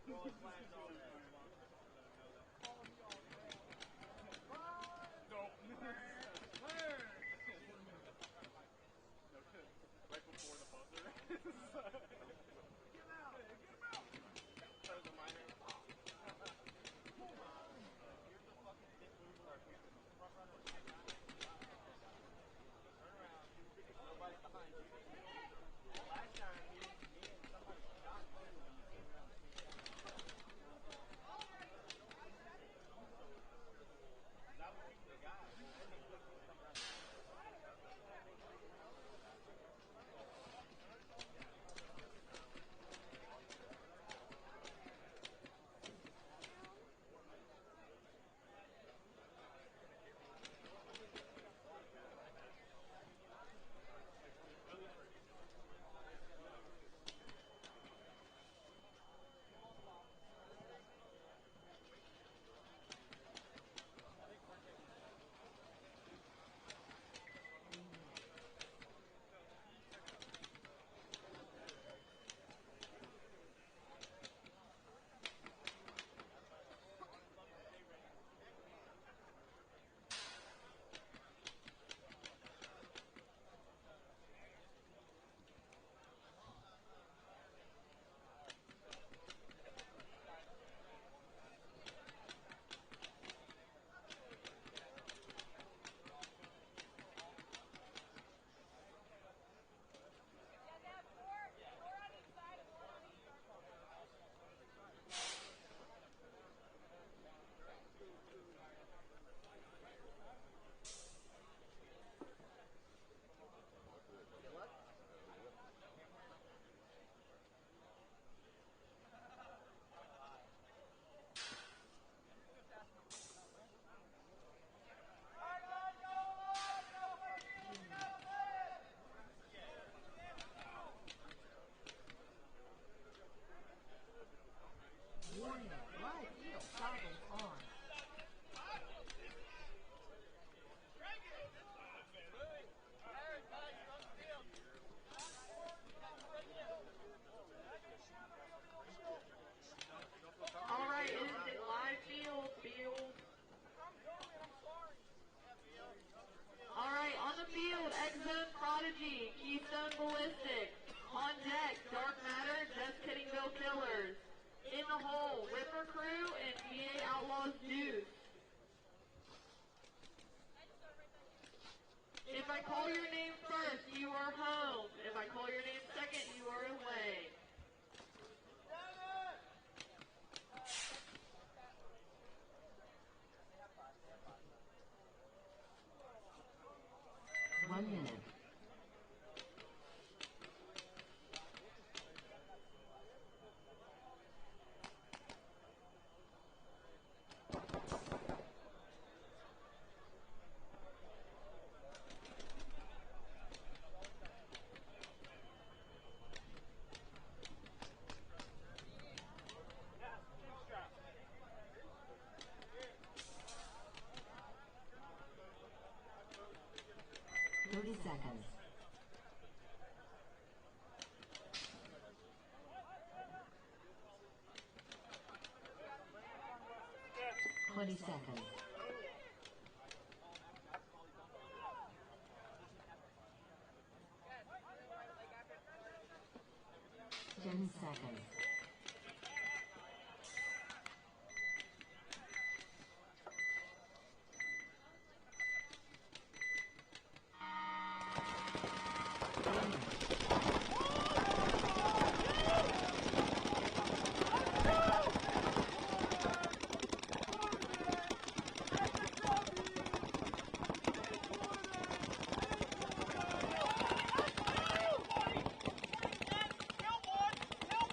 Right before the buzzer. Get him out! Get him out! That was a minor. Here's the fucking dick move. Front runner. Turn around. Nobody behind you. Last time, me and somebody shot you when you came around the scene. That was the guy. Warning, live field goggles on. All right, it is live field. All right, on the field, X-Zone Prodigy, Keystone Ballistic. On deck, Dark Matter, Just Kidding Bill Killers. In the hole, Ripper Crew and PA Outlaws Deuce. If I call your name first, you are home. If I call your name second, you are away. One minute. Seconds. 20 seconds. 10 seconds.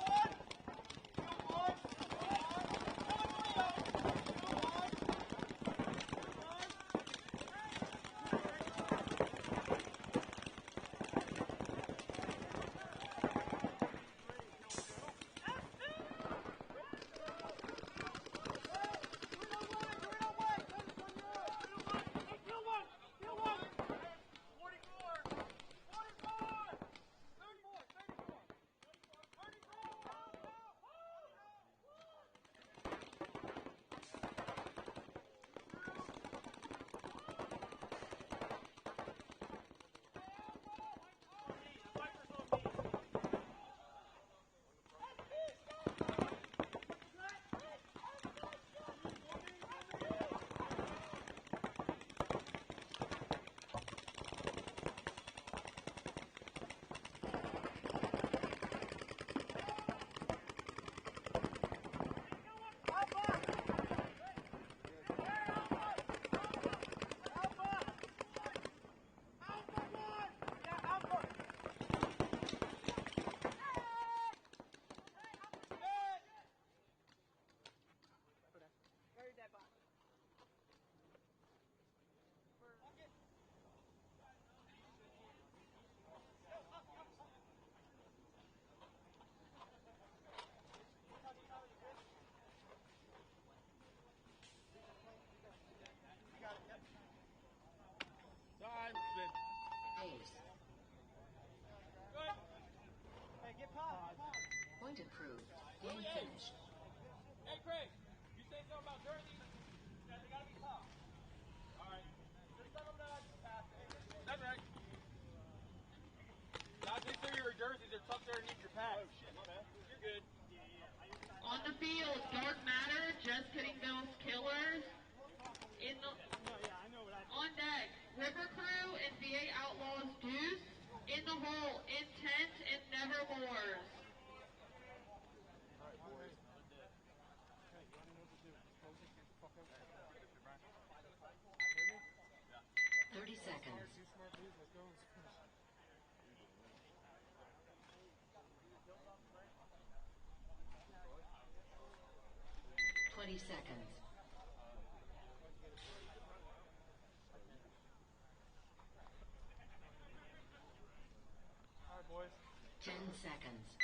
1. Ace. Good. Hey, get pop. Point approved. Game finished. Hey, Craig, you say something about jerseys? Yeah, they gotta be top. All right. Just tell them that pass it. That's right. Not just so your jerseys are tucked underneath your pads. Oh, shit, my bad. You're good. On the field, Dark Matter, Just Kidding Bill's Killers. On deck, River Crew and VA Outlaws Deuce. In the hole, Intent and Nevermores. 30 seconds. 20 seconds. All right, boys. 10 seconds.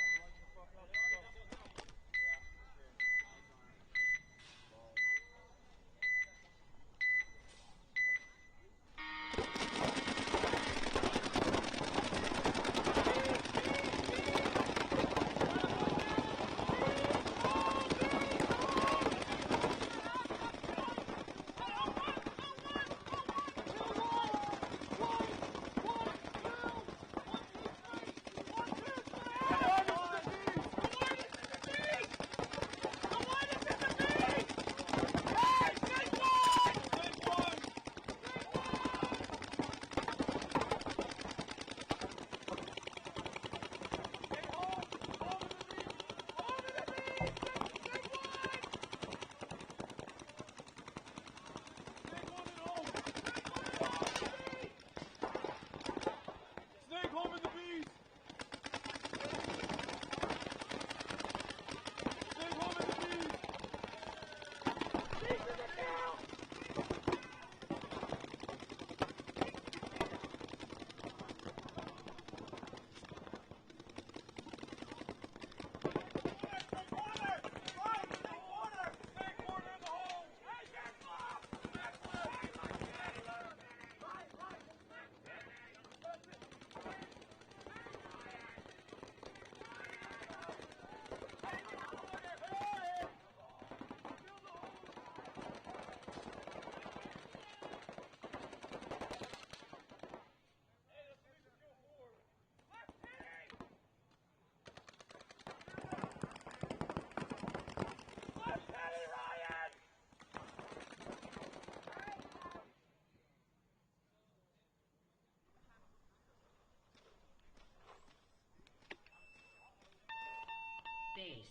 Base.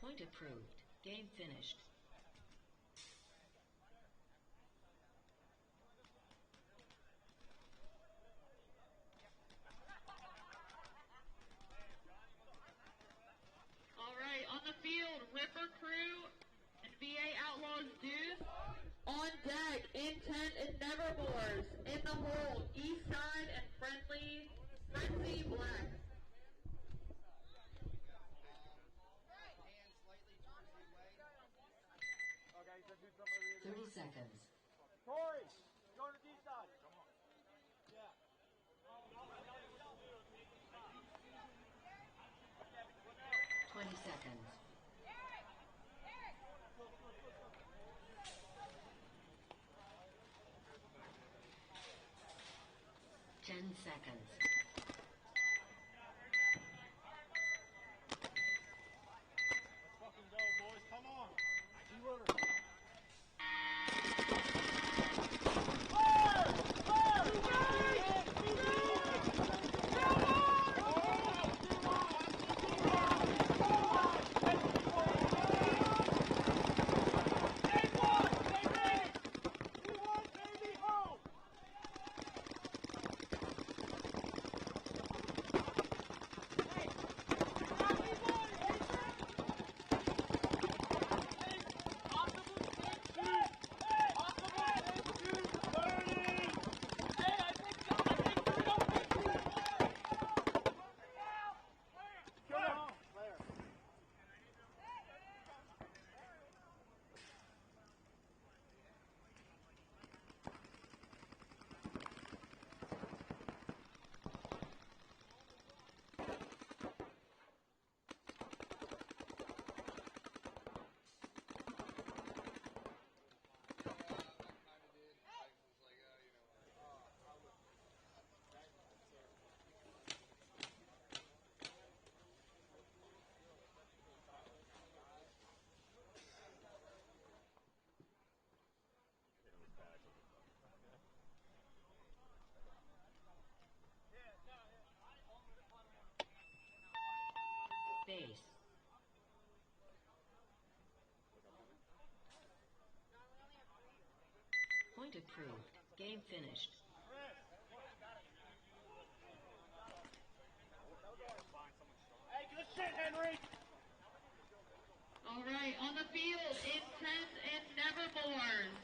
Point approved. Game finished. All right, on the field, Ripper Crew and VA Outlaws Deuce. On deck, Intent and Nevermores. In the hole, Eastside and Frenzy Black. 30 seconds. Corey, go to the east side. Come on. Yeah. 20 seconds. Ten seconds. Let's fucking go, boys. Come on. Base. Point approved. Game finished. Hey, good shit, Henry! All right, on the field, Intent and Nevermores.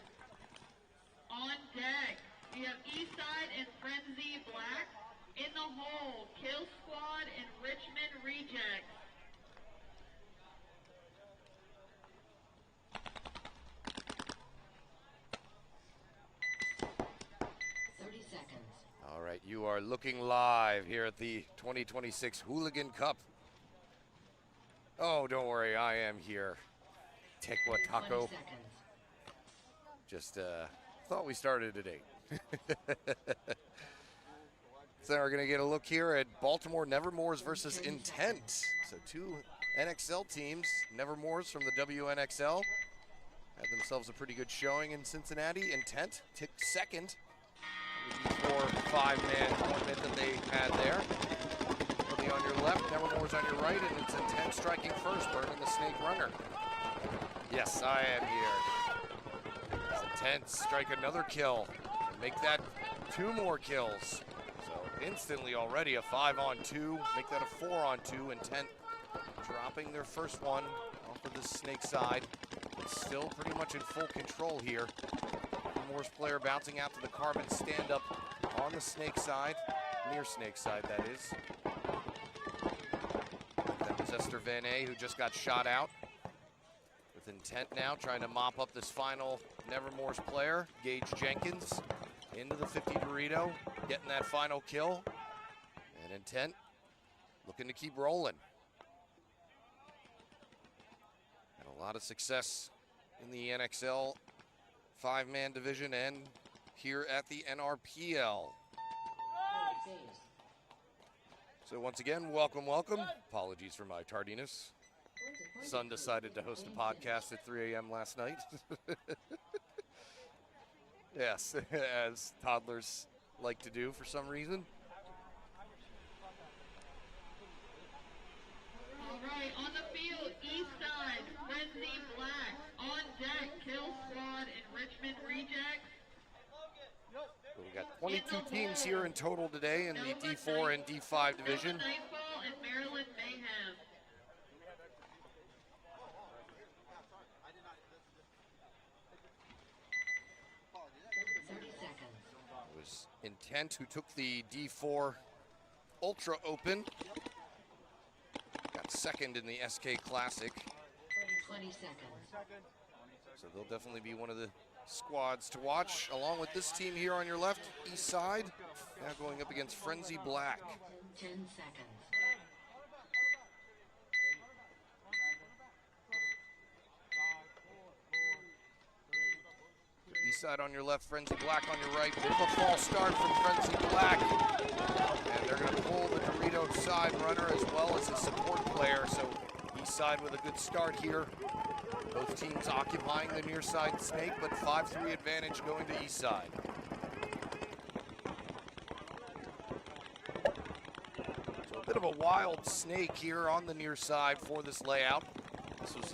On deck, we have Eastside and Frenzy Black. In the hole, Kill Squad and Richmond Rejects. All right, you are looking live here at the 2026 Hooligan Cup. Oh, don't worry, I am here. Tekwa Taco. Just thought we started at 8. So we're going to get a look here at Baltimore Nevermores versus Intent. So two NXL teams, Nevermores from the WNXL, had themselves a pretty good showing in Cincinnati. Intent ticked second. The 4-5-man tournament that they had there. Looking on your left, Nevermore's on your right, and it's Intent striking first, burning the Snake Runner. Yes, I am here. It's Intent strike another kill and make that 2 more kills. So instantly already a 5-on-2, make that a 4-on-2. Intent dropping their first one off of the Snake side. It's still pretty much in full control here. Moore's player bouncing out to the carbon stand-up on the Snake side, near Snake side, that is. That was Esther Van A, who just got shot out. With Intent now, trying to mop up this final Nevermore's player, Gage Jenkins, into the 50 Dorito, getting that final kill. And Intent looking to keep rolling. Had a lot of success in the NXL 5-man division and here at the NRPL. So once again, welcome. Apologies for my tardiness. Son decided to host a podcast at 3 a.m. last night. Yes, as toddlers like to do for some reason. All right, on the field, Eastside, Frenzy Black. On deck, Kill Squad and Richmond Rejects. So we got 22 teams here in total today in the D4 and D5 division. Nightfall and Maryland Mayhem. It was Intent who took the D4 Ultra Open. Got second in the SK Classic. 20 seconds. So they'll definitely be one of the squads to watch, along with this team here on your left, East Side, now going up against Frenzy Black. 10 seconds. East Side on your left, Frenzy Black on your right. Bit of a false start from Frenzy Black. And they're going to pull the Dorito side runner as well as a support player. So East Side with a good start here. Both teams occupying the near side Snake, but 5-3 advantage going to East Side. So a bit of a wild Snake here on the near side for this layout. This was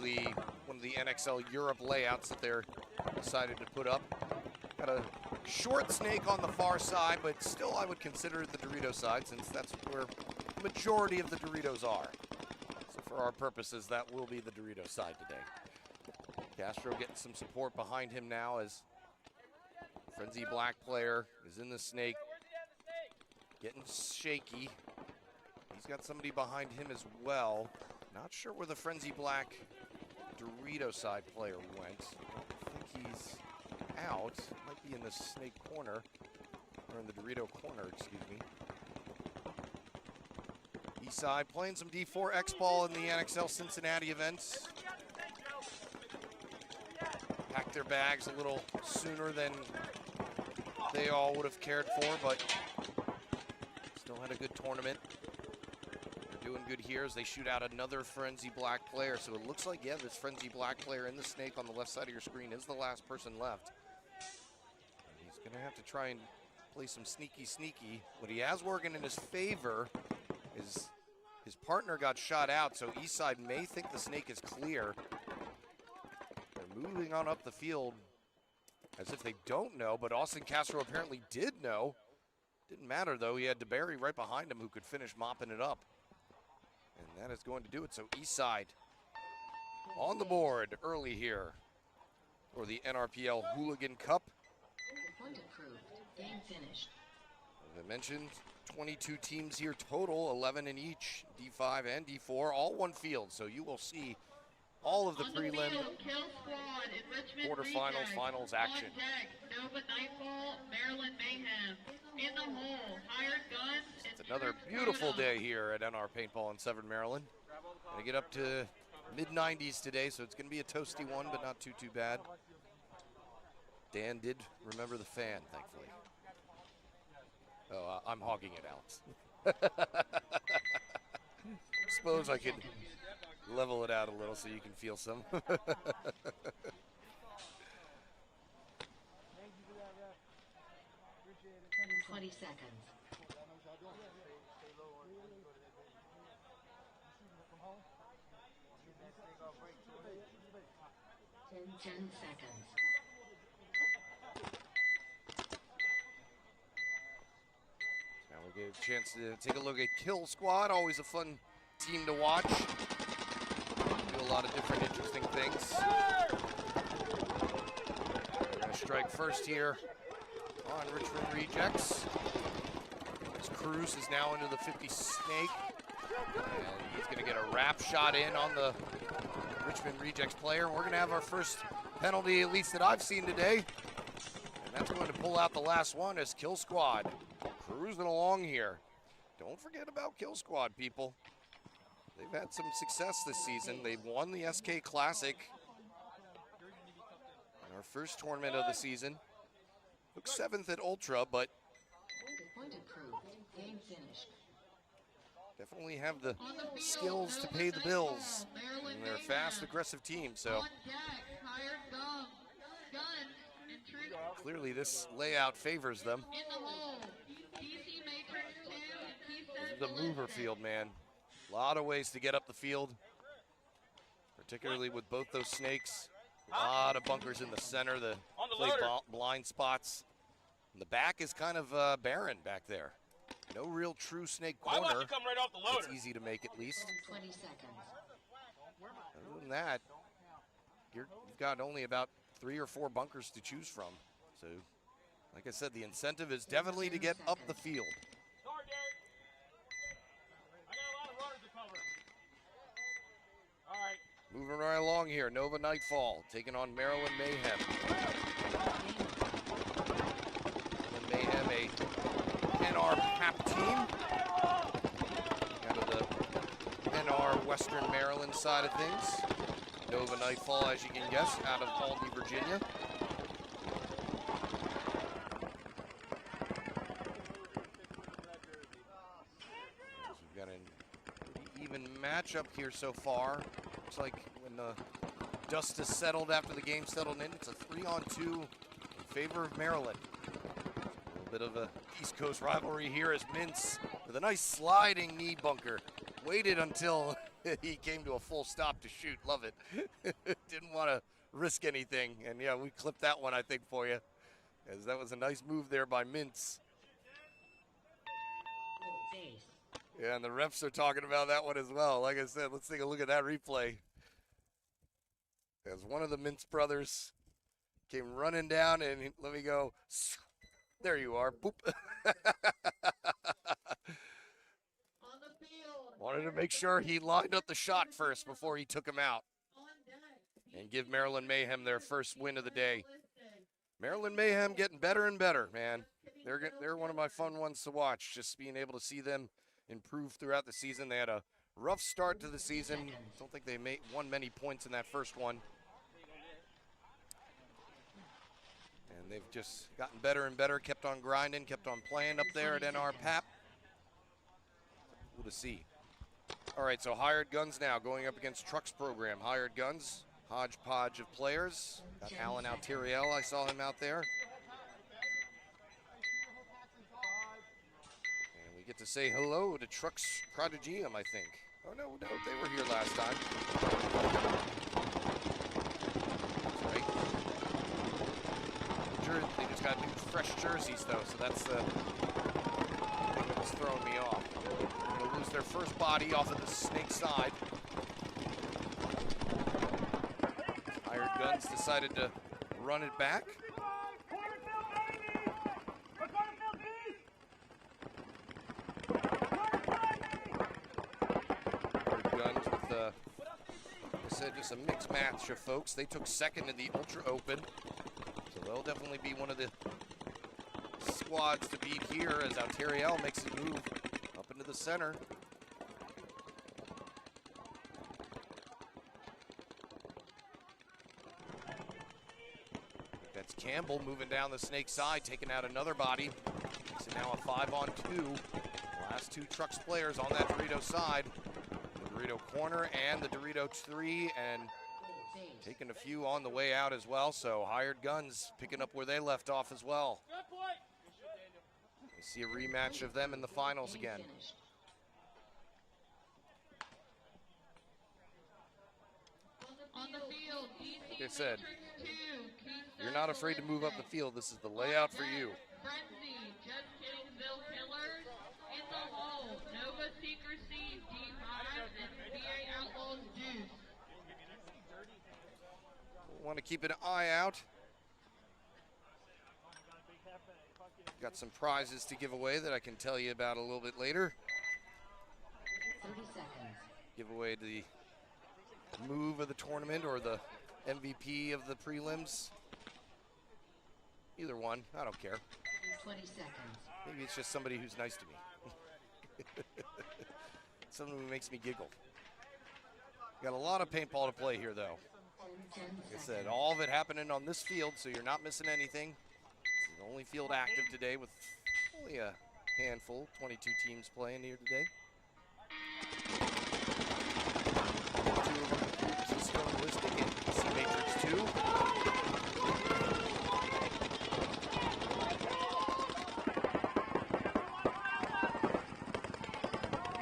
one of the NXL Europe layouts that they're decided to put up. Got a short Snake on the far side, but still I would consider it the Dorito side since that's where the majority of the Doritos are. So for our purposes, that will be the Dorito side today. Castro getting some support behind him now as Frenzy Black player is in the Snake, getting shaky. He's got somebody behind him as well. Not sure where the Frenzy Black Dorito side player went. I think he's out. Might be in the Snake corner, or in the Dorito corner, excuse me. East Side playing some D4 X-Ball in the NXL Cincinnati events. Packed their bags a little sooner than they all would have cared for, but still had a good tournament. They're doing good here as they shoot out another Frenzy Black player. So it looks like, yeah, this Frenzy Black player in the Snake on the left side of your screen is the last person left. And he's going to have to try and play some sneaky. What he has working in his favor is His partner got shot out, so Eastside may think the snake is clear. They're moving on up the field as if they don't know, but Austin Castro apparently did know. Didn't matter, though. He had DeBerry right behind him who could finish mopping it up. And that is going to do it. So Eastside on the board early here for the NRPL Hooligan Cup. Point approved. Game finished. As I mentioned, 22 teams here total, 11 in each, D5 and D4, all one field. So you will see all of the prelim, quarterfinals, finals action. Nova Nightfall, Maryland Mayhem. In the hole, hired guns. It's another beautiful day here at NR Paintball in Severn, Maryland. Gonna get up to mid-90s today, so it's gonna be a toasty one, but not too bad. Dan did remember the fan, thankfully. Oh, I'm hogging it, Alex. Suppose I could level it out a little so you can feel some. 20 seconds. 10 seconds. Now we get a chance to take a look at Kill Squad. Always a fun team to watch. Do a lot of different interesting things. We're going to strike first here on Richmond Rejects. As Cruz is now into the 50 snake. And he's going to get a wrap shot in on the Richmond Rejects player. And we're going to have our first penalty, at least that I've seen today. And that's going to pull out the last one as Kill Squad cruising along here. Don't forget about Kill Squad, people. They've had some success this season. They've won the SK Classic in our first tournament of the season. Took 7th at Ultra, but Point approved. Game finished. definitely have the skills to pay the bills. And they're a fast, aggressive team, so clearly this layout favors them. This is the mover field, man. A lot of ways to get up the field, particularly with both those snakes. A lot of bunkers in the center, the play blind spots. And the back is kind of barren back there. No real true snake corner. Why don't you come right off the loader? It's easy to make at least. 20 seconds. Other than that, you've got only about 3 or 4 bunkers to choose from. So, like I said, the incentive is definitely to get up the field. Sorry, Derek. I got a lot of runners to cover. All right. Moving right along here, Nova Nightfall taking on Maryland Mayhem. Maryland Mayhem, a NR PAP team. Kind of the NR Western Maryland side of things. Nova Nightfall, as you can guess, out of Albany, Virginia. We've got an even matchup here so far. Looks like when the dust has settled after the game settled in, it's a 3-on-2 in favor of Maryland. A little bit of a East Coast rivalry here as Mintz, with a nice sliding knee bunker, waited until he came to a full stop to shoot. Love it. Didn't want to risk anything. And yeah, we clipped that one, I think, for you, as that was a nice move there by Mintz. Yeah, and the refs are talking about that one as well. Like I said, let's take a look at that replay. As one of the Mintz brothers came running down, and let me go. There you are. Boop. Wanted to make sure he lined up the shot first before he took him out. And give Maryland Mayhem their first win of the day. Maryland Mayhem getting better and better, man. They're one of my fun ones to watch, just being able to see them improve throughout the season. They had a rough start to the season. Don't think they won many points in that first one. And they've just gotten better and better, kept on grinding, kept on playing up there at NR PAP. Cool to see. All right, so Hired Guns now going up against Trucks Program. Hired Guns, hodgepodge of players. Got Alan Altiriel, I saw him out there. And we get to say hello to Trucks Prodigium, I think. Oh, no, they were here last time. That's right. They just got new fresh jerseys, though, so that's the thing that was throwing me off. They're going to lose their first body off of the snake side. Hired Guns decided to run it back. Just a mixed match of folks. They took second in the Ultra Open, so they'll definitely be one of the squads to beat here as Alteriel makes his move up into the center. That's Campbell moving down the snake side, taking out another body. Makes it now a 5-on-2. Last two Trucks players on that Dorito side. Dorito corner and the Dorito 3, and taking a few on the way out as well. So Hired Guns picking up where they left off as well. We see a rematch of them in the finals again. Like I said, you're not afraid to move up the field. This is the layout for you. Want to keep an eye out. Got some prizes to give away that I can tell you about a little bit later. 30 seconds. Give away the move of the tournament or the MVP of the prelims. Either one, I don't care. 20 seconds. Maybe it's just somebody who's nice to me. Someone who makes me giggle. Got a lot of paintball to play here, though. Like I said, all of it happening on this field, so you're not missing anything. It's the only field active today with only a handful, 22 teams playing here today. Two of them, Keystone Ballistic and DC Matrix 2.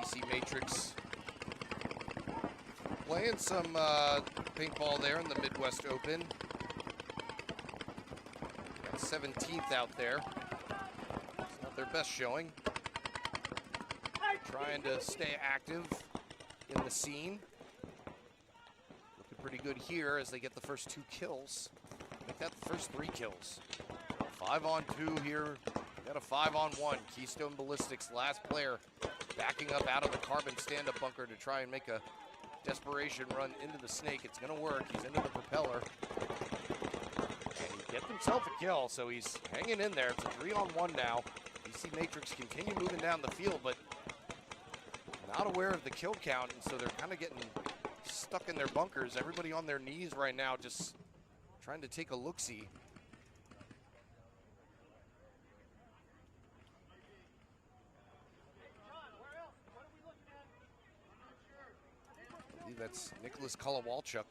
DC Matrix playing some paintball there in the Midwest Open. Got 17th out there. It's not their best showing. Trying to stay active in the scene. Looking pretty good here as they get the first 2 kills. Make that the first 3 kills. 5-on-2 here. Got a 5-on-1. Keystone Ballistics, last player, backing up out of the carbon stand-up bunker to try and make a desperation run into the snake. It's going to work. He's into the propeller. And he gets himself a kill, so he's hanging in there. It's a 3-on-1 now. DC Matrix continue moving down the field, but not aware of the kill count, and so they're kind of getting stuck in their bunkers. Everybody on their knees right now just trying to take a look-see. I believe that's Nicholas Kolowalchuk.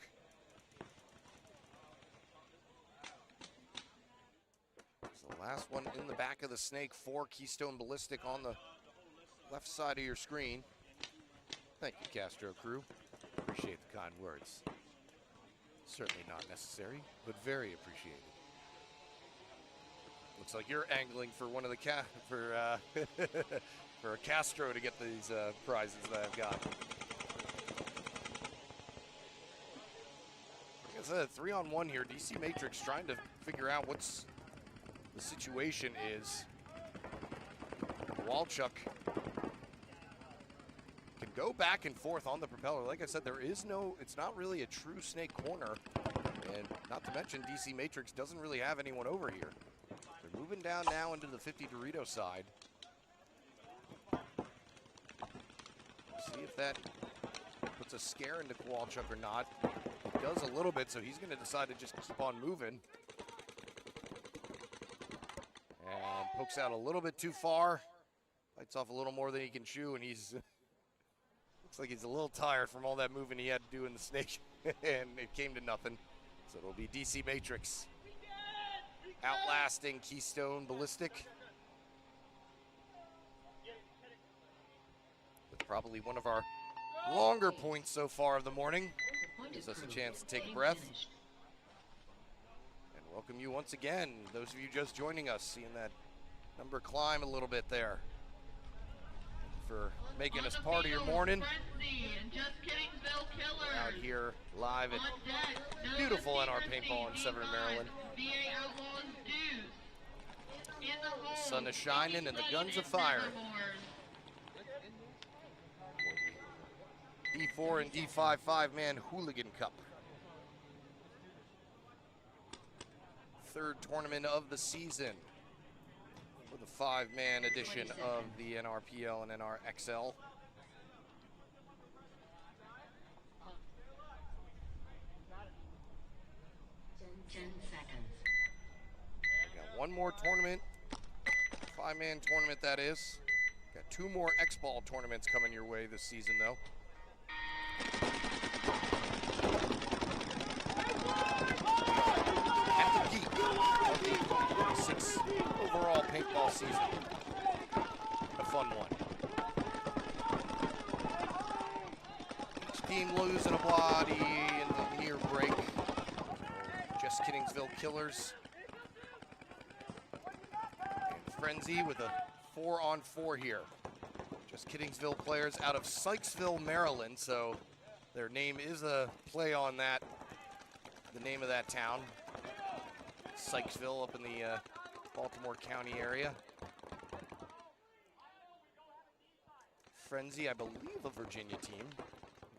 It's the last one in the back of the snake for Keystone Ballistic on the left side of your screen. Thank you, Castro crew. Appreciate the kind words. Certainly not necessary, but very appreciated. Looks like you're angling for one of the for a Castro to get these prizes that I've got. Like I said, 3-on-1 here. DC Matrix trying to figure out what's the situation is. Walchuk can go back and forth on the propeller. Like I said, it's not really a true snake corner. And not to mention, DC Matrix doesn't really have anyone over here. They're moving down now into the 50 Dorito side. See if that puts a scare into Kowalchuk or not. It does a little bit, so he's going to decide to just keep on moving. And pokes out a little bit too far. Bites off a little more than he can chew, and he's looks like he's a little tired from all that moving he had to do in the snake, and it came to nothing. So it'll be DC Matrix outlasting Keystone Ballistic. Probably one of our longer points so far of the morning. Gives us a chance to take a breath. And welcome you once again, those of you just joining us, seeing that number climb a little bit there. For making us part of your morning. We're out here live at beautiful NR Paintball in Severn, Maryland. The sun is shining and the guns are firing. D4 and D5 5-man Hooligan Cup. Third tournament of the season for the 5-man edition of the NRPL and NRXL. Got one more tournament, 5-man tournament that is. Got 2 more X-Ball tournaments coming your way this season though. At the peak of the 2026 overall paintball season. A fun one. Each team losing a body in the near break. Just Kiddingsville Killers and Frenzy with a 4-on-4 here. Just Kiddingsville players out of Sykesville, Maryland, so their name is a play on that, the name of that town. Sykesville up in the Baltimore County area. Frenzy, I believe, a Virginia team.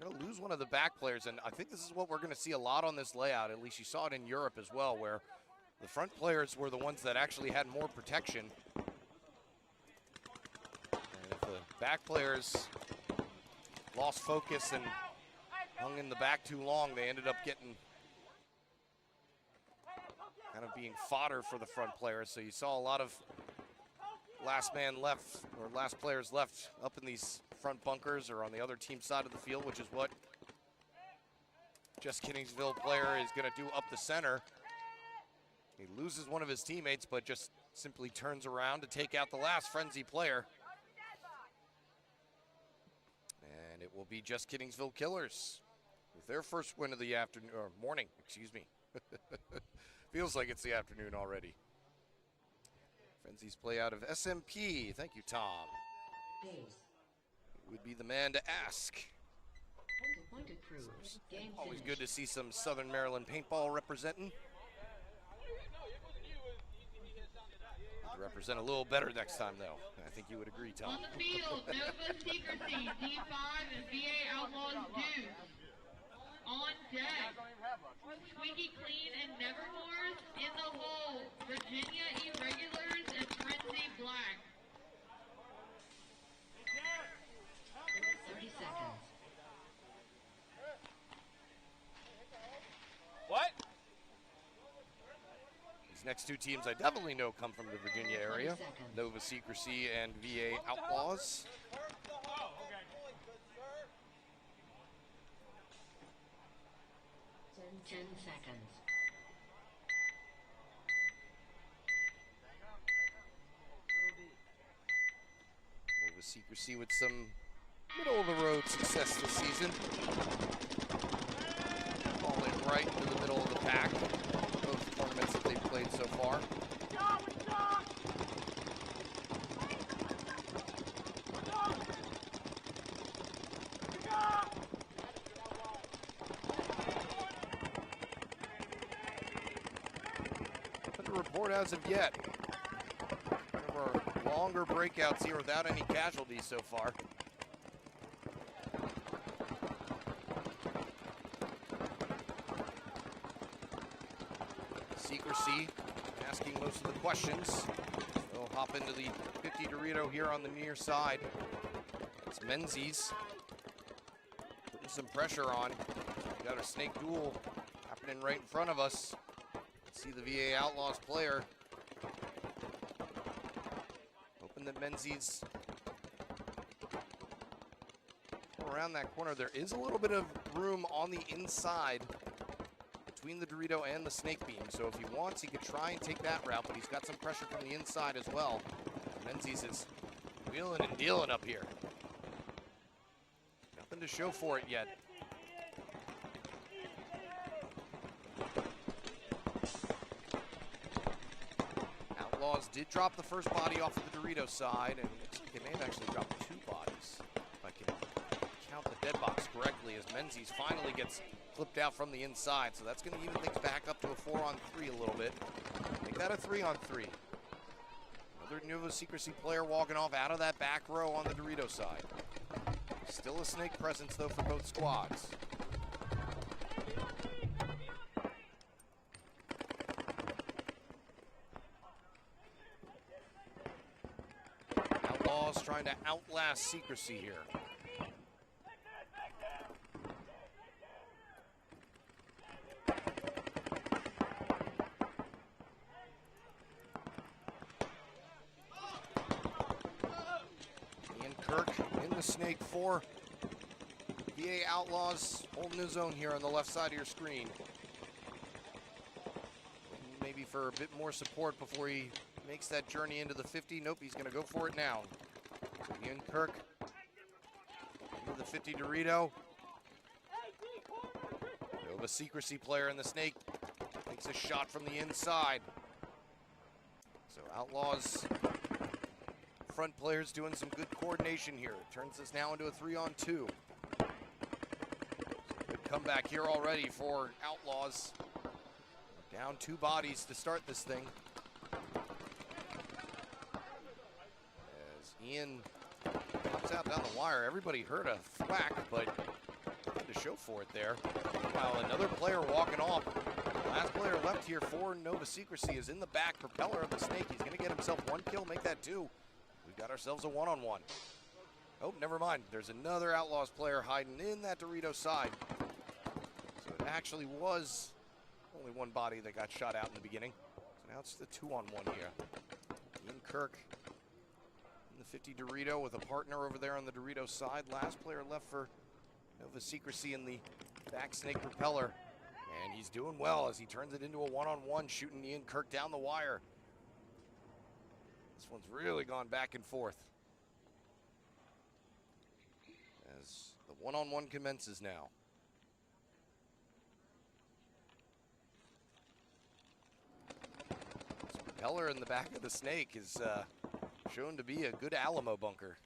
We're going to lose one of the back players, and I think this is what we're going to see a lot on this layout. At least you saw it in Europe as well, where the front players were the ones that actually had more protection. And if the back players lost focus and hung in the back too long, they ended up getting kind of being fodder for the front players. So you saw a lot of last man left, or last players left up in these front bunkers or on the other team side of the field, which is what Just Kiddingsville player is going to do up the center. He loses one of his teammates, but just simply turns around to take out the last Frenzy player. And it will be Just Kiddingsville Killers with their first win of the afternoon, or morning, excuse me. Feels like it's the afternoon already. Frenzy's play out of SMP. Thank you, Tom. Would be the man to ask. So, always good to see some Southern Maryland paintball representing. Represent a little better next time, though. I think you would agree, Tom. On the field, Nova Secrecy, D5 and VA Outlaws Deuce. On deck, Squeaky Clean and Nevermores. In the hole, Virginia Irregulars and Frenzy Black. 30 seconds. What? These next 2 teams I definitely know come from the Virginia area. Nova Secrecy and VA Outlaws. 10 seconds. Nova Secrecy with some middle-of-the-road success this season. Falling right into the middle of the pack. Both tournaments that they've played so far. Report as of yet. One of our longer breakouts here without any casualties so far. Secrecy asking most of the questions. They'll hop into the 50 Dorito here on the near side. It's Menzies putting some pressure on. We've got a snake duel happening right in front of us. See the VA Outlaws player. Hoping that Menzies around that corner. There is a little bit of room on the inside between the Dorito and the snake beam. So if he wants, he could try and take that route, but he's got some pressure from the inside as well. Menzies is wheeling and dealing up here. to show for it yet. Outlaws did drop the first body off of the Dorito side, and it looks like they may have actually dropped 2 bodies, if I can count the dead box correctly, as Menzies finally gets flipped out from the inside. So that's going to even things back up to a 4-on-3 a little bit. Make that a 3-on-3. Another Nova Secrecy player walking off out of that back row on the Dorito side. Still a snake presence, though, for both squads. Outlaws trying to outlast Secrecy here. Snake for VA Outlaws holding his own here on the left side of your screen. Maybe for a bit more support before he makes that journey into the 50. Nope, he's going to go for it now. So Ian Kirk into the 50 Dorito. Nova Secrecy player in the Snake takes a shot from the inside. So Outlaws front players doing some good coordination here. Turns this now into a 3-on-2. Good comeback here already for Outlaws. Down 2 bodies to start this thing. As Ian pops out down the wire, everybody heard a thwack, but had to show for it there. While another player walking off. Last player left here for Nova Secrecy is in the back, propeller of the Snake. He's going to get himself 1 kill, make that 2. We've got ourselves a 1-on-1. Oh, never mind. There's another Outlaws player hiding in that Dorito side. So it actually was only 1 body that got shot out in the beginning. So now it's the 2-on-1 here. Ian Kirk in the 50 Dorito with a partner over there on the Dorito side. Last player left for Nova Secrecy in the back Snake propeller. And he's doing well as he turns it into a 1-on-1, shooting Ian Kirk down the wire. This one's really gone back and forth as the 1-on-1 commences now. This propeller in the back of the Snake is shown to be a good Alamo bunker.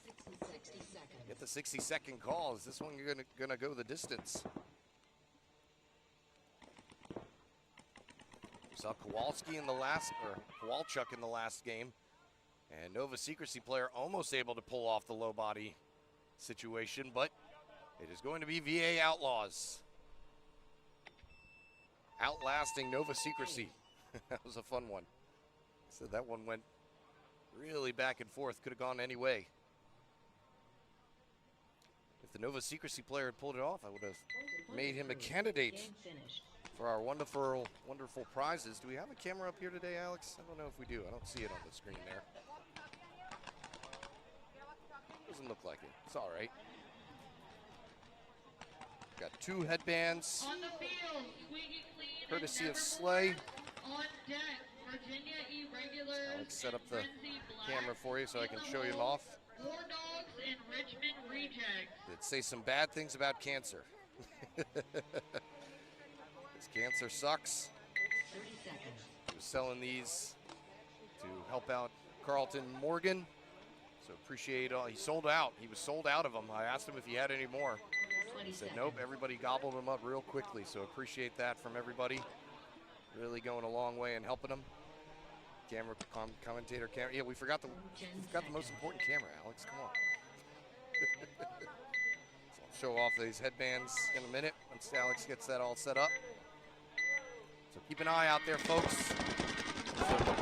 60 seconds. Get the 60-second call. Is this one gonna go the distance? Saw Kowalski in the last, or Kowalchuk in the last game. And Nova Secrecy player almost able to pull off the low body situation, but it is going to be VA Outlaws outlasting Nova Secrecy. That was a fun one. So that one went really back and forth, could have gone any way. If the Nova Secrecy player had pulled it off, I would have made him a candidate for our wonderful, wonderful prizes. Do we have a camera up here today, Alex? I don't know if we do. I don't see it on the screen there. Doesn't look like it. It's all right. Got 2 headbands. On the field, squeaky clean, courtesy of Slay. On deck, Virginia Irregular. Alex set up the camera for you so I can show you them off. War Dogs and Richmond Rejects. Let's say some bad things about cancer. Cancer sucks. 30 seconds. He was selling these to help out Carlton Morgan. So appreciate all. He sold out. He was sold out of them. I asked him if he had any more. He said nope. Everybody gobbled them up real quickly. So appreciate that from everybody. Really going a long way in helping them. Camera commentator camera. Yeah, we forgot the most important camera, Alex. Come on. So I'll show off these headbands in a minute once Alex gets that all set up. So keep an eye out there, folks. Some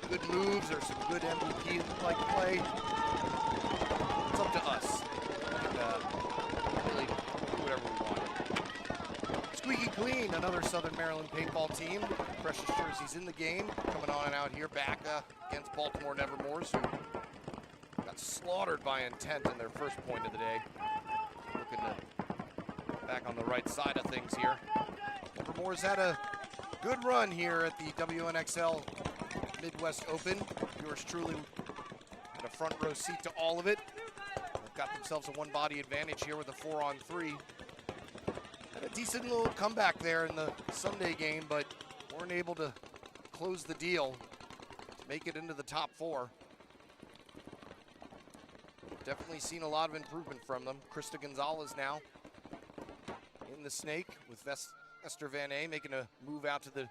good moves or some good MVP-like play. It's up to us. We can really do whatever we want. Squeaky Clean, another Southern Maryland paintball team. Precious jerseys in the game. Coming on and out here back against Baltimore Nevermores, who got slaughtered by Intent in their first point of the day. Looking to back on the right side of things here. Nevermore's had a good run here at the WNXL Midwest Open. Yours truly had a front row seat to all of it. themselves a one-body advantage here with a 4-on-3. Had a decent little comeback there in the Sunday game, but weren't able to close the deal to make it into the top 4. Definitely seen a lot of improvement from them. Krista Gonzalez now in the snake with Esther Van A making a move out to the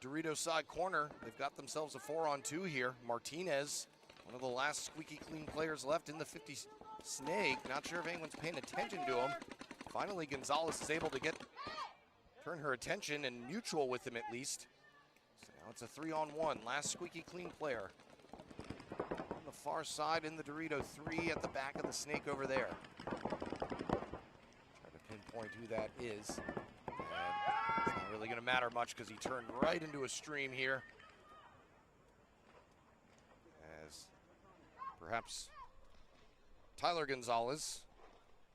Dorito side corner. They've got themselves a 4-on-2 here. Martinez, one of the last squeaky clean players left in the 50 snake. Not sure if anyone's paying attention to him. Finally, Gonzalez is able to turn her attention and mutual with him at least. So now it's a 3-on-1. Last squeaky clean player. On the far side in the Dorito 3 at the back of the snake over there. Try to pinpoint who that is. And it's not really going to matter much because he turned right into a stream here. As perhaps Tyler Gonzalez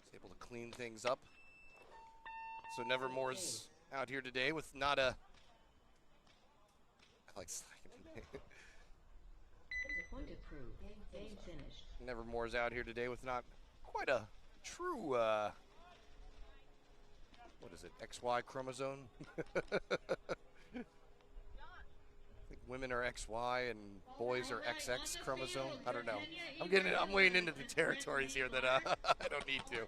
is able to clean things up. So Nevermore's out here today with not a... I like slacking. Point approved. Game finished. Nevermore's out here today with not quite a true, what is it, XY chromosome? I think women are XY and boys are XX chromosome. I don't know. I'm wading into the territories here that I don't need to.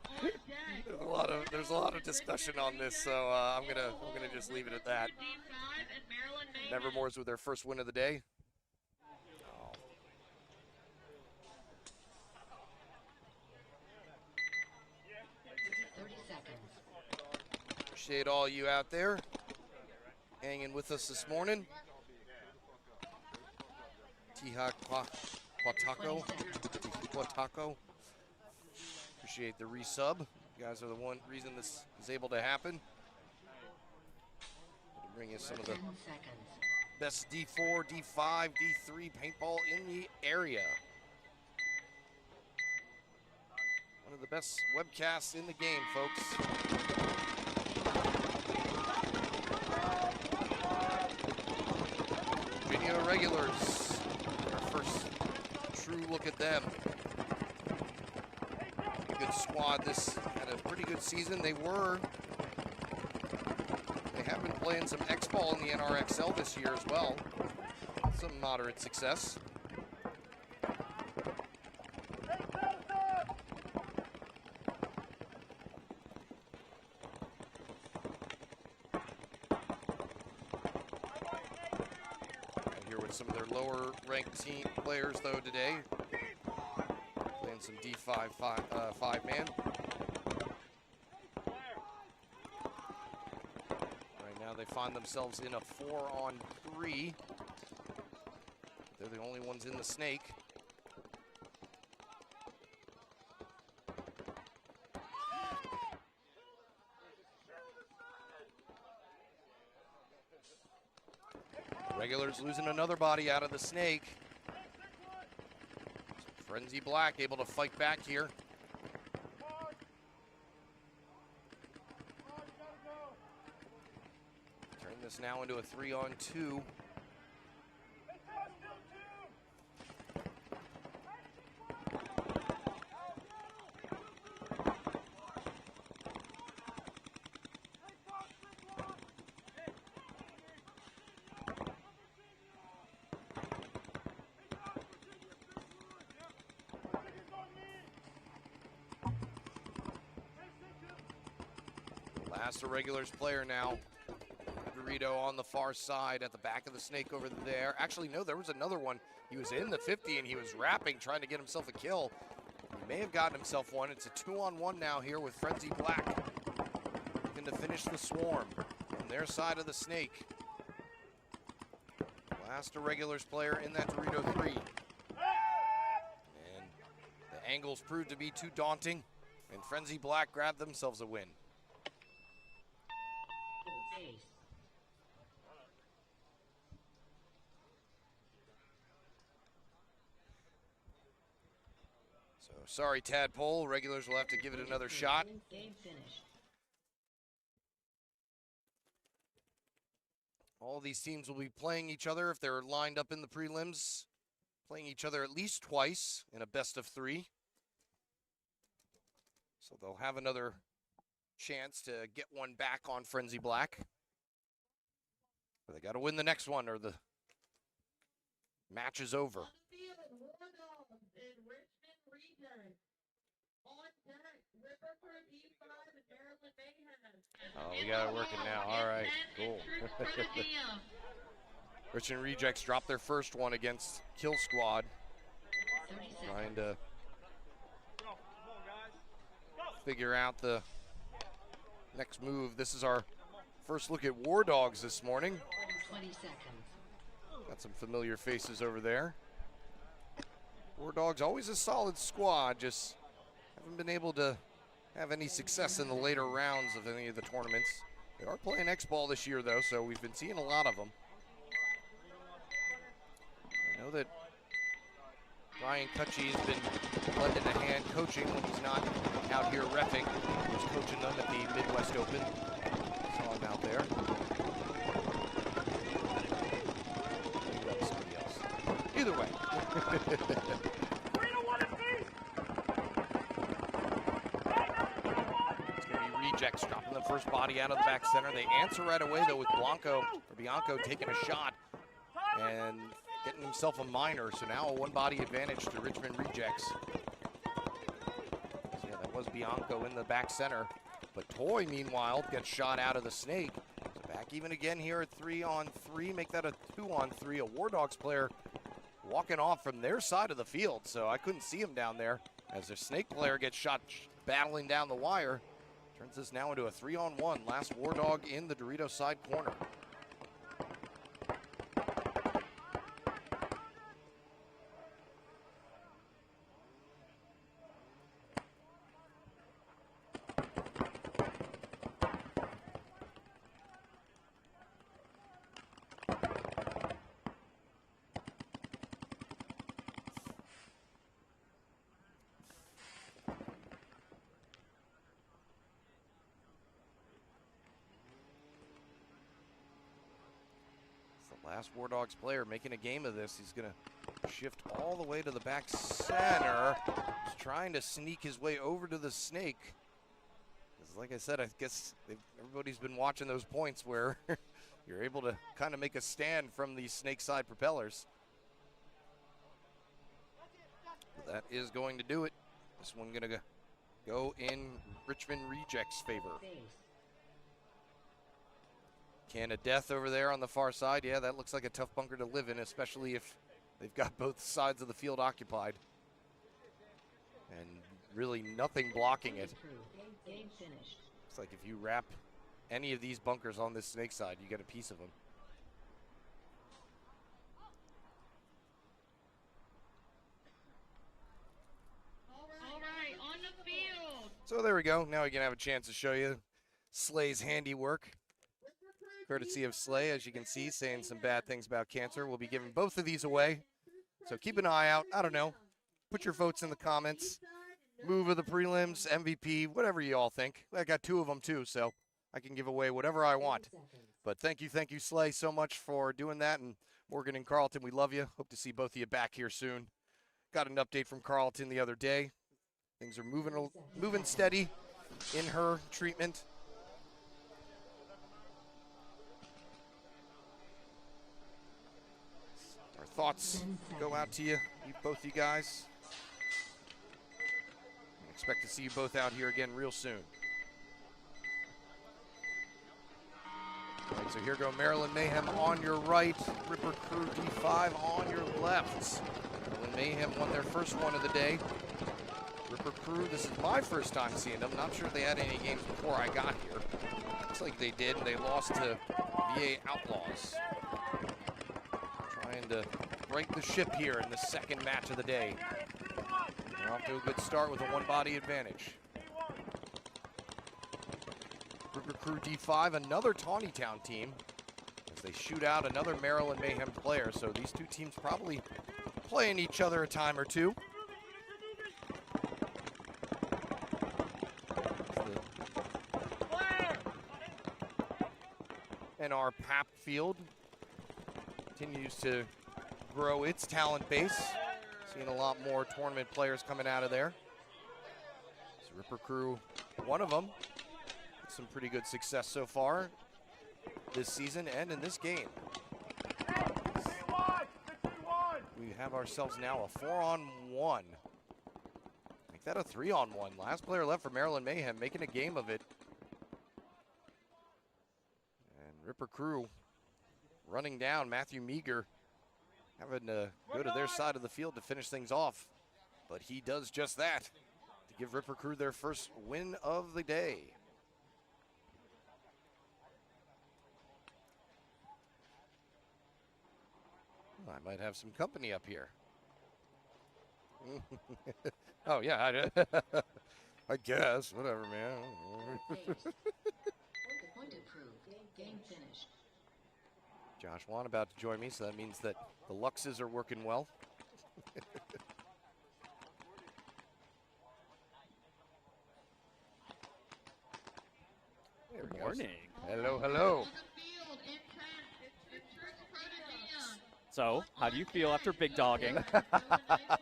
There's a lot of discussion on this, so I'm gonna just leave it at that. Nevermore's with their first win of the day. 30 seconds. Appreciate all you out there hanging with us this morning. Tiha Quataco. Appreciate the resub. You guys are the one reason this is able to happen. To bring you some of the 10 seconds. best D4, D5, D3 paintball in the area. One of the best webcasts in the game, folks. Virginia Regulars, our first true look at them. Good squad. This had a pretty good season. They have been playing some X-Ball in the NRXL this year as well. Some moderate success. Some of their lower ranked team players though today, playing some D5 5-man. Right now they find themselves in a 4-on-3. They're the only ones in the snake. Regulars losing another body out of the snake. Frenzy Black able to fight back here. Turn this now into a 3-on-2. Last Regulars player now. Dorito on the far side at the back of the snake over there. Actually, no, there was another one. He was in the 50 and he was rapping, trying to get himself a kill. He may have gotten himself one. It's a 2-on-1 now here with Frenzy Black. Looking to finish the swarm on their side of the snake. Last Regulars player in that Dorito 3. And the angles proved to be too daunting, and Frenzy Black grabbed themselves a win. So sorry, Tadpole. Regulars will have to give it another shot. Game finished. All these teams will be playing each other if they're lined up in the prelims, playing each other at least twice in a best of 3. So they'll have another chance to get one back on Frenzy Black. But they got to win the next one or the match is over. Oh, we got it working now. All right, cool. Richmond Rejects dropped their first one against Kill Squad. Trying to figure out the next move. This is our first look at War Dogs this morning. 20 seconds. Got some familiar faces over there. War Dogs, always a solid squad, just haven't been able to have any success in the later rounds of any of the tournaments. They are playing X-Ball this year, though, so we've been seeing a lot of them. I know that Ryan Cutchie has been lending a hand coaching when he's not out here reffing. He was coaching them at the Midwest Open. Saw him out there. Maybe that was somebody else. Either way. It's going to be Rejects dropping the first body out of the back center. They answer right away, though, with Bianco taking a shot and getting himself a minor. So now a one-body advantage to Richmond Rejects. So yeah, that was Bianco in the back center. But Toy, meanwhile, gets shot out of the snake. So back even again here at 3-on-3. Make that a 2-on-3. A War Dogs player walking off from their side of the field. So I couldn't see him down there as their snake player gets shot battling down the wire. Turns this now into a 3-on-1. Last War Dog in the Dorito side corner. Last War Dogs player making a game of this. He's going to shift all the way to the back center. He's trying to sneak his way over to the snake. Because like I said, I guess everybody's been watching those points where you're able to kind of make a stand from these snake side propellers. But that is going to do it. This one going to go in Richmond Rejects' favor. Can of Death over there on the far side. Yeah, that looks like a tough bunker to live in, especially if they've got both sides of the field occupied. And really nothing blocking it. It's like if you wrap any of these bunkers on this snake side, you get a piece of them. All right, on the field. So there we go. Now we can have a chance to show you Slay's handiwork. Courtesy of Slay, as you can see, saying some bad things about cancer. We'll be giving both of these away. So keep an eye out. I don't know. Put your votes in the comments. Move of the prelims, MVP, whatever you all think. I got two of them too, so I can give away whatever I want. But thank you, Slay, so much for doing that. And Morgan and Carlton, we love you. Hope to see both of you back here soon. Got an update from Carlton the other day. Things are moving steady in her treatment. Our thoughts go out to you, both you guys. I expect to see you both out here again real soon. All right, so here go Maryland Mayhem on your right, Ripper Crew D5 on your left. Maryland Mayhem won their first one of the day. Ripper Crew, this is my first time seeing them. Not sure if they had any games before I got here. Looks like they did. They lost to VA Outlaws. Trying to right the ship here in the second match of the day. They're off to a good start with a one-body advantage. Ripper Crew D5, another Tawnytown team, as they shoot out another Maryland Mayhem player. So these two teams probably playing each other a time or two. NRPL field continues to grow its talent base. Seeing a lot more tournament players coming out of there. So Ripper Crew, one of them. Some pretty good success so far this season and in this game. We have ourselves now a 4-on-1. Make that a 3-on-1. Last player left for Maryland Mayhem, making a game of it. And Ripper Crew running down. Matthew Meager having to go to their side of the field to finish things off. But he does just that to give Ripper Crew their first win of the day. I might have some company up here. Oh, yeah, I guess. Whatever, man. Point approved. Game finished. Josh Wan about to join me, so that means that the Luxes are working well. Good morning. Hello, hello. So, how do you feel after big dogging?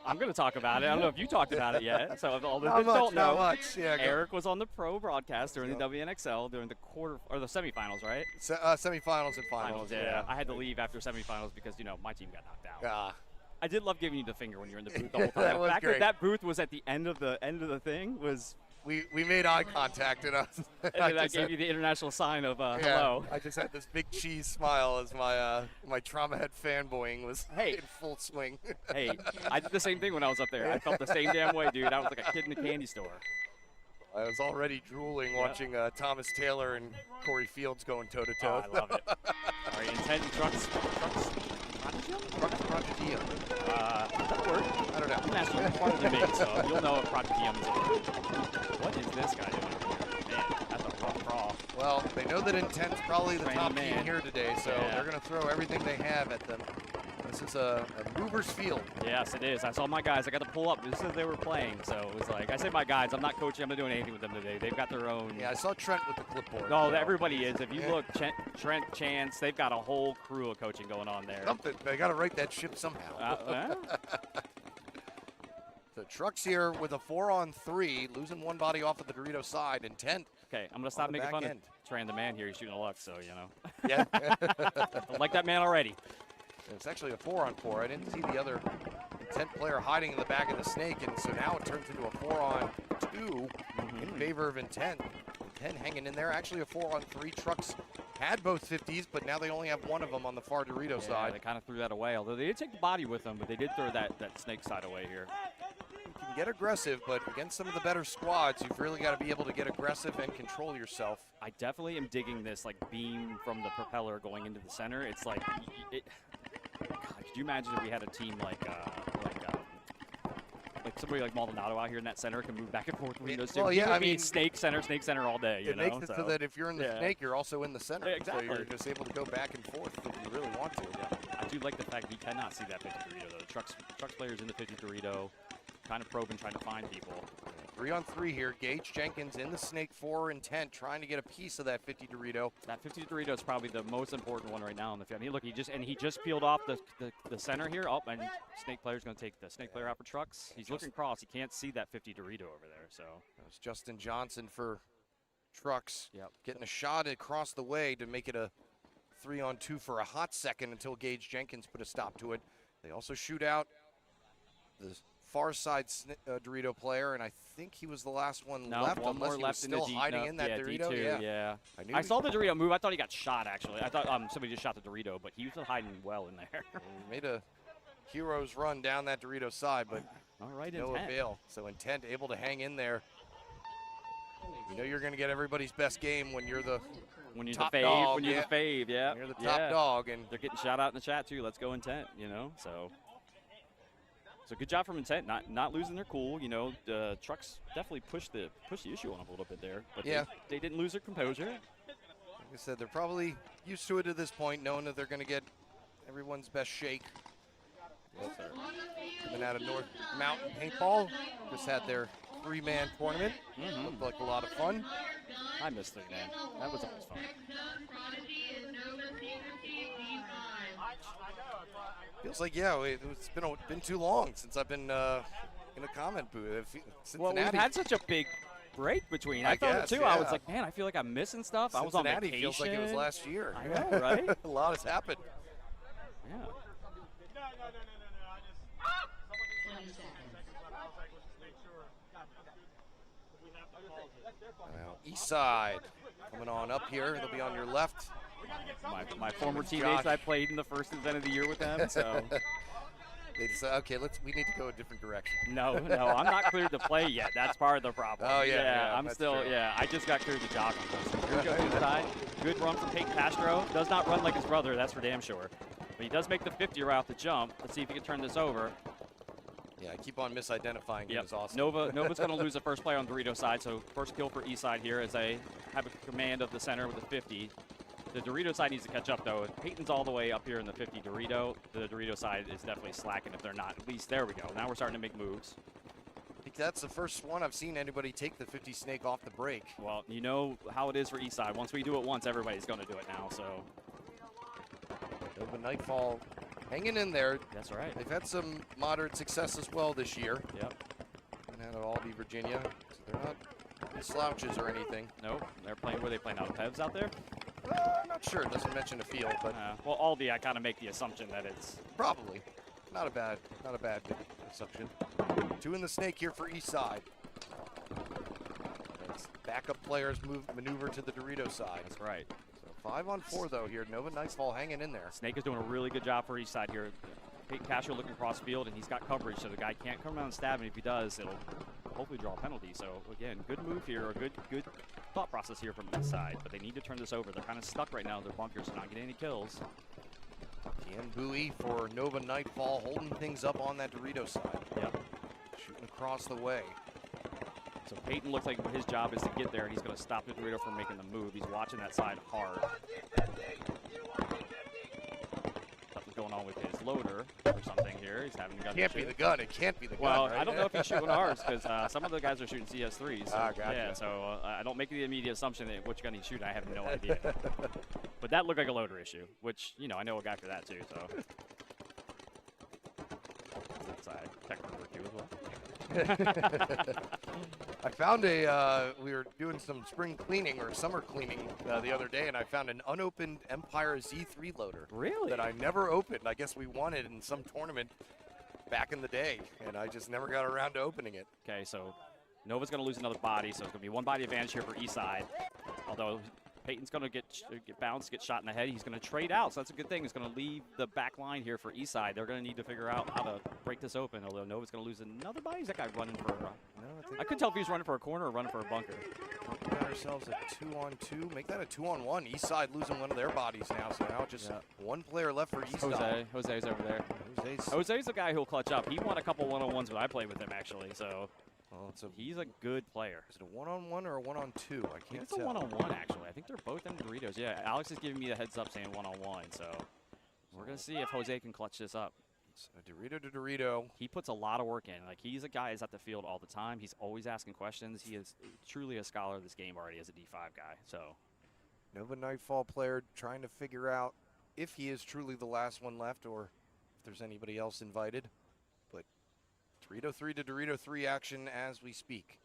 I'm going to talk about it. I don't know if you talked about it yet. So, if all the kids don't know, Yeah, Eric was on the pro broadcast during the WNXL during the quarter or the semifinals, right? Semifinals and finals. Yeah. I had to leave after semifinals because my team got knocked out. Ah. I did love giving you the finger when you were in the booth the whole time. That was the fact great. that booth was at the end of the thing was. We made eye contact and that gave you the international sign of hello. I just had this big cheese smile as my trauma head fanboying was in full swing. Hey, I did the same thing when I was up there. I felt the same damn way, dude. I was like a kid in a candy store. I was already drooling watching Thomas Taylor and Corey Fields going toe to toe. Oh, I love it. All right, intent trucks. Prodigium. Does that work? I don't know. I'm asking you part of the mix, so you'll know if Prodigium is a word. What is this guy doing here? Man, that's a rough crawl. Well, they know that Intent's probably the top man. team here today, so they're going to throw everything they have at them. This is a mover's field. Yes, it is. I saw my guys. I got to pull up just as they were playing, so it was like, I say my guys. I'm not coaching. I'm not doing anything with them today. They've got their own. Yeah, I saw Trent with the clipboard. No, everybody is. If you look, Trent, Chance, they've got a whole crew of coaching going on there. Something. They got to write that ship somehow. The Trucks here with a 4-on-3, losing one body off of the Dorito side. Intent. Okay, I'm going to stop making fun of Tran the man here. He's shooting a Lux, so, Yeah. I like that man already. It's actually a 4-on-4. I didn't see the other Intent player hiding in the back of the snake, and so now it turns into a 4-on-2 in favor of Intent. Intent hanging in there. Actually a 4-on-3. Trucks had both 50s, but now they only have one of them on the far Dorito side. They kind of threw that away, although they did take the body with them, but they did throw that snake side away here. You can get aggressive, but against some of the better squads, you've really got to be able to get aggressive and control yourself. I definitely am digging this beam from the propeller going into the center. It's like, God, could you imagine if we had a team like somebody like Maldonado out here in that center can move back and forth between those two? Well, yeah, I mean, snake center all day. It makes it so that if you're in the snake, you're also in the center. Yeah, exactly. So you're just able to go back and forth if you really want to. Yeah. I do like the fact we cannot see that 50 Dorito though. The Trucks players in the 50 Dorito, kind of probing, trying to find people. 3-on-3 here. Gage Jenkins in the snake, 4 Intent, trying to get a piece of that 50 Dorito. That 50 Dorito is probably the most important one right now in the field. I mean, look, he just peeled off the center here. Oh, and snake player's going to take the snake player out for Trucks. He's looking across. He can't see that 50 Dorito over there. So that was Justin Johnson for Trucks. Yep. Getting a shot across the way to make it a 3-on-2 for a hot second until Gage Jenkins put a stop to it. They also shoot out the far side Dorito player, and I think he was the last one left. One more left in the hiding in that Dorito. D2, yeah. I saw the Dorito move. I thought he got shot, actually. I thought somebody just shot the Dorito, but he was hiding well in there. He made a hero's run down that Dorito side, but all right, no Intent. avail. So Intent able to hang in there. You know you're going to get everybody's best game when you're the top dog. When you're the fave, yeah. When you're the top dog. And they're getting shout out in the chat, too. Let's go Intent, So good job from Intent, not losing their cool. The Trucks definitely pushed the issue on them a little bit there, but they didn't lose their composure. Like I said, they're probably used to it at this point, knowing that they're going to get everyone's best shake. Coming out of North Mountain Paintball, just had their 3-man tournament. Looked like a lot of fun. I missed 3-man. That was always fun. Feels like, it's been too long since I've been in a comment booth. Well, we've had such a big break between. I I felt guess, it too. I was yeah. like, man, I feel like I'm missing stuff. I was on Cincinnati vacation. feels like it was last year. I know, right? A lot has happened. Yeah. No. I just. 20 seconds. Now, east side coming on up here. They'll be on your left. My former teammates, I played in the first event of the year with them, so. They decided, okay, we need to go a different direction. No, I'm not cleared to play yet. That's part of the problem. Oh, yeah, I'm that's still, true. I just got cleared to jog on this. Here we go inside. Good run from Peyton Castro. Does not run like his brother, that's for damn sure. But he does make the 50 right off the jump. Let's see if he can turn this over. Yeah, I keep on misidentifying him as awesome. Nova's going to lose the first player on Dorito side, so first kill for East side here as they have a command of the center with a 50. The Dorito side needs to catch up, though. Peyton's all the way up here in the 50 Dorito. The Dorito side is definitely slacking if they're not. At least there we go. Now we're starting to make moves. I think that's the first one I've seen anybody take the 50 snake off the break. Well, you know how it is for East side. Once we do it once, everybody's going to do it now, so. Nova Nightfall hanging in there. That's right. They've had some moderate success as well this year. Yep. And out of Albany, Virginia. So they're not slouches or anything. Nope. They're playing, where are they playing out? Pevs out there? I'm not sure. It doesn't mention a field, but Well, Albany, I kind of make the assumption that it's. probably. Not a bad assumption. Two in the snake here for East side. As backup players maneuver to the Dorito side. That's right. So 5 on 4 though here. Nova Nightfall hanging in there. Snake is doing a really good job for East side here. Peyton Castro looking across field, and he's got coverage, so the guy can't come around and stab him. If he does, it'll hopefully draw a penalty. So, again, good move here, or good thought process here from East side, but they need to turn this over. They're kind of stuck right now in their bunkers, so not getting any kills. Ian Bowie for Nova Nightfall holding things up on that Dorito side. Yep. Shooting across the way. So Peyton looks like his job is to get there, and he's going to stop the Dorito from making the move. He's watching that side hard. Something's going on with his loader or something here. He's having a gun. Can't be the gun. It can't be the gun. Well, right? I don't know if he's shooting ours because some of the guys are shooting CS3s. So, Gotcha. yeah, so I don't make the immediate assumption that which gun he's shooting. I have no idea. But that looked like a loader issue, which, you know, I know a guy for that too. So that's technical review as well. I found we were doing some spring cleaning or summer cleaning the other day, and I found an unopened Empire Z3 loader. Really? That I never opened. I guess we won it in some tournament back in the day, and I just never got around to opening it. Okay, so Nova's going to lose another body, so it's going to be one body advantage here for East side. Although Peyton's going to get bounced, get shot in the head. He's going to trade out, so that's a good thing. He's going to leave the back line here for East side. They're going to need to figure out how to break this open, although Nova's going to lose another body. Is that guy running for I couldn't tell if he was running for a corner or running for a bunker. We got ourselves a 2-on-2. Make that a 2-on-1. East side losing one of their bodies now, so now just one player left for East side. Jose's over there. Jose's the guy who'll clutch up. He won a couple one-on-ones when I played with him, actually, so he's a good player. Is it a 1-on-1 or a 1-on-2? I can't tell. It's a one-on-one, actually. I think they're both in Doritos. Yeah, Alex is giving me the heads up saying one-on-one, so we're going to see if Jose can clutch this up. So Dorito to Dorito. He puts a lot of work in. Like, he's a guy who's at the field all the time. He's always asking questions. He is truly a scholar of this game already as a D5 guy. So Nova Nightfall player trying to figure out if he is truly the last one left or if there's anybody else invited. But Dorito 3 to Dorito 3 action as we speak.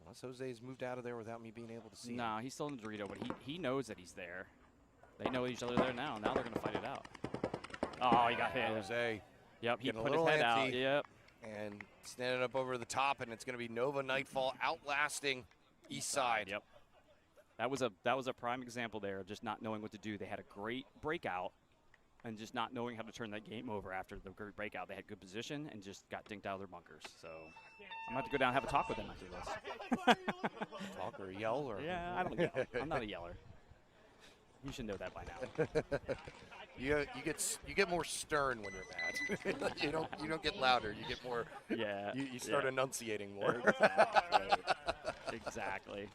Unless Jose's moved out of there without me being able to see him. Nah, he's still in the Dorito, but he knows that he's there. They know each other there now. Now they're going to fight it out. Oh, he got hit. Jose. Yep, he getting put a his little head out. antsy. Yep. And standing up over the top, and it's going to be Nova Nightfall outlasting East side. Yep. That was a prime example there of just not knowing what to do. They had a great breakout and just not knowing how to turn that game over after the great breakout. They had good position and just got dinked out of their bunkers. So I'm going to have to go down and have a talk with them after this. Talk or yell? Or Yeah, I don't yell. I'm not a yeller. You should know that by now. You get more stern when you're mad. you don't get louder. You get more. Yeah. You start enunciating more. Exactly.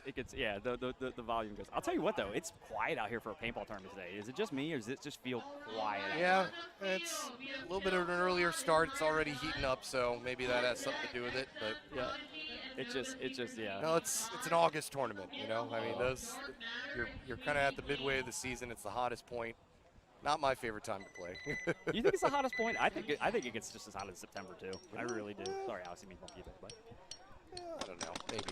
It gets yeah. The volume goes. I'll tell you what though, it's quiet out here for a paintball tournament today. Is it just me or does it just feel quiet? Yeah, it's a little bit of an earlier start. It's already heating up, so maybe that has something to do with it. But yeah. It just yeah. No, it's an August tournament. You know, I mean you're kind of at the midway of the season. It's the hottest point. Not my favorite time to play. You think it's the hottest point? I think it gets just as hot as September too. I really do. Sorry, Alex, I mean bump you there, but I don't know, maybe.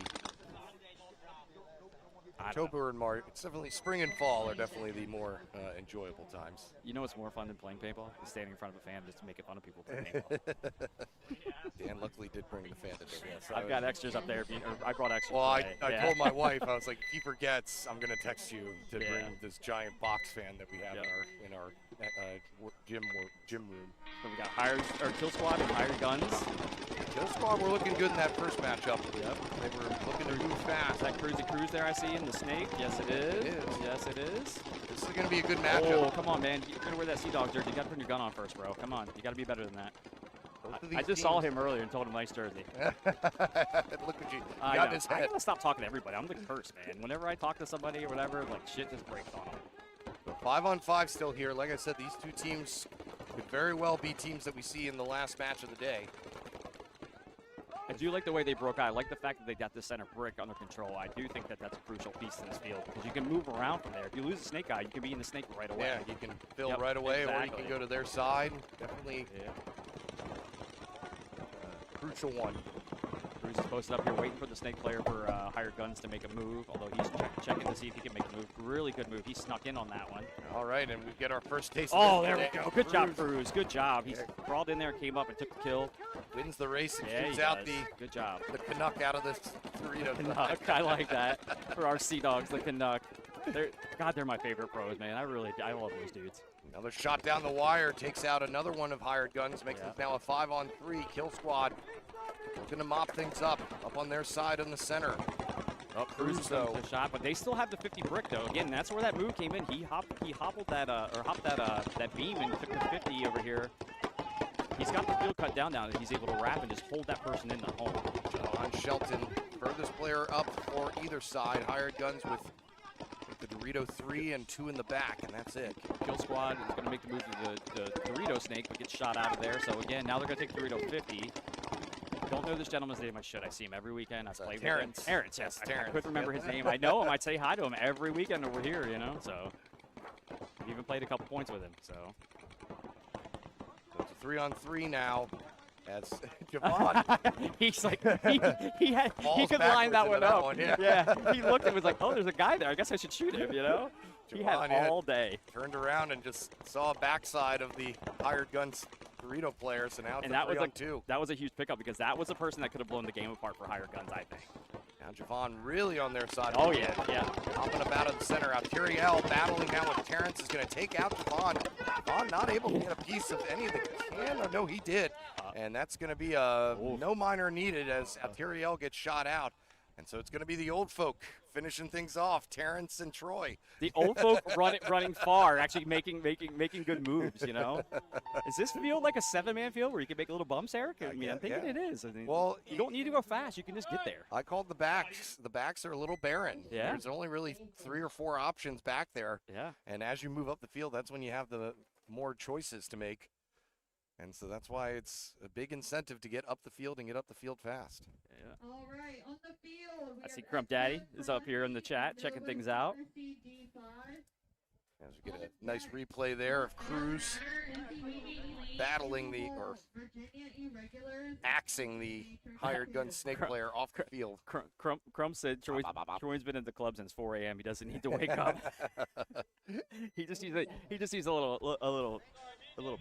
I don't know. October and March, it's definitely spring and fall are definitely the more enjoyable times. You know what's more fun than playing paintball? Is standing in front of a fan just making fun of people playing paintball. Dan luckily did bring the fan today. Yes, I've got extras up there. Or I brought extras. Well, I today. told my wife, I was like, if he forgets, I'm gonna text you to bring this giant box fan that we have in our gym room. So we got Kill Squad and Hired Guns. Kill Squad were looking good in that first matchup. Yep. They were looking to move fast. Is that Cruisy Cruise there I see in the snake? Yes, it is. Yes, it is. This is going to be a good matchup. Oh, come on, man. You're going to wear that Sea Dog jersey. You got to put your gun on first, bro. Come on. You got to be better than that. I just saw him earlier and told him nice jersey. Look at you. You got in his head. I got to stop talking to everybody. I'm the curse, man. Whenever I talk to somebody or whatever, like, shit just breaks on them. So 5-on-5 still here. Like I said, these two teams could very well be teams that we see in the last match of the day. I do like the way they broke out. I like the fact that they got the center brick under control. I do think that that's a crucial piece in this field because you can move around from there. If you lose the snake guy, you can be in the snake right away. Yeah, you can fill right away, or you can go to their side. Definitely crucial one. Cruz is posted up here waiting for the snake player for Hired Guns to make a move, although he's checking to see if he can make a move. Really good move. He snuck in on that one. All right, and we get our first taste of it. There we go. Good job, Cruz. Good job. He's crawled in there, came up, and took the kill. Wins the race and shoots out good job. the Canuck out of this Dorito. Canuck. I like that for our Sea Dogs, the Canuck. They're my favorite pros, man. I love those dudes. Another shot down the wire takes out another one of Hired Guns, makes it now a 5-on-3. Kill Squad looking to mop things up on their side in the center. Cruz though the shot, but they still have the 50 brick though. Again, that's where that move came in. He hopped that beam and took the 50 over here. He's got the field cut down now, and he's able to wrap and just hold that person in the home. John Shelton, furthest player up for either side. Hired Guns with the Dorito 3 and 2 in the back, and that's it. Kill Squad is going to make the move to the Dorito snake, but gets shot out of there. So again, now they're going to take Dorito 50. Don't know this gentleman's name. I should. I see him every weekend. I've played with him. Terrence, yes. I couldn't remember his name. I know him. I'd say hi to him every weekend over here, you know. So I've even played a couple points with him. So it's a 3-on-3 now. That's Javon. He's like he could line that one up. Yeah, he looked and was like, oh, there's a guy there. I guess I should shoot him. You know. Javon, he had all day. Turned around and just saw a backside of the Hired Guns Dorito player, so now it's a 3-on-2. That was a huge pickup because that was the person that could have blown the game apart for Hired Guns, I think. Now Javon really on their side. Oh, yeah. Hopping up out of the center. Alteriel battling now with Terrence is going to take out Javon. Javon not able to get a piece of any of the can. Oh, no, he did. And that's going to be no minor needed as Alteriel gets shot out. And so it's going to be the old folk finishing things off, Terrence and Troy. The old folk running far, actually making good moves, you know? Is this field like a 7-man field where you can make little bumps, Eric? I mean, I'm thinking it is. I mean, well, you don't need to go fast. You can just get there. I called the backs. The backs are a little barren. Yeah. There's only really 3 or 4 options back there. Yeah. And as you move up the field, that's when you have the more choices to make. And so that's why it's a big incentive to get up the field and get up the field fast. Yeah. All right, on the field. I see Crump Daddy is up here in the chat checking things out. As we get a nice replay there of Cruz battling axing the Hired Gun snake player off the field. Crump said Troy's been in the club since 4 a.m. He doesn't need to wake up. he just needs a little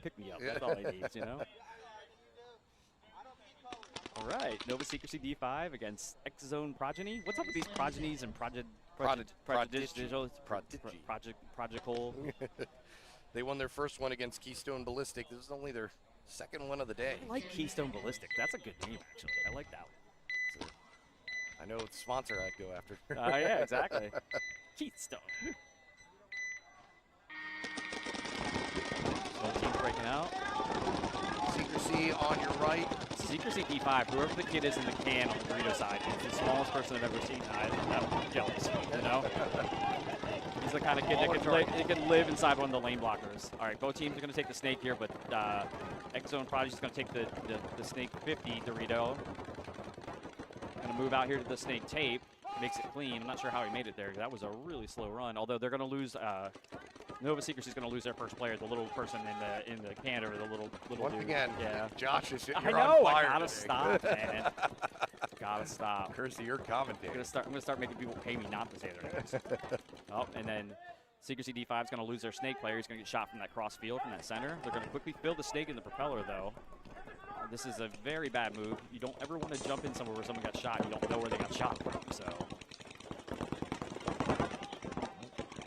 pick-me-up. That's all he needs, you know? All right, Nova Secrecy D5 against X-Zone Progeny. What's up with these progenies and Prodigal? They won their first one against Keystone Ballistic. This is only their second one of the day. I like Keystone Ballistic. That's a good name, actually. I like that one. I know it's a sponsor I'd go after. Yeah, exactly. Keystone. So team's breaking out. Secrecy on your right. Secrecy D5, whoever the kid is in the can on the Dorito side, is the smallest person I've ever seen. I'm jealous, you know? He's the kind of kid that can live inside one of the lane blockers. All right, both teams are going to take the snake here, but X-Zone Prodigy is going to take the snake 50 Dorito. Going to move out here to the snake tape. Makes it clean. I'm not sure how he made it there. That was a really slow run, although they're going to lose Nova Secrecy is going to lose their first player, the little person in the can, or the little Once dude. again, yeah. Josh is I know. on fire I gotta today. stop, man. Gotta stop. Courtesy of your I'm commentator. gonna start making people pay me not to say their names. Oh, and then Secrecy D5 is gonna lose their snake player. He's gonna get shot from that cross field from that center. They're gonna quickly fill the snake in the propeller though. This is a very bad move. You don't ever want to jump in somewhere where someone got shot. You don't know where they got shot from. So.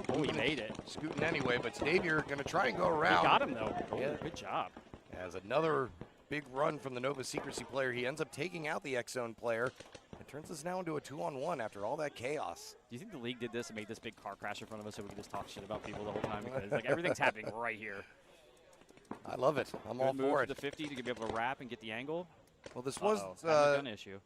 Oh, he made it. Scooting anyway, but Xavier going to try and go around. He got him, though. Oh, Yeah. Good job. As another big run from the Nova Secrecy player. He ends up taking out the X-Zone player. It turns this now into a 2-on-1 after all that chaos. Do you think the league did this and made this big car crash in front of us so we could just talk shit about people the whole time? Because like everything's happening right here. I love it. I'm all Good move for to it. the 50 to be able to wrap and get the angle. Well, this was gun issue.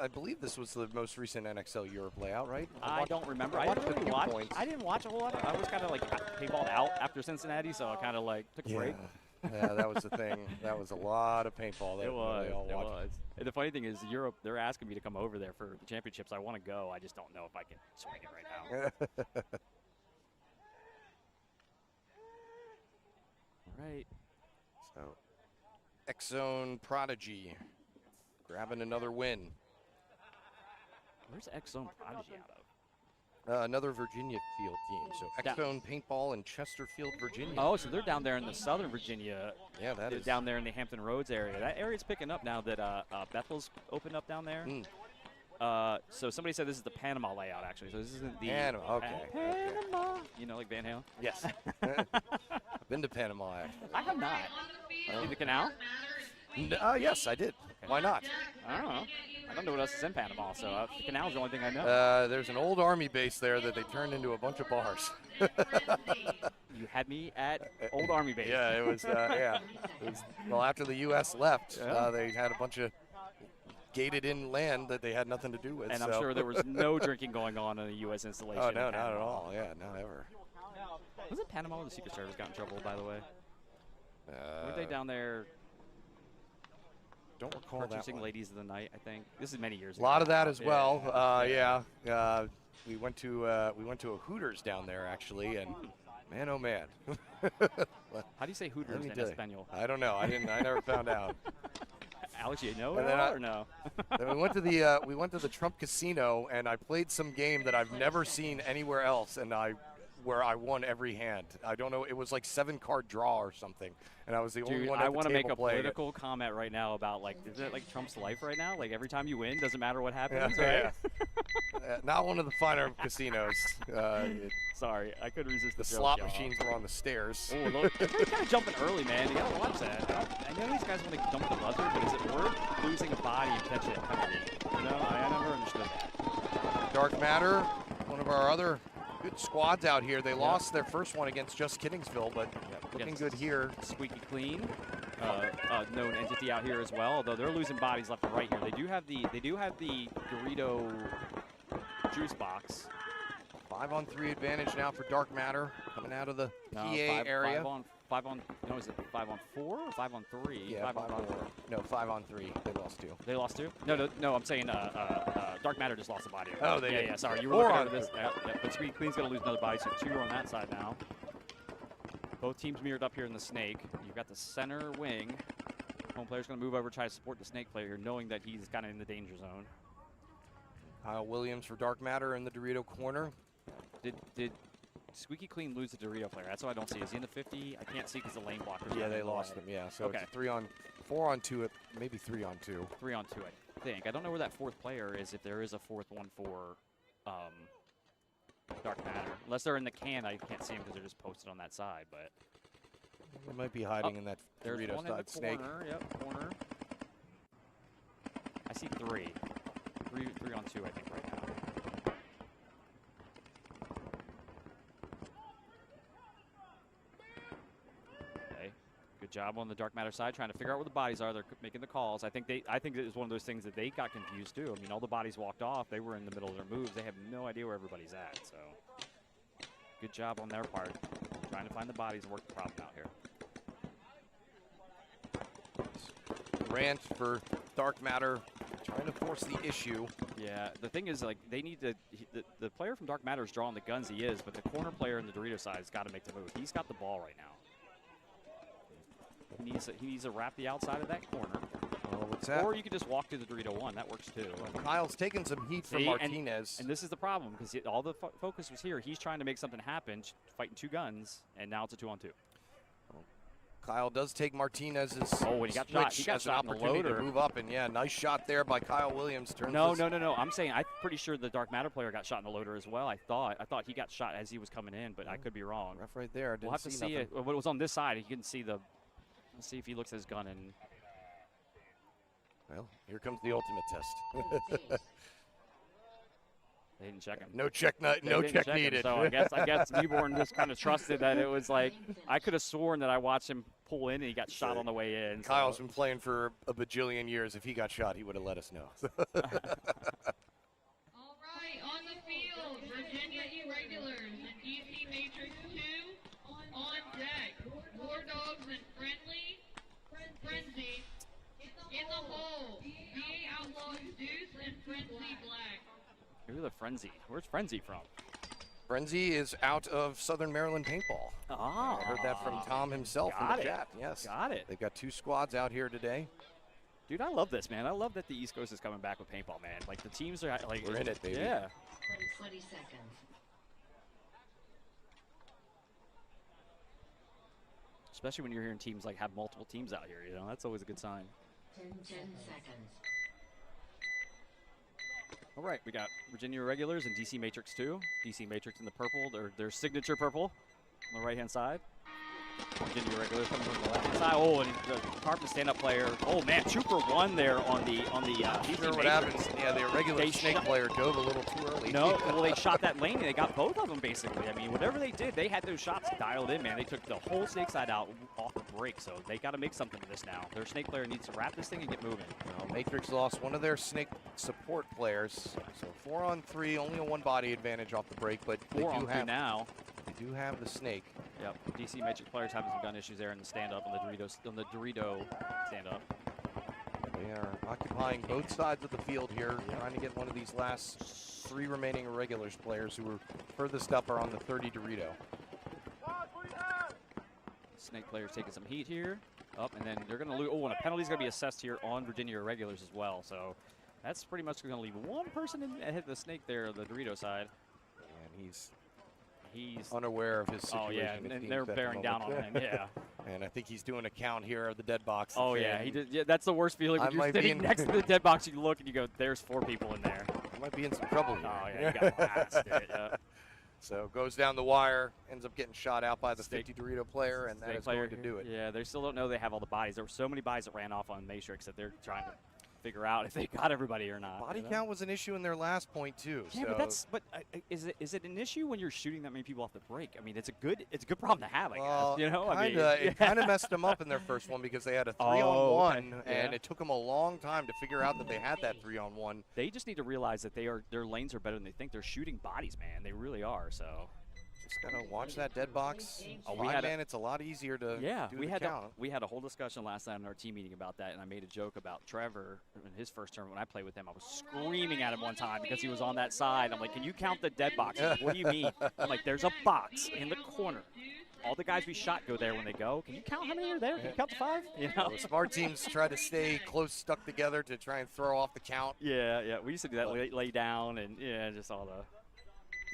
I believe this was the most recent NXL Europe layout, right? I don't remember. I didn't really watch. I didn't watch a whole lot. I was kind of like paintball out after Cincinnati, so I kind of like took a break. Yeah, that was the thing. That was a lot of paintball. That It was. they all It watched. was. And the funny thing is, Europe, they're asking me to come over there for the championships. I want to go. I just don't know if I can swing it right now. All right. So, X-Zone Prodigy grabbing another win. Where's X-Zone Prodigy out of? Another Virginia field team. So X-Zone Paintball in Chesterfield, Virginia. Oh, so they're down there in the southern Virginia. Yeah, that is. Down there in the Hampton Roads area. That area's picking up now that Bethel's opened up down there. So somebody said this is the Panama layout, actually. So this isn't the Panama, okay. Panama. You know, like Van Halen? Yes. I've been to Panama, actually. I have not. In the canal? Yes, I did. Okay. Why not? I don't know. I don't know what else is in Panama, so the canal's the only thing I know. There's an old army base there that they turned into a bunch of bars. You had me at Old Army Base. Yeah, it was, yeah. It was, well, after the U.S. left, they had a bunch of gated-in land that they had nothing to do with. And I'm sure there was no drinking going on in the U.S. installation. Oh, no, not at all. Yeah, not ever. Wasn't Panama where the Secret Service got in trouble, by the way? Weren't they down there don't recall that purchasing one. ladies of the night, I think? This is many years A ago. lot of that as well. Yeah. We went to a Hooters down there, actually, and man, oh, man. How do you say Hooters in Espanol? I don't know. I never found out. Alex, you know And it then all or no? Then we went to the Trump Casino, and I played some game that I've never seen anywhere else, and where I won every hand. I don't know. It was like 7-card draw or something, and I was the only one at I the want to table make a playing it. political comment right now about like, is it like Trump's life right now? Like every time you win, doesn't matter what happens, Yeah, right? not one of the finer casinos. Sorry, I couldn't resist The the slot joke, y'all. machines were on the stairs. Oh, look, they're kind of jumping early, man. You gotta watch that. I know these guys want to dump the buzzer, but is it worth losing a body and catching a penalty? You know, I never understood that. Dark Matter, one of our other good squads out here. They lost their first one against Just Kiddingsville, but looking good here. Squeaky Clean, known entity out here as well. Although they're losing bodies left and right here. They do have the Dorito juice box. 5-on-3 advantage now for Dark Matter coming out of the PA area. 5-on-4 or 5-on-3? Yeah, 5-on-4. No, 5-on-3. They lost 2. They lost 2? No, I'm saying Dark Matter just lost a body. Oh, they did. Yeah, sorry. You were looking at this. But Squeaky Clean's going to lose another body, so 2 on that side now. Both teams mirrored up here in the Snake. You've got the center wing. Home player's going to move over, try to support the Snake player here, knowing that he's kind of in the danger zone. Kyle Williams for Dark Matter in the Dorito corner. Did Squeaky Clean lose the Dorito player? That's what I don't see. Is he in the 50? I can't see because the lane blockers. Yeah, they lost him. Yeah, so okay. It's a 4-on-2, maybe 3-on-2. 3-on-2, I think. I don't know where that 4th player is. If there is a 4th one for Dark Matter, unless they're in the can, I can't see them because they're just posted on that side. But they might be hiding in that there's Dorito one side in the Snake. Corner. Yep, corner. I see 3. 3-on-2, I think, right now. Good job on the Dark Matter side, trying to figure out where the bodies are. They're making the calls. I think it was one of those things that they got confused too. I mean, all the bodies walked off. They were in the middle of their moves. They have no idea where everybody's at. So, good job on their part, trying to find the bodies and work the problem out here. Rant for Dark Matter, trying to force the issue. Yeah, the thing is, like, they need to. The player from Dark Matter is drawing the guns. He is, but the corner player in the Dorito side has got to make the move. He's got the ball right now. He needs to wrap the outside of that corner. What's that? Or you could just walk through the Dorito 1. That works too. Kyle's taking some heat from See, Martinez. And this is the problem because all the focus was here. He's trying to make something happen, fighting 2 guns, and now it's a 2-on-2. Kyle does take Martinez's Oh, and he got shot. He got as an shot in the opportunity loader. to move up, and yeah, nice shot there by Kyle Williams. Turns No, this- no. I'm saying I'm pretty sure the Dark Matter player got shot in the loader as well. I thought he got shot as he was coming in, but I could be wrong. Ref right there. Didn't We'll have to see nothing. it. But it was on this side. He couldn't see the. Let's see if he looks at his gun and. Well, here comes the ultimate test. They didn't check him. No check, They no didn't check check him, needed. So I guess Newborn just kind of trusted that it was like I could have sworn that I watched him pull in and he got shot on the way in. Kyle's been playing for a bajillion years. If he got shot, he would have let us know. All right, on the field, Virginia Irregulars and DC Matrix 2 on deck. War Dogs and Frenzy in the hole. VA Outlaws Deuce and Frenzy Black. Who's the Frenzy? Where's Frenzy from? Frenzy is out of Southern Maryland Paintball. Ah, I heard that from Tom himself in Got the it. chat. Yes. Got it. They've got 2 squads out here today. Dude, I love this, man. I love that the East Coast is coming back with paintball, man. Like the teams are like We're in it, baby. Yeah. 20 seconds. Especially when you're hearing teams like have multiple teams out here, you know, that's always a good sign. 10 seconds. All right, we got Virginia Regulars and DC Matrix 2. DC Matrix in the purple, their signature purple on the right-hand side. Virginia Regulars coming from the left side. Oh, and the Carpet stand-up player. Oh man, 2 for 1 there on the DC Sure, what Matrix. happens? Yeah, the irregular They snake shot- player dove a little too early. No, well they shot that lane and they got both of them basically. I mean, whatever they did, they had those shots dialed in, man. They took the whole snake side out off the break, so they got to make something of this now. Their snake player needs to wrap this thing and get moving. Well, Matrix lost one of their snake support players, so 4 on 3, only a 1 body advantage off the break, but they 4 do on 3 have now. They do have the snake. Yep, DC Matrix players having some gun issues there in the stand-up on the Dorito stand-up. They are occupying both sides of the field here, trying to get one of these last 3 remaining irregulars players who were furthest up are on the 30 Dorito. Snake players taking some heat here. Up, and then they're going to lose. Oh, and a penalty's going to be assessed here on Virginia Irregulars as well. So that's pretty much going to leave 1 person ahead of the snake there, the Dorito side. And he's He's unaware of his situation. Oh yeah, it and seems, they're at the bearing down on moment. him. Yeah. And I think he's doing a count here of the dead box. Oh yeah, he did. Yeah, that's the worst feeling when I you're might be sitting in- next to the dead box. You look and you go, "There's 4 people in there." He might be in some trouble here. Oh yeah, you got blasted. Yeah. So goes down the wire, ends up getting shot out by the Snake- 50 Dorito player, and that Snake is player going to do it. Yeah, they still don't know they have all the bodies. There were so many bodies that ran off on Matrix that they're trying to figure out if they got everybody or not. Body you know? count was an issue in their last point too. Yeah, so but is it an issue when you're shooting that many people off the break? I mean, it's a good problem to have, I well, guess. You know, I mean, it kind of messed them up in their first one because they had a 3-on-1, Oh, okay. and Yeah. it took them a long time to figure out that they had that 3-on-1. they just need to realize that their lanes are better than they think. They're shooting bodies, man. They really are. So Just gotta watch that dead box. Oh, we had a- Man, it's a lot easier to yeah, do we the had count. we had a whole discussion last night in our team meeting about that, and I made a joke about Trevor in his first term when I played with him. I was screaming at him one time because he was on that side. I'm like, "Can you count the dead boxes? What do you mean?" I'm like, "There's a box in the corner. All the guys we shot go there when they go. Can you count how many are there? Can you count to 5? You know?" So smart teams try to stay close, stuck together to try and throw off the count. Yeah. We used to do that, lay down, and yeah, just all the.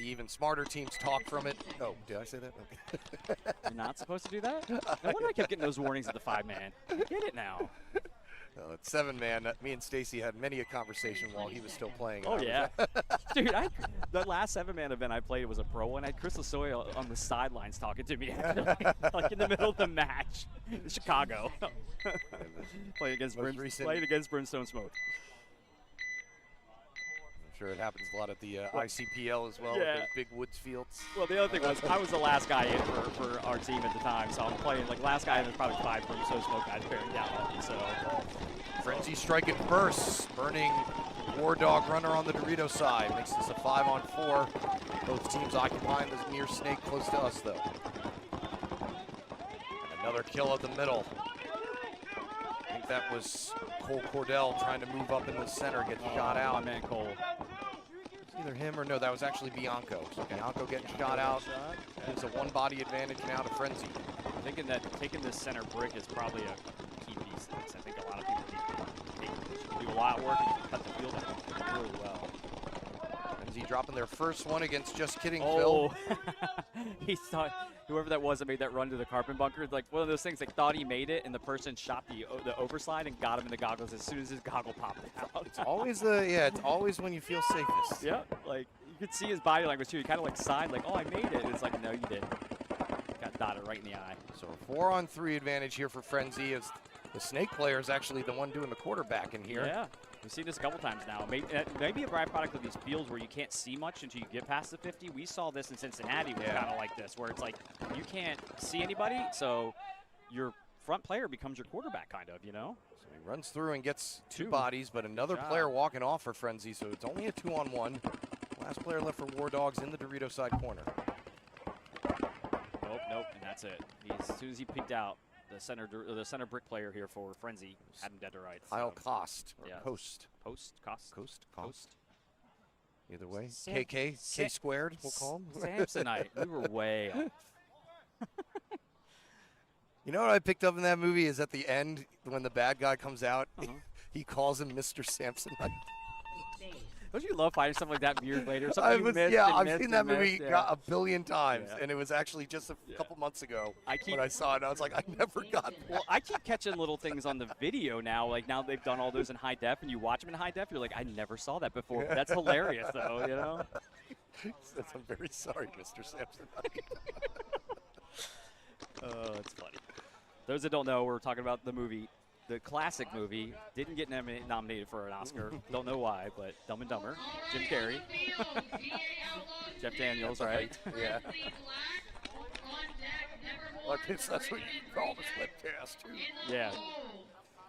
The even smarter teams talk from it. Oh, did I say that? Okay. You're not supposed to do that? No wonder I kept getting those warnings at the 5-man. I get it now. Well, at 7-man, me and Stacy had many a conversation while he was still playing. Oh, yeah. Dude, the last 7-man event I played was a pro one. I had Chris Lasoya on the sidelines talking to me, like in the middle of the match in Chicago. Playing against Brimstone Smoke. I'm sure it happens a lot at the ICPL as well, Yeah. with those big woods fields. Well, the other thing was I was the last guy in for our team at the time, so I'm playing like last guy in. There's probably 5 Brimstone Smoke guys bearing down on me. So Frenzy striking first, burning War Dog runner on the Dorito side. Makes this a 5-on-4. Both teams occupying the near snake close to us, though. And another kill at the middle. I think that was Cole Cordell trying to move up in the center, get shot my out. man Cole. Either him or no, that was actually Bianco. So Bianco getting shot out. Gives a 1-body advantage now to Frenzy. I'm thinking that taking this center brick is probably a key piece to this. I think a lot of people need to lot of work and cut the field really well. Frenzy dropping their first one against Just Kidding Oh, Phil. he thought whoever that was that made that run to the carpet bunker, like one of those things, like thought he made it, and the person shot the overslide and got him in the goggles as soon as his goggle popped out. It's always it's always when you feel safest. Yeah, like you could see his body language too. He kind of like sighed, like, "Oh, I made it." And it's like, no, you didn't. Got dotted right in the eye. So a 4-on-3 advantage here for Frenzy, as the Snake player is actually the one doing the quarterback in here. Yeah, we've seen this a couple times now. Maybe a byproduct of these fields where you can't see much until you get past the 50. We saw this in Cincinnati, was kind of like this, where it's like you can't see anybody, so your front player becomes your quarterback, kind of, you know? So he runs through and gets two bodies, but another player walking off for Frenzy, so it's only a 2-on-1. Last player left for War Dogs in the Dorito side corner. Nope, and that's it. As soon as he peeked out, the center brick player here for Frenzy had him dead to rights. Kyle Cost, or yeah. Coast. Coast. Either way, K squared, we'll call him. Samsonite, we were way off. You know what I picked up in that movie is at the end, when the bad guy comes out, he calls him Mr. Samsonite. Don't you love finding stuff like that years later? I've seen that movie a billion times, and it was actually just a couple months ago when I saw it. I was like, I never got that. Well, I keep catching little things on the video now. Like now they've done all those in high def, and you watch them in high def, you're like, I never saw that before. That's hilarious, though, you know? Says, I'm very sorry, Mr. Samsonite. Oh, it's funny. Those that don't know, we're talking about the movie. The classic movie didn't get nominated for an Oscar. Don't know why, but Dumb and Dumber, Jim Carrey, Jeff Daniels, right? Yeah. Well, I guess that's what you call this webcast, too. Yeah.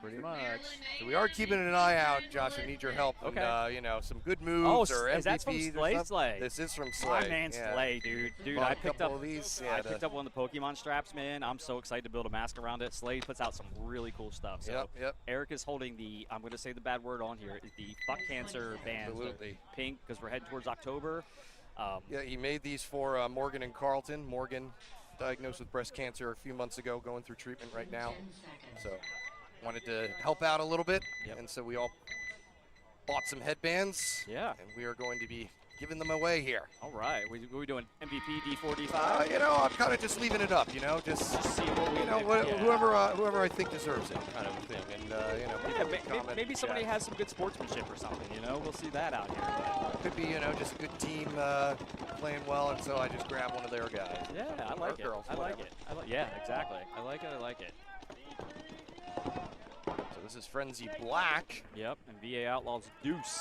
Pretty much. So we are keeping an eye out, Josh. I need your help. Okay. And, you know, some good moves or is that from MVPs. Slay? This is from Slay. My man Slay, dude. I picked up these. I picked up one of the Pokemon straps, man. I'm so excited to build a mask around it. Slay puts out some really cool stuff. So Yep. Eric is holding the, I'm going to say the bad word on here, is the Fuck Cancer band. Absolutely. Pink, because we're heading towards October. Yeah, he made these for Morgan and Carlton. Morgan diagnosed with breast cancer a few months ago, going through treatment right now. So wanted to help out a little bit, and so we all bought some headbands. Yeah. And we are going to be giving them away here. All right. What are we doing? MVP, D4, D5? You know, I'm kind of just leaving it up, you know, just see what we whoever I think deserves it, kind of a thing. And, you know, maybe somebody has some good sportsmanship or something, you know? We'll see that out here. But could be, you know, just a good team playing well, and so I just grab one of their guys. Yeah, I like it. Girls, Yeah, exactly. I like it. So this is Frenzy Black. Yep, and VA Outlaws Deuce.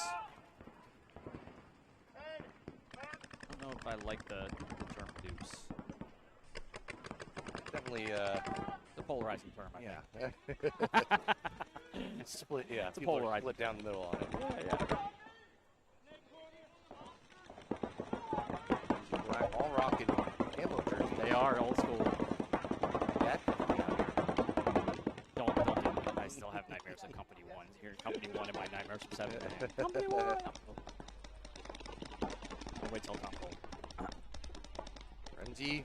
I don't know if I like the term deuce. Definitely the polarizing term, I think. Split, yeah. It's a polarizing. Split down the middle on it. Yeah. Black, all rocking camo jersey. They are old school. That Don't do that. I still have nightmares of Company 1. Here, Company 1 in my nightmares from 7. Company 1! I'll wait till Tom Cole. Frenzy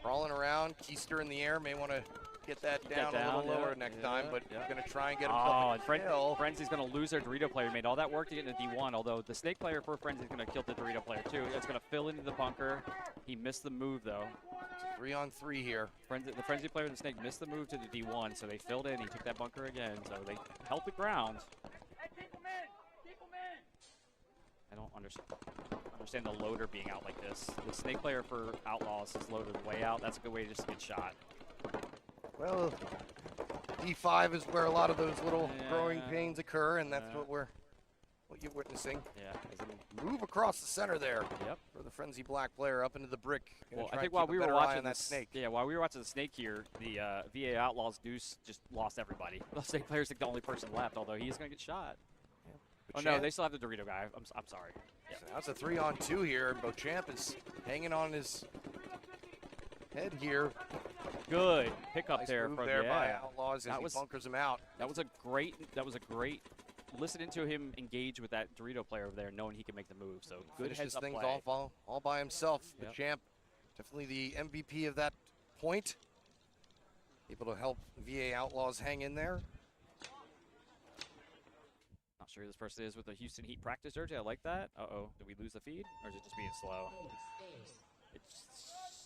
crawling around. Keister in the air. May want to get that down a little lower next time, but going to try and get him Frenzy's going to lose their Dorito player. Made all that work to get into D1, although the Snake player for Frenzy's going to kill the Dorito player too. It's going to fill into the bunker. He missed the move though. It's a 3-on-3 here. The Frenzy player and the Snake missed the move to the D1, so they filled in. He took that bunker again, so they held the ground. I don't understand the loader being out like this. The Snake player for Outlaws is loaded way out. That's a good way just to get shot. Well, D5 is where a lot of those little growing pains occur, and that's what you're witnessing. Yeah. As a move across the center there. Yep. For the Frenzy Black player up into the brick. Well, I think while we were watching that Snake. Yeah, while we were watching the Snake here, the VA Outlaws Deuce just lost everybody. The Snake player's like the only person left, although he's going to get shot. Yeah. Oh, no, they still have the Dorito guy. I'm sorry. Yeah. So that's a 3-on-2 here. Beauchamp is hanging on his head here. Good pickup nice there move from there by Outlaws as he bunkers him out. That was a great. Listening to him engage with that Dorito player over there, knowing he can make the move. So good heads up things play. all by himself. Beauchamp, definitely the MVP of that point. Able to help VA Outlaws hang in there. sure who this person is with the Houston Heat practice jersey. I like that. Uh-oh, did we lose the feed? Or is it just being slow?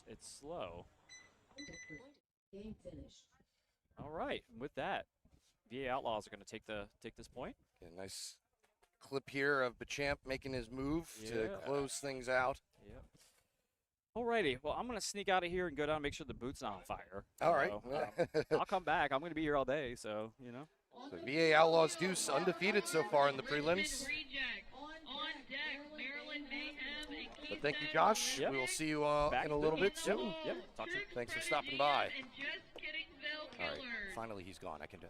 It's slow. Game finished. All right, with that, VA Outlaws are going to take this point. Yeah, nice clip here of Bechamp making his move to Yeah. close things out. Yep. Alrighty, well, I'm going to sneak out of here and go down and make sure the boot's not on fire. All right. I'll come back. I'm going to be here all day, so, you know. So VA Outlaws Deuce undefeated so far in the prelims. But thank you, Josh. Yep. We will see you Back in a little bit soon. Yep. Talk soon. Thanks for stopping by. All right, finally he's gone. I can do.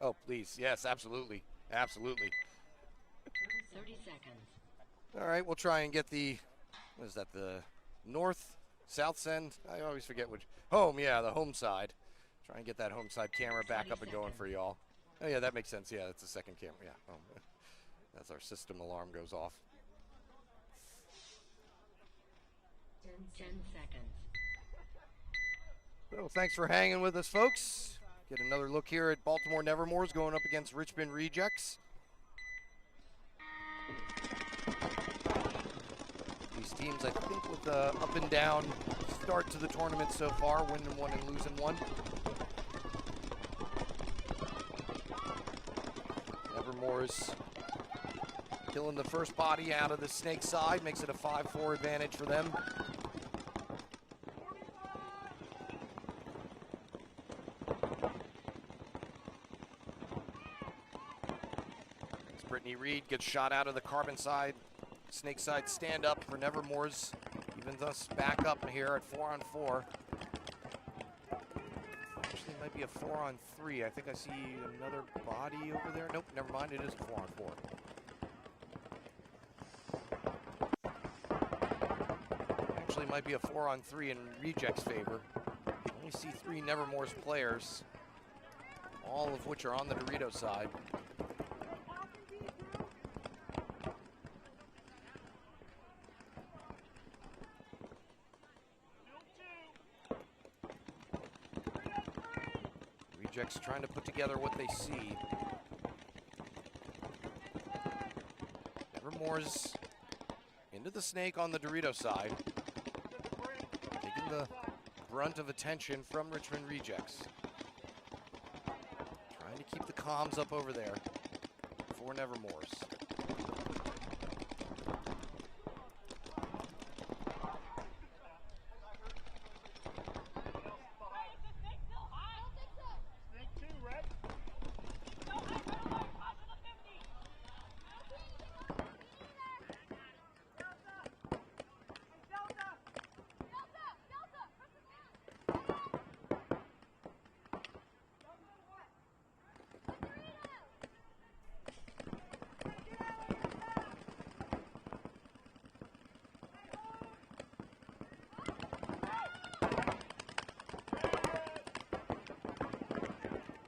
Oh, please. Yes, absolutely. Absolutely. 30 seconds. All right, we'll try and get the, what is that, the north, south end? I always forget which. Home, yeah, the home side. Try and get that home side camera back up and going for y'all. Oh, yeah, that makes sense. Yeah, that's the second camera. Yeah, oh, that's our system alarm goes off. 10 seconds. So thanks for hanging with us, folks. Get another look here at Baltimore Nevermores going up against Richmond Rejects. These teams, I think, with the up and down start to the tournament so far, winning one and losing one. Nevermores killing the first body out of the snake side, makes it a 5-4 advantage for them. Reed gets shot out of the carbon side. Snake side stand up for Nevermores. Evens us back up here at 4-on-4. Actually, it might be a 4-on-3. I think I see another body over there. Nope, never mind. It is a 4-on-4. Actually, it might be a 4-on-3 in Reject's favor. Only see 3 Nevermores players, all of which are on the Dorito side. Rejects trying to put together what they see. Nevermores into the snake on the Dorito side. Taking the brunt of attention from Richmond Rejects. Trying to keep the comms up over there for Nevermores.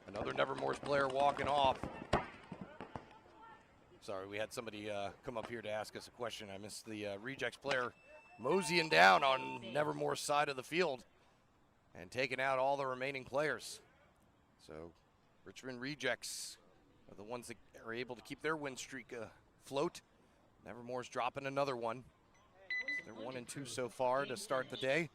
Another Nevermore's player walking off. Sorry, we had somebody come up here to ask us a question. I missed the Rejects player moseying down on Nevermore's side of the field and taking out all the remaining players. So Richmond Rejects are the ones that are able to keep their win streak afloat. Nevermore's dropping another one. So they're 1-2 so far to start the day.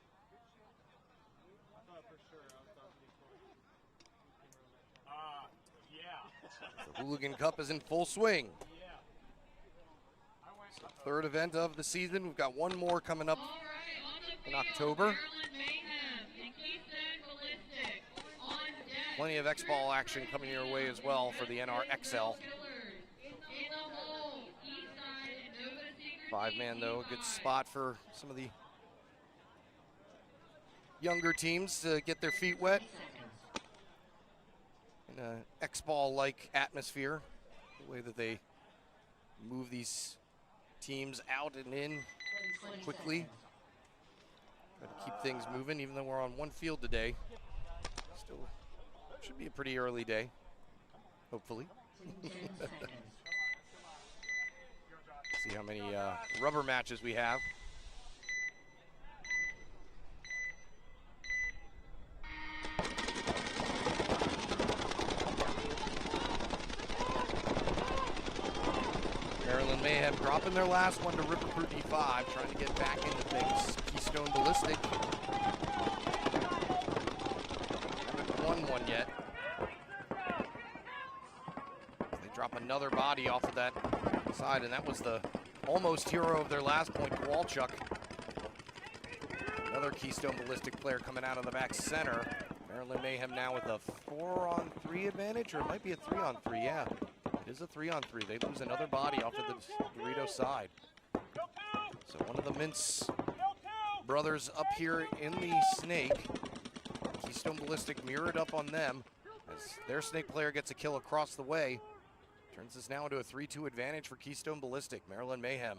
The Hooligan Cup is in full swing. So third event of the season. We've got one more coming up in October. Plenty of X-Ball action coming your way as well for the NRXL. 5-man though, a good spot for some of the younger teams to get their feet wet. In an X-Ball-like atmosphere, the way that they move these teams out and in quickly. Try to keep things moving, even though we're on one field today. Still should be a pretty early day, hopefully. See how many rubber matches we have. dropping their last one to Ripper Crew D5, trying to get back into things. Keystone Ballistic haven't won one yet. They drop another body off of that side, and that was the almost hero of their last point, Kowalchuk. Another Keystone Ballistic player coming out of the back center. Maryland Mayhem now with a 4-on-3 advantage, or it might be a 3-on-3, yeah. It is a 3-on-3. They lose another body off of the Dorito side. So one of the Mintz brothers up here in the Snake. Keystone Ballistic mirrored up on them as their Snake player gets a kill across the way. Turns this now into a 3-2 advantage for Keystone Ballistic. Maryland Mayhem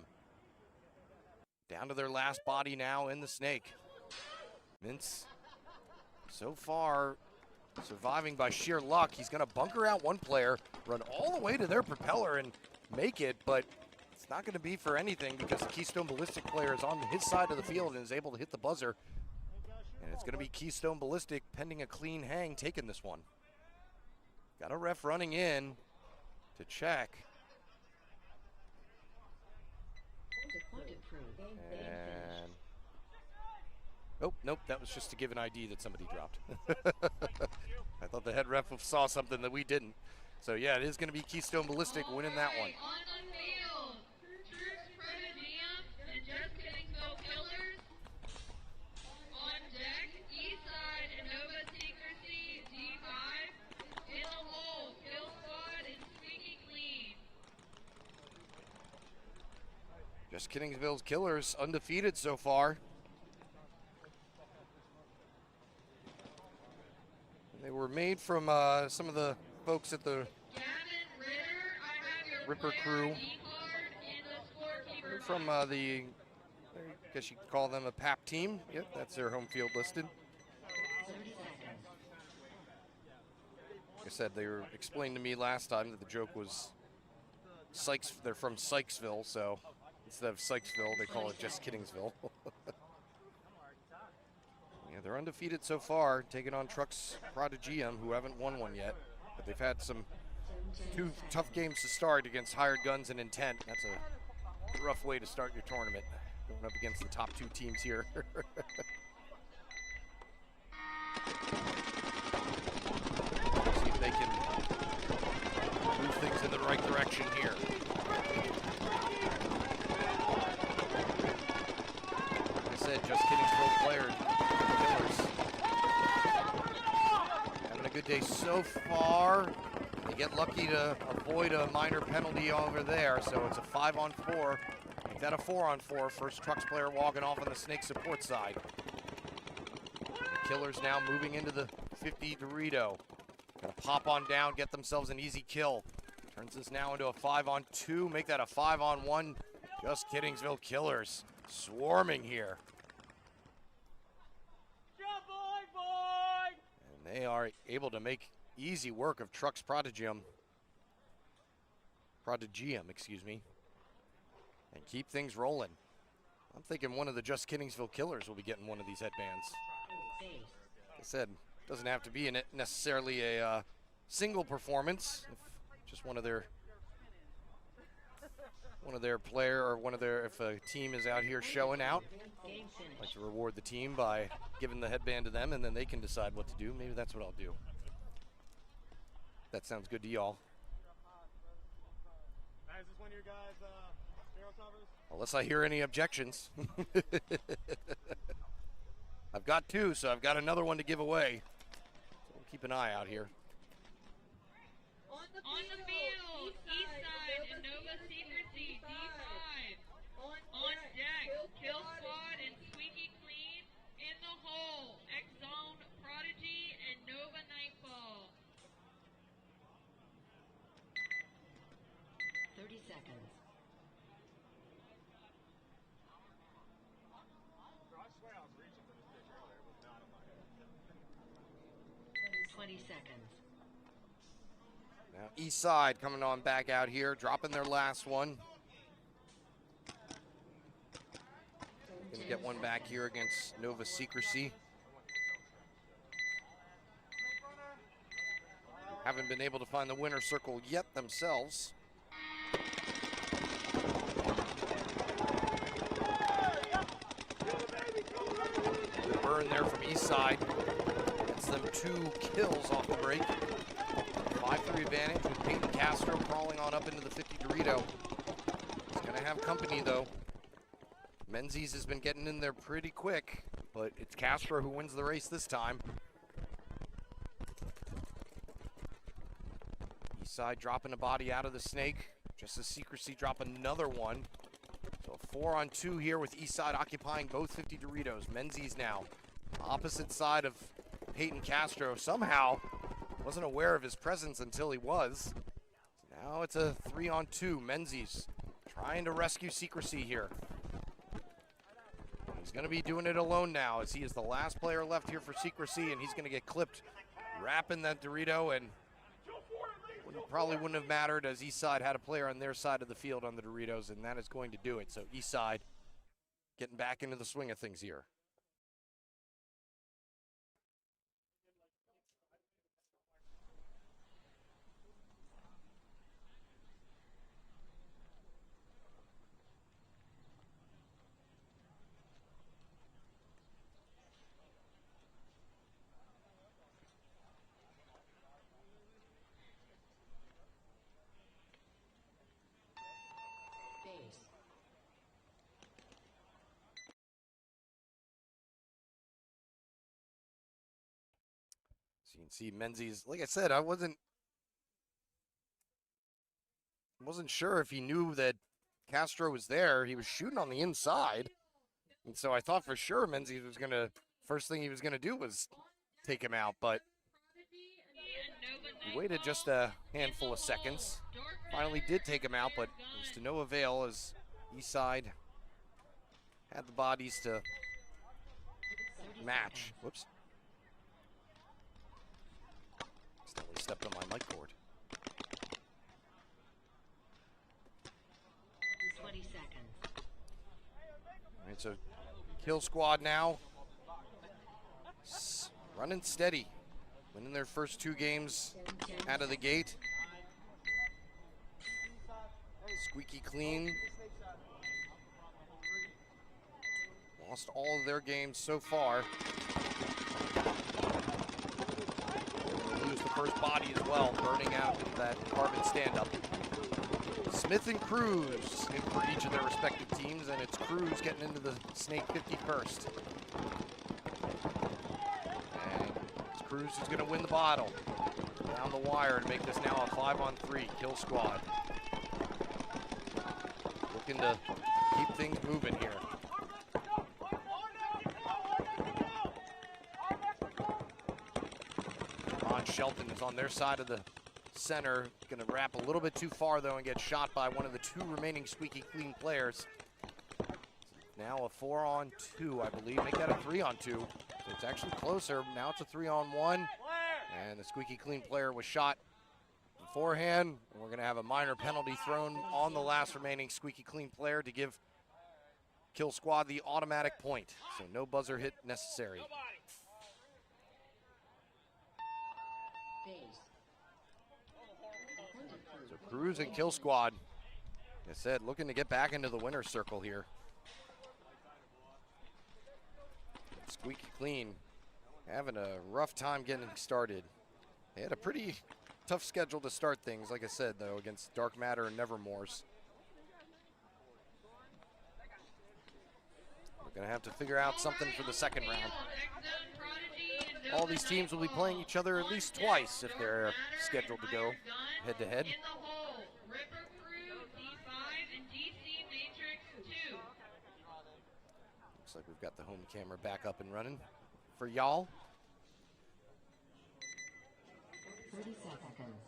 down to their last body now in the Snake. Mintz so far surviving by sheer luck. He's going to bunker out one player, run all the way to their propeller and make it, but it's not going to be for anything because the Keystone Ballistic player is on his side of the field and is able to hit the buzzer. And it's going to be Keystone Ballistic, pending a clean hang, taking this one. Got a ref running in to check. And nope, that was just to give an ID that somebody dropped. I thought the head ref saw something that we didn't. So yeah, it is going to be Keystone Ballistic winning that one. On the field, Troops Prodigium and Just Kittingsville Killers. On deck, Eastside and Nova Secrecy, D5. In the hole, Kill Squad and Squeaky Clean. Just Kittingsville's Killers undefeated so far. They were made from some of the folks at the Ripper Crew. They're from I guess you could call them a PAP team. Yep, that's their home field listed. Like I said, they were explained to me last time that the joke was Sykes. They're from Sykesville, so instead of Sykesville, they call it Just Kittingsville. Yeah, they're undefeated so far, taking on Trucks Prodigium, who haven't won one yet. But they've had two tough games to start against Hired Guns and Intent. That's a rough way to start your tournament, going up against the top two teams here. See if they can move things in the right direction here. Like I said, Just Kittingsville player. Having a good day so far. They get lucky to avoid a minor penalty over there, so it's a 5-on-4. Make that a 4-on-4. First Trucks player walking off on the Snake support side. The Killers now moving into the 50 Dorito. Gonna pop on down, get themselves an easy kill. Turns this now into a 5-on-2. Make that a 5-on-1. Just Kittingsville Killers swarming here. And they are able to make easy work of Trucks Prodigium, excuse me, and keep things rolling. I'm thinking one of the Just Kittingsville Killers will be getting one of these headbands. Like I said, doesn't have to be necessarily a single performance. If just one of their player or if a team is out here showing out, I'd like to reward the team by giving the headband to them, and then they can decide what to do. Maybe that's what I'll do. That sounds good to y'all. Is this one of your guys' barrel covers? Unless I hear any objections. I've got two, so I've got another one to give away. So we'll keep an eye out here. On the field, Eastside and Nova Secrecy, D5. On deck, Kill Squad and Squeaky Clean. In the hole, X-Zone Prodigy and Nova Nightfall. 30 seconds. I swear I was reaching for this pitch earlier. It was not in my head. 20 seconds. Now East Side coming on back out here, dropping their last one. Gonna get one back here against Nova Secrecy. Haven't been able to find the winner circle yet themselves. burn there from Eastside. Gets them 2 kills off the break. 5-3 advantage with Peyton Castro crawling on up into the 50 Dorito. He's going to have company, though. Menzies has been getting in there pretty quick, but it's Castro who wins the race this time. Eastside dropping a body out of the snake, just as Secrecy drop another one. So a 4-on-2 here with Eastside occupying both 50 Doritos. Menzies now, opposite side of Peyton Castro. Somehow, wasn't aware of his presence until he was. Now it's a 3-on-2. Menzies trying to rescue Secrecy here. He's going to be doing it alone now, as he is the last player left here for Secrecy, and he's going to get clipped wrapping that Dorito, and probably wouldn't have mattered, as Eastside had a player on their side of the field on the Doritos, and that is going to do it. So Eastside getting back into the swing of things here. Base. So you can see Menzies, like I said, I wasn't sure if he knew that Castro was there. He was shooting on the inside, and so I thought for sure Menzies was going to, first thing he was going to do was take him out, but he waited just a handful of seconds. Finally did take him out, but it was to no avail, as Eastside had the bodies to match. Whoops. Accidentally stepped on my mic cord. 20 seconds. All right, so Kill Squad now running steady, winning their first 2 games out of the gate. Squeaky clean. Lost all of their games so far. Lose the first body as well, burning out with that carbon stand-up. Smith and Cruz in for each of their respective teams, and it's Cruz getting into the Snake 50 first. And it's Cruz who's going to win the bottle. Down the wire to make this now a 5-on-3 Kill Squad. Looking to keep things moving here. Ron Shelton is on their side of the center. Going to wrap a little bit too far, though, and get shot by one of the 2 remaining Squeaky Clean players. Now a 4-on-2, I believe. Make that a 3-on-2. So it's actually closer. Now it's a 3-on-1. And the Squeaky Clean player was shot beforehand. And we're going to have a minor penalty thrown on the last remaining Squeaky Clean player to give Kill Squad the automatic point. So no buzzer hit necessary. Base. So Cruz and Kill Squad, like I said, looking to get back into the winner's circle here. Squeaky Clean having a rough time getting started. They had a pretty tough schedule to start things, like I said, though, against Dark Matter and Nevermores. We're going to have to figure out something for the second round. All these teams will be playing each other at least twice if they're scheduled to go head-to-head. Looks like we've got the home camera back up and running for y'all. 30 seconds.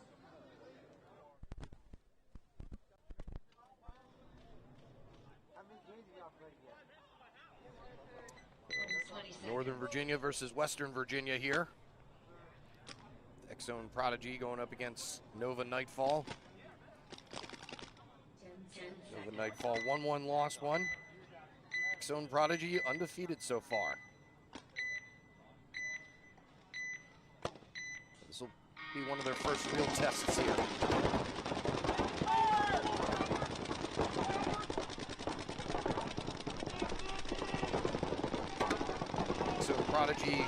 Northern Virginia versus Western Virginia here. X-Zone Prodigy going up against Nova Nightfall. Nova Nightfall 1-1, lost 1. X-Zone Prodigy undefeated so far. This will be one of their first real tests here. So Prodigy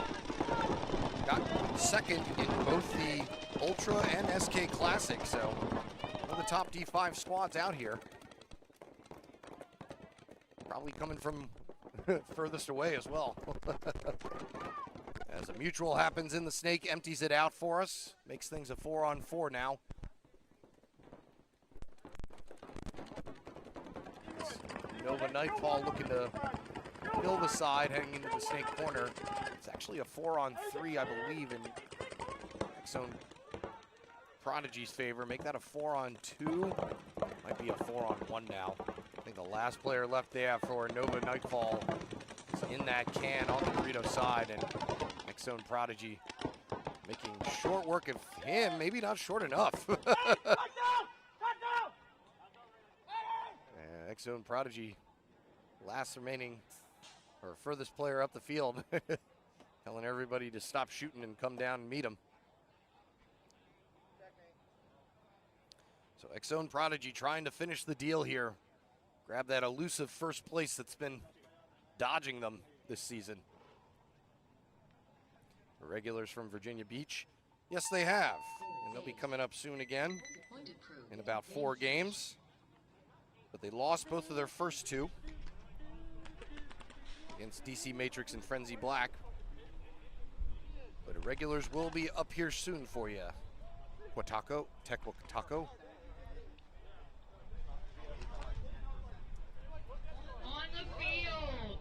got second in both the Ultra and SK Classic, so one of the top D5 squads out here. Probably coming from furthest away as well. As a mutual happens in the snake, empties it out for us. Makes things a 4-on-4 now. Nova Nightfall looking to fill the side, heading into the snake corner. It's actually a 4-on-3, I believe, in X-Zone Prodigy's favor. Make that a 4-on-2. Might be a 4-on-1 now. I think the last player left there for Nova Nightfall is in that can on the Dorito side, and X-Zone Prodigy making short work of him. Maybe not short enough. X-Zone Prodigy, last remaining, or furthest player up the field, telling everybody to stop shooting and come down and meet him. So X-Zone Prodigy trying to finish the deal here. Grab that elusive first place that's been dodging them this season. The regulars from Virginia Beach, yes they have, and they'll be coming up soon again in about 4 games. But they lost both of their first 2 against DC Matrix and Frenzy Black. But the regulars will be up here soon for you. Tequataco. On the field,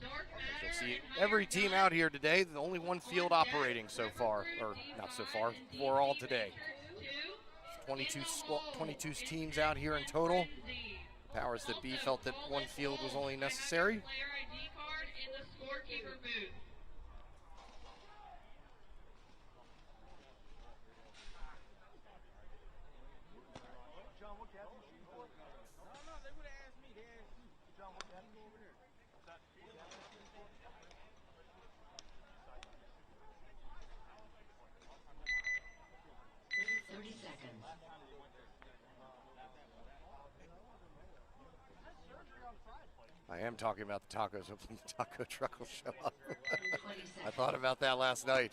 Dark Matter. You'll see every team out here today. The only one field operating so far, or not so far, 4 all today. 22 teams out here in total. Powers that be felt that one field was only necessary. Player ID card in the scorekeeper booth. I am talking about the tacos, hoping the taco truck will show up. I thought about that last night.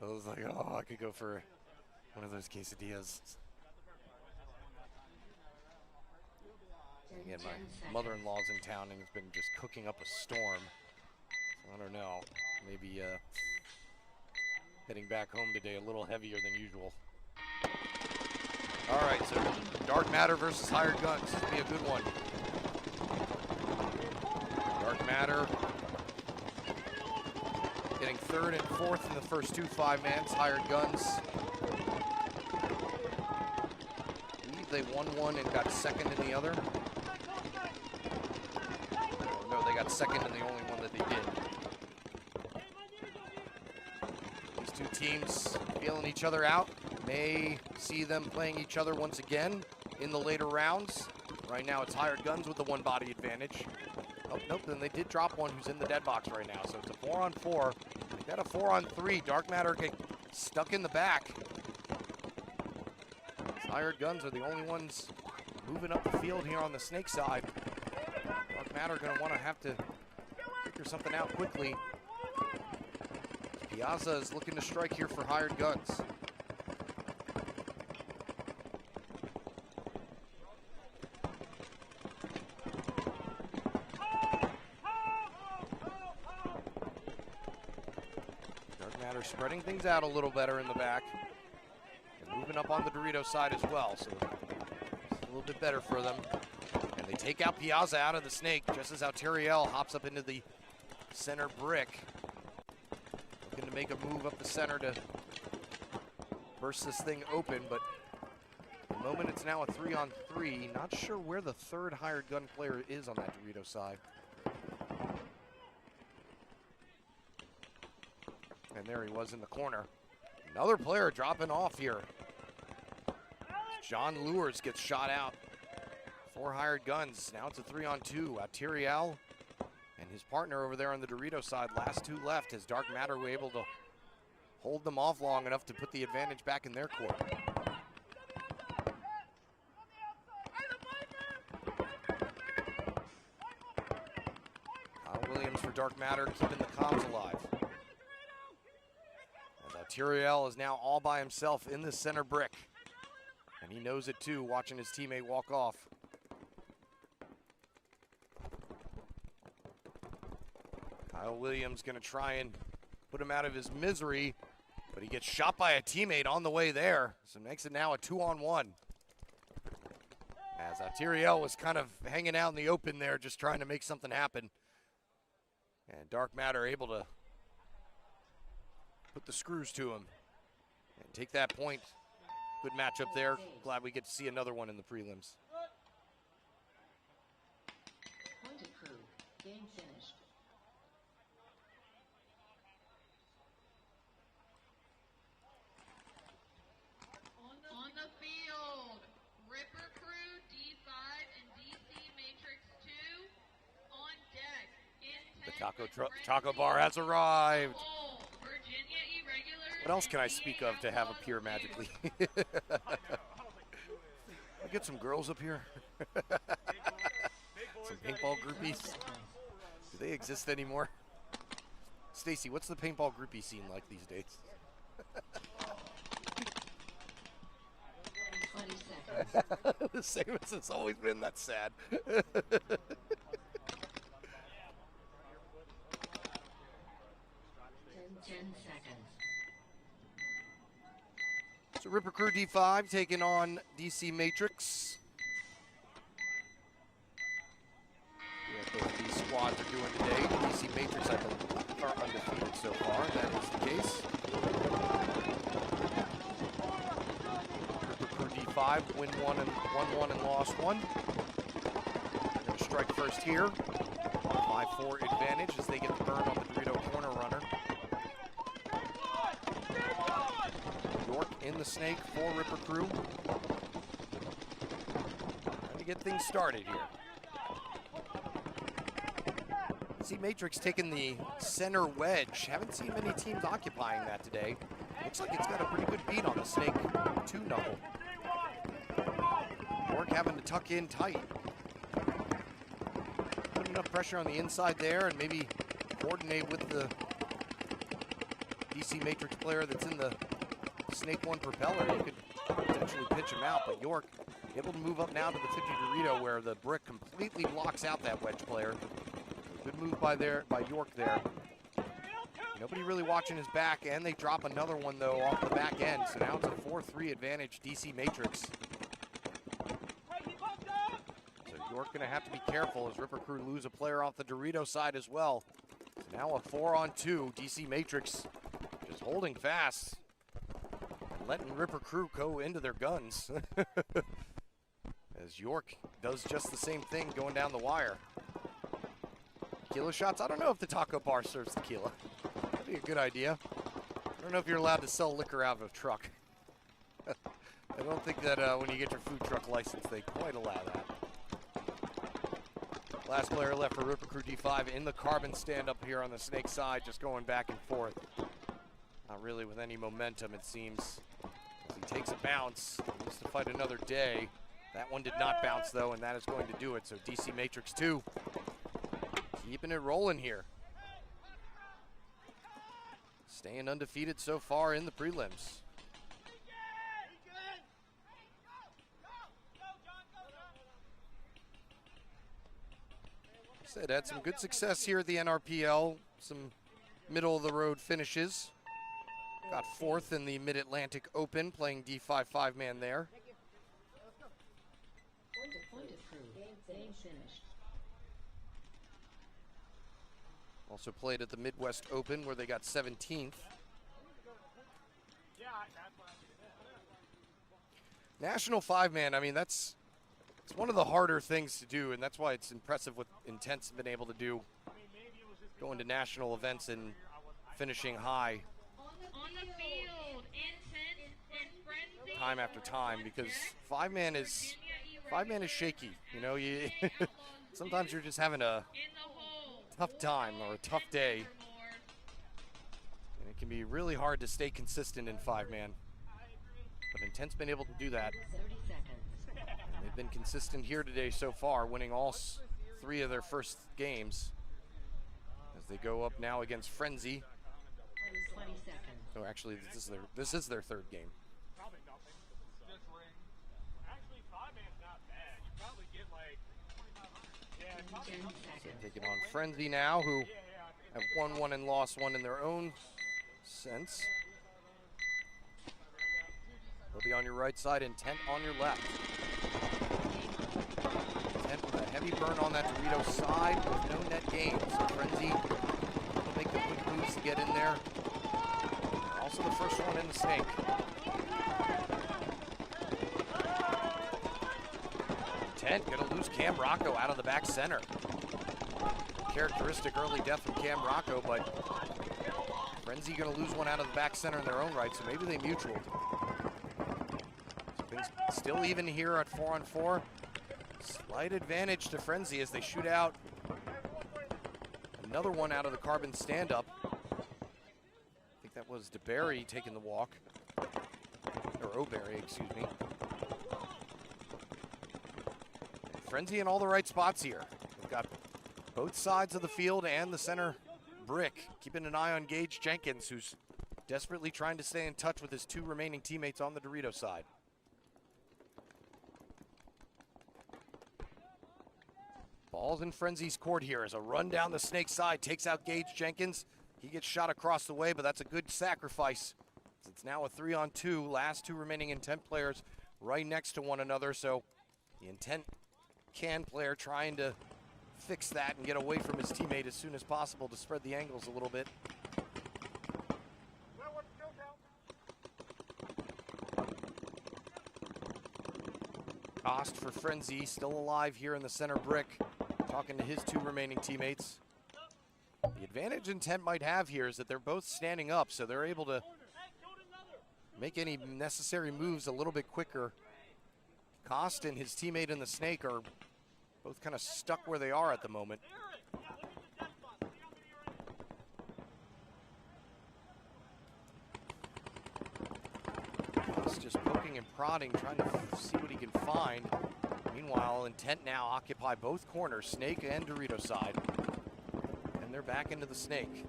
I was like, oh, I could go for one of those quesadillas. Again, my mother-in-law's in town and has been just cooking up a storm. So I don't know, maybe heading back home today a little heavier than usual. All right, so Dark Matter versus Hired Guns. This will be a good one. Dark Matter getting 3rd and 4th in the first 2 5-mans. Hired Guns, I believe they won one and got 2nd in the other. Oh, no, they got 2nd in the only one that they did. These 2 teams feeling each other out. May see them playing each other once again in the later rounds. Right now it's Hired Guns with the 1 body advantage. Oh, nope, then they did drop one who's in the dead box right now, so it's a 4-on-4. They got a 4-on-3. Dark Matter get stuck in the back. These Hired Guns are the only ones moving up the field here on the snake side. Dark Matter gonna wanna have to figure something out quickly. Piazza is looking to strike here for Hired Guns. Spreading things out a little better in the back. And moving up on the Dorito side as well, so it's a little bit better for them. And they take out Piazza out of the snake, just as Alteriel hops up into the center brick. Looking to make a move up the center to burst this thing open, but at the moment it's now a 3-on-3. Not sure where the 3rd Hired Gun player is on that Dorito side. And there he was in the corner. Another player dropping off here. John Lures gets shot out. 4 Hired Guns. Now it's a 3-on-2. Tiriel and his partner over there on the Dorito side. Last 2 left. As Dark Matter were able to hold them off long enough to put the advantage back in their court. Kyle Williams for Dark Matter, keeping the comms alive. Turiel is now all by himself in the center brick. And he knows it too, watching his teammate walk off. Kyle Williams gonna try and put him out of his misery, but he gets shot by a teammate on the way there. So makes it now a 2-on-1. As Turiel was kind of hanging out in the open there, just trying to make something happen. And Dark Matter able to put the screws to him and take that point. Good matchup there. Glad we get to see another one in the prelims. Point approved. Game finished. On the field, Ripper Crew, D5 and DC Matrix 2 on deck. The taco bar has arrived. What else can I speak of to have appear magically? I get some girls up here. Some paintball groupies. Do they exist anymore? Stacy, what's the paintball groupie scene like these days? 20 seconds. The same as it's always been. That's sad. 10 seconds. So Ripper Crew D5 taking on DC Matrix. Yeah, both these squads are doing today. DC Matrix, I believe, are undefeated so far. That is the case. Ripper Crew D5 won one and lost one. They're going to strike first here. 5-4 advantage as they get the burn on the Dorito corner runner. York in the snake for Ripper Crew. Trying to get things started here. See Matrix taking the center wedge. Haven't seen many teams occupying that today. Looks like it's got a pretty good beat on the snake 2 knuckle. York having to tuck in tight. Put enough pressure on the inside there and maybe coordinate with the DC Matrix player that's in the Snake 1 propeller. You could potentially pitch him out, but York able to move up now to the 50 Dorito where the brick completely blocks out that wedge player. Good move by York there. Nobody really watching his back, and they drop another one though off the back end. So now it's a 4-3 advantage DC Matrix. So York gonna have to be careful as Ripper Crew lose a player off the Dorito side as well. So now a 4-on-2. DC Matrix just holding fast. Letting Ripper Crew go into their guns. As York does just the same thing going down the wire. Tequila shots? I don't know if the taco bar serves tequila. That'd be a good idea. I don't know if you're allowed to sell liquor out of a truck. I don't think that when you get your food truck license, they quite allow that. Last player left for Ripper Crew D5 in the carbon stand up here on the snake side, just going back and forth. Not really with any momentum, it seems. As he takes a bounce, he needs to fight another day. That one did not bounce though, and that is going to do it. So DC Matrix 2, keeping it rolling here. Staying undefeated so far in the prelims. Said had some good success here at the NRPL, some middle of the road finishes. Got 4th in the Mid-Atlantic Open, playing D5 5-man there. Point approved. Game finished. Also played at the Midwest Open where they got 17th. National 5-man, I mean, it's one of the harder things to do, and that's why it's impressive what Intense have been able to do, going to national events and finishing high On the field, Intense and Frenzy. time after time, because 5-man is shaky. You know, you sometimes you're just having a In the hole. tough time or a tough day, and it can be really hard to stay consistent in 5-man. But Intense been able to do that. 30 seconds. They've been consistent here today so far, winning all 3 of their first games. As they go up now against Frenzy. 20 seconds. Oh, actually, this is their third game. Probably nothing. Just ring. Actually, 5-man's not bad. You probably get like 2,500. Yeah, probably 10 nothing. seconds. Taking on Frenzy now, who Yeah, have won one and lost one in their own sense. They'll be on your right side, Intent on your left. Intent with a heavy burn on that Dorito side with no net gain. So Frenzy will make the quick moves to get in there. Also the first one in the snake. Intent gonna lose Cam Rocco out of the back center. Characteristic early death from Cam Rocco, but Frenzy gonna lose one out of the back center in their own right, so maybe they mutualed. So things still even here at 4-on-4. Slight advantage to Frenzy as they shoot out another one out of the carbon stand-up. I think that was DeBerry taking the walk. Or O'Berry, excuse me. Frenzy in all the right spots here. They've got both sides of the field and the center brick. Keeping an eye on Gage Jenkins, who's desperately trying to stay in touch with his two remaining teammates on the Dorito side. Ball's in Frenzy's court here as a run down the snake side takes out Gage Jenkins. He gets shot across the way, but that's a good sacrifice. It's now a 3-on-2. Last two remaining Intent players right next to one another, so the Intent Can player trying to fix that and get away from his teammate as soon as possible to spread the angles a little bit. Cost for Frenzy, still alive here in the center brick, talking to his two remaining teammates. The advantage Intent might have here is that they're both standing up, so they're able to make any necessary moves a little bit quicker. Cost and his teammate in the snake are both kind of stuck where they are at the moment. Cost just poking and prodding, trying to see what he can find. Meanwhile, Intent now occupy both corners, snake and Dorito side. And they're back into the snake.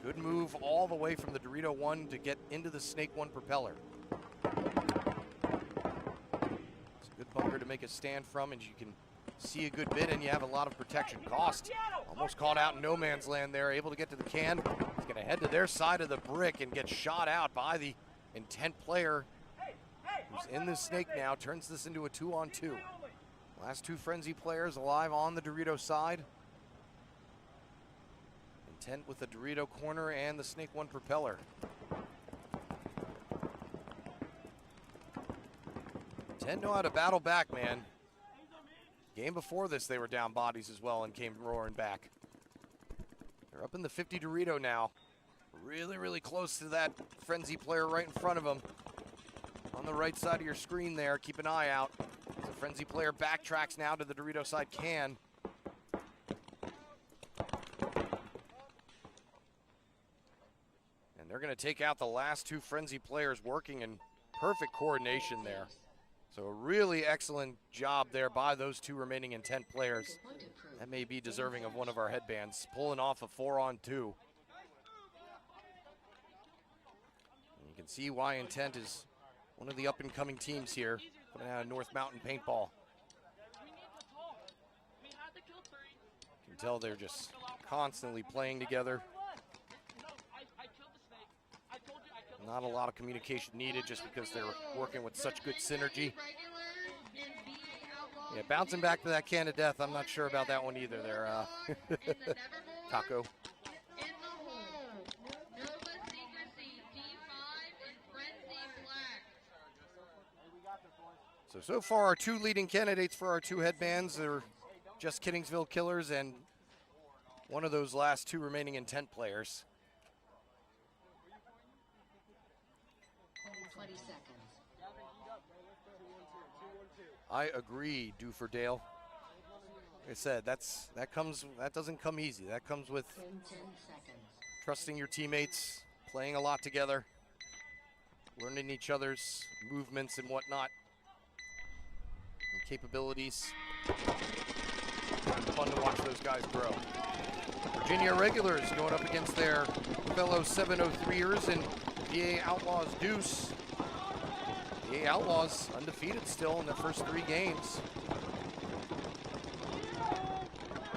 Good move all the way from the Dorito 1 to get into the snake 1 propeller. It's a good bunker to make a stand from, and you can see a good bit, and you have a lot of protection. Cost almost caught out in no man's land there, able to get to the can. He's going to head to their side of the brick and get shot out by the Intent player who's in the snake now. Turns this into a 2-on-2. Last two Frenzy players alive on the Dorito side. Intent with the Dorito corner and the snake 1 propeller. Intent know how to battle back, man. Game before this, they were down bodies as well and came roaring back. They're up in the 50 Dorito now. Really, really close to that Frenzy player right in front of them. On the right side of your screen there, keep an eye out. The Frenzy player backtracks now to the Dorito side can. And they're going to take out the last two Frenzy players working in perfect coordination there. So a really excellent job there by those two remaining Intent players. That may be deserving of one of our headbands, pulling off a 4-on-2. And you can see why Intent is one of the up-and-coming teams here, coming out of North Mountain Paintball. You can tell they're just constantly playing together. Not a lot of communication needed just because they're working with such good synergy. Yeah, bouncing back to that can of death, I'm not sure about that one either there, Taco. So far our two leading candidates for our two headbands are Just Kiddingsville Killers and one of those last two remaining Intent players. 20 seconds. I agree, Dufordale. Like I said, that doesn't come easy. That comes with 10 seconds. trusting your teammates, playing a lot together, learning each other's movements and whatnot, and capabilities. Fun to watch those guys grow. Virginia Regulars going up against their fellow 703ers and VA Outlaws Deuce. VA Outlaws undefeated still in their first 3 games.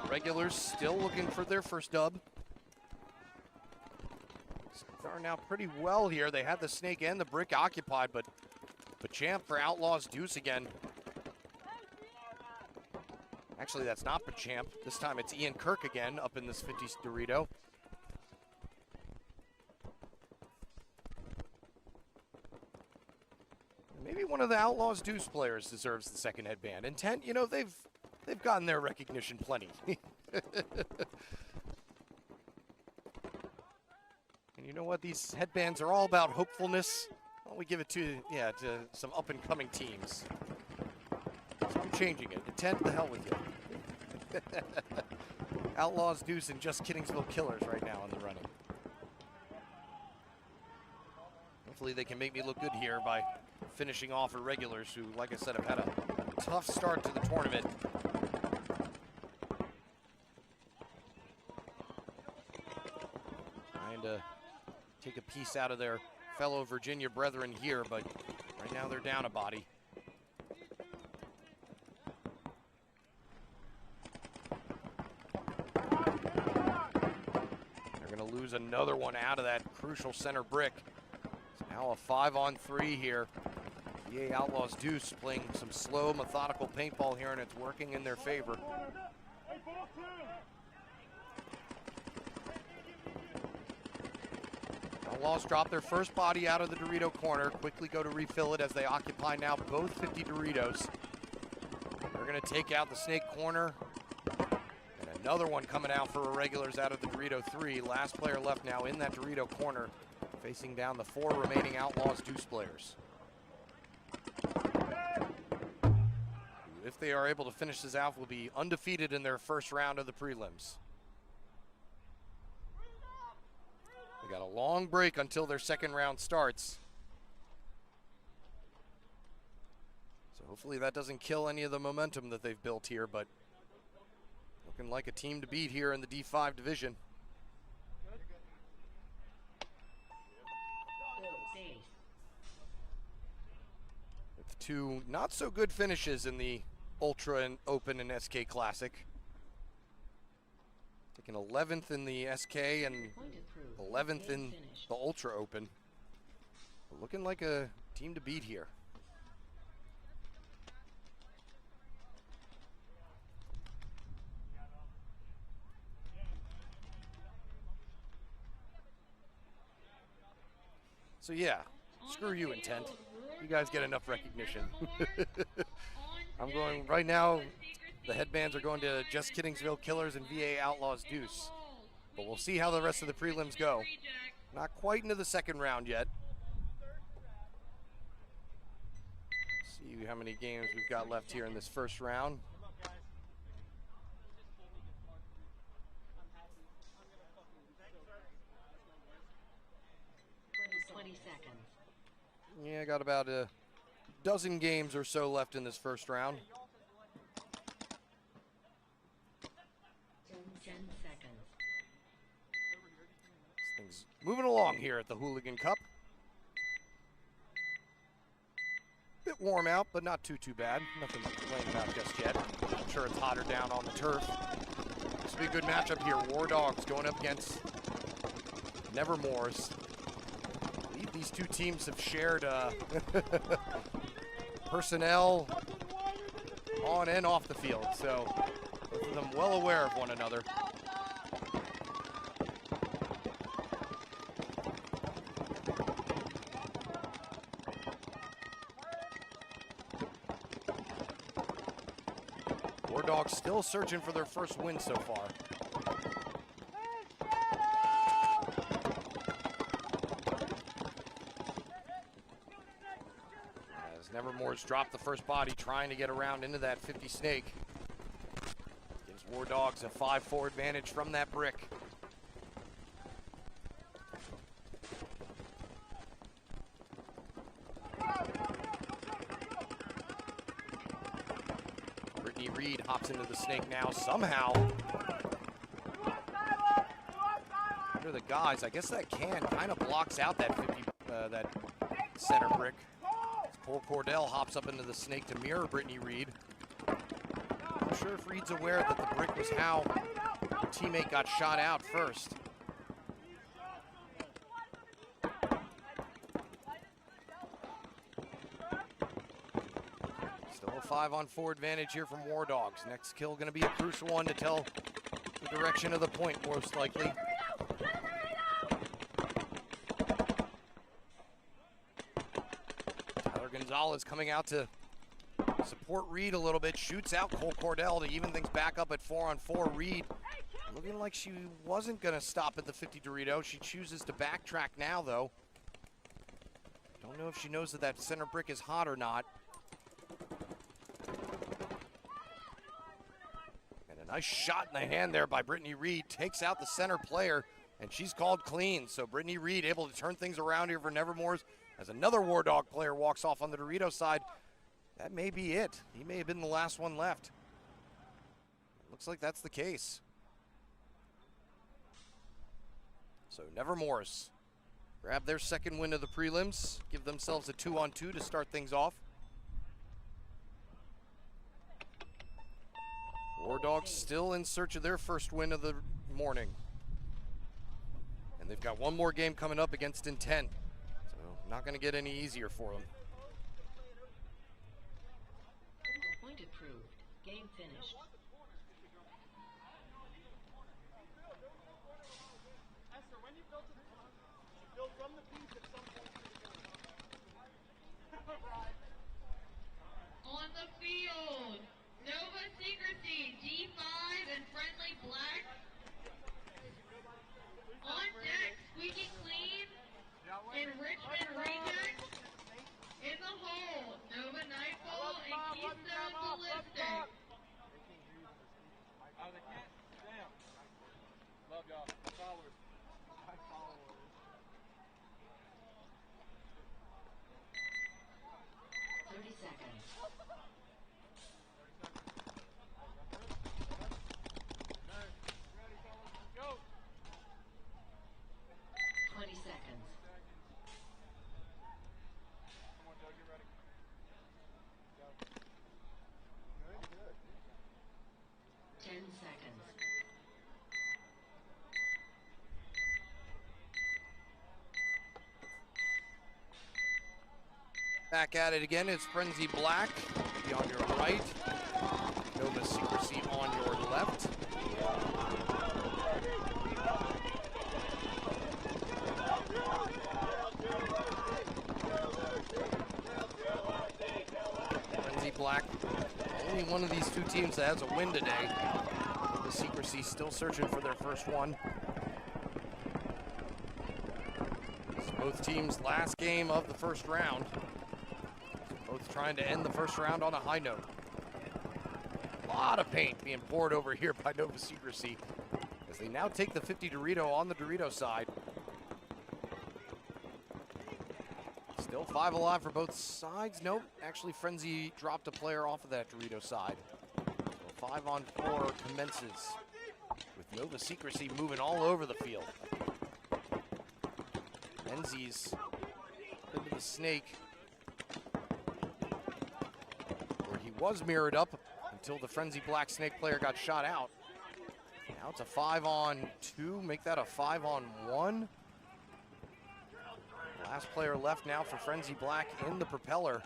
Regulars still looking for their first dub. Starting out pretty well here. They had the snake and the brick occupied, but Pachamp for Outlaws Deuce again. Actually, that's not Pachamp. This time it's Ian Kirk again up in this 50 Dorito. Maybe one of the Outlaws Deuce players deserves the second headband. Intent, you know, they've gotten their recognition plenty. And you know what? These headbands are all about hopefulness. Why don't we give it to some up-and-coming teams? So I'm changing it. Intent, the hell with you. Outlaws Deuce and Just Kiddingsville Killers right now in the running. Hopefully they can make me look good here by finishing off our regulars who, like I said, have had a tough start to the tournament. Trying to take a piece out of their fellow Virginia brethren here, but right now they're down a body. They're going to lose another one out of that crucial center brick. It's now a 5-on-3 here. VA Outlaws Deuce playing some slow, methodical paintball here, and it's working in their favor. Outlaws drop their first body out of the Dorito corner, quickly go to refill it as they occupy now both 50 Doritos. They're going to take out the snake corner. And another one coming out for irregulars out of the Dorito 3. Last player left now in that Dorito corner, facing down the 4 remaining Outlaws Deuce players. If they are able to finish this out, will be undefeated in their first round of the prelims. They got a long break until their second round starts. So hopefully that doesn't kill any of the momentum that they've built here, but looking like a team to beat here in the D5 division. With 2 not so good finishes in the Ultra and Open and SK Classic. Taking 11th in the SK and 11th in the Ultra Open. But looking like a team to beat here. So yeah, screw you, Intent. You guys get enough recognition. I'm going right now. The headbands are going to Just Kiddingsville Killers and VA Outlaws Deuce. But we'll see how the rest of the prelims go. Not quite into the second round yet. See how many games we've got left here in this first round. Yeah, I got about a dozen games or so left in this first round. 10 seconds. Things moving along here at the Hooligan Cup. Bit warm out, but not too bad. Nothing to complain about just yet. I'm sure it's hotter down on the turf. This will be a good matchup here. War Dogs going up against Nevermores. I believe these two teams have shared personnel on and off the field, so both of them well aware of one another. War Dogs still searching for their first win so far. Nevermore's dropped the first body, trying to get around into that 50 snake. Gives War Dogs a 5-4 advantage from that brick. Brittany Reed hops into the snake now somehow. under the guys. I guess that can kind of blocks out that 50, that center brick. Cole Cordell hops up into the snake to mirror Brittany Reed. Not sure if Reed's aware that the brick was how her teammate got shot out first. Still a 5-on-4 advantage here from War Dogs. Next kill going to be a crucial one to tell the direction of the point, most likely. Tyler Gonzalez coming out to support Reed a little bit, shoots out Cole Cordell to even things back up at 4-on-4. Reed looking like she wasn't going to stop at the 50 Dorito. She chooses to backtrack now, though. Don't know if she knows that that center brick is hot or not. And a nice shot in the hand there by Brittany Reed. Takes out the center player, and she's called clean. So Brittany Reed able to turn things around here for Nevermore's as another War Dog player walks off on the Dorito side. That may be it. He may have been the last one left. Looks like that's the case. So Nevermore's grab their second win of the prelims, give themselves a 2-on-2 to start things off. War Dogs still in search of their first win of the morning. And they've got one more game coming up against Intent. So not going to get any easier for them. Point approved. Game finished. On the field, Nova Secrecy, G5 and Friendly Black. On deck, Squeaky Clean and Richmond Reject. In the hole, Nova Nightfall and Keystone Ballistic. Oh, they can't? Damn. Love y'all. Followers. Followers. 30 seconds. Go. 20 seconds. Come on, Joe, get ready. Go. 10 seconds. Back at it again, it's Frenzy Black. Be on your right. Nova Secrecy on your left. Frenzy Black, only one of these two teams that has a win today. Nova Secrecy still searching for their first one. It's both teams' last game of the first round. Both trying to end the first round on a high note. A lot of paint being poured over here by Nova Secrecy as they now take the 50 Dorito on the Dorito side. Still 5 alive for both sides. Nope, actually Frenzy dropped a player off of that Dorito side. So 5-on-4 commences with Nova Secrecy moving all over the field. Menzies into the snake. Was mirrored up until the Frenzy Black Snake player got shot out. Now it's a 5-on-2, make that a 5-on-1. Last player left now for Frenzy Black in the propeller.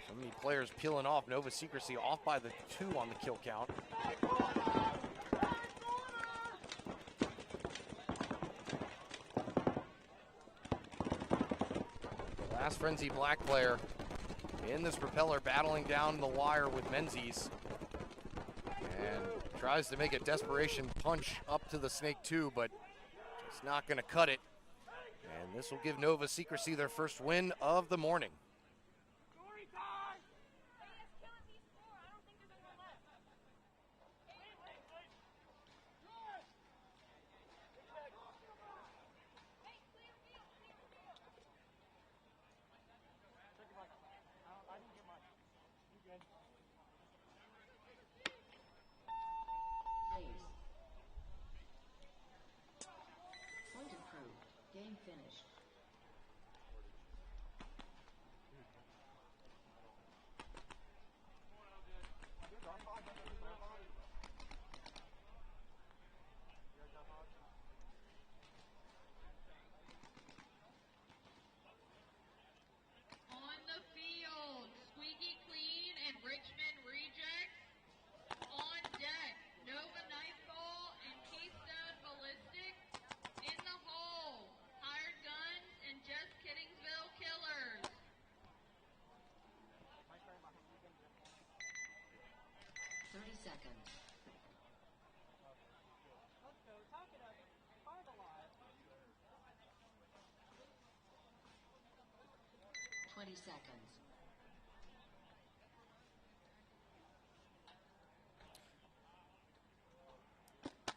So many players peeling off. Nova Secrecy off by the 2 on the kill count. Last Frenzy Black player in this propeller battling down the wire with Menzies. And tries to make a desperation punch up to the Snake 2, but it's not going to cut it. And this will give Nova Secrecy their first win of the morning. Please. Game finished. On the field, Squeaky Clean and Richmond Rejects. On deck, Nova Nightfall and Keystone Ballistic. In the hole, Hired Guns and Just Kittingsville Killers. 30 seconds. 20 seconds.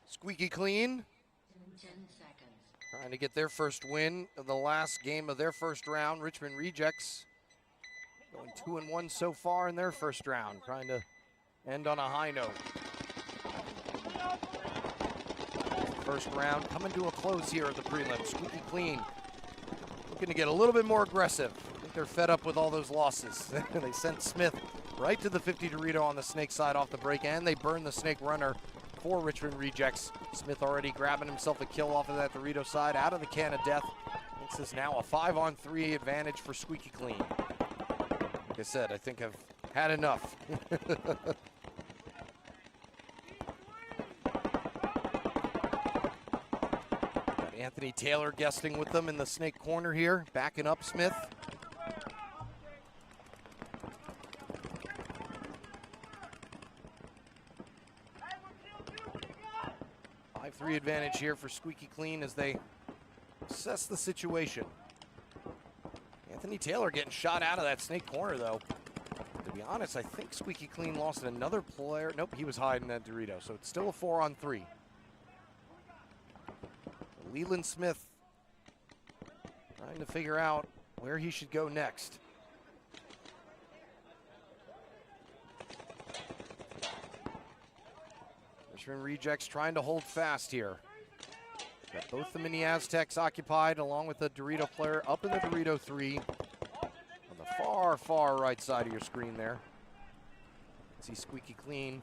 Squeaky Clean 10 seconds. trying to get their first win of the last game of their first round. Richmond Rejects going 2-1 so far in their first round, trying to end on a high note. First round coming to a close here at the prelims. Squeaky Clean looking to get a little bit more aggressive. I think they're fed up with all those losses. They sent Smith right to the 50 Dorito on the Snake side off the break, and they burned the Snake runner for Richmond Rejects. Smith already grabbing himself a kill off of that Dorito side out of the can of death. This is now a 5-on-3 advantage for Squeaky Clean. Like I said, I think I've had enough. Got Anthony Taylor guesting with them in the Snake corner here, backing up Smith. 5-3 advantage here for Squeaky Clean as they assess the situation. Anthony Taylor getting shot out of that Snake corner, though. To be honest, I think Squeaky Clean lost another player. Nope, he was hiding that Dorito, so it's still a 4-on-3. Leland Smith trying to figure out where he should go next. Richmond Rejects trying to hold fast here. Got both the Mini Aztecs occupied along with the Dorito player up in the Dorito 3 on the far, far right side of your screen there. See Squeaky Clean.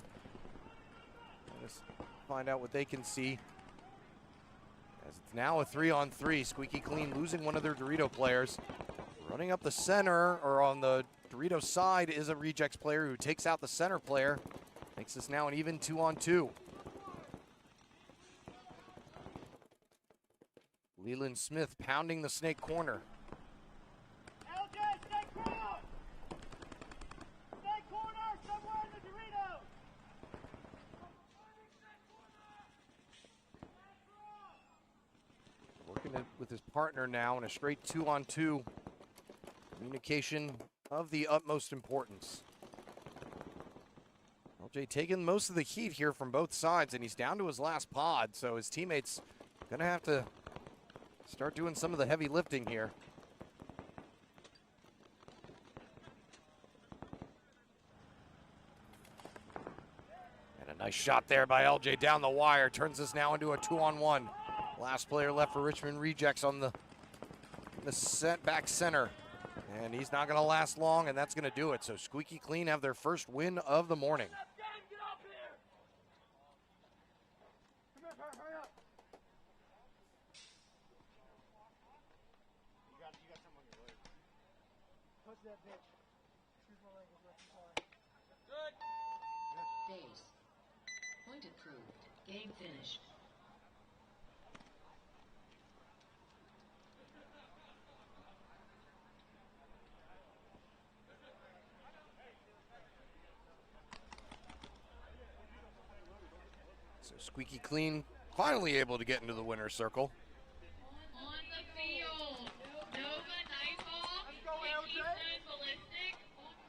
Let's find out what they can see. As it's now a 3-on-3. Squeaky Clean losing one of their Dorito players. Running up the center, or on the Dorito side, is a Rejects player who takes out the center player. Makes this now an even 2-on-2. Leland Smith pounding the Snake corner. LJ, stay cross! Stay corner, somewhere in the Dorito! Working it with his partner now in a straight 2-on-2. Communication of the utmost importance. LJ taking most of the heat here from both sides, and he's down to his last pod, so his teammates gonna have to start doing some of the heavy lifting here. And a nice shot there by LJ down the wire. Turns this now into a 2-on-1. Last player left for Richmond Rejects on the back center. And he's not gonna last long, and that's gonna do it. So Squeaky Clean have their first win of the morning. Get up here! Come here, hurry up! You got something on your leg. Touch that bitch. Excuse my language, I'm sorry. Good! Base. Point approved. Game finished. So Squeaky Clean finally able to get into the winner's circle. On the field, Nova Nightfall and Keystone Ballistic.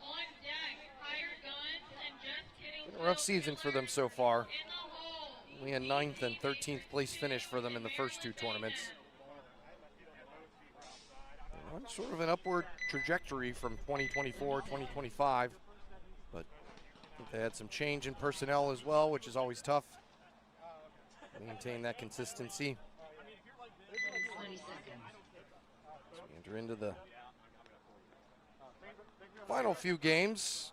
On deck, Hired Guns and Just Kittingsville Been a rough season for them so far. in the hole. Only a 9th and 13th place finish for them in the first two tournaments. On sort of an upward trajectory from 2024, 2025. But I think they had some change in personnel as well, which is always tough. Maintain that consistency. 20 seconds. Enter into the final few games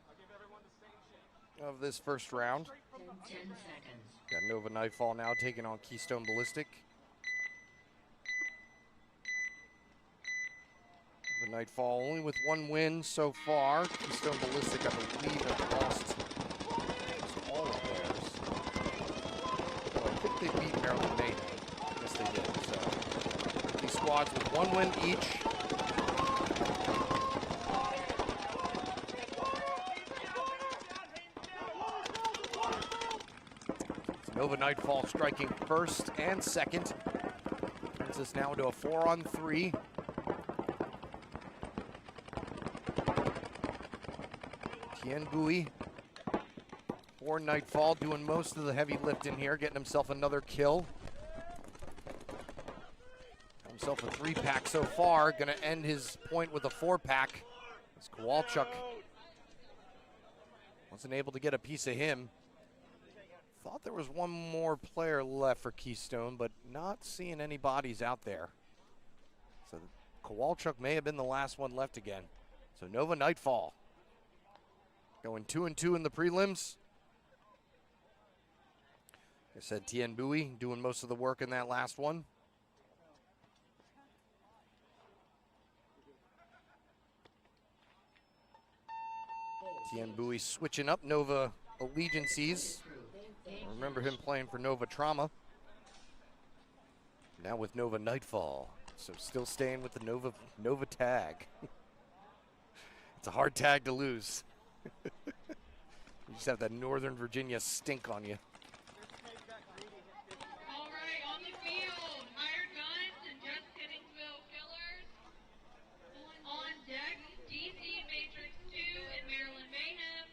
of this first round. 10 seconds. Got Nova Nightfall now taking on Keystone Ballistic. Nova Nightfall only with 1 win so far. Keystone Ballistic, I believe, have lost all of theirs. So I think they beat Maryland Mayhem. Yes, they did. So these squads with 1 win each. Nova Nightfall striking first and second. Brings us now to a 4-on-3. Tien Bui for Nightfall doing most of the heavy lifting here, getting himself another kill. Got himself a 3-pack so far, gonna end his point with a 4-pack. As Kowalchuk wasn't able to get a piece of him. Thought there was 1 more player left for Keystone, but not seeing any bodies out there. So Kowalchuk may have been the last one left again. So Nova Nightfall going 2-2 in the prelims. Like I said, Tien Bui doing most of the work in that last one. Tien Bui switching up Nova allegiances. Remember him playing for Nova Trauma. Now with Nova Nightfall. So still staying with the Nova tag. It's a hard tag to lose. You just have that Northern Virginia stink on you. All right, on the field, Hired Guns and Just Kittingsville Killers. On deck, DC Matrix 2 and Maryland Mayhem.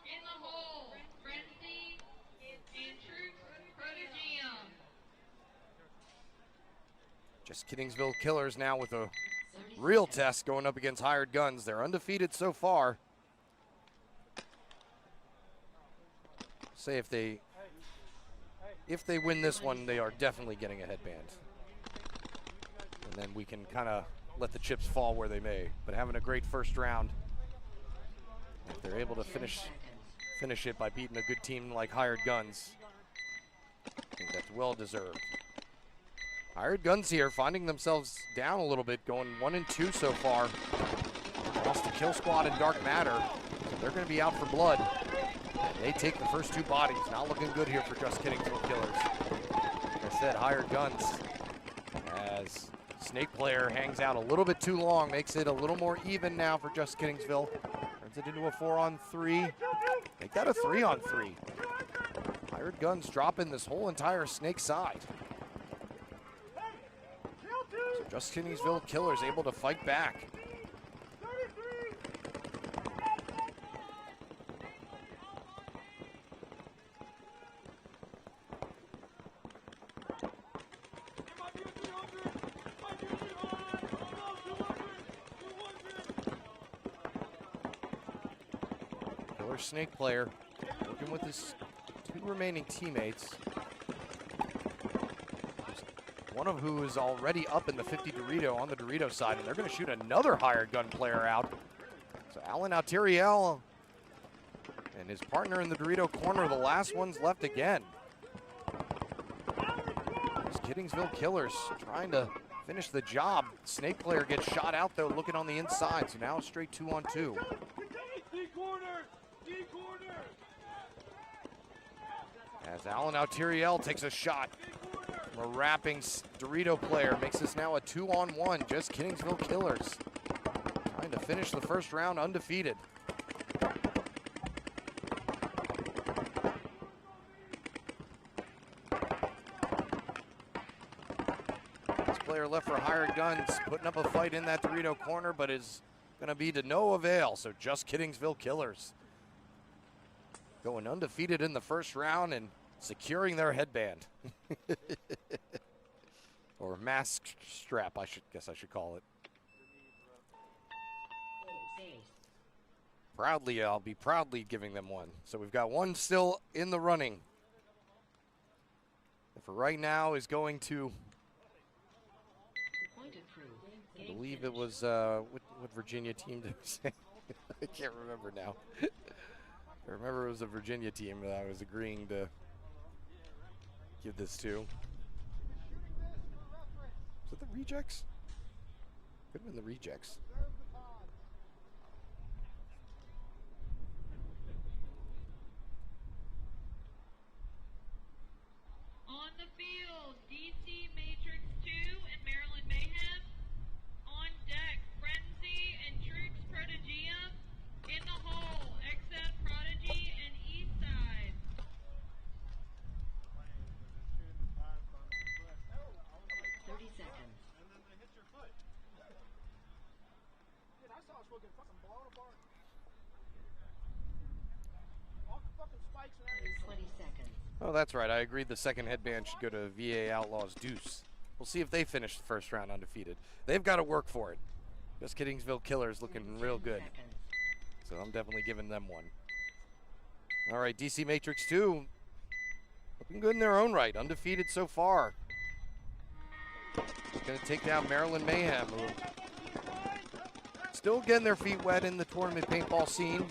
In the hole, Frenzy and Troops Protegeum. Just Kittingsville Killers now with a real test going up against Hired Guns. They're undefeated so far. Say if they win this one, they are definitely getting a headband. And then we can kind of let the chips fall where they may. But having a great first round. If they're able to finish it by beating a good team like Hired Guns, I think that's well deserved. Hired Guns here finding themselves down a little bit, going 1-2 so far. Lost to Kill Squad and Dark Matter, so they're going to be out for blood. And they take the first 2 bodies. Not looking good here for Just Kittingsville Killers. Like I said, Hired Guns, as Snake Player hangs out a little bit too long, makes it a little more even now for Just Kittingsville. Turns it into a 4-on-3. Make that a 3-on-3. Hired Guns dropping this whole entire Snake side. So Just Kittingsville Killers able to fight back. Snake Player working with his 2 remaining teammates, one of who is already up in the 50 Dorito on the Dorito side, and they're going to shoot another Hired Gun player out. So Alan Alteriel and his partner in the Dorito corner, the last ones left again. These Kittingsville Killers trying to finish the job. Snake Player gets shot out though, looking on the inside, so now it's straight 2-on-2. As Alan Alteriel takes a shot from a wrapping Dorito player, makes this now a 2-on-1. Just Kittingsville Killers trying to finish the first round undefeated. This player left for Hired Guns, putting up a fight in that Dorito corner, but is going to be to no avail. So Just Kittingsville Killers going undefeated in the first round and securing their headband. Or mask strap, I should call it. Proudly, I'll be proudly giving them one. So we've got one still in the running. And for right now is going to I believe it was, what Virginia team did we say? I can't remember now. I remember it was a Virginia team that I was agreeing to give this to. Was it the Rejects? Could have been the Rejects. On the field, DC Matrix 2 and Maryland Mayhem. On deck, Frenzy and Troops Prodigium. In the hole, XF Prodigy and Eastside. 30 seconds. Dude, I saw us looking fucking blown apart. All the fucking spikes and everything. 20 seconds. Oh, that's right. I agreed the second headband should go to VA Outlaws Deuce. We'll see if they finish the first round undefeated. They've got to work for it. Just Kittingsville Killers looking real good. Seconds. So I'm definitely giving them one. All right, DC Matrix 2. Looking good in their own right. Undefeated so far. Going to take down Maryland Mayhem, who still getting their feet wet in the tournament paintball scene.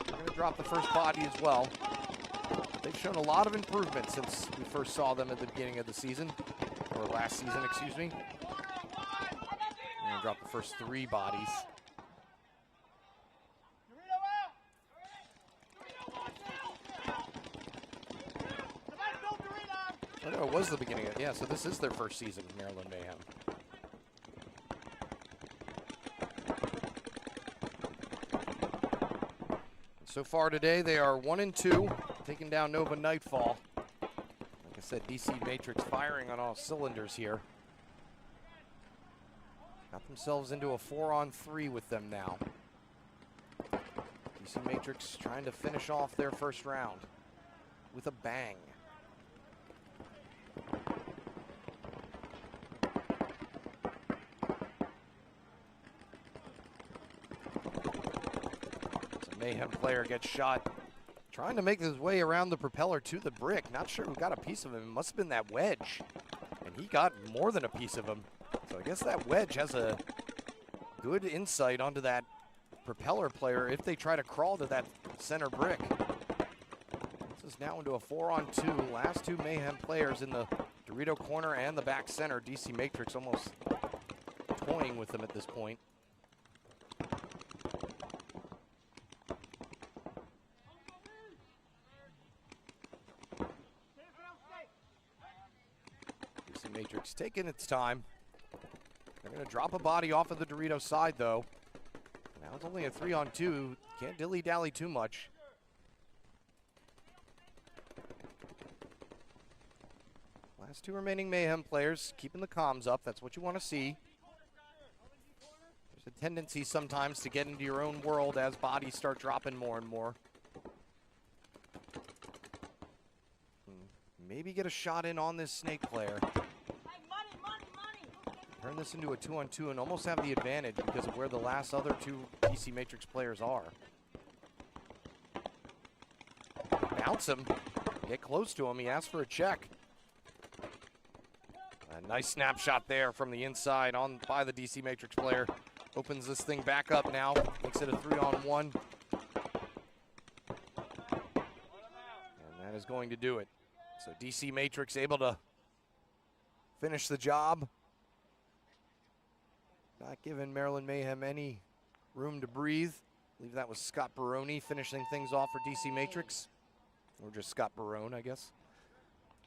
They're going to drop the first body as well. They've shown a lot of improvement since we first saw them at the beginning of the season, or last season, excuse me. They're going to drop the first 3 bodies. Oh no, it was the beginning of, yeah, so this is their first season of Maryland Mayhem. So far today, they are 1-2, taking down Nova Nightfall. Like I said, DC Matrix firing on all cylinders here. Got themselves into a 4-on-3 with them now. DC Matrix trying to finish off their first round with a bang. Mayhem player gets shot trying to make his way around the propeller to the brick. Not sure who got a piece of him. It must have been that wedge. And he got more than a piece of him. So I guess that wedge has a good insight onto that propeller player if they try to crawl to that center brick. This is now into a 4-on-2. Last 2 Mayhem players in the Dorito corner and the back center. DC Matrix almost toying with them at this point. Matrix taking its time. They're going to drop a body off of the Dorito side, though. Now it's only a 3-on-2. Can't dilly-dally too much. Last 2 remaining Mayhem players keeping the comms up. That's what you want to see. There's a tendency sometimes to get into your own world as bodies start dropping more and more. Maybe get a shot in on this snake player. Turn this into a 2-on-2 and almost have the advantage because of where the last other 2 DC Matrix players are. Bounce him. Get close to him. He asked for a check. A nice snapshot there from the inside on by the DC Matrix player. Opens this thing back up now. Makes it a 3-on-1. And that is going to do it. So DC Matrix able to finish the job. Not giving Maryland Mayhem any room to breathe. I believe that was Scott Baroni finishing things off for DC Matrix. Or just Scott Barone, I guess.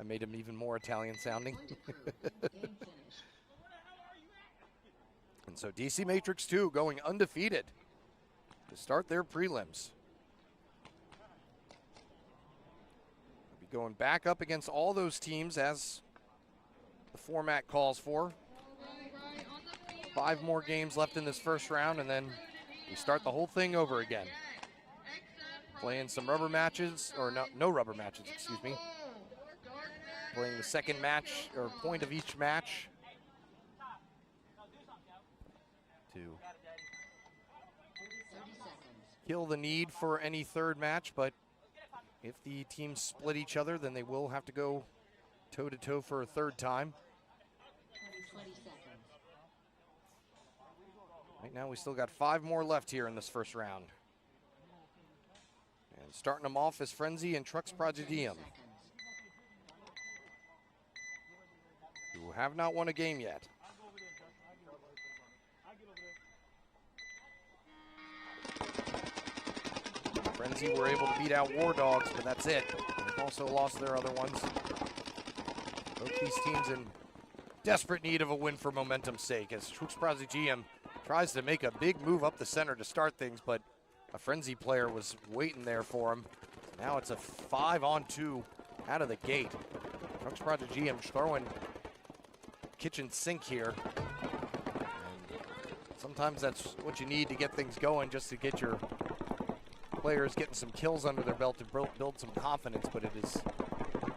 I made him even more Italian sounding. And so DC Matrix 2 going undefeated to start their prelims. They'll be going back up against all those teams as the format calls for. 5 more games left in this first round, and then we start the whole thing over again. Playing some rubber matches, or no rubber matches, excuse me. Playing the second match, or point of each match. To kill the need for any third match, but if the teams split each other, then they will have to go toe-to-toe for a third time. 20 seconds. Right now we still got 5 more left here in this first round. And starting them off is Frenzy and Trux Prodigium, who have not won a game yet. Frenzy were able to beat out War Dogs, but that's it. They've also lost their other ones. Both these teams in desperate need of a win for momentum's sake, as Trux Prodigium tries to make a big move up the center to start things, but a Frenzy player was waiting there for him. Now it's a 5-on-2 out of the gate. Trux Prodigium throwing kitchen sink here. And sometimes that's what you need to get things going, just to get your players getting some kills under their belt to build some confidence, but it has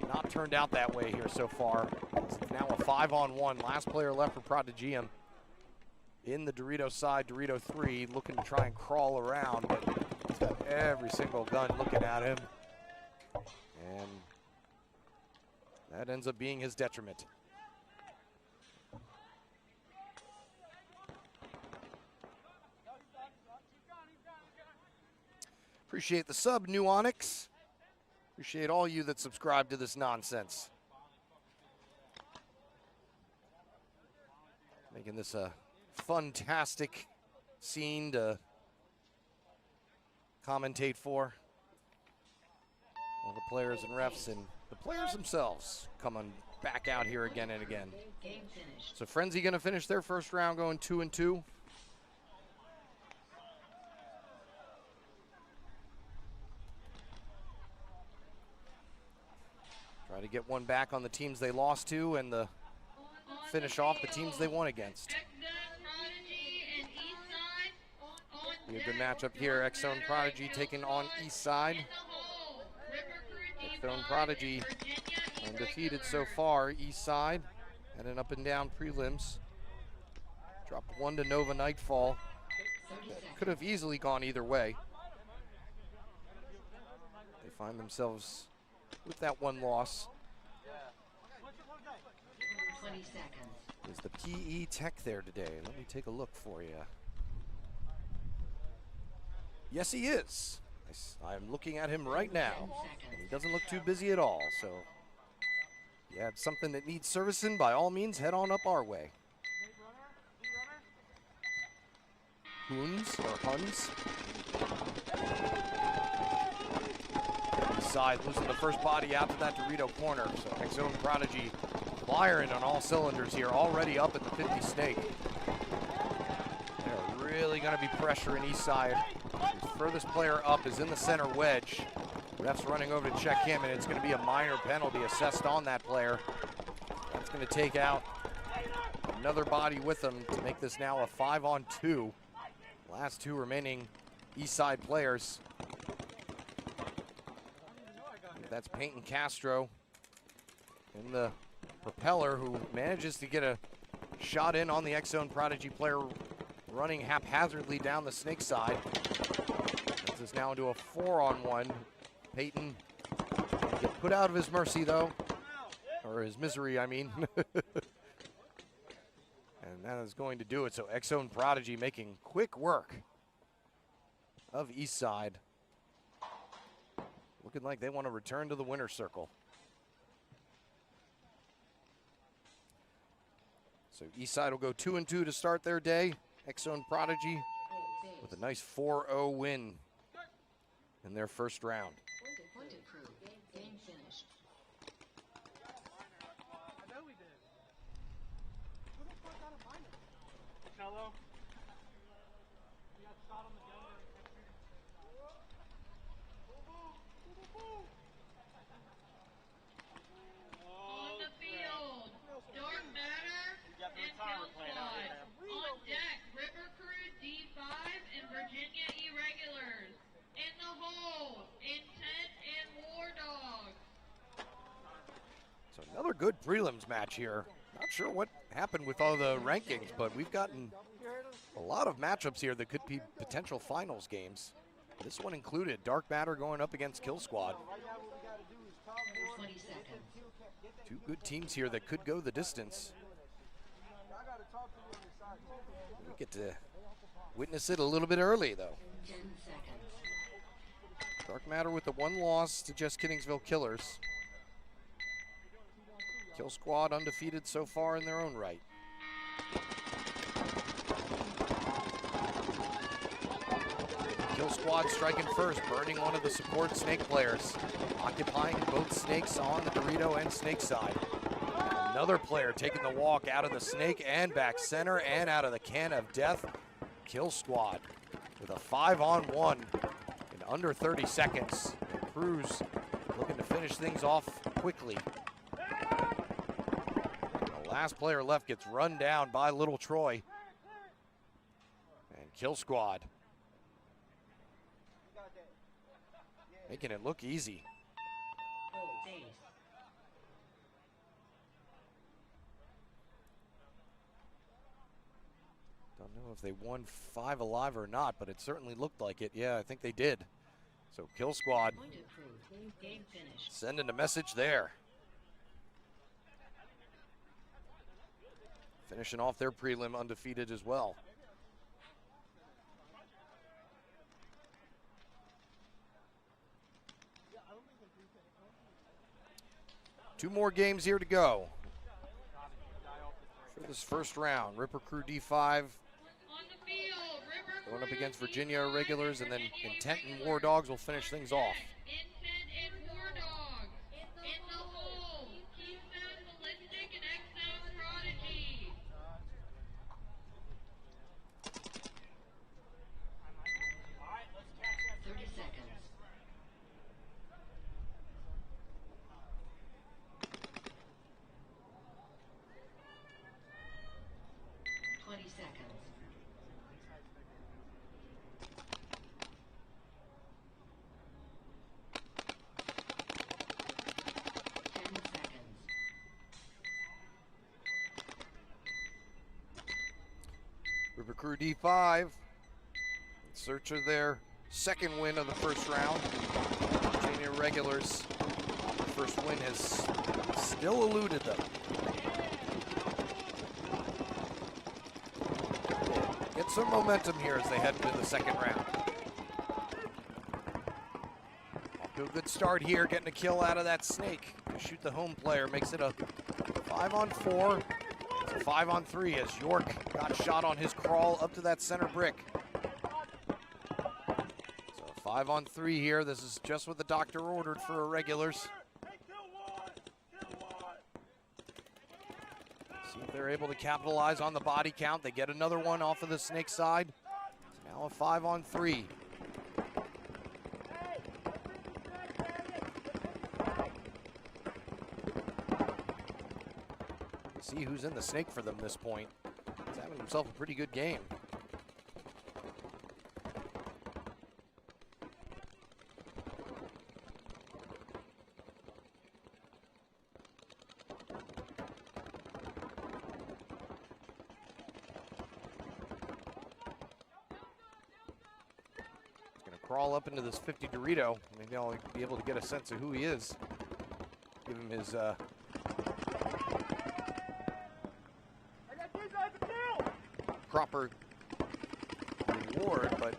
not turned out that way here so far. It's now a 5-on-1. Last player left for Prodigium in the Dorito side, Dorito 3, looking to try and crawl around, but he's got every single gun looking at him. And that ends up being his detriment. Appreciate the sub, New Onyx. Appreciate all you that subscribe to this nonsense. Making this a fantastic scene to commentate for. All the players and refs and the players themselves coming back out here again and again. So Frenzy gonna finish their first round going 2-2. Try to get one back on the teams they lost to and finish off the teams they won against. Be a good matchup here. X-Zone Prodigy taking on Eastside. X-Zone Prodigy undefeated so far. Eastside had an up and down prelims. Dropped 1 to Nova Nightfall. Could have easily gone either way. They find themselves with that one loss. 20 seconds. Is the PE Tech there today? Let me take a look for you. Yes, he is. I'm looking at him right now. And he doesn't look too busy at all. So, if you have something that needs servicing, by all means, head on up our way. Huns or Huns. Side losing the first body out to that Dorito corner. So X-Zone Prodigy firing on all cylinders here, already up at the 50 snake. They're really going to be pressuring Eastside. His furthest player up is in the center wedge. Ref's running over to check him, and it's going to be a minor penalty assessed on that player. That's going to take out another body with him to make this now a 5-on-2. Last 2 remaining Eastside players. That's Peyton Castro in the propeller, who manages to get a shot in on the X-Zone Prodigy player running haphazardly down the snake side. This is now into a 4-on-1. Peyton get put out of his mercy though, or his misery, I mean. And that is going to do it. So X-Zone Prodigy making quick work of Eastside. Looking like they want to return to the winner's circle. So Eastside will go 2-2 to start their day. X-Zone Prodigy with a nice 4-0 win in their first round. Point approved. Game finished. Hello. On the field, Dark Matter and Kill Squad. On deck, River Crew D5 and Virginia Irregulars. In the hole, Intent and War Dogs. So another good prelims match here. Not sure what happened with all the rankings, but we've gotten a lot of matchups here that could be potential finals games. This one included. Dark Matter going up against Kill Squad. 20 seconds. 2 good teams here that could go the distance. We get to witness it a little bit early, though. 10 seconds. Dark Matter with the 1 loss to Just Kittingsville Killers. Kill Squad undefeated so far in their own right. Kill Squad striking first, burning one of the support snake players, occupying both snakes on the Dorito and snake side. Another player taking the walk out of the snake and back center and out of the can of death. Kill Squad with a 5-on-1 in under 30 seconds. And Cruz looking to finish things off quickly. The last player left gets run down by Little Troy. And Kill Squad making it look easy. Don't know if they won 5 alive or not, but it certainly looked like it. Yeah, I think they did. So Kill Squad sending a message there. Finishing off their prelim undefeated as well. Two more games here to go for this first round. Ripper Crew D5 going up against Virginia Irregulars, and then Intent and War Dogs will finish things off. Ripper Crew D5 in search of their second win of the first round. Virginia Regulars, their first win has still eluded them. Get some momentum here as they head into the second round. Off to a good start here, getting a kill out of that snake. Shoot the home player, makes it a 5-on-4. It's a 5-on-3 as York got shot on his crawl up to that center brick. So 5-on-3 here. This is just what the doctor ordered for Irregulars. See if they're able to capitalize on the body count. They get another one off of the snake side. It's now a 5-on-3. See who's in the snake for them this point. He's having himself a pretty good game. He's gonna crawl up into this 50 Dorito. Maybe I'll be able to get a sense of who he is. Give him his proper reward, but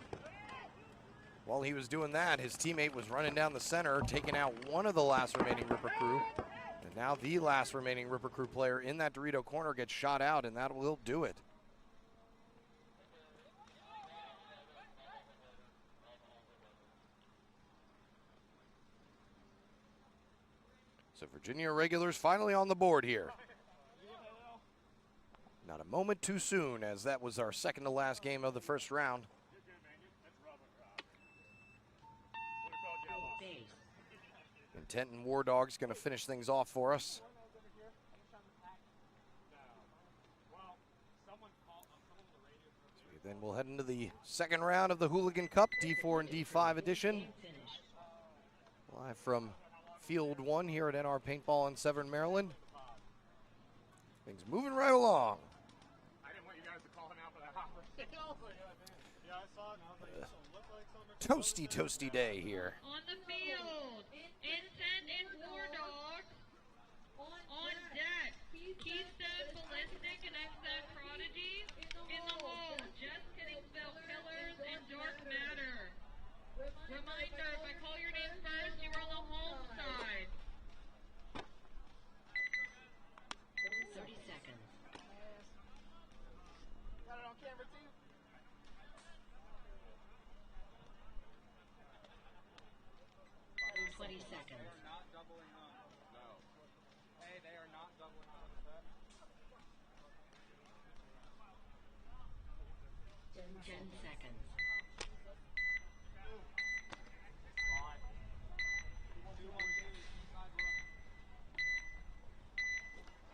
while he was doing that, his teammate was running down the center, taking out one of the last remaining Ripper Crew. And now the last remaining Ripper Crew player in that Dorito corner gets shot out, and that will do it. So Virginia Regulars finally on the board here. Not a moment too soon, as that was our second to last game of the first round. Intent and War Dogs going to finish things off for us. So then we'll head into the second round of the Hooligan Cup, D4 and D5 edition. Live from Field 1 here at NR Paintball in Severn, Maryland. Things moving right along. Toasty, toasty day here. On the field, Intent and War Dog. On deck, Keystone, Ballistic, and XZ Prodigy. In the hole, Just Kittingsville Killers. 10 seconds.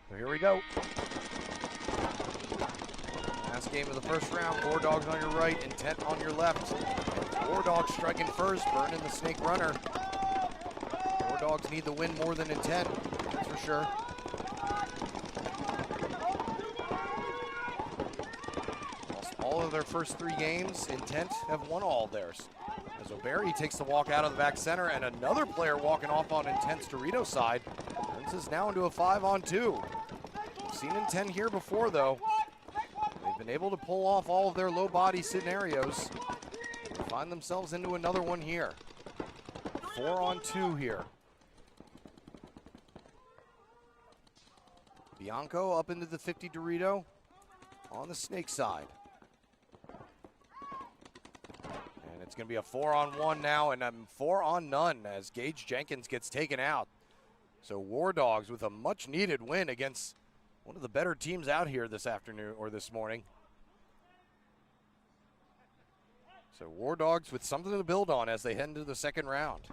So here we go. Last game of the first round. War Dogs on your right, Intent on your left. War Dogs striking first, burning the Snake Runner. War Dogs need the win more than Intent, that's for sure. Lost all of their first 3 games. Intent have won all theirs. As O'Barry takes the walk out of the back center, and another player walking off on Intent's Dorito side. This is now into a 5-on-2. We've seen Intent here before, though. They've been able to pull off all of their low body scenarios. They find themselves into another one here. 4-on-2 here. Bianco up into the 50 Dorito on the Snake side. And it's going to be a 4-on-1 now, and 4-on-none as Gage Jenkins gets taken out. So War Dogs with a much needed win against one of the better teams out here this afternoon or this morning. So War Dogs with something to build on as they head into the second round.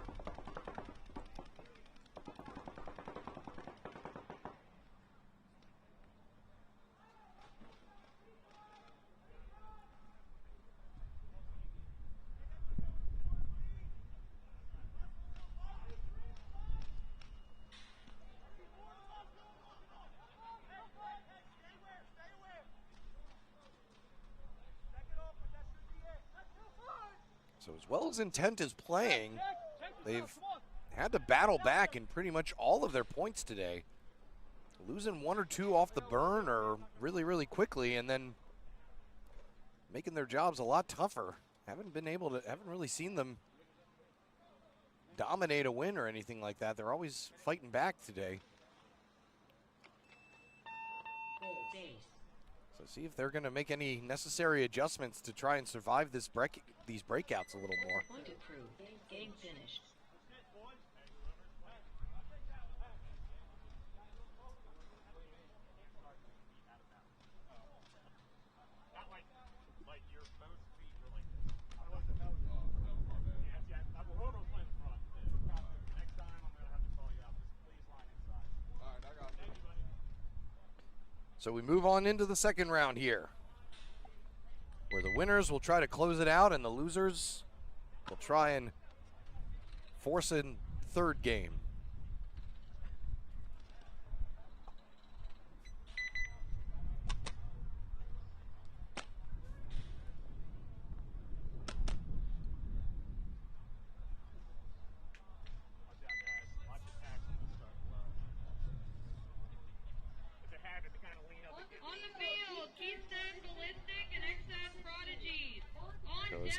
So as well as Intent is playing, they've had to battle back in pretty much all of their points today. Losing 1 or 2 off the burn or really, really quickly, and then making their jobs a lot tougher. Haven't really seen them dominate a win or anything like that. They're always fighting back today. So see if they're going to make any necessary adjustments to try and survive these breakouts a little more. Point approved. Game finished. So we move on into the second round here, where the winners will try to close it out and the losers will try and force a third game.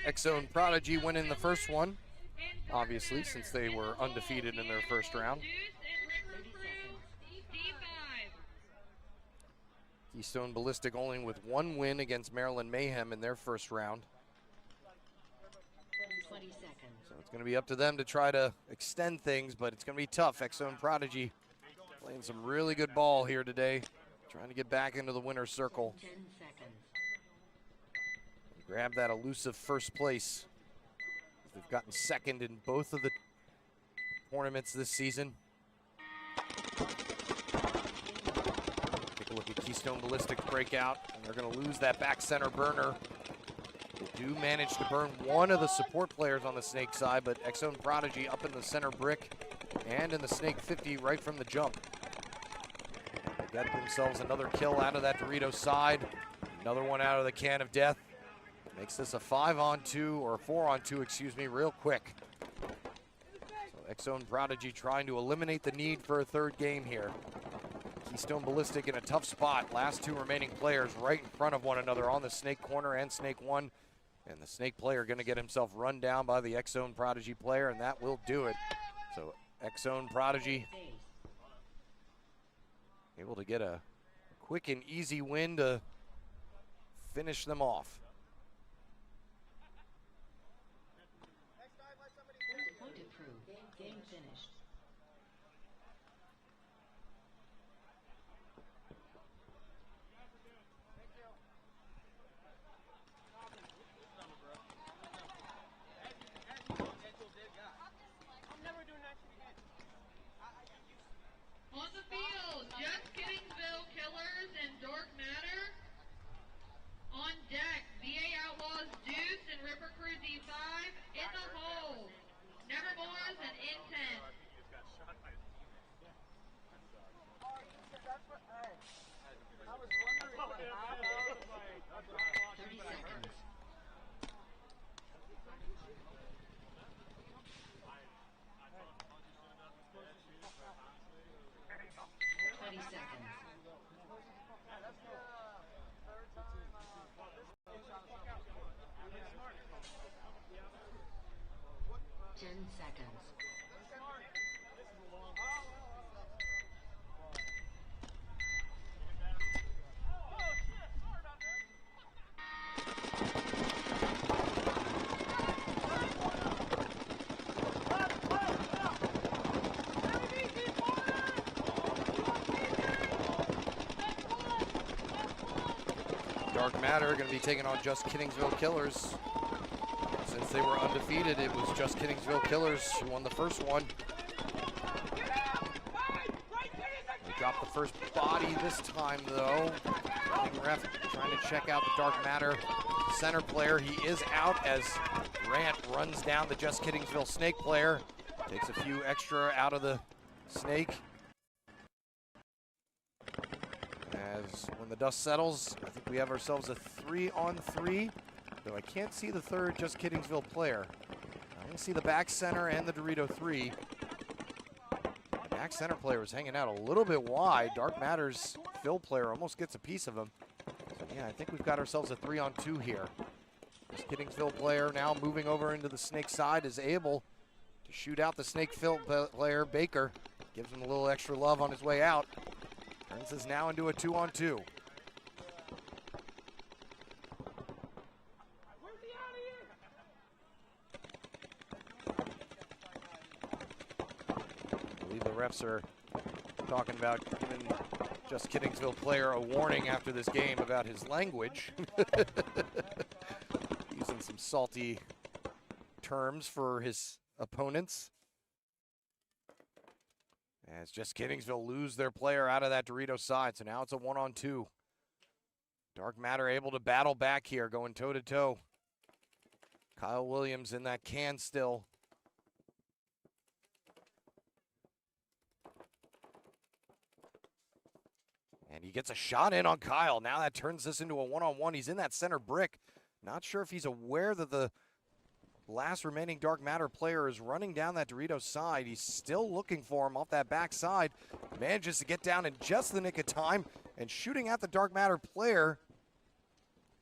X-Zone Prodigy winning the first one, obviously, since they were undefeated in their first round. Keystone Ballistic only with 1 win against Maryland Mayhem in their first round. 20 seconds. So it's going to be up to them to try to extend things, but it's going to be tough. X-Zone Prodigy playing some really good ball here today, trying to get back into the winner's circle. 10 seconds. Grab that elusive first place. They've gotten second in both of the tournaments this season. Take a look at Keystone Ballistic's breakout, and they're going to lose that back center burner. They do manage to burn one of the support players on the Snake side, but X-Zone Prodigy up in the center brick and in the Snake 50 right from the jump. They got themselves another kill out of that Dorito side, another one out of the can of death. Makes this a 5-on-2 or 4-on-2, excuse me, real quick. So X-Zone Prodigy trying to eliminate the need for a third game here. Keystone Ballistic in a tough spot. Last 2 remaining players right in front of one another on the Snake corner and Snake 1. And the Snake player going to get himself run down by the X-Zone Prodigy player, and that will do it. So X-Zone Prodigy able to get a quick and easy win to finish them off. Point approved. Game finished. seconds. 20 seconds. 10 seconds. Dark Matter going to be taking on Just Kiddingsville Killers. Since they were undefeated, it was Just Kiddingsville Killers who won the first one. They dropped the first body this time, though. I think ref trying to check out the Dark Matter center player. He is out as Grant runs down the Just Kiddingsville Snake player. Takes a few extra out of the Snake. As when the dust settles, I think we have ourselves a 3-on-3. Though I can't see the third Just Kiddingsville player. I can see the back center and the Dorito 3. Back center player was hanging out a little bit wide. Dark Matter's fill player almost gets a piece of him. So yeah, I think we've got ourselves a 3-on-2 here. Just Kiddingsville player now moving over into the Snake side is able to shoot out the Snake fill player, Baker. Gives him a little extra love on his way out. Turns this now into a 2-on-2. I believe the refs are talking about giving Just Kiddingsville player a warning after this game about his language. Using some salty terms for his opponents. As Just Kiddingsville lose their player out of that Dorito side, so now it's a 1-on-2. Dark Matter able to battle back here, going toe-to-toe. Kyle Williams in that can still. And he gets a shot in on Kyle. Now that turns this into a 1-on-1. He's in that center brick. Not sure if he's aware that the last remaining Dark Matter player is running down that Dorito side. He's still looking for him off that back side. Manages to get down in just the nick of time and shooting at the Dark Matter player.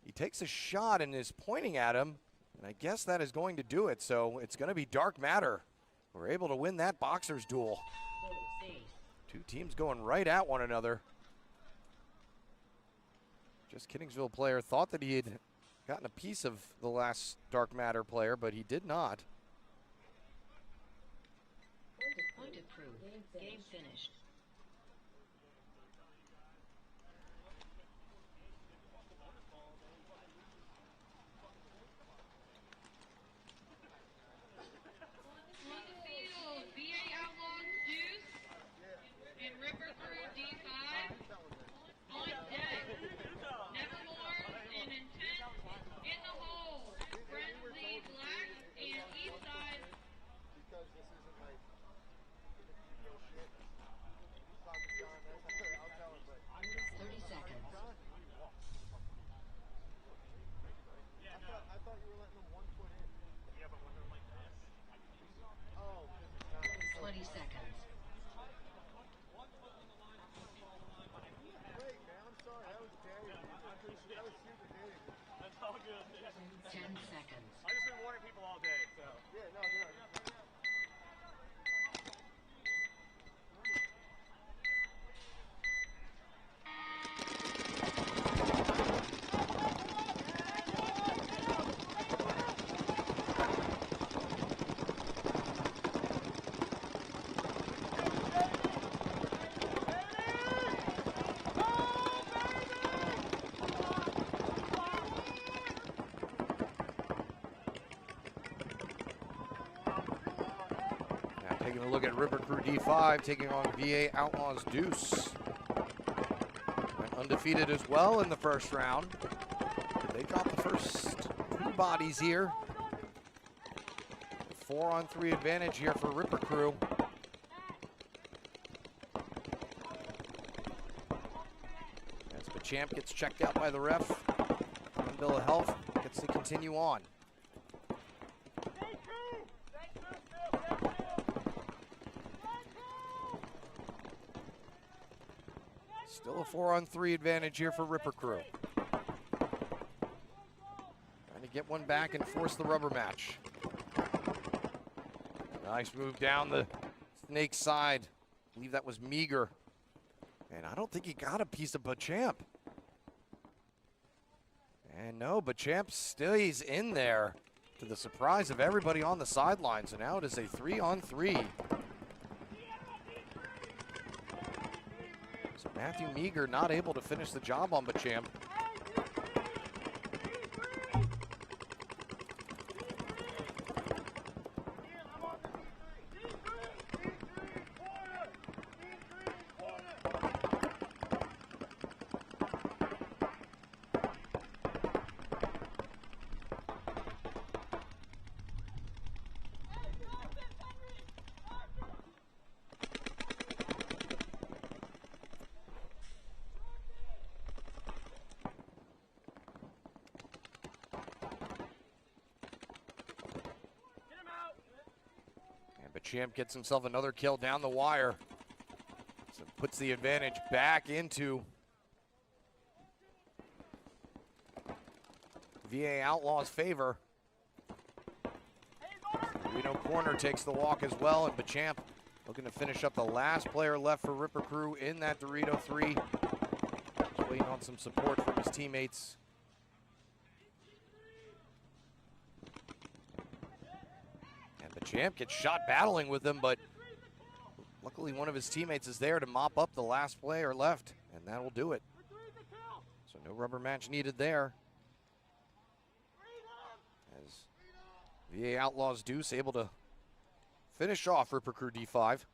He takes a shot and is pointing at him, and I guess that is going to do it. So it's going to be Dark Matter. We're able to win that boxer's duel. Two teams going right at one another. Just Kiddingsville player thought that he had gotten a piece of the last Dark Matter player, but he did not. Point approved. Game finished. On the field, VA Outlaws Deuce and Ripper Crew D5. On deck, Nevermore and Intent in the hole. Frenzy Black and Eastside. Because this isn't like real shit. Talk to John, I'll tell him, but 30 seconds. I thought you were letting them 1 foot in. Yeah, but when they're like this. Oh, because it's not. 20 seconds. Great, man. I'm sorry. That was daring. That was super daring. That's all good. 10 seconds. I've just been warning people all day, so. Yeah, no. Now taking a look at Ripper Crew D5, taking on VA Outlaws Deuce. Went undefeated as well in the first round. They dropped the first 2 bodies here. 4-on-3 advantage here for Ripper Crew. As Champ gets checked out by the ref. One bill of health gets to continue on. Still a 4-on-3 advantage here for Ripper Crew. Trying to get one back and force the rubber match. Nice move down the Snake side. I believe that was Meager. And I don't think he got a piece of Bachamp. And no, Bachamp stays in there to the surprise of everybody on the sideline. So now it is a 3-on-3. So Matthew Meager not able to finish the job on Bachamp. Champ gets himself another kill down the wire. So puts the advantage back into VA Outlaws' favor. Reno Corner takes the walk as well, and Bachamp looking to finish up the last player left for Ripper Crew in that Dorito 3. Just waiting on some support from his teammates. Champ gets shot battling with him, but luckily one of his teammates is there to mop up the last player left, and that will do it. So no rubber match needed there. As VA Outlaws Deuce able to finish off Ripper Crew D5.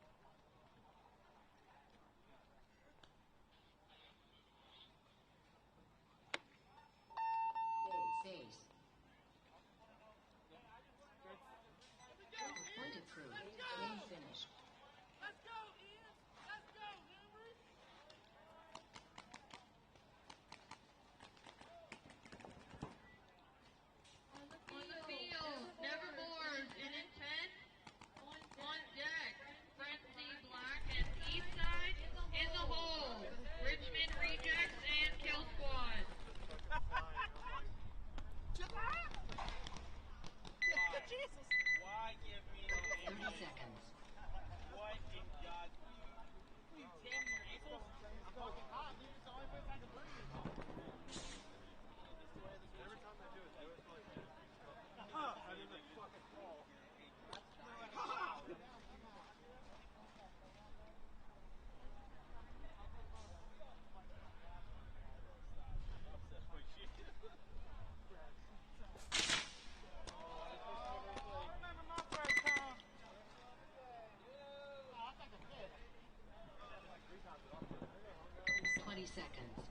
Seconds.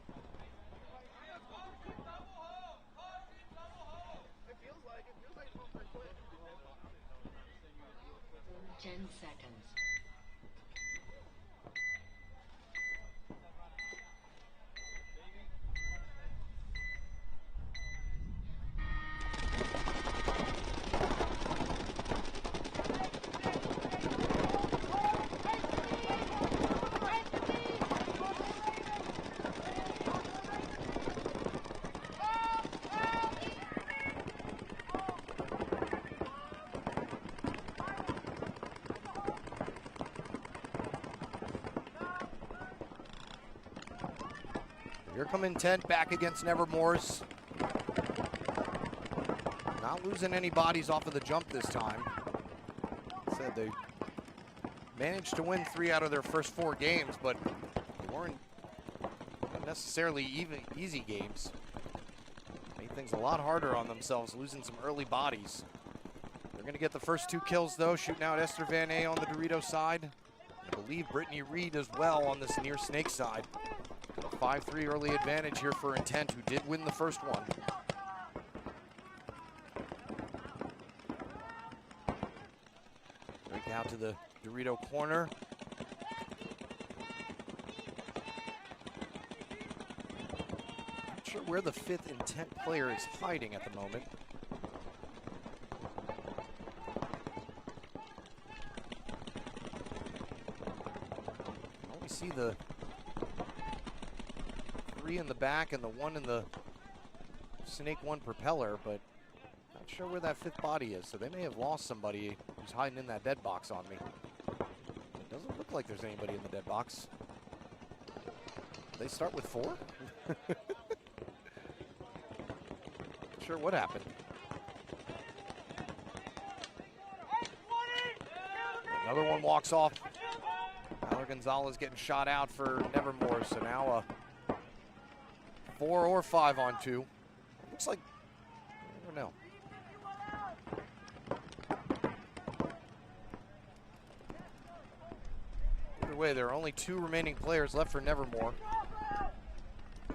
It feels like it's pretty quick. 10 seconds. Here come Intent back against Nevermore's. Not losing any bodies off of the jump this time. Said they managed to win 3 out of their first 4 games, but they weren't necessarily even easy games. Made things a lot harder on themselves, losing some early bodies. They're going to get the first 2 kills, though, shooting out Esther Van A on the Dorito side. I believe Brittany Reed as well on this near Snake side. A 5-3 early advantage here for Intent, who did win the first one. Break out to the Dorito corner. sure where the 5th intent player is hiding at the moment. I only see the 3 in the back and the 1 in the Snake 1 propeller, but not sure where that 5th body is. So they may have lost somebody who's hiding in that dead box on me. It doesn't look like there's anybody in the dead box. They start with 4? Not sure what happened. Another one walks off. Tyler Gonzalez getting shot out for Nevermore, so now a 4 or 5 on 2. Looks like, I don't know. Either way, there are only 2 remaining players left for Nevermore.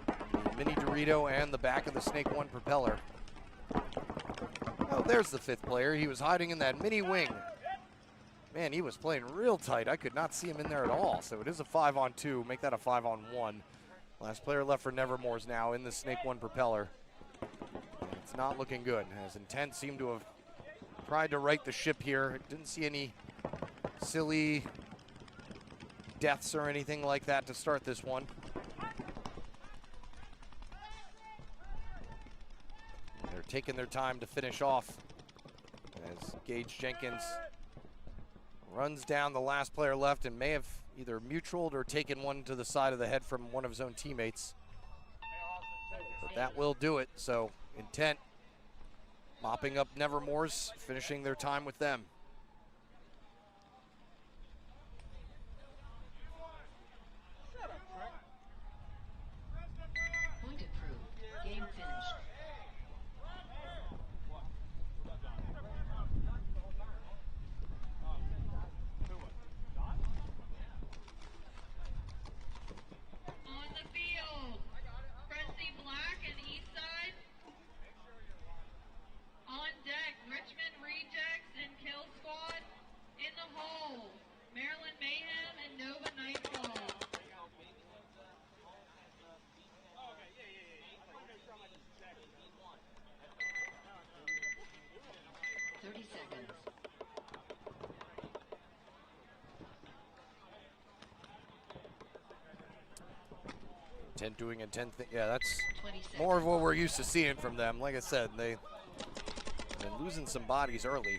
The Mini Dorito and the back of the Snake 1 propeller. Oh, there's the 5th player. He was hiding in that mini wing. Man, he was playing real tight. I could not see him in there at all. So it is a 5 on 2. Make that a 5 on 1. Last player left for Nevermore's now in the Snake 1 propeller. And it's not looking good, as Intent seemed to have tried to right the ship here. Didn't see any silly deaths or anything like that to start this one. They're taking their time to finish off as Gage Jenkins runs down the last player left and may have either mutualed or taken one to the side of the head from one of his own teammates. But that will do it. So Intent mopping up Nevermore's, finishing their time with them. Point approved. Game finished. On the field, Frenzy Black and Eastside. On deck, Richmond Rejects and Kill Squad. In the hole, Maryland Mayhem and Nova Nightfall. 30 seconds. Intent doing Intent thing. Yeah, that's 20 seconds. more of what we're used to seeing from them. Like I said, they've been losing some bodies early.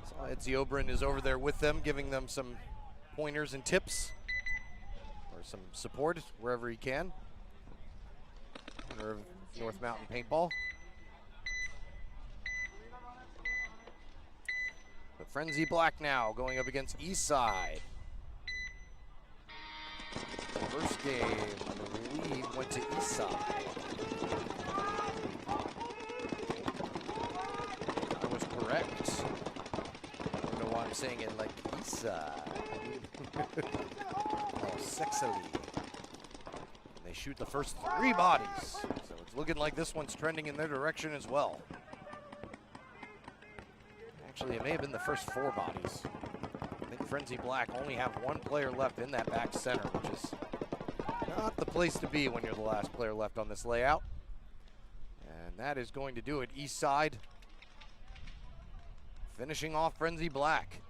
So Ed Ziobrin is over there with them, giving them some pointers and tips, or some support wherever he can. Owner of North Mountain Paintball. But Frenzy Black now going up against Eastside. First game, I believe, went to Eastside. I was correct. I don't know why I'm saying it like Eastside. Oh, sexily. And they shoot the first 3 bodies. So it's looking like this one's trending in their direction as well. Actually, it may have been the first 4 bodies. I think Frenzy Black only have 1 player left in that back center, which is not the place to be when you're the last player left on this layout. And that is going to do it. Eastside finishing off Frenzy Black.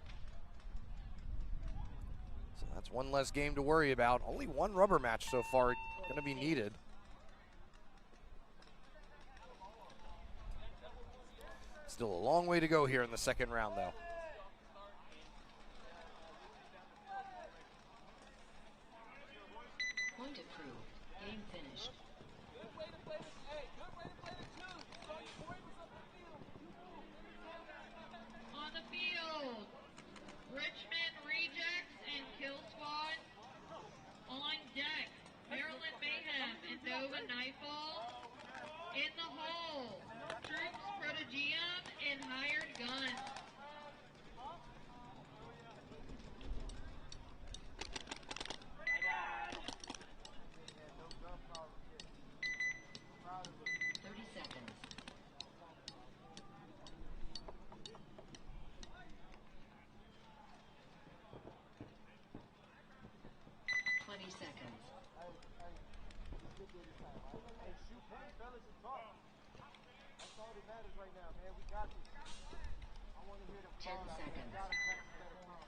So that's 1 less game to worry about. Only 1 rubber match so far going to be needed. Still a long way to go here in the second round, though. Point approved. Game finished. On the field, Richmond Rejects and Kill Squad. On deck, Maryland Mayhem and Nova Nightfall. In the hole, Troops Protegium and Hired Guns. good there this time. All right? Hey, shoot clean, fellas, and talk. That's all that matters right now, man. We got this. I want to hear the 10 crowd out there. seconds. We gotta practice better crowd.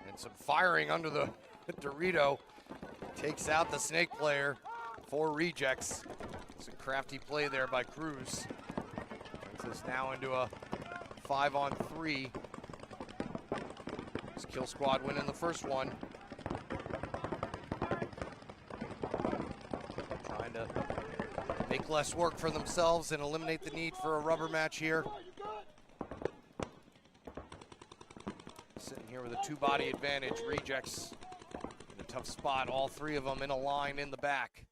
And some firing under the Dorito. Takes out the snake player. 4 rejects. It's a crafty play there by Cruz. Brings us now into a 5-on-3. This Kill Squad winning the first one. Trying to make less work for themselves and eliminate the need for a rubber match here. Sitting here with a 2-body advantage. Rejects in a tough spot. All 3 of them in a line in the back.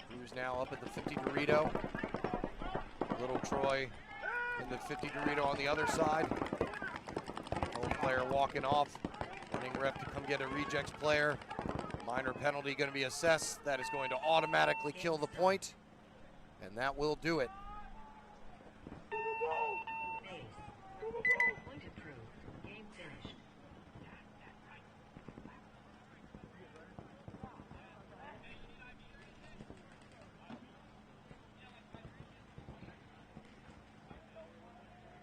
Cruz now up at the 50 Dorito. Little Troy in the 50 Dorito on the other side. Home player walking off. Running ref to come get a rejects player. Minor penalty going to be assessed. That is going to automatically kill the point. And that will do it. Base. Point approved. Game finished.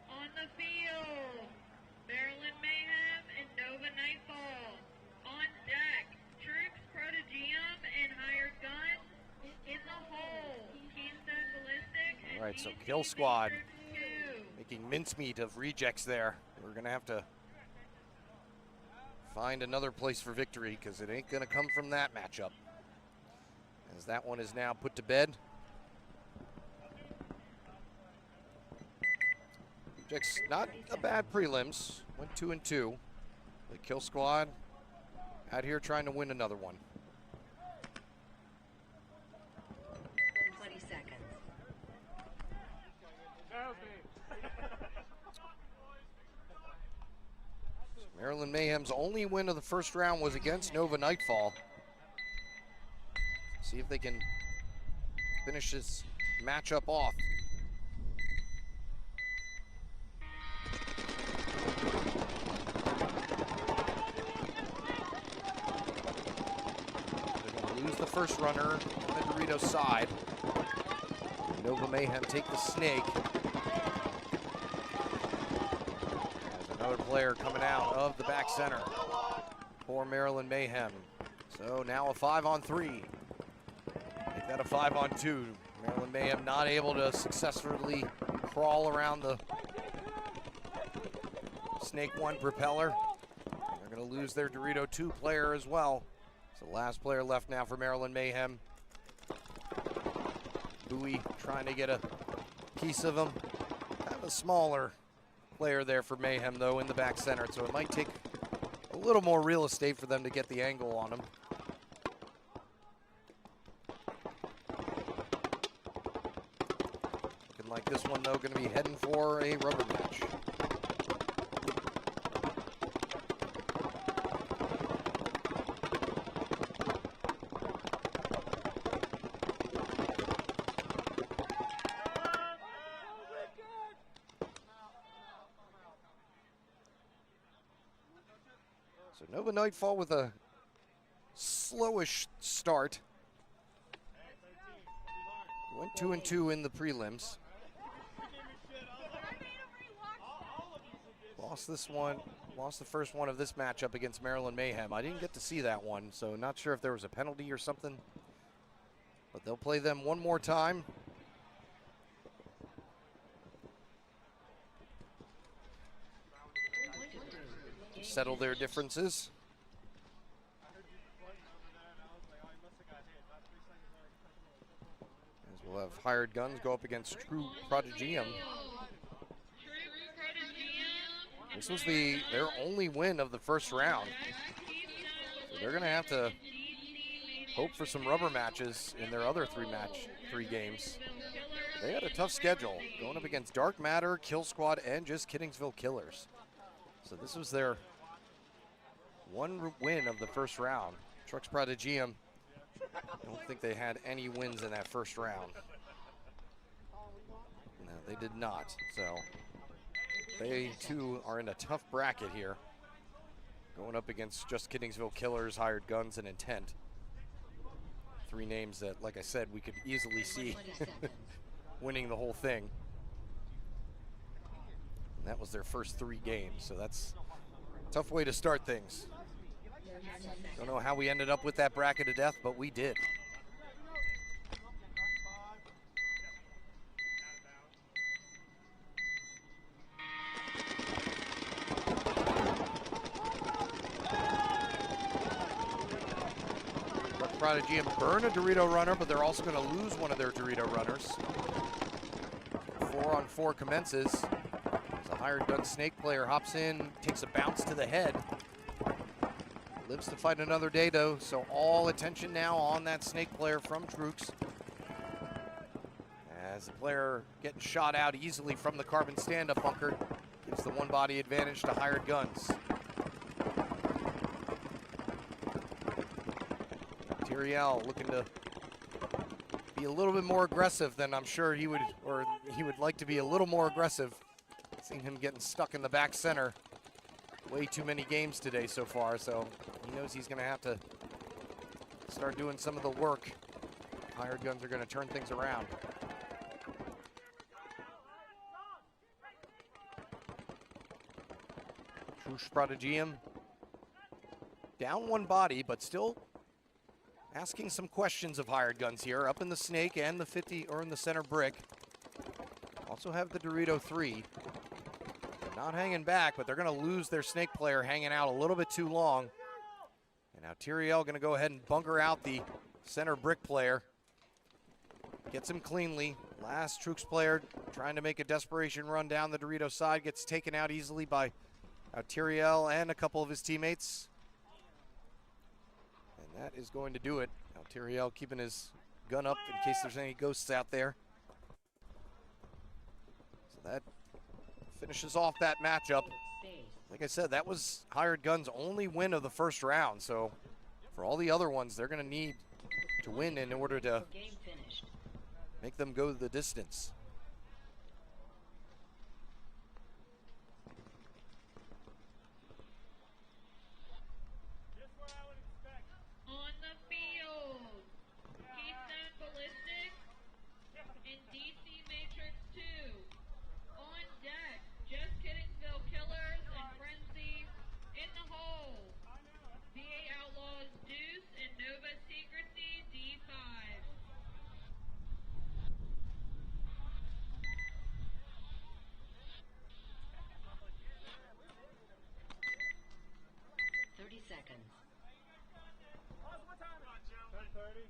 On the field, Maryland Mayhem and Nova Nightfall. On deck, Troops, Protogeum, and Hired Guns. In the hole, Keystone Ballistic and All right, so DT Kill Squad Victor 2. making mincemeat of rejects there. We're going to have to find another place for victory because it ain't going to come from that matchup. As that one is now put to bed. Rejects, not a bad prelims. Went 2-2. The Kill Squad out here trying to win another one. 20 seconds. Maryland Mayhem's only win of the first round was against Nova Nightfall. See if they can finish this matchup off. They're going to lose the first runner on the Dorito side. Nova Mayhem take the snake. There's another player coming out of the back center for Maryland Mayhem. So now a 5-on-3. Make that a 5-on-2. Maryland Mayhem not able to successfully crawl around the Snake 1 propeller. They're going to lose their Dorito 2 player as well. So last player left now for Maryland Mayhem. Bowie trying to get a piece of him. Kind of a smaller player there for Mayhem, though, in the back center, so it might take a little more real estate for them to get the angle on him. Looking like this one, though, going to be heading for a rubber match. So Nova Nightfall with a slowish start. Went 2-2 in the prelims. Lost this one, lost the first one of this matchup against Maryland Mayhem. I didn't get to see that one, so not sure if there was a penalty or something. But they'll play them one more time. To settle their differences. As we'll have Hired Guns go up against True Prodigium. Troops, Protogeum, This was their only win of the first round. So they're going to have to hope for some rubber matches in their other three games. They had a tough schedule, going up against Dark Matter, Kill Squad, and just Kittingsville Killers. So this was their one win of the first round. Trucks Prodigium, I don't think they had any wins in that first round. No, they did not. So they too are in a tough bracket here, going up against just Kittingsville Killers, Hired Guns, and Intent. Three names that, like I said, we could easily see winning the whole thing. And that was their first 3 games, so that's a tough way to start things. Don't know how we ended up with that bracket of death, but we did. Prodigy and burn a Dorito runner, but they're also going to lose one of their Dorito runners. 4-on-4 commences. As a Hired Gun Snake player hops in, takes a bounce to the head. Lives to fight another day though, so all attention now on that Snake player from Trooks. As the player getting shot out easily from the carbon stand-up bunker, gives the one body advantage to Hired Guns. Tyriel looking to be a little bit more aggressive than I'm sure he would like to be a little more aggressive. Seen him getting stuck in the back center way too many games today so far, so he knows he's gonna have to start doing some of the work. Hired Guns are gonna turn things around. Truce Prodigium down one body, but still asking some questions of Hired Guns here, up in the Snake and the 50, or in the center brick. Also have the Dorito 3. They're not hanging back, but they're gonna lose their Snake player hanging out a little bit too long. And now Tyriel gonna go ahead and bunker out the center brick player. Gets him cleanly. Last Trooks player trying to make a desperation run down the Dorito side, gets taken out easily by Tyriel and a couple of his teammates. That is going to do it. Now Tyriel keeping his gun up in case there's any ghosts out there. So that finishes off that matchup. Like I said, that was Hired Guns' only win of the first round. So for all the other ones, they're going to need to win in order to make them go the distance. Seconds. What time is it? 10:30.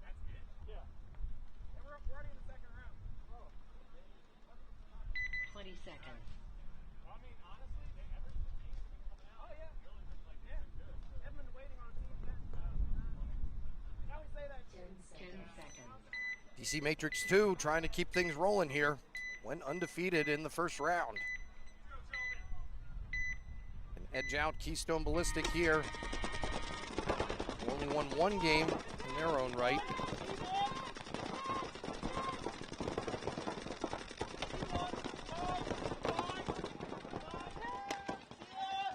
That's it. Yeah. And we're already in the second round. 20 seconds. I mean, honestly, oh yeah. Yeah. Haven't been waiting on a team yet. Now we say that. 10 seconds. DC Matrix 2 trying to keep things rolling here. Went undefeated in the first round. Edge out Keystone Ballistic here. Only won one game in their own right.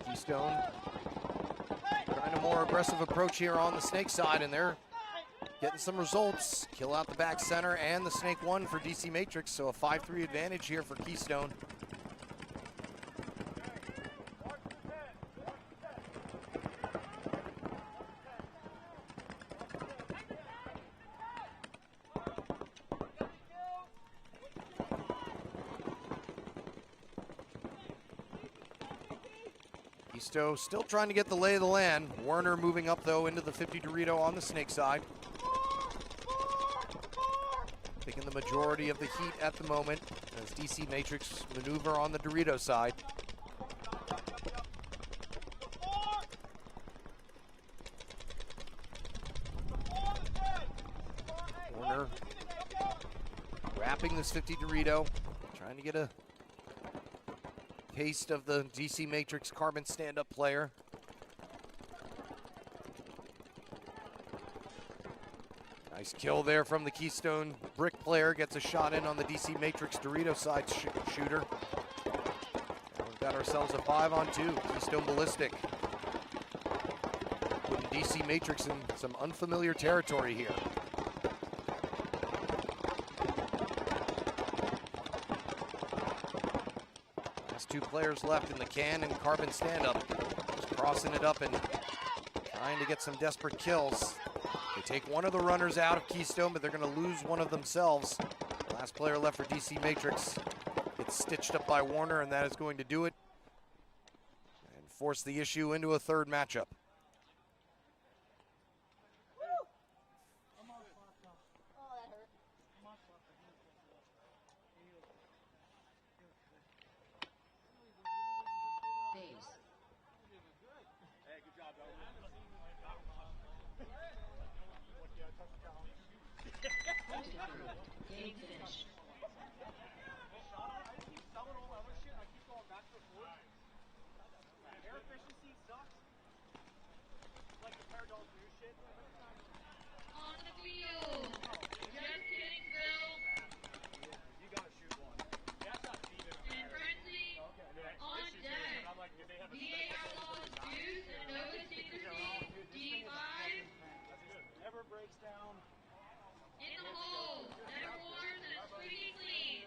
Keystone trying a more aggressive approach here on the Snake side, and they're getting some results. Kill out the back center and the Snake 1 for DC Matrix, so a 5-3 advantage here for Keystone. Still trying to get the lay of the land. Werner moving up though into the 50 Dorito on the Snake side. Taking the majority of the heat at the moment as DC Matrix maneuver on the Dorito side. Matter wrapping this 50 Dorito, trying to get a taste of the DC Matrix Carbon stand-up player. Nice kill there from the Keystone Brick player. Gets a shot in on the DC Matrix Dorito side shooter. Now we've got ourselves a 5-on-2. Keystone Ballistic putting DC Matrix in some unfamiliar territory here. Last two players left in the can and Carbon stand-up. Just crossing it up and trying to get some desperate kills. They take one of the runners out of Keystone, but they're going to lose one of themselves. Last player left for DC Matrix gets stitched up by Warner, and that is going to do it and force the issue into a third matchup. Game finished. On the field, Just Kiddingville. And Frenzy on deck. VA Outlaws Deuce and Nova Secrecy, D5. Never breaks down. In the hole, never wars and squeaky clean.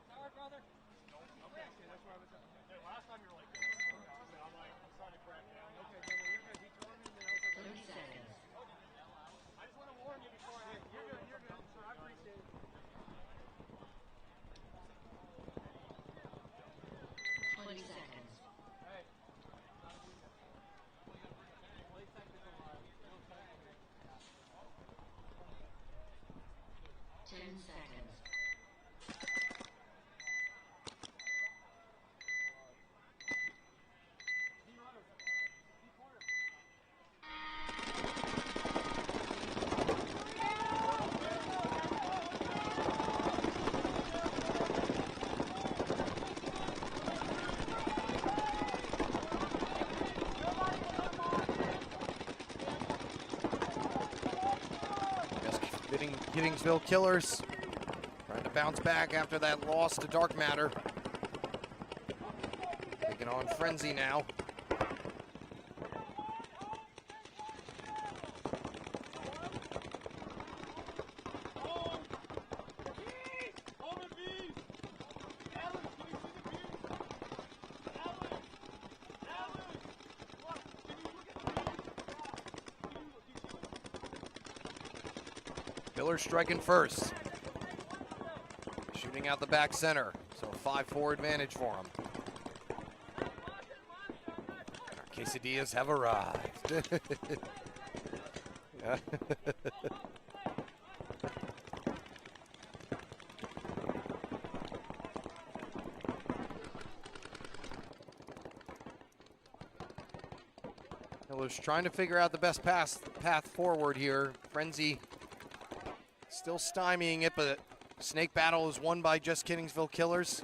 Sorry, brother. Okay, that's why I was. Last time you were like, I'm like, I'm starting to crack down. Okay, brother, you're good. He told me, and then I was like, 30 seconds. I just want to warn you before I. You're good. You're good. So I appreciate it. 20 seconds. Hey. 10 seconds. Giddingsville Killers trying to bounce back after that loss to Dark Matter. Taking on Frenzy now. Killer striking first. Shooting out the back center. So a 5-4 advantage for him. And our quesadillas have arrived. Yeah. Miller's trying to figure out the best path forward here. Frenzy still stymieing it, but Snake Battle is won by Just Kiddingsville Killers.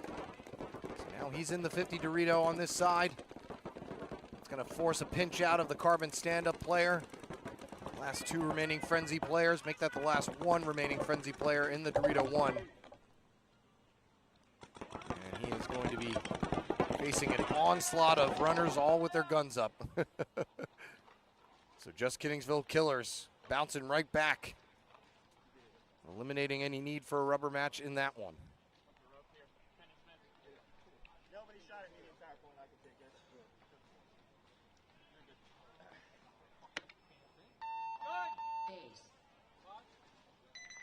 So now he's in the 50 Dorito on this side. It's going to force a pinch out of the Carbon stand-up player. Last two remaining Frenzy players make that the last one remaining Frenzy player in the Dorito 1. And he is going to be facing an onslaught of runners all with their guns up. So Just Kiddingsville Killers bouncing right back, eliminating any need for a rubber match in that one. Nobody shot at me the entire point. I can take it. Ace.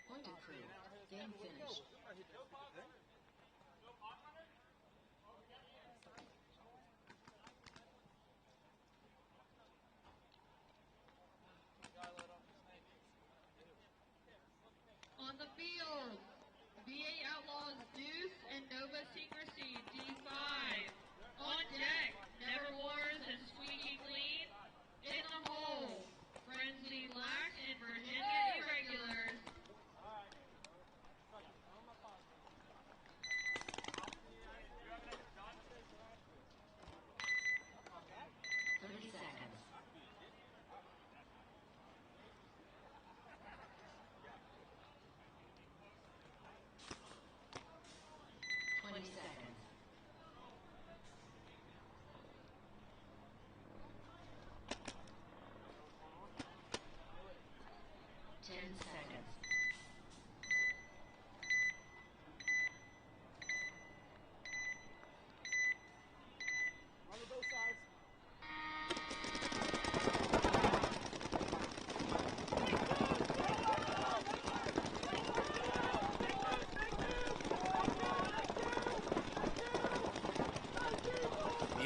Point approved. Game finished. On the field, VA Outlaws Deuce and Nova Secrecy, D5. On deck, Never Wars and Squeaky Clean. In the hole,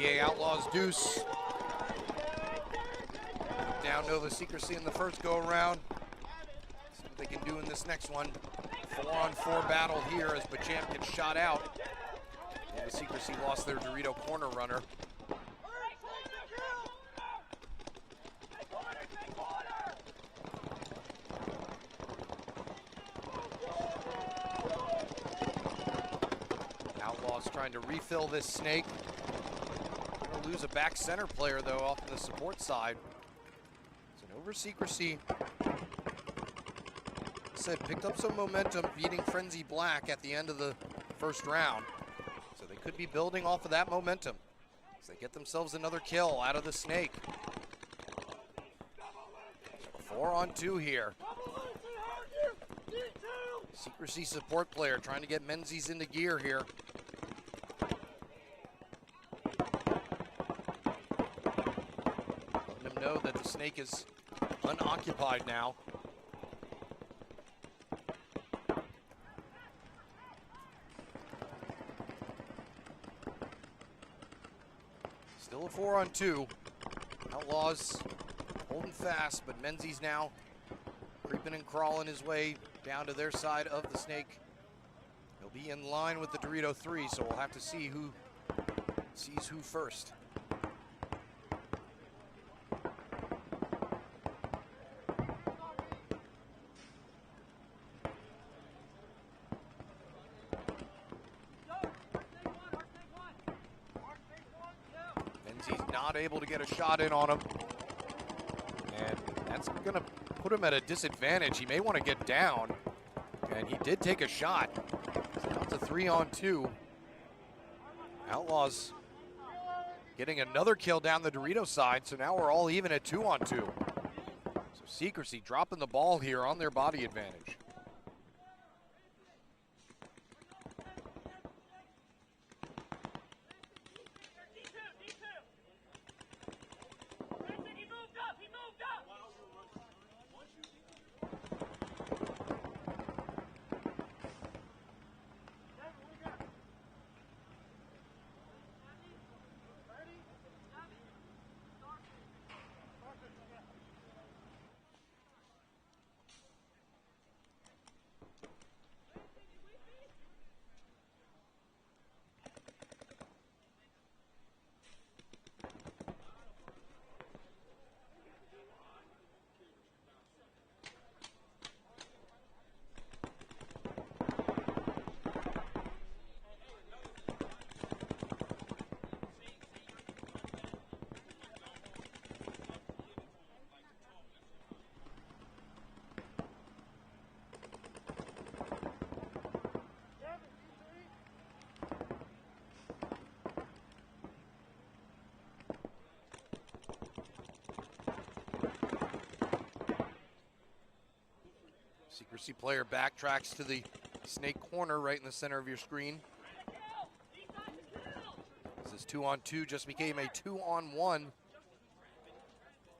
VA Outlaws deuce. Down Nova Secrecy in the first go around. See what they can do in this next one. 4-on-4 battle here as Bachamp gets shot out. Nova Secrecy lost their Dorito corner runner. Outlaws trying to refill this snake. Gonna lose a back center player though off the support side. So Nova Secrecy picked up some momentum beating Frenzy Black at the end of the first round. So they could be building off of that momentum as they get themselves another kill out of the snake. 4-on-2 here. Secrecy support player trying to get Menzies into gear here. Letting him know that the snake is unoccupied now. Still a 4-on-2. Outlaws holding fast, but Menzies now creeping and crawling his way down to their side of the snake. He'll be in line with the Dorito 3, so we'll have to see who sees who first. Menzies not able to get a shot in on him. And that's going to put him at a disadvantage. He may want to get down. And he did take a shot. So now it's a 3-on-2. Outlaws getting another kill down the Dorito side. So now we're all even at 2-on-2. So Secrecy dropping the ball here on their body advantage. Secrecy player backtracks to the snake corner right in the center of your screen. This 2-on-2 just became a 2-on-1.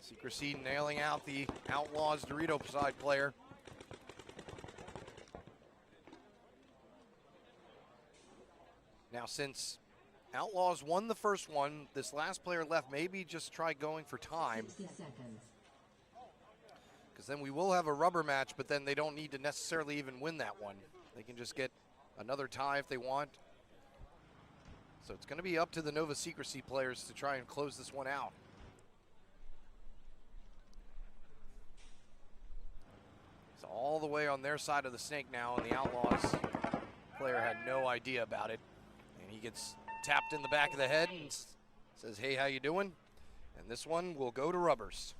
Secrecy nailing out the Outlaws Dorito side player. Now since Outlaws won the first one, this last player left, maybe just try going for time. 60 seconds. Because then we will have a rubber match, but then they don't need to necessarily even win that one. They can just get another tie if they want. So it's going to be up to the Nova Secrecy players to try and close this one out. It's all the way on their side of the snake now, and the Outlaws player had no idea about it. And he gets tapped in the back of the head and says, "Hey, how you doing?" And this one will go to rubbers.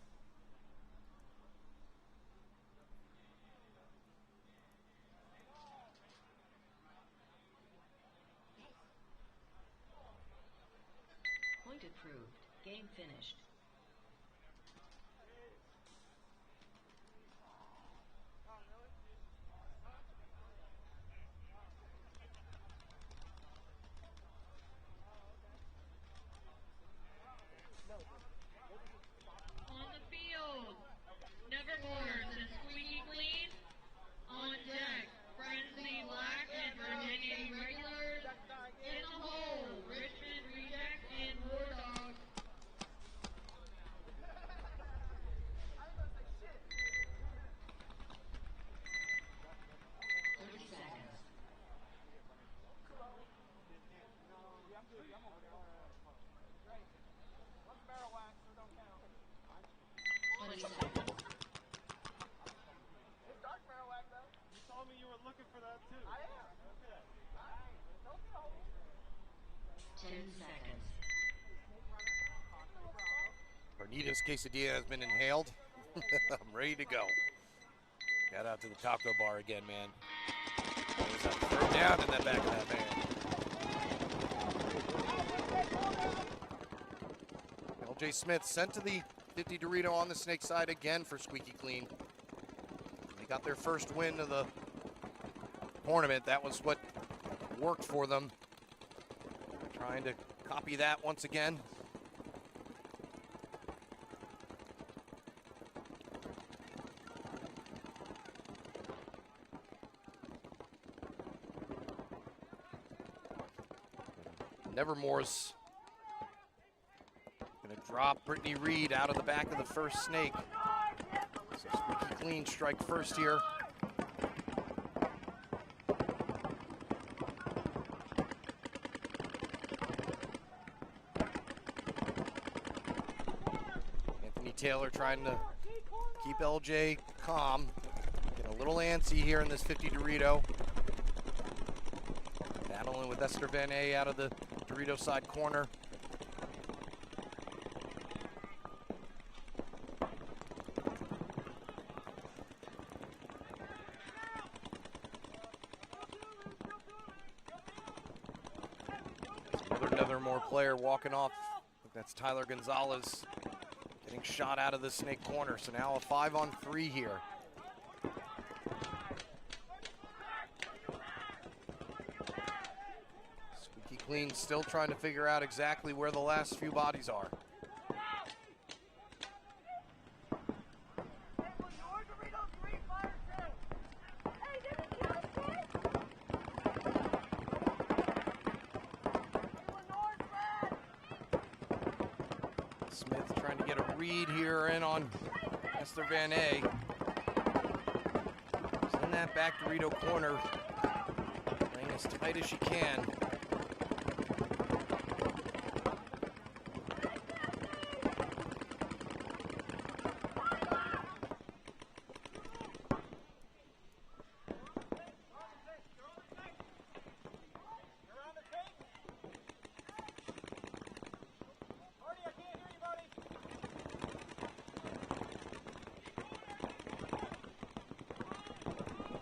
Point approved. Game finished. On the field, Nevermore and Squeaky Clean. On deck, Frenzy Black and Virginia Regulars. In the hole, Richmond Rejects and War that too. 10 seconds. Carnita's quesadilla has been inhaled. I'm ready to go. Got out to the taco bar again, man. Throw down in that back of that van. LJ Smith sent to the 50 Dorito on the snake side again for Squeaky Clean. They got their first win of the tournament. That was what worked for them. Trying to copy that once again. Nevermore's gonna drop Brittany Reed out of the back of the first snake. So Squeaky Clean strike first here. Anthony Taylor trying to keep LJ calm. Getting a little antsy here in this 50 Dorito. Battling with Esther Van A out of the Dorito side corner. Another more player walking off. I think that's Tyler Gonzalez getting shot out of the snake corner. So now a 5-on-3 here. Squeaky Clean still trying to figure out exactly where the last few bodies are. Smith trying to get a read here in on Esther Van A. She's in that back Dorito corner, playing as tight as she can.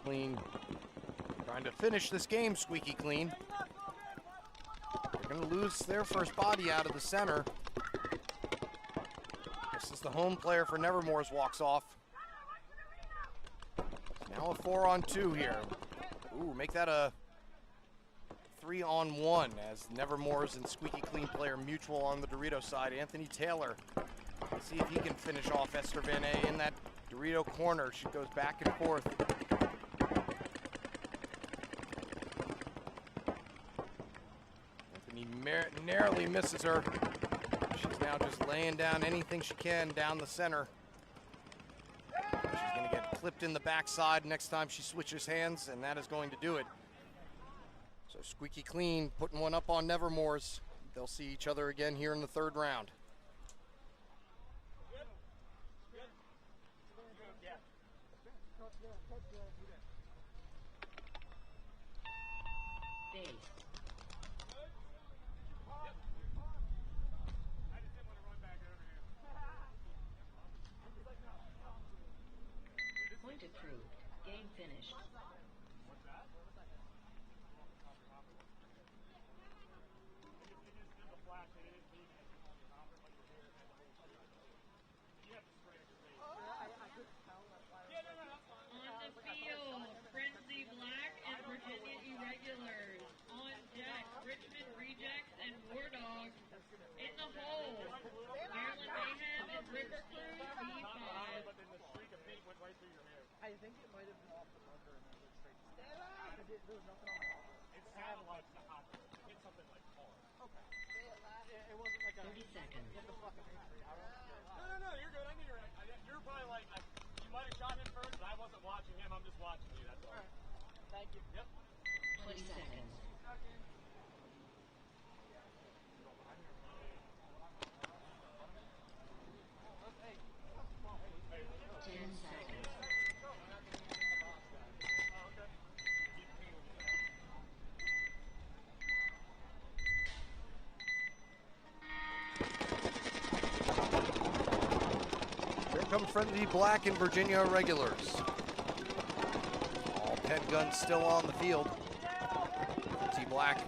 Clean trying to finish this game, Squeaky Clean. They're going to lose their first body out of the center. This is the home player for Nevermore's walks off. Now a 4-on-2 here. Ooh, make that a 3-on-1 as Nevermore's and Squeaky Clean player mutual on the Dorito side. Anthony Taylor, let's see if he can finish off Esther Van A in that Dorito corner. She goes back and forth. Narrowly misses her. She's now just laying down anything she can down the center. She's going to get clipped in the backside next time she switches hands, and that is going to do it. So Squeaky Clean putting one up on Nevermore's. They'll see each other again here in the third round. Point approved. Game finished. On the field, Frenzy Black and Virginia Irregulars. On deck, Richmond Rejects and War Dogs. In the hole, Maryland Mayhem and River Cruise B5. I think it might have been off the bumper and then it went straight. There was nothing on the bumper. It sounded like the hot. Hit something like hard. Okay. It wasn't like a 30 seconds. Get the fucking victory. No, you're good. I mean, you're probably like, you might have shot him first, but I wasn't watching him. I'm just watching you. That's all. Thank you. Yep. 20 seconds. come Frenzy Black and Virginia Regulars. All 10 guns still on the field. Frenzy Black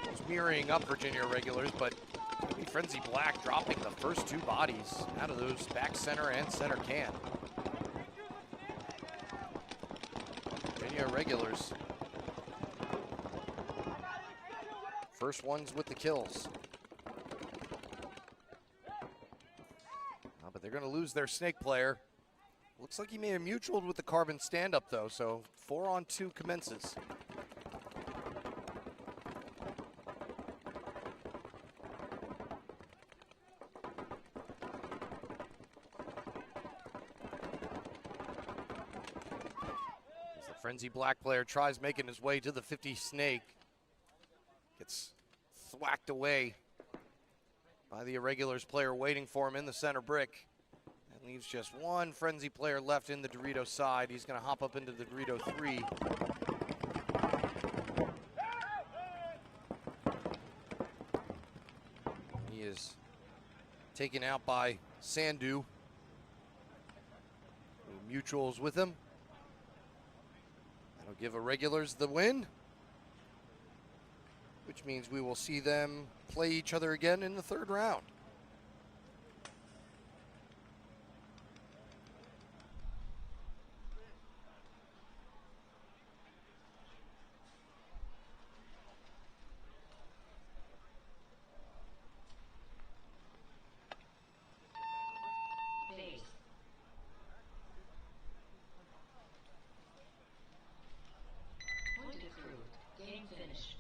was mirroring up Virginia Regulars, but maybe Frenzy Black dropping the first 2 bodies out of those back center and center can. Virginia Regulars, first ones with the kills. But they're going to lose their snake player. Looks like he made a mutual with the carbon stand-up though, so 4-on-2 commences. As the Frenzy Black player tries making his way to the 50 snake, gets thwacked away by the Irregulars player waiting for him in the center brick. And leaves just one Frenzy player left in the Dorito side. He's going to hop up into the Dorito 3. He is taken out by Sandu, who mutuals with him. That'll give Irregulars the win, which means we will see them play each other again in the 3rd round. Base. Point approved. Game finished.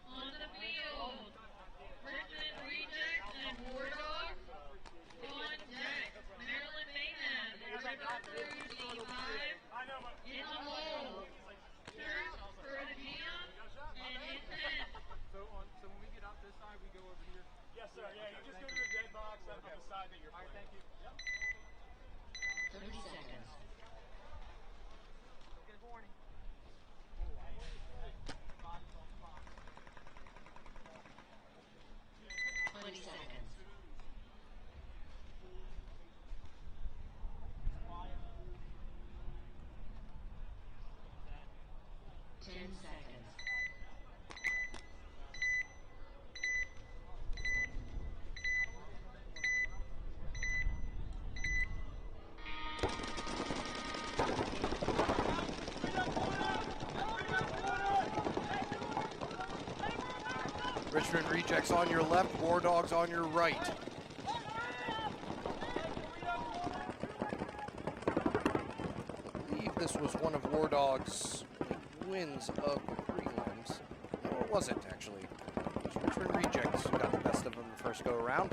On the field, Richmond Rejects and War Dogs. On deck, Maryland Mayhem, River Cruise 85. In the hole, Church for the GM and Intent. So when we get out this side, we go over here. Yes, sir. Yeah, you just go to the dead box. That's on the side that you're playing. Thank you. 30 seconds. Good morning. 20 seconds. 10 seconds. Richmond Rejects on your left, War Dogs on your right. I believe this was one of War Dogs' wins of the prelims. No, it wasn't actually. It was Richmond Rejects who got the best of them the first go around.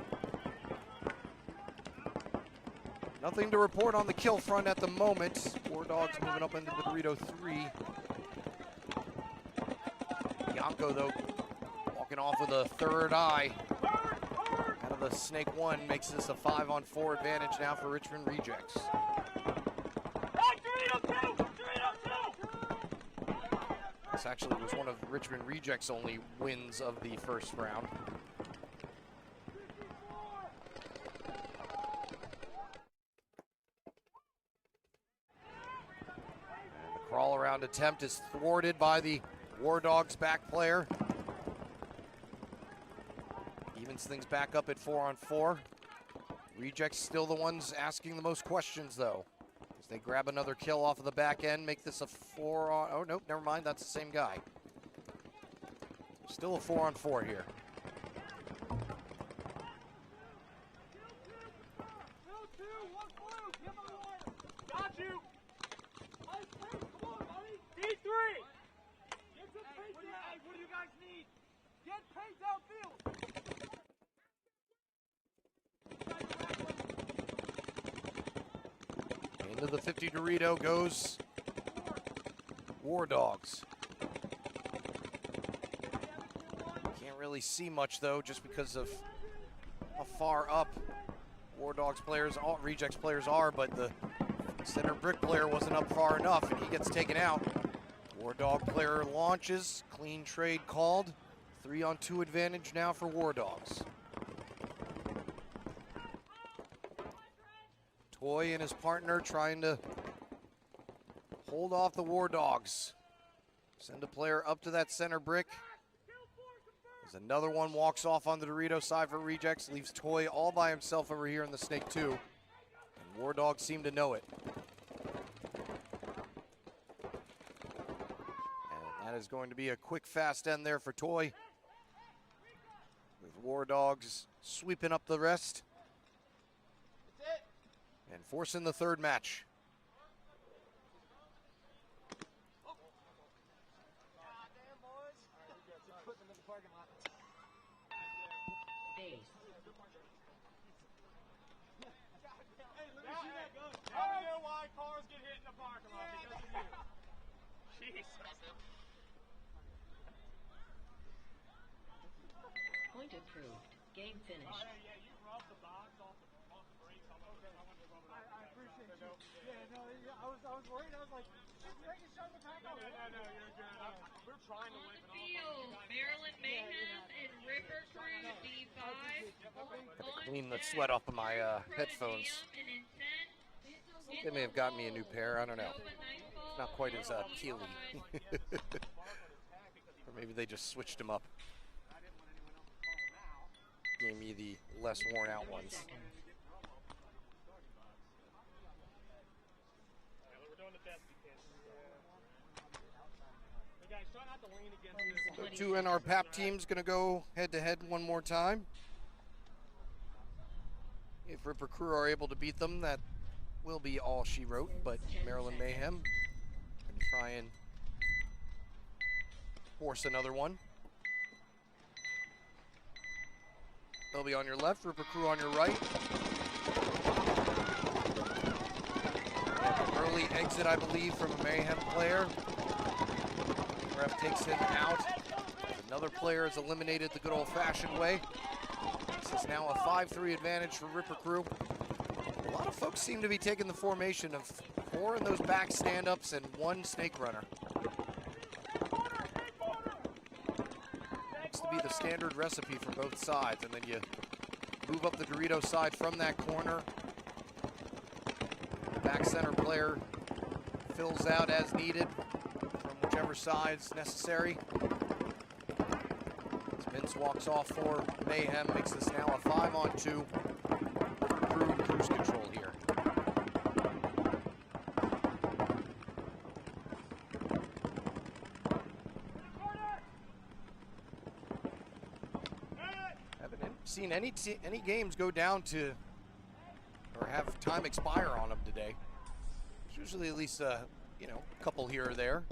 Nothing to report on the kill front at the moment. War Dogs moving up into the Dorito 3. Bianco, though, walking off with a 3rd eye out of the Snake 1, makes this a 5-on-4 advantage now for Richmond Rejects. This actually was one of Richmond Rejects' only wins of the first round. And the crawl around attempt is thwarted by the War Dogs back player. Evens things back up at 4-on-4. Rejects still the ones asking the most questions though, as they grab another kill off of the back end, make this a 4-on, oh nope, never mind, that's the same guy. Still a 4-on-4 here. Got you. Come on, buddy. D3. Hey, what do you guys need? Get paint downfield. Into the 50 Dorito goes War Dogs. Can't really see much though, just because of how far up War Dogs players, all Rejects players are, but the center brick player wasn't up far enough, and he gets taken out. War Dog player launches, clean trade called. 3-on-2 advantage now for War Dogs. Toy and his partner trying to hold off the War Dogs. Send a player up to that center brick. As another one walks off on the Dorito side for Rejects, leaves Toy all by himself over here in the Snake 2. And War Dogs seem to know it. And that is going to be a quick, fast end there for Toy. With War Dogs sweeping up the rest. And forcing the third match. Point approved. Game finished. I appreciate you. Yeah, no, I was worried. I was like, just making sure the pack out. No, you're good. We're trying to win. Field, Maryland Mayhem and River Crew B5. Clean the sweat off of my headphones. They may have gotten me a new pair, I don't know. Not quite as keely. Or maybe they just switched them up. Gave me the less worn out ones. So 2 NRPL teams gonna go head to head one more time. If Ripper Crew are able to beat them, that will be all she wrote, but Maryland Mayhem gonna try and force another one. They'll be on your left, Ripper Crew on your right. And an early exit, I believe, from a Mayhem player. Ref takes him out. Another player is eliminated the good old-fashioned way. This is now a 5-3 advantage for Ripper Crew. A lot of folks seem to be taking the formation of 4 in those back stand-ups and 1 snake runner. Looks to be the standard recipe for both sides, and then you move up the Dorito side from that corner. The back center player fills out as needed from whichever side's necessary. As Vince walks off for Mayhem, makes this now a 5-on-2. Crew cruise control here. Haven't seen any games go down to or have time expire on them today. There's usually at least a couple here or there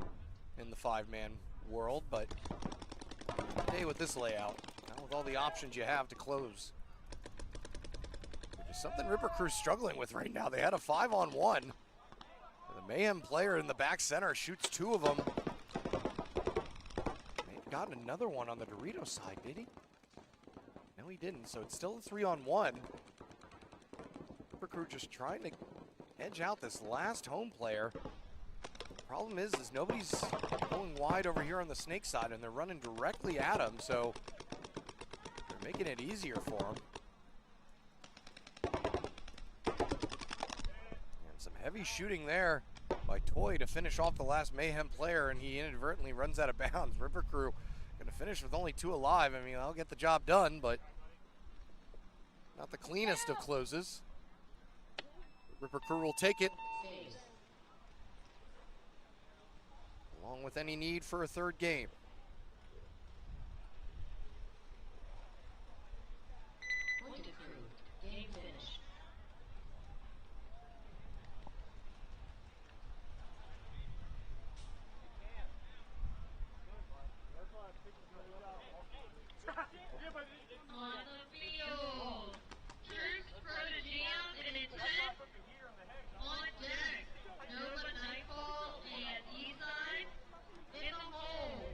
in the 5-man world, but today with this layout, with all the options you have to close, which is something Ripper Crew's struggling with right now. They had a 5-on-1. The Mayhem player in the back center shoots 2 of them. May have gotten another one on the Dorito side, did he? No, he didn't, so it's still a 3-on-1. Ripper Crew just trying to edge out this last home player. Problem is nobody's going wide over here on the snake side, and they're running directly at him, so they're making it easier for him. And some heavy shooting there by Toy to finish off the last Mayhem player, and he inadvertently runs out of bounds. Ripper Crew gonna finish with only 2 alive. I mean, I'll get the job done, but not the cleanest of closes. Ripper Crew will take it, along with any need for a third game. Point approved. Game finished. On the field, Troops, Protogeum, and Intent. On deck, Nova Nightfall and E-Side. In the hole,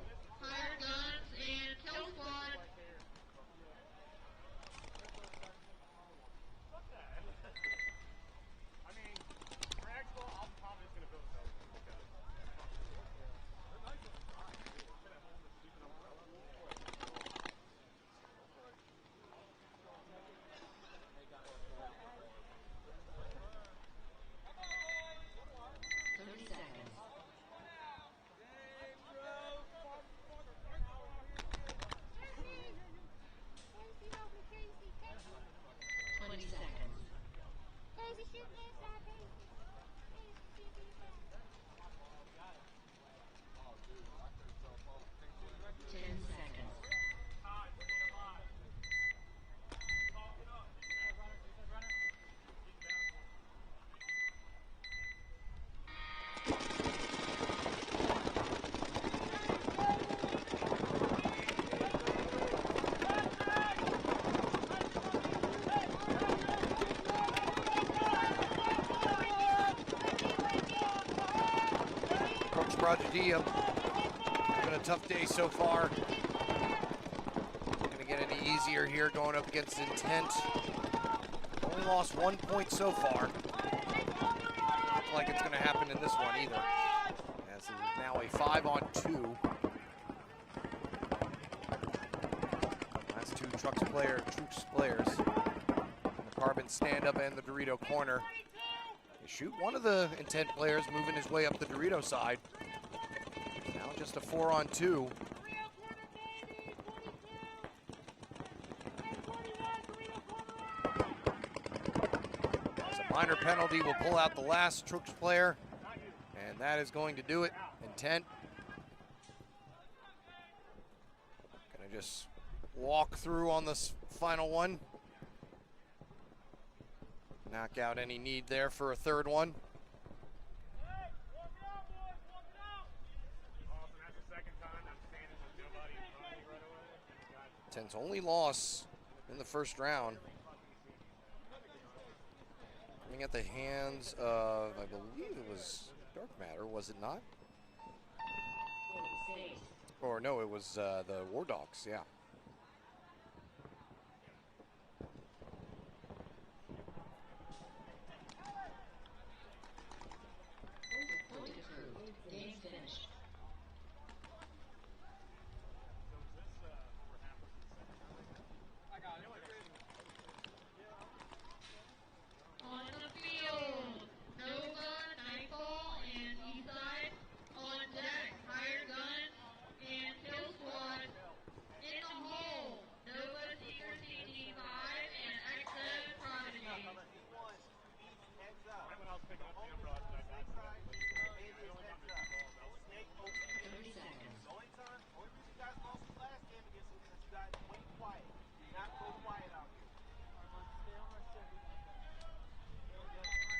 Prodigy having a tough day so far. Not gonna get any easier here going up against Intent. Only lost 1 point so far. Not like it's gonna happen in this one either. As it is now a 5-on-2. Last two Trucks players. The Carbon stand-up and the Dorito corner. They shoot one of the Intent players moving his way up the Dorito side. Now just a 4-on-2. As a minor penalty will pull out the last Trucks player. And that is going to do it. Intent. Gonna just walk through on this final one. Knock out any need there for a third one. Intent's only loss in the first round. Coming at the hands of, I believe it was Dark Matter, was it not? Or no, it was the War Dogs, yeah. Game finished. On the field, Nova, Nightfall, and Eastside. On deck, Higher Gun and Kill Squad. In the hole, Nova, Seeker, CT5, and XM Prodigy. 30 seconds.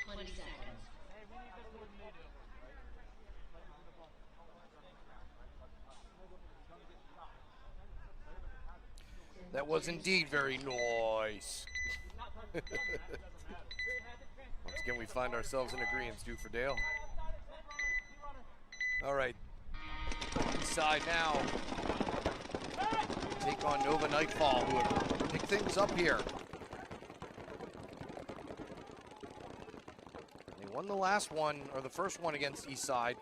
20 seconds. That was indeed very nice. Once again, we find ourselves in agreement, Stu for Dale. All right, inside now. Take on Nova Nightfall, who have picked things up here. They won the last one, or the first one against Eastside.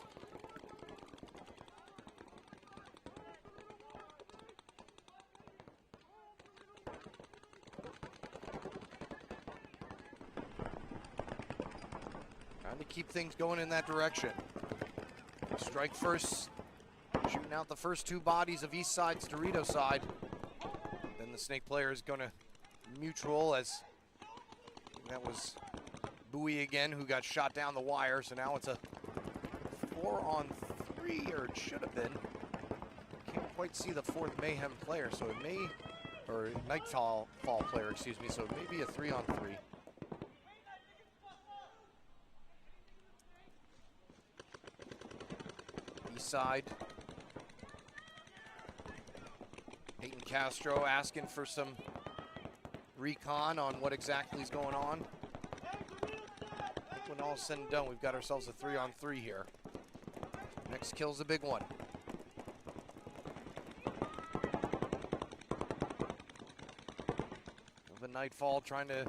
Trying to keep things going in that direction. Strike first, shooting out the first two bodies of Eastside's Dorito side. Then the Snake player is going to mutual, as that was Bowie again, who got shot down the wire. So now it's a 4-on-3, or it should have been. Can't quite see the fourth Mayhem player, so it may, or Nightfall player, excuse me, so it may be a 3-on-3. Side. Peyton Castro asking for some recon on what exactly is going on. I think when all's said and done, we've got ourselves a 3-on-3 here. Next kill's a big one. Nova Nightfall trying to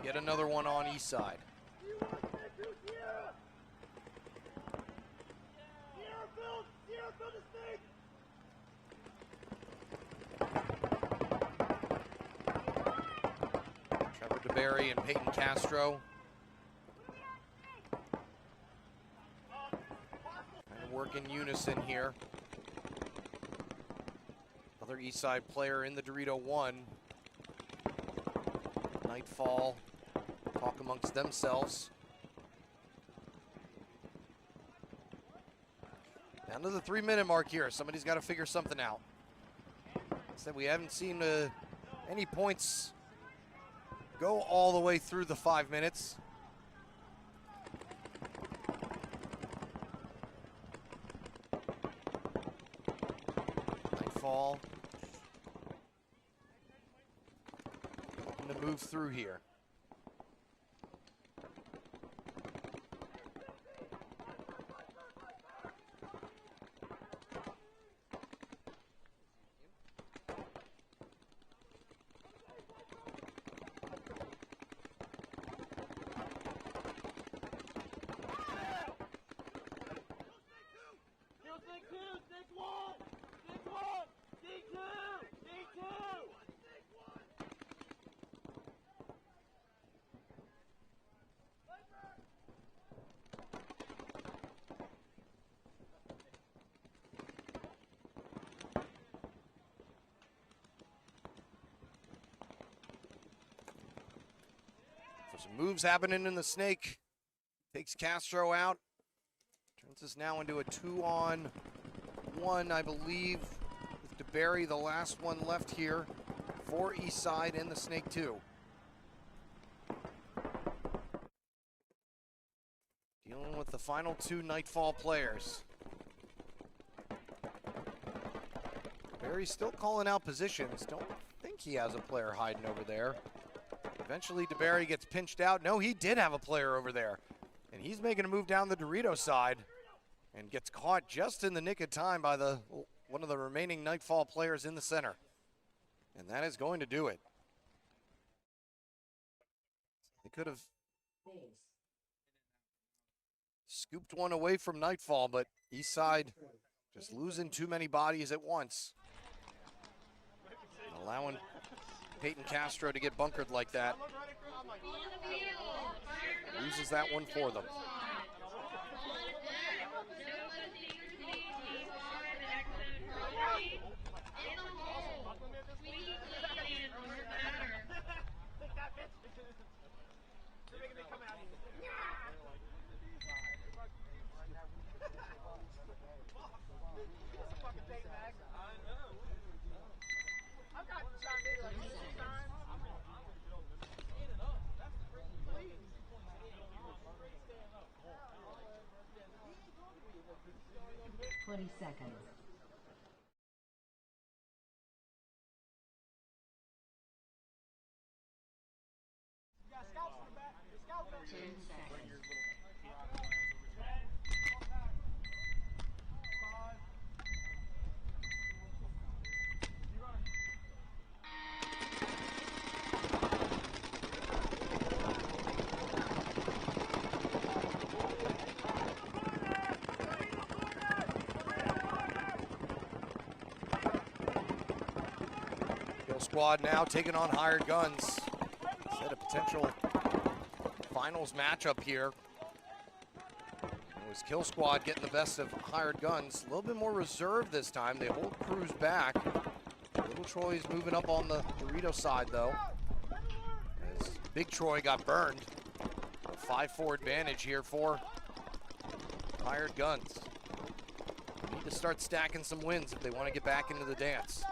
get another one on Eastside. Trevor DeBerry and Peyton Castro kind of work in unison here. Other Eastside player in the Dorito 1. Nightfall talk amongst themselves. Down to the 3-minute mark here. Somebody's got to figure something out. Instead, we haven't seen any points go all the way through the 5 minutes. Nightfall looking to move through here. Some moves happening in the snake. Takes Castro out. Turns this now into a 2-on-1, I believe, with DeBerry, the last one left here for Eastside in the snake 2. Dealing with the final 2 Nightfall players. DeBerry's still calling out positions. Don't think he has a player hiding over there. Eventually, DeBerry gets pinched out. No, he did have a player over there. And he's making a move down the Dorito side and gets caught just in the nick of time by one of the remaining Nightfall players in the center. And that is going to do it. They could have scooped one away from Nightfall, but Eastside just losing too many bodies at once. Allowing Peyton Castro to get bunkered like that. Loses that one for them. Seconds. Squad now taking on Hired Guns. Set a potential finals matchup here. It was Kill Squad getting the best of Hired Guns. A little bit more reserved this time. They hold Cruz back. Little Troy's moving up on the Dorito side though, as Big Troy got burned. A 5-4 advantage here for Hired Guns. They need to start stacking some wins if they want to get back into the dance.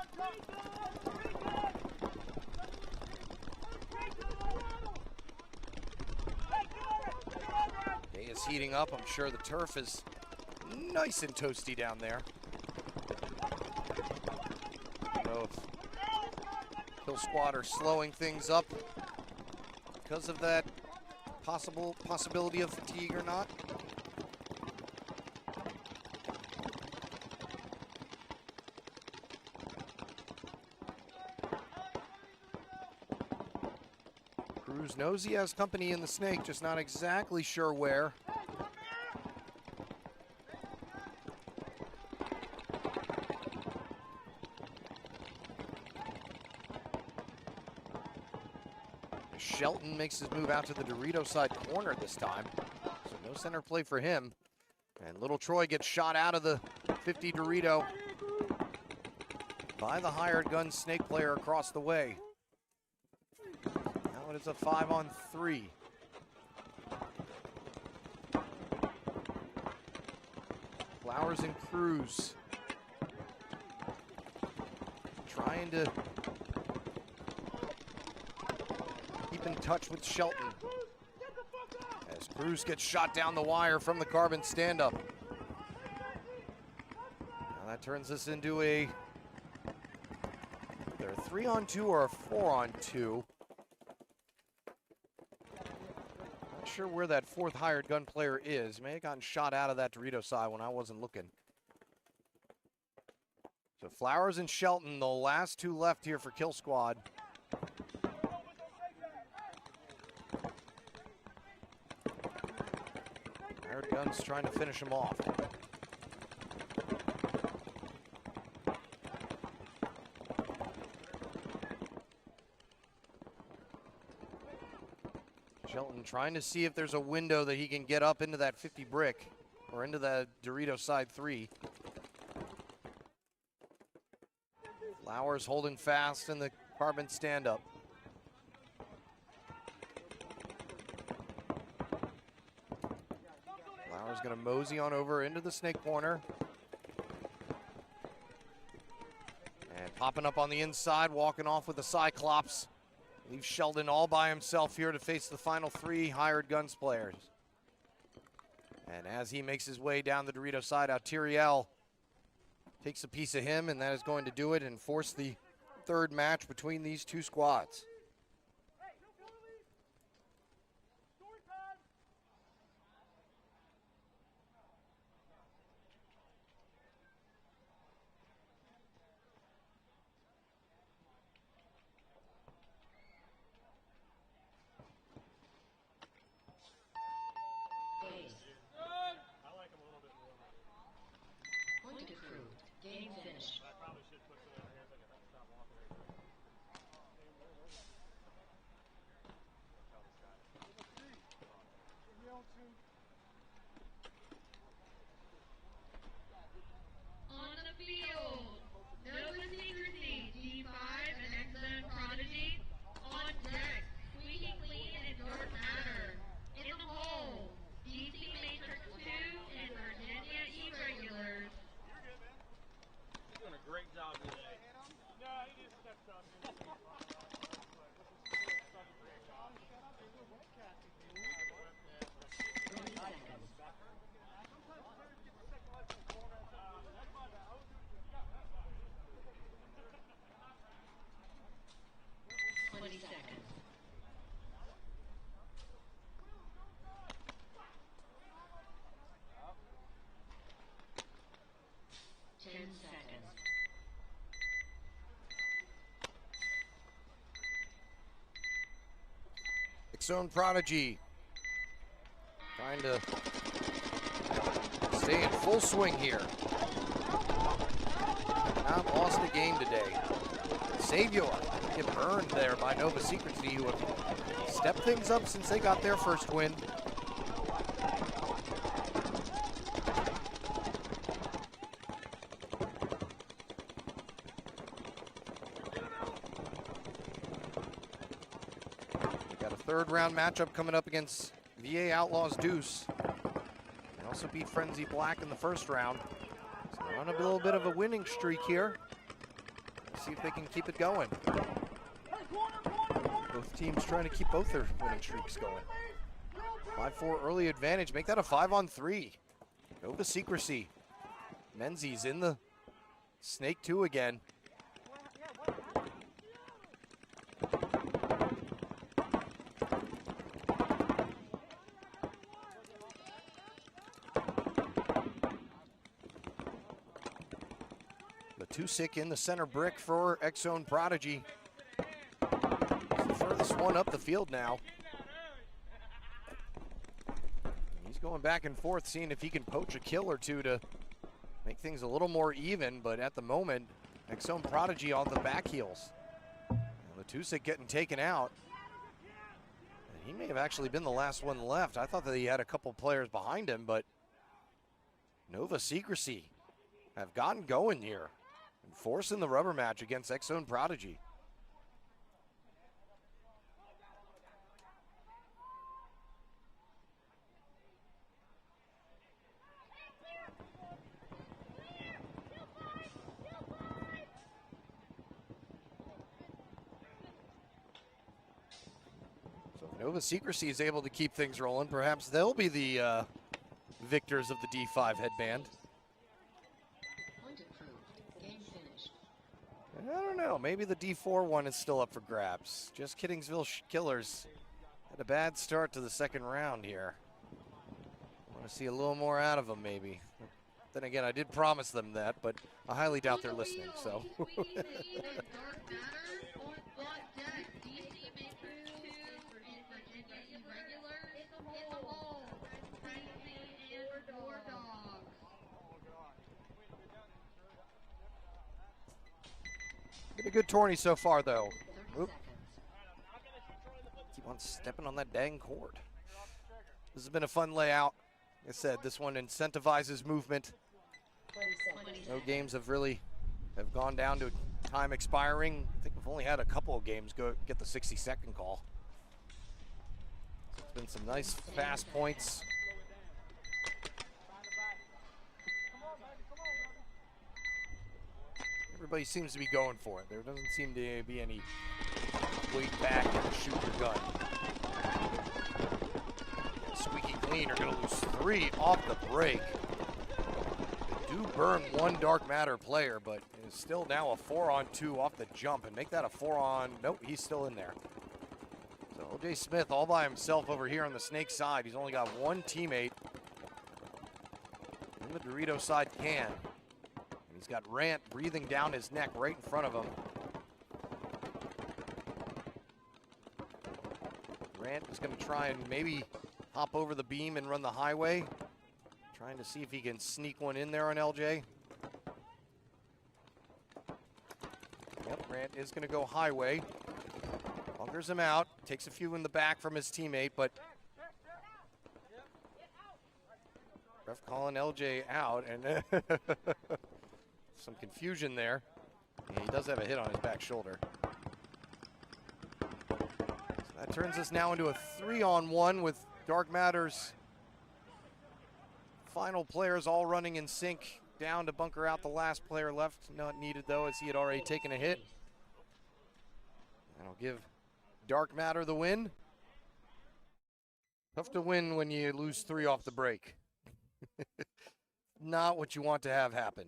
Heating up. I'm sure the turf is nice and toasty down there. So if Kill Squad are slowing things up because of that possibility of fatigue or not. Cruz knows he has company in the snake, just not exactly sure where. Shelton makes his move out to the Dorito side corner this time. So no center play for him. And Little Troy gets shot out of the 50 Dorito by the Hired Gun snake player across the way. Now it is a 5-on-3. Flowers and Cruz trying to keep in touch with Shelton as Cruz gets shot down the wire from the carbon stand-up. Now that turns this into either a 3-on-2 or a 4-on-2. Not sure where that 4th Hired Gun player is. He may have gotten shot out of that Dorito side when I wasn't looking. So Flowers and Shelton, the last 2 left here for Kill Squad. Hired Guns trying to finish him off. Shelton trying to see if there's a window that he can get up into that 50 brick or into the Dorito side 3. Flowers holding fast in the carbon stand-up. is going to mosey on over into the snake corner. And popping up on the inside, walking off with a Cyclops. Leaves Sheldon all by himself here to face the final 3 hired guns players. And as he makes his way down the Dorito side, Tiriel takes a piece of him, and that is going to do it and force the 3rd match between these 2 squads. Point approved. Game finished. On the field, Nova Secrecy, G5 and X-Zone Prodigy. On deck, Squeaky Clean and Dark Matter. In the hole, DC Matrix 2 and Virginia Irregulars. You're doing a great job today. No, he just stepped up. 30 seconds. 20 seconds. Ten seconds. X-Zone Prodigy trying to stay in full swing here. Not lost a game today. Savior get burned there by Nova Secrecy, who have stepped things up since they got their first win. Got a 3rd round matchup coming up against VA Outlaws Deuce. They also beat Frenzy Black in the 1st round. So they're on a little bit of a winning streak here. See if they can keep it going. Both teams trying to keep both their winning streaks going. 5-4 early advantage. Make that a 5-on-3. Nova Secrecy. Menzies in the Snake 2 again. Tusick in the center brick for X-Zone Prodigy. He's the furthest one up the field now. He's going back and forth, seeing if he can poach a kill or 2 to make things a little more even, but at the moment, X-Zone Prodigy on the back heels. And Tusick getting taken out. And he may have actually been the last one left. I thought that he had a couple players behind him, but Nova Secrecy have gotten going here. Forcing the rubber match against X-Zone Prodigy. So if Nova Secrecy is able to keep things rolling, perhaps they'll be the victors of the D5 headband. I don't know. Maybe the D4 one is still up for grabs. Just Kittingsville Killers had a bad start to the 2nd round here. Want to see a little more out of them, maybe. Then again, I did promise them that, but I highly doubt they're listening. So. Been a good tourney so far, though. Oop. Keep on stepping on that dang cord. This has been a fun layout. Like I said, this one incentivizes movement. No games have gone down to time expiring. I think we've only had a couple of games go get the 60-second call. So it's been some nice fast points. Everybody seems to be going for it. There doesn't seem to be any wait back and shoot your gun. Squeaky Clean are going to lose 3 off the break. They do burn 1 Dark Matter player, but it is still now a 4-on-2 off the jump, and make that a 4-on. Nope, he's still in there. So O.J. Smith all by himself over here on the Snake side. He's only got 1 teammate in the Dorito side can. And he's got Rant breathing down his neck right in front of him. Rant is going to try and maybe hop over the beam and run the highway. Trying to see if he can sneak one in there on LJ. Yep, Rant is going to go highway. Bunkers him out. Takes a few in the back from his teammate, but ref calling LJ out, and some confusion there. Yeah, he does have a hit on his back shoulder. So that turns us now into a 3-on-1 with Dark Matter's final players all running in sync down to bunker out the last player left. Not needed though, as he had already taken a hit. That'll give Dark Matter the win. Tough to win when you lose 3 off the break. Not what you want to have happen.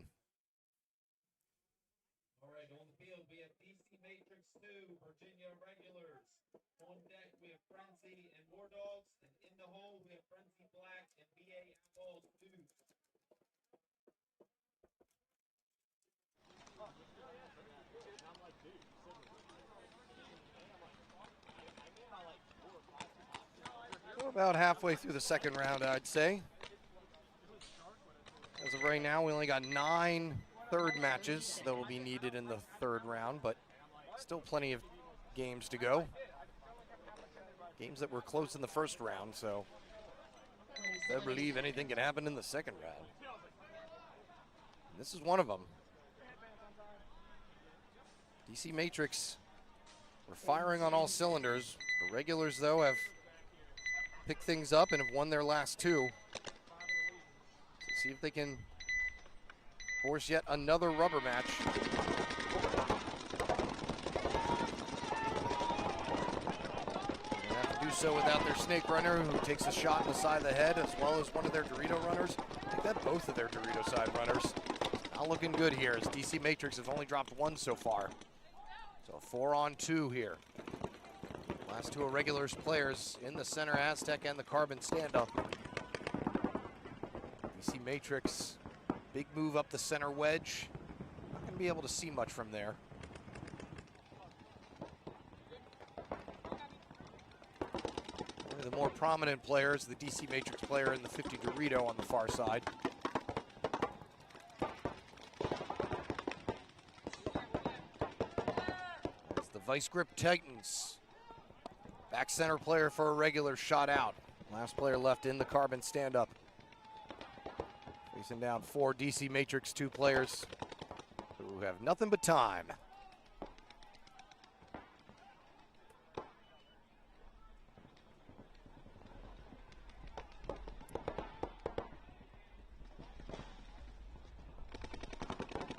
All right, on the field we have DC Matrix 2, Virginia Regulars. On deck we have Frenzy and War Dogs, and in the hole we have Frenzy Black and BA Eyeballs 2. We're about halfway through the second round, I'd say. As of right now, we only got 9 third matches that will be needed in the third round, but still plenty of games to go. Games that were close in the first round, so I believe anything can happen in the second round. And this is one of them. DC Matrix, we're firing on all cylinders. The regulars, though, have picked things up and have won their last 2. So see if they can force yet another rubber match. They have to do so without their Snake Runner, who takes a shot in the side of the head, as well as one of their Dorito runners. I think that both of their Dorito side runners. Not looking good here, as DC Matrix has only dropped 1 so far. So 4-on-2 here. Last 2 are regulars players in the center Aztec and the Carbon stand-up. DC Matrix, big move up the center wedge. Not going to be able to see much from there. One of the more prominent players, the DC Matrix player in the 50 Dorito on the far side. That's the Vice Grip Titans. Back center player for a regular shot out. Last player left in the Carbon stand-up. Facing down 4 DC Matrix 2 players who have nothing but time.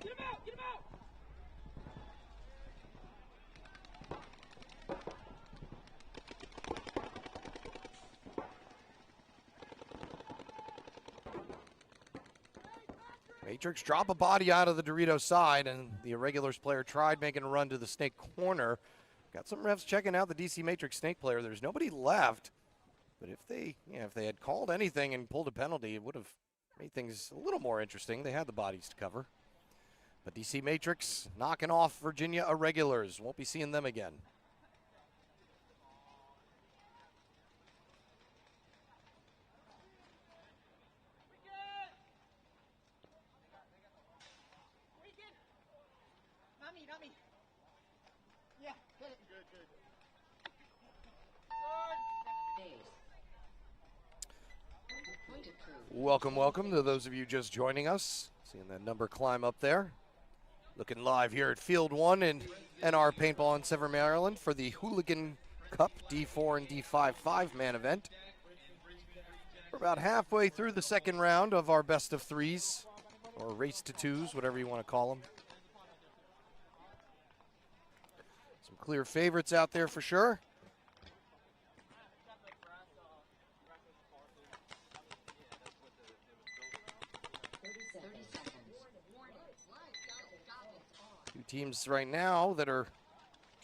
Get him out! Get him out! Matrix drop a body out of the Dorito side, and the Irregulars player tried making a run to the Snake corner. Got some refs checking out the DC Matrix Snake player. There's nobody left, but if they had called anything and pulled a penalty, it would have made things a little more interesting. They had the bodies to cover. But DC Matrix knocking off Virginia Irregulars. Won't be seeing them again. Welcome, welcome to those of you just joining us. Seeing that number climb up there. Looking live here at Field 1 in NR Paintball in Severn, Maryland for the Hooligan Cup D4 and D5 5-man event. We're about halfway through the second round of our best of 3s, or race to 2s, whatever you want to call them. Some clear favorites out there for sure. 30 seconds. Two teams right now that are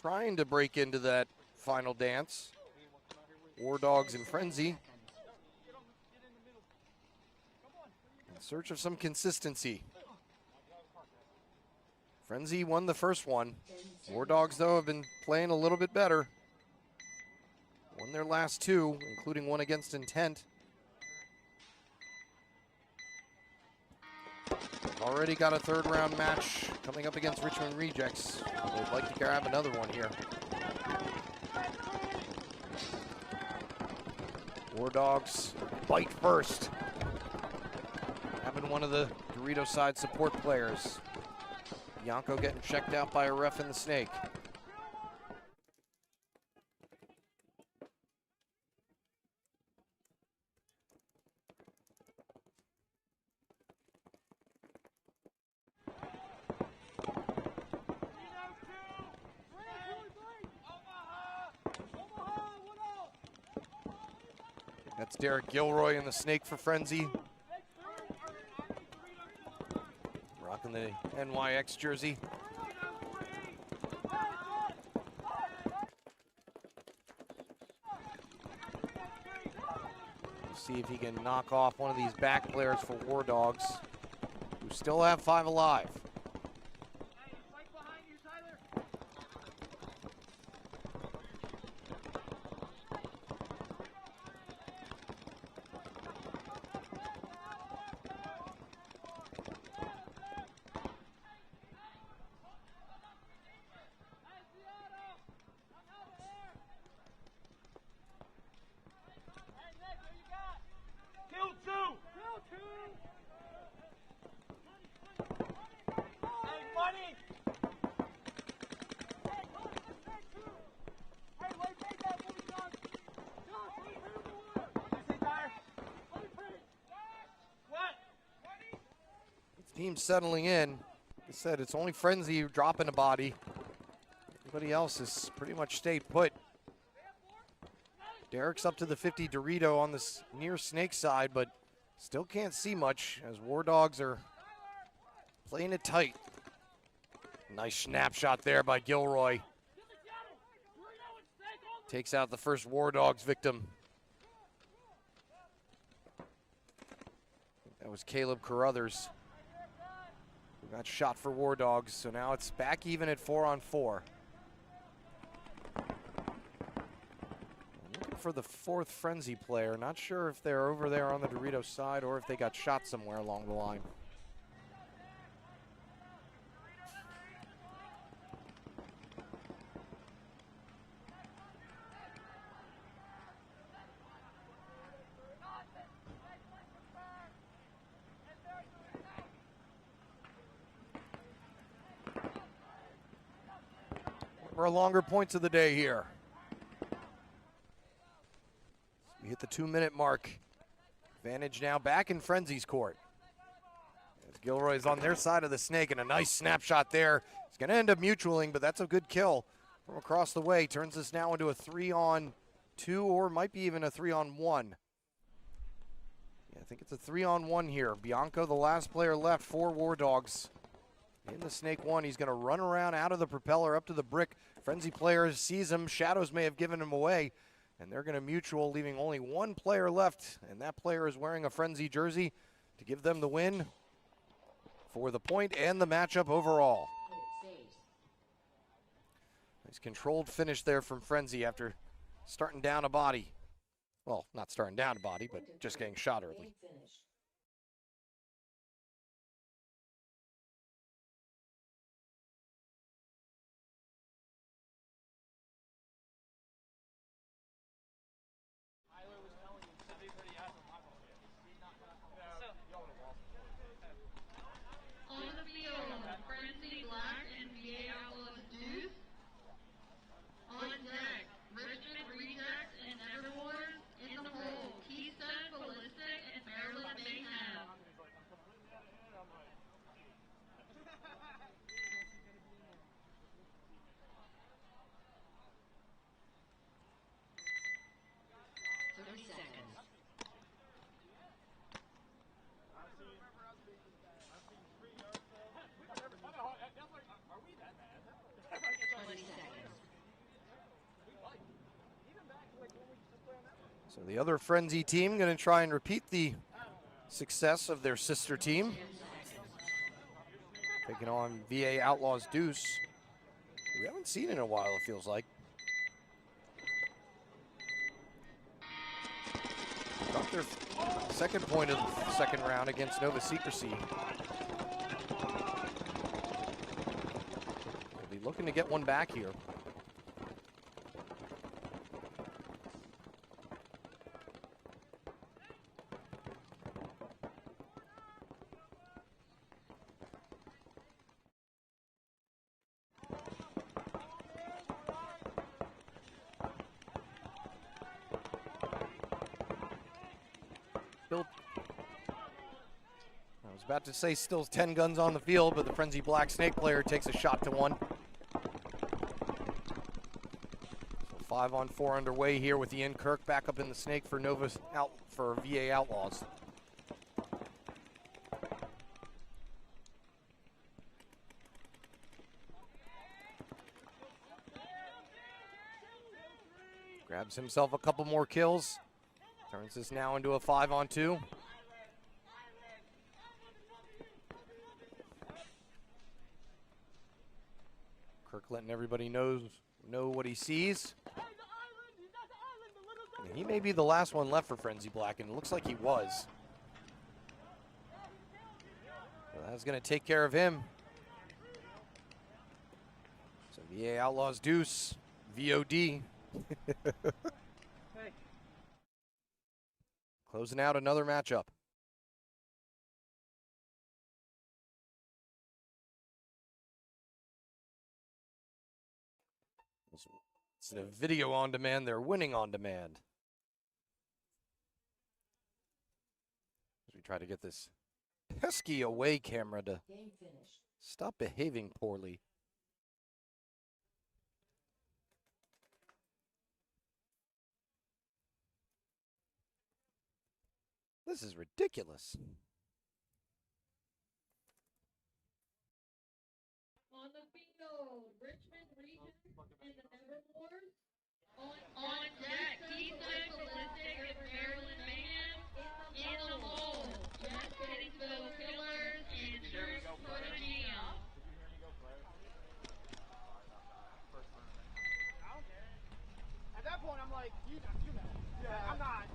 trying to break into that final dance. War Dogs and Frenzy. In search of some consistency. Frenzy won the first one. War Dogs, though, have been playing a little bit better. Won their last two, including one against Intent. Already got a third round match coming up against Richmond Rejects. They'd like to grab another one here. War Dogs bite first. Having one of the Dorito side support players. Bianco getting checked out by a ref in the snake. That's Derek Gilroy in the snake for Frenzy. Rocking the NYX jersey. See if he can knock off one of these back players for War Dogs, who still have 5 alive. Team settling in. Like I said, it's only Frenzy dropping a body. Everybody else has pretty much stayed put. Derek's up to the 50 Dorito on this near snake side, but still can't see much as War Dogs are playing it tight. Nice snapshot there by Gilroy. Takes out the first War Dogs victim. That was Caleb Carruthers. Got shot for War Dogs, so now it's back even at 4-on-4. Looking for the fourth Frenzy player. Not sure if they're over there on the Dorito side or if they got shot somewhere along the line. For longer points of the day here. We hit the 2-minute mark. Advantage now back in Frenzy's court. As Gilroy's on their side of the snake, and a nice snapshot there. It's going to end up mutualing, but that's a good kill from across the way. Turns this now into a 3-on-2, or might be even a 3-on-1. Yeah, I think it's a 3-on-1 here. Bianco, the last player left for War Dogs. In the snake one, he's going to run around out of the propeller up to the brick. Frenzy player sees him. Shadows may have given him away, and they're going to mutual, leaving only one player left, and that player is wearing a Frenzy jersey to give them the win for the point and the matchup overall. Nice controlled finish there from Frenzy after starting down a body. Well, not starting down a body, but just getting shot early. On the field, Frenzy Black and VA Deuce. On deck, Richmond Rejects and Evermore. In the hole, Keystone, Ballistic, and Maryland Mayhem. So the other Frenzy team going to try and repeat the success of their sister team. Taking on VA Outlaws Deuce. We haven't seen in a while, it feels like. Got their second point of the second round against Nova Secrecy. They'll be looking to get one back here. I was about to say still 10 guns on the field, but the Frenzy Black Snake player takes a shot to one. So 5-on-4 underway here with Ian Kirk back up in the Snake for for VA Outlaws. Grabs himself a couple more kills. Turns this now into a 5-on-2. Kirk letting everybody know what he sees. And he may be the last one left for Frenzy Black, and it looks like he was. So that's going to take care of him. So VA Outlaws Deuce, VOD. Closing out another matchup. It's a video on demand. They're winning on demand. As we try to get this pesky away camera to stop behaving poorly. This is ridiculous. On the field, Richmond Region and the Nevermores. On deck, Keystone Ballistic and Maryland Mayhem. In the hole, Just Gettysburg Killers and Church Prodigy. At that point, I'm like, you know. Yeah, I'm not.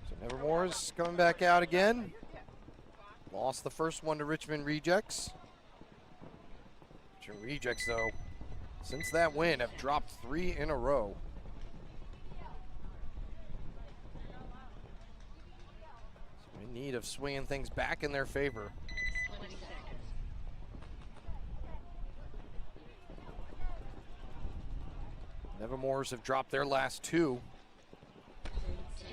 So Nevermore's coming back out again. Lost the first one to Richmond Rejects. Richmond Rejects, though, since that win, have dropped 3 in a row. So in need of swinging things back in their favor. 20 seconds. Nevermores have dropped their last 2.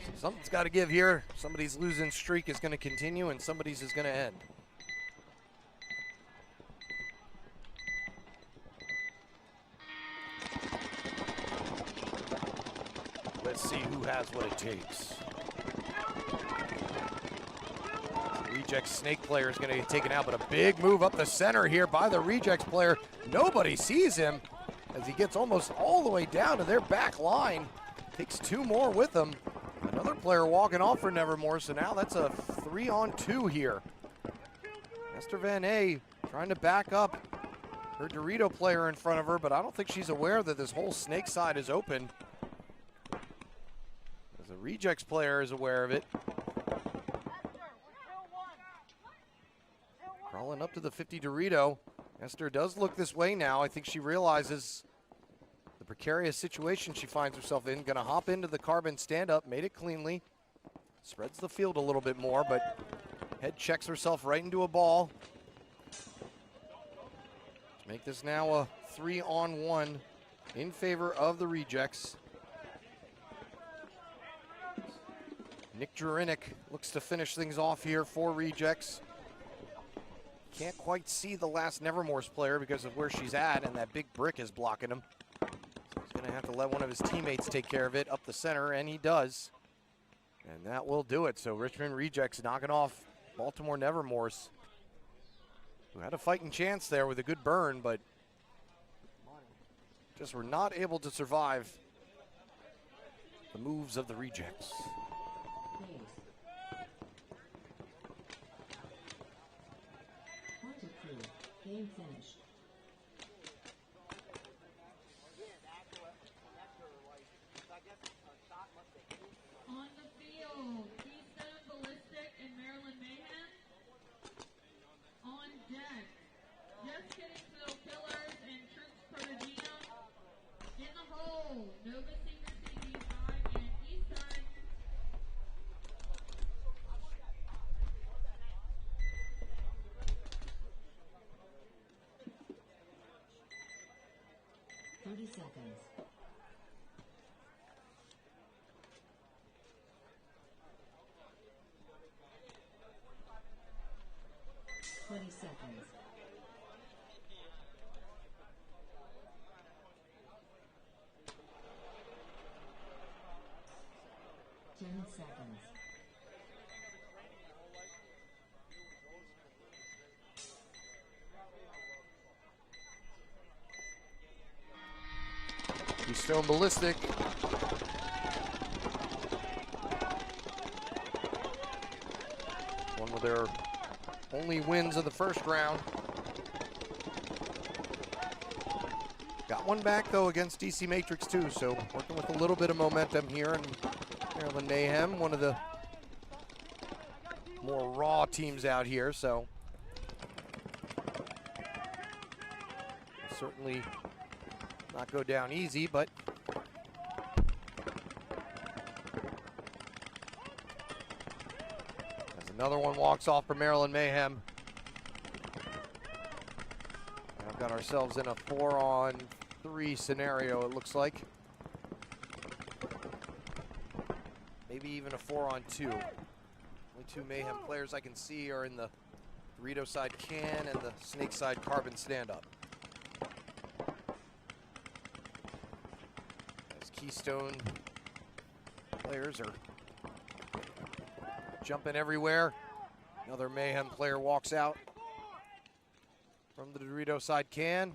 So something's got to give here. Somebody's losing streak is going to continue, and somebody's is going to end. Let's see who has what it takes. The Rejects Snake player is going to get taken out, but a big move up the center here by the Rejects player. Nobody sees him as he gets almost all the way down to their back line. Takes 2 more with him. Another player walking off for Nevermore, so now that's a 3-on-2 here. Esther Van A trying to back up her Dorito player in front of her, but I don't think she's aware that this whole Snake side is open. As the Rejects player is aware of it. Crawling up to the 50 Dorito. Esther does look this way now. I think she realizes the precarious situation she finds herself in. Gonna hop into the carbon stand-up, made it cleanly. Spreads the field a little bit more, but head checks herself right into a ball. To make this now a 3-on-1 in favor of the Rejects. Nick Jurinick looks to finish things off here for Rejects. Can't quite see the last Nevermore's player because of where she's at, and that big brick is blocking him. So he's going to have to let one of his teammates take care of it up the center, and he does. And that will do it. So Richmond Rejects knocking off Baltimore Nevermore's, who had a fighting chance there with a good burn, but just were not able to survive the moves of the rejects. Please. Point approved. Game finished. On the field, Keystone Ballistic and Maryland Mayhem. On deck, Just Kidding Phil Killers and Troops Protegium. In the hole, Nova Secrecy D5 and Eastside. Seconds. 20 seconds. 10 seconds. Keystone Ballistic. One of their only wins of the first round. Got one back though against DC Matrix 2, so working with a little bit of momentum here. And Maryland Mayhem, one of the more raw teams out here, so certainly not go down easy, but as another one walks off for Maryland Mayhem. And I've got ourselves in a 4-on-3 scenario, it looks like. Maybe even a 4-on-2. Only two Mayhem players I can see are in the Dorito side can and the Snake side carbon stand-up. Keystone players are jumping everywhere. Another Mayhem player walks out from the Dorito side can.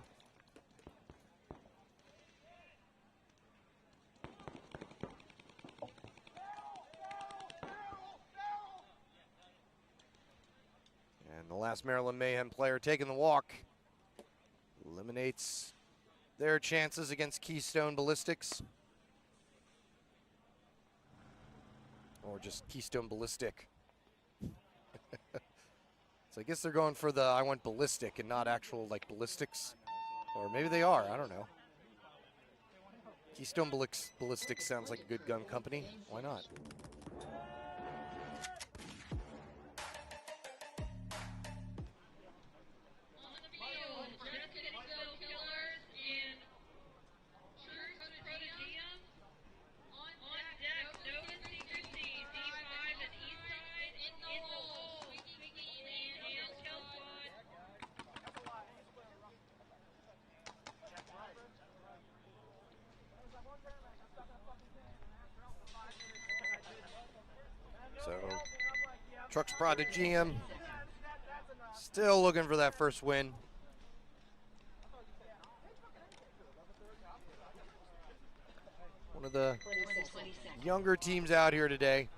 And the last Maryland Mayhem player taking the walk eliminates their chances against Keystone Ballistics. Or just Keystone Ballistic. So I guess they're going for the I want ballistic and not actual like ballistics. Or maybe they are, I don't know. Keystone Ballistic sounds like a good gun company. Why not? So, Trucks Prodigium still looking for that first win. One of the younger teams out here today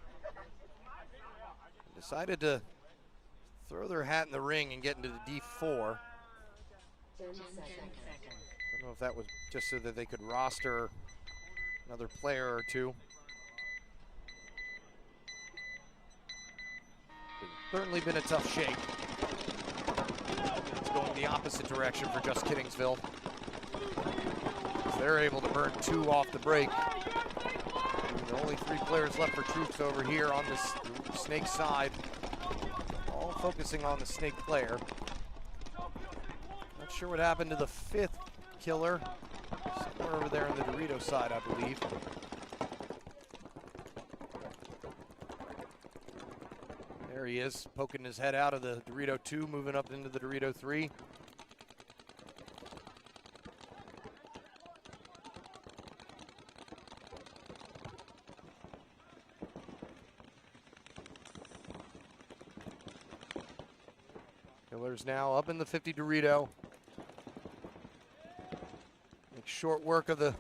decided to throw their hat in the ring and get into the D4. 10 seconds. Don't know if that was just so that they could roster another player or two. Certainly been a tough shake. It's going the opposite direction for Just Kiddingsville. They're able to burn 2 off the break. The only 3 players left for Troops over here on this Snake side. All focusing on the Snake player. Not sure what happened to the 5th killer. Somewhere over there on the Dorito side, I believe. There he is, poking his head out of the Dorito 2, moving up into the Dorito 3. Killers now up in the 50 Dorito. Make short work of the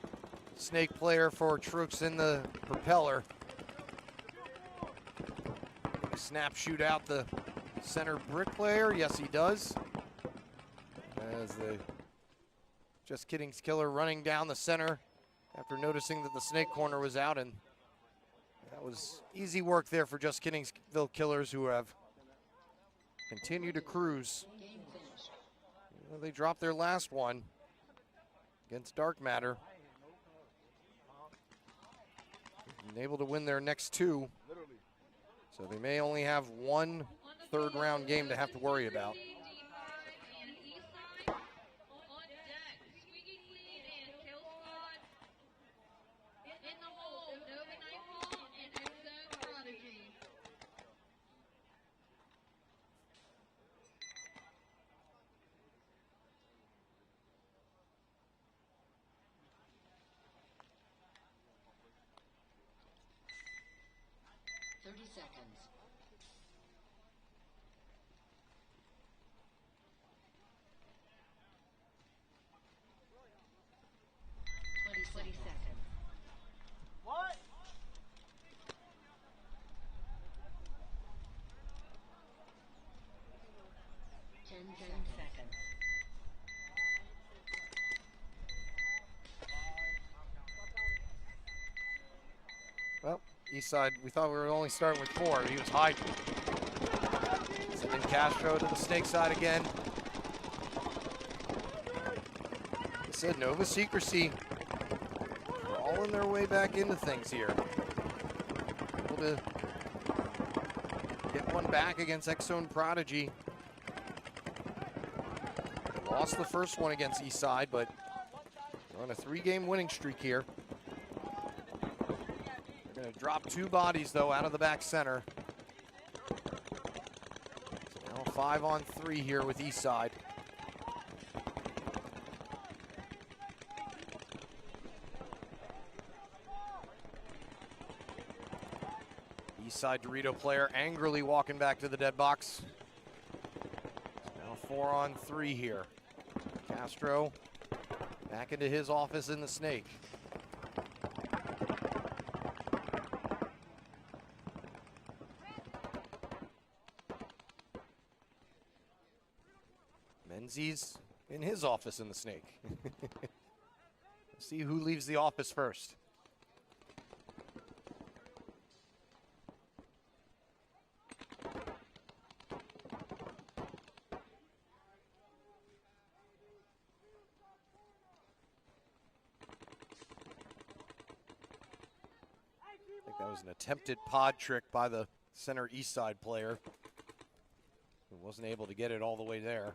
snake player for Trooks in the propeller. Snap shoot out the center brick player. Yes, he does. As the Just Kidding's killer running down the center after noticing that the snake corner was out, and that was easy work there for Just Kidding'sville killers, who have continued to cruise. Well, they dropped their last one against Dark Matter. And able to win their next two. So they may only have one third-round game to have to worry about. Seconds. 20 seconds. What? 10 seconds. Well, Eastside, we thought we were only starting with 4. He was hiding. Sending Castro to the snake side again. I said Nova Secrecy. We're all in their way back into things here. Able to get one back against X-Zone Prodigy. They lost the first one against Eastside, but they're on a 3-game winning streak here. Gonna drop 2 bodies though out of the back center. So now 5-on-3 here with Eastside. Eastside Dorito player angrily walking back to the dead box. So now 4-on-3 here. Castro back into his office in the snake. Menzies in his office in the snake. Let's see who leaves the office first. I think that was an attempted pod trick by the center east side player, who wasn't able to get it all the way there.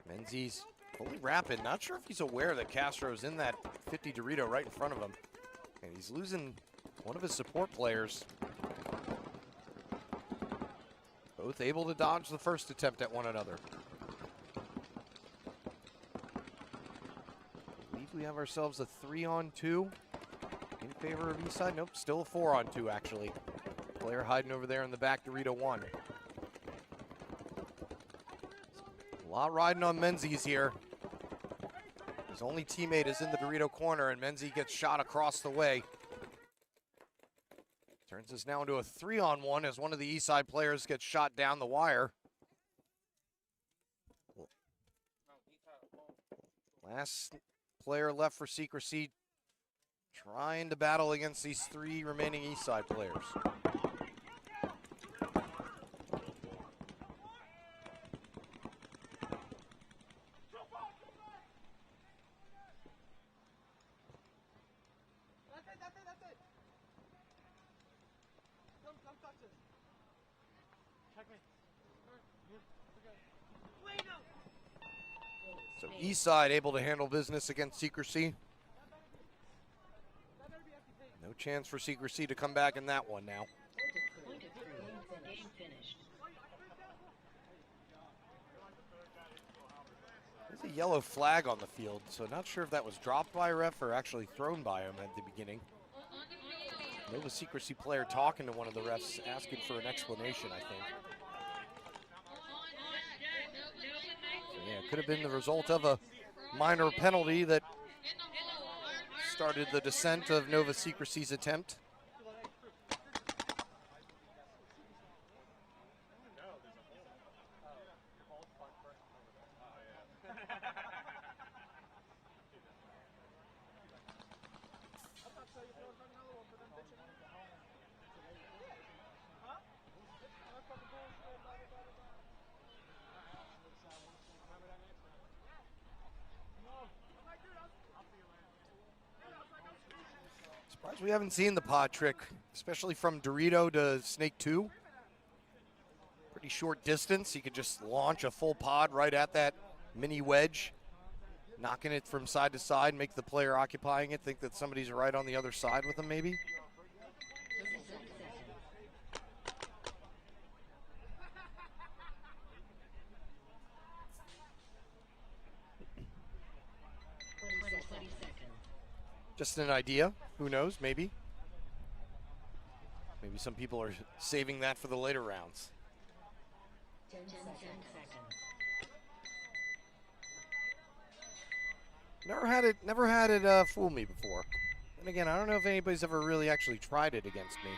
Menzies fully rapid. Not sure if he's aware that Castro's in that 50 Dorito right in front of him. And he's losing one of his support players. Both able to dodge the first attempt at one another. I believe we have ourselves a 3-on-2 in favor of Eastside. Nope, still a 4-on-2 actually. Player hiding over there in the back, Dorito 1. A lot riding on Menzies here. His only teammate is in the Dorito corner, and Menzies gets shot across the way. Turns this now into a 3-on-1 as one of the Eastside players gets shot down the wire. Last player left for Secrecy, trying to battle against these 3 remaining Eastside players. That's it. Don't touch this. Check me. Wait, no. So Eastside able to handle business against Secrecy. No chance for Secrecy to come back in that one now. Game finished. There's a yellow flag on the field, so not sure if that was dropped by a ref or actually thrown by him at the beginning. Nova Secrecy player talking to one of the refs, asking for an explanation, I think. So yeah, it could have been the result of a minor penalty that started the descent of Nova Secrecy's attempt. Surprised we haven't seen the pod trick, especially from Dorito to Snake 2. Pretty short distance. You could just launch a full pod right at that mini wedge, knocking it from side to side, make the player occupying it think that somebody's right on the other side with them maybe. Just an idea. Who knows? Maybe. Maybe some people are saving that for the later rounds. 10 seconds. Never had it fool me before. And again, I don't know if anybody's ever really actually tried it against me.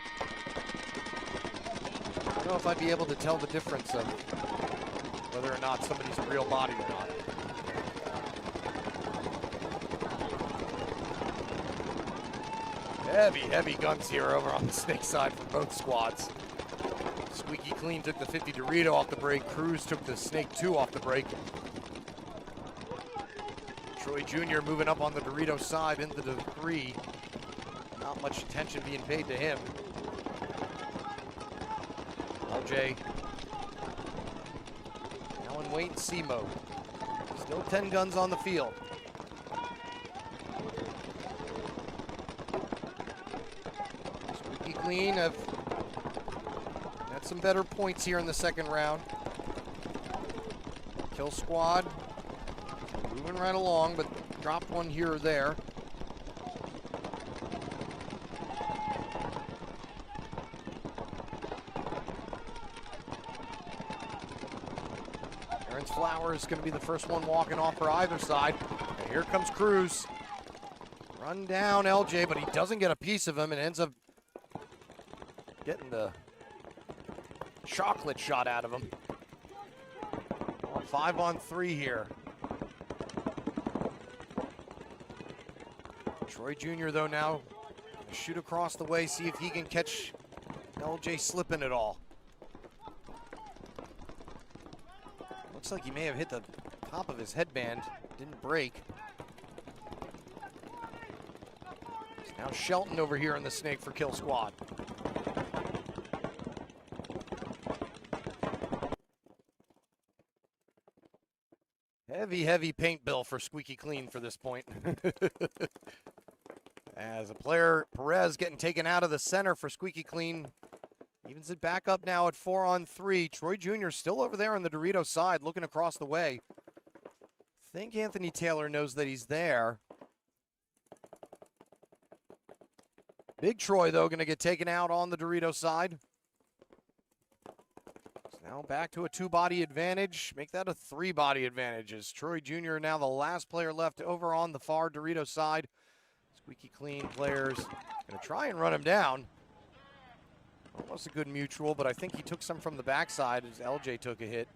I don't know if I'd be able to tell the difference of whether or not somebody's a real body or not. Heavy guns here over on the Snake side for both squads. Squeaky Clean took the 50 Dorito off the break. Cruz took the Snake 2 off the break. Troy Jr. moving up on the Dorito side into the 3. Not much attention being paid to him. LJ now in wait and see mode. Still 10 guns on the field. Squeaky Clean have had some better points here in the second round. Kill squad moving right along, but dropped one here or there. Aaron's Flower is going to be the first one walking off for either side. And here comes Cruz. Run down LJ, but he doesn't get a piece of him and ends up getting the chocolate shot out of him. 5-on-3 here. Troy Jr. though now gonna shoot across the way, see if he can catch LJ slipping at all. Looks like he may have hit the top of his headband, didn't break. It's now Shelton over here in the Snake for Kill Squad. Heavy paint bill for Squeaky Clean for this point. As a player, Perez getting taken out of the center for Squeaky Clean. Evens it back up now at 4-on-3. Troy Jr. still over there on the Dorito side looking across the way. I think Anthony Taylor knows that he's there. Big Troy, though, going to get taken out on the Dorito side. Now back to a 2-body advantage. Make that a 3-body advantage as Troy Jr. now the last player left over on the far Dorito side. Squeaky Clean players going to try and run him down. Almost a good mutual, but I think he took some from the backside as LJ took a hit.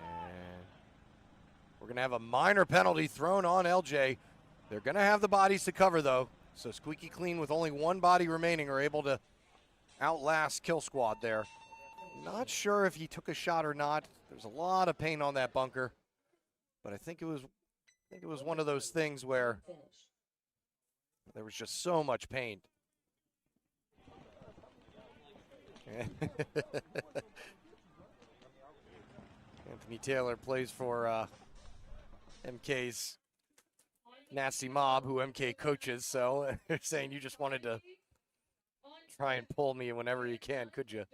And we're going to have a minor penalty thrown on LJ. They're going to have the bodies to cover, though. So Squeaky Clean with only 1 body remaining are able to outlast Kill Squad there. Not sure if he took a shot or not. There's a lot of paint on that bunker, but I think it was one of those things where there was just so much paint. Anthony Taylor plays for MK's Nasty Mob, who MK coaches, so they're saying you just wanted to try and pull me whenever you can, could you?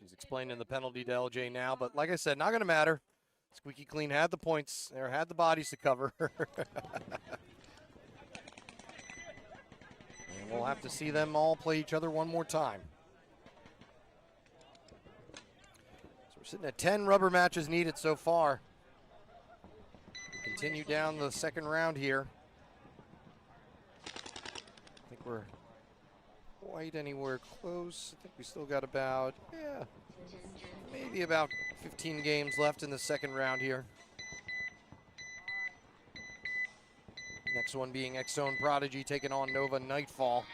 He's explaining the penalty to LJ now, but like I said, not going to matter. Squeaky Clean had the points, or had the bodies to cover. And we'll have to see them all play each other one more time. So we're Sitting at 10 rubber matches needed so far. We continue down the second round here. I think we're quite anywhere close. I think we still got about, maybe about 15 games left in the second round here. Next one being X-Zone Prodigy taking on Nova Nightfall.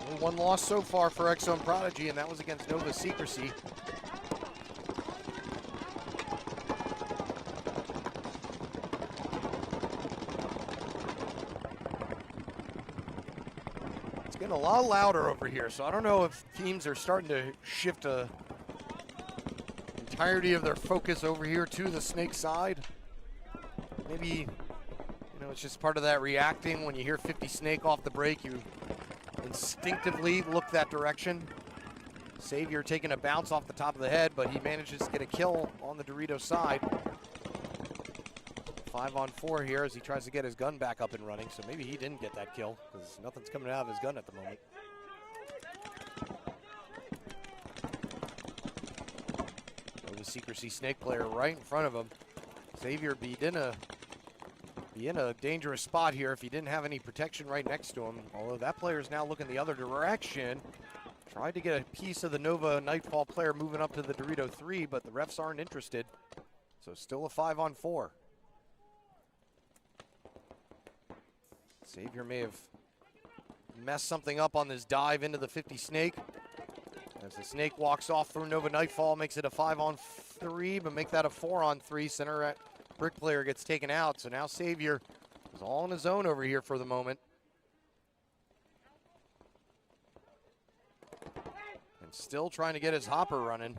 Only one loss so far for X-Zone Prodigy, and that was against Nova Secrecy. It's getting a lot louder over here, so I don't know if teams are starting to shift entirety of their focus over here to the Snake side. Maybe, it's just part of that reacting. When you hear 50 Snake off the break, you instinctively look that direction. Savior taking a bounce off the top of the head, but he manages to get a kill on the Dorito side. 5-on-4 here as he tries to get his gun back up and running, so maybe he didn't get that kill because nothing's coming out of his gun at the moment. The Secrecy Snake player right in front of him. Savior be in a dangerous spot here if he didn't have any protection right next to him. Although that player is now looking the other direction. Tried to get a piece of the Nova Nightfall player moving up to the Dorito 3, but the refs aren't interested. So still a 5-on-4. Savior may have messed something up on this dive into the 50 Snake. As the Snake walks off through Nova Nightfall, makes it a 5-on-3, but make that a 4-on-3. Center at Brick player gets taken out, so now Savior is all on his own over here for the moment. And still trying to get his hopper running.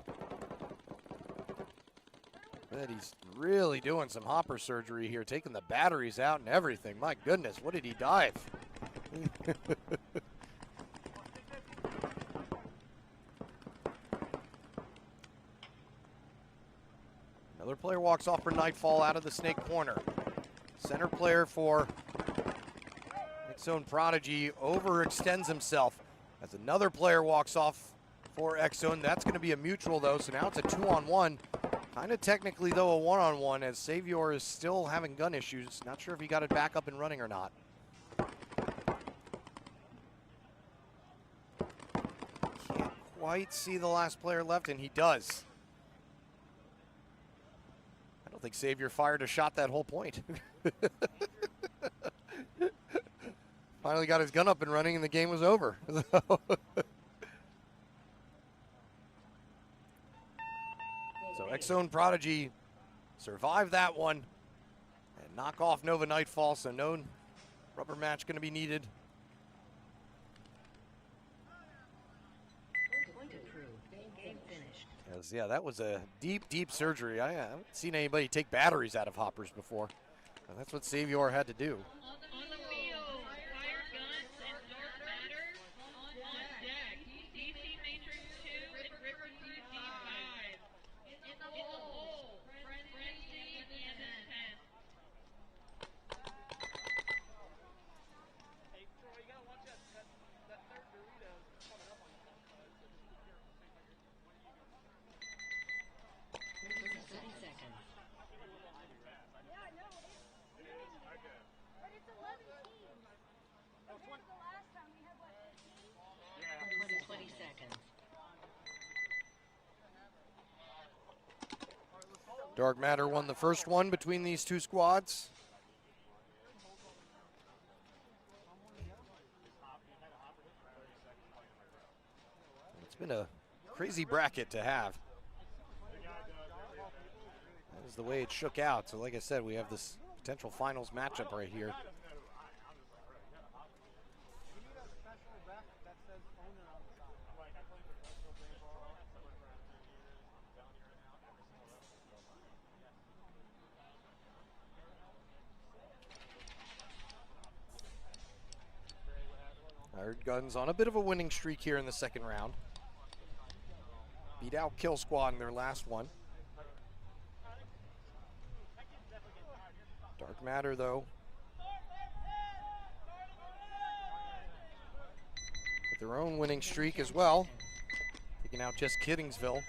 But he's really doing some hopper surgery here, taking the batteries out and everything. My goodness, what did he dive? Another player walks off for Nightfall out of the Snake corner. Center player for X-Zone Prodigy overextends himself as another player walks off for X-Zone. That's going to be a mutual though, so now it's a 2-on-1. Kind of technically though a 1-on-1 as Savior is still having gun issues. Not sure if he got it back up and running or not. Can't quite see the last player left, and he does. I don't think Savior fired a shot that whole point. Finally got his gun up and running and the game was over. So X-Zone Prodigy survived that one and knock off Nova Nightfall, so no rubber match going to be needed. As, yeah, that was a deep, deep surgery. I haven't seen anybody take batteries out of hoppers before. And that's what Savior had to do. On the field, fire guns and dark matter. On deck, DC Matrix 2 and River 2D5. In the hole, Frenzy and 10. Hey, Troy, you gotta watch that third Dorito coming up on you. 30 seconds. Yeah, I know. It is. But it's 11 teams. Compared to the last time, we had, what, 15? 20 seconds. Dark Matter won the first one between these two squads. It's been a crazy bracket to have. That is the way it shook out. So like I said, we have this potential finals matchup right here. You need a special ref that says owner on the side. Like, I played professional paintball. I went for around 10 years. I'm down here now. Hired Guns on a bit of a winning streak here in the second round. Beat out Kill Squad in their last one. Dark Matter, though, their own winning streak as well, taking out just Kiddingsville.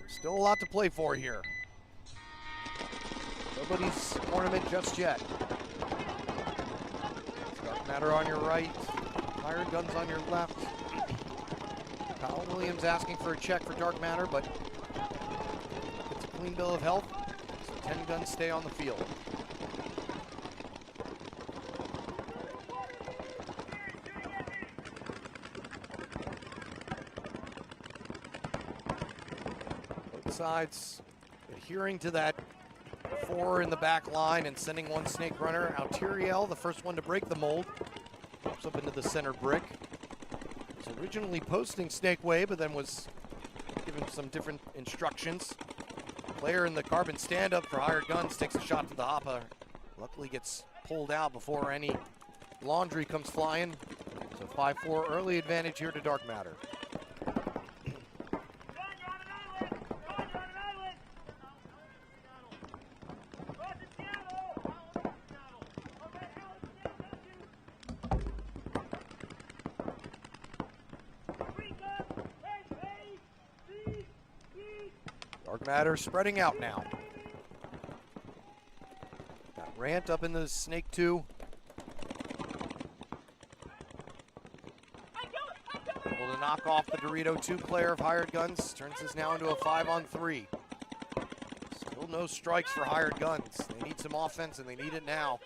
Still a lot to play for here. Nobody's tournament just yet. Dark Matter on your right, Hired Guns on your left. Kyle Williams asking for a check for Dark Matter, but it's a clean bill of health, so 10 Guns stay on the field. Both sides adhering to that 4 in the back line and sending one snake runner. Alteriel, the first one to break the mold, pops up into the center brick. Was originally posting snake way, but then was given some different instructions. Player in the carbon stand-up for Hired Guns takes a shot to the hopper. Luckily gets pulled out before any laundry comes flying. So 5-4 early advantage here to Dark Matter. Dark Matter spreading out now. Got Rant up in the Snake 2. Able to knock off the Dorito 2 player of Hired Guns. Turns this now into a 5-on-3. Still no strikes for Hired Guns. They need some offense and they need it now.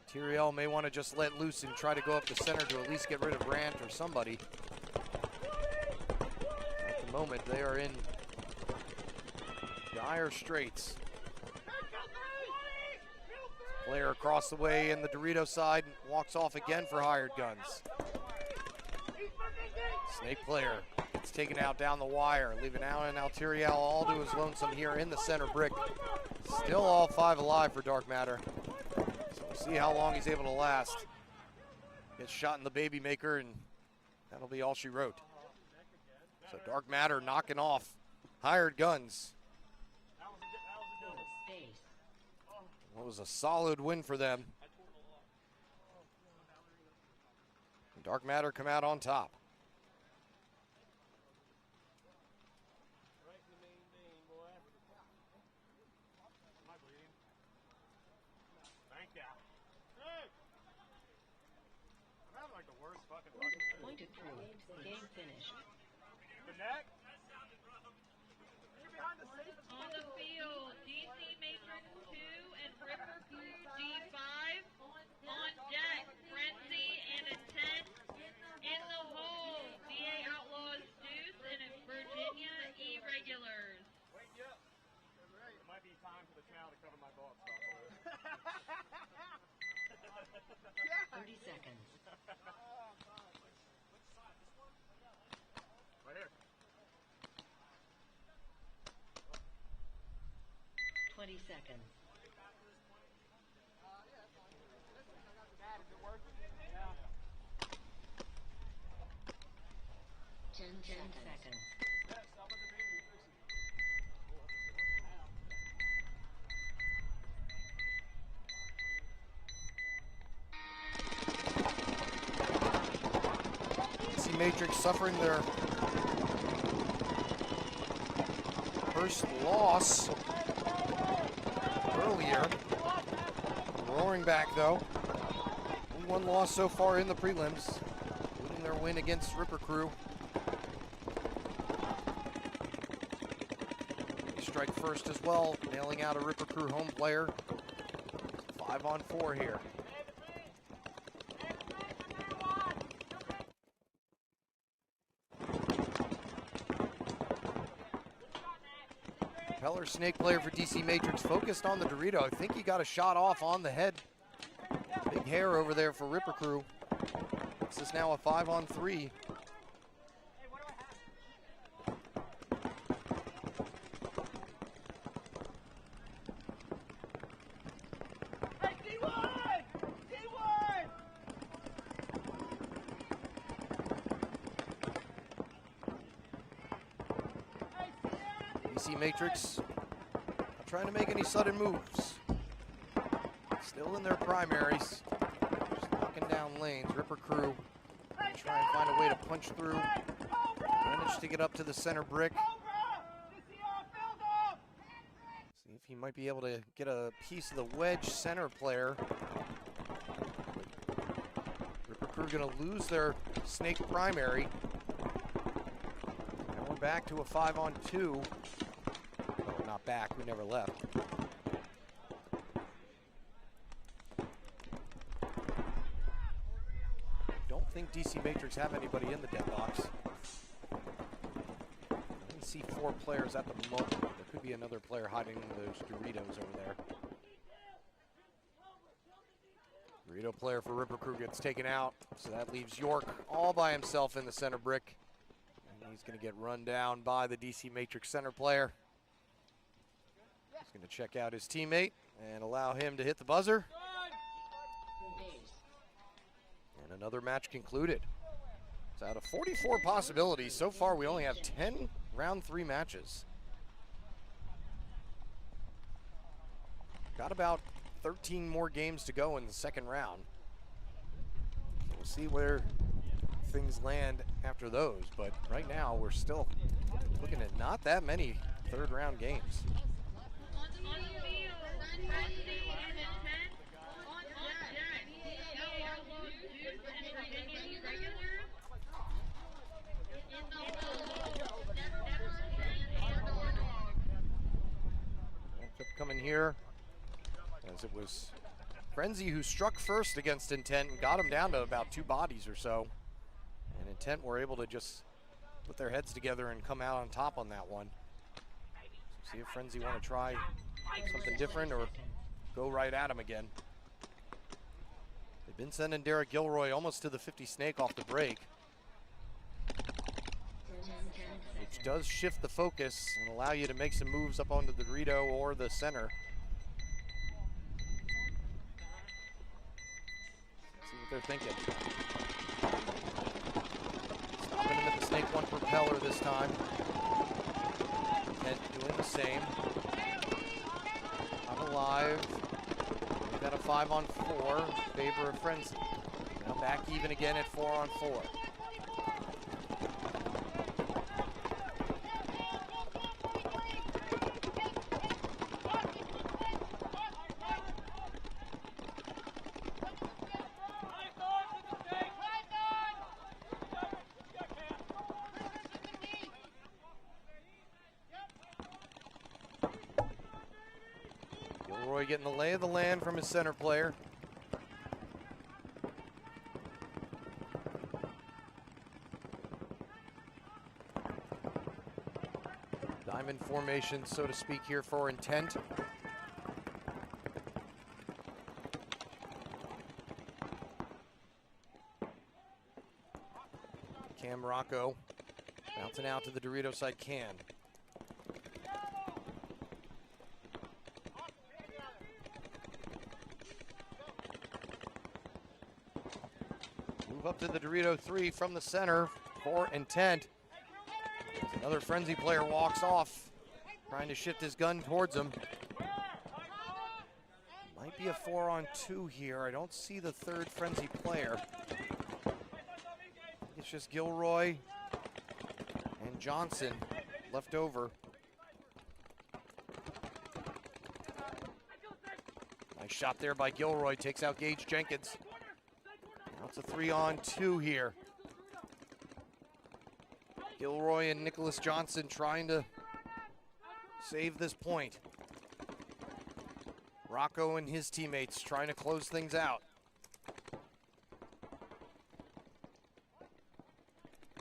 Tyriel may want to just let loose and try to go up the center to at least get rid of Rant or somebody. Moment they are in dire straits. Player across the way in the Dorito side walks off again for Hired Guns. Snake player gets taken out down the wire, leaving Allen and Alteriel all to his lonesome here in the center brick. Still all 5 alive for Dark Matter. So we'll see how long he's able to last. Gets shot in the baby maker and that'll be all she wrote. So Dark Matter knocking off Hired Guns. It was a solid win for them. Dark Matter come out on top. Point approved. Game finished. On the field, DC Matrix 2 and Ripper Crew G5. On deck, Frenzy and Intent. In the hole, VA Outlaws Deuce and Virginia Irregulars. It might be time for the channel to cover my butt. 30 seconds. Right here. 20 seconds. 10 seconds. DC Matrix suffering their first loss earlier. Roaring back though. Only one loss so far in the prelims, including their win against Ripper Crew. They strike first as well, nailing out a Ripper Crew home player. 5-on-4 here. Peller snake player for DC Matrix focused on the Dorito. I think he got a shot off on the head. Big hair over there for Ripper Crew. This is now a 5-on-3. DC Matrix not trying to make any sudden moves. Still in their primaries. Just locking down lanes. Ripper Crew gonna try and find a way to punch through. Managed to get up to the center brick. See if he might be able to get a piece of the wedge center player. Ripper Crew gonna lose their snake primary. Now we're back to a 5-on-2. Oh, not back, we never left. Don't think DC Matrix have anybody in the dead box. I only see 4 players at the moment. There could be another player hiding in those Doritos over there. Dorito player for Ripper Crew gets taken out, so that leaves York all by himself in the center brick. And he's going to get run down by the DC Matrix center player. He's going to check out his teammate and allow him to hit the buzzer. And another match concluded. So out of 44 possibilities, so far we only have 10 round 3 matches. Got about 13 more games to go in the second round. So we'll see where things land after those, but right now we're still looking at not that many third round games. Coming here, as it was Frenzy who struck first against Intent and got him down to about 2 bodies or so. And Intent were able to just put their heads together and come out on top on that one. So see if Frenzy want to try something different or go right at him again. They've been sending Derek Gilroy almost to the 50 snake off the break, which does shift the focus and allow you to make some moves up onto the Dorito or the center. Let's see what they're thinking. Stopping him at the snake 1 propeller this time. And doing the same. I'm alive. We've got a 5-on-4 in favor of Frenzy. Now back even again at 4-on-4. Getting the lay of the land from his center player. Diamond formation, so to speak, here for Intent. Cam Rocco bouncing out to the Dorito side can. Up to the Dorito 3 from the center for Intent. Another Frenzy player walks off, trying to shift his gun towards him. Might be a 4-on-2 here. I don't see the third Frenzy player. It's just Gilroy and Johnson left over. Nice shot there by Gilroy, takes out Gage Jenkins. Now it's a 3-on-2 here. Gilroy and Nicholas Johnson trying to save this point. Rocco and his teammates trying to close things out.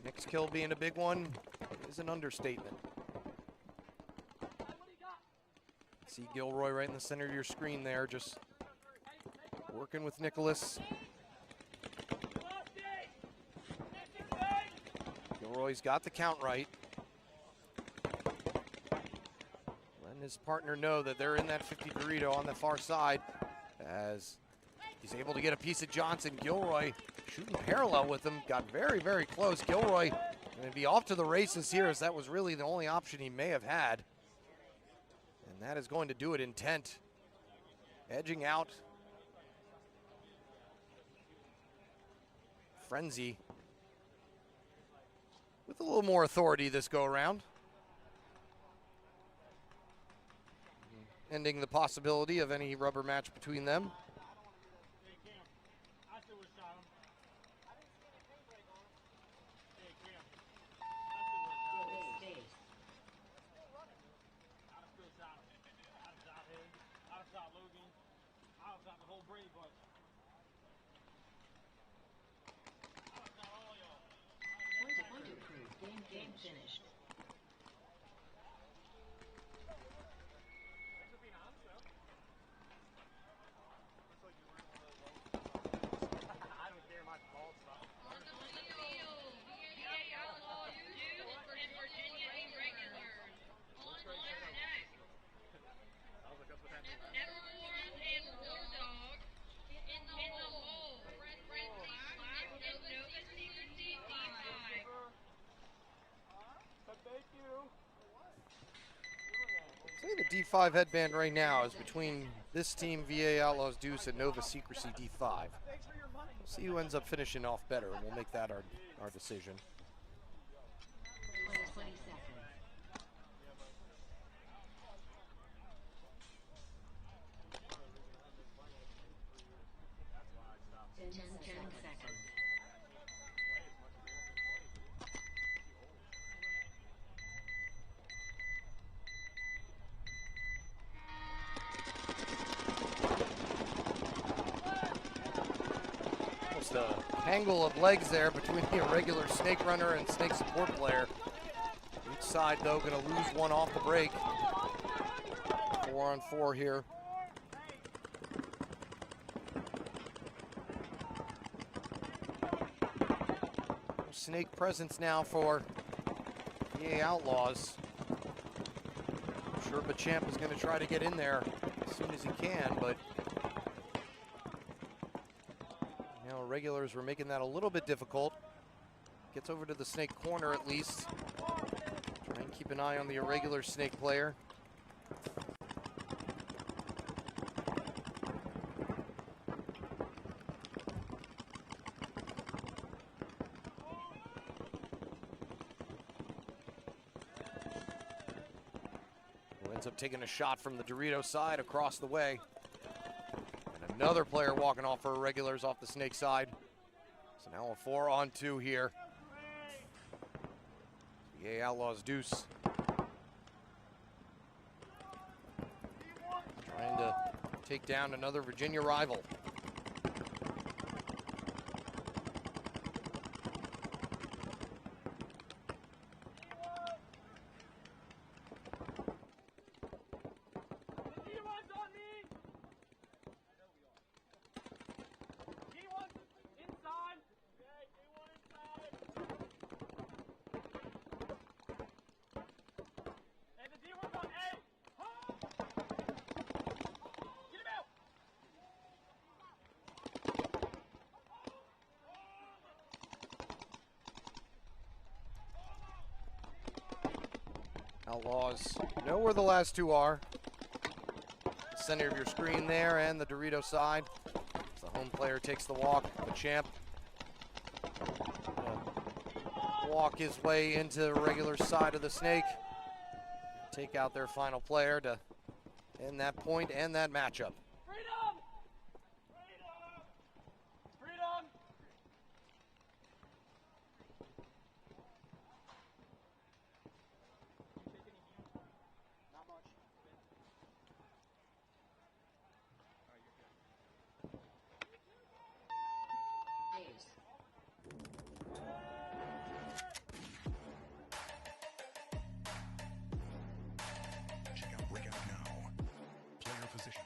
Nick's kill being a big one is an understatement. See Gilroy right in the center of your screen there, just working with Nicholas. Gilroy's got the count right. Letting his partner know that they're in that 50 Dorito on the far side as he's able to get a piece of Johnson. Gilroy shooting parallel with him, got very, very close. Gilroy going to be off to the races here, as that was really the only option he may have had. And that is going to do it. Intent edging out Frenzy with a little more authority this go around. Ending the possibility of any rubber match between them. Point approved. Game finished. I don't care much ball stuff. Thank you. Say the D5 headband right now is between this team, VA Outlaws Deuce, and Nova Secrecy D5. We'll see who ends up finishing off better, and we'll make that our decision. 20 seconds. 10 seconds. Almost a tangle of legs there between the irregular snake runner and snake support player. Each side, though, going to lose one off the break. 4-on-4 here. Snake presence now for VA Outlaws. I'm sure Bachamp is going to try to get in there as soon as he can, but now regulars were making that a little bit difficult. Gets over to the snake corner at least. Try and keep an eye on the irregular snake player. Ends up taking a shot from the Dorito side across the way. And another player walking off for irregulars off the snake side. So now a 4-on-2 here. VA Outlaws Deuce. Trying to take down another Virginia rival. Outlaws know where the last two are. The center of your screen there and the Dorito side. As the home player takes the walk, the champ. Walk his way into the regular side of the snake. Take out their final player to end that point and that matchup. Freedom! Freedom! Freedom! Not much. Ace. Check out Breakout now. Player position.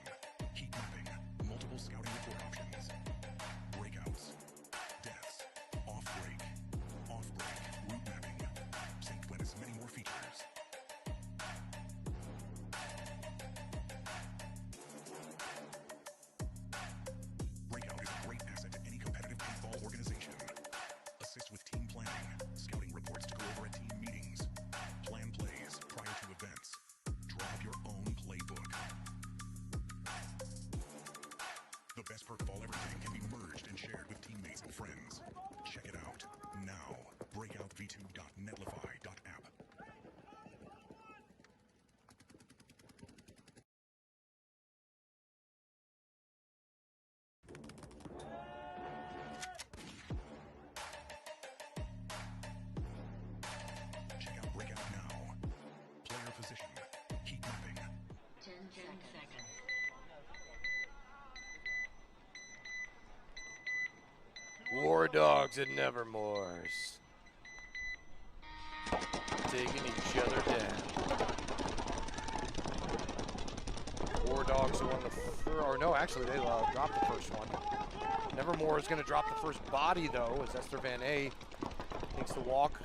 War Dogs and Nevermores. Taking each other down. War Dogs won the or no, actually they dropped the first one. Nevermore is going to drop the first body though, as Esther Van A takes the walk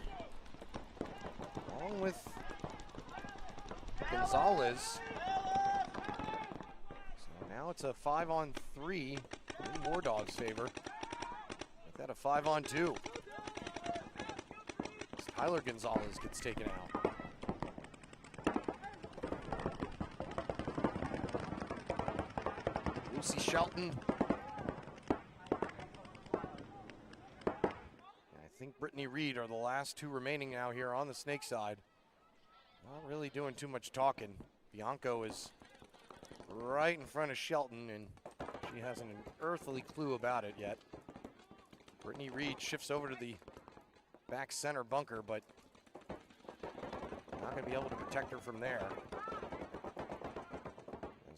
along with Gonzalez. So now it's a 5-on-3 in War Dogs' favor. Make that a 5-on-2. As Tyler Gonzalez gets taken out. Lucy Shelton. I think Brittany Reed are the last two remaining now here on the Snake side. Not really doing too much talking. Bianco is right in front of Shelton, and she hasn't an earthly clue about it yet. Brittany Reed shifts over to the back center bunker, but not going to be able to protect her from there. As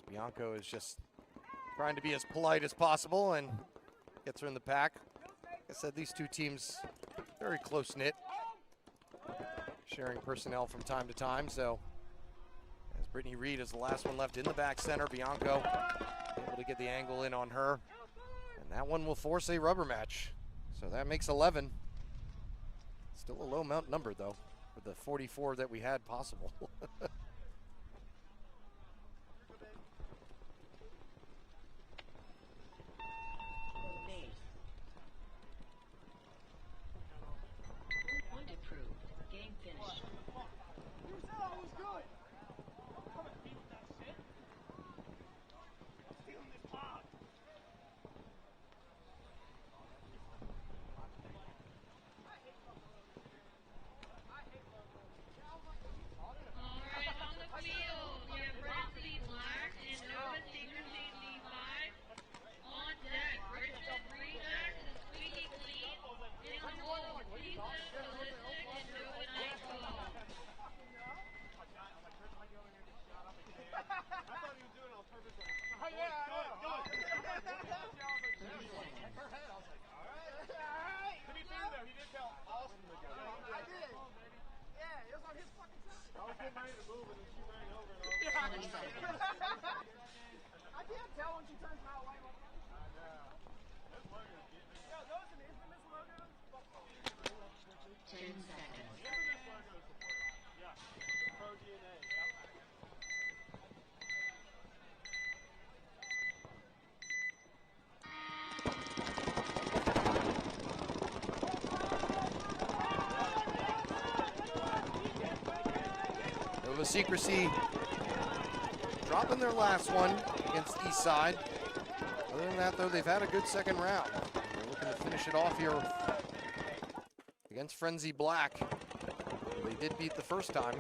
Bianco is just trying to be as polite as possible and gets her in the pack. Like I said, these two teams very close-knit, sharing personnel from time to time. So as Brittany Reed is the last one left in the back center, Bianco able to get the angle in on her. And that one will force a rubber match. So that makes 11. Still a low amount number though, with the 44 that we had possible. Point approved. Game finished. You said I was good. Come and beat that shit. Stealing this pod. Alright, on the field, we have Brantley Black and Nova Secrecy D5. On deck, Richard Redax and Squeaky Clean. In the hole, Keith Ballistic and Nova Nightfall. Oh, yeah, her head, I was like, all right. To be fair, though, he did tell Austin to go. I did. Yeah, it was on his fucking side. I was getting ready to move, and then she ran over, and I was I can't tell when she turns my way. I know. This logo's getting me. Yo, those are the infamous logos. 10 seconds. The infamous logos the worst. Yeah. The Pro DNA. Yep. Nova Secrecy dropping their last one against Eastside. Other than that, though, they've had a good second round. They're looking to finish it off here against Frenzy Black. They did beat the first time.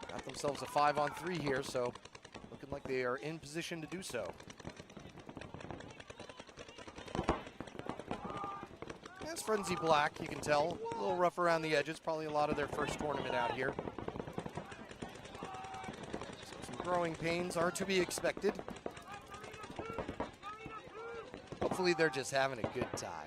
Got themselves a 5-on-3 here, so looking like they are in position to do so. That's Frenzy Black, you can tell. A little rough around the edges, probably a lot of their first tournament out here. Growing pains are to be expected. Hopefully they're just having a good time.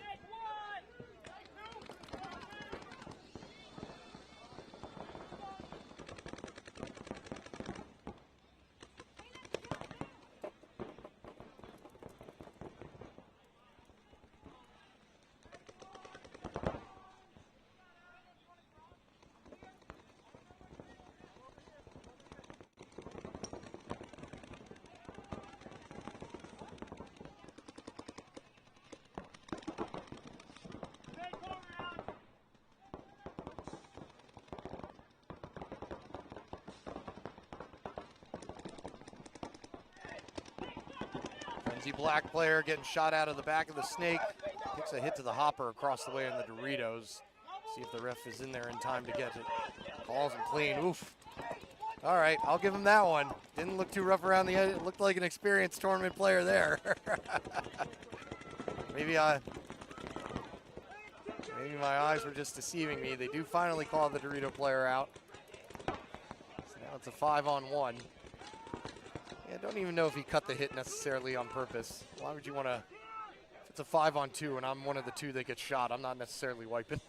Black player getting shot out of the back of the Snake. Takes a hit to the hopper across the way in the Doritos. See if the ref is in there in time to get it. Calls him clean. Oof. All right, I'll give him that one. Didn't look too rough around the edge. It looked like an experienced tournament player there. Maybe my eyes were just deceiving me. They do finally call the Dorito player out. So now it's a 5-on-1. Yeah, I don't even know if he cut the hit necessarily on purpose. Why would you want to It's a 5-on-2, and I'm one of the two that gets shot. I'm not necessarily wiping.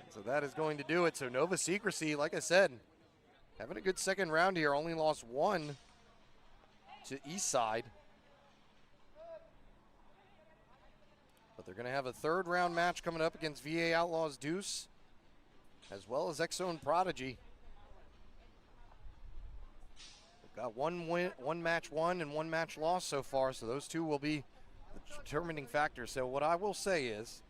So that is going to do it. So Nova Secrecy, like I said, having a good second round here. Only lost 1 to Eastside. But they're going to have a third round match coming up against VA Outlaws Deuce, as well as X-Zone Prodigy. They've got one match won and 1 match lost so far, so those two will be the determining factors. So what I will say is,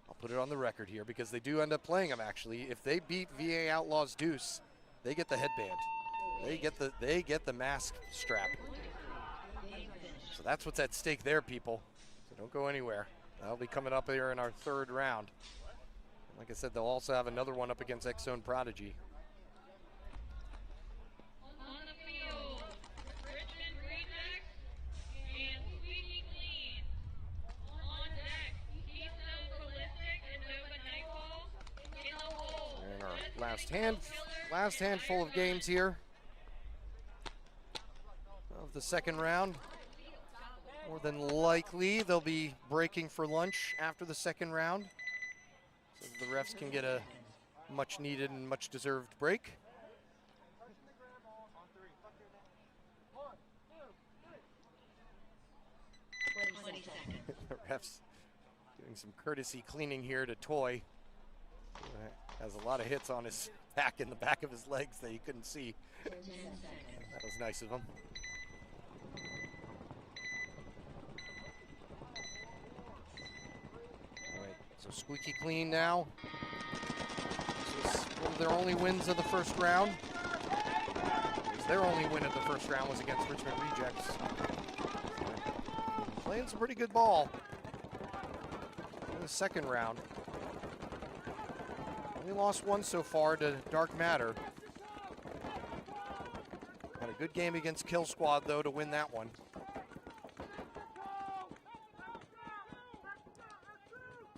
I'll put it on the record here because they do end up playing them actually. If they beat VA Outlaws Deuce, they get the headband. They get the mask strap. So that's what's at stake there, people. So don't go anywhere. That'll be coming up here in our third round. Like I said, they'll also have another one up against X-Zone Prodigy. On the field, Richmond Rejects and Squeaky Clean. On deck, Keystone Ballistic and Nova Nightfall. In the hole, And our last handful of games here of the second round. More than likely, they'll be breaking for lunch after the second round, so the refs can get a much needed and much deserved break. 20 seconds. The refs doing some courtesy cleaning here to Toy, who has a lot of hits on his back and the back of his legs that you couldn't see. 10 seconds. That was nice of him. All right, so Squeaky Clean now. This is one of their only wins of the first round. Their only win of the first round was against Richmond Rejects. Playing some pretty good ball in the second round. Only lost 1 so far to Dark Matter. Had a good game against Kill Squad, though, to win that one.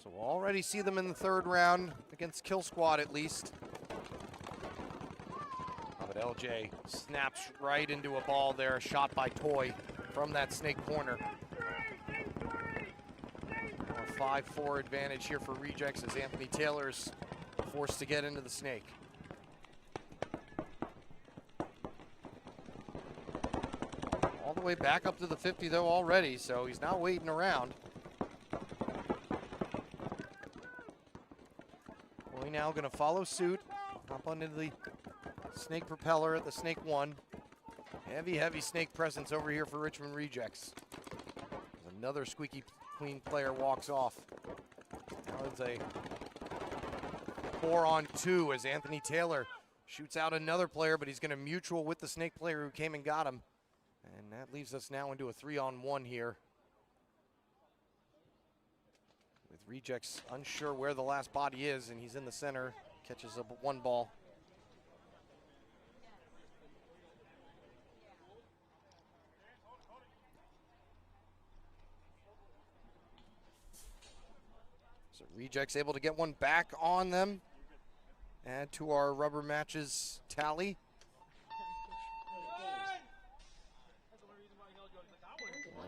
So we'll already see them in the third round against Kill Squad, at least. Oh, but LJ snaps right into a ball there, shot by Toy from that snake corner. A 5-4 advantage here for Rejects as Anthony Taylor's forced to get into the snake. All the way back up to the 50 though already, so he's not waiting around. Boy now gonna follow suit, hop onto the snake propeller at the snake 1. Heavy snake presence over here for Richmond Rejects. As another Squeaky Clean player walks off. Now it's a 4-on-2 as Anthony Taylor shoots out another player, but he's going to mutual with the snake player who came and got him. And that leaves us now into a 3-on-1 here. With Rejects unsure where the last body is, and he's in the center, catches up 1 ball. So Rejects able to get 1 back on them. Add to our rubber matches tally.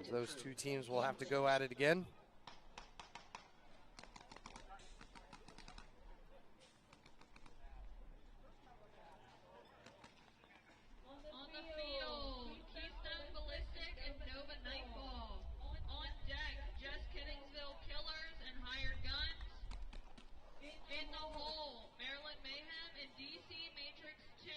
As those two teams will have to go at it again. On the field, Keystone Ballistic and Nova Nightfall. On deck, Just Kittingsville Killers and Hired Guns. In the hole, Maryland Mayhem and DC Matrix 2.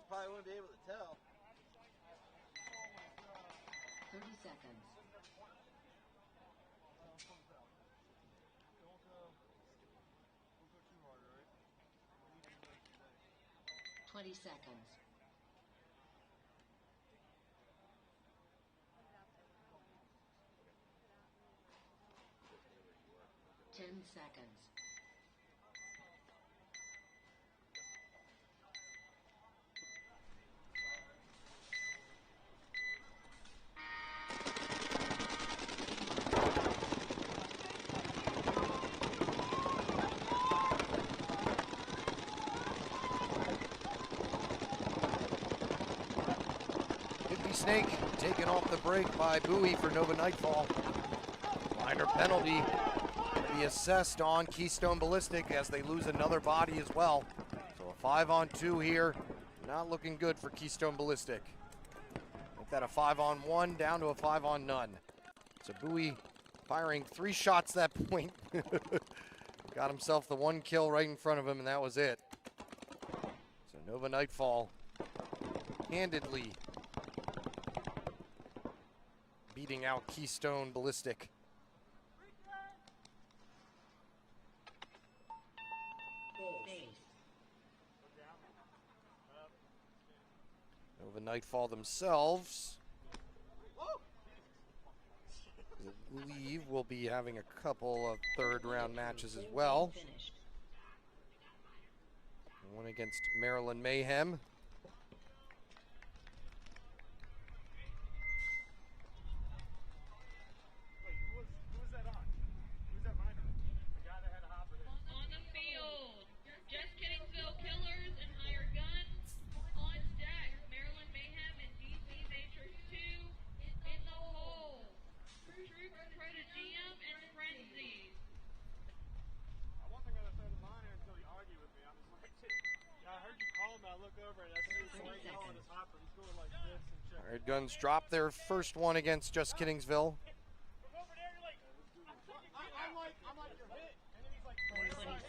Probably wouldn't be able to tell. 30 seconds. Twenty seconds. Ten seconds. Snake taken off the break by Bowie for Nova Nightfall. Minor penalty to be assessed on Keystone Ballistic as they lose another body as well. So a 5-on-2 here, not looking good for Keystone Ballistic. Make that a 5-on-1 down to a 5-on-none. So Bowie firing 3 shots that point. Got himself the 1 kill right in front of him, and that was it. So Nova Nightfall handedly beating out Keystone Ballistic. Nova Nightfall themselves, I believe, will be having a couple of third-round matches as well. One against Maryland Mayhem. Hired Guns dropped their first one against Just Kiddingsville.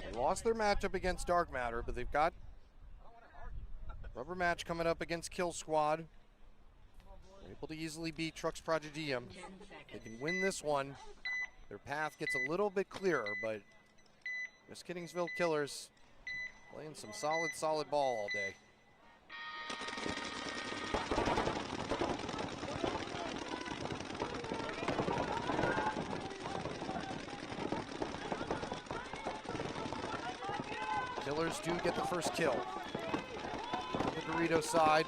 They lost their matchup against Dark Matter, but they've got a rubber match coming up against Kill Squad. They're able to easily beat Trux Prodigium. They can win this one. Their path gets a little bit clearer, but Just Kiddingsville Killers playing some solid ball all day. Killers do get the first kill. On the Dorito side.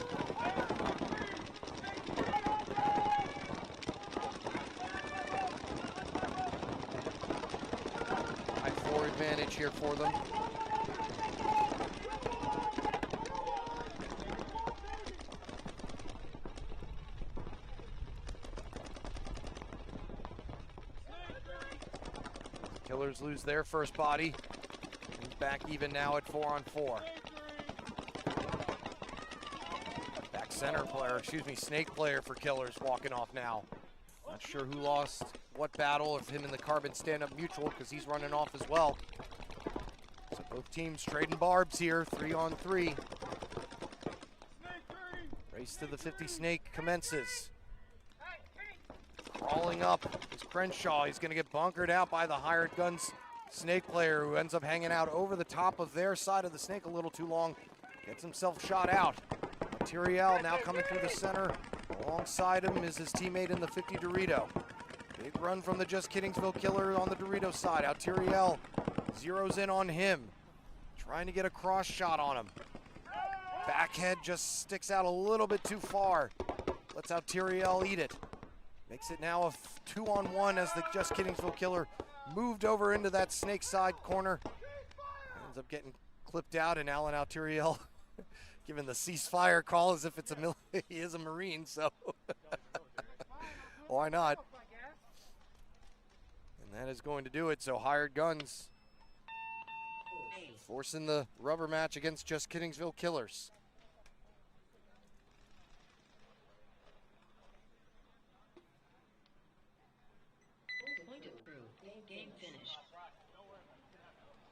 High 4 advantage here for them. Killers lose their first body. Back even now at 4-on-4. Back center player, Snake player for Killers walking off now. Not sure who lost what battle, of him and the Carbon stand-up mutual, because he's running off as well. So both teams trading barbs here, 3-on-3. Race to the 50 Snake commences. Crawling up is Crenshaw. He's going to get bunkered out by the Hired Guns Snake player, who ends up hanging out over the top of their side of the Snake a little too long. Gets himself shot out. Tyrael now coming through the center. Alongside him is his teammate in the 50 Dorito. Big run from the Just Kiddingsville Killer on the Dorito side. Out Tyrael zeroes in on him. Trying to get a cross shot on him. Backhead just sticks out a little bit too far. Lets out Tyrael eat it. Makes it now a 2-on-1 as the Just Kiddingsville Killer moved over into that Snake side corner. Ends up getting clipped out, and Alan Alturiel giving the ceasefire call as if it's he is a Marine, so why not? And that is going to do it. So Hired Guns forcing the rubber match against Just Kiddingsville Killers.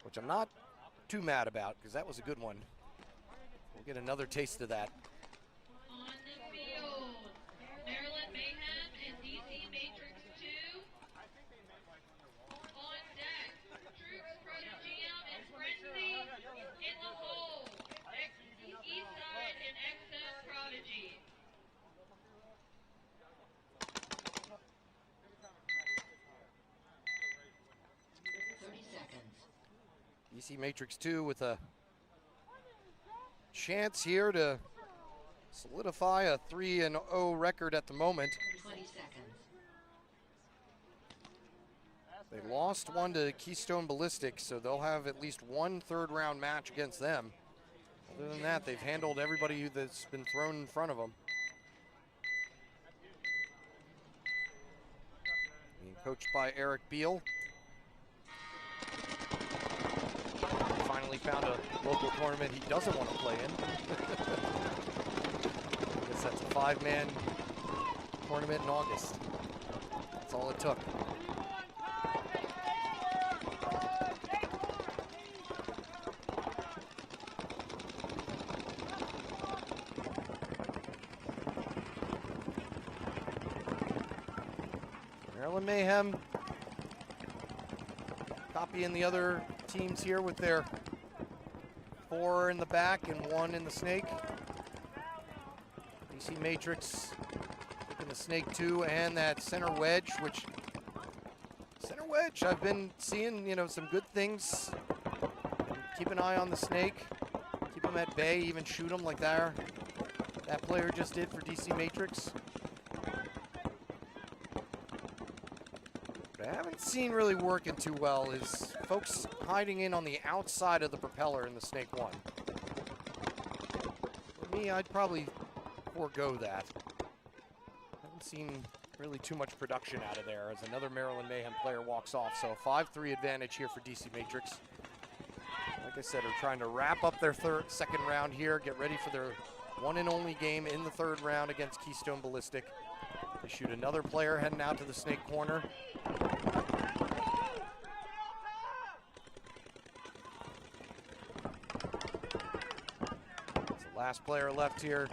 Which I'm not too mad about, because that was a good one. We'll get another taste of that. On the field, Maryland Mayhem and DC Matrix 2. On deck, Troops Prodigium and Frenzy. In the hole, Eastside and XM Prodigy. 30 seconds. DC Matrix 2 with a chance here to solidify a 3-0 record at the moment. 20 seconds. They lost one to Keystone Ballistic, so they'll have at least one third-round match against them. Other than that, they've handled everybody that's been thrown in front of them. coached by Eric Beal. Finally found a local tournament he doesn't want to play in. I guess that's a 5-man tournament in August. That's all it took. Maryland Mayhem copying the other teams here with their 4 in the back and 1 in the snake. DC Matrix taking the snake 2 and that center wedge, which center wedge I've been seeing, some good things. Keep an eye on the snake, keep them at bay, even shoot them like that player just did for DC Matrix. What I haven't seen really working too well is folks hiding in on the outside of the propeller in the Snake 1. For me, I'd probably forego that. Haven't seen really too much production out of there as another Maryland Mayhem player walks off. So a 5-3 advantage here for DC Matrix. Like I said, are trying to wrap up their second round here, get ready for their one and only game in the third round against Keystone Ballistic. They shoot another player heading out to the snake corner. It's the last player left here.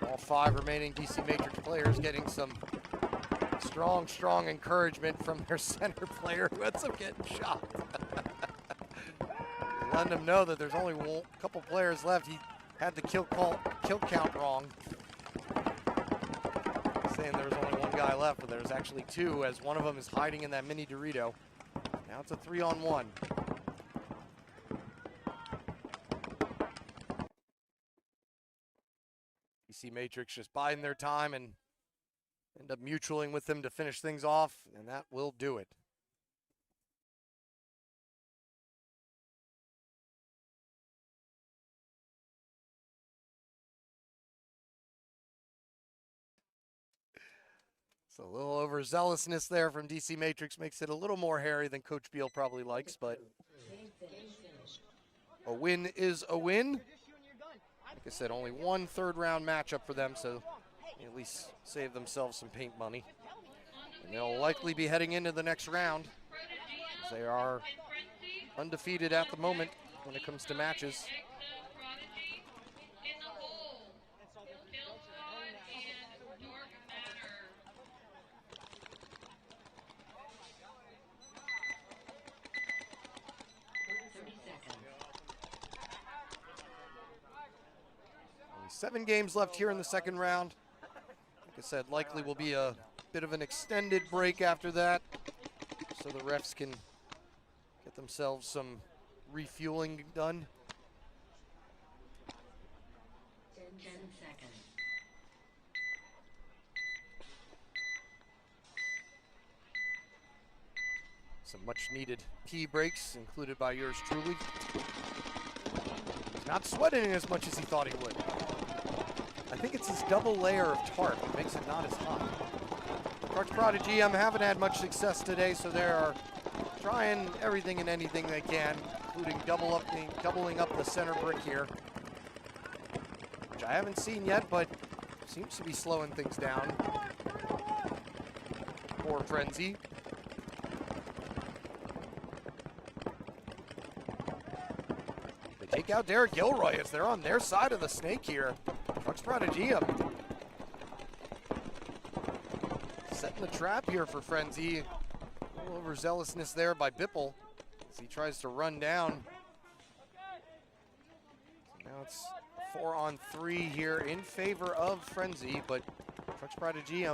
All 5 remaining DC Matrix players getting some strong encouragement from their center player who ends up getting shot. Letting him know that there's only a couple players left. He had the kill count wrong, saying there was only 1 guy left, but there's actually 2, as one of them is hiding in that mini Dorito. Now it's a 3-on-1. DC Matrix just biding their time and end up mutualing with them to finish things off, and that will do it. So a little overzealousness there from DC Matrix makes it a little more hairy than Coach Beal probably likes, but a win is a win. Like I said, only 1 third-round matchup for them, so they at least save themselves some paint money. And they'll likely be heading into the next round, as they are undefeated at the moment when it comes to matches. Only 7 games left here in the second round. Like I said, likely will be a bit of an extended break after that, so the refs can get themselves some refueling done. 10 seconds. Some much needed pee breaks included by yours truly. He's not sweating as much as he thought he would. I think it's his double layer of tarp that makes it not as hot. Dark Prodigy haven't had much success today, so they are trying everything and anything they can, including doubling up the center brick here, which I haven't seen yet, but seems to be slowing things down. Poor Frenzy. They take out Derek Gilroy as they're on their side of the snake here. Dark Prodigy setting the trap here for Frenzy. A little overzealousness there by Bipple as he tries to run down. So now it's 4-on-3 here in favor of Frenzy, but Trucks Prodigy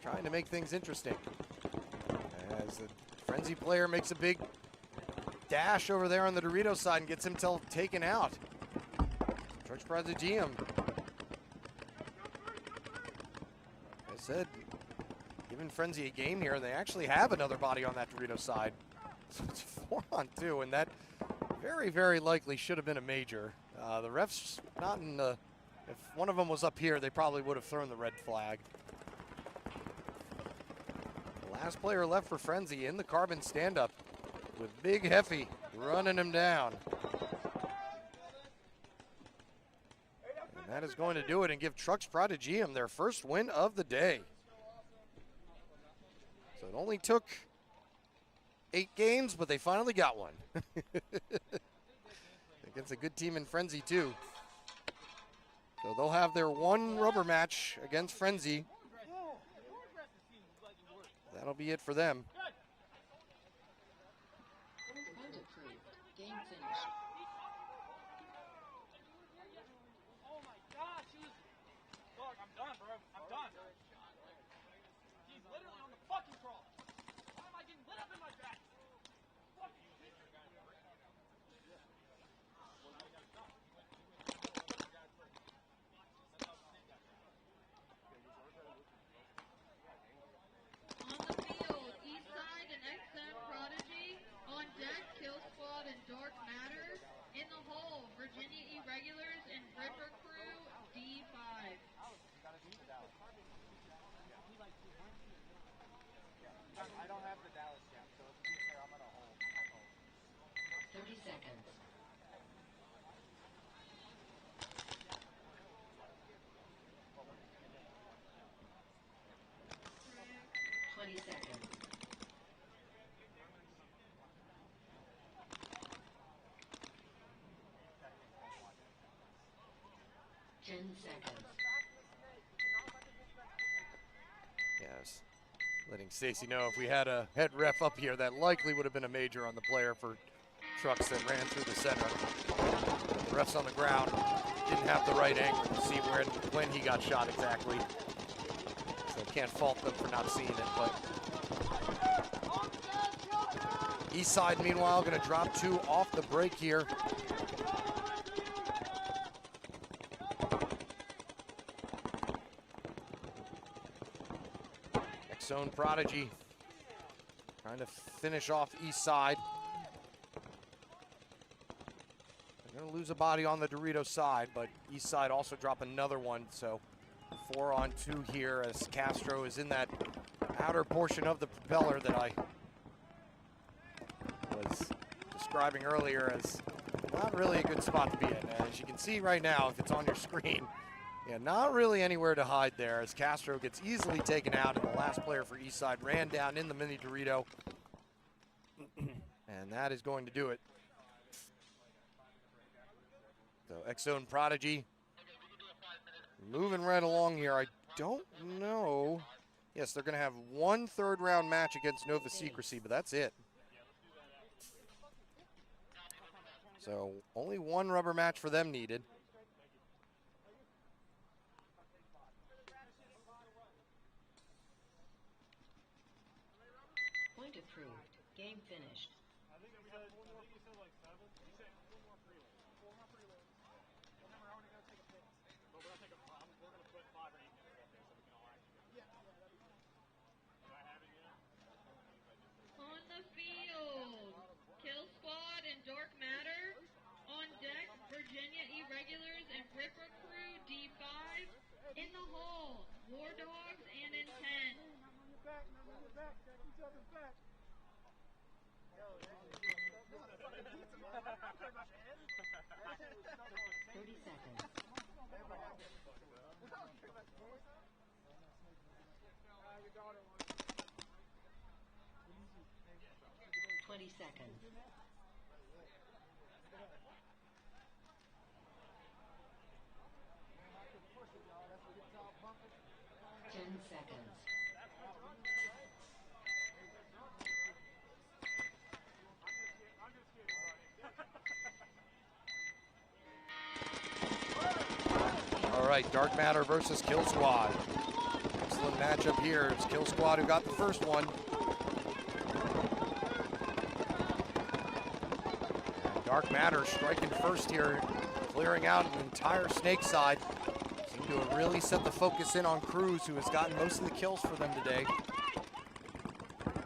trying to make things interesting. As the Frenzy player makes a big dash over there on the Dorito side and gets himself taken out. Trucks Prodigy, I said, giving Frenzy a game here. They actually have another body on that Dorito side. So it's 4-on-2, and that very, very likely should have been a major. The refs not in the, if one of them was up here, they probably would have thrown the red flag. The last player left for Frenzy in the carbon stand-up with Big Heffy running him down. And that is going to do it and give Trucks Prodigium their first win of the day. So it only took 8 games, but they finally got one. Against a good team in Frenzy too. So they'll have their one rubber match against Frenzy. That'll be it for them. Point approved. Game finished. Oh my gosh, he was... Dog, I'm done, bro. I'm done. He's literally on the fucking crawl. Why am I getting lit up in my back? Fucking shit. On the field, Eastside and XM Prodigy. On deck, Kill Squad and Dark Matter. In the hole, Virginia Irregulars and Ripper Crew D5. I don't have the Dallas jam, so if he's there, I'm gonna hold. 30 seconds. 20 seconds. Seconds. Yes. Letting Stacy know if we had a head ref up here, that likely would have been a major on the player for Trucks that ran through the center. The refs on the ground didn't have the right angle to see when he got shot exactly. So can't fault them for not seeing it, but Eastside meanwhile gonna drop 2 off the break here. Zone Prodigy trying to finish off Eastside. They're going to lose a body on the Dorito side, but Eastside also drop another one. So 4 on 2 here as Castro is in that outer portion of the propeller that I was describing earlier as not really a good spot to be in. As you can see right now, if it's on your screen, yeah, not really anywhere to hide there as Castro gets easily taken out, and the last player for Eastside ran down in the mini Dorito. And that is going to do it. So X-Zone Prodigy moving right along here. I don't know. Yes, they're going to have 1 third-round match against Nova Secrecy, but that's it. So only 1 rubber match for them needed. Point approved. Game finished. I think you said like 7. You said 4 more prelims. 4 more prelims. Remember, I'm only gonna take a pick. But we're gonna put 5 or 8 minutes up there so we can all actually go. Yeah, that'd be fine. Do I have it yet? On the field, Kill Squad and Dark Matter. On deck, Virginia Irregulars and Ripper Crew D5. In the hole, War Dogs and Intent. Back, got each other's back. 30 seconds. 20 seconds. 10 seconds. All right, Dark Matter versus Kill Squad. Excellent matchup here. It's Kill Squad who got the first one. And Dark Matter striking first here, clearing out an entire snake side. Seem to have really set the focus in on Cruz, who has gotten most of the kills for them today.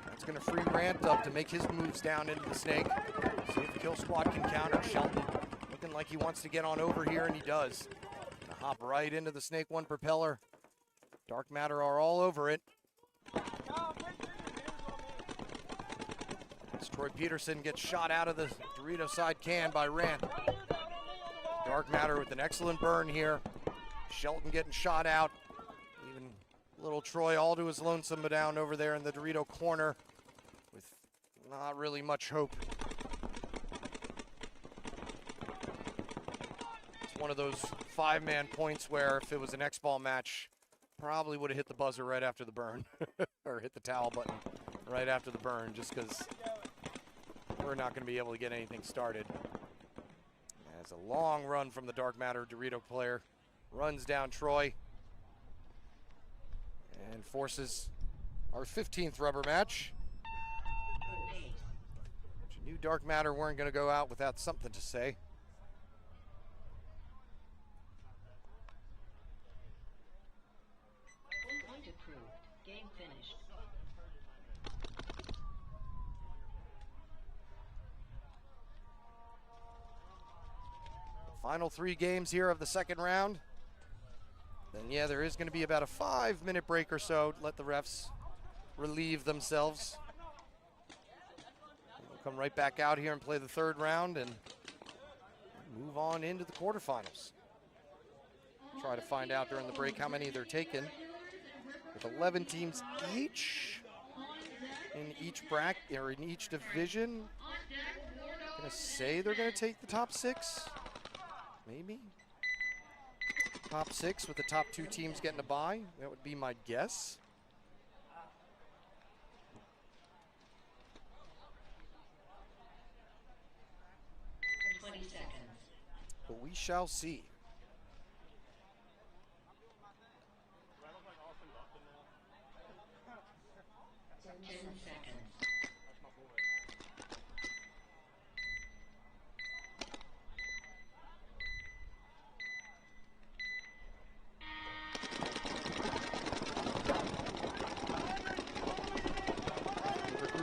That's going to free Rant up to make his moves down into the snake. See if the Kill Squad can counter. Shelton looking like he wants to get on over here, and he does. Hop right into the Snake 1 propeller. Dark Matter are all over it. As Troy Peterson gets shot out of the Dorito side can by Rand. Dark Matter with an excellent burn here. Shelton getting shot out. Even little Troy all to his lonesome down over there in the Dorito corner with not really much hope. It's one of those 5-man points where if it was an X-ball match, probably would have hit the buzzer right after the burn or hit the towel button right after the burn, just because we're not going to be able to get anything started. As a long run from the Dark Matter Dorito player runs down Troy and forces our 15th rubber match. Which I knew Dark Matter weren't going to go out without something to say. Point approved. Game finished. Final 3 games here of the second round. Then yeah, there is going to be about a 5-minute break or so to let the refs relieve themselves. We'll come right back out here and play the third round and move on into the quarterfinals. Try to find out during the break how many they're taking. With 11 teams each in each bracket or in each division. I'm gonna say they're gonna take the top 6. Maybe. Top 6 with the top 2 teams getting a bye. That would be my guess. But we shall see.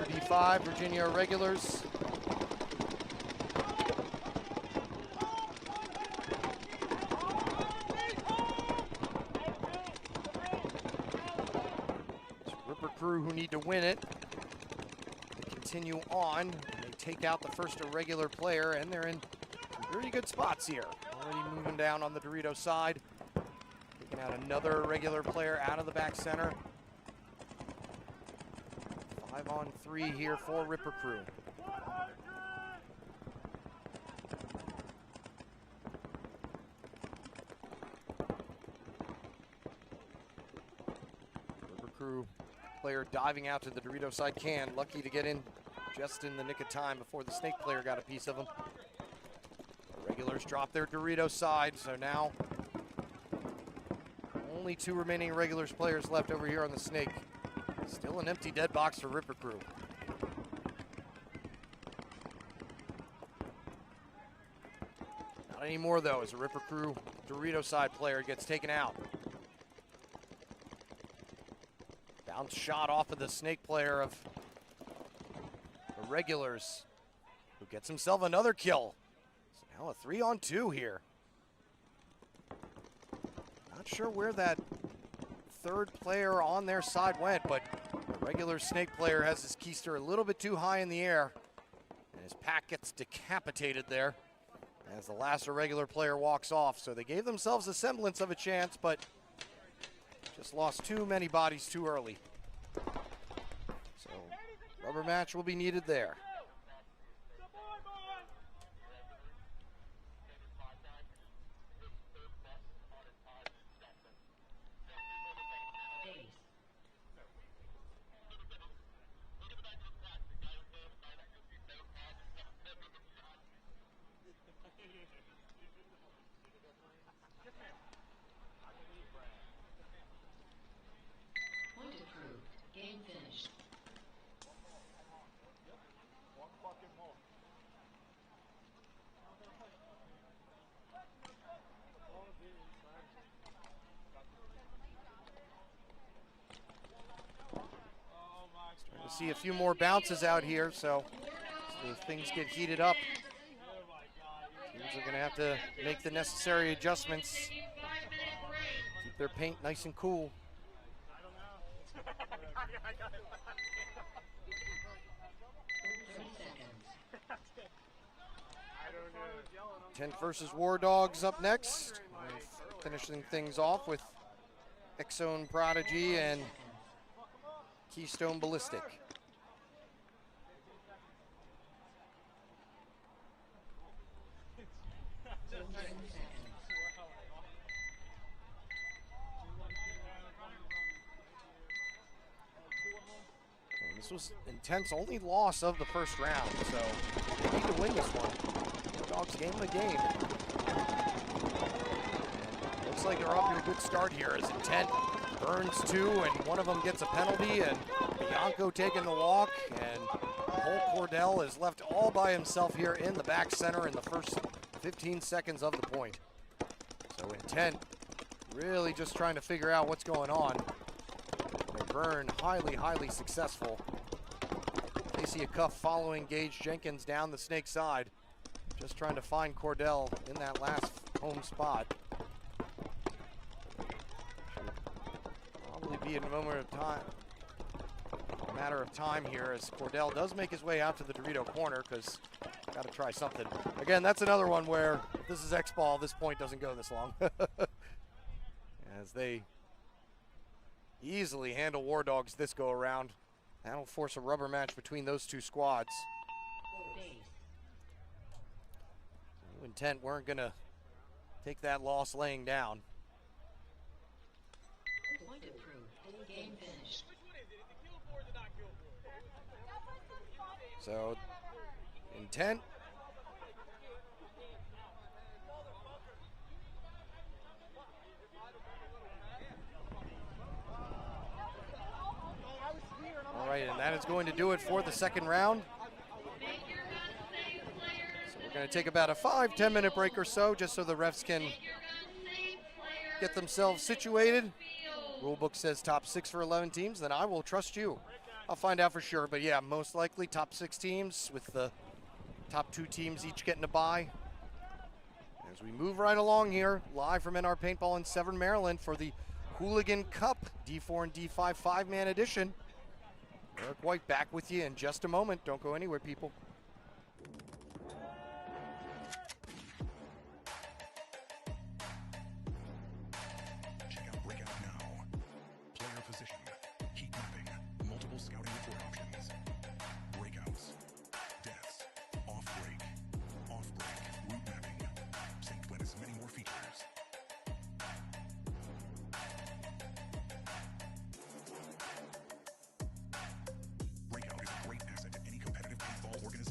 D5, Virginia Regulars. Ripper Crew who need to win it. They continue on. They take out the first irregular player, and they're in some pretty good spots here. Already moving down on the Dorito side. Taking out another irregular player out of the back center. 5-on-3 here for Ripper Crew. Ripper Crew player diving out to the Dorito side can. Lucky to get in just in the nick of time before the Snake player got a piece of him. The regulars drop their Dorito side, so now only 2 remaining regulars players left over here on the Snake. Still an empty dead box for Ripper Crew. Not anymore though, as a Ripper Crew Dorito side player gets taken out. Bounce shot off of the Snake player of the regulars, who gets himself another kill. So now a 3-on-2 here. Not sure where that third player on their side went, but the regular Snake player has his keister a little bit too high in the air, and his pack gets decapitated there as the last irregular player walks off. So they gave themselves a semblance of a chance, but just lost too many bodies too early. So rubber match will be needed there. We'll see a few more bounces out here, so if things get heated up, teams are going to have to make the necessary adjustments Keep their paint nice and cool. I don't know. I got it. 30 seconds. I don't know. 10 versus War Dogs up next. We're finishing things off with X-Zone Prodigy and Keystone Ballistic. And this was intense, only loss of the first round, so they need to win this one. War Dogs game of the game. And looks like they're off to a good start here as Intent burns 2 and one of them gets a penalty, and Bianco taking the walk, and Cole Cordell is left all by himself here in the back center in the first 15 seconds of the point. So Intent really just trying to figure out what's going on. They burn highly successful. They see a cuff following Gage Jenkins down the snake side, just trying to find Cordell in that last home spot. Probably be a moment of time, a matter of time here as Cordell does make his way out to the Dorito corner, because got to try something. Again, that's another one where if this is X-Ball, this point doesn't go this long. As they easily handle War Dogs this go around. That'll force a rubber match between those two squads. Intent weren't gonna take that loss laying down. Point approved. Game finished. So, Intent. All right, and that is going to do it for the second round. So we're going to take about a 5-10 minute break or so, just so the refs can get themselves situated. Rulebook says top 6 for 11 teams, then I will trust you. I'll find out for sure, but yeah, most likely top 6 teams with the top 2 teams each getting a bye. As we move right along here, live from NR Paintball in Severn, Maryland for the Hooligan Cup D4 and D5 5-man edition. Eric White back with you in just a moment. Don't go anywhere, people. Check out Breakout now. Player position, heat mapping, multiple scouting report options. Breakouts, deaths, off-break, route mapping, St. Glennis, many more features. Breakout is a great asset to any competitive paintball organization.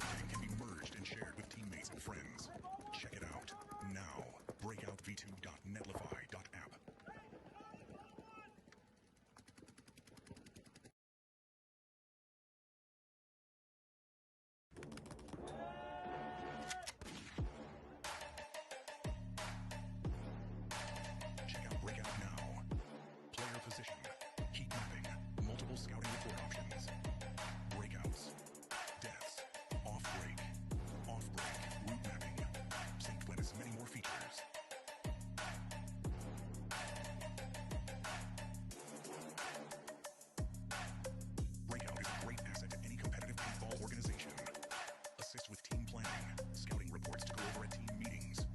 everything can be merged and shared with teammates and friends. Check it out now. Breakoutv2.netlify.app. Check out Breakout now. Player position, heat mapping, multiple scouting report options, breakouts, deaths, off break, route mapping, synced Glennis, many more features. Breakout is a great asset to any competitive paintball organization. Assist with team planning, scouting reports to go over at team meetings,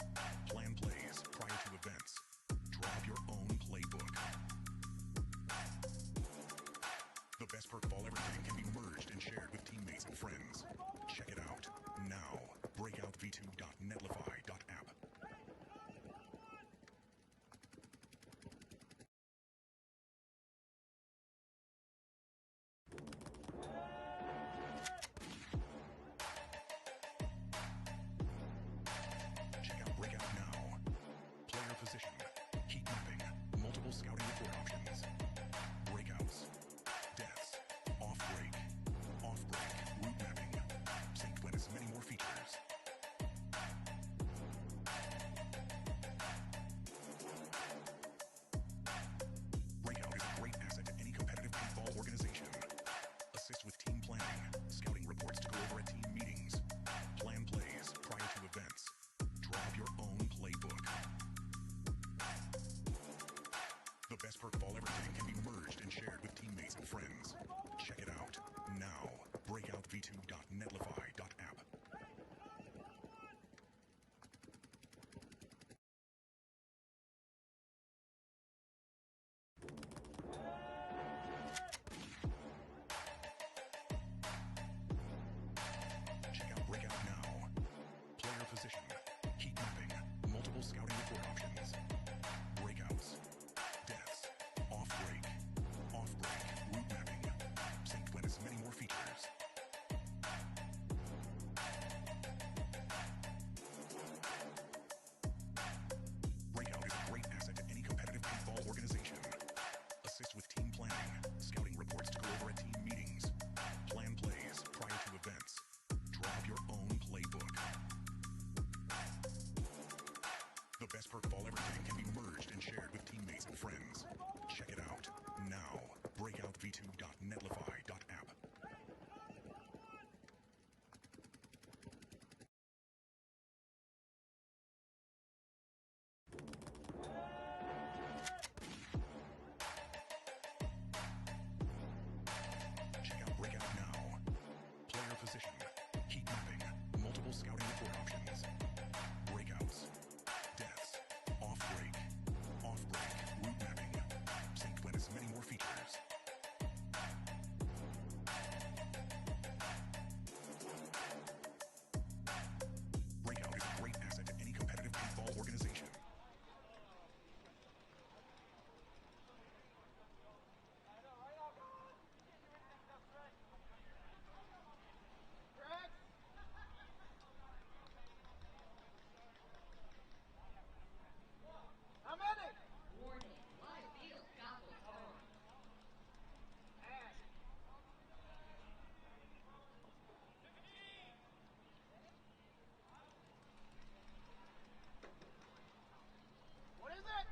plan plays prior to events, draw up your own playbook. The best perk of all everything can be merged and shared with teammates and friends. Check it out now. Breakoutv2.netlify.app. Check out Breakout now. Player position, heat mapping, multiple scouting report options, breakouts, deaths, off break, route mapping, synced Glennis, many more features. Breakout is a great asset to any competitive paintball organization. Assist with team planning, scouting reports to go over at team meetings, plan plays prior to events, draw up your own playbook. The best perk of all everything can be merged and shared with teammates and friends. Check it out now. Breakoutv2.netlify.app. Check out Breakout now. Player position, heat mapping, multiple scouting report options, breakouts, deaths, off break, route mapping, synced Glennis, many more features. Breakout is a great asset to any competitive paintball organization. Assist with team planning, scouting reports to go over at team meetings, plan plays prior to events, draw up your own playbook. The best perk of all everything can be merged and shared with teammates and friends. Check it out now. Breakoutv2.netlify.app. Check out Breakout now. Player position, heat mapping, multiple scouting report options, breakouts, deaths, off break, route mapping, synced Glennis, many more features. Breakout is a great asset to any competitive paintball organization. I'm in it! Warning, live field gobble on. What is it?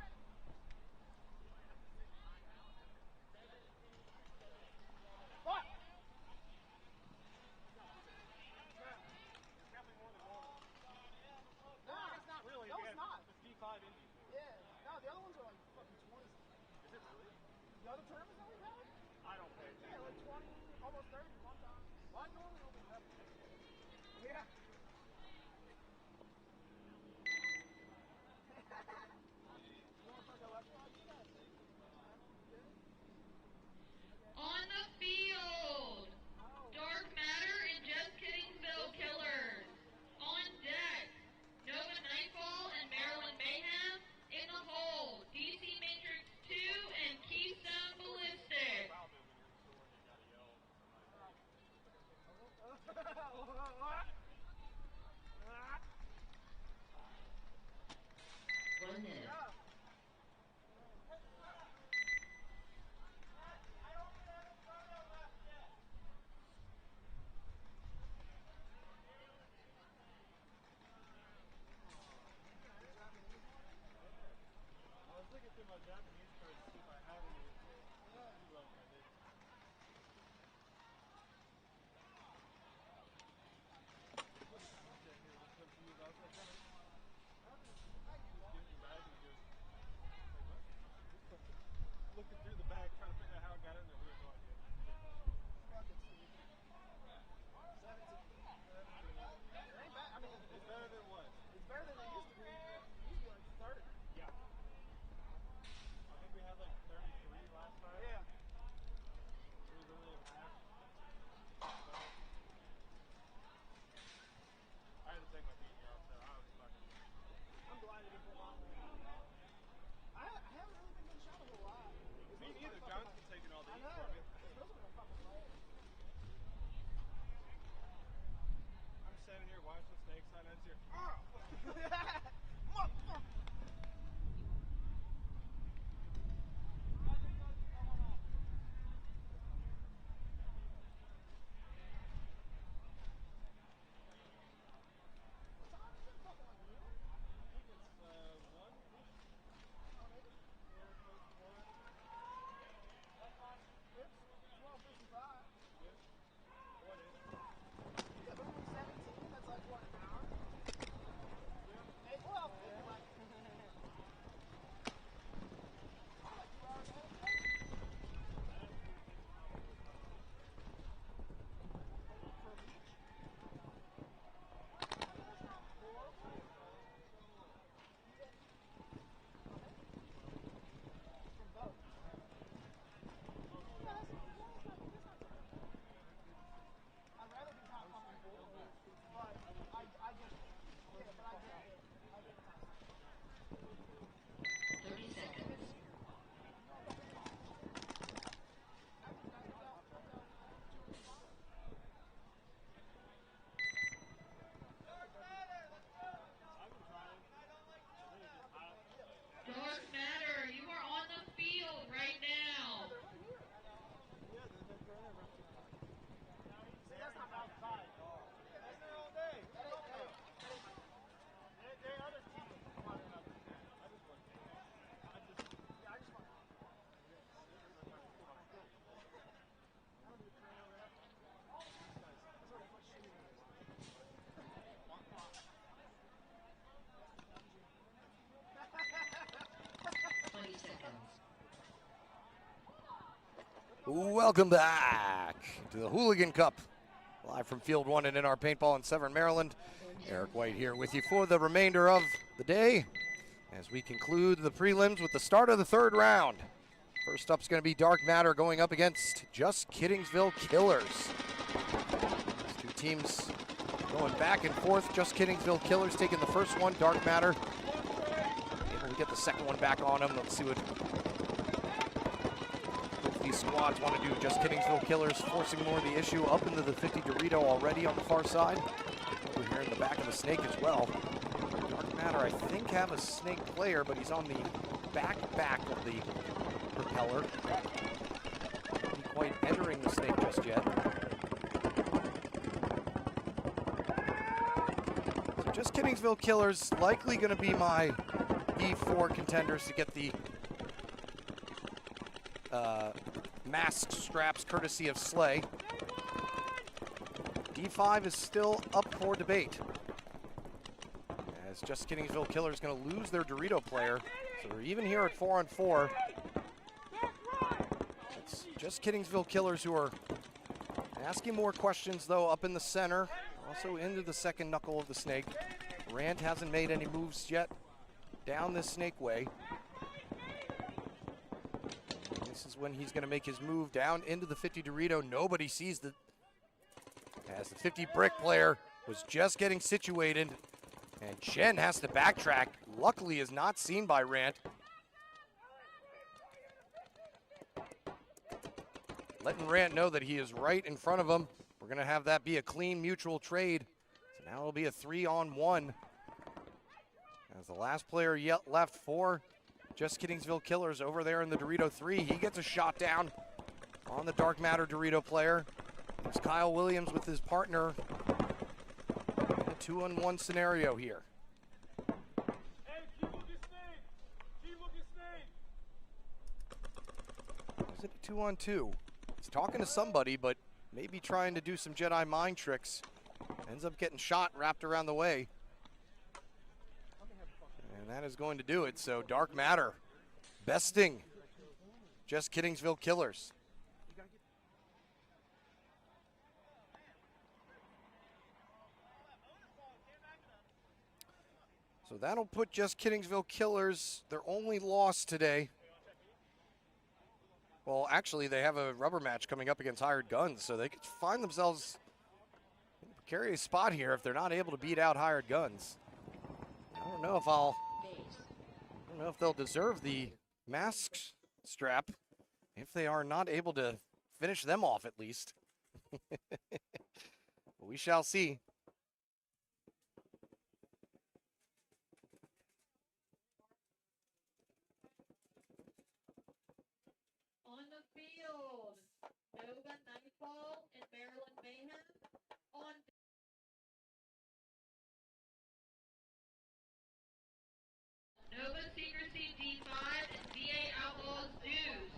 What? Definitely more than normal. No, it's not really. No, it's not. It's D5 Indies. Yeah. No, the other ones are like fucking 20. Is it really? The other tournaments that we've had? I don't pay attention. Yeah, like 20, almost 30 one time. Well, I normally only have 10. Yeah. You want to play the left side? On the field, Dark Matter and Just Kidding Bill Killers. On deck, Nova Nightfall and Maryland Mayhem. In the hole, DC Matrix 2 and Keystone Ballistic. What? 1 minute. I was looking through my Japanese cards to see if I had any. Too low, I did. Looking through the bag, trying to figure out how it got in there. We have no idea. It's better than what? It's better than it used to be. It used to be like 30. Yeah. I think we had like 33 last time. Yeah. We literally have half. I had to take my beanie off, so I was fucking. I'm glad I didn't put mine on. I haven't really been getting shot a whole lot. Me neither. John's been taking all these from me. Those are gonna fucking play. I'm standing here watching the snake side. I just hear, Dark Matter, you are on the field right now. that's not outside. That's there all day. They other teams running up and down. I just want to. I just want to. Welcome back to the Hooligan Cup, live from Field 1 at NR Paintball in Severn, Maryland. Eric White here with you for the remainder of the day as we conclude the prelims with the start of the third round. First up is going to be Dark Matter going up against Just Kiddingsville Killers. These two teams going back and forth. Just Kiddingsville Killers taking the first one. Dark Matter able to get the second one back on them. Let's see what these squads want to do. Just Kiddingsville Killers forcing more of the issue up into the 50 Dorito already on the far side. Over here in the back of the snake as well. Dark Matter, I think, have a snake player, but he's on the back of the propeller. Not quite entering the snake just yet. So Just Kiddingsville Killers likely going to be my E4 contenders to get the mask straps courtesy of Slay. D5 is still up for debate, as Just Kiddingsville Killers going to lose their Dorito player, so they're even here at 4-on-4. It's Just Kiddingsville Killers who are asking more questions though up in the center, also into the second knuckle of the snake. Rand hasn't made any moves yet down this snake way. This is when he's going to make his move down into the 50 Dorito. Nobody sees the, as the 50 brick player was just getting situated, and Chen has to backtrack. Luckily is not seen by Rant. Letting Rant know that he is right in front of him. We're going to have that be a clean mutual trade. So now it'll be a 3-on-1. As the last player left for Just Kiddingsville Killers over there in the Dorito 3, he gets a shot down on the Dark Matter Dorito player. It's Kyle Williams with his partner in a 2-on-1 scenario here. Is it a 2-on-2? He's talking to somebody, but maybe trying to do some Jedi mind tricks. Ends up getting shot wrapped around the way. And that is going to do it. So Dark Matter besting Just Kiddingsville Killers. So that'll put Just Kiddingsville Killers, their only loss today. Well, actually, they have a rubber match coming up against Hired Guns, so they could find themselves in a precarious spot here if they're not able to beat out Hired Guns. I don't know if they'll deserve the mask strap if they are not able to finish them off at least. We shall see. On the field, Nova Nightfall and Maryland Mayhem. On Nova Secrecy D5 and VA Outlaws News.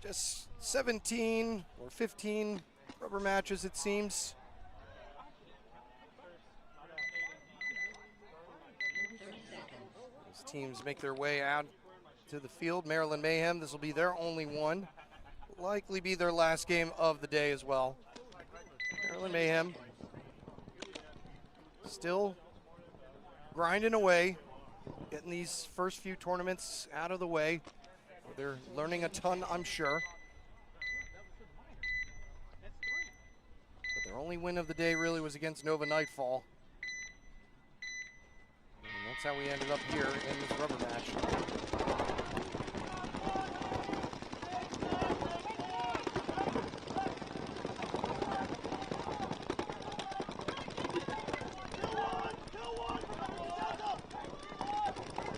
Just 17 or 15 rubber matches, it seems. These teams make their way out to the field. Maryland Mayhem, this will be their only one. Likely be their last game of the day as well. Maryland Mayhem still grinding away, getting these first few tournaments out of the way. They're learning a ton, I'm sure. But their only win of the day really was against Nova Nightfall. And that's how we ended up here in this rubber match.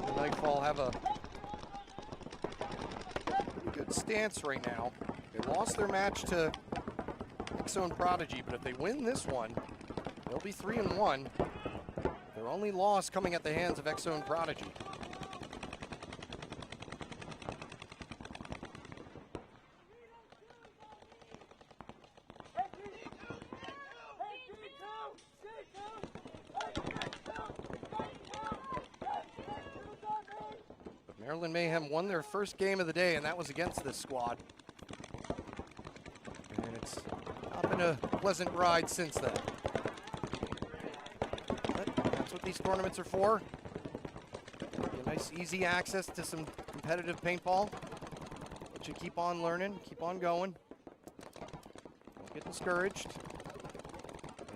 Nova Nightfall have a good stance right now. They lost their match to X-Zone Prodigy, but if they win this one, they'll be 3-1. Their only loss coming at the hands of X-Zone Prodigy. Maryland Mayhem won their first game of the day, and that was against this squad. And it's not been a pleasant ride since then. But that's what these tournaments are for. A nice, easy access to some competitive paintball. Let you keep on learning, keep on going. Don't get discouraged.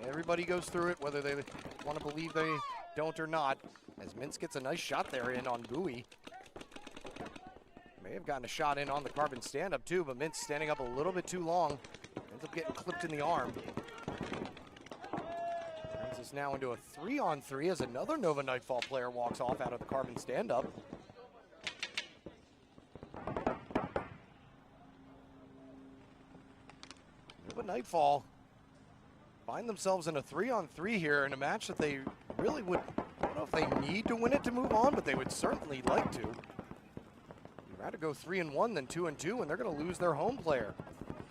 Everybody goes through it, whether they want to believe they don't or not. As Mintz gets a nice shot there in on Bowie. May have gotten a shot in on the carbon stand-up too, but Mintz standing up a little bit too long. Ends up getting clipped in the arm. Turns us now into a 3-on-3 as another Nova Nightfall player walks off out of the carbon stand-up. Nova Nightfall find themselves in a 3-on-3 here in a match that they really would, I don't know if they need to win it to move on, but they would certainly like to. Rather go 3-1 than 2-2, and they're going to lose their home player.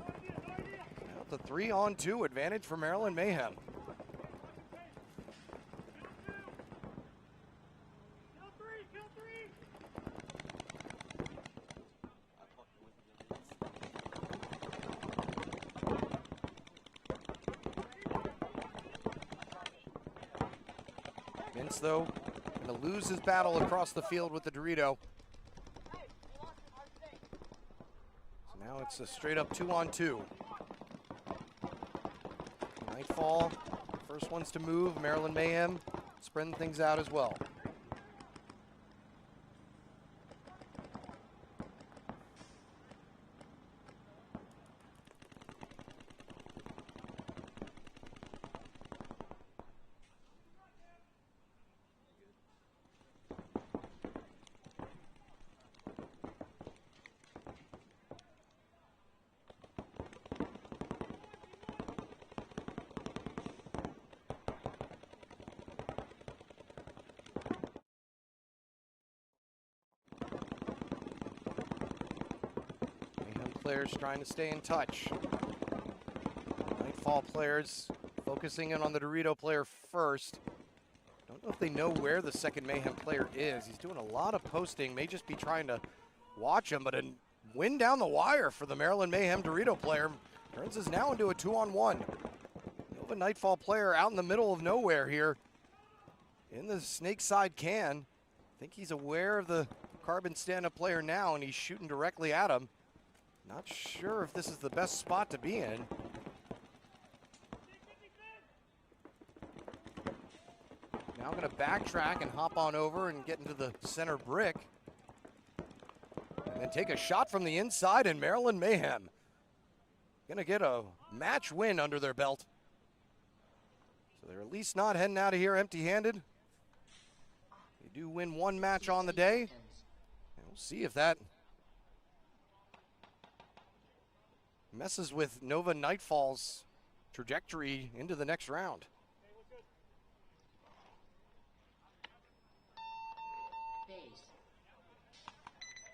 Now the 3-on-2 advantage for Maryland Mayhem. Mintz, though, Trying to lose his battle across the field with the Dorito. So now it's a straight up 2-on-2. Nightfall, first ones to move. Maryland Mayhem spreading things out as well. Players trying to stay in touch. Nightfall players focusing in on the Dorito player first. Don't know if they know where the second Mayhem player is. He's doing a lot of posting, may just be trying to watch him, but a win down the wire for the Maryland Mayhem Dorito player. Turns this now into a 2-on-1. Nova Nightfall player out in the middle of nowhere here in the snake side can. I think he's aware of the carbon stand-up player now, and he's shooting directly at him. Not sure if this is the best spot to be in. Now going to backtrack and hop on over and get into the center brick. And then take a shot from the inside, and Maryland Mayhem going to get a match win under their belt. So they're at least not heading out of here empty-handed. They do win one match on the day. And we'll see if that messes with Nova Nightfall's trajectory into the next round. Base.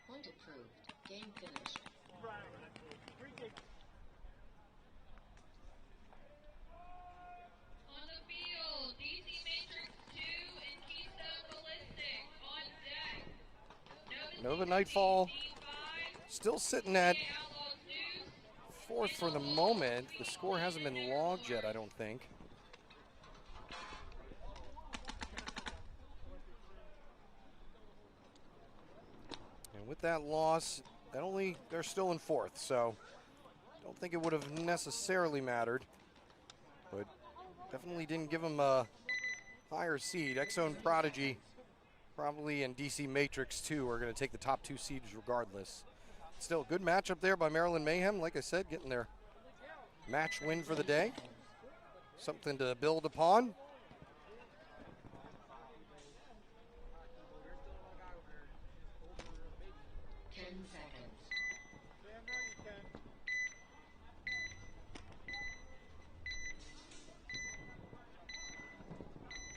Point approved. Game finished. On the field, DC Matrix 2 and Keystone Ballistic on deck. Nova Nightfall still sitting at fourth for the moment. The score hasn't been logged yet, I don't think. And with that loss, they're still in fourth, so don't think it would have necessarily mattered, but definitely didn't give them a higher seed. Exo Prodigy probably and DC Matrix 2 are going to take the top 2 seeds regardless. Still a good matchup there by Maryland Mayhem. Like I said, getting their match win for the day. Something to build upon.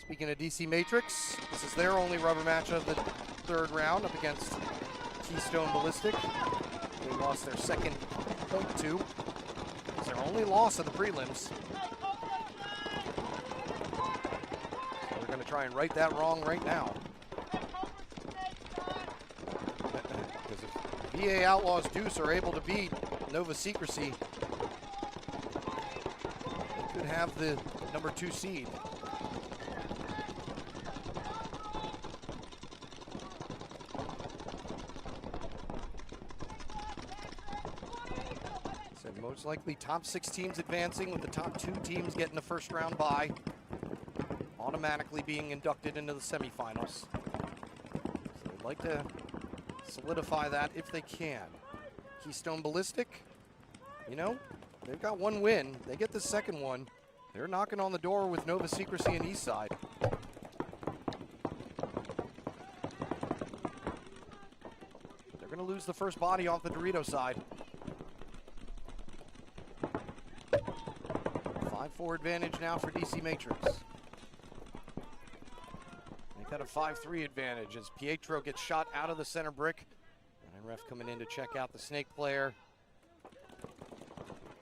Speaking of DC Matrix, this is their only rubber match of the third round up against Keystone Ballistic. They lost their second point to. It's their only loss of the prelims. So we're going to try and right that wrong right now. Because if VA Outlaws Deuce are able to beat Nova Secrecy, they could have the number 2 seed. Most likely top 6 teams advancing, with the top 2 teams getting the first round bye, automatically being inducted into the semifinals. So they'd like to solidify that if they can. Keystone Ballistic, you know, they've got one win. They get the second one. They're knocking on the door with Nova Secrecy and Eastside. They're going to lose the first body off the Dorito side. 5-4 advantage now for DC Matrix. Make that a 5-3 advantage as Pietro gets shot out of the center brick. And ref coming in to check out the snake player.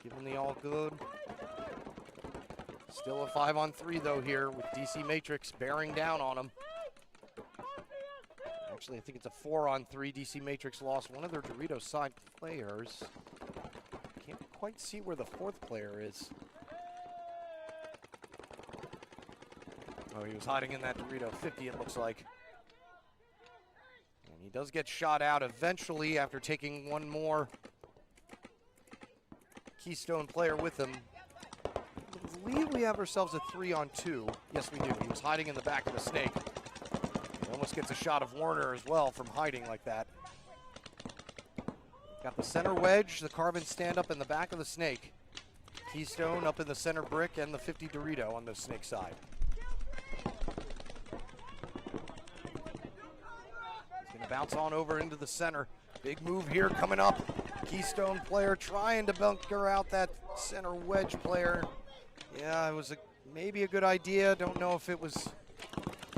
Give him the all good. Still a 5-on-3 though here with DC Matrix bearing down on him. Actually, I think it's a 4-on-3. DC Matrix lost one of their Dorito side players. Can't quite see where the 4th player is. Oh, he was hiding in that Dorito 50, it looks like. does get shot out eventually after taking one more Keystone player with him. I believe we have ourselves a 3-on-2. Yes, we do. He was hiding in the back of the snake. He almost gets a shot of Warner as well from hiding like that. Got the center wedge, the carbon stand up in the back of the snake. Keystone up in the center brick and the 50 Dorito on the snake side. He's going to bounce on over into the center. Big move here coming up. Keystone player trying to bunker out that center wedge player. Yeah, it was maybe a good idea. Don't know if it was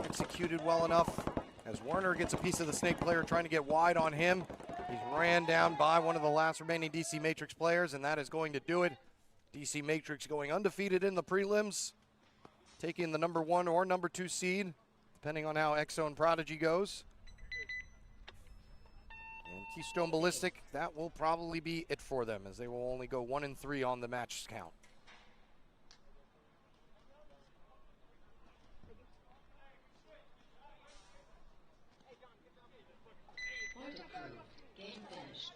executed well enough. As Werner gets a piece of the snake player trying to get wide on him. He's ran down by one of the last remaining DC Matrix players, and that is going to do it. DC Matrix going undefeated in the prelims, taking the number 1 or number 2 seed, depending on how X-Zone Prodigy goes. And Keystone Ballistic, that will probably be it for them, as they will only go 1 and 3 on the match count. Point approved. Game finished.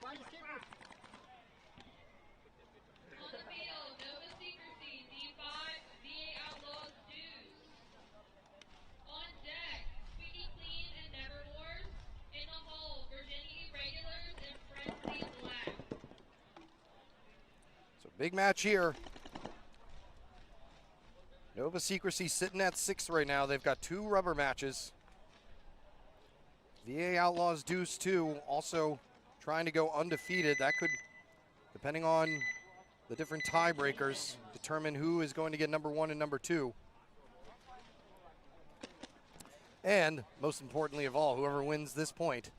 On the field, Nova Secrecy, D5, VA Outlaws, Deuce. On deck, Squeaky Clean and Nevermores. In the hole, Virginia Regulars and Frenzy Black. So big match here. Nova Secrecy sitting at 6th right now. They've got 2 rubber matches. VA Outlaws Deuce 2 also trying to go undefeated. That could, depending on the different tiebreakers, determine who is going to get number 1 and number 2. And most importantly of all, whoever wins this point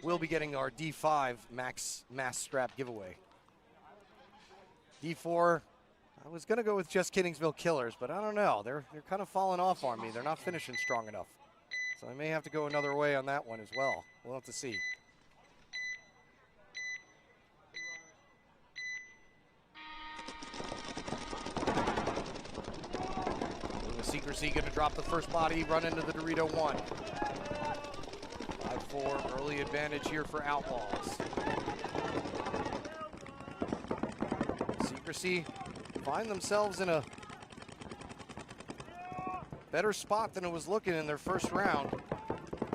will be getting our D5 Max Mass Strap giveaway. D4, I was going to go with Just Kiddingsville Killers, but I don't know. They're kind of falling off on me. They're not finishing strong enough. So I may have to go another way on that one as well. We'll have to see. The Secrecy going to drop the first body, run into the Dorito 1. 5-4 early advantage here for Outlaws. Secrecy find themselves in a better spot than it was looking in their first round.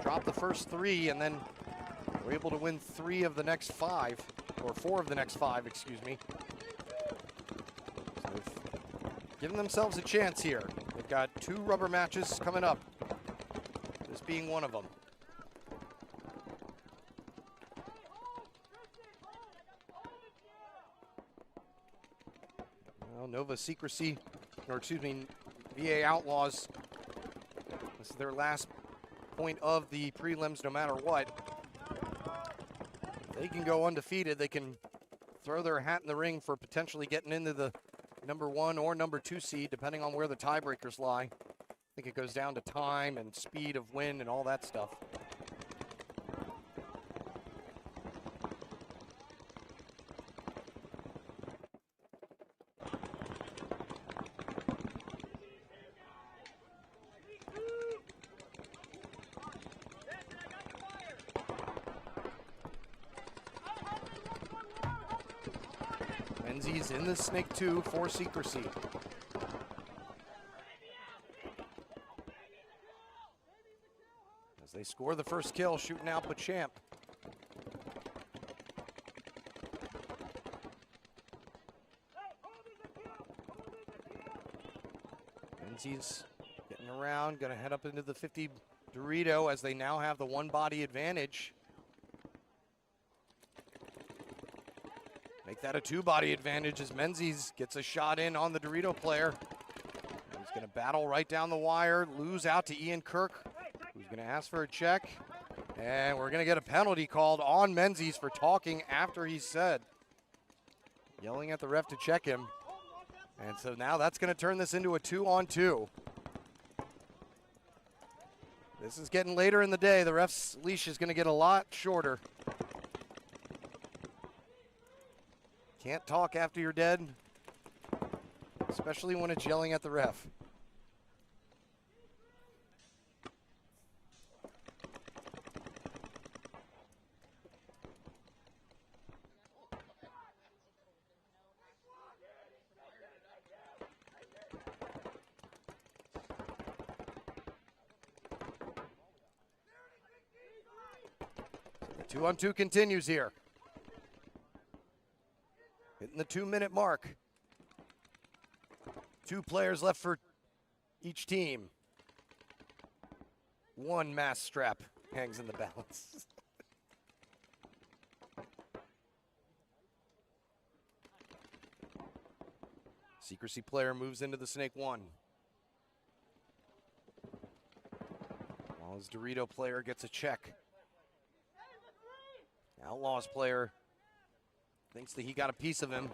Dropped the first 3 and then were able to win 3 of the next 5, or 4 of the next 5, excuse me. So they've given themselves a chance here. They've got 2 rubber matches coming up, this being one of them. Well, Nova Secrecy, or excuse me, VA Outlaws, this is their last point of the prelims no matter what. They can go undefeated. They can throw their hat in the ring for potentially getting into the number 1 or number 2 seed, depending on where the tiebreakers lie. I think it goes down to time and speed of win and all that stuff. Menzies in the snake 2 for Secrecy. As they score the first kill, shooting out Bachamp. Menzies getting around, gonna head up into the 50 Dorito as they now have the 1 body advantage. Make that a 2 body advantage as Menzies gets a shot in on the Dorito player. He's going to battle right down the wire, lose out to Ian Kirk, who's going to ask for a check. And we're going to get a penalty called on Menzies for talking after he said. Yelling at the ref to check him. And so now that's going to turn this into a 2-on-2. This is getting later in the day. The ref's leash is going to get a lot shorter. Can't talk after you're dead, especially when it's yelling at the ref. 2-on-2 continues here. Hitting the 2-minute mark. 2 players left for each team. 1 mask strap hangs in the balance. Secrecy player moves into the Snake 1. While his Dorito player gets a check. Outlaws player thinks that he got a piece of him.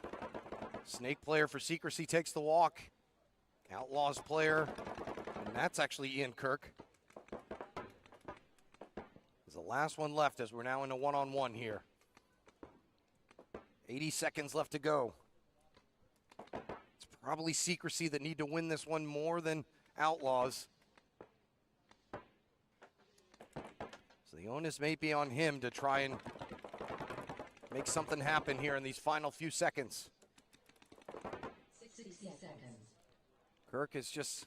Snake player for Secrecy takes the walk. Outlaws player, and that's actually Ian Kirk. Is the last one left as we're now in a one-on-one here. 80 seconds left to go. It's probably Secrecy that need to win this one more than Outlaws. So the onus may be on him to try and make something happen here in these final few seconds. 60 seconds. Kirk is just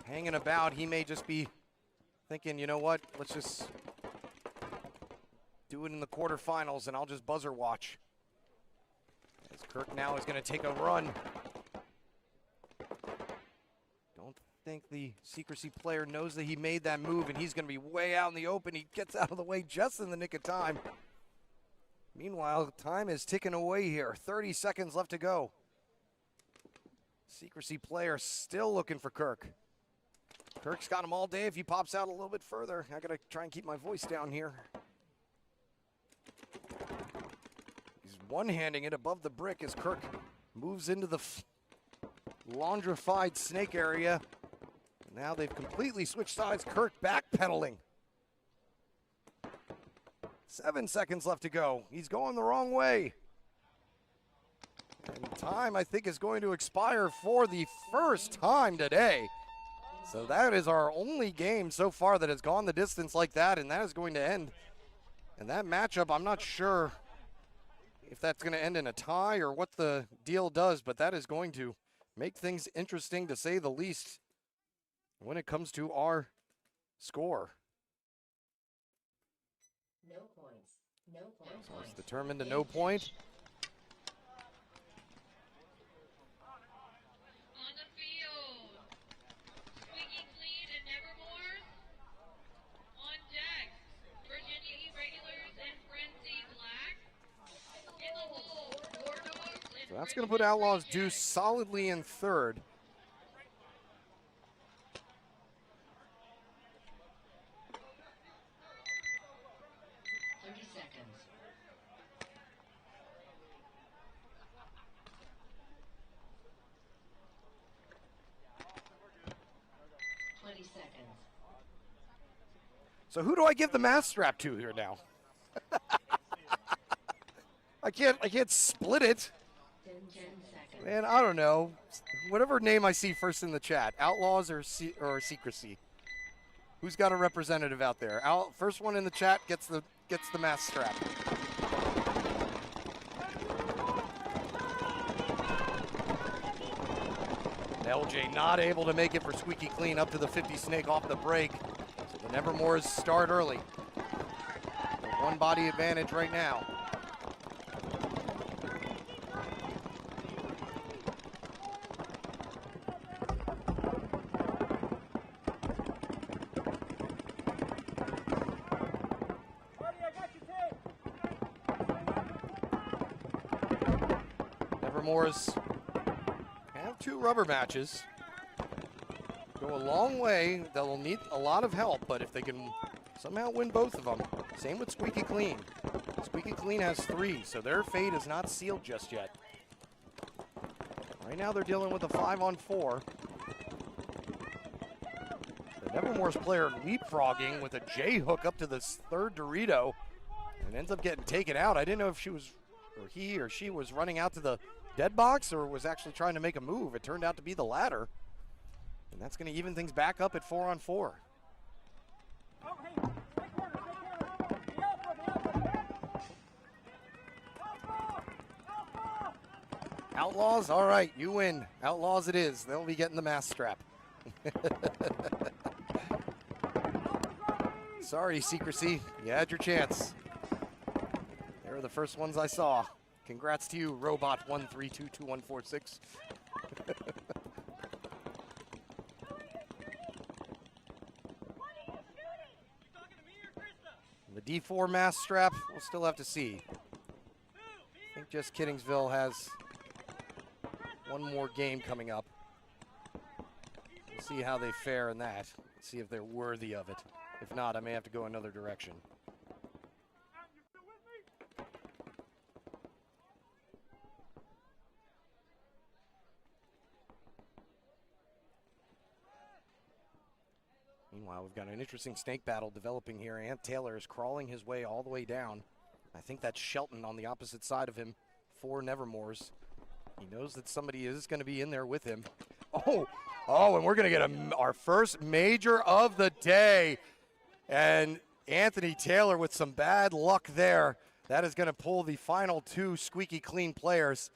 hanging about. He may just be thinking, you know what, let's just do it in the quarterfinals and I'll just buzzer watch. As Kirk now is going to take a run. Don't think the Secrecy player knows that he made that move and he's going to be way out in the open. He gets out of the way just in the nick of time. Meanwhile, time is ticking away here. 30 seconds left to go. Secrecy player still looking for Kirk. Kirk's got him all day if he pops out a little bit further. I gotta try and keep my voice down here. He's one-handing it above the brick as Kirk moves into the laundrified Snake area. Now they've completely switched sides. Kirk backpedaling. 7 seconds left to go. He's going the wrong way. And time, I think, is going to expire for the first time today. So that is our only game so far that has gone the distance like that, and that is going to end. And that matchup, I'm not sure if that's going to end in a tie or what the deal does, but that is going to make things interesting, to say the least, when it comes to our score. No points. No points. So it's determined to no point. On the field, Squeaky Clean and Nevermore. On deck, Virginia E Regulars and Frenzy Black. In the hole, War Dogs and So that's going to put Outlaws Deuce solidly in third. So who do I give the mask strap to here now? I can't split it. 10 seconds. Man, I don't know. Whatever name I see first in the chat, Outlaws or Secrecy. Who's got a representative out there? First one in the chat gets the mask strap. LJ not able to make it for Squeaky Clean up to the 50 Snake off the break. So the Nevermores start early. One body advantage right now. Nevermores have 2 rubber matches. Go a long way. They'll need a lot of help, but if they can somehow win both of them. Same with Squeaky Clean. Squeaky Clean has 3, so their fate is not sealed just yet. Right now they're dealing with a 5-on-4. The Nevermore's player leapfrogging with a J-hook up to this 3rd Dorito and ends up getting taken out. I didn't know if he or she was running out to the dead box or was actually trying to make a move. It turned out to be the latter. And that's going to even things back up at 4-on-4. Outlaws, all right, you win. Outlaws it is. They'll be getting the mask strap. Sorry, Secrecy. You had your chance. They're the first ones I saw. Congrats to you, Robot13222146. The D4 mask strap, we'll still have to see. I think just Kittingsville has one more game coming up. We'll see how they fare in that. See if they're worthy of it. If not, I may have to go another direction. Meanwhile, we've got an interesting snake battle developing here. Ant Taylor is crawling his way all the way down. I think that's Shelton on the opposite side of him for Nevermore's. He knows that somebody is going to be in there with him. Oh, and we're going to get our first major of the day. And Anthony Taylor with some bad luck there. That is going to pull the final two squeaky clean players.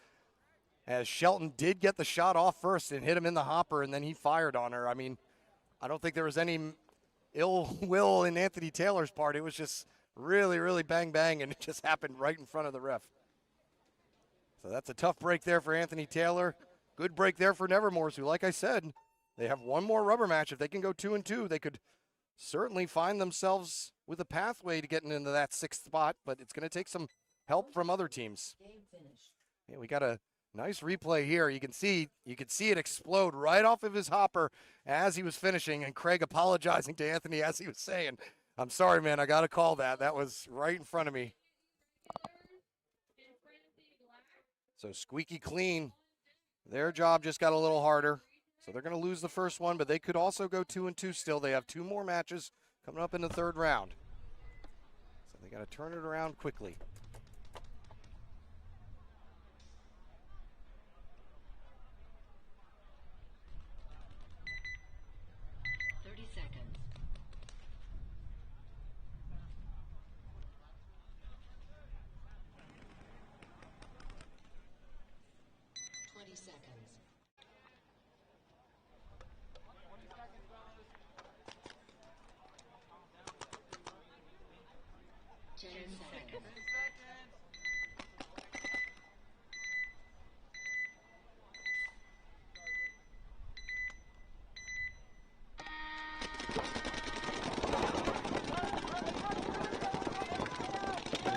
As Shelton did get the shot off first and hit him in the hopper, and then he fired on her. I mean, I don't think there was any ill will in Anthony Taylor's part. It was just really, really bang, bang, and it just happened right in front of the ref. So that's a tough break there for Anthony Taylor. Good break there for Nevermore's, who, like I said, they have one more rubber match. If they can go 2-2, they could certainly find themselves with a pathway to getting into that 6th spot, but it's going to take some help from other teams. Yeah, we got a nice replay here. You can see it explode right off of his hopper as he was finishing, and Craig apologizing to Anthony as he was saying, "I'm sorry, man, I got to call that. That was right in front of me." So squeaky clean. Their job just got a little harder. So they're going to lose the first one, but they could also go 2-2 still. They have 2 more matches coming up in the 3rd round. So they got to turn it around quickly.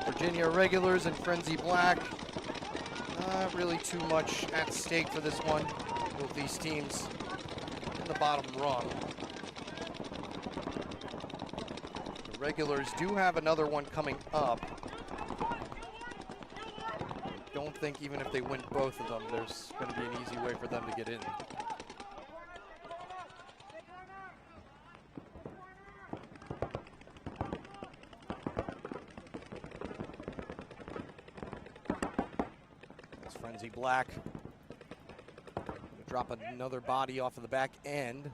Virginia Regulars and Frenzy Black. Not really too much at stake for this one. Both these teams in the bottom rung. The Regulars do have another one coming up. I don't think even if they win both of them, there's going to be an easy way for them to get in. Frenzy Black. Drop another body off of the back end.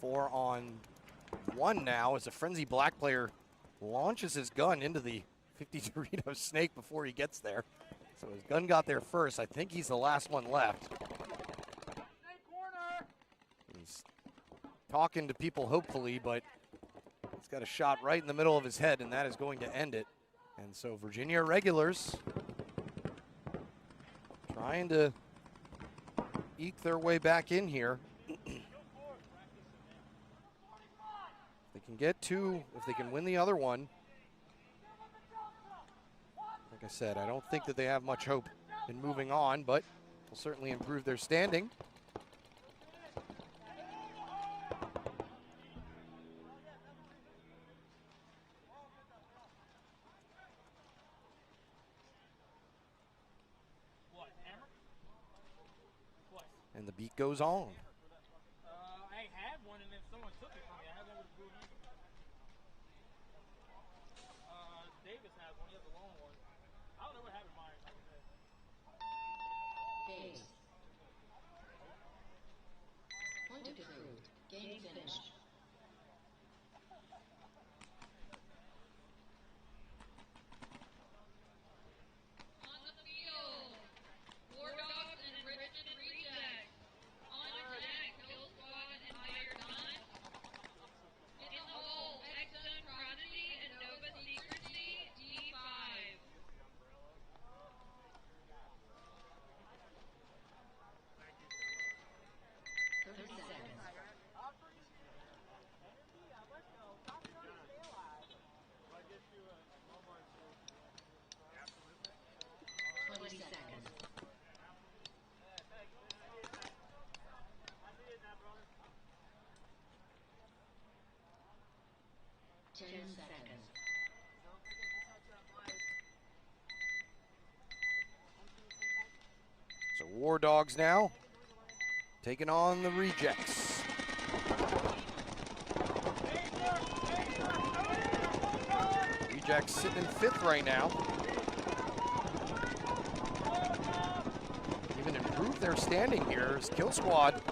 4-on-1 now as a Frenzy Black player launches his gun into the 50 Dorito snake before he gets there. So his gun got there first. I think he's the last one left. He's talking to people hopefully, but he's got a shot right in the middle of his head, and that is going to end it. And so Virginia Regulars trying to eke their way back in here. If they can get 2, if they can win the other one, like I said, I don't think that they have much hope in moving on, but will certainly improve their standing. And the beat goes on. I had one and then someone took it from me. I had one with a blue handle. Davis has one. He has a long one. I don't know what happened to mine. Like I said. Base. Point approved. Game finished. On the field, War Dogs and Richmond Rejects. On attack, Kill Squad and Fire Gun. In the hole, Exxon Prodigy and Nova Secrecy, D5. seconds. 20 seconds. 10 seconds. So War Dogs now taking on the Rejects. Rejects sitting in 5th right now. Even improved their standing here as Kill Squad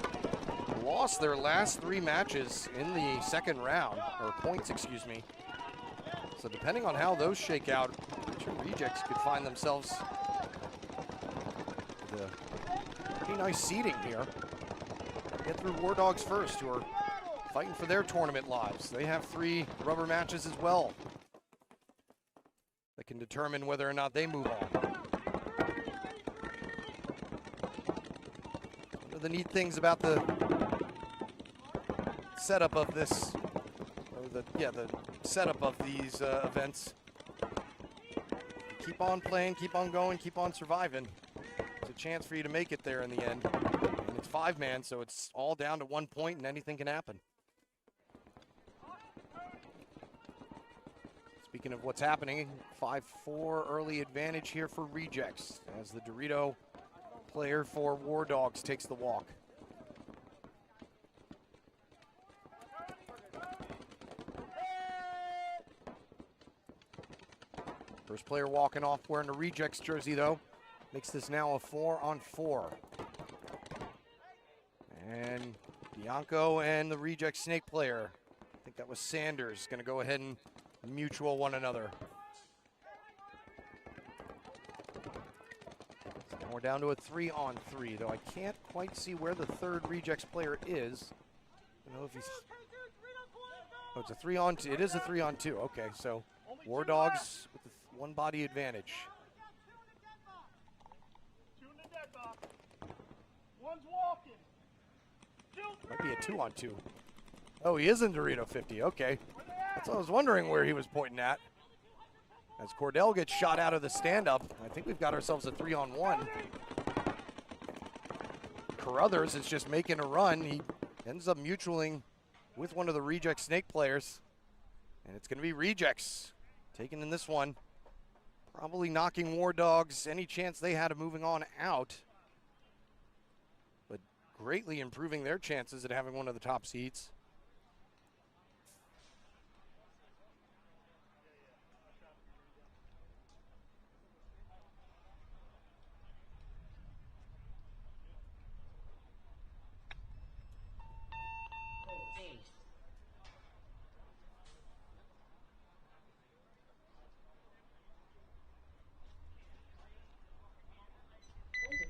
lost their last 3 matches in the second round, or points, excuse me. So depending on how those shake out, Rejects could find themselves with a pretty nice seeding here. Get through War Dogs first, who are fighting for their tournament lives. They have 3 rubber matches as well that can determine whether or not they move on. One of the neat things about the setup of this, or the setup of these events, keep on playing, keep on going, keep on surviving. It's a chance for you to make it there in the end. And it's 5-man, so it's all down to 1 point and anything can happen. Speaking of what's happening, 5-4 early advantage here for Rejects as the Dorito player for War Dogs takes the walk. First player walking off wearing a Rejects jersey, though, makes this now a 4-on-4. And Bianco and the Reject Snake player, I think that was Sanders, going to go ahead and mutual one another. So now we're down to a 3-on-3, though I can't quite see where the third Rejects player is. I don't know if he's... Oh, it's a 3-on-2. It is a 3-on-2. Okay, so War Dogs with the 1 body advantage. 2 in the dead box. 1's walking. Might be a 2-on-2. Oh, he is in Dorito 50. Okay. That's what I was wondering where he was pointing at. As Cordell gets shot out of the stand-up, I think we've got ourselves a 3-on-1. Carruthers is just making a run. He ends up mutualing with one of the Reject Snake players. And it's going to be Rejects taking in this one. Probably knocking War Dogs any chance they had of moving on out. But greatly improving their chances at having one of the top seeds.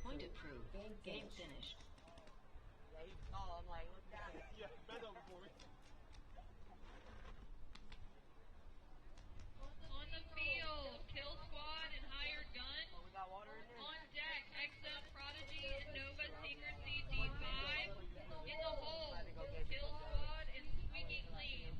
Point approved. Game finished. Yeah, bend over for me. On the field, Kill Squad and Hired Gun. On deck, XM Prodigy and Nova Secrecy D5. In the hole, Kill Squad and Squeaky Clean.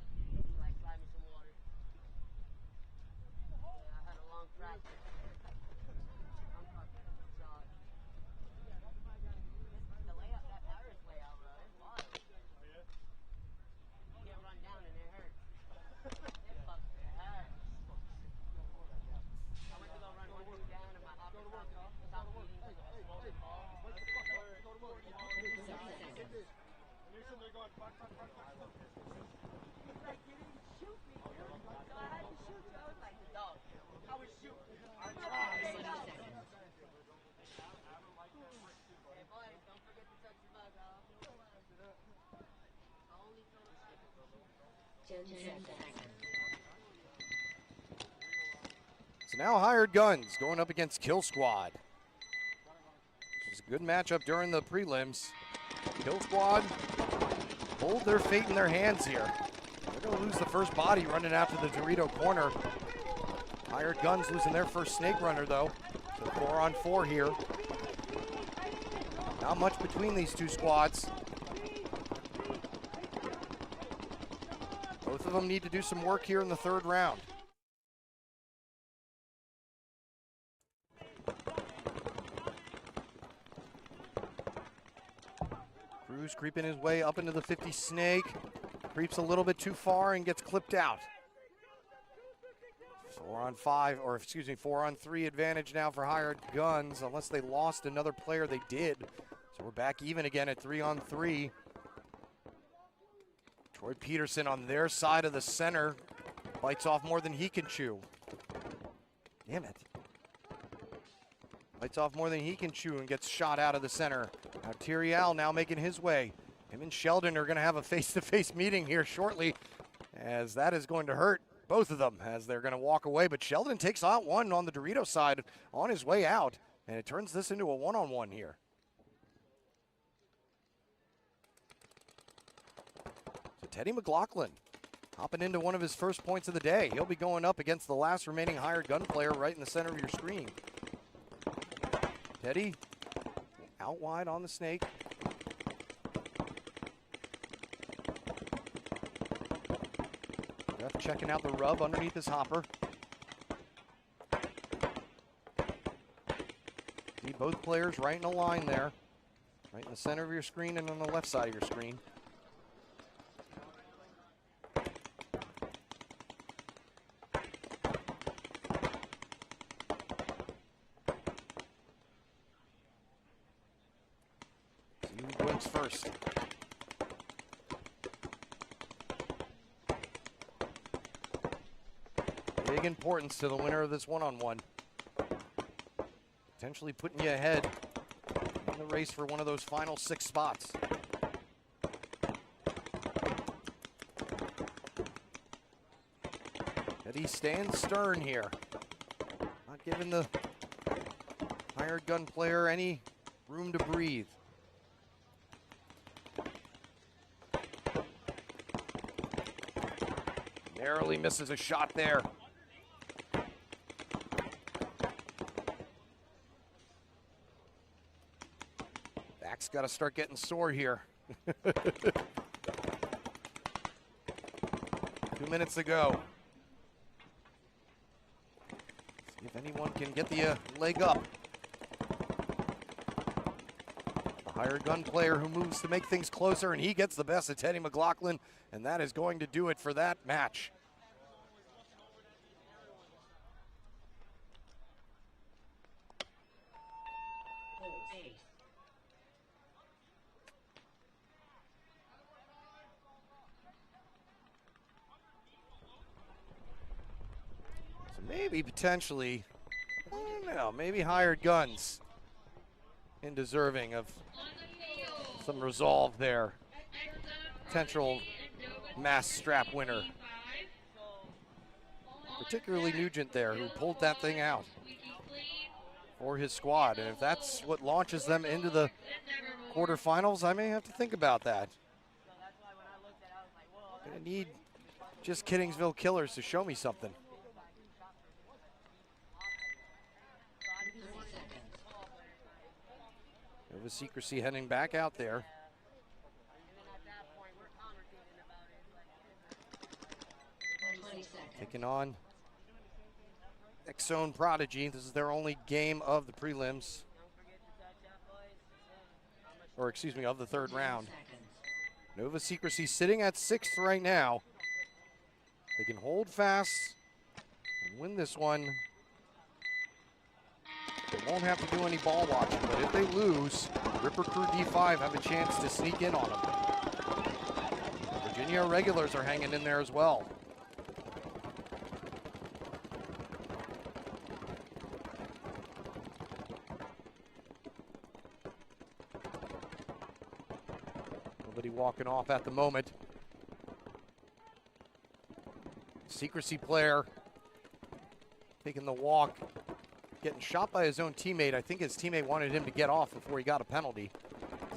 So now Hired Guns going up against Kill Squad. Which is a good matchup during the prelims. Kill Squad hold their fate in their hands here. They're going to lose the first body running after the Dorito corner. Hired Guns losing their first Snake Runner, though. So 4-on-4 here. Not much between these two squads. Both of them need to do some work here in the third round. Cruz creeping his way up into the 50 snake. Creeps a little bit too far and gets clipped out. 4 on 3 advantage now for Hired Guns. Unless they lost another player, they did. So we're back even again at 3 on 3. Troy Peterson on their side of the center. Bites off more than he can chew. Damn it. Bites off more than he can chew and gets shot out of the center. Now Tyriel now making his way. Him and Sheldon are going to have a face-to-face meeting here shortly, as that is going to hurt both of them as they're going to walk away. But Sheldon takes out one on the Dorito side on his way out, and it turns this into a one-on-one here. So Teddy McLaughlin hopping into one of his first points of the day. He'll be going up against the last remaining Hired Gun player right in the center of your screen. Teddy out wide on the snake. Ref checking out the rub underneath his hopper. See both players right in a line there. Right in the center of your screen and on the left side of your screen. See who blinks first. Big importance to the winner of this one-on-one. Potentially putting you ahead in the race for one of those final 6 spots. Eddie stands stern here. Not giving the Hired Gun player any room to breathe. Narrowly misses a shot there. Back's got to start getting sore here. 2 minutes to go. See if anyone can get the leg up. The Hired Gun player who moves to make things closer, and he gets the best of Teddy McLaughlin, and that is going to do it for that match. Maybe potentially, I don't know, maybe Hired Guns in deserving of some resolve there. Potential mass strap winner. Particularly Nugent there, who pulled that thing out for his squad. And if that's what launches them into the quarterfinals, I may have to think about that. Gonna need just Kittingsville Killers to show me something. Nova Secrecy heading back out there. Taking on X-Zone Prodigy. This is their only game of the prelims. Or excuse me, of the third round. Nova Secrecy sitting at 6th right now. They can hold fast and win this one. They won't have to do any ball watching, but if they lose, Ripper Crew D5 have a chance to sneak in on them. Virginia Regulars are hanging in there as well. Nobody walking off at the moment. Secrecy player taking the walk. Getting shot by his own teammate. I think his teammate wanted him to get off before he got a penalty.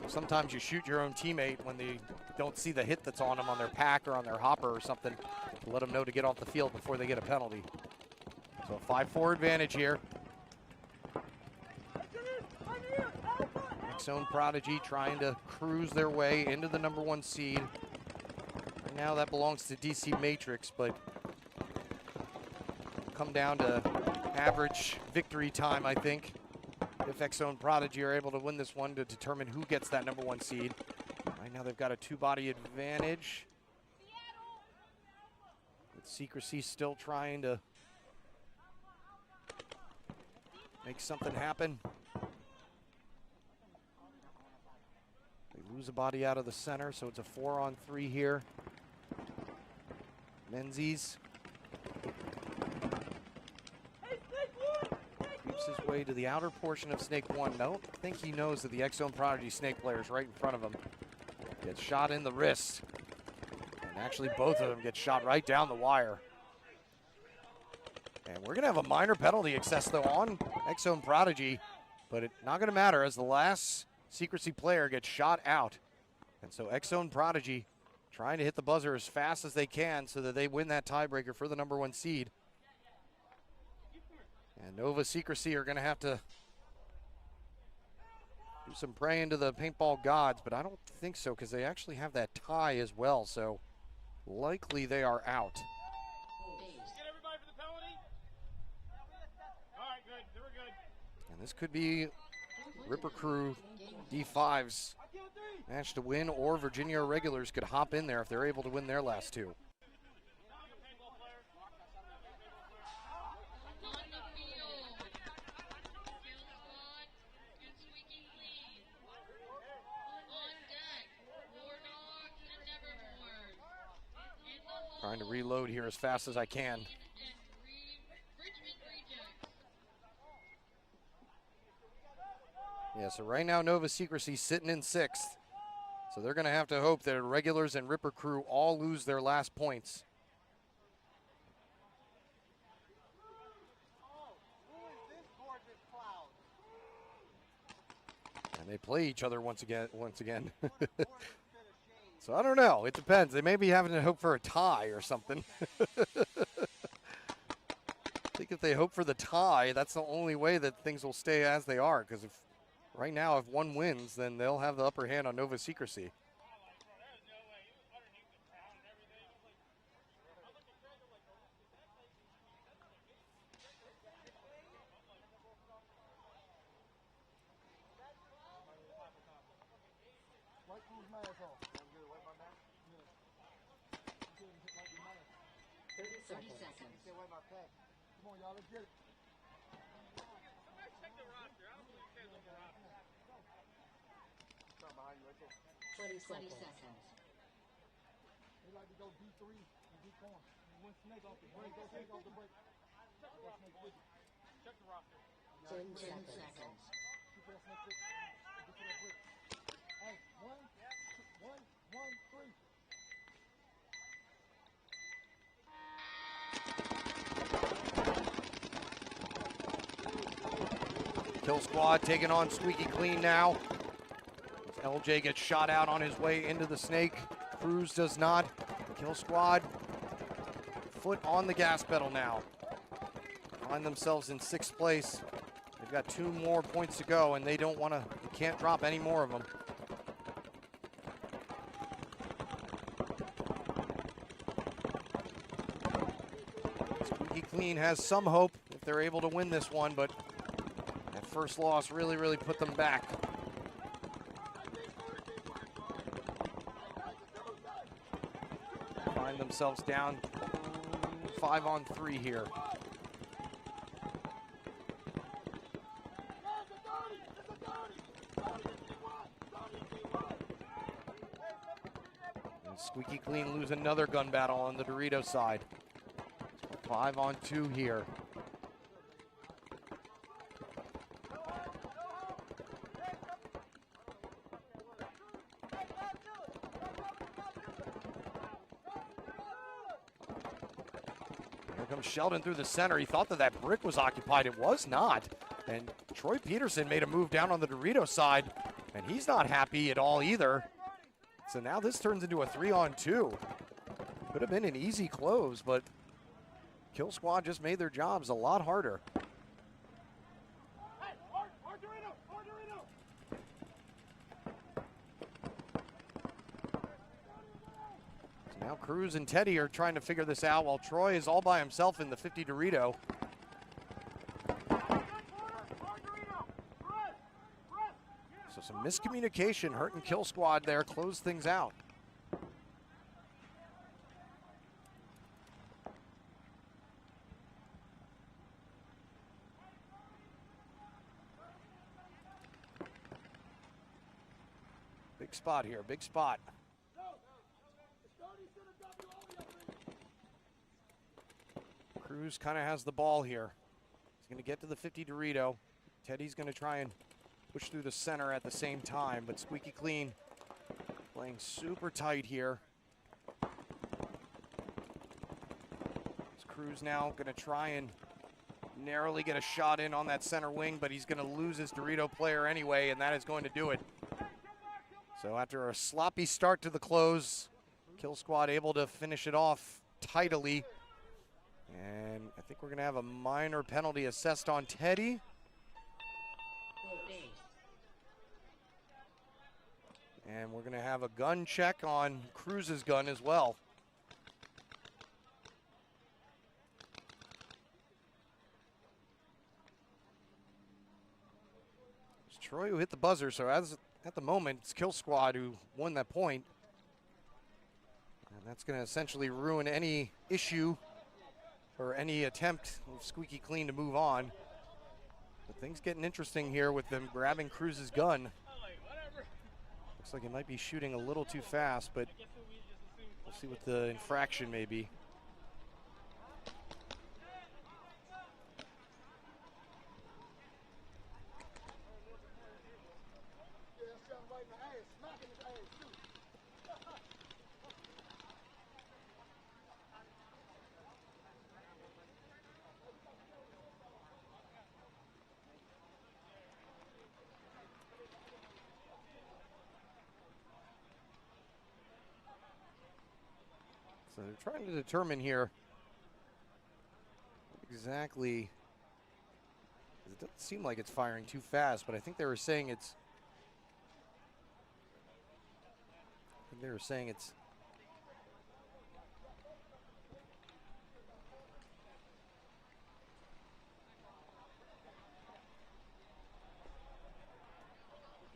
So sometimes you shoot your own teammate when they don't see the hit that's on them on their pack or on their hopper or something to let them know to get off the field before they get a penalty. So a 5-4 advantage here. X-Zone Prodigy trying to cruise their way into the #1 seed. Right now that belongs to DC Matrix, but come down to average victory time, I think, if X-Zone Prodigy are able to win this one to determine who gets that #1 seed. Right now they've got a 2-body advantage. With Secrecy still trying to make something happen. They lose a body out of the center, so it's a 4-on-3 here. Menzies keeps his way to the outer portion of Snake 1. Don't think he knows that the X-Zone Prodigy Snake player is right in front of him. Gets shot in the wrist. And actually both of them get shot right down the wire. And we're going to have a minor penalty excess, though, on X-Zone Prodigy. But it's not going to matter as the last Secrecy player gets shot out. And so X-Zone Prodigy trying to hit the buzzer as fast as they can so that they win that tiebreaker for the #1 seed. And Nova Secrecy are going to have to do some praying to the paintball gods, but I don't think so because they actually have that tie as well, so likely they are out. Get everybody for the penalty? All right, good. They were good. And this could be Ripper Crew D5's match to win, or Virginia Regulars could hop in there if they're able to win their last two. Trying to reload here as fast as I can. Yeah, so right now Nova Secrecy sitting in 6th. So they're going to have to hope that Regulars and Ripper Crew all lose their last points. And they play each other once again. So I don't know. It depends. They may be having to hope for a tie or something. I think if they hope for the tie, that's the only way that things will stay as they are. Because if right now, if one wins, then they'll have the upper hand on Nova Secrecy. Come on, y'all, let's get it. Check the roster. I don't believe you can't look at the roster. 20 seconds. They like to go D3 and D4. One snake off the break. Go snake off the break. Check the roster. Check the roster. 10 seconds. Keep that snake quick. Get to that brick. Hey, 1, 3. Kill Squad taking on Squeaky Clean now. LJ gets shot out on his way into the snake. Cruz does not. Kill Squad, foot on the gas pedal now. Find themselves in 6th place. They've got 2 more points to go, and they can't drop any more of them. Squeaky Clean has some hope if they're able to win this one, but that first loss really put them back. Find themselves down 5-on-3 here. And Squeaky Clean lose another gun battle on the Dorito side. 5-on-2 here. Sheldon through the center. He thought that brick was occupied. It was not. And Troy Peterson made a move down on the Dorito side, and he's not happy at all either. So now this turns into a 3-on-2. Could have been an easy close, but Kill Squad just made their jobs a lot harder. So Now Cruz and Teddy are trying to figure this out while Troy is all by himself in the 50 Dorito. So some miscommunication hurting Kill Squad there, close things out. Big spot here, big spot. Cruz kind of has the ball here. He's going to get to the 50 Dorito. Teddy's going to try and push through the center at the same time, but Squeaky Clean playing super tight here. Cruz now going to try and narrowly get a shot in on that center wing, but he's going to lose his Dorito player anyway, and that is going to do it. So after a sloppy start to the close, Kill Squad able to finish it off tidily. And I think we're going to have a minor penalty assessed on Teddy. And we're going to have a gun check on Cruz's gun as well. It's Troy who hit the buzzer, so at the moment, it's Kill Squad who won that point. And that's going to essentially ruin any issue or any attempt of Squeaky Clean to move on. But things getting interesting here with them grabbing Cruz's gun. Looks like he might be shooting a little too fast, but we'll see what the infraction may be. So they're trying to determine here exactly. It doesn't seem like it's firing too fast, but I think they were saying it's.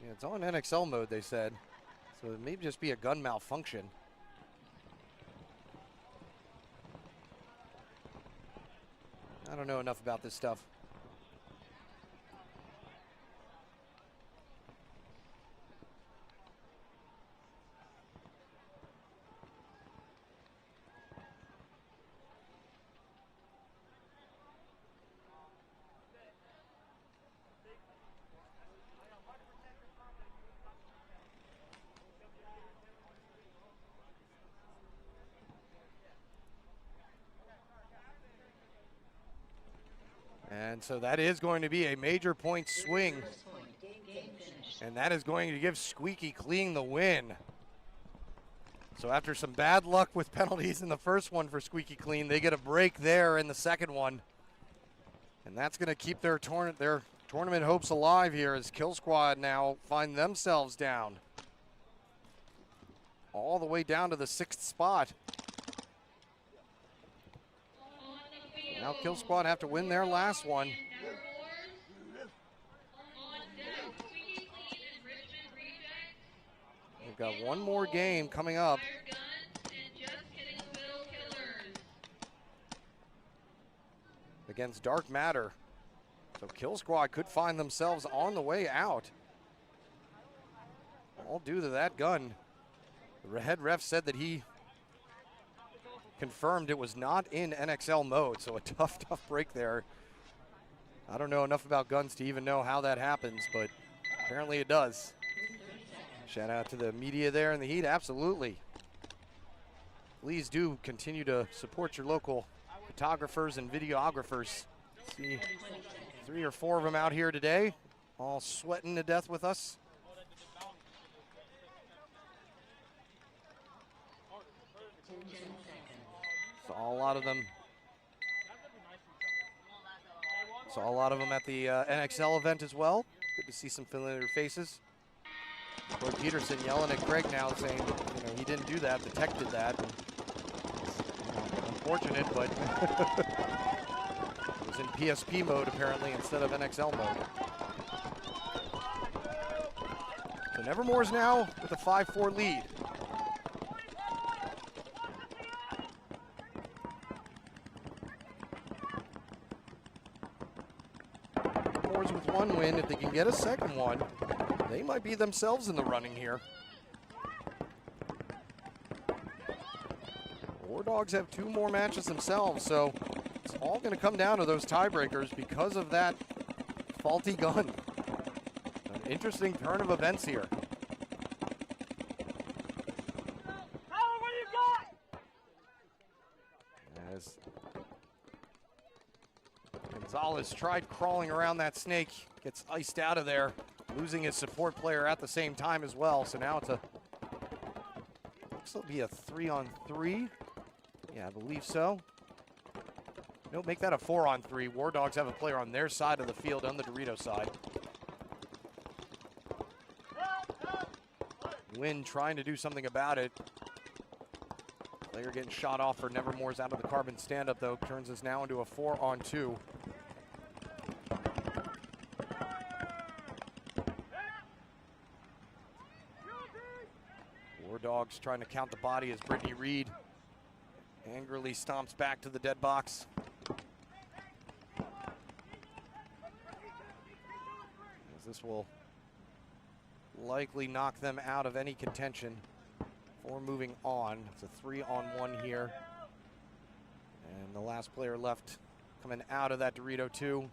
Yeah, it's on NXL mode, they said. So it may just be a gun malfunction. I don't know enough about this stuff. And so that is going to be a major point swing. And that is going to give Squeaky Clean the win. So after some bad luck with penalties in the first one for Squeaky Clean, they get a break there in the second one. And that's going to keep their tournament hopes alive here as Kill Squad now find themselves down. All the way down to the 6th spot. Now Kill Squad have to win their last one. They've got one more game coming up. Against Dark Matter. So Kill Squad could find themselves on the way out. All due to that gun. The head ref said that he confirmed it was not in NXL mode, so a tough break there. I don't know enough about guns to even know how that happens, but apparently it does. Shout out to the media there in the heat, absolutely. Please do continue to support your local photographers and videographers. See 3 or 4 of them out here today, all sweating to death with us. Saw a lot of them. Saw a lot of them at the NXL event as well. Good to see some familiar faces. Troy Peterson yelling at Craig now, saying, you know, he didn't do that. The tech did that. And unfortunate, but it was in PSP mode apparently instead of NXL mode. So Nevermore's now with a 5-4 lead. Nevermore's with one win. If they can get a second one, they might be themselves in the running here. War Dogs have 2 more matches themselves, so it's all going to come down to those tiebreakers because of that faulty gun. An interesting turn of events here. As Gonzalez tried crawling around that snake, gets iced out of there, losing his support player at the same time as well. So now it's a, looks like it'll be a 3-on-3. Yeah, I believe so. Nope, make that a 4-on-3. War Dogs have a player on their side of the field, on the Dorito side. Wynn trying to do something about it. Player getting shot off for Nevermore's out of the carbon stand-up, though. Turns us now into a 4-on-2. War Dogs trying to count the body as Brittany Reed angrily stomps back to the dead box. As this will likely knock them out of any contention for moving on. It's a 3-on-1 here. And the last player left coming out of that Dorito 2.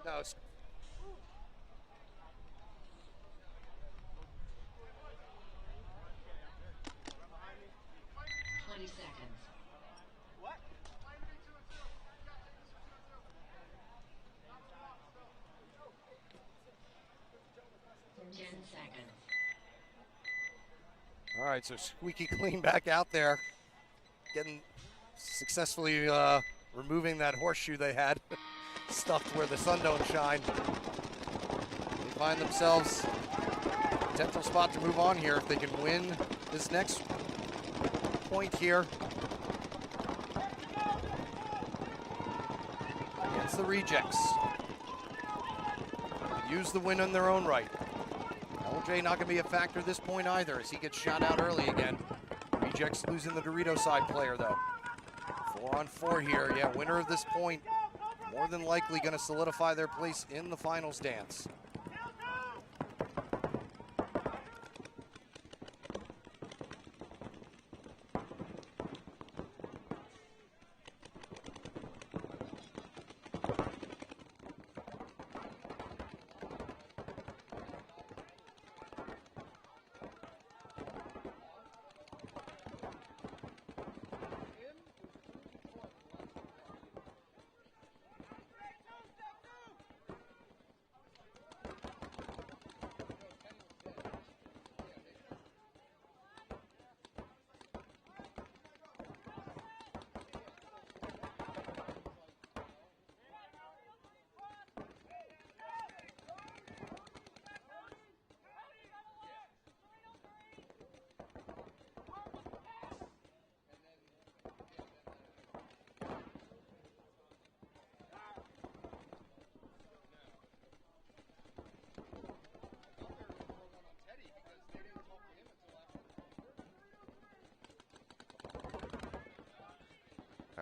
No, it's 20 seconds. What? 10 seconds. all right, so Squeaky Clean back out there, getting successfully removing that horseshoe they had stuffed where the sun don't shine. They find themselves a potential spot to move on here if they can win this next point here against the Rejects. Use the win in their own right. LJ not going to be a factor at this point either as he gets shot out early again. Rejects losing the Dorito side player though. 4-on-4 here. Yeah, winner of this point more than likely going to solidify their place in the finals dance.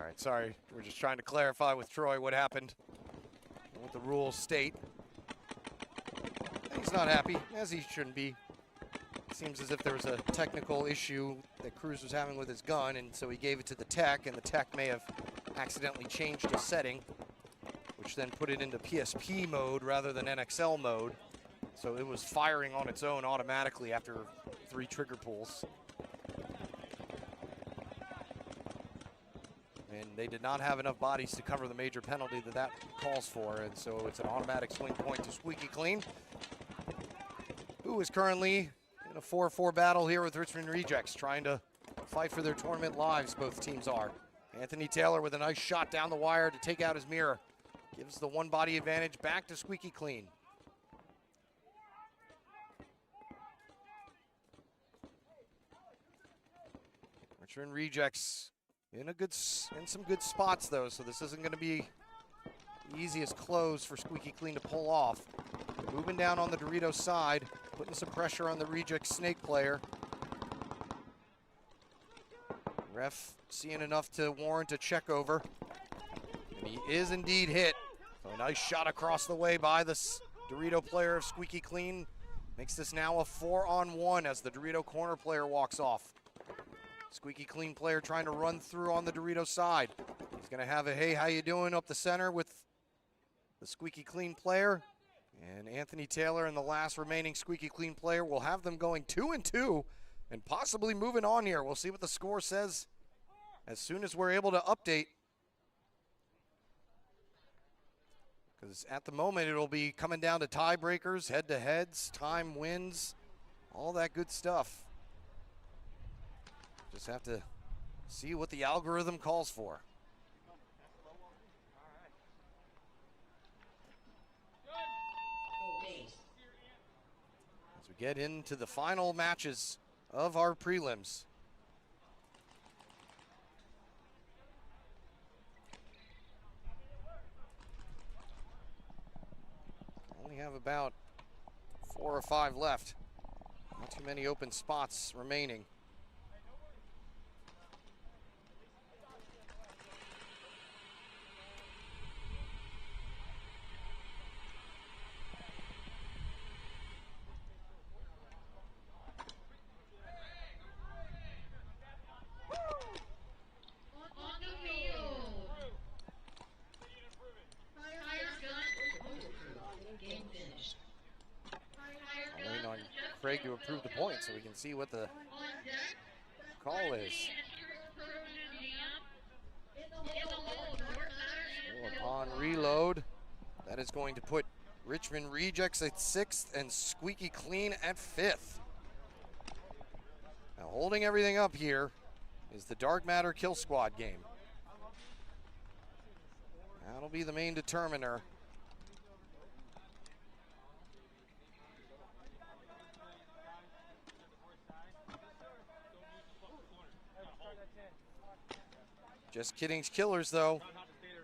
All right, sorry. We're just trying to clarify with Troy what happened and what the rules state. He's not happy, as he shouldn't be. It seems as if there was a technical issue that Cruz was having with his gun, and so he gave it to the tech, and the tech may have accidentally changed a setting, which then put it into PSP mode rather than NXL mode. So it was firing on its own automatically after 3 trigger pulls. And they did not have enough bodies to cover the major penalty that calls for, and so it's an automatic swing point to Squeaky Clean, who is currently in a 4-4 battle here with Richmond Rejects, trying to fight for their tournament lives, both teams are. Anthony Taylor with a nice shot down the wire to take out his mirror. Gives the 1 body advantage back to Squeaky Clean. Richmond Rejects in some good spots though, so this isn't going to be the easiest close for Squeaky Clean to pull off. They're moving down on the Doritos side, putting some pressure on the Reject Snake player. Ref seeing enough to warrant a check over. And he is indeed hit. So a nice shot across the way by the Dorito player of Squeaky Clean. Makes this now a 4-on-1 as the Dorito corner player walks off. Squeaky Clean player trying to run through on the Dorito side. He's gonna have a hey, how you doing up the center with the Squeaky Clean player. And Anthony Taylor and the last remaining Squeaky Clean player will have them going 2-2 and possibly moving on here. We'll see what the score says as soon as we're able to update. Because at the moment it'll be coming down to tiebreakers, head-to-heads, time wins, all that good stuff. Just have to see what the algorithm calls for. As we get into the final matches of our prelims. Only have about 4 or 5 left. Not too many open spots remaining. Craig to approve the point so we can see what the call is. So upon reload, that is going to put Richmond Rejects at 6th and Squeaky Clean at 5th. Now holding everything up here is the Dark Matter Kill Squad game. That'll be the main determiner. Just Kidding's Killers, though.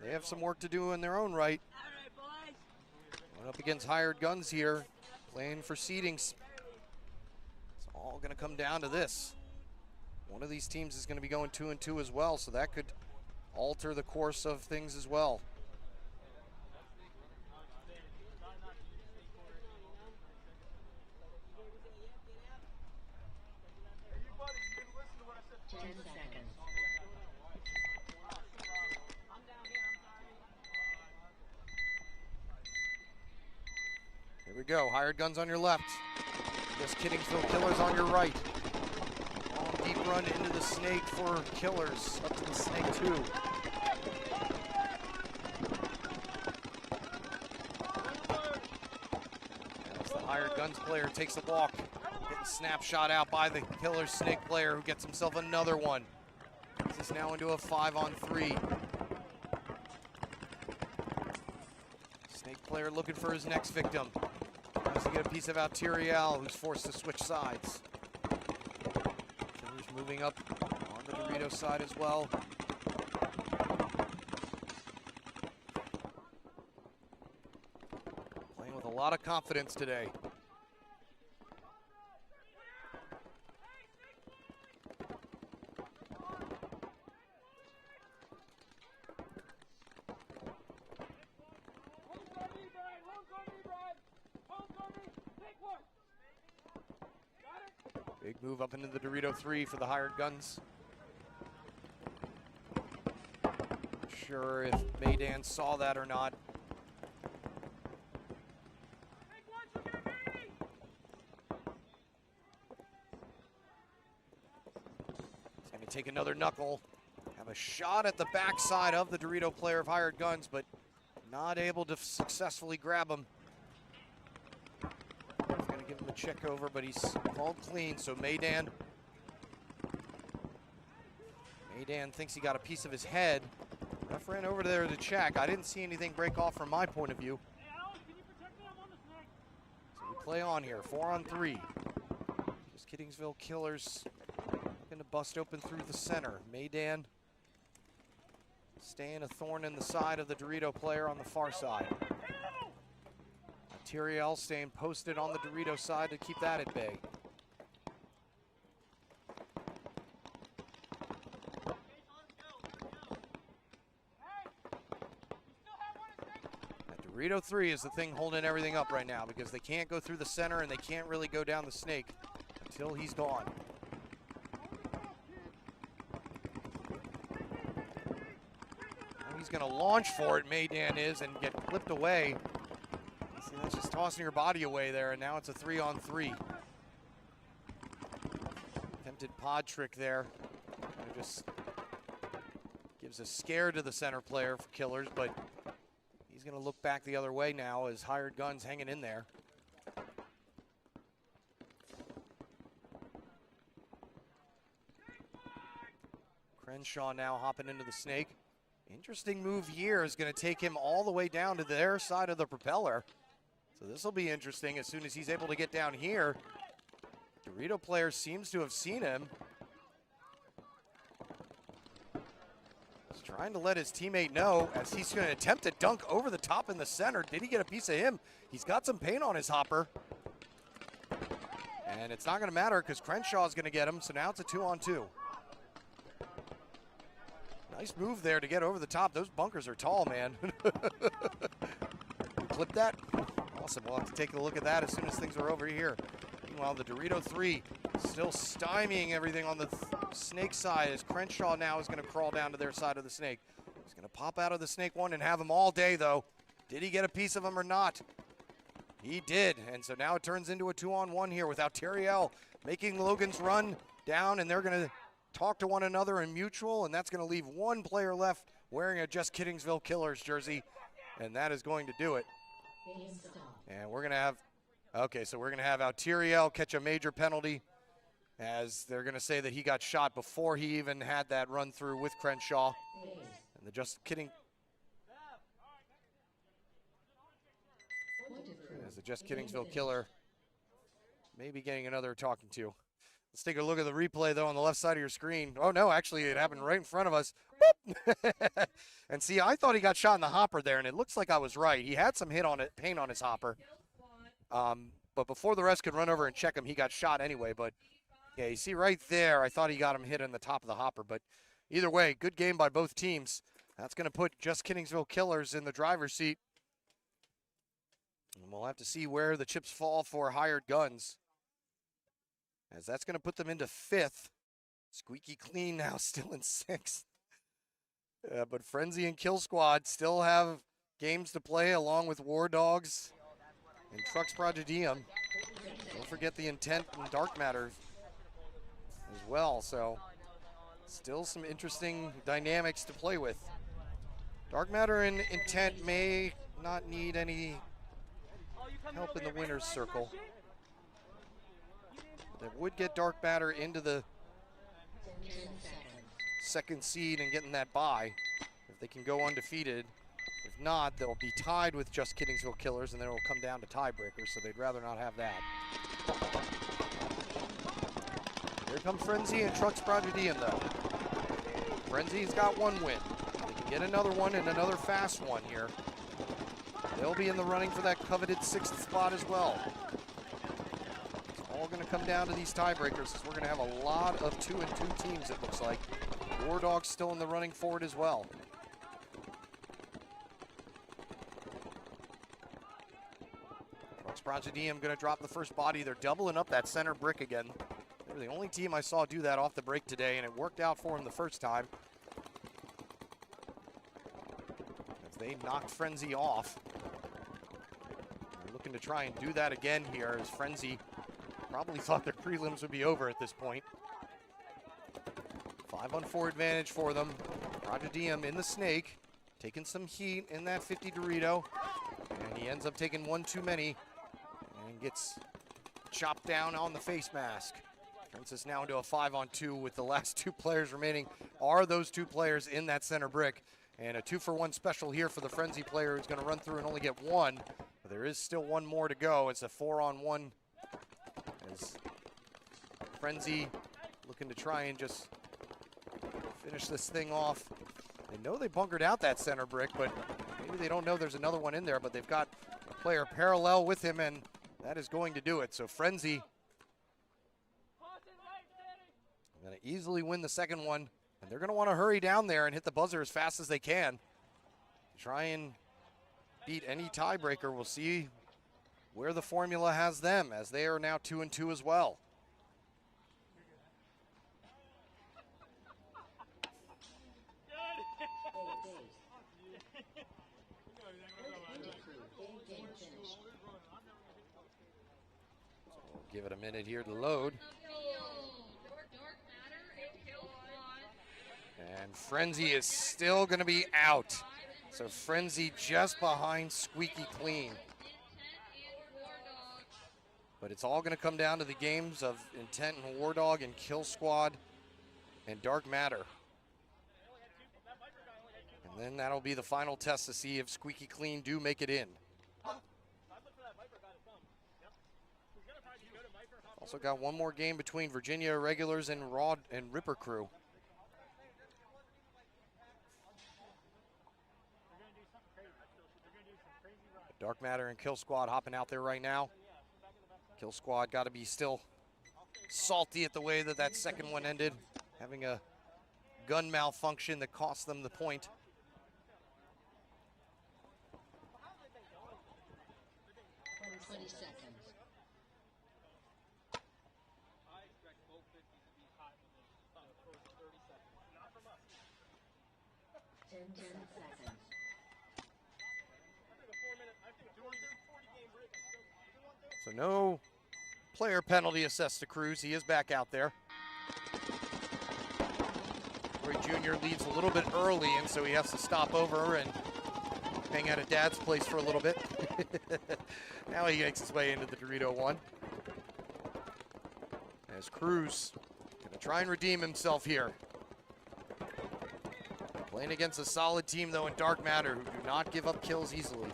They have some work to do in their own right. Going up against Hired Guns here, playing for seedings. It's all going to come down to this. One of these teams is going to be going 2-2 as well, so that could alter the course of things as well. Here we go, Hired Guns on your left. Just Kiddingsville Killers on your right. Long deep run into the Snake for Killers, up to the Snake 2. As the Hired Guns player takes a walk, getting snapshot out by the Killers Snake player who gets himself another one. This is now into a 5-on-3. Snake player looking for his next victim. Tries to get a piece of Alterial, who's forced to switch sides. Killers moving up on the Dorito side as well. Playing with a lot of confidence today. Big move up into the Dorito 3 for the hired guns. Not sure if Maydan saw that or not. He's going to take another knuckle. Have a shot at the backside of the Dorito player of hired guns, but not able to successfully grab him. He's going to give him a check over, but he's called clean, so Maydan thinks he got a piece of his head. Ref ran over there to check. I didn't see anything break off from my point of view. So we play on here, 4-on-3. Just Kittingsville Killers gonna bust open through the center. Maydan staying a thorn in the side of the Dorito player on the far side. Tyriel staying posted on the Dorito side to keep that at bay. That Dorito 3 is the thing holding everything up right now because they can't go through the center and they can't really go down the snake until he's gone. He's going to launch for it, Maydan is, and get clipped away. See, that's just tossing your body away there, and now it's a 3-on-3. Attempted pod trick there. It just gives a scare to the center player for Killers, but he's going to look back the other way now as hired guns hanging in there. Crenshaw now hopping into the snake. Interesting move here is going to take him all the way down to their side of the propeller. So this will be interesting as soon as he's able to get down here. Dorito player seems to have seen him. He's trying to let his teammate know as he's going to attempt to dunk over the top in the center. Did he get a piece of him? He's got some paint on his hopper. And it's not going to matter because Crenshaw is going to get him. So now it's a 2-on-2. Nice move there to get over the top. Those bunkers are tall, man. Clip that. Awesome. We'll have to take a look at that as soon as things are over here. Meanwhile, the Dorito 3 still stymieing everything on the snake side as Crenshaw now is going to crawl down to their side of the snake. He's going to pop out of the snake one and have him all day, though. Did he get a piece of him or not? He did. And so now it turns into a 2-on-1 here without Tyriel making Logan's run down, and they're going to talk to one another in mutual, and that's going to leave one player left wearing a Just Kittingsville Killers jersey, and that is going to do it. And we're going to have, okay, so we're going to have Tyriel catch a major penalty as they're going to say that he got shot before he even had that run through with Crenshaw. And the Just Kidding, as the Just Kittingsville Killer may be getting another talking to. Let's take a look at the replay, though, on the left side of your screen. Oh, no, actually, it happened right in front of us. And see, I thought he got shot in the hopper there, and it looks like I was right. He had some paint on his hopper. But before the rest could run over and check him, he got shot anyway. But, yeah, you see right there, I thought he got him hit in the top of the hopper. But either way, good game by both teams. That's going to put Just Kittingsville Killers in the driver's seat. And we'll have to see where the chips fall for hired guns, as that's going to put them into 5th. Squeaky Clean now still in 6th. But Frenzy and Kill Squad still have games to play along with War Dogs and Trucks Prodigium. Don't forget the Intent and Dark Matter as well. So still some interesting dynamics to play with. Dark Matter and Intent may not need any help in the winner's circle. That would get Dark Matter into the 2nd seed and getting that bye if they can go undefeated. If not, they'll be tied with Just Kittingsville Killers, and then it'll come down to tiebreakers, so they'd rather not have that. Here come Frenzy and Trucks Prodigium, though. Frenzy's got 1 win. They can get another one and another fast one here. They'll be in the running for that coveted 6th spot as well. All going to come down to these tiebreakers, as we're going to have a lot of 2-2 teams, it looks like. War Dogs still in the running for it as well. Trucks Prodigium going to drop the first body. They're doubling up that center brick again. They're the only team I saw do that off the break today, and it worked out for them the first time. As they knocked Frenzy off. They're looking to try and do that again here, as Frenzy probably thought their prelims would be over at this point. 5-on-4 advantage for them. Roger Diem in the snake, taking some heat in that 50 Dorito. And he ends up taking one too many and gets chopped down on the face mask. Turns us now into a 5-on-2 with the last 2 players remaining are those 2 players in that center brick. And a 2-for-1 special here for the Frenzy player who's going to run through and only get 1. But there is still 1 more to go. It's a 4-on-1 as Frenzy looking to try and just finish this thing off. They know they bunkered out that center brick, but maybe they don't know there's another one in there, but they've got a player parallel with him, and that is going to do it. So Frenzy going to easily win the second one, and they're going to want to hurry down there and hit the buzzer as fast as they can. Try and beat any tiebreaker. We'll see where the formula has them, as they are now 2-2 as well. Give it a minute here to load. And Frenzy is still going to be out. So Frenzy just behind Squeaky Clean. But it's all going to come down to the games of Intent and War Dog and Kill Squad and Dark Matter. And then that'll be the final test to see if Squeaky Clean do make it in. Also got one more game between Virginia Irregulars and Ripper Crew. Dark Matter and Kill Squad hopping out there right now. Kill Squad got to be still salty at the way that that second one ended, having a gun malfunction that cost them the point. So no player penalty assessed to Cruz. He is back out there. Roy Jr. leads a little bit early, and so he has to stop over and hang out at Dad's place for a little bit. Now he makes his way into the Dorito one. As Cruz gonna try and redeem himself here. Playing against a solid team, though, in Dark Matter, who do not give up kills easily.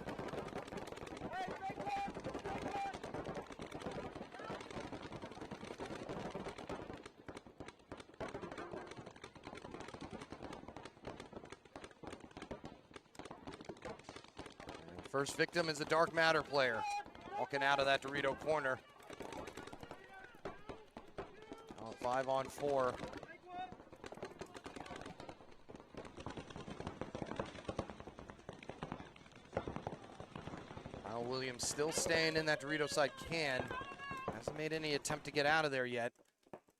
And first victim is the Dark Matter player, walking out of that Dorito corner. Now 5-on-4. Williams still staying in that Dorito side can. Hasn't made any attempt to get out of there yet.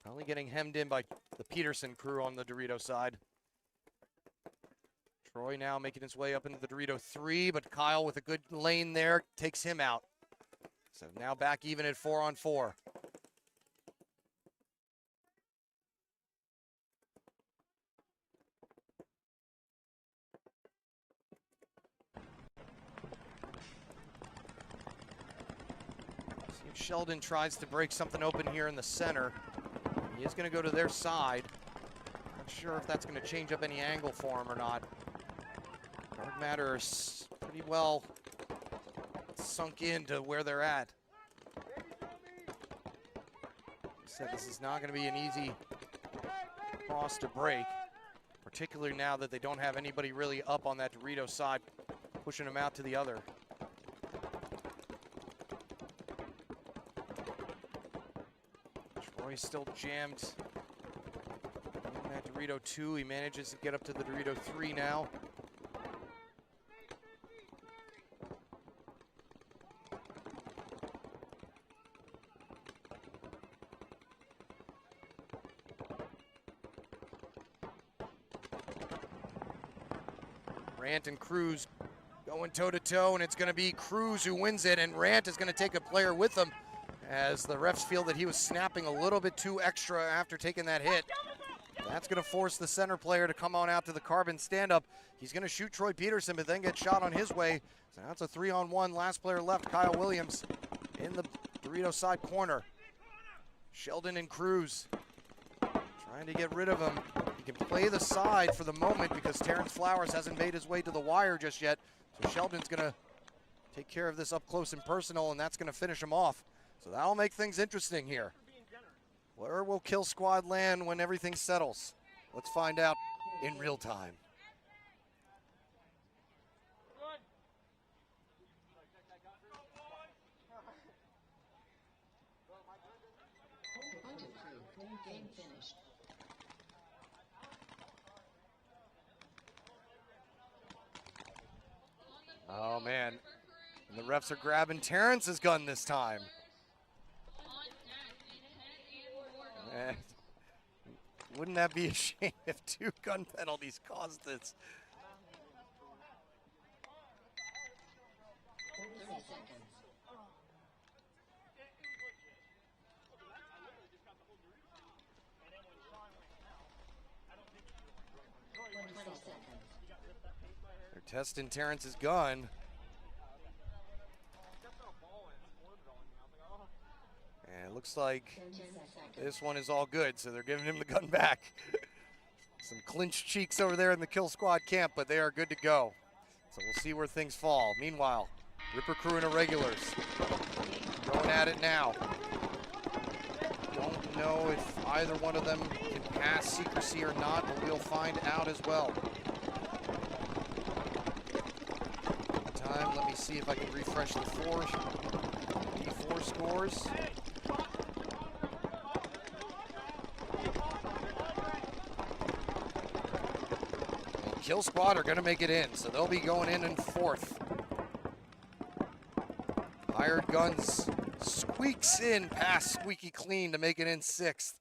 Probably getting hemmed in by the Peterson crew on the Dorito side. Troy now making his way up into the Dorito 3, but Kyle with a good lane there takes him out. So now back even at 4-on-4. Sheldon tries to break something open here in the center. He is going to go to their side. Not sure if that's going to change up any angle for him or not. Dark Matter is pretty well sunk into where they're at. Said this is not going to be an easy cross to break, particularly now that they don't have anybody really up on that Dorito side, pushing them out to the other. Troy's still jammed in that Dorito 2. He manages to get up to the Dorito 3 now. Rant and Cruz going toe-to-toe, and it's going to be Cruz who wins it, and Rant is going to take a player with him as the refs feel that he was snapping a little bit too extra after taking that hit. That's going to force the center player to come on out to the carbon stand-up. He's going to shoot Troy Peterson, but then get shot on his way. So that's a 3-on-1. Last player left, Kyle Williams, in the Dorito side corner. Sheldon and Cruz trying to get rid of him. He can play the side for the moment because Terrence Flowers hasn't made his way to the wire just yet. So Sheldon's going to take care of this up close and personal, and that's going to finish him off. So that'll make things interesting here. Where will Kill Squad land when everything settles? Let's find out in real time. Point approved. Game finished. Oh, man. And the refs are grabbing Terrence's gun this time. Man, wouldn't that be a shame if 2 gun penalties caused this? 30 seconds. They're testing Terrence's gun. And it looks like this one is all good, so they're giving him the gun back. Some clinched cheeks over there in the Kill Squad camp, but they are good to go. So we'll see where things fall. Meanwhile, Ripper Crew and Irregulars going at it now. Don't know if either one of them can pass secrecy or not, but we'll find out as well. Time, let me see if I can refresh the D4 scores. Kill Squad are going to make it in, so they'll be going in 4th. Hired Guns squeaks in past Squeaky Clean to make it in 6th.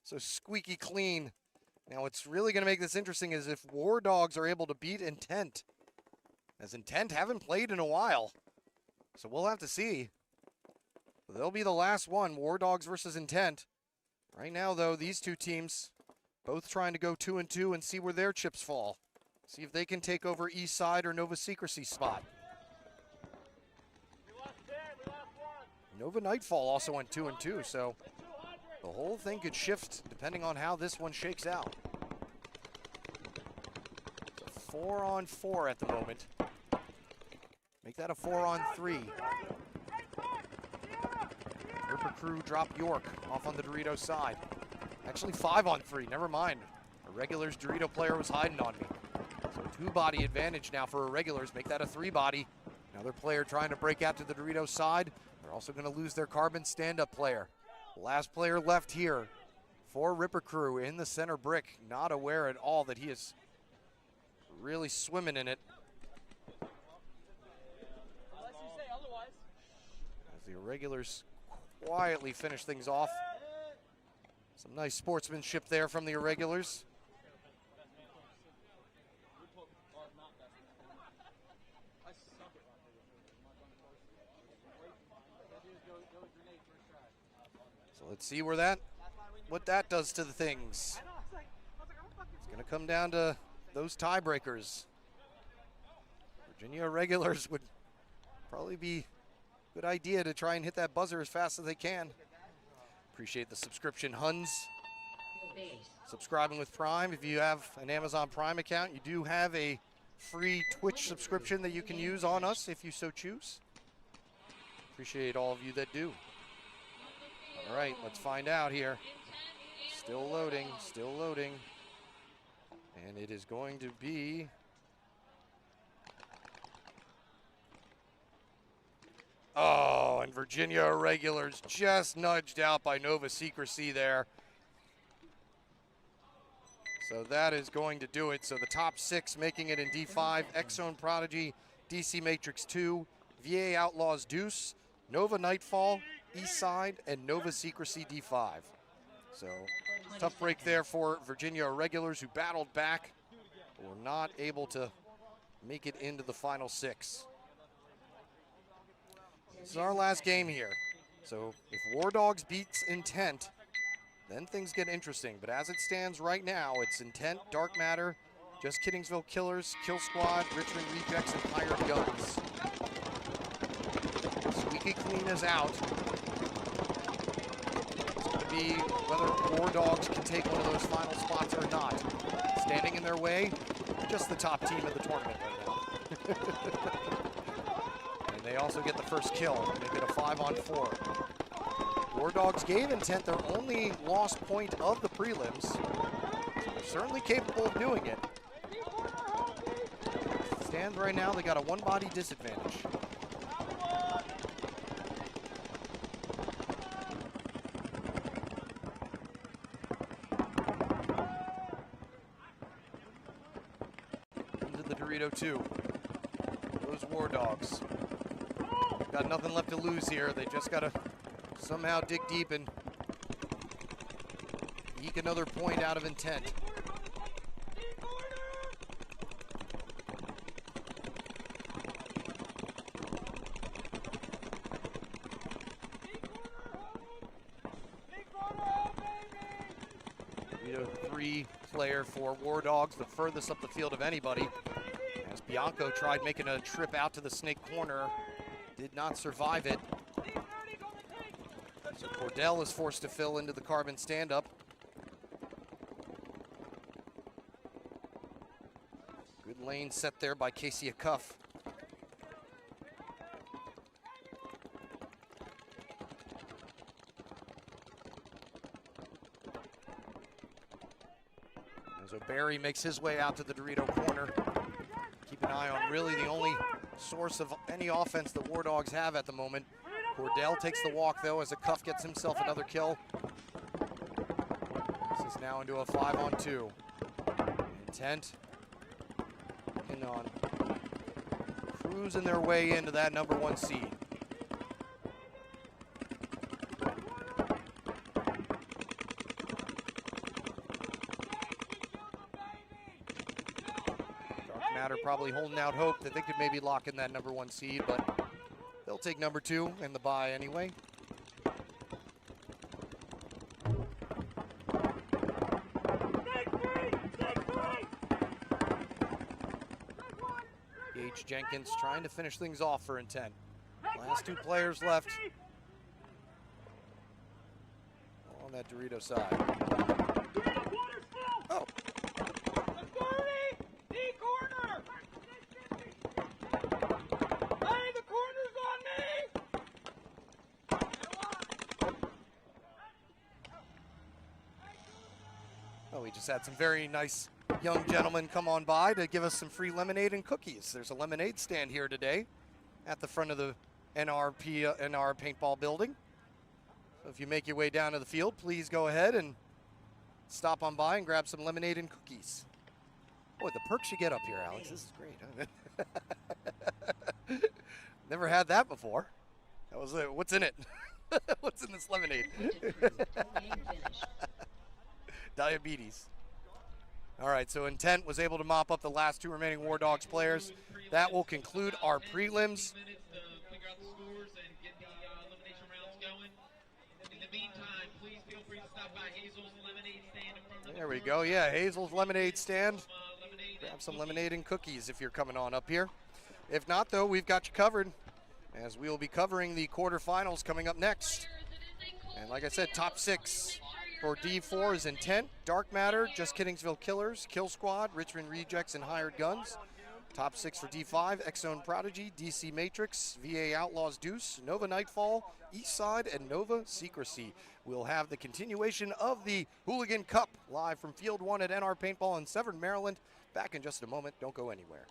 So Squeaky Clean. Now what's really going to make this interesting is if War Dogs are able to beat Intent. As Intent haven't played in a while. So we'll have to see. They'll be the last one, War Dogs versus Intent. Right now though, these two teams both trying to go 2-2 and see where their chips fall. See if they can take over East Side or Nova Secrecy's spot. Nova Nightfall also went 2-2, so the whole thing could shift depending on how this one shakes out. 4-on-4 at the moment. Make that a 4-on-3. Ripper Crew drop York off on the Dorito side. Actually 5-on-3, never mind. A Regulars Dorito player was hiding on me. So 2-body advantage now for Irregulars. Make that a 3-body. Another player trying to break out to the Dorito side. They're also going to lose their carbon stand-up player. Last player left here for Ripper Crew in the center brick. Not aware at all that he is really swimming in it. As the Irregulars quietly finish things off. Some nice sportsmanship there from the Irregulars. So let's see what that does to the things. It's going to come down to those tiebreakers. Virginia Irregulars would probably be a good idea to try and hit that buzzer as fast as they can. Appreciate the subscription, Huns. Subscribing with Prime. If you have an Amazon Prime account, you do have a free Twitch subscription that you can use on us if you so choose. Appreciate all of you that do. All right, let's find out here. Still loading, still loading. And it is going to be... Oh, and Virginia Irregulars just nudged out by Nova Secrecy there. So that is going to do it. So the top 6 making it in D5, X-Zone Prodigy, DC Matrix 2, VA Outlaws Deuce, Nova Nightfall, Eastside, and Nova Secrecy D5. So tough break there for Virginia Irregulars who battled back, but were not able to make it into the final 6. This is our last game here. So if War Dogs beats Intent, then things get interesting. But as it stands right now, it's Intent, Dark Matter, Just Kiddingsville Killers, Kill Squad, Richmond Rejects, and Hired Guns. Squeaky Clean is out. It's going to be whether War Dogs can take one of those final spots or not. Standing in their way, just the top team of the tournament right now. And they also get the first kill. They get a 5-on-4. War Dogs gave Intent their only lost point of the prelims. So they're certainly capable of doing it. Stands right now, they got a one-body disadvantage. Into the Dorito 2. Those War Dogs. Got nothing left to lose here. They just got to somehow dig deep and eke another point out of Intent. Dorito 3 player for War Dogs, the furthest up the field of anybody. As Bianco tried making a trip out to the snake corner, did not survive it. So Cordell is forced to fill into the carbon stand-up. Good lane set there by Casey Cuff. As O'Barry makes his way out to the Dorito corner. Keep an eye on really the only source of any offense that War Dogs have at the moment. Cordell takes the walk, though, as a Cuff gets himself another kill. This is now into a 5-on-2. Intent and on. Cruising their way into that number 1 seed. Dark Matter probably holding out hope that they could maybe lock in that number 1 seed, but they'll take number 2 and the bye anyway. Gage Jenkins trying to finish things off for Intent. Last 2 players left on that Dorito side. Oh. Oh, we just had some very nice young gentlemen come on by to give us some free lemonade and cookies. There's a lemonade stand here today at the front of the NR Paintball building. So if you make your way down to the field, please go ahead and stop on by and grab some lemonade and cookies. Boy, the perks you get up here, Alex. This is great. Huh? Never had that before. That was what's in it? What's in this lemonade? Diabetes. All right, so Intent was able to mop up the last 2 remaining War Dogs players. That will conclude our prelims. There we go. Yeah, Hazel's lemonade stand. Grab some lemonade and cookies if you're coming on up here. If not, though, we've got you covered, as we will be covering the quarterfinals coming up next. And like I said, top 6 for D4 is Intent, Dark Matter, Just Kiddingsville Killers, Kill Squad, Richmond Rejects, and Hired Guns. Top 6 for D5, X-Zone Prodigy, DC Matrix, VA Outlaws Deuce, Nova Nightfall, Eastside, and Nova Secrecy. We'll have the continuation of the Hooligan Cup live from Field 1 at NR Paintball in Severn, Maryland. Back in just a moment. Don't go anywhere.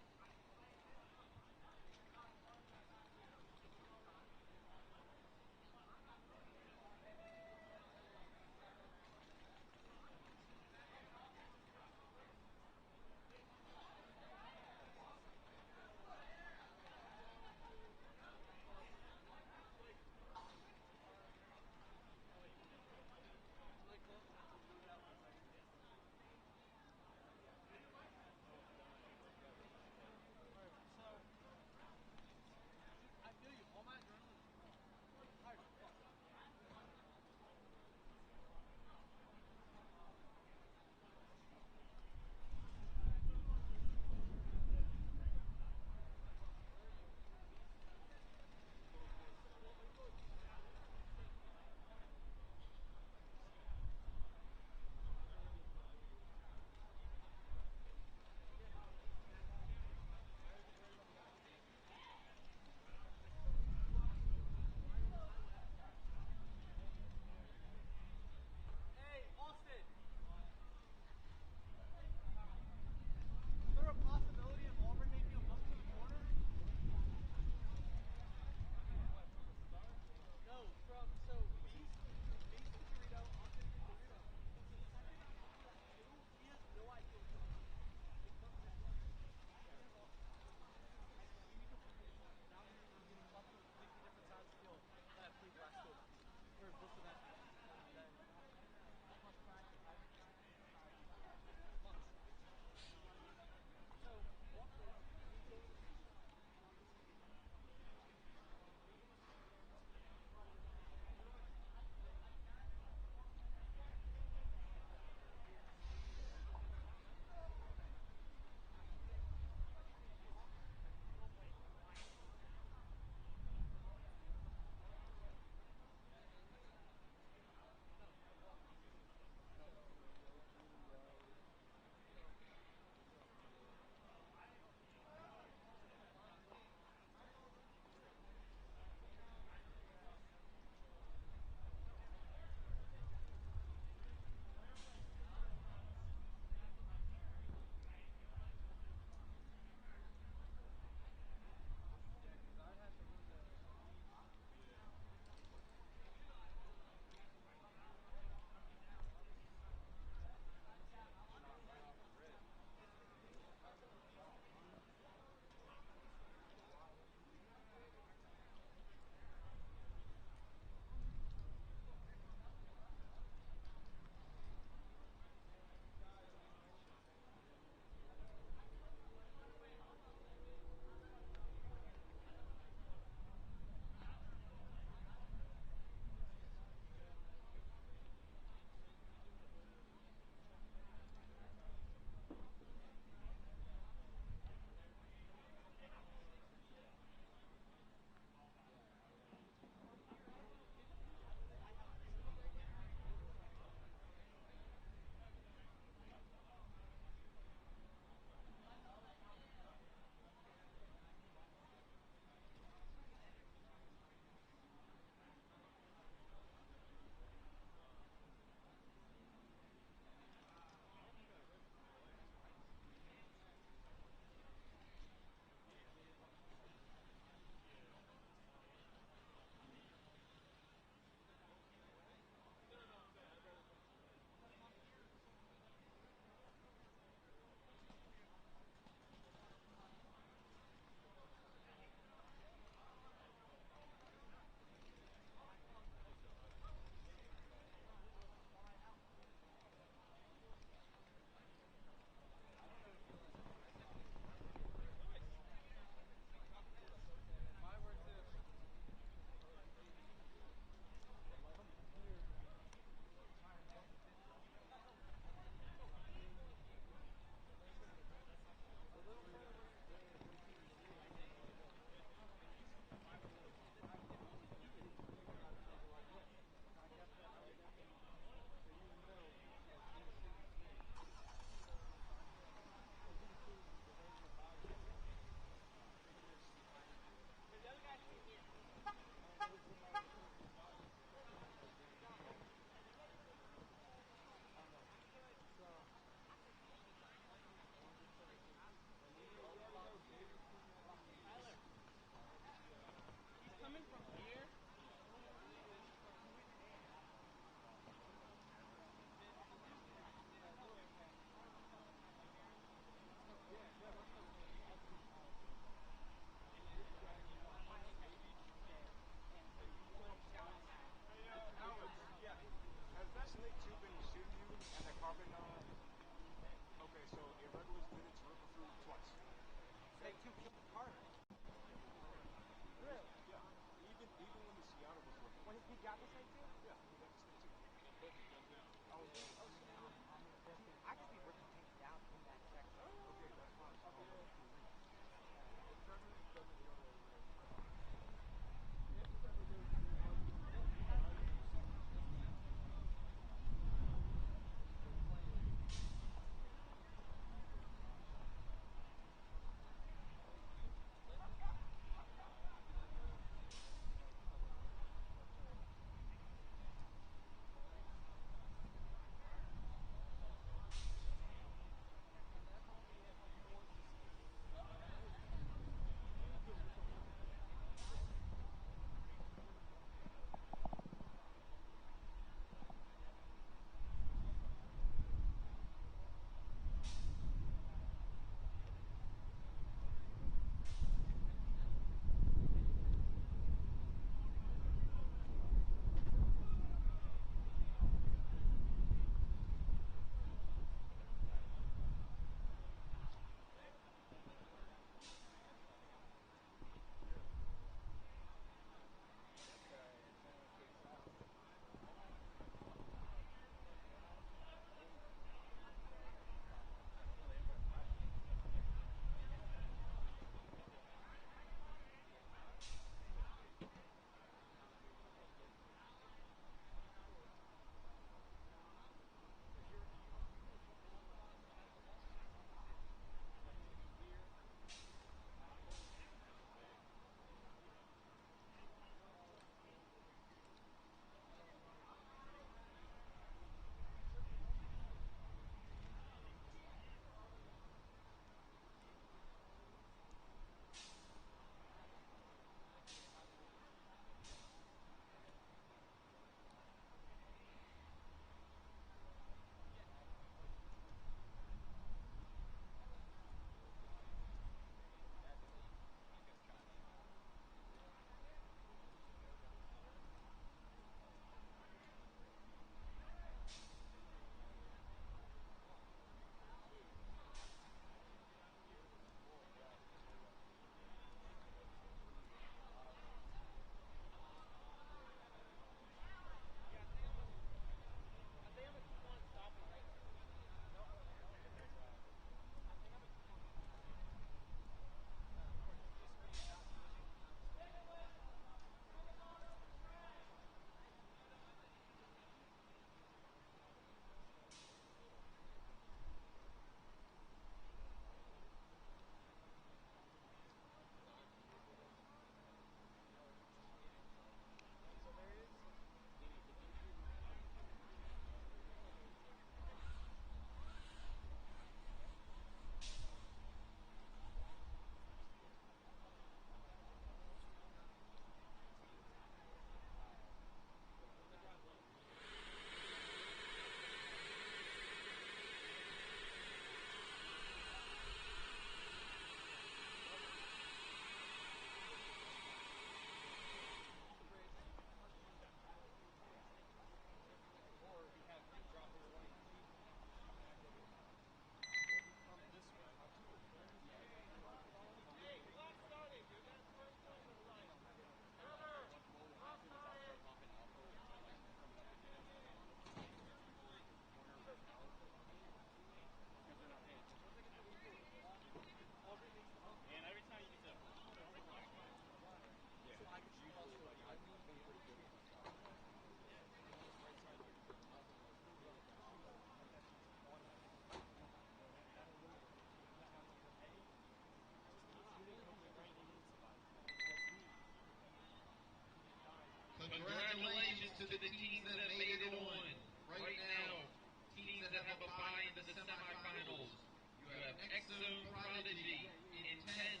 Congratulations to the teams that have made it on. Right now, teams that have a bye in the semifinals. You have X-Zone Prodigy, Intent,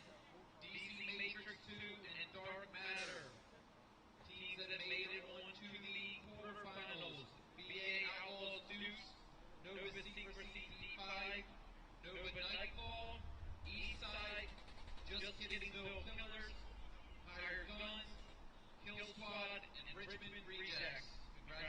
DC Matrix 2, and Dark Matter. Teams that have made it on to the quarterfinals. BA Outlaws Deuce, Nova Secrecy D5, Nova Nightfall, Eastside, Just Kiddingville Killers, Hired Guns, Kill Squad, and Richmond Rejects. Congratulations.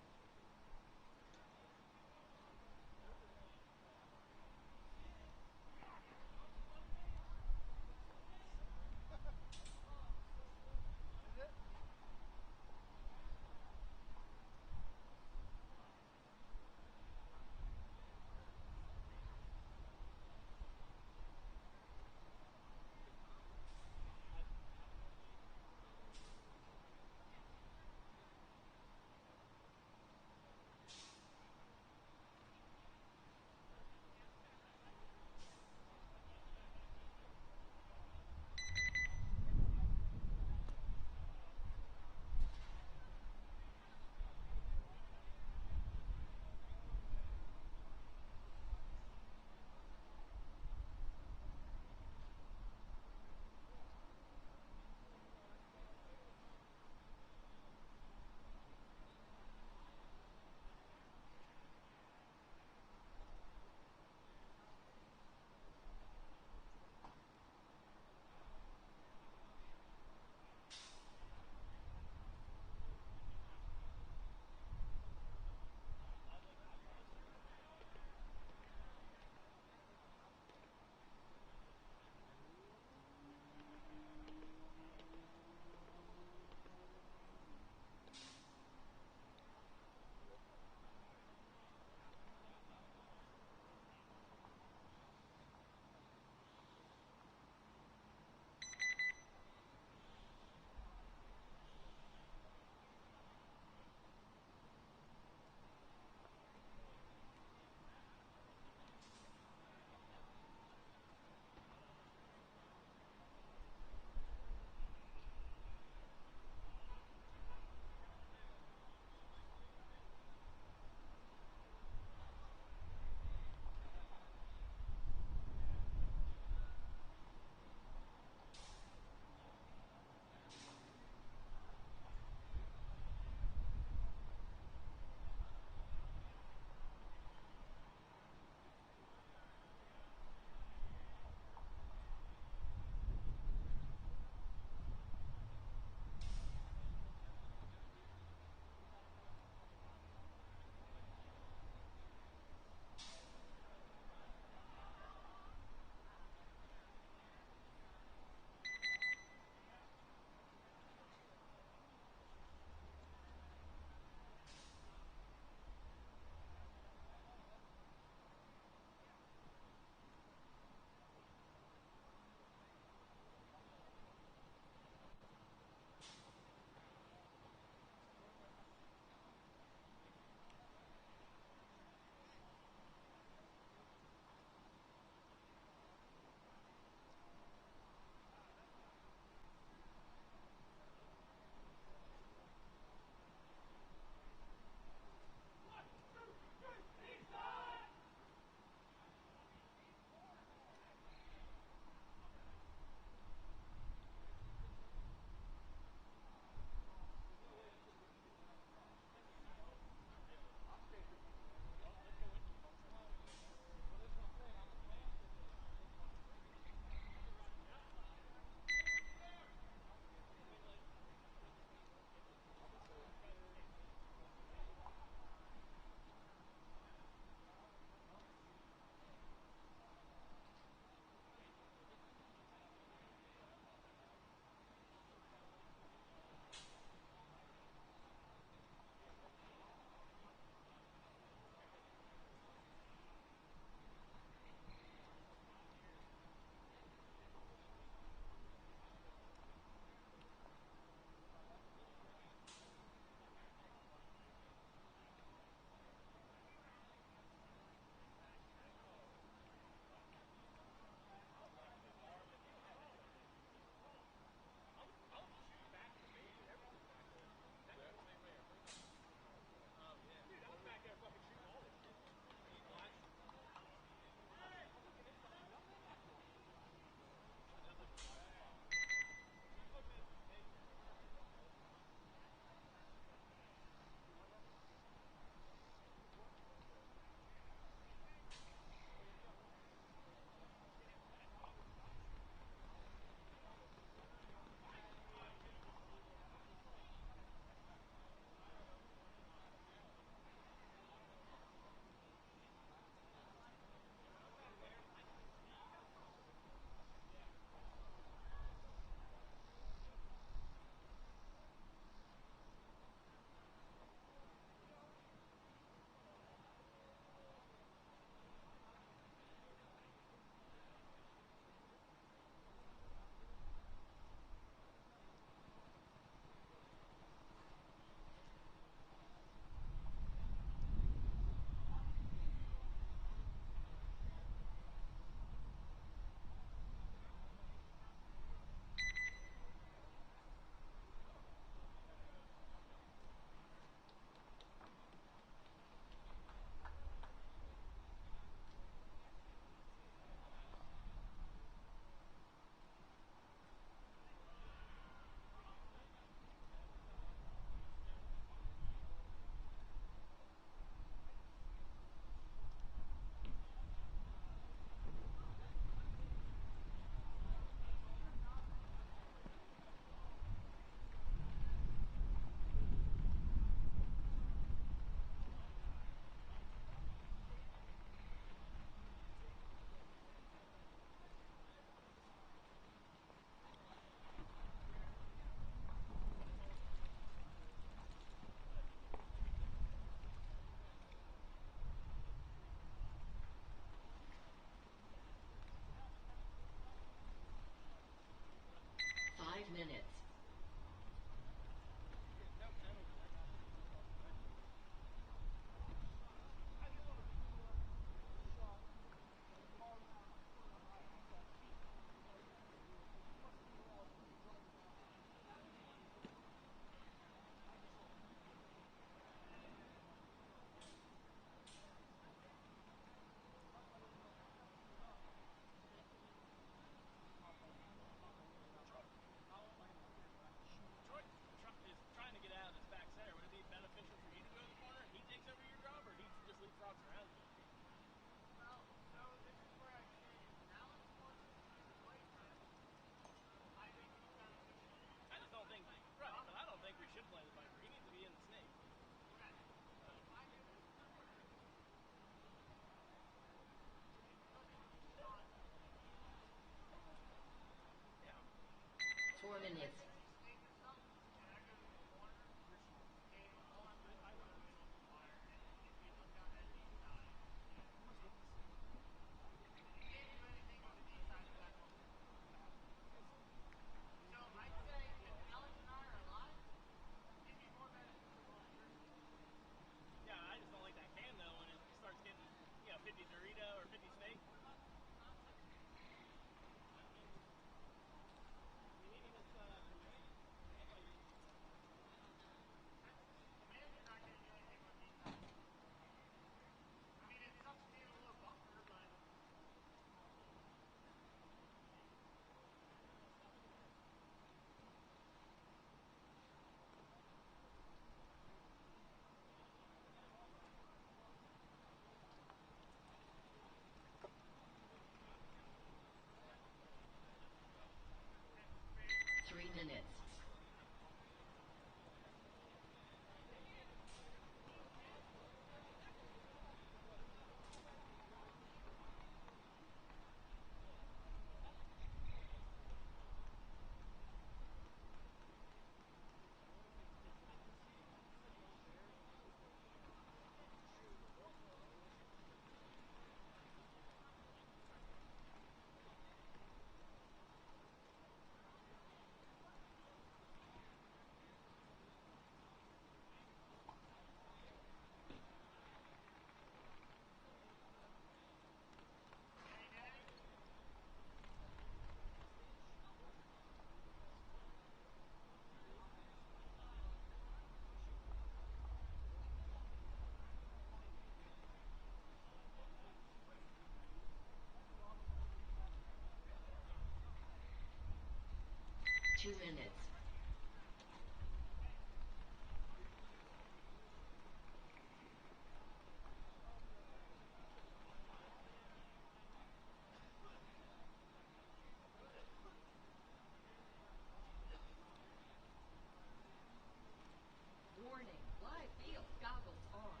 Live field goggles on.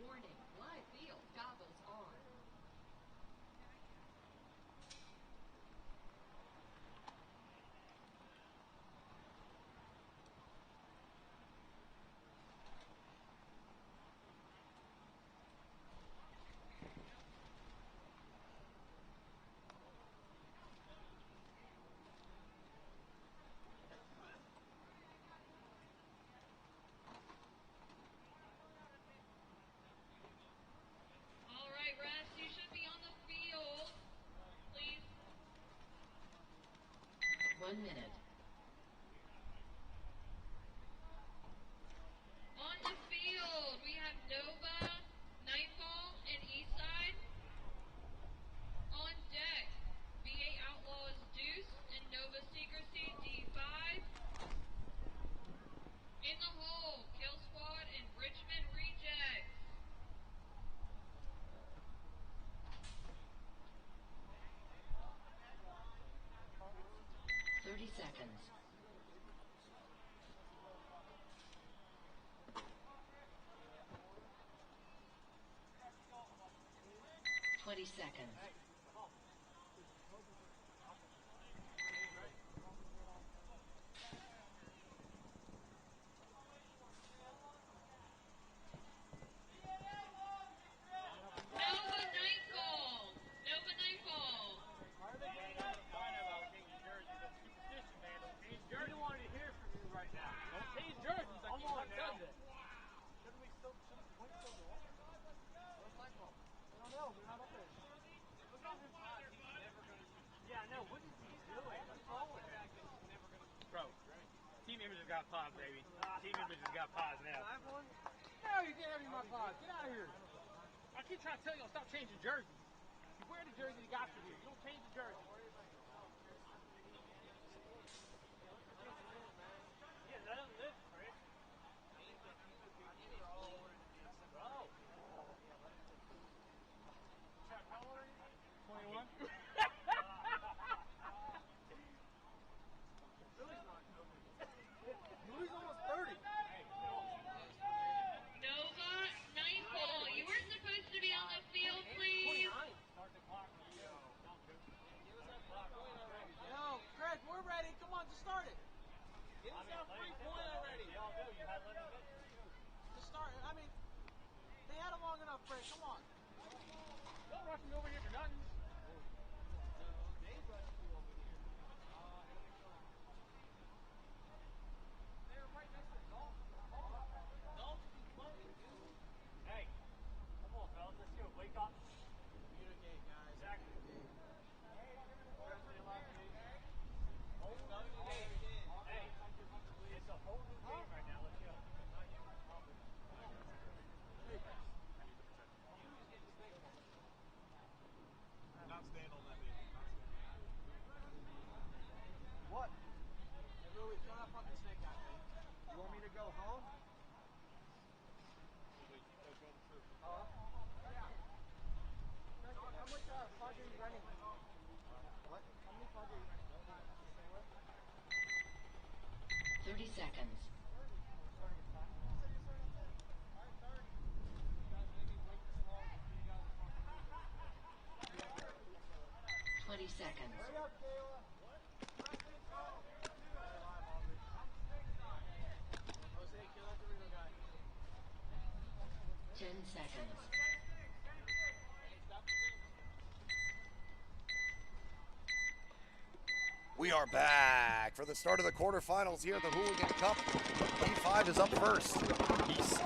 Warning, live field goggles on. All right, refs, you should be on the field. Please. 1 minute. On the field, we have Nova, Nightfall, and Eastside. On deck, VA Outlaws Deuce and Nova Secrecy D5. In the hole, Kill Squad and Richmond Rejects. 30 seconds. 20 seconds. Nova Nightfall. Nova Nightfall. Why are they getting out of line about changing jerseys? That's superstition, man. Don't change jerseys. You don't want to hear from you right now. Don't change jerseys. I keep on telling you. Shouldn't we still, shouldn't the point still go up? Where's Nightfall? I don't know. They're not up there. Look at his pod. He's never going to use. Yeah, I know. What is he doing? What's wrong with him? Bro, Team Image has got pods, baby. Team Image has got pods now. I have one? No, you can't have any of my pods. Get out of here. I keep trying to tell you, stop changing jerseys. You wear the jersey you got to here. You don't change the jersey. Yeah, let him live, Chris. Bro. Chuck, how old are you? 21. Louis almost 30. Nova Nightfall. You were supposed to be on the field, please. Start the clock. Yo, Greg, we're ready. Come on, just start it. Get us that free point already. Y'all do. You had 11 minutes. Just start it. I mean, they had it long enough, Greg. Come on. Don't rush me over here for nothing. They rushed you over here. They were right next to Dalton. Dalton be playing, dude. Hey, come on, fellas. Let's go. Wake up. Communicate, guys. Exactly. Hey, it's a whole new game right now. Let's go. Not stand on that, baby. What? Hey, Louis, throw that fucking snake out, man. You want me to go home? How much fog are you running? What? How many fog are you running? 30 seconds. 20 seconds. Hurry up, Kayla. 10 seconds. We are back for the start of the quarterfinals here at the Hooligan Cup. D5 is up first. East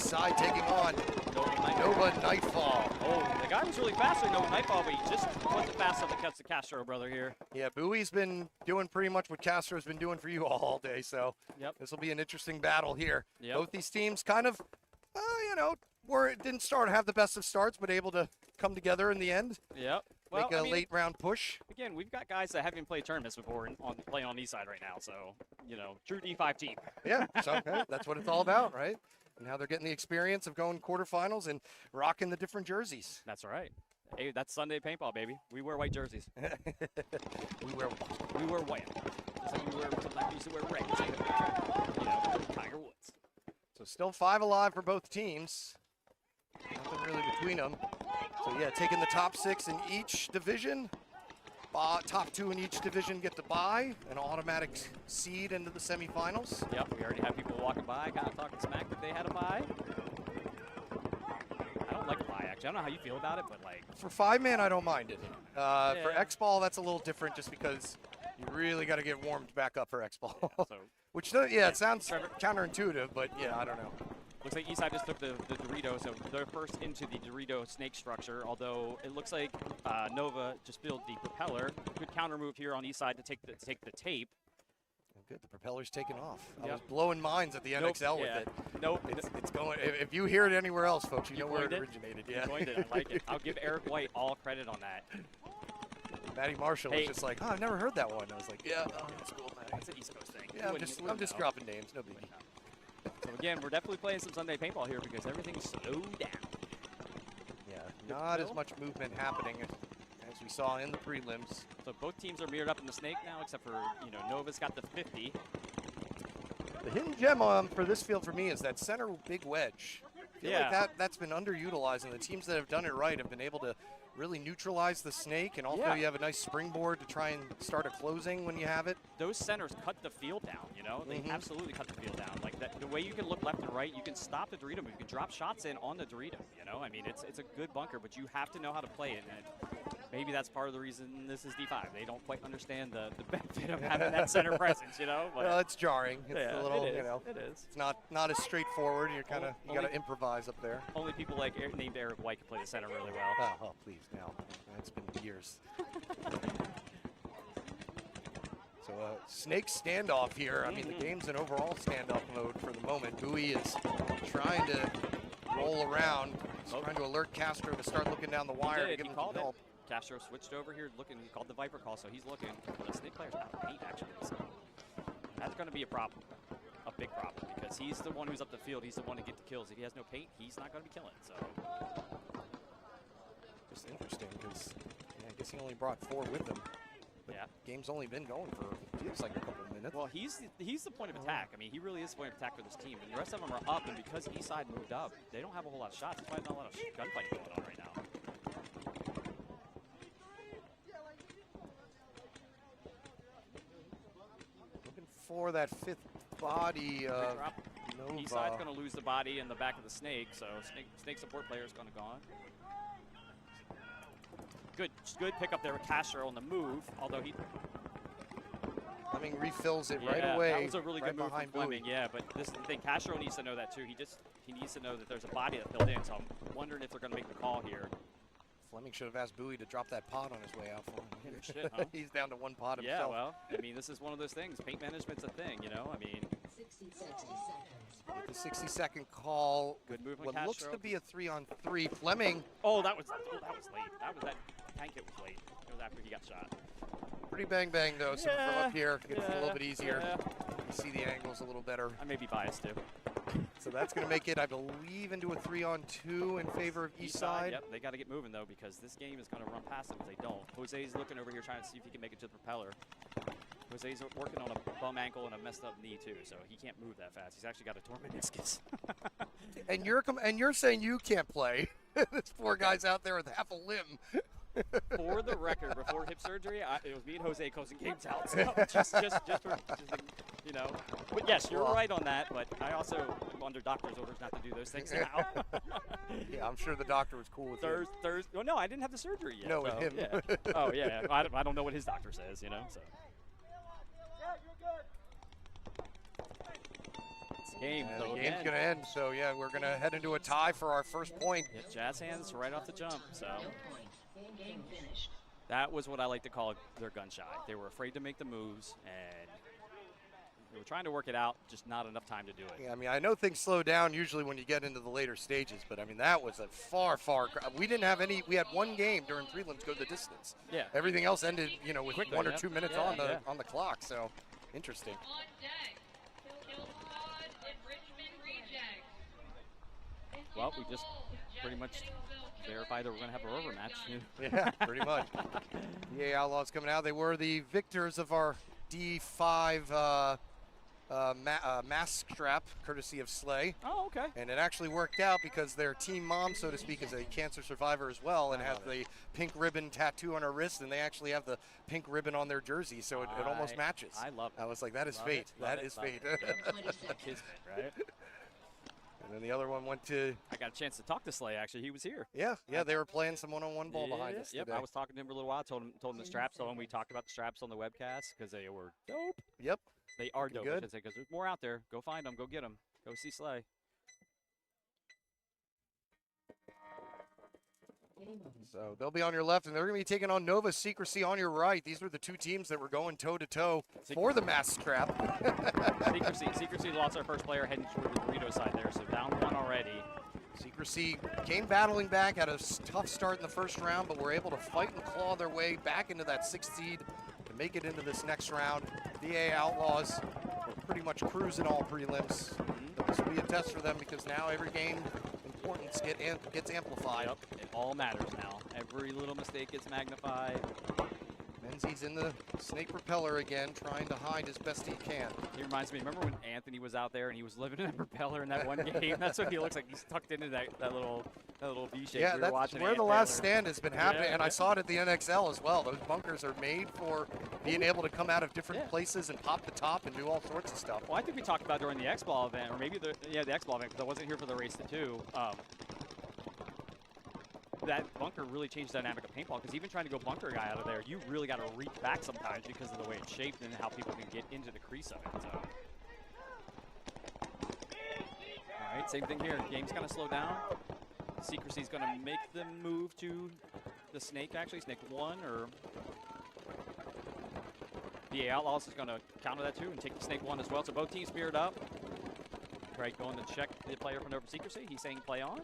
side taking on Nova Nightfall. Oh, the guy was really fast with Nova Nightfall, but he just wasn't fast enough to catch the Castro brother here. Yeah, Bowie's been doing pretty much what Castro's been doing for you all day, so this will be an interesting battle here. Both these teams kind of, didn't have the best of starts, but able to come together in the end. Yep. Well, Make a late round push. Again, we've got guys that haven't played tournaments before playing on East side right now, so, true D5 team. Yeah, so that's what it's all about, right? And how they're getting the experience of going quarterfinals and rocking the different jerseys. That's right. Hey, that's Sunday paintball, baby. We wear white jerseys. We wear white. So sometimes we used to wear red. Tiger Woods. still 5 alive for both teams. Nothing really between them. So yeah, taking the top 6 in each division. Top 2 in each division get to bye, an automatic seed into the semifinals. Yep, we already have people walking by, kind of talking smack that they had a bye. I don't like a bye, actually. I don't know how you feel about it, but like... For 5-man, I don't mind it. For X-Ball, that's a little different just because you really got to get warmed back up for X-Ball. Yeah, so Which, it sounds counterintuitive, but yeah, I don't know. Looks like Eastside just took the Dorito, so they're first into the Dorito snake structure, although it looks like Nova just built the propeller. Good counter move here on Eastside to take the tape. Good, the propeller's taken off. Yep. I was blowing minds at the NXL with it. Nope. It's going, if you hear it anywhere else, folks, you know where it coined originated. You Yeah. coined it. I like it. I'll give Eric White all credit on that. Matty Marshall was just like, oh, I've never heard that one. I was like, yeah, that's cool, Matty. That's an East Coast thing. Yeah, I'm just dropping names, no biggie. So again, we're definitely playing some Sunday paintball here because everything's slowed down. Yeah, not as much movement happening as we saw in the prelims. So both teams are mirrored up in the snake now, except for, Nova's got the 50. The hidden gem for this field for me is that center big wedge. I feel like that's been underutilized, and the teams that have done it right have been able to really neutralize the snake, and also you have a nice springboard to try and start a closing when you have it. Those centers cut the field down, They absolutely cut the field down. Like that, the way you can look left and right, you can stop the Dorito move. You can drop shots in on the Dorito, I mean, it's a good bunker, but you have to know how to play it. And maybe that's part of the reason this is D5. They don't quite understand the benefit of having that center presence, But well, it's jarring. It's a little, it is. It's not as straightforward. You're kind of, you got to improvise up there. Only people like named Eric White can play the center really well. Oh, please, now. It's been years. So, snake standoff here. I mean, the game's in overall standoff mode for the moment. Bowie is trying to roll around. He's trying to alert Castro to start looking down the wire to give him some help. Castro switched over here looking. He called the Viper call, so he's looking. The snake player's out of paint, actually. So that's going to be a problem, a big problem, because he's the one who's up the field. He's the one to get the kills. If he has no paint, he's not going to be killing. So just interesting because I guess he only brought 4 with him. But game's only been going for feels like a couple of minutes. Well, he's the point of attack. I mean, he really is the point of attack for this team. And the rest of them are up, and because Eastside moved up, they don't have a whole lot of shots. That's why there's not a lot of gunfighting going on right now. Looking for that 5th body of Nova. Eastside's going to lose the body in the back of the snake, so snake support player is going to go on. Good pickup there with Castro on the move, although he... Fleming refills it right away. That was a really good move from Fleming, Bowie. yeah, but this is the thing, Castro needs to know that too. He needs to know that there's a body that filled in, so I'm wondering if they're going to make the call here. Fleming should have asked Bowie to drop that pot on his way out for him. Yeah, no shit, huh? He's down to 1 pot himself. Yeah, well, I mean, this is one of those things. Paint management's a thing, I mean... 60 seconds. With the 60-second call, good move on what Castro. looks to be a 3-on-3. Fleming. Oh, that was late. That tank hit was late. It was after he got shot. Pretty bang though. So from up here, gets it a little bit easier. Yeah. You see the angles a little better. I may be biased too. So that's going to make it, I believe, into a 3-on-2 in favor of Eastside. Yep, they got to get moving though because this game is going to run past them if they don't. Jose's looking over here trying to see if he can make it to the propeller. Jose's working on a bum ankle and a messed up knee too, so he can't move that fast. He's actually got a torn meniscus. and you're saying you can't play. This poor guy's out there with half a limb. For the record, before hip surgery, it was me and Jose closing games out. So just for, But yes, you're right on that. But I also am under doctor's orders not to do those things now. Yeah, I'm sure the doctor was cool with him. Well, no, I didn't have the surgery yet. No, with him. Yeah. Oh yeah, I don't know what his doctor says. So. Game. The game's going to end, so yeah, we're going to head into a tie for our first point. Yeah, Jazz hands right off the jump, so. Game finished. That was what I like to call their gun shy. They were afraid to make the moves, and they were trying to work it out, just not enough time to do it. Yeah, I mean, I know things slow down usually when you get into the later stages, but I mean, that was a far. We didn't have any. We had 1 game during prelims go the distance. Yeah. Everything else ended, with quickly, 1 or 2 minutes yeah, on the clock. So, interesting. On deck, Kill Squad and Richmond Rejects. Well, we just pretty much verified that we're going to have a rubber match. Yeah, pretty much. EA Outlaws coming out. They were the victors of our D5 mask strap, courtesy of Slay. Oh, okay. And it actually worked out because their team mom, so to speak, is a cancer survivor as well and has the pink ribbon tattoo on her wrist, and they actually have the pink ribbon on their jersey, so it almost matches. I love it. I was like, that is Love fate. it, love That it, is love fate. it. Yep. 20 seconds. Kismet, right? And then the other one went to, I got a chance to talk to Slay, actually. He was here. yeah, they were playing some one-on-one ball behind us Yep, today. I was talking to him for a little while, told him the straps on. We talked about the straps on the webcast because they were dope. Yep. They are dope, Good. because there's more out there. Go find them. Go get them. Go see Slay. So they'll be on your left, and they're going to be taking on Nova Secrecy on your right. These were the two teams that were going toe-to-toe for the mask strap. Secrecy lost our first player heading toward the Dorito side there, so down one already. Secrecy came battling back, had a tough start in the first round, but were able to fight and claw their way back into that 6th seed to make it into this next round. VA Outlaws were pretty much cruising all prelims. This will be a test for them because now every game importance gets amplified. Yep, it all matters now. Every little mistake gets magnified. Menzies in the snake propeller again, trying to hide as best he can. He reminds me, remember when Anthony was out there and he was living in that propeller in that one game? That's what he looks like. He's tucked into that little V shape. Yeah, we were that's watching where the Ant last Taylor. stand has been happening, Yeah, and I saw it at the NXL as well. Those bunkers are made for being able to come out of different places and pop the top and do all sorts of stuff. Well, I think we talked about during the X-Ball event, or maybe the X-Ball event, because I wasn't here for the race too. That bunker really changed the dynamic of paintball, because even trying to go bunker guy out of there, you really got to reach back sometimes because of the way it's shaped and how people can get into the crease of it. So. All right, same thing here. Game's kind of slowed down. Secrecy's going to make them move to the snake, actually. Snake 1, or VA Outlaws is going to counter that too and take the snake 1 as well. So both teams speared up. Craig going to check the player from Nova Secrecy. He's saying play on.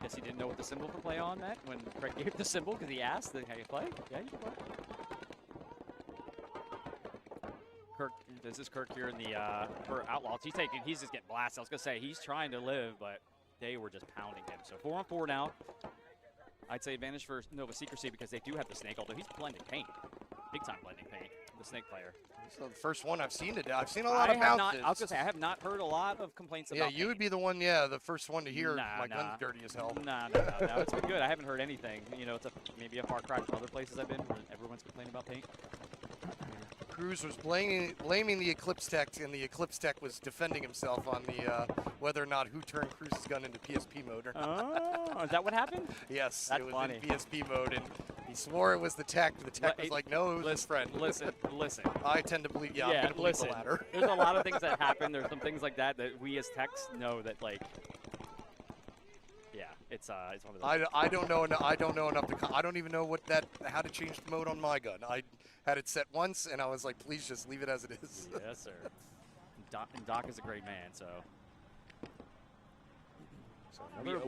Guess he didn't know what the symbol for play on meant when Craig gave the symbol because he asked, "How you play?" Yeah, you can play. Kirk, this is Kirk here in the for Outlaws. He's just getting blasted. I was gonna say he's trying to live, but they were just pounding him. So 4-on-4 now. I'd say advantage for Nova Secrecy because they do have the snake, although he's blending paint, big time blending paint. The snake player. So the first one I've seen today. I've seen a lot of I bounces. was gonna say I have not heard a lot of complaints about. Yeah, you would be the one. Yeah, the first one to hear my gun's dirty as hell. No, it's been good. I haven't heard anything. You know, it's maybe a far cry from other places I've been where everyone's complaining about paint. Cruz was blaming the Eclipse Tech, and the Eclipse Tech was defending himself on the whether or not who turned Cruz's gun into PSP mode or not. Oh, is that what happened? Yes, That's it was funny. in PSP mode, and he swore it was the Tech. The Tech was like, no, it was his friend. Listen. I tend to believe, I'm going to believe the latter. There's a lot of things that happen. There's some things like that we as techs know that, like, yeah, it's one of those. I don't know enough. I don't know enough to. I don't even know how to change the mode on my gun. I had it set once, and I was like, please just leave it as it is. Yes, sir. Doc is a great man, so.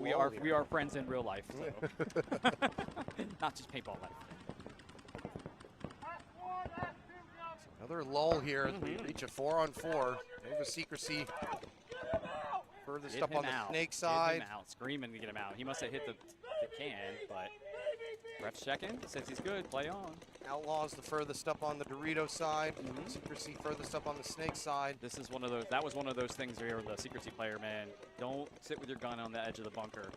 We are friends in real life, so. Not just paintball life. Another lull here as we reach a 4-on-4. Nova Secrecy furthest up on the snake side. Get him out, screaming to get him out. He must have hit the can, but ref's checking, says he's good, play on. Outlaws the furthest up on the Dorito side. Secrecy furthest up on the snake side. This is that was one of those things where the Secrecy player, man, don't sit with your gun on the edge of the bunker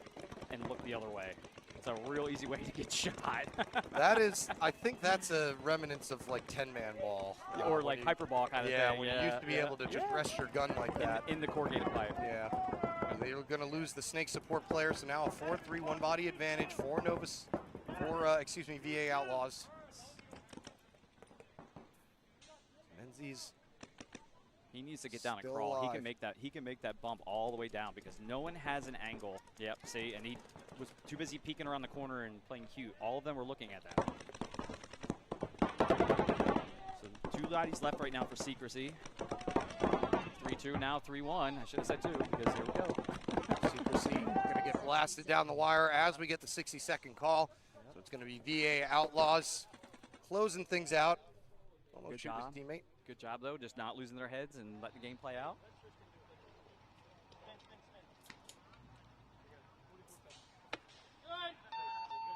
and look the other way. It's a real easy way to get shot. I think that's a remnants of like 10-man ball. Or like hyperball kind of thing. Yeah, when you used to be able to just rest your gun like that. In the corrugated pipe. Yeah. They were going to lose the snake support player, so now a 4-3 one-body advantage for VA Outlaws. Menzies. He needs to get down and Still crawl. alive. He can make that bump all the way down because no one has an angle. Yep, see, and he was too busy peeking around the corner and playing cute. All of them were looking at that. So 2 bodies left right now for Secrecy. 3-2 now, 3-1. I should have said 2 because here we go. Secrecy going to get blasted down the wire as we get the 60-second call. So it's going to be VA Outlaws closing things out. Almost shoot his teammate. Good job, though, just not losing their heads and letting the game play out.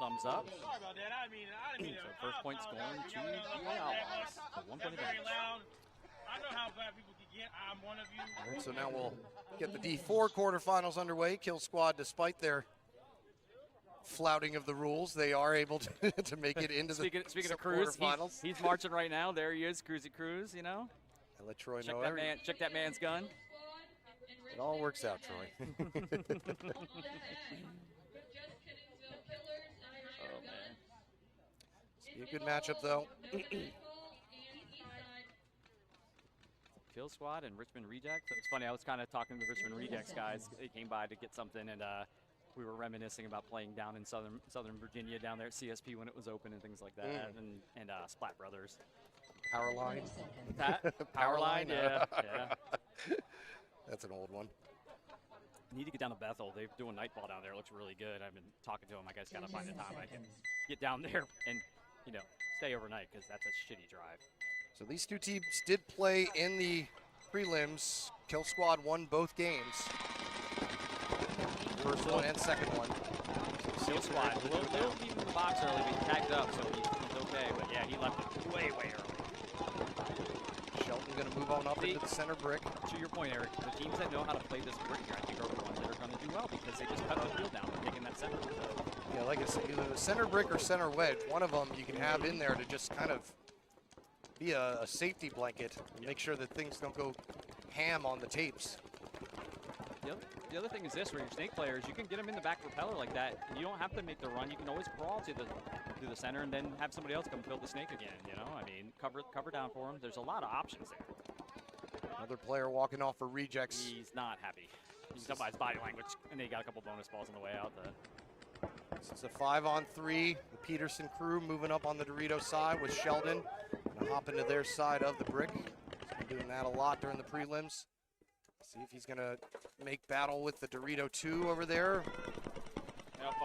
thumbs up. Sorry about that. I didn't mean So first point's going to the Outlaws. So 1 point Very advantage. loud. I know how bad people can get. I'm one of you. All right, so now we'll get the D4 quarterfinals underway. Kill Squad, despite their flouting of the rules, they are able to make it into Speaking the of Cruz, quarterfinals. he's marching right now. There he is, Cruzy Cruz, you know. I let Troy Check know that man. Check that man's gun. it all works out, Troy. Oh man. Be a good matchup, though. Kill Squad and Richmond Rejects. So it's funny, I was kind of talking to the Richmond Rejects guys. They came by to get something, and we were reminiscing about playing down in Southern Virginia, down there at CSP when it was open and things like that, and Splat Brothers. Powerline. Powerline, yeah. That's an old one. Need to get down to Bethel. They're doing nightball down there. It looks really good. I've been talking to them. I guess got to find a time I can get down there and, you know, stay overnight because that's a shitty drive. So these two teams did play in the prelims. Kill Squad won both games. First one and second one. Kill Squad. A little deep in the box early, but he tagged up, so he's okay. But yeah, he left it way early. Shelton going to move on up into the center brick. To your point, Eric, the teams that know how to play this brick here, I think, are the ones that are going to do well because they just cut the field down and taking that center. Yeah, like I said, either the center brick or center wedge, one of them you can have in there to just kind of be a safety blanket and make sure that things don't go ham on the tapes. The other thing is this, where your snake players, you can get them in the back propeller like that. And you don't have to make the run. You can always crawl to the center and then have somebody else come fill the snake again. You know, I mean, cover down for them. There's a lot of options there. Another player walking off for Rejects. He's not happy. You can tell by his body language, and they got a couple bonus balls on the way out. This is a 5-on-3. The Peterson crew moving up on the Dorito side with Sheldon. Gonna hop into their side of the brick. He's been doing that a lot during the prelims. See if he's gonna make battle with the Dorito 2 over there.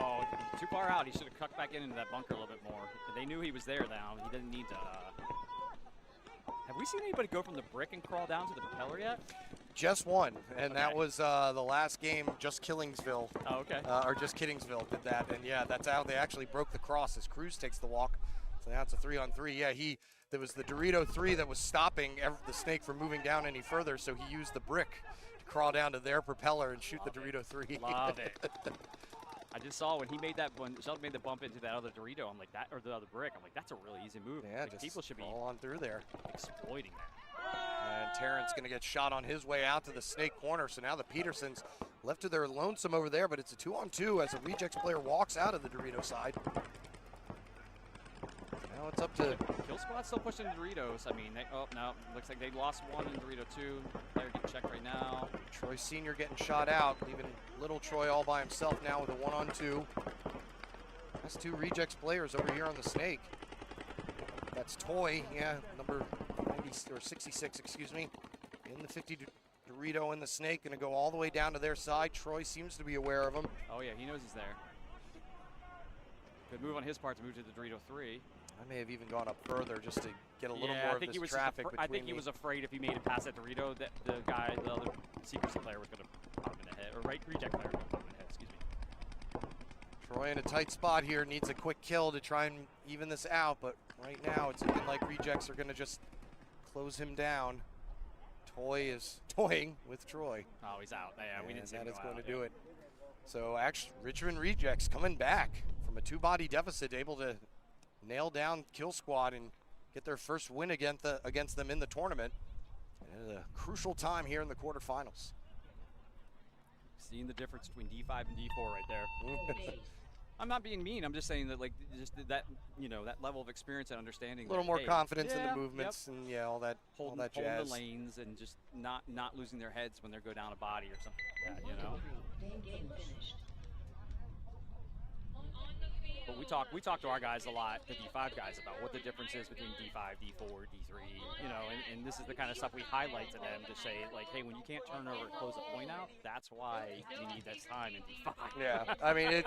Oh, too far out. He should have cut back into that bunker a little bit more. They knew he was there now. He didn't need to. Have we seen anybody go from the brick and crawl down to the propeller yet? Just one, and that was the last game. Just Killingsville. Oh, okay. Or just Kittingsville did that, and yeah, that's how they actually broke the cross as Cruz takes the walk. So now it's a 3-on-3. Yeah, there was the Dorito 3 that was stopping the snake from moving down any further, so he used the brick to crawl down to their propeller and shoot the Dorito 3. Love it. I just saw when he made that, when Sheldon made the bump into that other Dorito, I'm like, that, or the other brick, I'm like, that's a really easy move. Yeah, like, just people should be all on through there. Exploiting that. And Terrence going to get shot on his way out to the snake corner. So now the Petersons left to their lonesome over there, but it's a 2-on-2 as a Rejects player walks out of the Dorito side. Now it's up to... Kill Squad still pushing the Doritos. I mean, no, looks like they lost one in Dorito 2. Player getting checked right now. Troy Sr. getting shot out, leaving little Troy all by himself now with a 1-on-2. That's two Rejects players over here on the snake. That's Toy, yeah, number 90, or 66, excuse me, in the 50 Dorito in the snake, going to go all the way down to their side. Troy seems to be aware of him. Oh yeah, he knows he's there. Good move on his part to move to the Dorito 3. I may have even gone up further just to get a little Yeah, more I think of this traffic between I think he was afraid if he made it past that Dorito, that the other Secrecy player was going to pop him in the head, or Reject player was going to pop him in the head, excuse me. Troy in a tight spot here, needs a quick kill to try and even this out, but right now it's looking like Rejects are going to just close him down. Toy is toying with Troy. Oh, he's out. Yeah, we didn't see him that is go going out, to do it. So actually, Richmond Rejects coming back from a 2-body deficit, able to nail down Kill Squad and get their first win against them in the tournament. And at a crucial time here in the quarterfinals. Seeing the difference between D5 and D4 right there. I'm not being mean. I'm just saying that, like, just that, you know, that level of experience and understanding. A little more confidence in the movements and all that holding jazz. Holding the lanes and just not losing their heads when they go down a body or something like that, you know. Game finished. But we talk to our guys a lot, the D5 guys, about what the difference is between D5, D4, D3, you know, and this is the kind of stuff we highlight to them to say, like, hey, when you can't turn over and close a point out, that's why you need that time in D5. Yeah, I mean,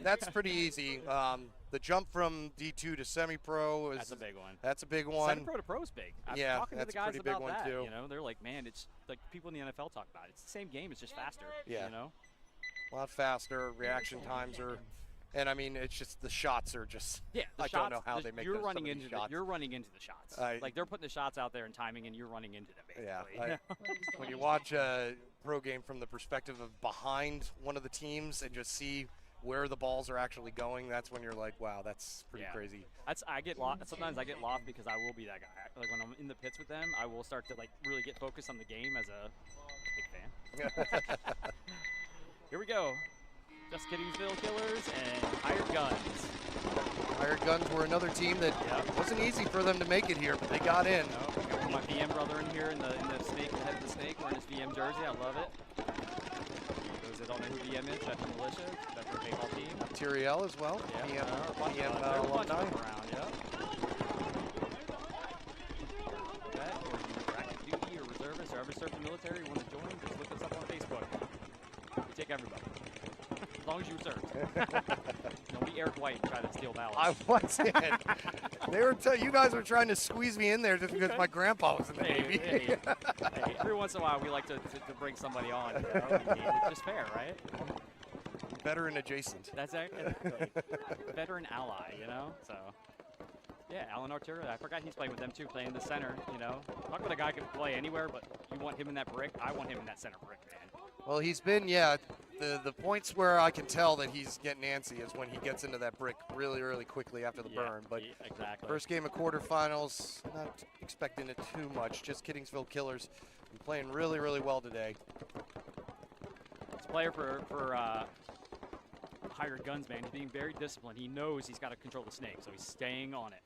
that's pretty easy. The jump from D2 to semi-pro is... That's a big one. That's a big one. Semi-pro to pro is big. I'm talking to the guys a pretty big about one that, too. you know, they're like, man, it's like people in the NFL talk about it. It's the same game, it's just faster, yeah. you know? A lot faster. Reaction times are And I mean, it's just the shots are just. Yeah, I don't know how they make you're those, running some of into these the, shots. You're running into the shots. Like they're putting the shots out there and timing, and you're running into them. Basically. Yeah. When you watch a pro game from the perspective of behind one of the teams and just see where the balls are actually going, that's when you're like, wow, that's pretty crazy. I get lost. Sometimes I get lost because I will be that guy. Like when I'm in the pits with them, I will start to like really get focused on the game as a big fan. Here we go. Just Kittingsville Killers and Hired Guns. Hired Guns were another team that wasn't easy for them to make it here, but they got in. Got my VM brother in here in the snake, the head of the snake, wearing his VM jersey. I love it. Those that don't know who VM is, Veteran Militia, Veteran Paintball team. Tyriel as well. Yeah, VM alumni. Around, Vet, or you're active duty or reservist or ever served in the military, you want to join, just look us up on Facebook. We take everybody. As long as you served. Don't be Eric White and try to steal ballots. I wasn't. They were you guys were trying to squeeze me in there just because my grandpa was in the Navy. Hey, every once in a while we like to bring somebody on. You know? I mean, it's just fair, right? Veteran adjacent. That's exactly. Veteran ally, you know? So, yeah, Alan Arturo, I forgot he's playing with them too, playing in the center, you know? Talk about a guy who can play anywhere, but you want him in that brick. I want him in that center brick, man. Well, he's been, the points where I can tell that he's getting antsy is when he gets into that brick really, really quickly after the burn. But exactly. First game of quarterfinals, not expecting it too much. Just Kittingsville Killers been playing really, really well today. This player for Hired Guns, man, he's being very disciplined. He knows he's got to control the snake, so he's staying on it.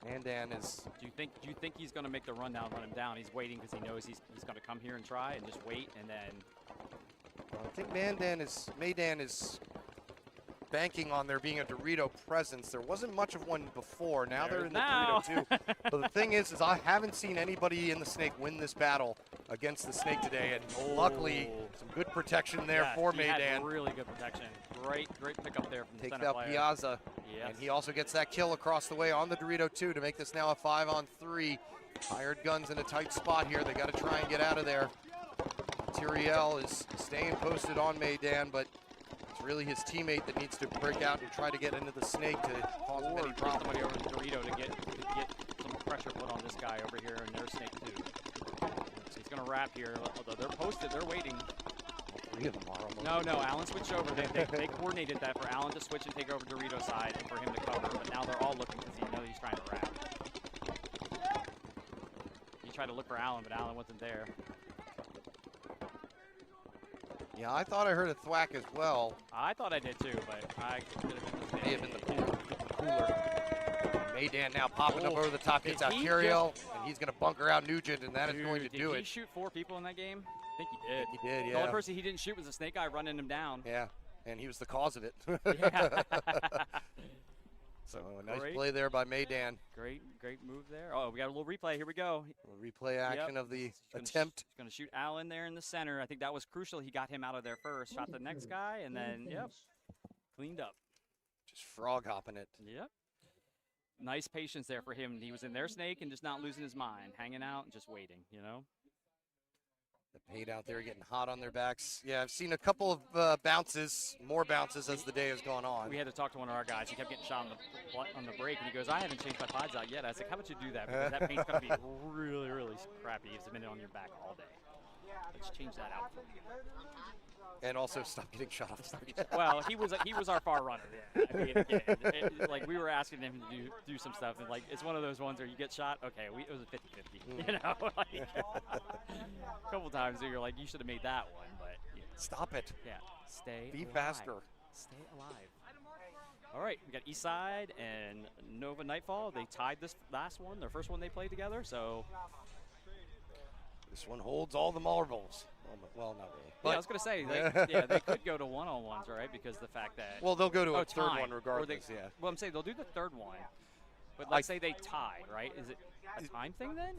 And Dan is. Do you think he's going to make the run down, run him down? He's waiting because he knows he's going to come here and try and just wait, and then. Well, I think Maydan is banking on there being a Dorito presence. There wasn't much of one before. Now they're in the Dorito too. But the thing is I haven't seen anybody in the snake win this battle against the snake today, and luckily some good protection there for Maydan. Really good protection. Great pickup there from the Takes center out player. Piazza, Yes. and he also gets that kill across the way on the Dorito 2 to make this now a 5-on-3. Hired Guns in a tight spot here. They got to try and get out of there. Tyriel is staying posted on Maydan, but it's really his teammate that needs to break out and try to get into the snake to cause him any problem. Somebody over to Dorito to get some pressure put on this guy over here in their snake too. So he's going to wrap here. Although they're posted, they're waiting. Three of them are almost. No, Alan switched over. They coordinated that for Alan to switch and take over Dorito's side and for him to cover. But now they're all looking because he knows he's trying to wrap. He tried to look for Alan, but Alan wasn't there. Yeah, I thought I heard a thwack as well. I thought I did too, but I could have been mistaken. May have been the cooler. Maydan now popping up over the top, gets out Tyriel, and he's going to bunker out Nugent, and that is going to do it. Did he shoot 4 people in that game? I think he did. He did, yeah. The only person he didn't shoot was the snake guy running him down. Yeah, and he was the cause of it. Yeah. So a nice play there by Maydan. Great move there. Oh, we got a little replay. Here we go. Replay action of the attempt. He's going to shoot Allen there in the center. I think that was crucial. He got him out of there first. Shot the next guy, and then, cleaned up. Just frog hopping it. Yep. Nice patience there for him. He was in their snake and just not losing his mind, hanging out and just waiting, you know? The paint out there getting hot on their backs. Yeah, I've seen a couple of bounces, more bounces as the day has gone on. We had to talk to one of our guys. He kept getting shot on the break, and he goes, I haven't changed my pods out yet. I was like, how about you do that? Because that paint's going to be really, really crappy. It's been on your back all day. Let's change that out for you. And also stop getting shot off. Well, he was our far runner. Yeah. I mean, again, like we were asking him to do some stuff, and like it's one of those ones where you get shot. Okay, it was a 50-50. You know, like a couple times you're like, you should have made that one, but stop it. Yeah, Be alive. faster. Stay alive. All right, we got Eastside and Nova Nightfall. They tied this last one, their first one they played together. So this one holds all the marbles. Well, not really. Yeah, I was going to say, they could go to one-on-ones, right? Because the fact that... Well, they'll go to a third one regardless, Well, I'm saying they'll do the third one. But let's say they tie, right? Is it a time thing then?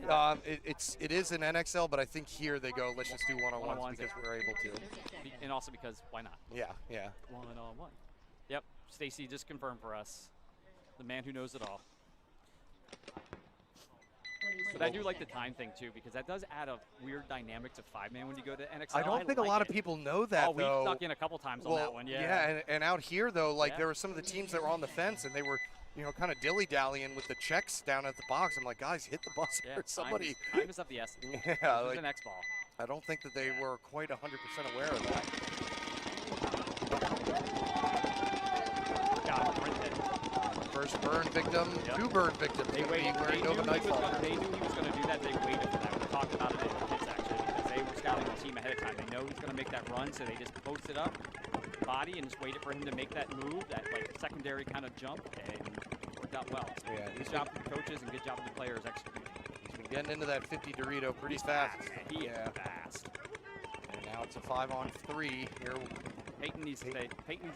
It is an NXL, but I think here they go, let's just do one-on-ones because we're able to. And also because, why not? Yeah. One-on-one. Yep, Stacy just confirmed for us. The man who knows it all. But I do like the time thing too, because that does add a weird dynamic to 5-man when you go to NXL. I don't think a like lot of it. people know that, Oh, we though. stuck in a couple times on that one, yeah. Yeah, and out here, though, like, Yeah. there were some of the teams that were on the fence, and they were, you know, kind of dilly-dallying with the checks down at the box. I'm like, guys, hit the bus Yeah, or somebody. time is of the essence. Yeah, This like, is an X ball. I don't think that they were quite 100% aware of that. God, printed. First burn victim, Yep. 2 burn victims. They waited. Wearing Nova They knew Nightfall. he was going to do that. They waited for that. We talked about it in the kids section because they were scouting the team ahead of time. They know he's going to make that run, so they just posted up, body, and just waited for him to make that move, that like secondary kind of jump, and it worked out well. So Yeah, good job for the coaches and good job for the players executing. He's been getting into that 50 Dorito pretty fast. Man, he is fast. And now it's a 5-on-3 here. Peyton needs to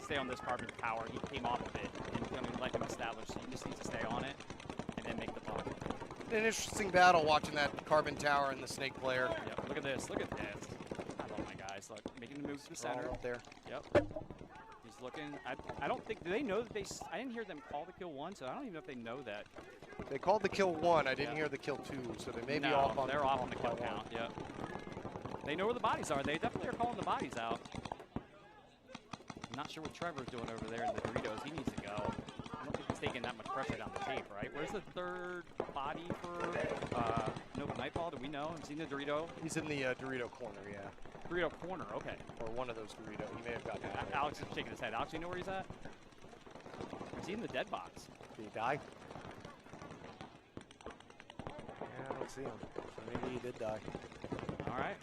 stay on this carbon power. He came off of it, and he's going to let him establish. So he just needs to stay on it and then make the bump. An interesting battle watching that carbon tower and the snake player. Yep. Look at this. Look at this. I love my guys. Look, making the moves to the center. All up there. Yep. He's looking. I don't think. Do they know that they? I didn't hear them call the kill 1, so I don't even know if they know that. They called the kill 1. I didn't Yeah. hear the kill 2, so they may be No, off on. they're off on the kill by one. count. Yep. They know where the bodies are. They definitely are calling the bodies out. I'm not sure what Trevor's doing over there in the Doritos. He needs to go. I don't think he's taking that much pressure down the tape, right? Where's the third body for Nova Nightfall? Do we know? Have you seen the Dorito? He's in the Dorito corner, yeah. Dorito corner, okay. Or one of those Dorito. He may have gotten out. Alex is shaking his head. Alex, you know where he's at? Is he in the dead box? Did he die? Yeah, I don't see him. So maybe he did die. All right.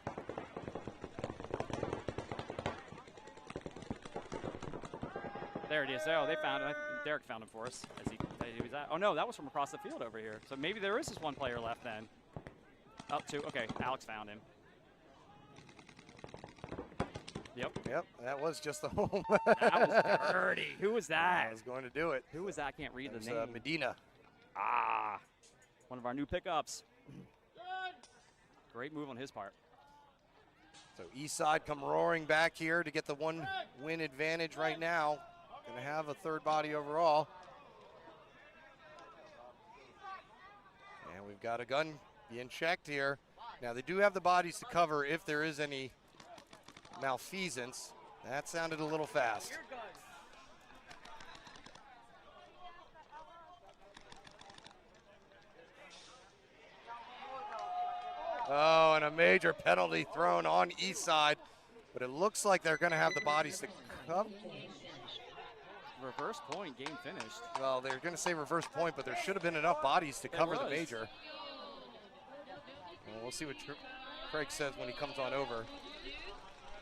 There it is. Oh, they found it. Derek found him for us as he was at. Oh no, that was from across the field over here. So maybe there is just one player left then. Up to. Okay, Alex found him. Yep. Yep, that was just the home. That was dirty. Who was that? I was going to do it. Who was that? I can't read There's, the name. Medina. Ah, one of our new pickups. Great move on his part. So East Side come roaring back here to get the 1-win advantage right now. Going to have a third body overall. And we've got a gun being checked here. Now they do have the bodies to cover if there is any malfeasance. That sounded a little fast. Oh, and a major penalty thrown on East Side. But it looks like they're going to have the bodies to cover. Reverse point, game finished. Well, they're going to say reverse point, but there should have been enough bodies to cover the major. Well, we'll see what Craig says when he comes on over.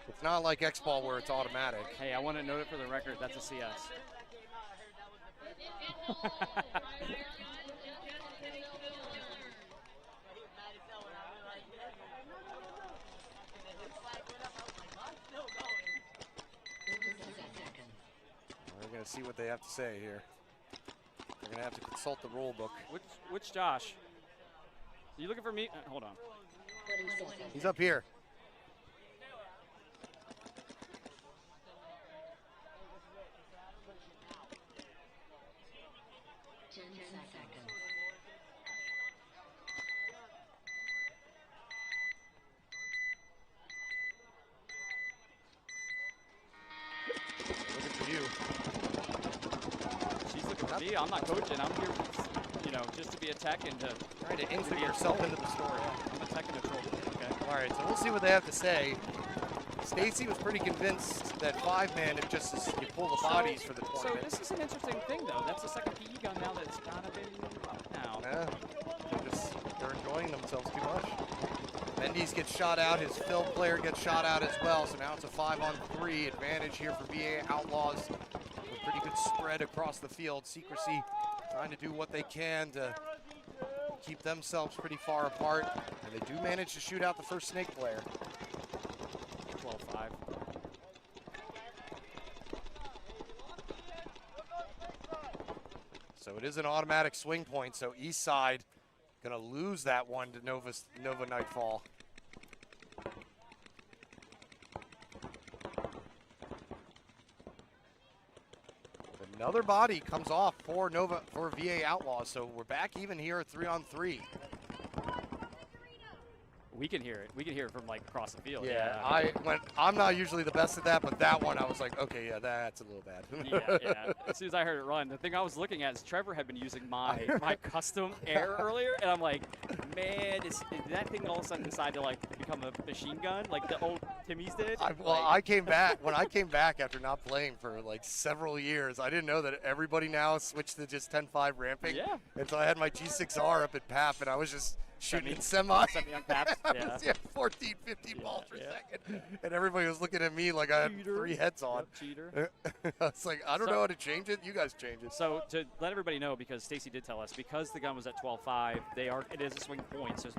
It's not like X-Ball where it's automatic. Hey, I want to note it for the record. That's a CS. We're going to see what they have to say here. They're going to have to consult the rule book. Which Josh? Are you looking for me? Hold on. He's up here. Looking for you. She's looking for me. I'm not coaching. I'm here, just to be a tech and to trying to insert yourself into the story. I'm a tech and a troll. Okay. All right, so we'll see what they have to say. Stacy was pretty convinced that 5-man, if just you pull the bodies for the So tournament. this is an interesting thing, though. That's the second PE gun now that's kind of been up now. Yeah, they're enjoying themselves too much. Mendes gets shot out. His fill player gets shot out as well. So now it's a 5-on-3 advantage here for VA Outlaws. A pretty good spread across the field. Secrecy trying to do what they can to keep themselves pretty far apart. And they do manage to shoot out the first snake player. 12-5. So it is an automatic swing point. So East Side going to lose that one to Nova Nightfall. Another body comes off for VA Outlaws, so we're back even here at 3-on-3. We can hear it. We can hear it from like across the field. Yeah, I'm not usually the best at that, but that one I was like, okay, yeah, that's a little bad. Yeah. As soon as I heard it run, the thing I was looking at is Trevor had been using my custom air earlier, and I'm like, man, is that thing all of a sudden decide to like become a machine gun like the old Timmy's did? I came back when I came back after not playing for like several years. I didn't know that everybody now switched to just 10.5 ramping. Yeah. And so I had my G6R up at PAP, and I was just shooting in semi. Semi on caps. Yeah. 14, 15 balls per second. And everybody was looking at me like I had 3 heads on. Yep, cheater. I was like, I don't know how to change it. You guys change it. So to let everybody know, because Stacy did tell us, because the gun was at 12.5, it is a swing point. So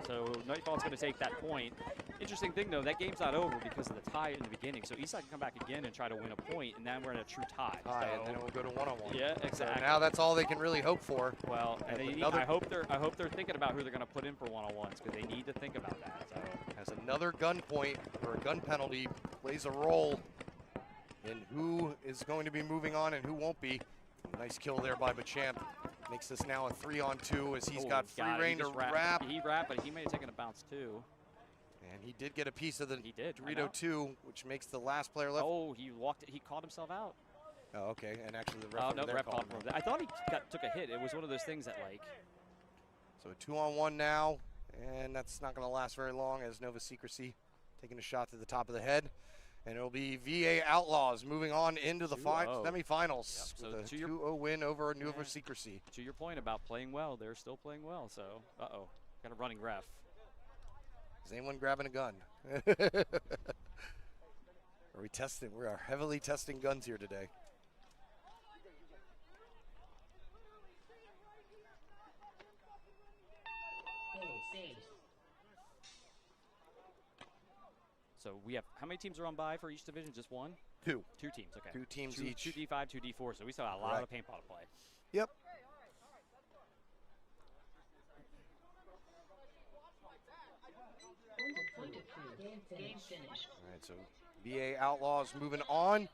Nightfall's going to take that point. Interesting thing though, that game's not over because of the tie in the beginning. So Eastside can come back again and try to win a point, and then we're in a true tie. And then it will go to one-on-one. Yeah, exactly. So now that's all they can really hope for. Well, and I hope they're thinking about who they're going to put in for one-on-ones, because they need to think about that. So. As another gun point or a gun penalty plays a role in who is going to be moving on and who won't be. Nice kill there by Machamp. Makes this now a 3-on-2 as he's got free reign to wrap. He wrapped, but he may have taken a bounce too. And he did get a piece of the Dorito Dorito 2, which makes the last player left. Oh, he caught himself out. Oh, okay. And actually the ref ref called him. I thought he took a hit. It was one of those things that like. So a 2-on-1 now, and that's not going to last very long as Nova Secrecy taking a shot to the top of the head. And it'll be VA Outlaws moving on into the semifinals with a 2-0 win over Nova Secrecy. To your point about playing well, they're still playing well. So, got a running ref. Is anyone grabbing a gun? Are we testing? We are heavily testing guns here today. So we have, how many teams are on bye for each division? Just one? 2. 2 teams, okay. 2 teams each. 2 D5, 2 D4, so we still got a lot of paintball to play. Yep. Game finished. All right, so VA Outlaws moving on.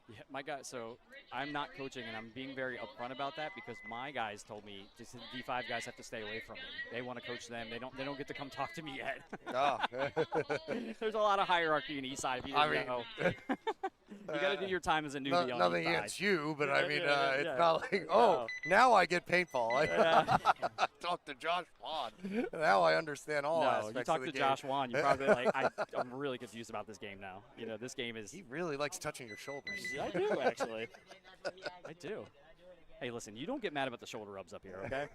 Yeah, my guy. So I'm not coaching, and I'm being very upfront about that because my guys told me just the D5 guys have to stay away from me. They want to coach them. They don't get to come talk to me yet. Oh. There's a lot of hierarchy in Eastside. If you didn't know. You got to do your time as a newbie on nothing Eastside. against you, but I mean, it's not like, now I get paintball. I talked to Josh Wan. Now I understand all aspects you talk of the to game. Josh Wan. You probably like. I'm really confused about this game now. You know, this game is. He really likes touching your shoulders. Yeah, I do actually. I do. Hey, listen, you don't get mad about the shoulder rubs up here, okay?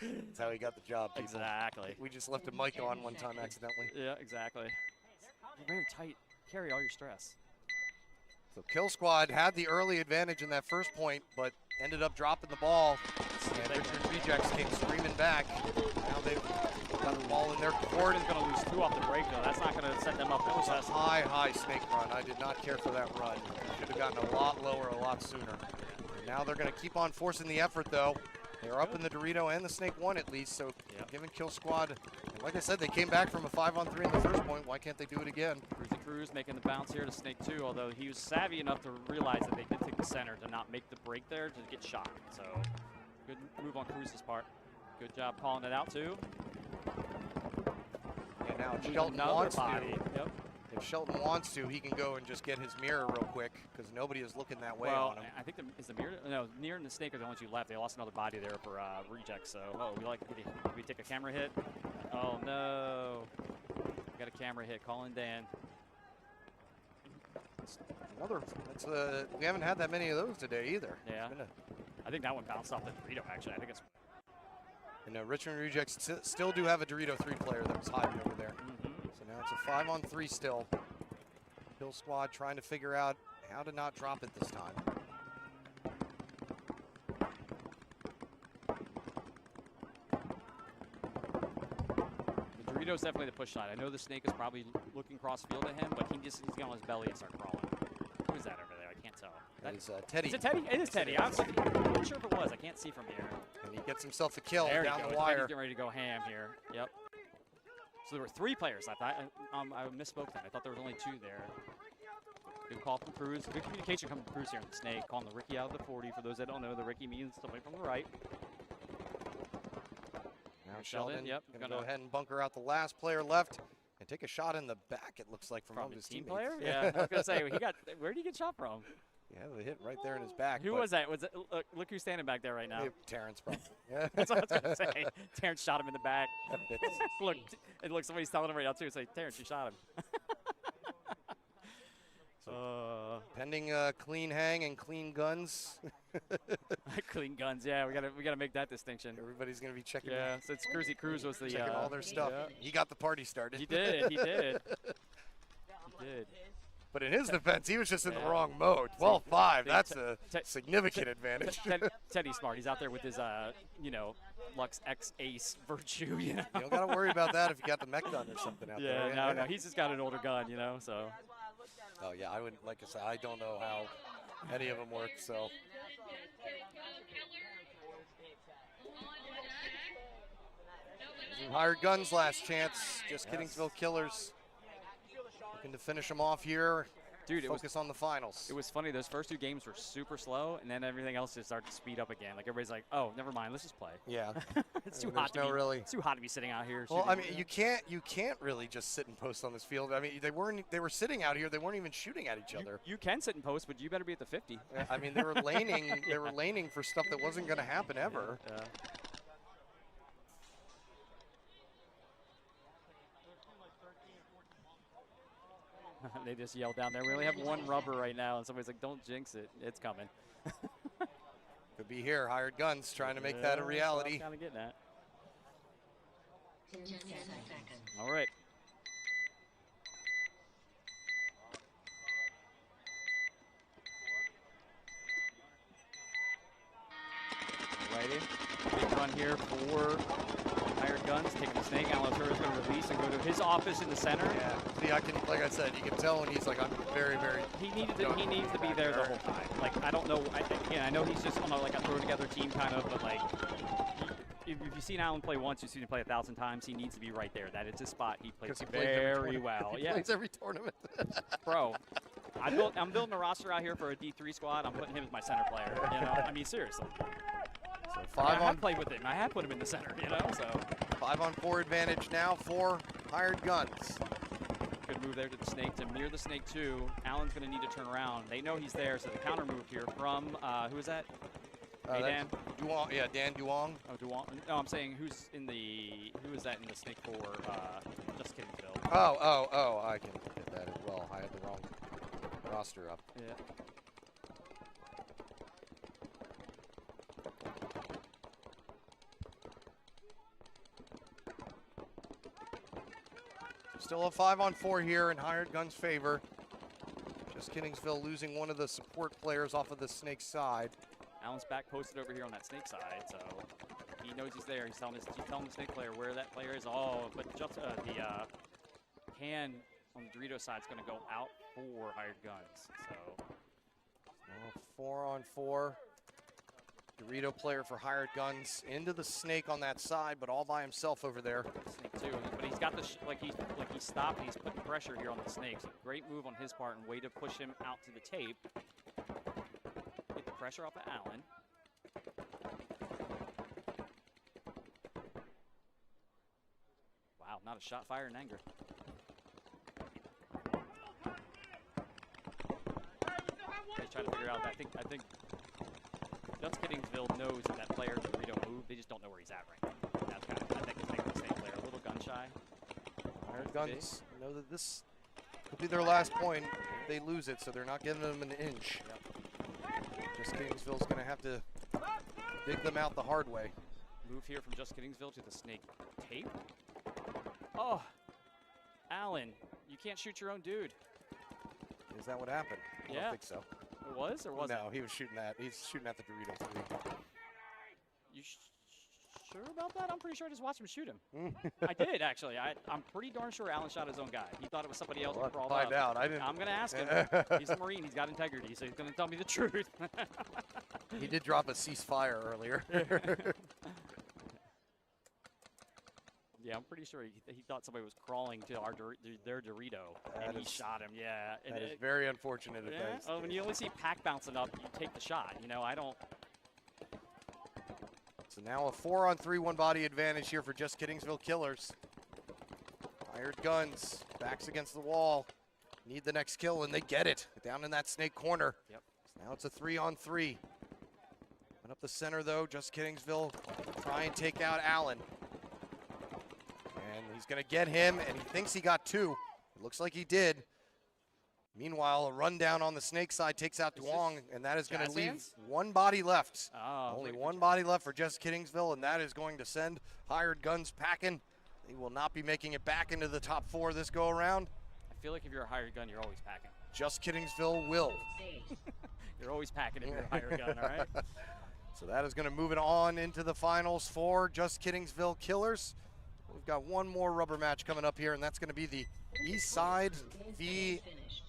That's how he got the job, people. Exactly. We just left a mic on one time accidentally. Yeah, exactly. You're very tight. Carry all your stress. So Kill Squad had the early advantage in that first point, but ended up dropping the ball. And Richard Rejects came screaming back. Now they've got the ball in their court. Is going to lose 2 off the break, though. That's not going to set them up. That was a high snake run. I did not care for that run. Should have gotten a lot lower a lot sooner. And now they're going to keep on forcing the effort, though. They're up in the Dorito and the Snake 1 at least, so giving Kill Squad, like I said, they came back from a 5-on-3 in the first point. Why can't they do it again? Cruz making the bounce here to Snake 2, although he was savvy enough to realize that they did take the center to not make the break there to get shot. So good move on Cruz's part. Good job calling it out too. And now Shelton wants to. Yep. If Shelton wants to, he can go and just get his mirror real quick because nobody is looking that way on him. I think is the mirror. No, Near and the Snake are the ones you left. They lost another body there for Reject. So, did we take a camera hit? Oh no, we got a camera hit. Calling Dan. We haven't had that many of those today either. Yeah. I think that one bounced off the Dorito. Actually, I think it's. And Richmond Rejects still do have a Dorito 3 player that was hiding over there. So now it's a 5-on-3 still. Kill Squad trying to figure out how to not drop it this time. The Dorito's definitely the push side. I know the Snake is probably looking cross field at him, but he's going on his belly and start crawling. Who is that over there? I can't tell. That is Teddy. Is it Teddy? It is Teddy. I'm not sure if it was. I can't see from here. And he gets himself a kill down the wire. Teddy's getting ready to go ham here. Yep. So there were 3 players. I misspoke then. I thought there was only 2 there. Good call from Cruz. Good communication coming from Cruz here in the Snake. Calling the Ricky out of the 40. For those that don't know, the Ricky means somebody from the right. Now Sheldon, yep, Gonna go ahead and bunker out the last player left and take a shot in the back, it looks like, from one of his team teammates. player? Yeah, I was going to say, where did he get shot from? Yeah, the hit right there in his back. Who was that? Was it, look who's standing back there right now. Terrence, probably. Yeah. That's what I was going to say. Terrence shot him in the back. That fits. Look, somebody's telling him right now, too. Say, Terrence, you shot him. Pending clean hang and clean guns. Clean guns, yeah. We gotta make that distinction. Everybody's gonna be checking. Yeah, since Cruzy Cruz was the checking all their stuff. Yeah. He got the party started. He did. He did. He did. But in his defense, he was just in the wrong mode. 12-5. That's a significant advantage. Teddy's smart. He's out there with his, Lux X Ace Virtue. You know? You don't got to worry about that if you got the mech gun or something out there. Yeah, no. He's just got an older gun, so. Oh, yeah. I would, like I said, I don't know how any of them work, so. Hired Guns last chance. Just Kiddingsville Killers. Looking to finish them off here. Dude, focus on the finals. It was funny. Those first two games were super slow, and then everything else just started to speed up again. Like everybody's like, "Oh, never mind. Let's just play." Yeah, it's too hot. It's too hot to be sitting out here. Well, I mean, you can't really just sit and post on this field. I mean, they were sitting out here. They weren't even shooting at each other. You can sit and post, but you better be at the 50. I mean, they were laning. They were laning for stuff that wasn't going to happen ever. Yeah. They just yelled down there. We only have one rubber right now, and somebody's like, "Don't jinx it. It's coming." Could be here. Hired Guns trying to make that a reality. Kind of getting at. All right. Alrighty. Big run here for Hired Guns, taking the snake. Alan Turner's going to release and go to his office in the center. Yeah. See, like I said, you can tell when he's like, I'm very, very. He needs to be there the whole time. Like, I don't know. I know he's just on a throw together team kind of, but like, if you've seen Alan play once, you've seen him play 1,000 times. He needs to be right there. That is his spot. He plays very well. He plays every tournament. Bro, I'm building a roster out here for a D3 squad. I'm putting him as my center player. I mean, seriously. So I have played with him. I have put him in the center. So 5-on-4 advantage now for Hired Guns. Good move there to the snake to mirror the snake too. Allen's going to need to turn around. They know he's there, so the counter move here from who is that? Hey, Dan. Duong. Yeah, Dan Duong. Oh, Duong. No, I'm saying who is that in the snake for? Just kidding, Phil. Oh, I can get that as well. I had the wrong roster up. Yeah. Still a 5-on-4 here in Hired Guns' favor. Just Kiddingsville losing one of the support players off of the snake side. Allen's back posted over here on that snake side, so he knows he's there. He's telling the snake player where that player is. Oh, but just the can on the Dorito side is going to go out for Hired Guns. So 4-on-4. Dorito player for Hired Guns into the snake on that side, but all by himself over there. Snake too, but he's got the he stopped. And he's putting pressure here on the snake. So great move on his part and way to push him out to the tape. Get the pressure off of Allen. Wow, not a shot fired in anger. He's trying to figure out. I think. Just Kiddingsville knows that player Dorito moved. They just don't know where he's at right now. That's kind of, I think it's making the snake player a little gun shy. Hired Guns know that this could be their last point if they lose it, so they're not giving them an inch. Yep. Just Kiddingsville's going to have to dig them out the hard way. Move here from Just Kiddingsville to the snake tape. Oh, Allen, you can't shoot your own dude. Is that what happened? I don't think so. It was or wasn't? No, he was shooting that. He's shooting at the Dorito 3. You sure about that? I'm pretty sure I just watched him shoot him. I did, actually. I'm pretty darn sure Allen shot his own guy. He thought it was somebody else who crawled up. Find out. I didn't. I'm going to ask him. He's a Marine. He's got integrity, so he's going to tell me the truth. He did drop a ceasefire earlier. Yeah, I'm pretty sure he thought somebody was crawling to their Dorito, and he shot him. Yeah, that is very unfortunate. Yeah. Oh, when you only see pack bouncing up, you take the shot. I don't. So now a 4-on-3 one-body advantage here for Just Kiddingsville Killers. Hired guns, backs against the wall. Need the next kill, and they get it down in that snake corner. Yep. So now it's a 3-on-3. Went up the center, though. Just Kiddingsville try and take out Allen. And he's going to get him, and he thinks he got 2. It looks like he did. Meanwhile, a rundown on the snake side takes out Duong, and that is going to Jazz leave hands? one body left. Oh, Only wait, one body left for Just Kiddingsville, and that is going to send Hired Guns packing. They will not be making it back into the top 4 this go around. I feel like if you're a hired gun, you're always packing. Just Kiddingsville will. You're always packing if you're a hired gun, all right? So that is going to move it on into the finals for Just Kiddingsville Killers. We've got one more rubber match coming up here, and that's going to be the East Side v.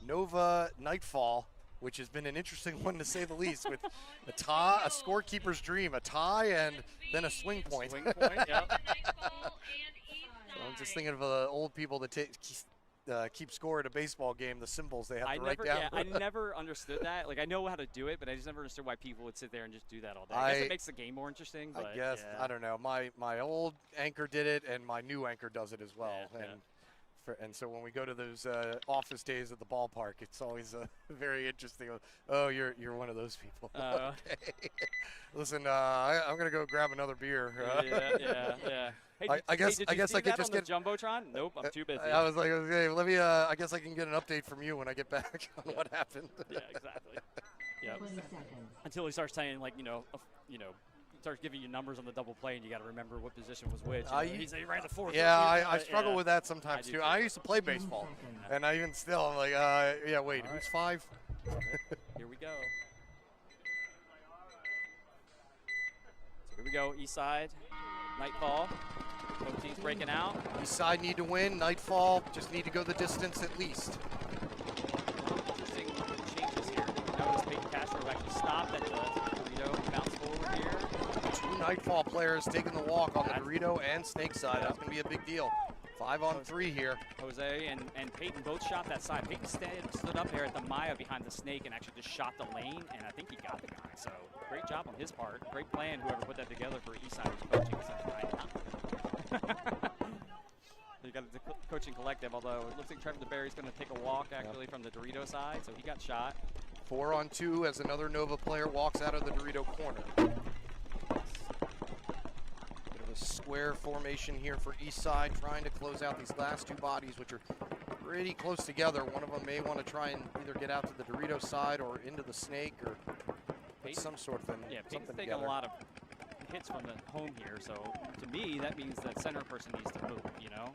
Nova Nightfall, which has been an interesting one to say the least, with a tie, a scorekeeper's dream, a tie, and then a swing point. Swing point, yep. So I'm just thinking of old people that keep score at a baseball game, the symbols they have to write down. Yeah, I never understood that. Like, I know how to do it, but I just never understood why people would sit there and just do that all day. I guess it makes the game more interesting. But I guess, yeah. I don't know. My old anchor did it, and my new anchor does it as well. Yeah, And so when we go to those office days at the ballpark, it's always very interesting. Oh, you're one of those people. Okay. Listen, I'm gonna go grab another beer. Yeah. Hey, I guess did I you guess see I could that just on get the jumbotron. Nope, I'm too busy. I was like, okay, let me. I guess I can get an update from you when I get back on what happened. Yeah, exactly. Yep. 20 seconds. Until he starts saying, like, starts giving you numbers on the double play, and you got to remember what position was which. He ran the 4th. Yeah, I struggle with that sometimes too. too. I used to play baseball, and I even still, I'm like, yeah, wait, who's 5? Here we go. So here we go, East Side, Nightfall. Both teams breaking out. East Side need to win. Nightfall just need to go the distance at least. Interesting changes here. Notice Peyton Castro actually stopped at the Dorito, bounced forward here. 2 Nightfall players taking the walk on the Dorito and Snake side. That's going to be a big deal. 5-on-3 here. Jose and Peyton both shot that side. Peyton stood up there at the Maya behind the Snake and actually just shot the lane, and I think he got the guy. So great job on his part. Great plan, whoever put that together for Eastside who's coaching tonight. You got the coaching collective, although it looks like Trevor DeBerry's going to take a walk actually from the Dorito side, so he got shot. 4-on-2 as another Nova player walks out of the Dorito corner. Bit of a square formation here for Eastside, trying to close out these last 2 bodies, which are pretty close together. One of them may want to try and either get out to the Dorito side or into the Snake or Peyton, some sort of yeah, Peyton's something taking together. a lot of hits from the home here, so to me that means that center person needs to move, you know?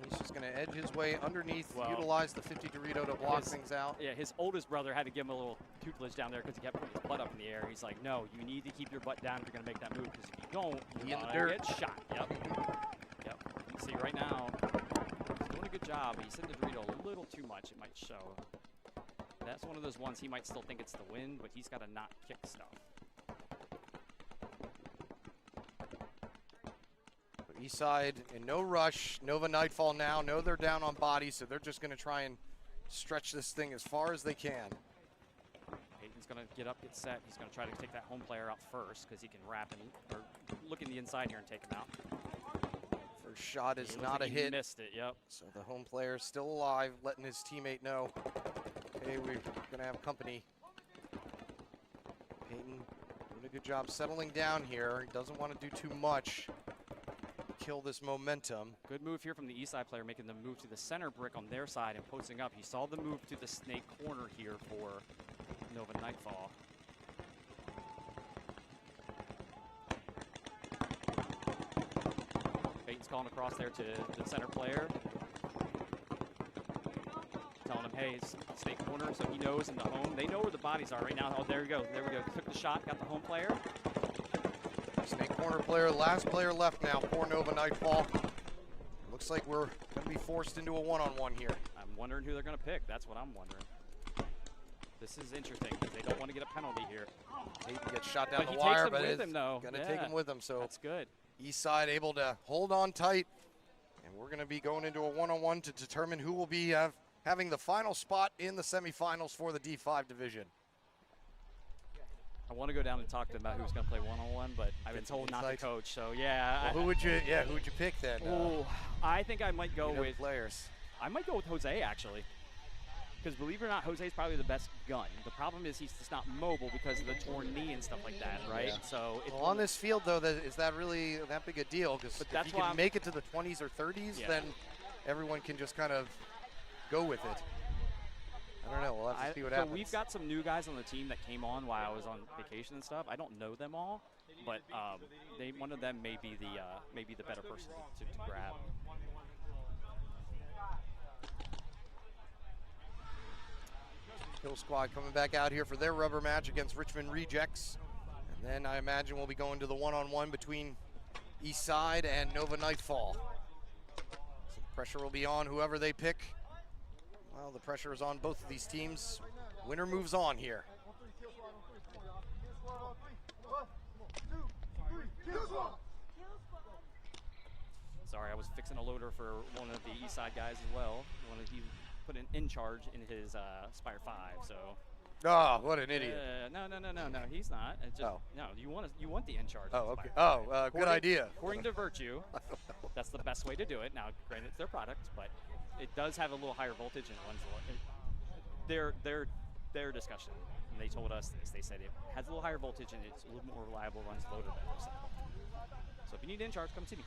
He's just going to edge his way underneath, Well, utilize the 50 Dorito to block things out. Yeah, his oldest brother had to give him a little tutelage down there because he kept putting his butt up in the air. He's like, no, you need to keep your butt down if you're going to make that move, because if you don't, you're in the gonna dirt. get shot. Yep. Yep. You can see right now, he's doing a good job, but he's in the Dorito a little too much, it might show. That's one of those ones he might still think it's the win, but he's got to not kick stuff. Eastside in no rush. Nova Nightfall now know they're down on body, so they're just going to try and stretch this thing as far as they can. Peyton's going to get up, get set. He's going to try to take that home player out first because he can wrap and or look in the inside here and take him out. First shot is He looks not like a he hit. missed it, yep. So the home player is still alive, letting his teammate know, hey, we're going to have company. Peyton doing a good job settling down here. He doesn't want to do too much. Kill this momentum. Good move here from the east side player, making the move to the center brick on their side and posting up. He saw the move to the Snake corner here for Nova Nightfall. Peyton's calling across there to the center player, telling him, hey, it's Snake corner, so he knows in the home. They know where the bodies are right now. Oh, there we go. There we go. Took the shot, got the home player. Snake corner player, last player left now for Nova Nightfall. Looks like we're going to be forced into a one-on-one here. I'm wondering who they're going to pick. That's what I'm wondering. This is interesting because they don't want to get a penalty here. Peyton gets shot down But the he takes wire, him but with it's him, though. going to Yeah. take him with him. So That's good. East side able to hold on tight. And we're going to be going into a one-on-one to determine who will be having the final spot in the semifinals for the D5 division. I want to go down and talk to them about who's going to play one-on-one, but I've been Get some told not to insight. coach. So yeah. Well, who would you pick then? Oh, I think I might go with players. I might go with Jose actually, because believe it or not, Jose's probably the best gun. The problem is he's just not mobile because of the torn knee and stuff like that, right? Yeah. So Well, on this field though, is that really that big a deal? Because if that's you why can I'm- make it to the 20s or 30s, Yeah. then everyone can just kind of go with it. I don't know. We'll have to see what so happens. we've got some new guys on the team that came on while I was on vacation and stuff. I don't know them all, but one of them may be the better person to grab. Kill Squad coming back out here for their rubber match against Richmond Rejects. And then I imagine we'll be going to the one-on-one between Eastside and Nova Nightfall. So pressure will be on whoever they pick. Well, the pressure is on both of these teams. Winner moves on here. Sorry, I was fixing a loader for one of the Eastside guys as well. He put an in charge in his Spire 5, so. Oh, what an idiot. No, he's not. It's just, no, you want the in charge. Oh, okay. Oh, good idea. According to Virtue, that's the best way to do it. Now, granted, it's their product, but it does have a little higher voltage and runs their discussion. And they told us this. They said it has a little higher voltage and it's a little more reliable, runs loader better. So if you need in charge, come see me.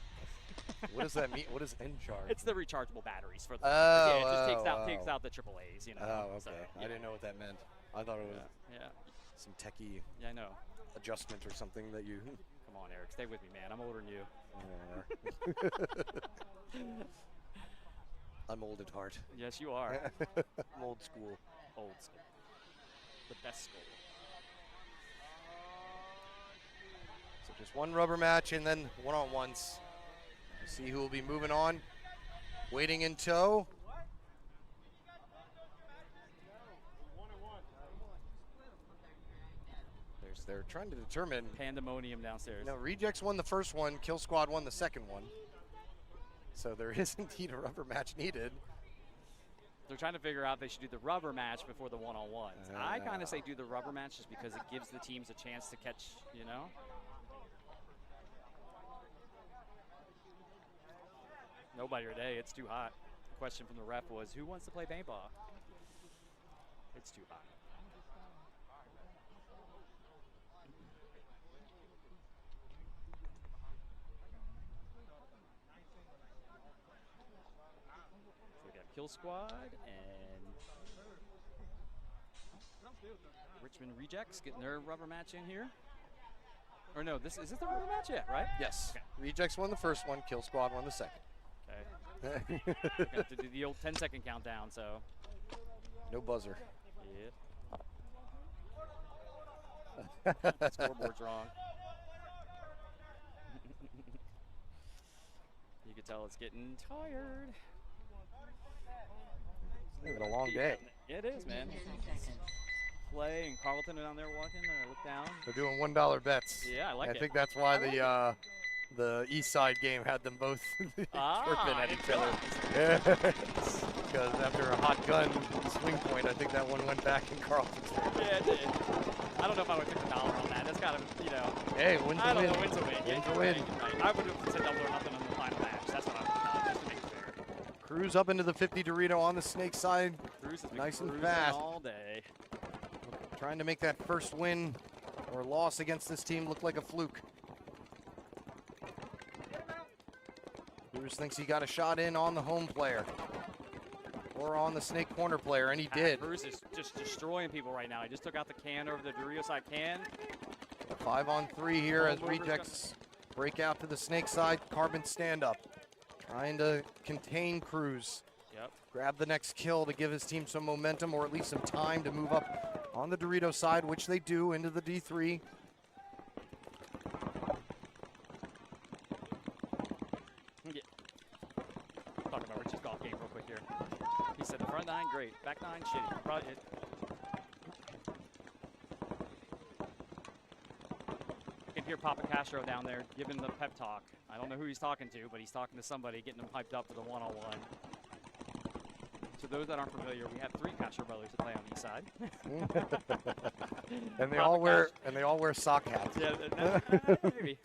What does that mean? What is in charge? It's the rechargeable batteries for the. Oh, it just takes out the AAAs, you know. Oh, okay. So, I didn't know what that meant. I thought it was some techie Yeah, I know. adjustment or something that you. Come on, Eric, stay with me, man. I'm older than you. I'm old at heart. Yes, you are. I'm old school. Old school. The best school. So just one rubber match and then one-on-ones. We'll see who will be moving on. Waiting in tow. They're trying to determine. Pandemonium downstairs. No, Rejects won the first one. Kill Squad won the second one. So there is indeed a rubber match needed. They're trying to figure out if they should do the rubber match before the one-on-ones. I kind of say do the rubber match just because it gives the teams a chance to catch, you know? Nobody today. It's too hot. The question from the ref was, who wants to play paintball? It's too hot. So we got Kill Squad and Richmond Rejects getting their rubber match in here. Or no, is this the rubber match yet, right? Yes. Okay. Rejects won the first one. Kill Squad won the second. Okay. We're gonna have to do the old 10-second countdown, so. No buzzer. Yep. Scoreboard's wrong. You can tell it's getting tired. It's been a long day. It is, man. Clay and Carlton are down there walking. Look down. They're doing $1 bets. Yeah, I like it. I think that's why the East Side game had them both chirping at each other. Because after a hot gun swing point, I think that one went back in Carlton's favor. Yeah, it did. I don't know if I would take $1 on that. That's kind of, you know. Hey, win's a win. Win's a win. Win's Yeah, a win. right. I would have said double or nothing on the final match. That's what I would have done, just to make it fair. Cruz up into the 50 Dorito on the Snake side. Cruz has been Nice and cruising fast. all day. Trying to make that first win or loss against this team look like a fluke. Cruz thinks he got a shot in on the home player or on the Snake corner player, and he did. Cruz is just destroying people right now. He just took out the can over the Dorito side can. 5-on-3 here as Rejects break out to the Snake side. Carbon stand up. Trying to contain Cruz. Yep. Grab the next kill to give his team some momentum or at least some time to move up on the Dorito side, which they do into the D3. Talking about Richie's golf game real quick here. He said the front nine, great. Back nine, shitty. Probably it. I can hear Papa Castro down there giving the pep talk. I don't know who he's talking to, but he's talking to somebody, getting them hyped up for the one-on-one. To those that aren't familiar, we have 3 Castro brothers that play on the east side. And they Papa all wear sock hats. Yeah, maybe.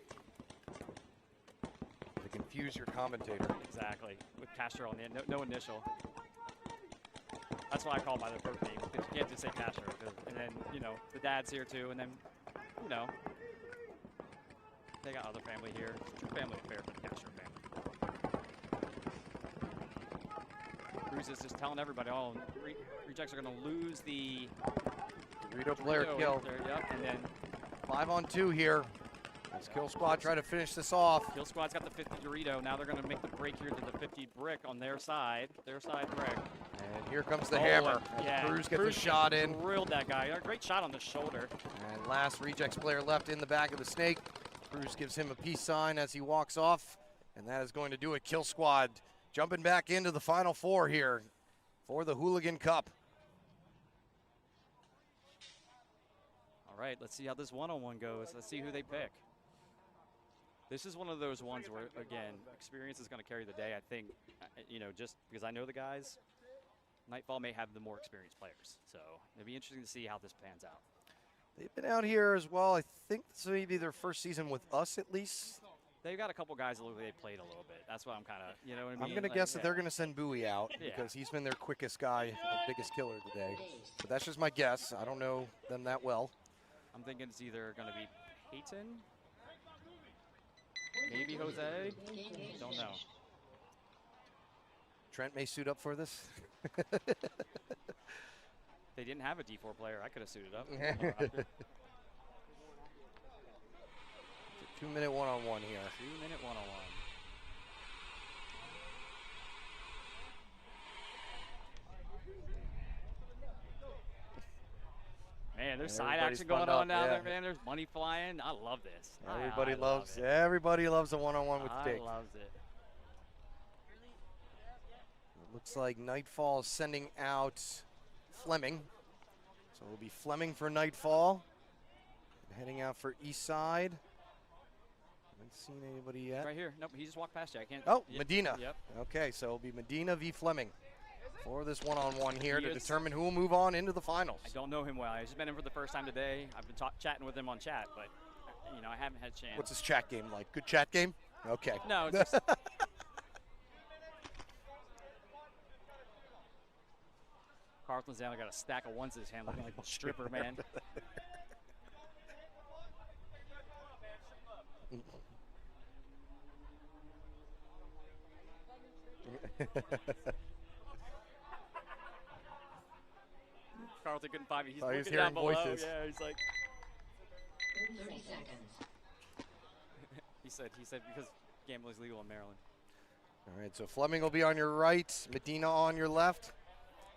To confuse your commentator. Exactly. With Castro on the end, no initial. That's why I call by their birth name, because you can't just say Castro. And then, you know, the dad's here too, and then, you know, they got other family here. It's a true family affair for the Castro family. Cruz is just telling everybody, oh, rejects are going to lose the Dorito player kill. There, yep, and then 5 on 2 here. As Kill Squad try to finish this off. Kill Squad's got the 50 Dorito. Now they're going to make the break here to the 50 brick on their side. Their side brick. And here comes the hammer. Yeah, Cruz gets the shot in. Drilled that guy. A great shot on the shoulder. And last Rejects player left in the back of the snake. Cruz gives him a peace sign as he walks off. And that is going to do it. Kill Squad jumping back into the Final Four here for the Hooligan Cup. All right, let's see how this one-on-one goes. Let's see who they pick. This is one of those ones where, again, experience is going to carry the day. I think, you know, just because I know the guys, Nightfall may have the more experienced players. So it'll be interesting to see how this pans out. They've been out here as well. I think this may be their first season with us at least. They've got a couple guys that look like they played a little bit. That's what I'm kind of, you know what I mean? I'm going to guess that they're going to send Bowie out because he's been their quickest guy, biggest killer today. But that's just my guess. I don't know them that well. I'm thinking it's either going to be Peyton, maybe Jose. Don't know. Trent may suit up for this. They didn't have a D4 player. I could have suited up. 2-minute one-on-one here. 2-minute one-on-one. Man, there's side action going on down there, man. There's money flying. I love this. Everybody loves it. Everybody loves a one-on-one with Dick. Loves it. It looks like Nightfall is sending out Fleming. So it'll be Fleming for Nightfall. Heading out for Eastside. Haven't seen anybody yet. Right here. Nope, he just walked past you. I can't. Oh, Medina. Yep. Okay, so it'll be Medina v. Fleming for this one-on-one here to determine who will move on into the finals. I don't know him well. I've just met him for the first time today. I've been chatting with him on chat, but you know I haven't had a chance. What's his chat game like? Good chat game? Okay. No. Just Carlton's down. I got a stack of ones in his hand, looking like a stripper, man. Carlton couldn't find me. He's looking down below. Voices. Yeah, he's like. 30 seconds. he said because gambling is legal in Maryland. All right, so Fleming will be on your right, Medina on your left.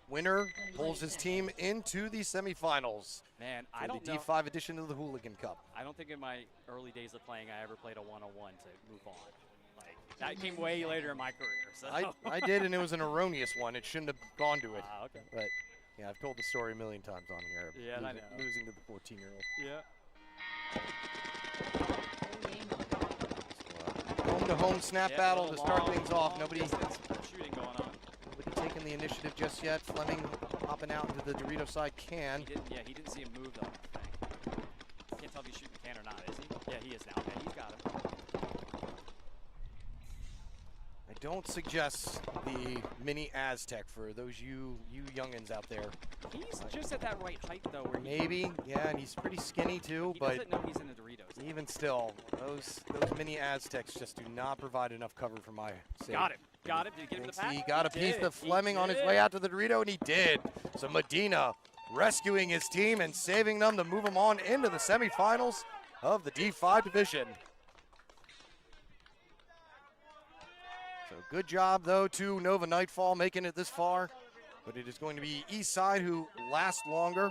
Winner pulls his team into the semifinals. Man, for I don't the know. D5 edition of the Hooligan Cup. I don't think in my early days of playing I ever played a one-on-one to move on. Like that came way later in my career. So. I did, and it was an erroneous one. It shouldn't have gone to it. Okay. But yeah, I've told the story a million times on here. Yeah, I know. Losing to the 14-year-old. Yeah. Home-to-home snap battle to start things off. Nobody shooting going on. Nobody taking the initiative just yet. Fleming hopping out into the Dorito side can. He didn't see him move though. Can't tell if he's shooting the can or not, is he? Yeah, he is now. Okay, he's got him. I don't suggest the mini Aztec for those you youngins out there. He's just at that right height though. Where Maybe, yeah, and he's pretty skinny too. He but doesn't know he's in the Doritos. Even still, those mini Aztecs just do not provide enough cover for my sake. Got him. Got him. Did he get him the pack? He got a piece of Fleming on his way out to the Dorito, and he did. So Medina rescuing his team and saving them to move them on into the semifinals of the D5 division. So good job, though, to Nova Nightfall making it this far. But it is going to be Eastside who last longer.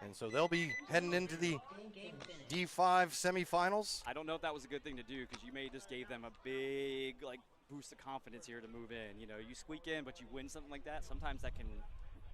And so they'll be heading into the D5 semifinals. I don't know if that was a good thing to do because you may just gave them a big boost of confidence here to move in. You know, you squeak in, but you win something like that. Sometimes that can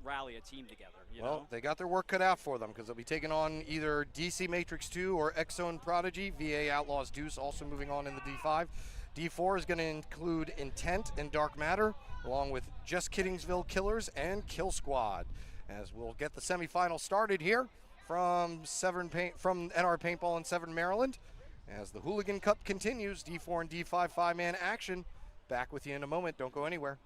rally a team together. You know? They got their work cut out for them because they'll be taking on either DC Matrix 2 or X-Zone Prodigy. VA Outlaws Deuce also moving on in the D5. D4 is going to include Intent and Dark Matter, along with Just Kiddingsville Killers and Kill Squad. As we'll get the semifinal started here from NR Paintball in Severn, Maryland. As the Hooligan Cup continues, D4 and D5 5-man action. Back with you in a moment. Don't go anywhere.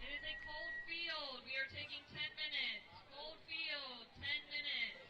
It is a cold field. We are taking 10 minutes. Cold field, 10 minutes.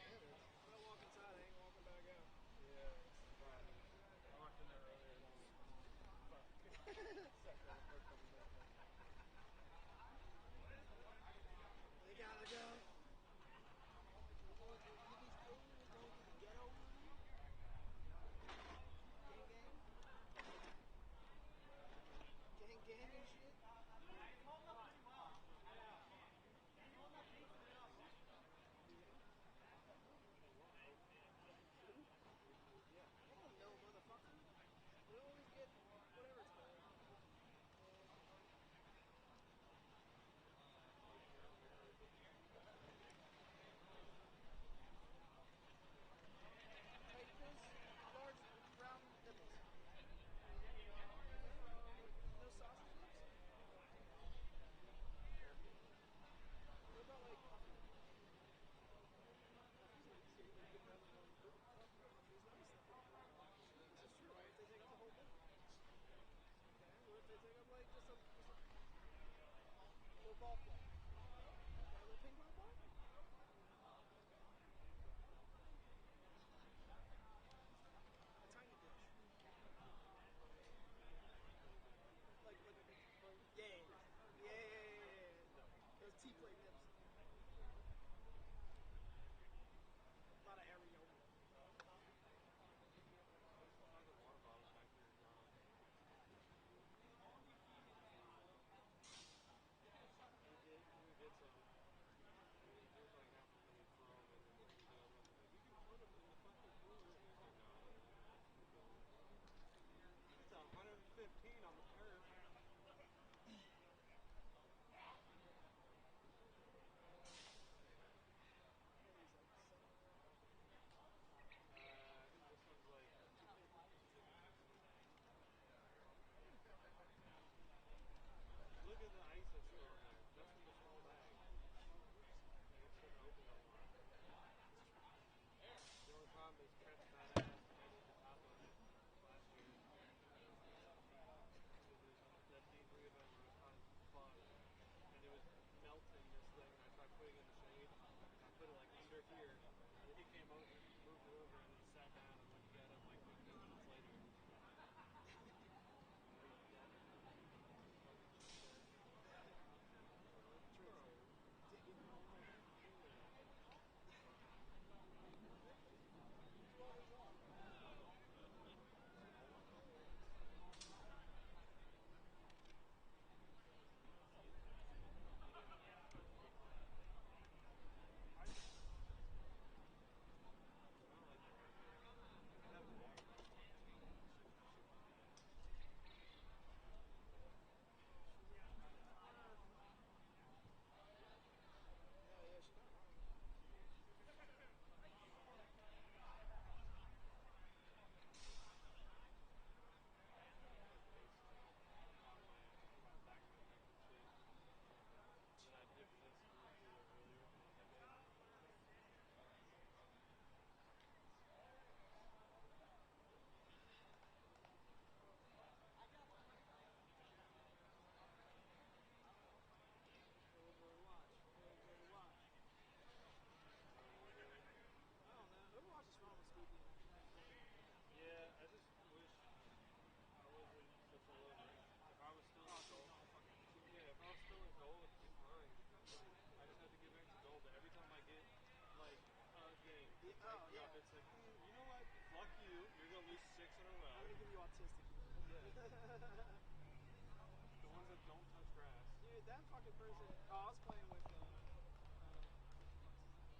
Dude, that fucking person. Oh, I was playing with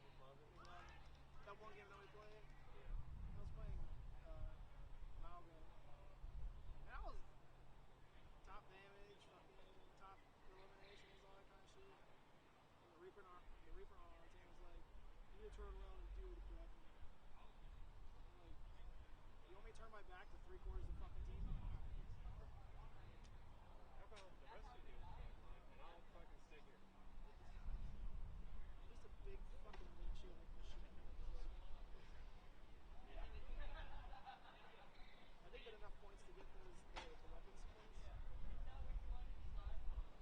McLovin. That one game that we played. Yeah. I was playing Malga, and I was top damage, fucking top eliminations, all that kind of shit. And the Reaper on our team was like, "You need to turn around and deal with the back of me." I'm like, "You want me to turn my back to 3/4 of the fucking team?" How about the rest of you backline, and I'll fucking stay here. Just a big fucking windshield machine. I didn't get enough points to get the weapons points.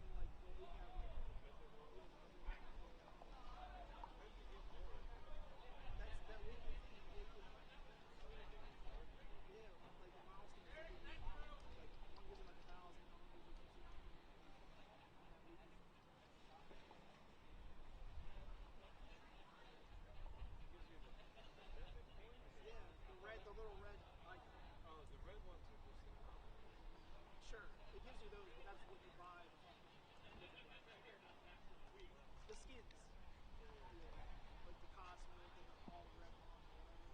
And like what we have, like The mythic one? yeah, the mythic one. How did you get more? That weekend yeah, Oh, they give you more? like the milestones they give you, like one gives you like 1,000, the other one gives you 1,500 on that weekend. It gives you the mythic points? Yeah, the little red icon. Oh, the red ones are just the common ones. Sure, it gives you those, but that's what you buy the fucking mythic weapons. The skins. Yeah. Like the cosmic and all the red ones or whatever.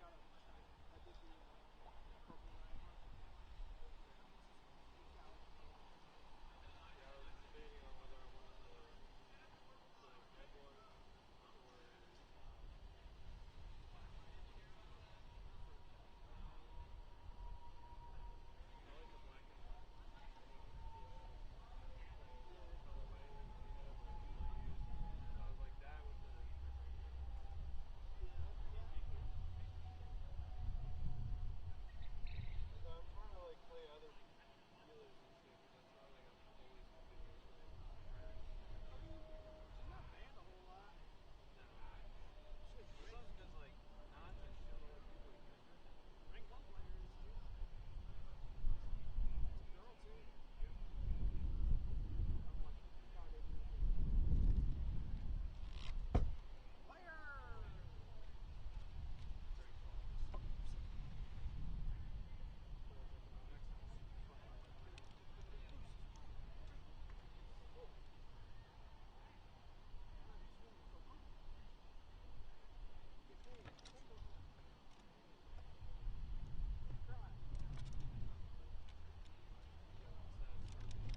So I did the purple Reinhardt. The Galaxy purple. Yeah, I was debating on whether I wanted the red one or I like the black and white. I think it's cool. The colorway that he had, like what he used. So I was like that with the regular one. Yeah. And I'm trying to like play other healers and shit, because it's not like I'm always completely playing Thresh. She's not banned a whole lot. No. She's But it's great. also because like not a shitload of people use her. Rank 1 players do. It's a girl too. Yep. I'm like, God, they do this. Fire! Great call. 100%. Players economics. Fuck my life right now. Boost. Oh. God, these women are so hungry. Get paid. Paintball. Cry. Yeah, I'm sad starving hour and a half.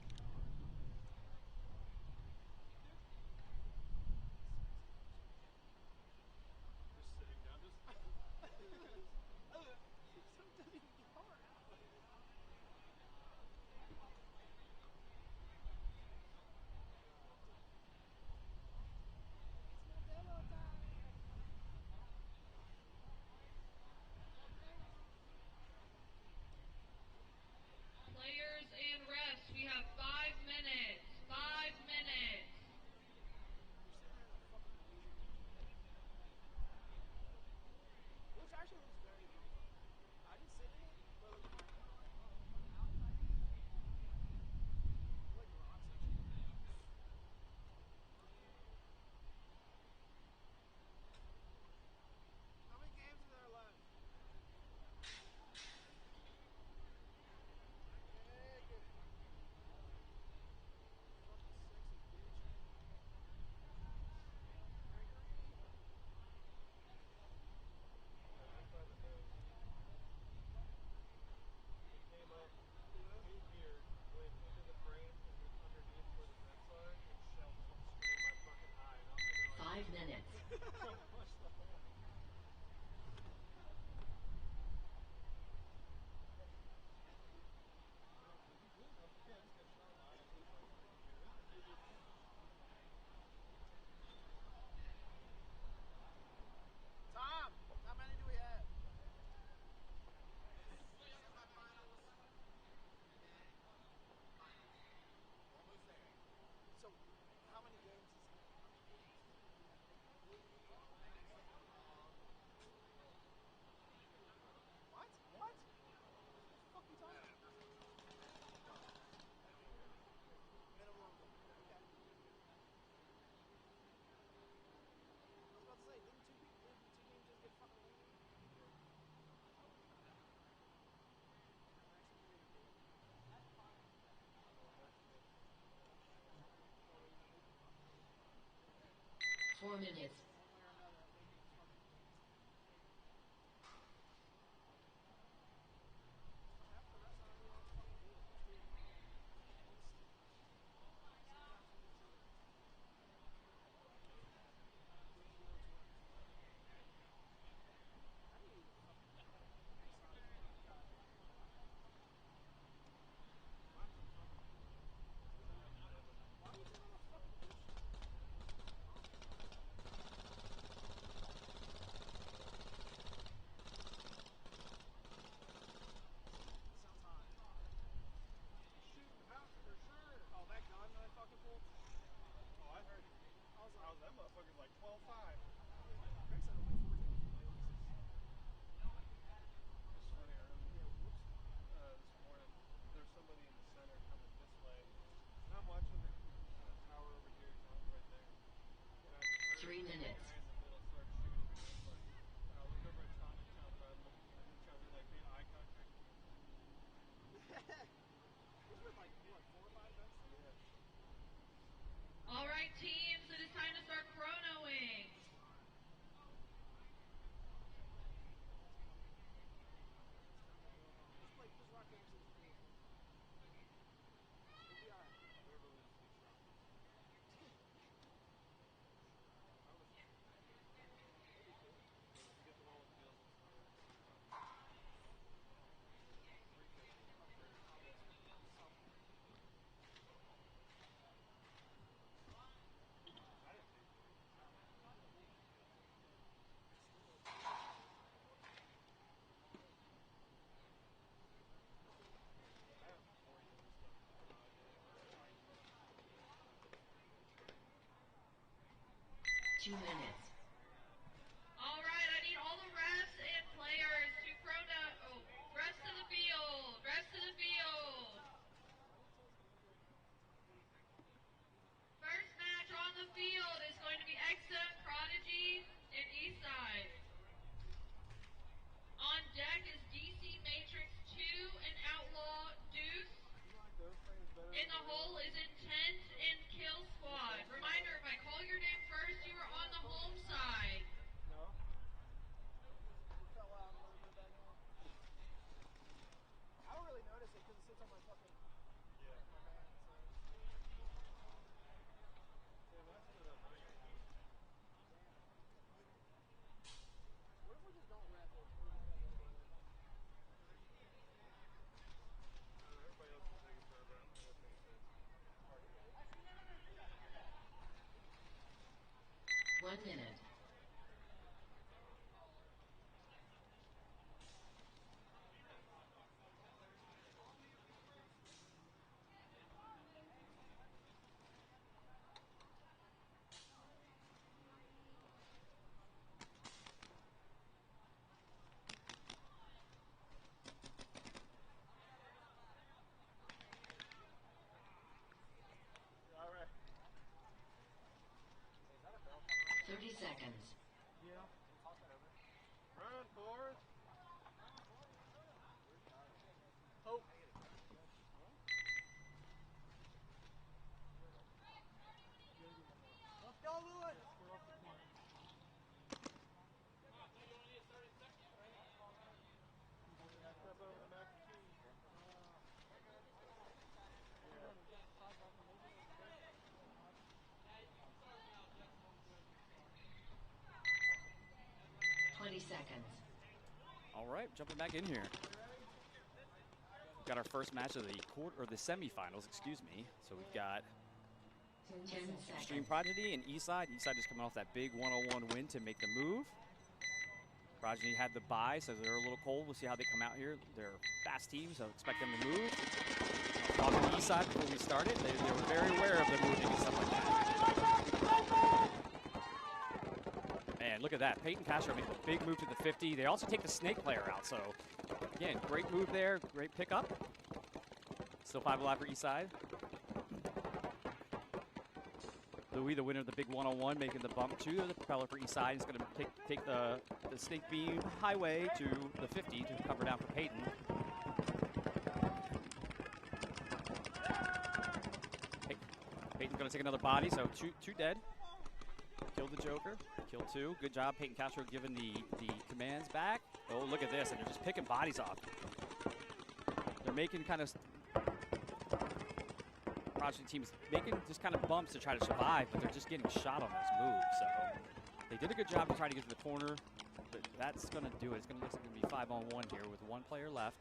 Just sitting down, just Sometimes doesn't even get hard. It's Modelo time. Players and refs, we have 5 minutes. 5 minutes. You're sitting in a fucking amazing game. Which actually looks very beautiful. I didn't sit in it, but it looks very nice. I like the rocks and shit. How many games are there left? Egg. Fucking sexy bitch. yeah, right by the nose. It came up here, went into the frame, and then underneath where the vents are, it shelled straight in my fucking eye, and I'm thinking like, 5 minutes. don't push the hole. Tom, how many do we have? So, how many games is it? 4 minutes. All right, teams, it is time to start chronoing. Two minutes. All right, I need all the refs and players to chrono. Oh, rest of the field. Rest of the field. First match on the field is going to be XM Prodigy and Eastside. On deck is DC Matrix 2 and Outlaw Deuce. In the hole is Intent and Kill Squad. Reminder, if I call your name first, you are on the home side. I don't really notice it because it sits on my fucking my band. What if we just don't rep it? Everybody else is taking forever. I'm gonna take it. 1 minute. All right. 30 seconds. Yeah. Run, Forrest. Hope. Let's go, Lewis. Step over the mac and cheese. 20 seconds. All right, jumping back in here. We've got our first match of the quarter or the semifinals, excuse me. So we've got 10 Extreme seconds. Prodigy and Eastside. Eastside just coming off that big 101 win to make the move. Prodigy had the bye, so they're a little cold. We'll see how they come out here. They're fast teams, so expect them to move. On the Eastside before we started, they were very aware of the moving and stuff like that. And look at that. Peyton Castro made a big move to the 50. They also take the snake player out, so again, great move there, great pickup. Still 5 alive for Eastside. Louis, the winner of the big 101, making the bump to the propeller for Eastside. He's going to take the snake beam highway to the 50 to cover down for Peyton. Peyton's going to take another body, so two dead. Killed the Joker. Joker. Kill 2. Good job, Peyton Castro giving the commands back. Oh, look at this, and they're just picking bodies off. They're making kind of Prodigy teams making just kind of bumps to try to survive, but they're just getting shot on those moves. So they did a good job to try to get to the corner, but that's going to do it. It's going to look like it's going to be 5-on-1 here with 1 player left.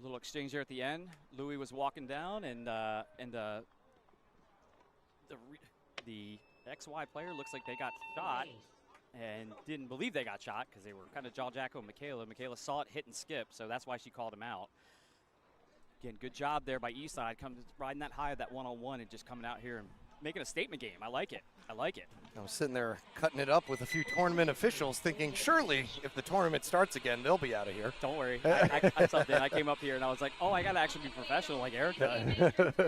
Little exchange there at the end. Louis was walking down, and the XY player looks like they got shot and didn't believe they got shot because they were kind of jaw-jacking Michaela. Michaela saw it hit and skip, so that's why she called him out. Again, good job there by Eastside, riding that high of that one-on-one and just coming out here and making a statement game. I like it. I like it. I was sitting there cutting it up with a few tournament officials thinking, surely if the tournament starts again, they'll be out of here. Don't worry. I subbed in. I came up here and I was like, oh, I got to actually be professional like Erica.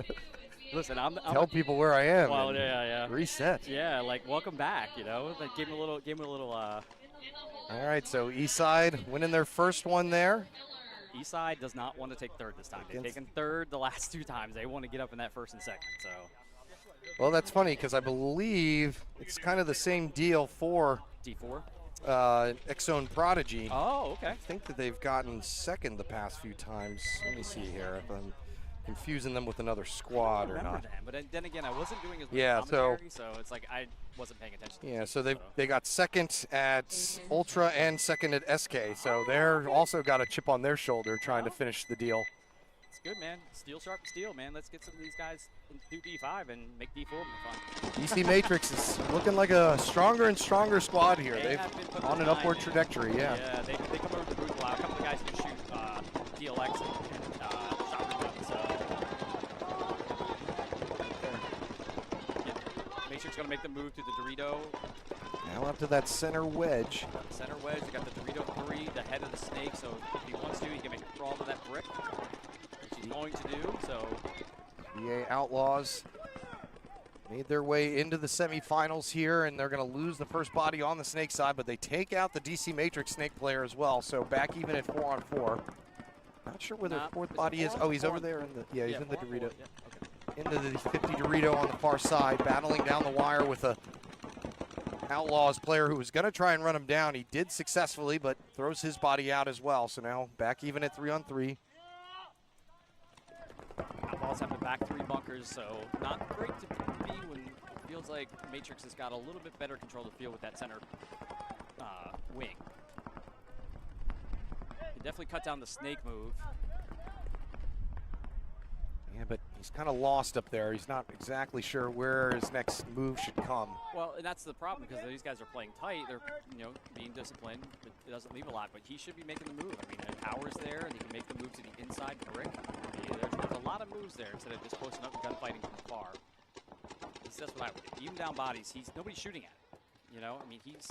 Listen, I'm Tell people where I am. Well, yeah. Reset. Yeah, like welcome back, you know. Like give him a little All right, so Eastside winning their first one there. Eastside does not want to take third this time. They've taken third the last 2 times. They want to get up in that first and second. So well, that's funny because I believe it's kind of the same deal for D4. X-Zone Prodigy. Oh, okay. I think that they've gotten second the past few times. Let me see here if I'm confusing them with another squad or not. That, but then again, I wasn't doing as much commentary, so it's like I wasn't paying attention to yeah, so they got second at Ultra and second at SK, so they're also got a chip on their shoulder trying to finish the deal. It's good, man. Steel sharp steel, man. Let's get some of these guys do D5 and make D4 more fun. DC Matrix is looking like a stronger and stronger squad here. They've on an upward trajectory, yeah. Yeah, they come over to the booth a lot. A couple of guys can shoot DLX and shotgun guns. So Matrix going to make the move to the Dorito. Now up to that center wedge. Center wedge. You got the Dorito 3, the head of the snake. So if he wants to, he can make a crawl to that brick, which he's going to do. So VA Outlaws made their way into the semifinals here, and they're going to lose the first body on the snake side, but they take out the DC Matrix snake player as well. So back even at 4-on-4. Not sure where their fourth body is. Oh, he's over there in the he's in the Dorito. Yeah, into the 50 Dorito on the far side, battling down the wire with a Outlaws player who was going to try and run him down. He did successfully, but throws his body out as well. So now back even at 3-on-3. Outlaws have the back 3 bunkers, so not great to be when it feels like Matrix has got a little bit better control of the field with that center wing. He definitely cut down the snake move. Yeah, but he's kind of lost up there. He's not exactly sure where his next move should come. Well, and that's the problem because these guys are playing tight. They're, being disciplined. But it doesn't leave a lot, but he should be making the move. I mean, the power's there, and he can make the move to the inside brick. There's a lot of moves there instead of just posting up and gunfighting from afar. That's what I would do. Even down bodies, nobody's shooting at him. I mean, he's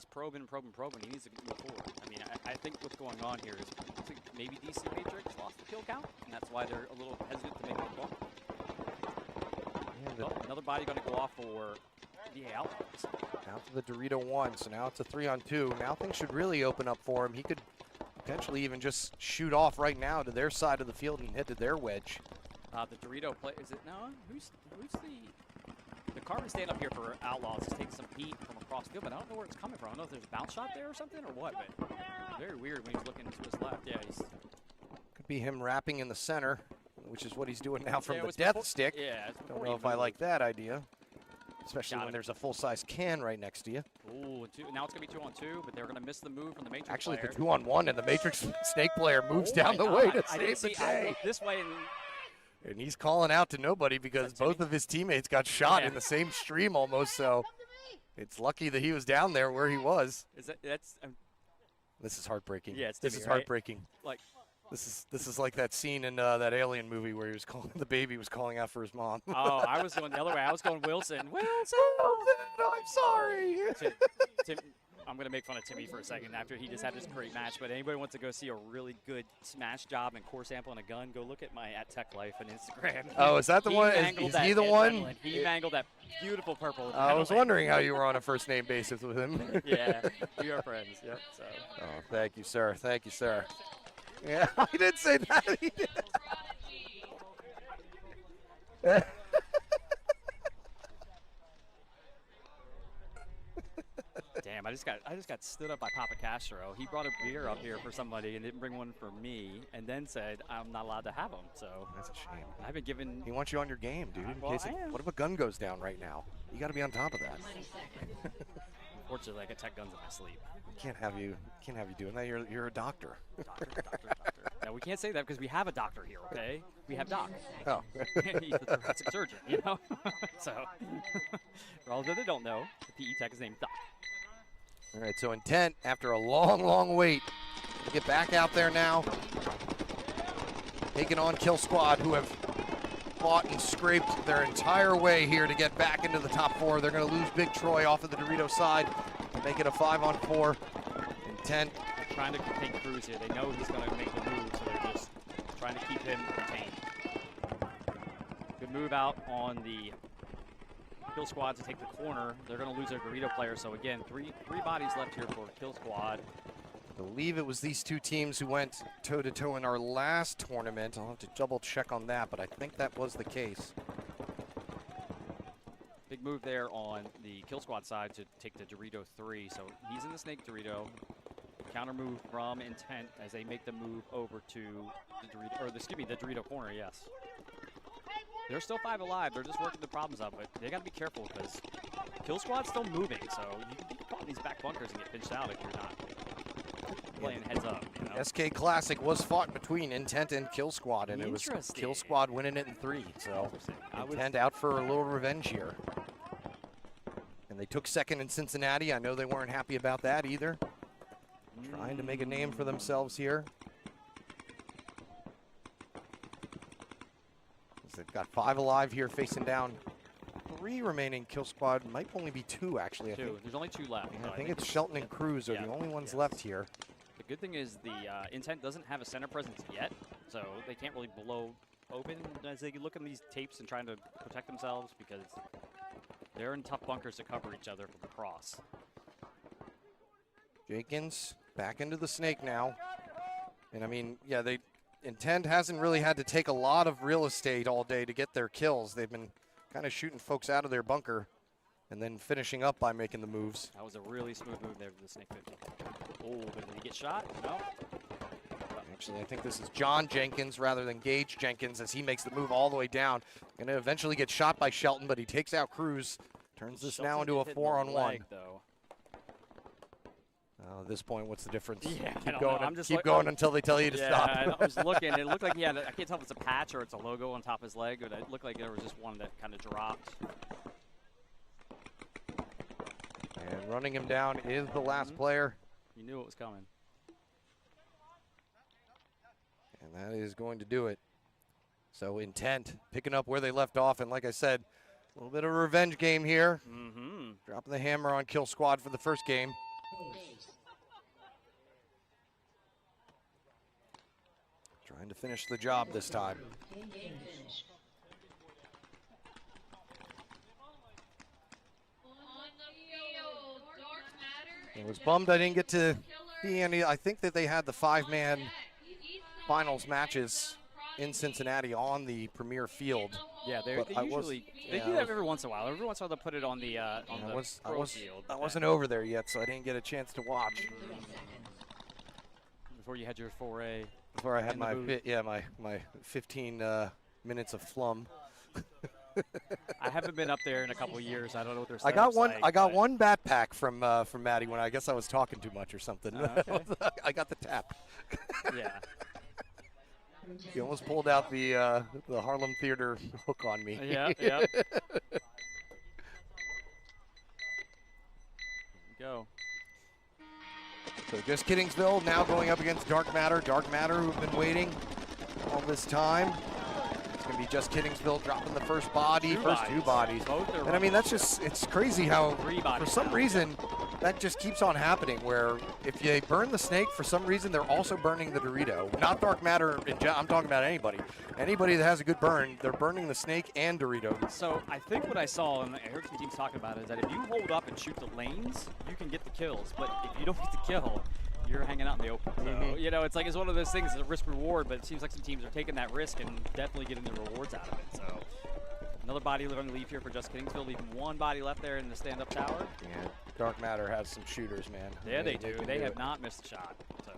probing. He needs to move forward. I mean, I think what's going on here is maybe DC Matrix lost the kill count, and that's why they're a little hesitant to make the bump. Yeah, another body going to go off for VA Outlaws. Out to the Dorito 1, so now it's a 3-on-2. Now things should really open up for him. He could potentially even just shoot off right now to their side of the field and hit to their wedge. The Dorito play, is it, no, who's the Carmen stand up here for Outlaws is taking some heat from across the field, but I don't know where it's coming from. I don't know if there's a bounce shot there or something or what, but very weird when he's looking to his left. Yeah, could be him wrapping in the center, which is what he's doing now from the death stick. Yeah. Don't know if I like that idea, especially when there's a full-size can right next to you. Ooh, now it's going to be 2-on-2, but they're going to miss the move from the Matrix Actually, player. the 2-on-1, and the Matrix snake player moves down the way to save the day. This way. And he's calling out to nobody because both of his teammates got shot in the same stream almost, so it's lucky that he was down there where he was. This is heartbreaking. Yeah, it's this is heartbreaking. Like this is like that scene in that Alien movie where he was the baby was calling out for his mom. Oh, I was going the other way. I was going Wilson. Wilson! No, I'm sorry. I'm going to make fun of Timmy for a second after he just had this great match, but anybody wants to go see a really good smash job and core sample and a gun, go look at my @TechLife on Instagram. Oh, is that the one? Is he the one? He mangled that beautiful purple. I was wondering how you were on a first name basis with him. Yeah, we are friends. Yep. So. Oh, thank you, sir. Thank you, sir. Yeah, I did say that. He did. Damn, I just got stood up by Papa Castro. He brought a beer up here for somebody and didn't bring one for me, and then said I'm not allowed to have them. So that's a shame. I've been given. He wants you on your game, dude. In Well, case what if a gun goes down right now? You got to be on top of that. Unfortunately, I can tech guns in my sleep. Can't have you doing that. You're a doctor. Doctor. Now we can't say that because we have a doctor here. Okay, we have Doc. Oh, he's a thoracic surgeon. You know. So for all that they don't know, the PE tech is named Doc. All right, so Intent, after a long wait, to get back out there now, taking on Kill Squad, who have fought and scraped their entire way here to get back into the top 4. They're going to lose Big Troy off of the Dorito side to make it a 5-on-4. Intent. They're trying to contain Cruz here. They know he's going to make the move, so they're just trying to keep him contained. Good move out on the Kill Squad to take the corner. They're going to lose their Dorito player. So again, three bodies left here for Kill Squad. I believe it was these two teams who went toe-to-toe in our last tournament. I'll have to double check on that, but I think that was the case. Big move there on the Kill Squad side to take the Dorito 3. So he's in the Snake Dorito. Counter move from Intent as they make the move over to the Dorito, or the Dorito corner, yes. They're still 5 alive. They're just working the problems out, but they got to be careful because Kill Squad's still moving, so you can get caught in these back bunkers and get pinched out if you're not playing heads up. You know? SK Classic was fought between Intent and Kill Squad, and it was Kill Squad winning it in 3. So Intent out for a little revenge here. And they took second in Cincinnati. I know they weren't happy about that either. Trying to make a name for themselves here. They've got 5 alive here, facing down 3 remaining. Kill Squad might only be 2, actually. I think. There's only 2 left. Yeah, I think it's Shelton and Cruz are the only ones left here. The good thing is the Intent doesn't have a center presence yet, so they can't really blow open as they look at these tapes and trying to protect themselves because they're in tough bunkers to cover each other from across. Jenkins back into the Snake now. And I mean, yeah, Intent hasn't really had to take a lot of real estate all day to get their kills. They've been kind of shooting folks out of their bunker and then finishing up by making the moves. That was a really smooth move there to the Snake 50. Oh, but did he get shot? No. Actually, I think this is John Jenkins rather than Gage Jenkins as he makes the move all the way down. Going to eventually get shot by Shelton, but he takes out Cruz. Turns this now into a 4-on-1. At this point, what's the difference? Yeah, keep going until they tell you to stop. I was looking. It looked like he had. I can't tell if it's a patch or it's a logo on top of his leg, but it looked like there was just one that kind of dropped. And running him down is the last player. You knew it was coming. And that is going to do it. So Intent picking up where they left off, and like I said, a little bit of a revenge game here. Dropping the hammer on Kill Squad for the first game. Trying to finish the job this time. I was bummed I didn't get to see any. I think that they had the 5-man finals matches in Cincinnati on the premier field. Yeah, they usually do that every once in a while. Every once in a while, they put it on the pro field. I wasn't over there yet, so I didn't get a chance to watch. Before you had your foray. Before I had my 15 minutes of flum. I haven't been up there in a couple of years. I don't know what their I got one. like, I got one bat pack from Maddie when I guess I was talking too much or something. Okay. I got the tap. Yeah. He almost pulled out the Harlem Theater hook on me. Yeah. Go. So just Kiddingsville now going up against Dark Matter. Dark Matter, who've been waiting all this time. It's going to be just Kiddingsville dropping the first body, two bodies. Both are and I mean, that's just, it's crazy how, for some reason, that just keeps on happening where if they burn the snake, for some reason, they're also burning the Dorito. Not dark matter, I'm talking about anybody. Anybody that has a good burn, they're burning the snake and Dorito. So I think what I saw, and I heard some teams talking about it, is that if you hold up and shoot the lanes, you can get the kills. But if you don't get the kill, you're hanging out in the open. So, you know, it's like it's one of those things, it's a risk reward, but it seems like some teams are taking that risk and definitely getting the rewards out of it. So another body going to leave here for Just Kiddingville, leaving one body left there in the stand-up tower. Yeah, dark matter has some shooters, man. Yeah, they do. They have it. not missed a shot. So.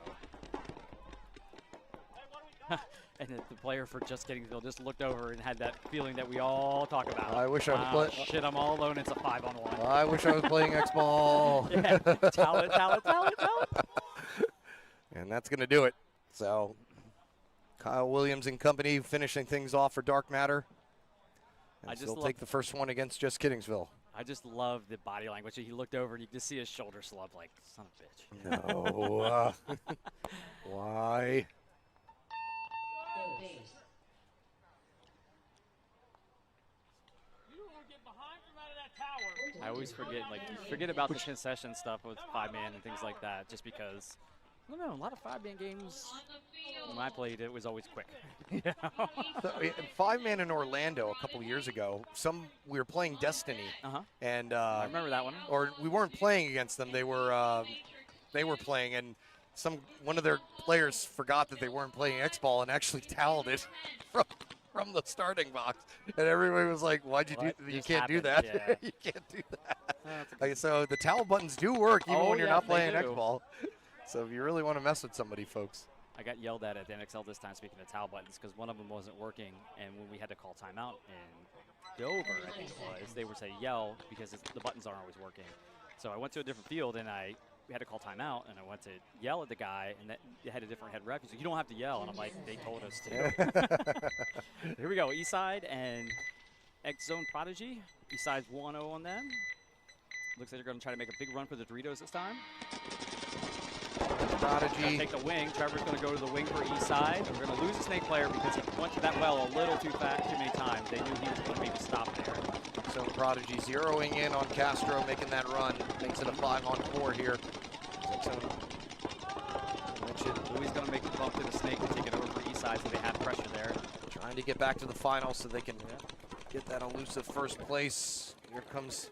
And the player for Just Kiddingville just looked over and had that feeling that we all talk about. I wish I was playing. Shit, I'm all alone. It's a 5-on-1. I wish I was playing X-Ball. Yeah, talent. And that's going to do it. So, Kyle Williams and company finishing things off for Dark Matter. And they'll take the first one against Just Kiddingsville. I just love the body language. He looked over and you could see his shoulder slump like, son of a bitch. No. Why? I always forget about the concession stuff with 5-man and things like that, just because, I don't know, a lot of 5-man games, when I played, it was always quick. Yeah. 5-man in Orlando a couple years ago, we were playing Destiny, and I remember that one. Or we weren't playing against them; they were playing, and one of their players forgot that they weren't playing X-Ball and actually toweled it from the starting box, and everybody was like, "Why'd you do? You can't do that. Yeah. You can't do that." So the towel buttons do work even when you're not playing X-Ball. So if you really want to mess with somebody, folks. I got yelled at NXL this time, speaking of towel buttons, because one of them wasn't working, and when we had to call timeout in Dover, I think it was, they were saying yell because the buttons aren't always working. So I went to a different field, and we had to call timeout, and I went to yell at the guy, and they had a different head ref. He's like, "You don't have to yell," and I'm like, "They told us to." Here we go, Eastside and X Zone Prodigy. Eastside's 1-0 on them. Looks like they're going to try to make a big run for the Doritos this time. Prodigy. Take the wing. Trevor's going to go to the wing for Eastside. We're going to lose a snake player because he went to that well a little too many times. They knew he was going to maybe stop there. So Prodigy zeroing in on Castro, making that run. Makes it a 5-on-4 here. Louis going to make the bump to the snake and take it over for Eastside, so they have pressure there. Trying to get back to the final so they can get that elusive first place. Here comes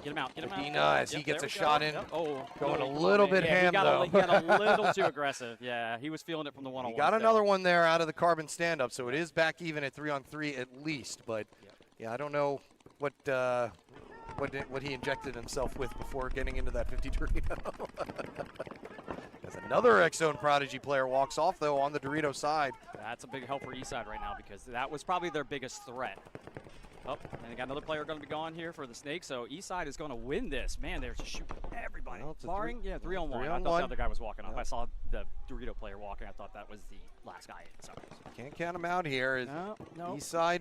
Get him out. Medina as he gets a shot in. Yep. Oh, going a little bit ham, though. He got a little too aggressive. Yeah, he was feeling it from the one-on-one. He got another one there out of the carbon stand-up, so it is back even at 3-on-3 at least. But, yeah, I don't know what he injected himself with before getting into that 50 Dorito. As another X-Zone Prodigy player walks off, though, on the Dorito side. That's a big help for Eastside right now because that was probably their biggest threat. Oh, and they got another player going to be gone here for the Snake, so Eastside is going to win this. Man, they're just shooting everybody. Well, barring, 3-on-1. I thought the other guy was walking off. I saw the Dorito player walking. I thought that was the last guy in. So. Can't count him out here. No. Eastside.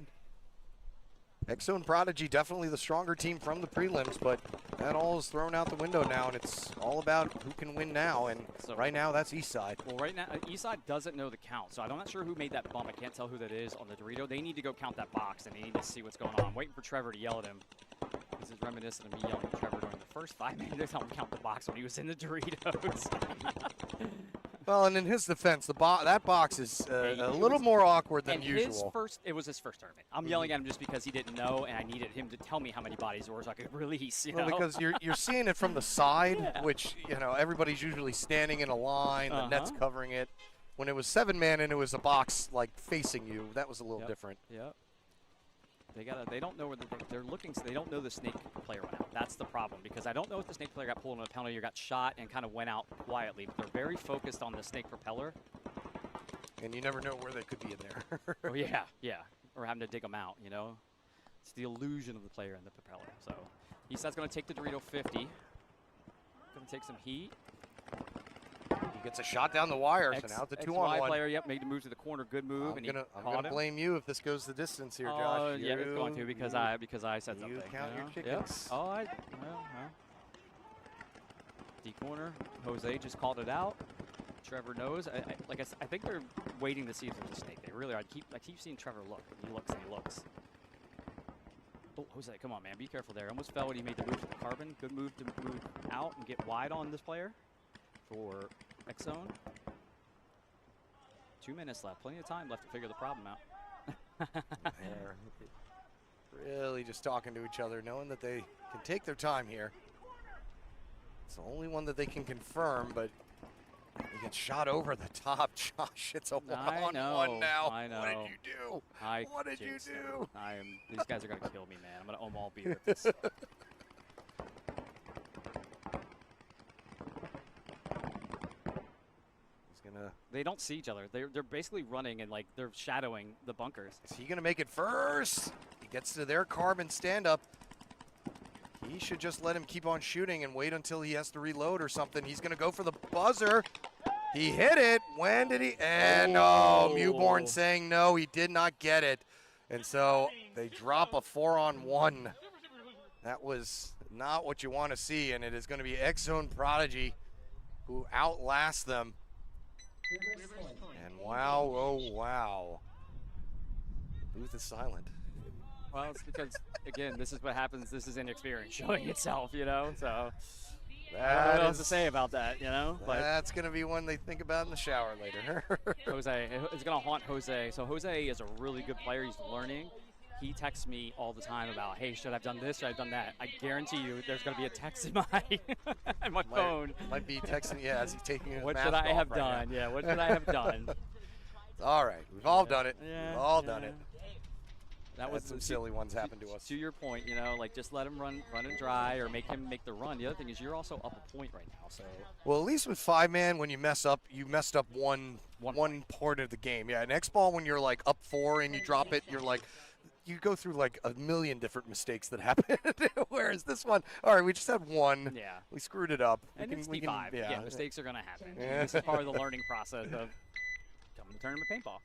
X-Zone Prodigy, definitely the stronger team from the prelims, but that all is thrown out the window now, and it's all about who can win now, and so right now that's Eastside. Well, right now, Eastside doesn't know the count, so I'm not sure who made that bump. I can't tell who that is on the Dorito. They need to go count that box, and they need to see what's going on. I'm waiting for Trevor to yell at him. This is reminiscent of me yelling at Trevor during the first 5 minutes. They tell him count the box when he was in the Doritos. Well, and in his defense, that box is a little more awkward than usual. It was his first tournament. I'm yelling at him just because he didn't know, and I needed him to tell me how many bodies there were so I could release. You know? Because you're seeing it from the side, which everybody's usually standing in a line. The net's covering it. When it was 7-man and it was a box like facing you, that was a little different. Yep. They don't know where they're looking. So they don't know the Snake player went out. That's the problem because I don't know if the Snake player got pulled on a penalty or got shot and kind of went out quietly. But they're very focused on the Snake propeller. And you never know where they could be in there. Oh yeah. Or having to dig them out. It's the illusion of the player in the propeller. So Eastside's going to take the Dorito 50. Going to take some heat. He gets a shot down the wire, so now it's a 2-on-1. Player, made the move to the corner, good move, I'm gonna blame you if this goes the distance here, Josh. Oh, yeah, it's going to because I said something. You count your chickens. Yep. Oh, well. D corner, Jose just called it out. Trevor knows. I think they're waiting to see if there's a Snake. They really are. I keep seeing Trevor look. He looks and he looks. Oh, Jose, come on, man. Be careful there. Almost fell when he made the move to the carbon. Good move to move out and get wide on this player for X Zone. 2 minutes left. Plenty of time left to figure the problem out. They're really just talking to each other, knowing that they can take their time here. It's the only one that they can confirm, but he gets shot over the top. Josh, it's a one-on-one now. I know. What did you do? What did you do? These guys are going to kill me, man. I'm going to Omal B with this. They don't see each other. They're basically running and like they're shadowing the bunkers. Is he gonna make it first? He gets to their carbon stand-up. He should just let him keep on shooting and wait until he has to reload or something. He's gonna go for the buzzer. He hit it. When did he? And no, Mewborn saying no, he did not get it. And so they drop a 4-on-1. That was not what you want to see, and it is going to be X Zone Prodigy who outlasts them. And wow, oh wow. The booth is silent. Well, it's because, again, this is what happens. This is inexperience showing itself, you know? So I don't know what to say about that, you know? But that's going to be one they think about in the shower later. Jose, it's going to haunt Jose. So Jose is a really good player. He's learning. He texts me all the time about, hey, should I have done this? Should I have done that? I guarantee you there's going to be a text in my phone. Might be texting, yeah, as he's taking his What mask should I off have right done? now. Yeah, what should I have done? All right, we've all done it. Yeah, We've all done it. That was some silly ones happen to us. To your point, you know, like just let him run and dry, or make him make the run. The other thing is you're also up a point right now. So well, at least with 5-man, when you mess up, you messed up one part of the game. Yeah, an X-ball when you're like up 4 and you drop it, you're like, you go through like a million different mistakes that happen. Whereas this one, all right, we just had one. Yeah. We screwed it up. And it's D5. Yeah, mistakes are going to happen. Yeah. This is part of the learning process of coming to tournament paintball.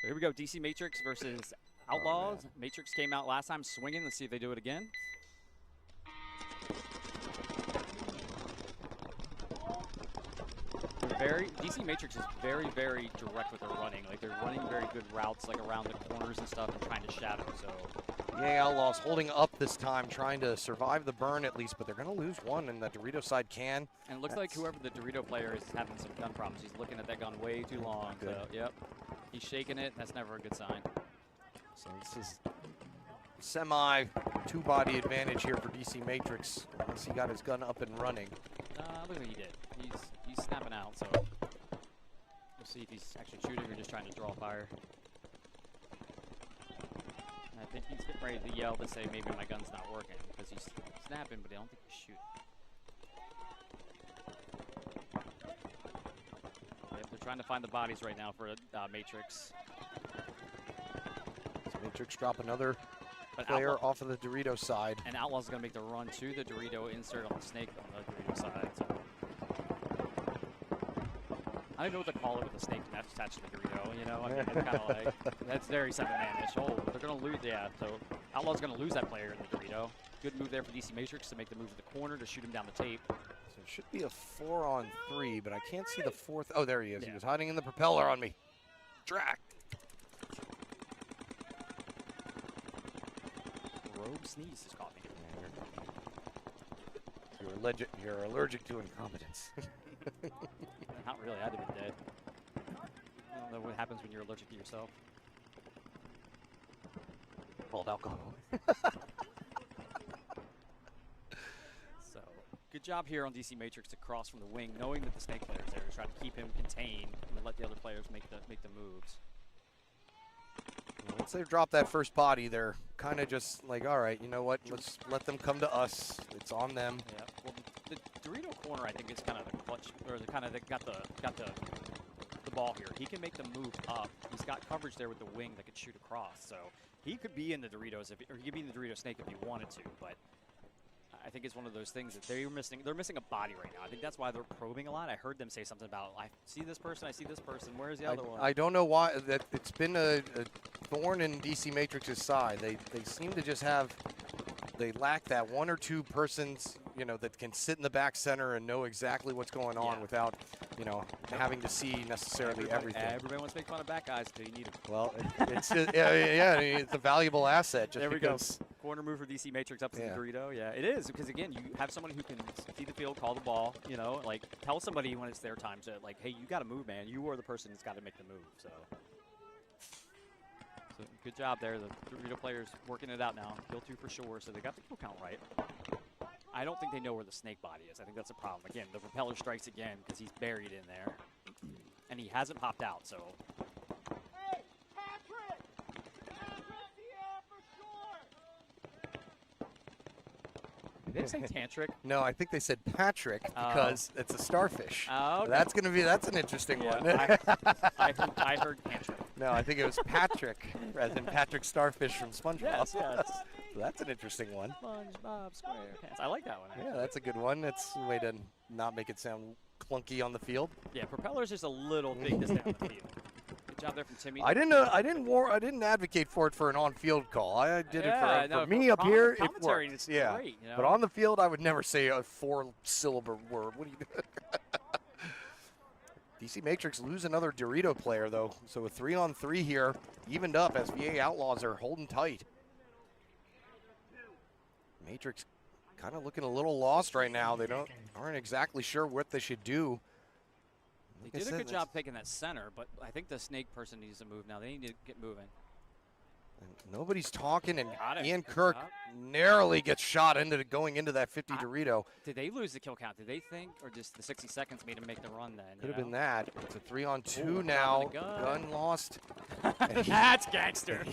So here we go, DC Matrix versus Outlaws. Matrix came out last time swinging. Let's see if they do it again. DC Matrix is very, very direct with their running. Like they're running very good routes, like around the corners and stuff, and trying to shadow. So yeah, Outlaws holding up this time, trying to survive the burn at least, but they're going to lose one, and the Dorito side can. And it looks like whoever the Dorito player is having some gun problems. He's looking at that gun way too long. Good. So, yep, he's shaking it. That's never a good sign. So this is semi two-body advantage here for DC Matrix, unless he got his gun up and running. Looks like he did. He's snapping out, so we'll see if he's actually shooting or just trying to draw fire. And I think he's getting ready to yell to say maybe my gun's not working because he's snapping, but I don't think he's shooting. Yep, they're trying to find the bodies right now for Matrix. So Matrix drop another player off of the Dorito side. And Outlaw's going to make the run to the Dorito, insert on the snake on the Dorito side. So I don't know what to call it with the snake attached to the Dorito, you know? I mean, it's kind of like, that's very 7-man-ish. Oh, they're going to lose, yeah. So Outlaw's going to lose that player in the Dorito. Good move there for DC Matrix to make the move to the corner to shoot him down the tape. So it should be a 4-on-3, but I can't see the fourth. Oh, there he is. Yeah. He was hiding in the propeller on me. Track. Rogue sneeze just caught me. You're allergic to incompetence. Not really. I'd have been dead. I don't know what happens when you're allergic to yourself. Called alcohol. So, good job here on DC Matrix to cross from the wing, knowing that the snake player's there to try to keep him contained and let the other players make the moves. Once they drop that first body, they're kind of just like, all right, you know what? Let's let them come to us. It's on them. Yeah. Well, the Dorito corner, I think, is kind of the clutch, or the kind of got the ball here. He can make the move up. He's got coverage there with the wing that could shoot across. So he could be in the Doritos, or he could be in the Dorito snake if he wanted to. But I think it's one of those things that they're missing a body right now. I think that's why they're probing a lot. I heard them say something about, I see this person, where's the other one? I don't know why. That it's been a thorn in DC Matrix's side. They seem to just they lack that one or two persons, you know, that can sit in the back center and know exactly what's going on without, you know, having to see necessarily everything. Everybody wants to make fun of back guys until you need them. Well, it's yeah, it's a valuable asset just there we because go. Corner move for DC Matrix up to the Dorito. Yeah, it is because again, you have somebody who can see the field, call the ball. You know, like tell somebody when it's their time to like, hey, you got to move, man. You are the person that's got to make the move. So good job there. The Dorito players working it out now. Kill 2 for sure. So they got the kill count right. I don't think they know where the snake body is. I think that's a problem. Again, the repeller strikes again because he's buried in there, and he hasn't popped out. So. Did they say tantric? No, I think they said Patrick because it's a starfish. Oh, okay. That's an interesting one. I heard tantric. No, I think it was Patrick, rather than Patrick Starfish from SpongeBob. Yes. So that's an interesting one. SpongeBob SquarePants. I like that one. Actually. Yeah, that's a good one. That's a way to not make it sound clunky on the field. Yeah, propeller's just a little big to stay on the field. Good job there from Timmy. I didn't advocate for it for an on-field call. I did it for me up here. It worked. Yeah, great, you know? But on the field, I would never say a 4-syllable word. What are you doing? DC Matrix lose another Dorito player though, so a 3-on-3 here, evened up as VA Outlaws are holding tight. Matrix kind of looking a little lost right now. They aren't exactly sure what they should do. They did a good job picking that center, but I think the snake person needs to move now. They need to get moving. And nobody's talking, and Ian Kirk narrowly gets shot going into that 50 Dorito. Did they lose the kill count? Did they think, or just the 60 seconds made him make the run then? Could have been that. It's a 3-on-2 now. Gun lost. That's gangster.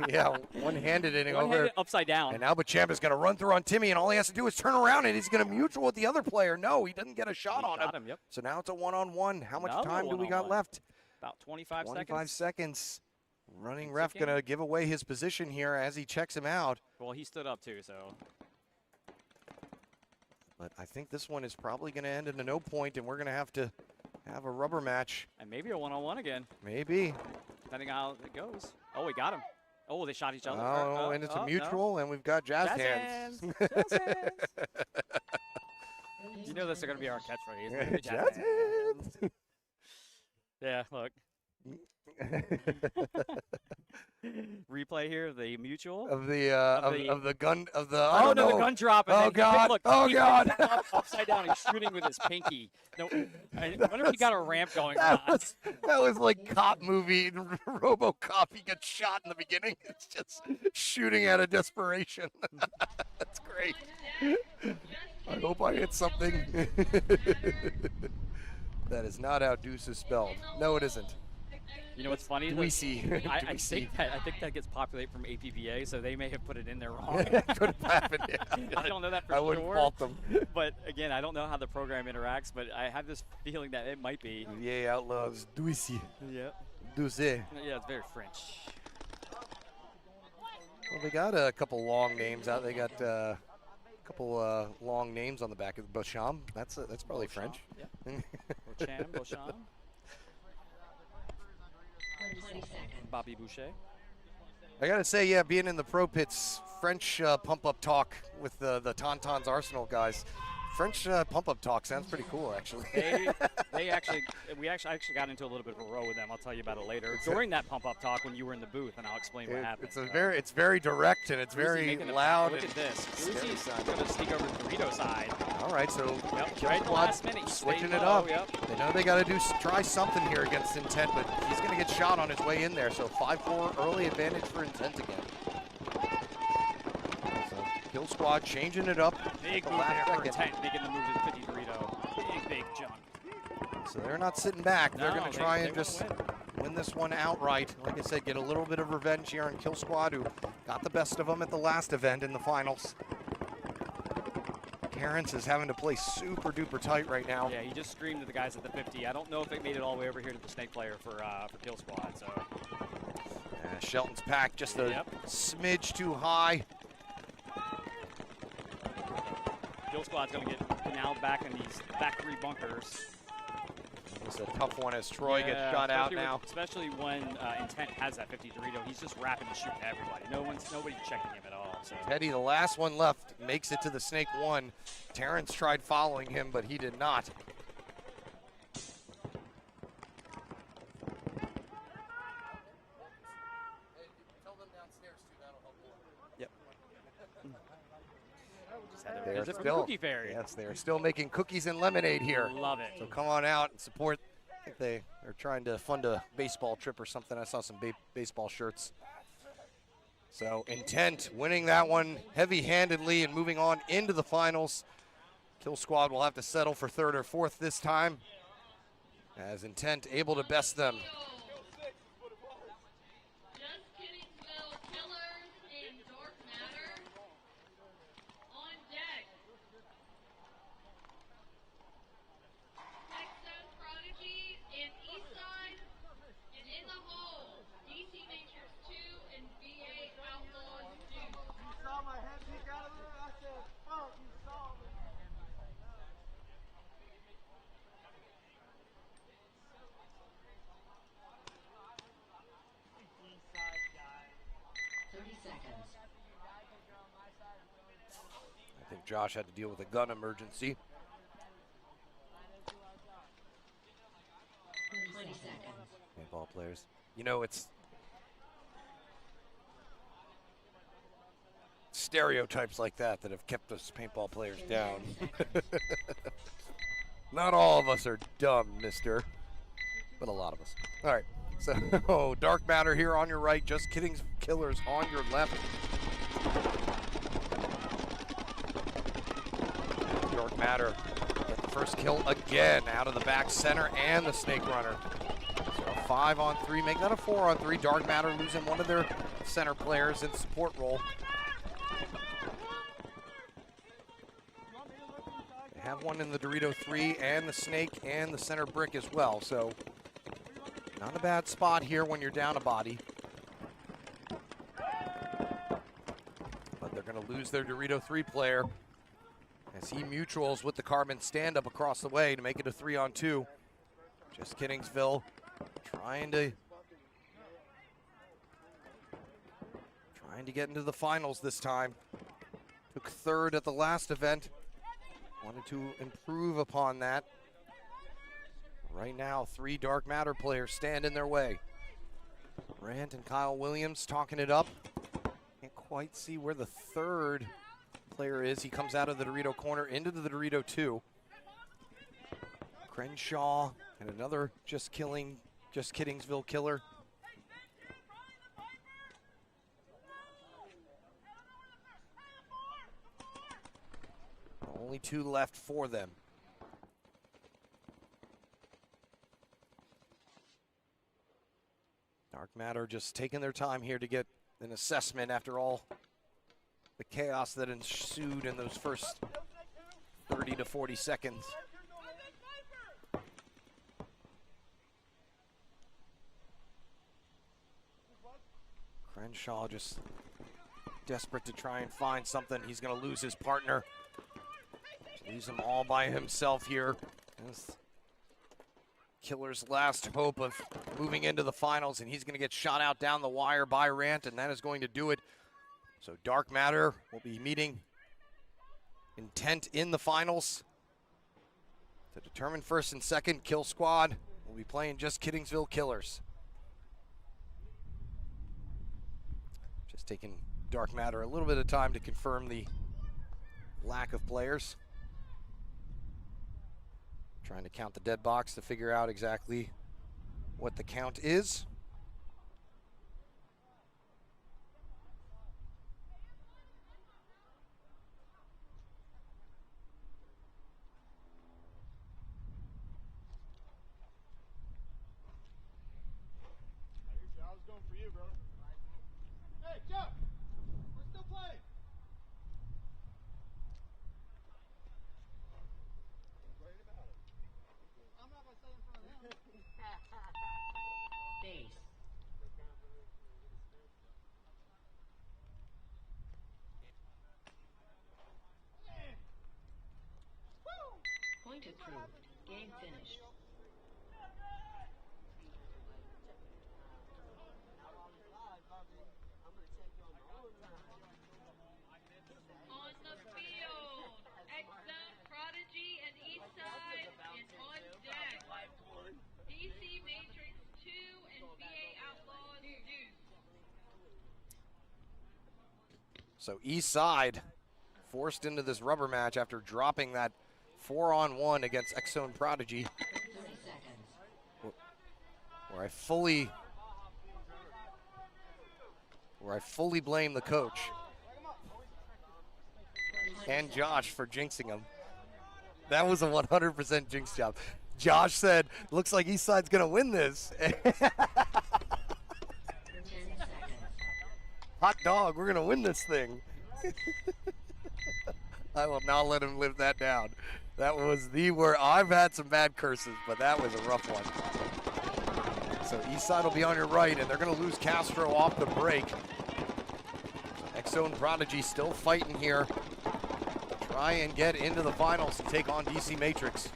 Yeah, one-handed inning over. Upside down. And now Bachamp is going to run through on Timmy, and all he has to do is turn around, and he's going to mutual with the other player. No, he doesn't get a shot on him. Yep. So now it's a 1-on-1. How much time do we got left? About 25 seconds. 25 seconds. Running ref going to give away his position here as he checks him out. Well, he stood up too, so. But I think this one is probably going to end in a no point, and we're going to have a rubber match. And maybe a 1-on-1 again. Maybe. Depending how it goes. Oh, we got him. Oh, they shot each other. Oh, and it's a mutual, and we've got jazz hands. Jazz hands. You know this is going to be our catchphrase. Jazz hands. Yeah, look. Replay here, the mutual of the gun of the. Oh no, the gun drop. Oh god! Look, oh god! Upside down, he's shooting with his pinky. No, I wonder if he got a ramp going on. That was like cop movie, RoboCop. He gets shot in the beginning. It's just shooting out of desperation. That's great. I hope I hit something. That is not how deuce is spelled. No, it isn't. You know what's funny? Dweezy. I think that gets populated from APBA, so they may have put it in there wrong. Could have happened. Yeah. I don't know that for sure. I wouldn't fault them. But again, I don't know how the program interacts, but I have this feeling that it might be. VA Outlaws, Dweezy. Yeah. Douce. Yeah, it's very French. Well, they got a couple long names out. They got a couple long names on the back of the Beauchamp. That's probably French. Yeah. Beauchamp. Bobby Boucher. I gotta say, yeah, being in the pro pits, French pump-up talk with the Tauntauns Arsenal guys. French pump-up talk sounds pretty cool, actually. We actually got into a little bit of a row with them. I'll tell you about it later. During that pump-up talk, when you were in the booth, and I'll explain what happened. It's very direct and it's very loud. Look at this. Uzi's going to sneak over to the Dorito side. All right, so right last minute, switching it up. They know they got to try something here against Intent, but he's going to get shot on his way in there. So 5-4 early advantage for Intent again. Kill Squad changing it up. Big move there for Intent, making the move to the 50 Dorito. Big jump. So they're not sitting back. They're going to try and just win this one outright. Like I said, get a little bit of revenge here on Kill Squad, who got the best of them at the last event in the finals. Terrence is having to play super duper tight right now. Yeah, he just screamed at the guys at the 50. I don't know if they made it all the way over here to the snake player for Kill Squad. So Shelton's pack just a smidge too high. Kill Squad's going to get now back in these back three bunkers. It's a tough one as Troy gets shot out now. Especially when Intent has that 50 Dorito. He's just rapping and shooting everybody. Nobody's checking him at all. So. Teddy, the last one left, makes it to the Snake 1. Terrence tried following him, but he did not. Yep. Just had a They're visit from still, Cookie Fairy. yes, they're still making cookies and lemonade here. Love it. So come on out and support. I think they're trying to fund a baseball trip or something. I saw some baseball shirts. So Intent winning that one heavy-handedly and moving on into the finals. Kill Squad will have to settle for third or fourth this time, as Intent able to best them. Just Kiddingville Killers and Dark Matter. On deck. Exxon Prodigy and Eastside. And in the hole, DC Matrix 2 and VA Outlaws Deuce. You saw my head peek out of there? I said, fuck, you saw me. Eastside guy. 30 seconds. I think Josh had to deal with a gun emergency. 20 seconds. Paintball players. You know, it's stereotypes like that that have kept us paintball players down. Not all of us are dumb, mister, but a lot of us. All right, so Dark Matter here on your right, Just Kidding Killers on your left. Dark Matter get the first kill again out of the back center and the Snake Runner. So a 5-on-3, make that a 4-on-3. Dark Matter losing one of their center players in support role. They have one in the Dorito 3 and the Snake and the center brick as well. So not a bad spot here when you're down a body. But they're going to lose their Dorito 3 player as he mutuals with the Carbon stand-up across the way to make it a 3-on-2. Just Kiddingsville trying to get into the finals this time. Took third at the last event. Wanted to improve upon that. Right now, 3 Dark Matter players stand in their way. Grant and Kyle Williams talking it up. Can't quite see where the third player is. He comes out of the Dorito corner into the Dorito 2. Crenshaw and another Just Kiddingsville killer. Only 2 left for them. Dark Matter just taking their time here to get an assessment after all the chaos that ensued in those first 30 to 40 seconds. Crenshaw just desperate to try and find something. He's going to lose his partner. Leaves him all by himself here. That's Killer's last hope of moving into the finals, and he's going to get shot out down the wire by Rant, and that is going to do it. So Dark Matter will be meeting Intent in the finals to determine first and second. Kill Squad will be playing Just Kiddingsville Killers. Just taking Dark Matter a little bit of time to confirm the lack of players. Trying to count the dead box to figure out exactly what the count is. I was going for you, bro. Hey, Chuck! We're still playing! I'm not going to stay in front of him. Base. Point approved. Game finished. On the field, Exxon Prodigy and Eastside, and on deck, DC Matrix 2 and VA Outlaws Deuce. So East Side forced into this rubber match after dropping that 4-on-1 against X-Zone Prodigy. 30 seconds. Where I fully blame the coach and Josh for jinxing him. That was a 100% jinx job. Josh said, looks like Eastside's gonna win this. 10 seconds. Hot dog, we're gonna win this thing. I will not let him live that down. That was the word. I've had some bad curses, but that was a rough one. So Eastside will be on your right, and they're gonna lose Castro off the break. X-Zone Prodigy still fighting here. Try and get into the finals to take on DC Matrix.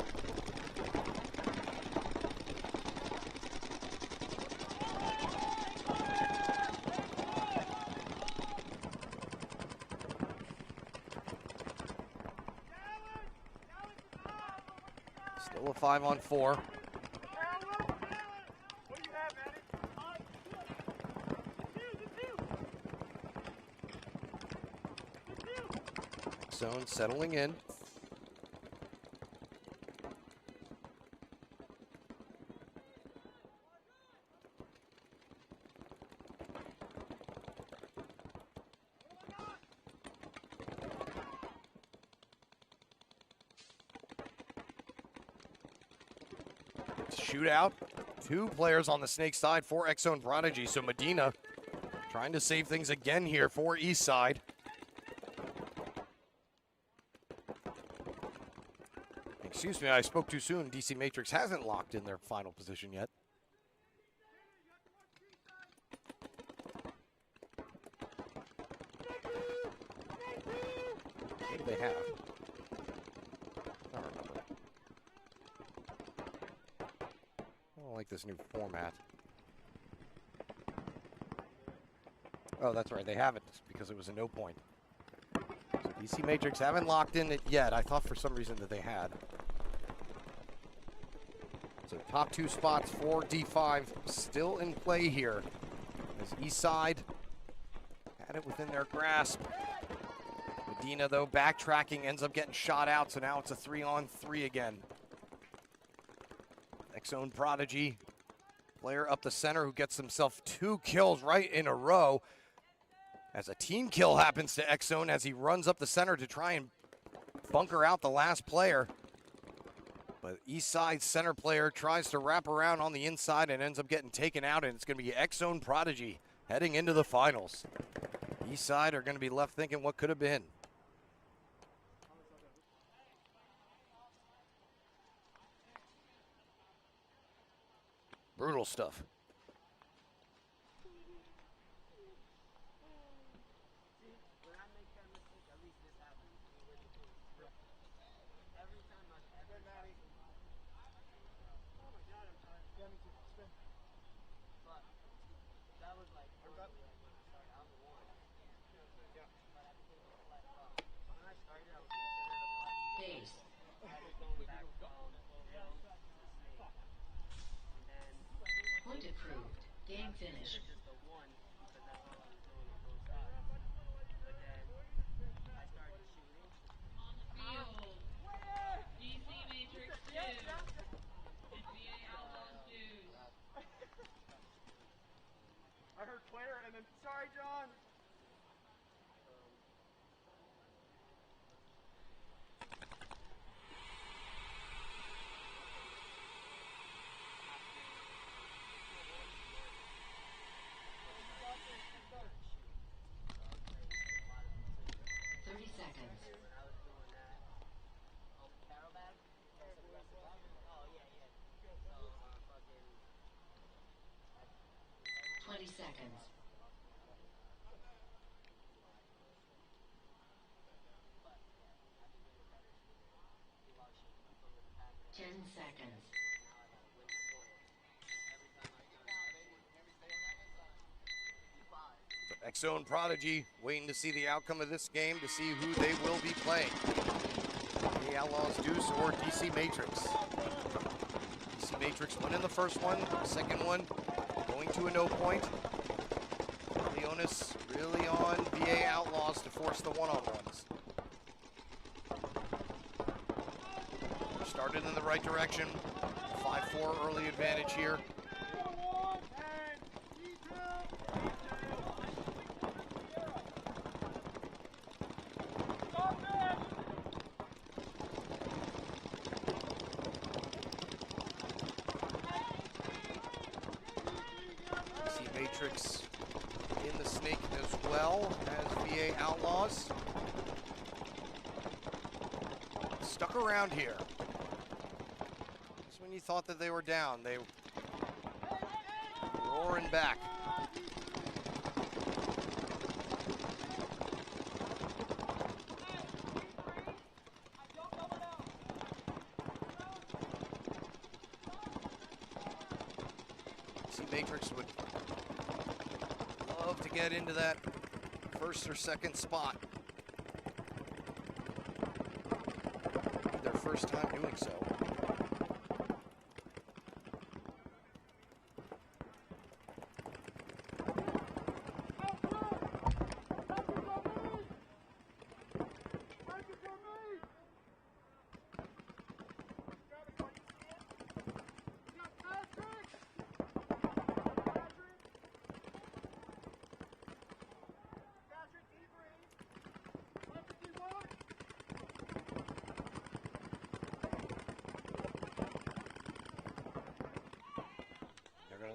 Still a 5-on-4. Zone settling in. Shootout. 2 players on the Snake side for X-Zone Prodigy. So Medina trying to save things again here for East Side. Excuse me, I spoke too soon. DC Matrix hasn't locked in their final position yet. What do they have? I don't remember. I don't like this new format. Oh, that's right. They haven't because it was a no point. So DC Matrix haven't locked in it yet. I thought for some reason that they had. So top 2 spots for D5 still in play here. As Eastside had it within their grasp. Medina, though, backtracking, ends up getting shot out, so now it's a 3-on-3 again. X-Zone Prodigy, player up the center who gets himself 2 kills right in a row. As a team kill happens to X-Zone as he runs up the center to try and bunker out the last player. But Eastside center player tries to wrap around on the inside and ends up getting taken out, and it's going to be X-Zone Prodigy heading into the finals. Eastside are going to be left thinking what could have been. Brutal stuff. Days. Point approved. Game finished. Field. DC Matrix 2. And VA Outlaws Dues. I heard player and then, sorry, John. Seconds. 20 seconds. 10 seconds. X-Zone Prodigy waiting to see the outcome of this game to see who they will be playing. The Outlaws Deuce or DC Matrix. DC Matrix winning the first one, second one going to a no point. The onus really on VA Outlaws to force the one-on-ones. We're started in the right direction. 5-4 early advantage here. See Matrix in the snake as well as VA Outlaws. Stuck around here. Just when you thought that they were down, they roaring back. See Matrix would love to get into that first or second spot. Their first time doing so.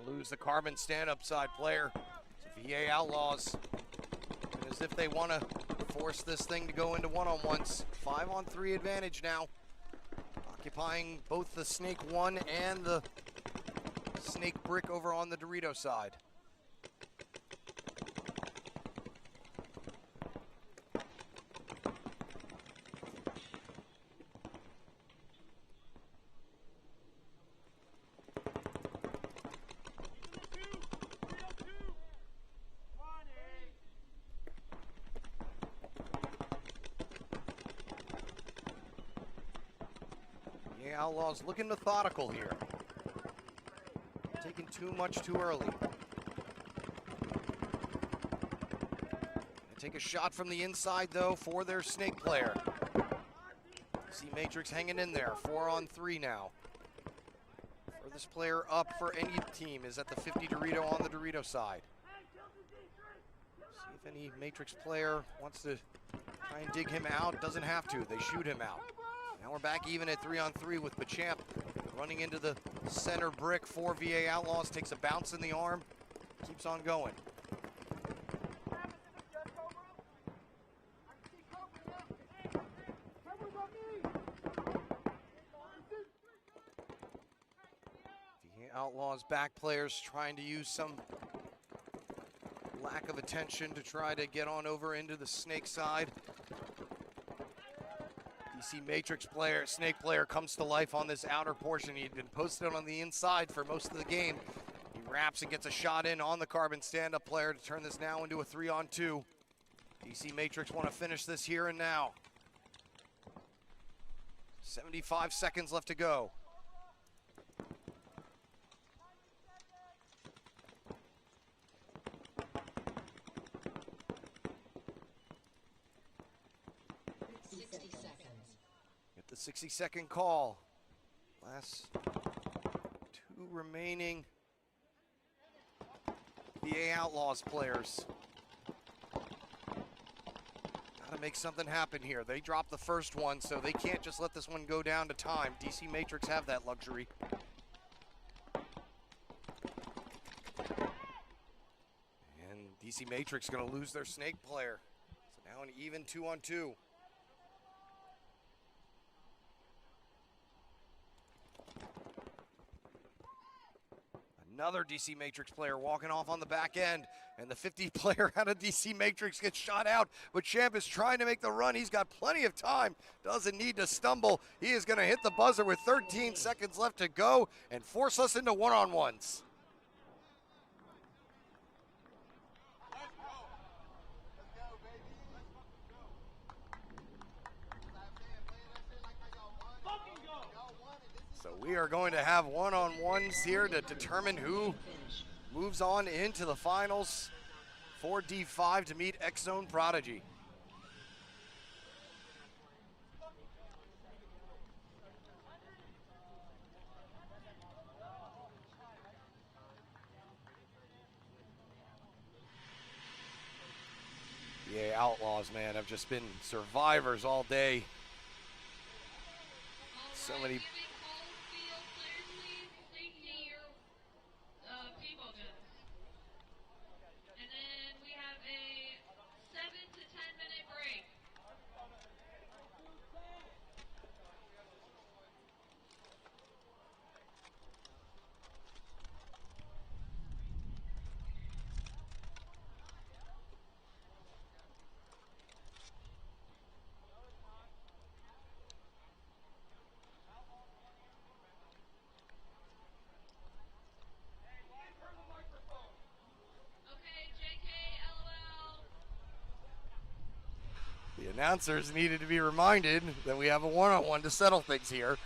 Lose the carbon stand-up side player. So VA Outlaws, as if they want to force this thing to go into one-on-ones. 5-on-3 advantage now. Occupying both the Snake 1 and the Snake Brick over on the Dorito side. Outlaws looking methodical here. Taking too much too early. They take a shot from the inside though for their Snake player. See Matrix hanging in there. 4-on-3 now. Furthest player up for any team is at the 50 Dorito on the Dorito side. See if any Matrix player wants to try and dig him out. Doesn't have to. They shoot him out. Now we're back even at 3-on-3 with Machamp running into the center brick for VA Outlaws. Takes a bounce in the arm, keeps on going. VA Outlaws back players trying to use some lack of attention to try to get on over into the Snake side. DC Matrix player, Snake player comes to life on this outer portion. He'd been posted on the inside for most of the game. He wraps and gets a shot in on the carbon stand-up player to turn this now into a 3-on-2. DC Matrix want to finish this here and now. 75 seconds left to go. Get the 60-second call. Last two remaining VA Outlaws players. Gotta make something happen here. They dropped the first one, so they can't just let this one go down to time. DC Matrix have that luxury. And DC Matrix gonna lose their Snake player. So now an even 2-on-2. Another DC Matrix player walking off on the back end, and the 50 player out of DC Matrix gets shot out, but Champ is trying to make the run. He's got plenty of time, doesn't need to stumble. He is going to hit the buzzer with 13 seconds left to go and force us into one-on-ones. So we are going to have one-on-ones here to determine who moves on into the finals 4D5 to meet X-Zone Prodigy. Yeah, Outlaws, man, have just been survivors all day. So many. Paintball guns. And then we have a 7 to 10 minute break. Okay, JK, LOL. The announcers needed to be reminded that we have a one-on-one to settle things here.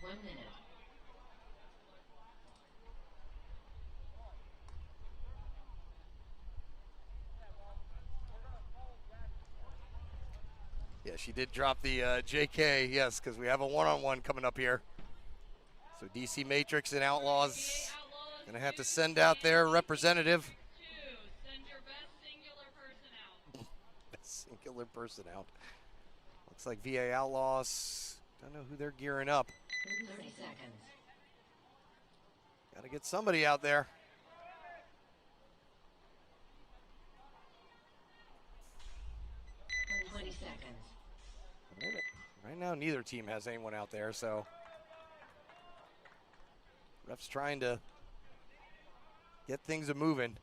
One minute. Yeah, she did drop the JK, yes, because we have a one-on-one coming up here. So DC Matrix and Outlaws gonna have to send out their representative. Send your best singular person out. Best singular person out. Looks like VA Outlaws. Don't know who they're gearing up. 30 seconds. Gotta get somebody out there. Right now, neither team has anyone out there, so ref's trying to get things a-moving.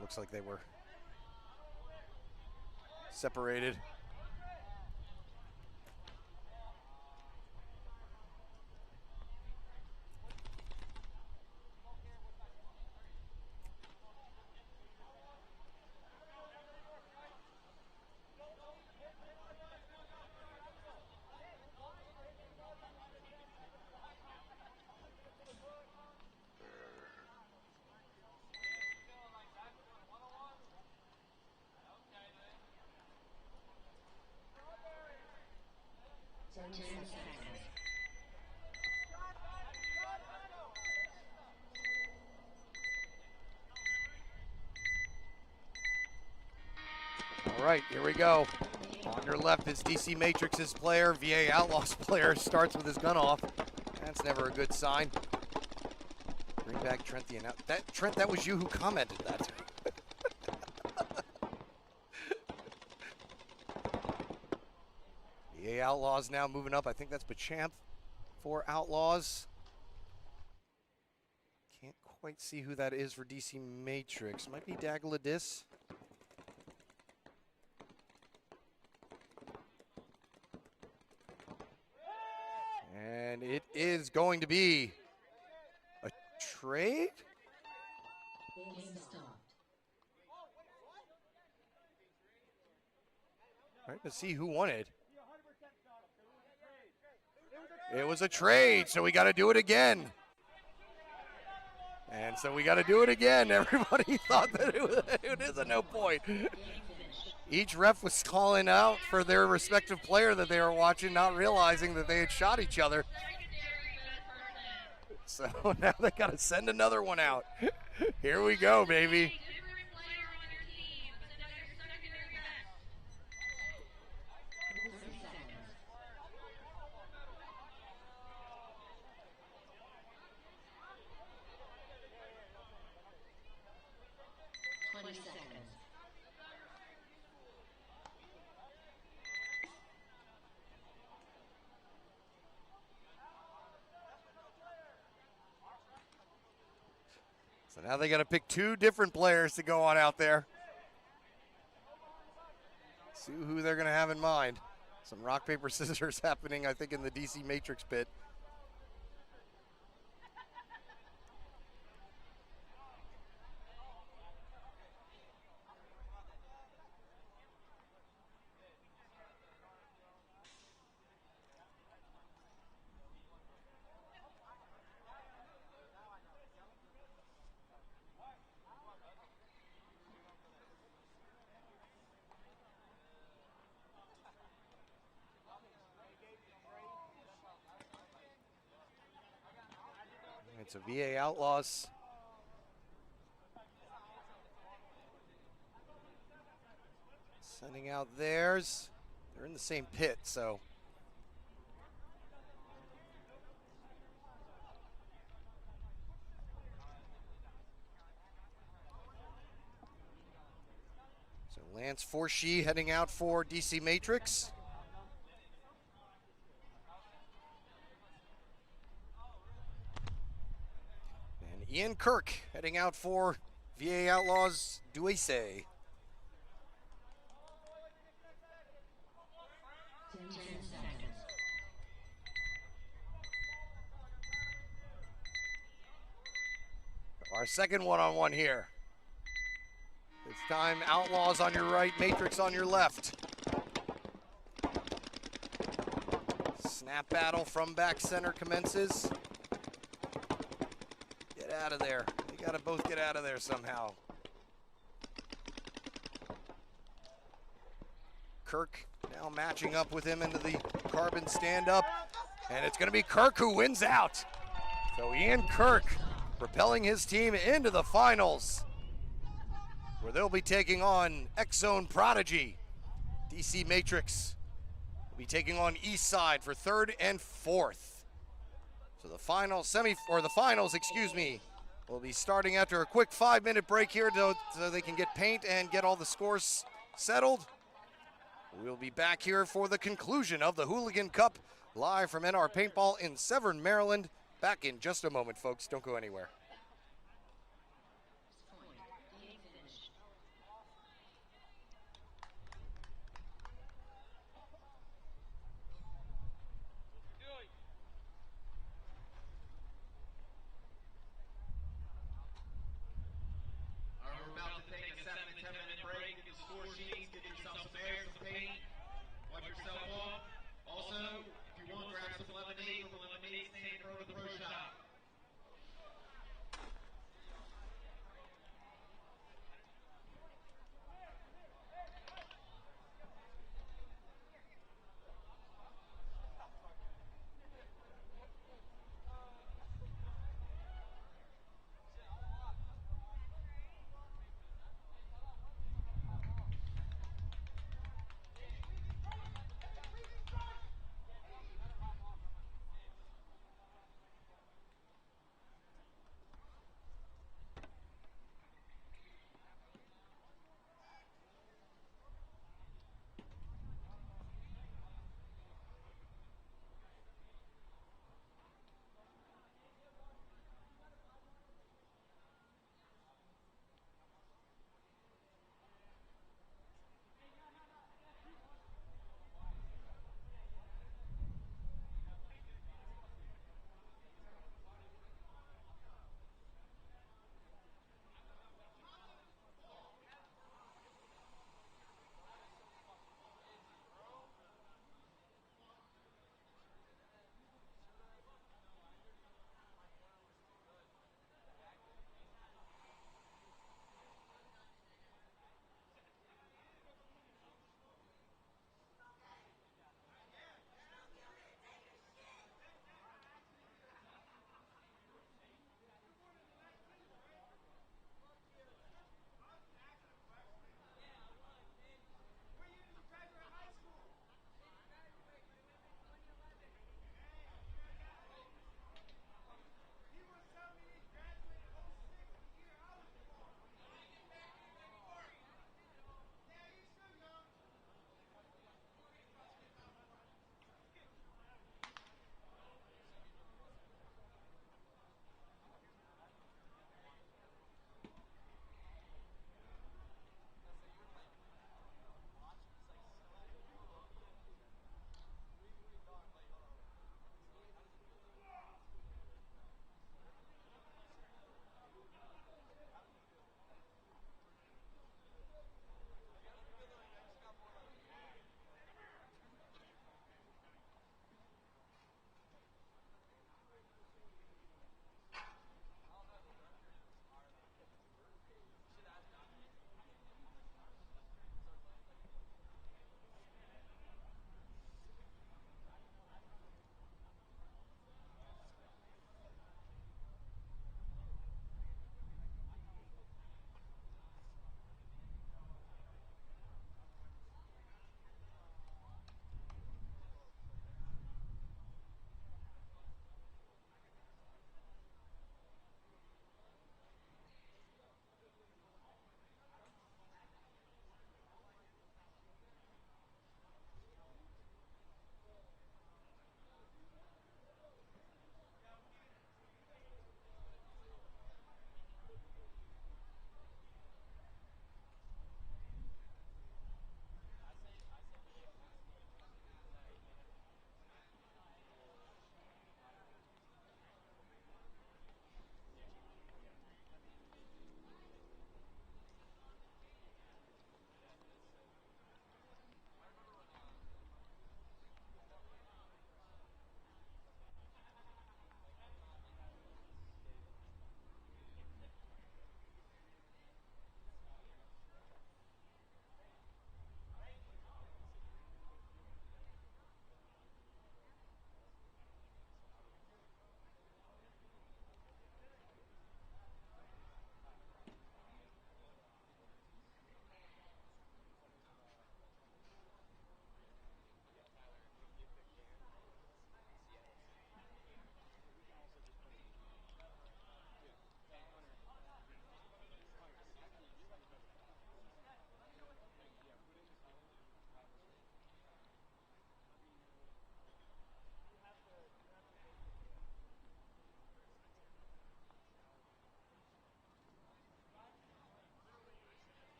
Looks like they were separated. All right, here we go. On your left is DC Matrix's player. VA Outlaws player starts with his gun off. That's never a good sign. Bring back Trent the announcer. Trent, that was you who commented that. VA Outlaws now moving up. I think that's Bachamp for Outlaws. Can't quite see who that is for DC Matrix. Might be Dagladis. And it is going to be a trade? All right, let's see who won it. It was a trade, so we got to do it again. And so we got to do it again. Everybody thought that it is a no point. Each ref was calling out for their respective player that they were watching, not realizing that they had shot each other. So now they got to send another one out. Here we go, baby. So now they got to pick two different players to go on out there. See who they're going to have in mind. Some rock, paper, scissors happening, I think, in the DC Matrix pit. It's a VA Outlaws. Sending out theirs. They're in the same pit, so. So Lance Forshee heading out for DC Matrix. Ian Kirk heading out for VA Outlaws Duese. Our second one-on-one here. This time Outlaws on your right, Matrix on your left. Snap battle from back center commences. Get out of there. They gotta both get out of there somehow. Kirk now matching up with him into the carbon stand-up. And it's gonna be Kirk who wins out. So Ian Kirk propelling his team into the finals, where they'll be taking on X-Zone Prodigy. DC Matrix will be taking on East Side for third and fourth. So the finals, will be starting after a quick 5-minute break here so they can get paint and get all the scores settled. We'll be back here for the conclusion of the Hooligan Cup, live from NR Paintball in Severn, Maryland. Back in just a moment, folks. Don't go anywhere. We're about to take a 7 to 10 minute break. Get the score sheets, get yourself some air, some paint, wipe yourself off. Also, if you want, grab some lemonade from the lemonade stand in front of the pro shop.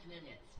minutes.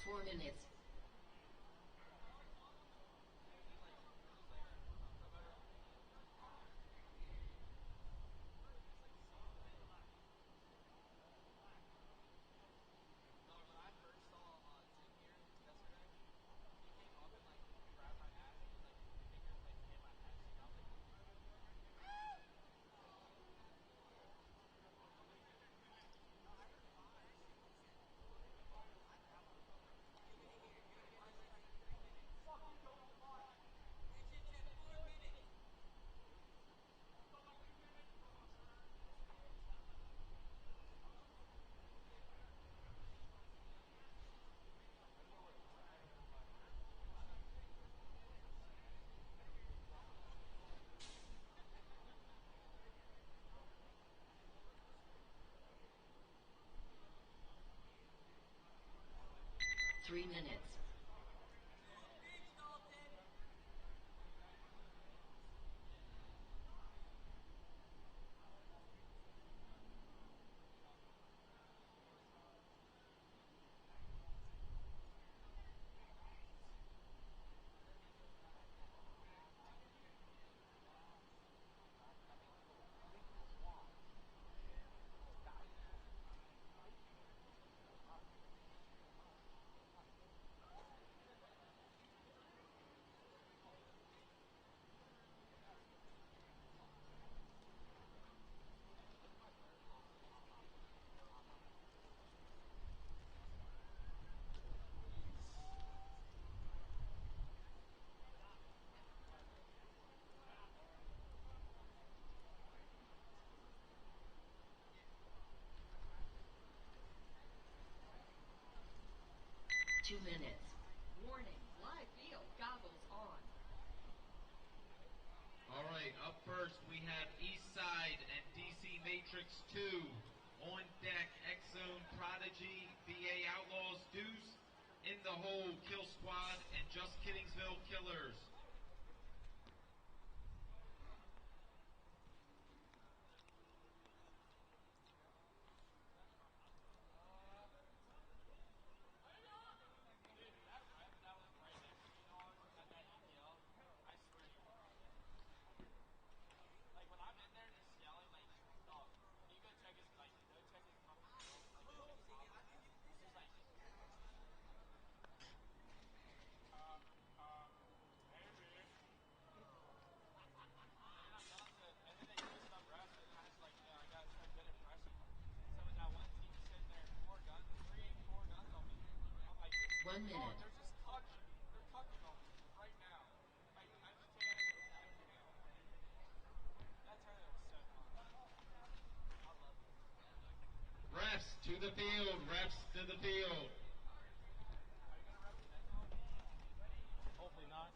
Four minutes. Three minutes. Two minutes. Warning, live field goggles on. All right, up first we have Eastside and DC Matrix 2. On deck, X Zone Prodigy, BA Outlaws Deuce. In the hole, Kill Squad and Just Kiddingsville Killers. One minute. Refs to the field, refs to the field. Hopefully not.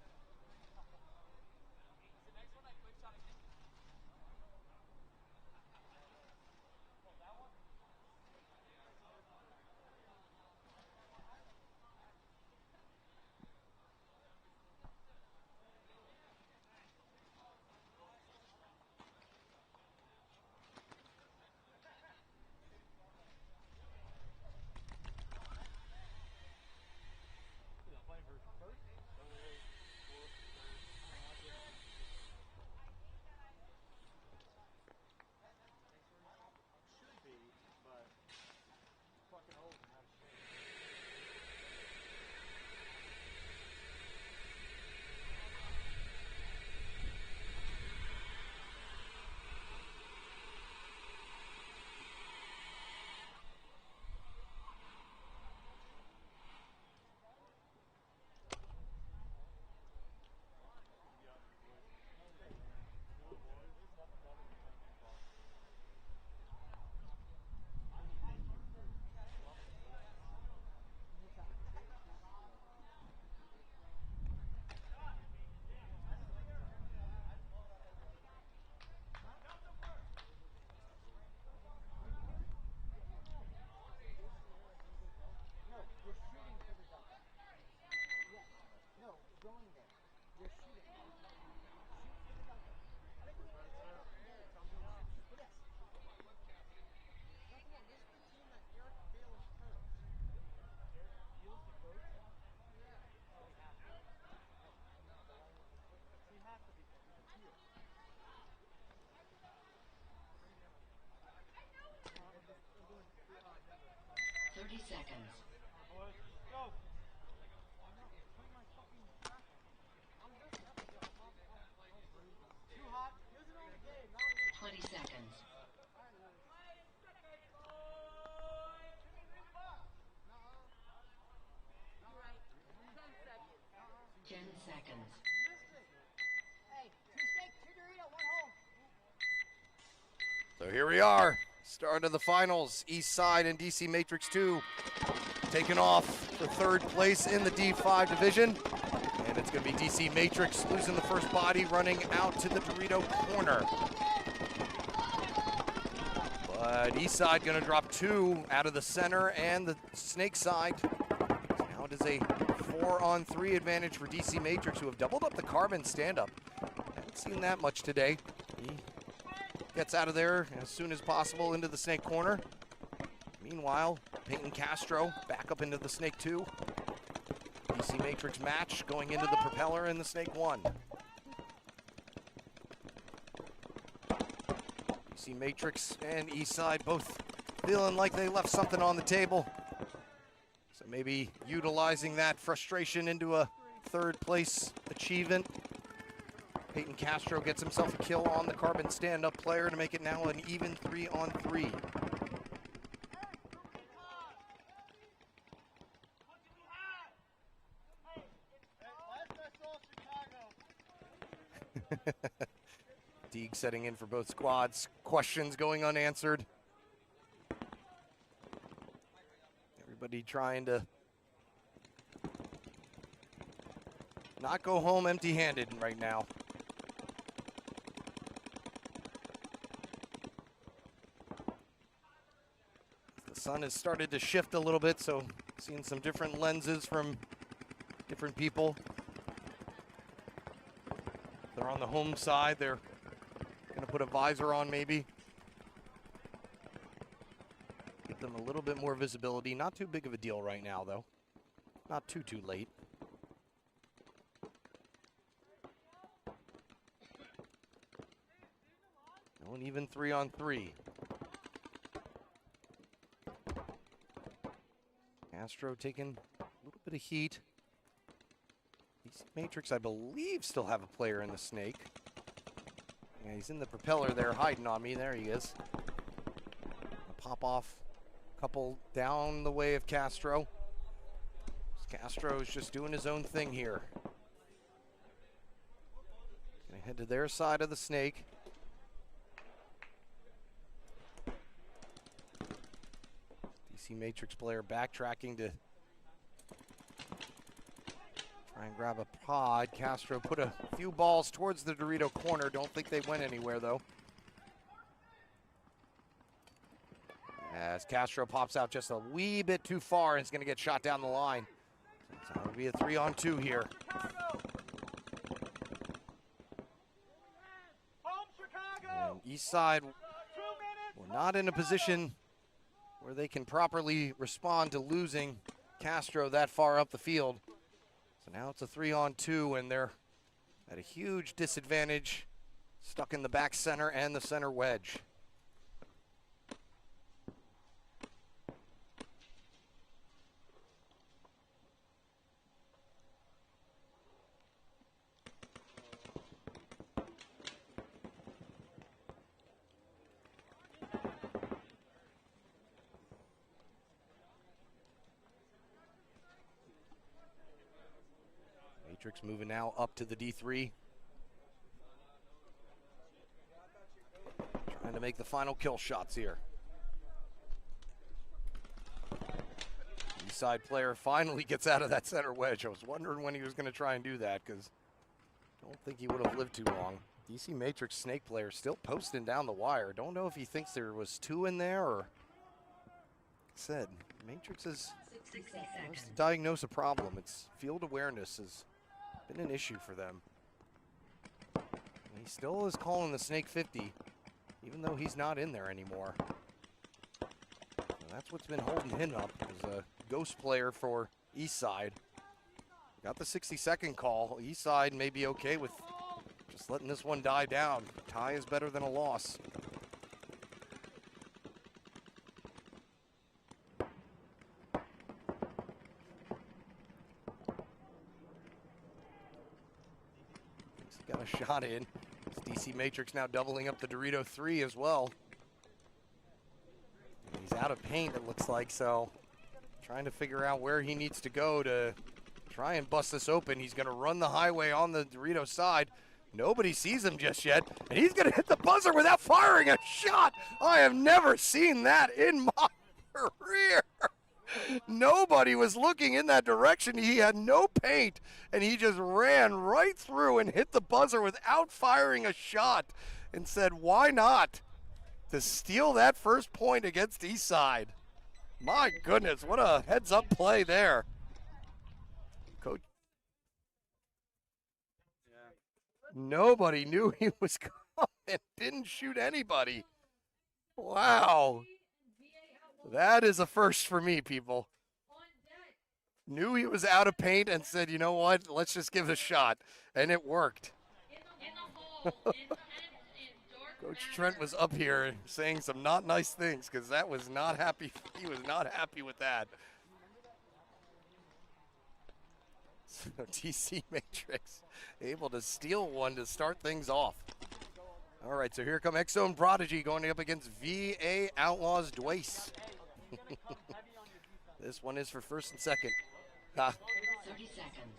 Seconds. Go. 20 seconds. 10 seconds. So here we are, start of the finals. East Side and DC Matrix 2 taking off for third place in the D5 division. And it's going to be DC Matrix losing the first body, running out to the Dorito corner. But East Side going to drop 2 out of the center and the Snake side. So now it is a 4-on-3 advantage for DC Matrix, who have doubled up the carbon stand-up. Haven't seen that much today. He gets out of there as soon as possible into the Snake corner. Meanwhile, Peyton Castro back up into the Snake 2. DC Matrix match going into the propeller in the Snake 1. DC Matrix and Eastside both feeling like they left something on the table. So maybe utilizing that frustration into a third place achievement. Peyton Castro gets himself a kill on the carbon stand-up player to make it now an even 3-on-3. Deeg setting in for both squads. Questions going unanswered. Everybody trying to not go home empty-handed right now. The sun has started to shift a little bit, so seeing some different lenses from different people. They're on the home side. They're going to put a visor on maybe. Get them a little bit more visibility. Not too big of a deal right now, though. Not too late. No, an even 3-on-3. Castro taking a little bit of heat. DC Matrix, I believe, still have a player in the Snake. Yeah, he's in the propeller there, hiding on me. There he is. Pop off a couple down the way of Castro. Castro's just doing his own thing here. Gonna head to their side of the Snake. DC Matrix player backtracking to try and grab a pod. Castro put a few balls towards the Dorito corner. Don't think they went anywhere, though. As Castro pops out just a wee bit too far and is going to get shot down the line. So it'll be a 3-on-2 here. And East Side, well, not in a position where they can properly respond to losing Castro that far up the field. So now it's a 3-on-2, and they're at a huge disadvantage, stuck in the back center and the center wedge. Matrix moving now up to the D3. Trying to make the final kill shots here. Eastside player finally gets out of that center wedge. I was wondering when he was going to try and do that, because I don't think he would have lived too long. DC Matrix Snake player still posting down the wire. Don't know if he thinks there was 2 in there, or, like I said, Matrix is to diagnose a problem. Its field awareness is Been an issue for them. He still is calling the Snake 50, even though he's not in there anymore. So that's what's been holding him up, is a ghost player for Eastside. Got the 60-second call. Eastside may be okay with just letting this one die down. A tie is better than a loss. He's got a shot in. DC Matrix now doubling up the Dorito 3 as well. He's out of paint, it looks like, so trying to figure out where he needs to go to try and bust this open. He's going to run the highway on the Dorito side. Nobody sees him just yet, and he's going to hit the buzzer without firing a shot. I have never seen that in my career. Nobody was looking in that direction. He had no paint, and he just ran right through and hit the buzzer without firing a shot and said, why not? To steal that first point against Eastside. My goodness, what a heads-up play there. Coach. Nobody knew he was coming. Didn't shoot anybody. Wow. That is a first for me, people. Knew he was out of paint and said, you know what, let's just give it a shot. And it worked. Coach Trent was up here saying some not nice things because that was not happy. He was not happy with that. So DC Matrix able to steal one to start things off. All right, so here come X-Zone Prodigy going up against VA Outlaws Dwace. This one is for first and second. 30 seconds.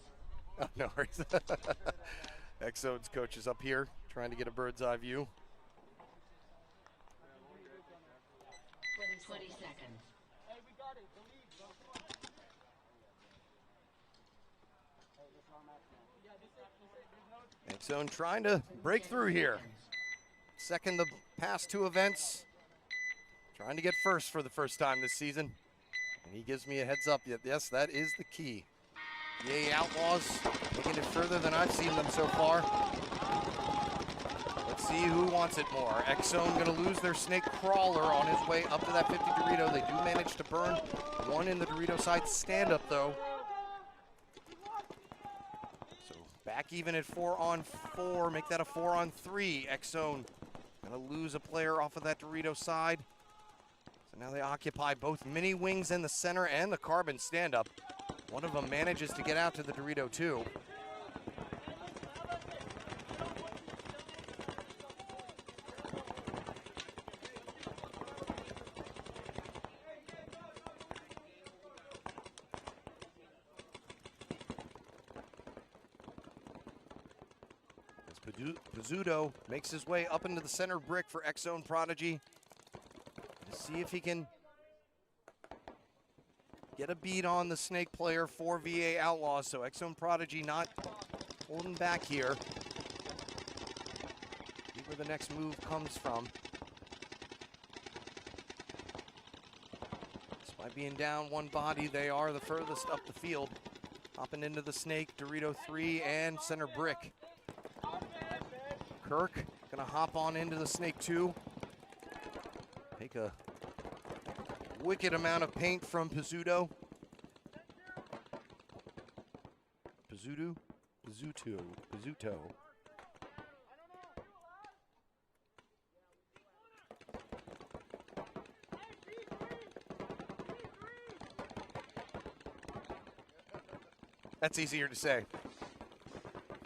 Oh, no worries. X-Zone's coach is up here trying to get a bird's eye view. 20 seconds. X-Zone trying to break through here. Second the past two events. Trying to get first for the first time this season. And he gives me a heads up. Yes, that is the key. Yay, Outlaws taking it further than I've seen them so far. Let's see who wants it more. X-Zone going to lose their Snake Crawler on his way up to that 50 Dorito. They do manage to burn one in the Dorito side stand-up, though. So back even at 4-on-4. Make that a 4-on-3. X-Zone going to lose a player off of that Dorito side. So now they occupy both mini wings in the center and the carbon stand-up. One of them manages to get out to the Dorito 2. Pizzuto makes his way up into the center brick for X-Zone Prodigy. Let's see if he can get a beat on the Snake player for VA Outlaws. So X-Zone Prodigy not holding back here. See where the next move comes from. Despite being down one body, they are the furthest up the field. Hopping into the Snake, Dorito 3, and center brick. Kirk gonna hop on into the Snake 2. Take a wicked amount of paint from Pizzuto. Pizzuto. That's easier to say.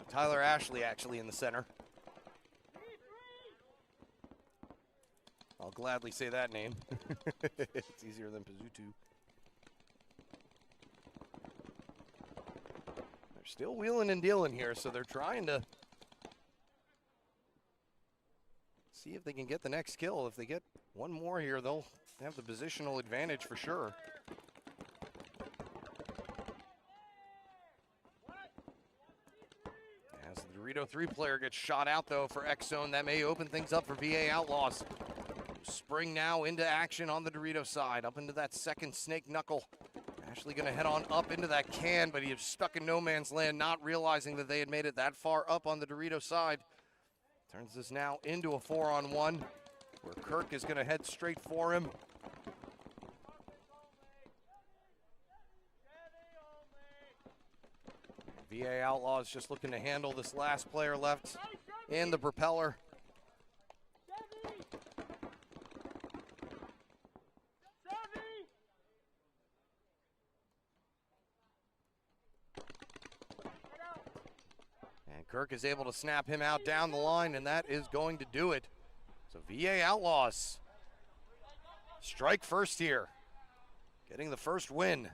Tyler Ashley actually in the center. I'll gladly say that name. It's easier than Pizzuto. They're still wheeling and dealing here, so they're trying to see if they can get the next kill. If they get one more here, they'll have the positional advantage for sure. As the Dorito 3 player gets shot out, though, for X-Zone, that may open things up for VA Outlaws. Spring now into action on the Dorito side, up into that second Snake Knuckle. Actually going to head on up into that can, but he is stuck in no man's land, not realizing that they had made it that far up on the Dorito side. Turns this now into a 4-on-1, where Kirk is going to head straight for him. VA Outlaws just looking to handle this last player left in the propeller. And Kirk is able to snap him out down the line, and that is going to do it. So VA Outlaws strike first here, getting the first win.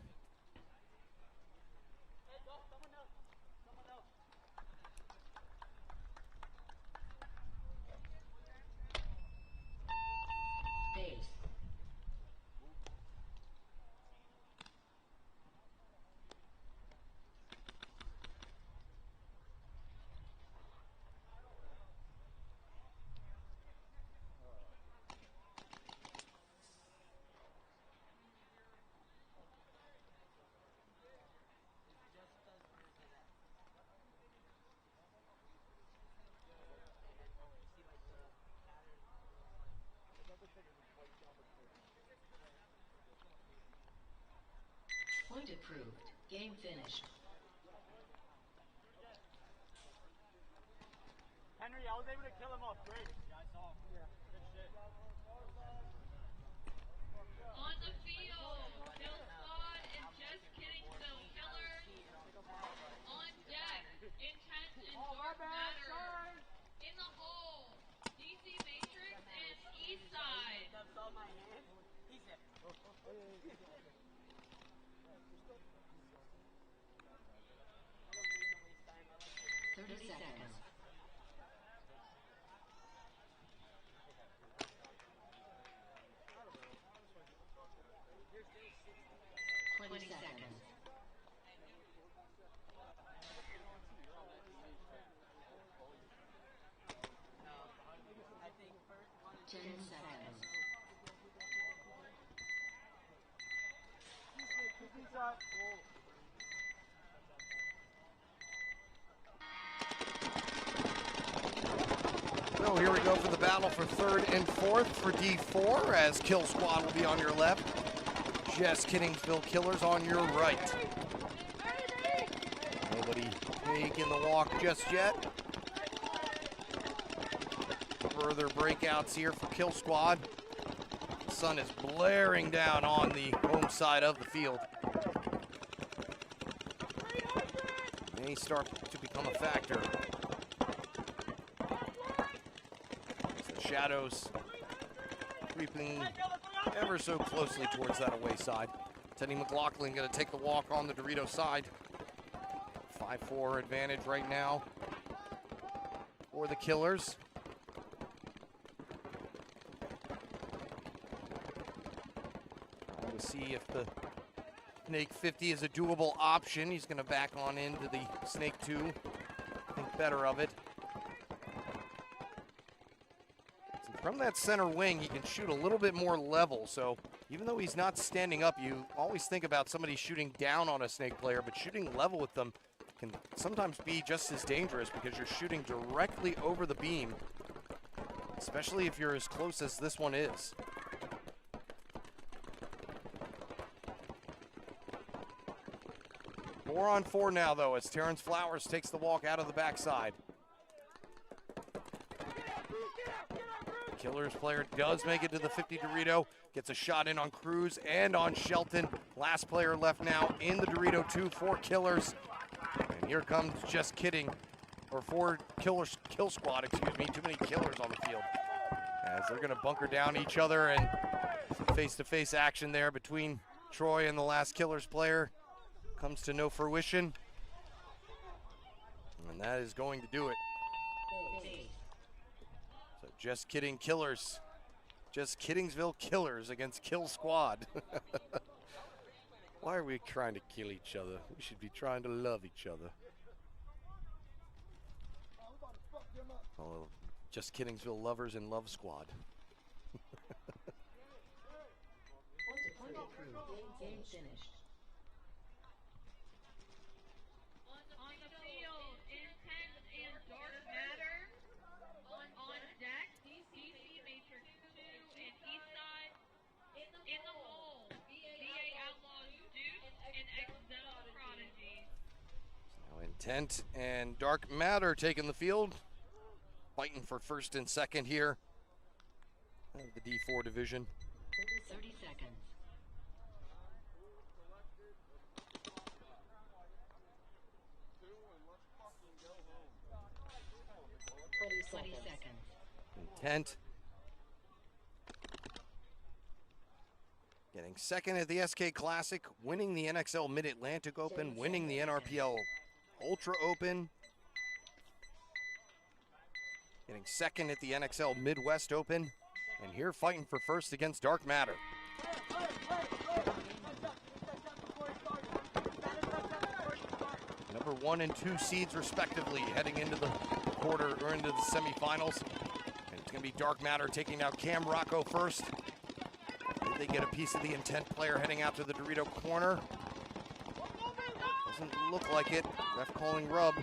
Point approved. Game finished. Henry, I was able to kill him off quick. Yeah, I saw. Yeah, good shit. On the field, Kill Squad and Just Kidding Bill Killers. On deck, Intent and Dark Matter. In the hole, DC Matrix and Eastside. 30 seconds. 20 seconds. 10 seconds. So here we go for the battle for third and fourth for D4, as Kill Squad will be on your left. Just Kidding, Phil Killers on your right. Nobody taking the walk just yet. Further breakouts here for Kill Squad. The sun is blaring down on the home side of the field. May start to become a factor. The shadows creeping ever so closely towards that away side. Teddy McLaughlin going to take the walk on the Dorito side. 5-4 advantage right now for the Killers. Trying to see if the Snake 50 is a doable option. He's going to back on into the Snake 2. Think better of it. So from that center wing, he can shoot a little bit more level. So even though he's not standing up, you always think about somebody shooting down on a Snake player, but shooting level with them can sometimes be just as dangerous because you're shooting directly over the beam, especially if you're as close as this one is. Four on four now, though, as Terrence Flowers takes the walk out of the backside. The Killers player does make it to the 50 Dorito, gets a shot in on Cruz and on Shelton. Last player left now in the Dorito 2 for Killers. And here comes Just Kidding, or for Kill Squad, excuse me. Too many killers on the field. As they're going to bunker down each other, and some face-to-face action there between Troy and the last Killers player comes to no fruition. And that is going to do it. So Just Kidding Killers. Just Kiddingsville Killers against Kill Squad. Why are we trying to kill each other? We should be trying to love each other. Oh, Just Kiddingsville lovers and Love Squad. Game finished. Intent and Dark Matter taking the field. Fighting for first and second here of the D4 division. 30 seconds. 20 seconds. Intent. Getting second at the SK Classic, winning the NXL Mid-Atlantic Open, winning the NRPL Ultra Open. Getting second at the NXL Midwest Open, and here fighting for first against Dark Matter. Number 1 and 2 seeds respectively heading into the quarter or into the semifinals. And it's gonna be Dark Matter taking out Cam Rocco first. Did they get a piece of the Intent player heading out to the Dorito corner? Doesn't look like it. Ref calling rub.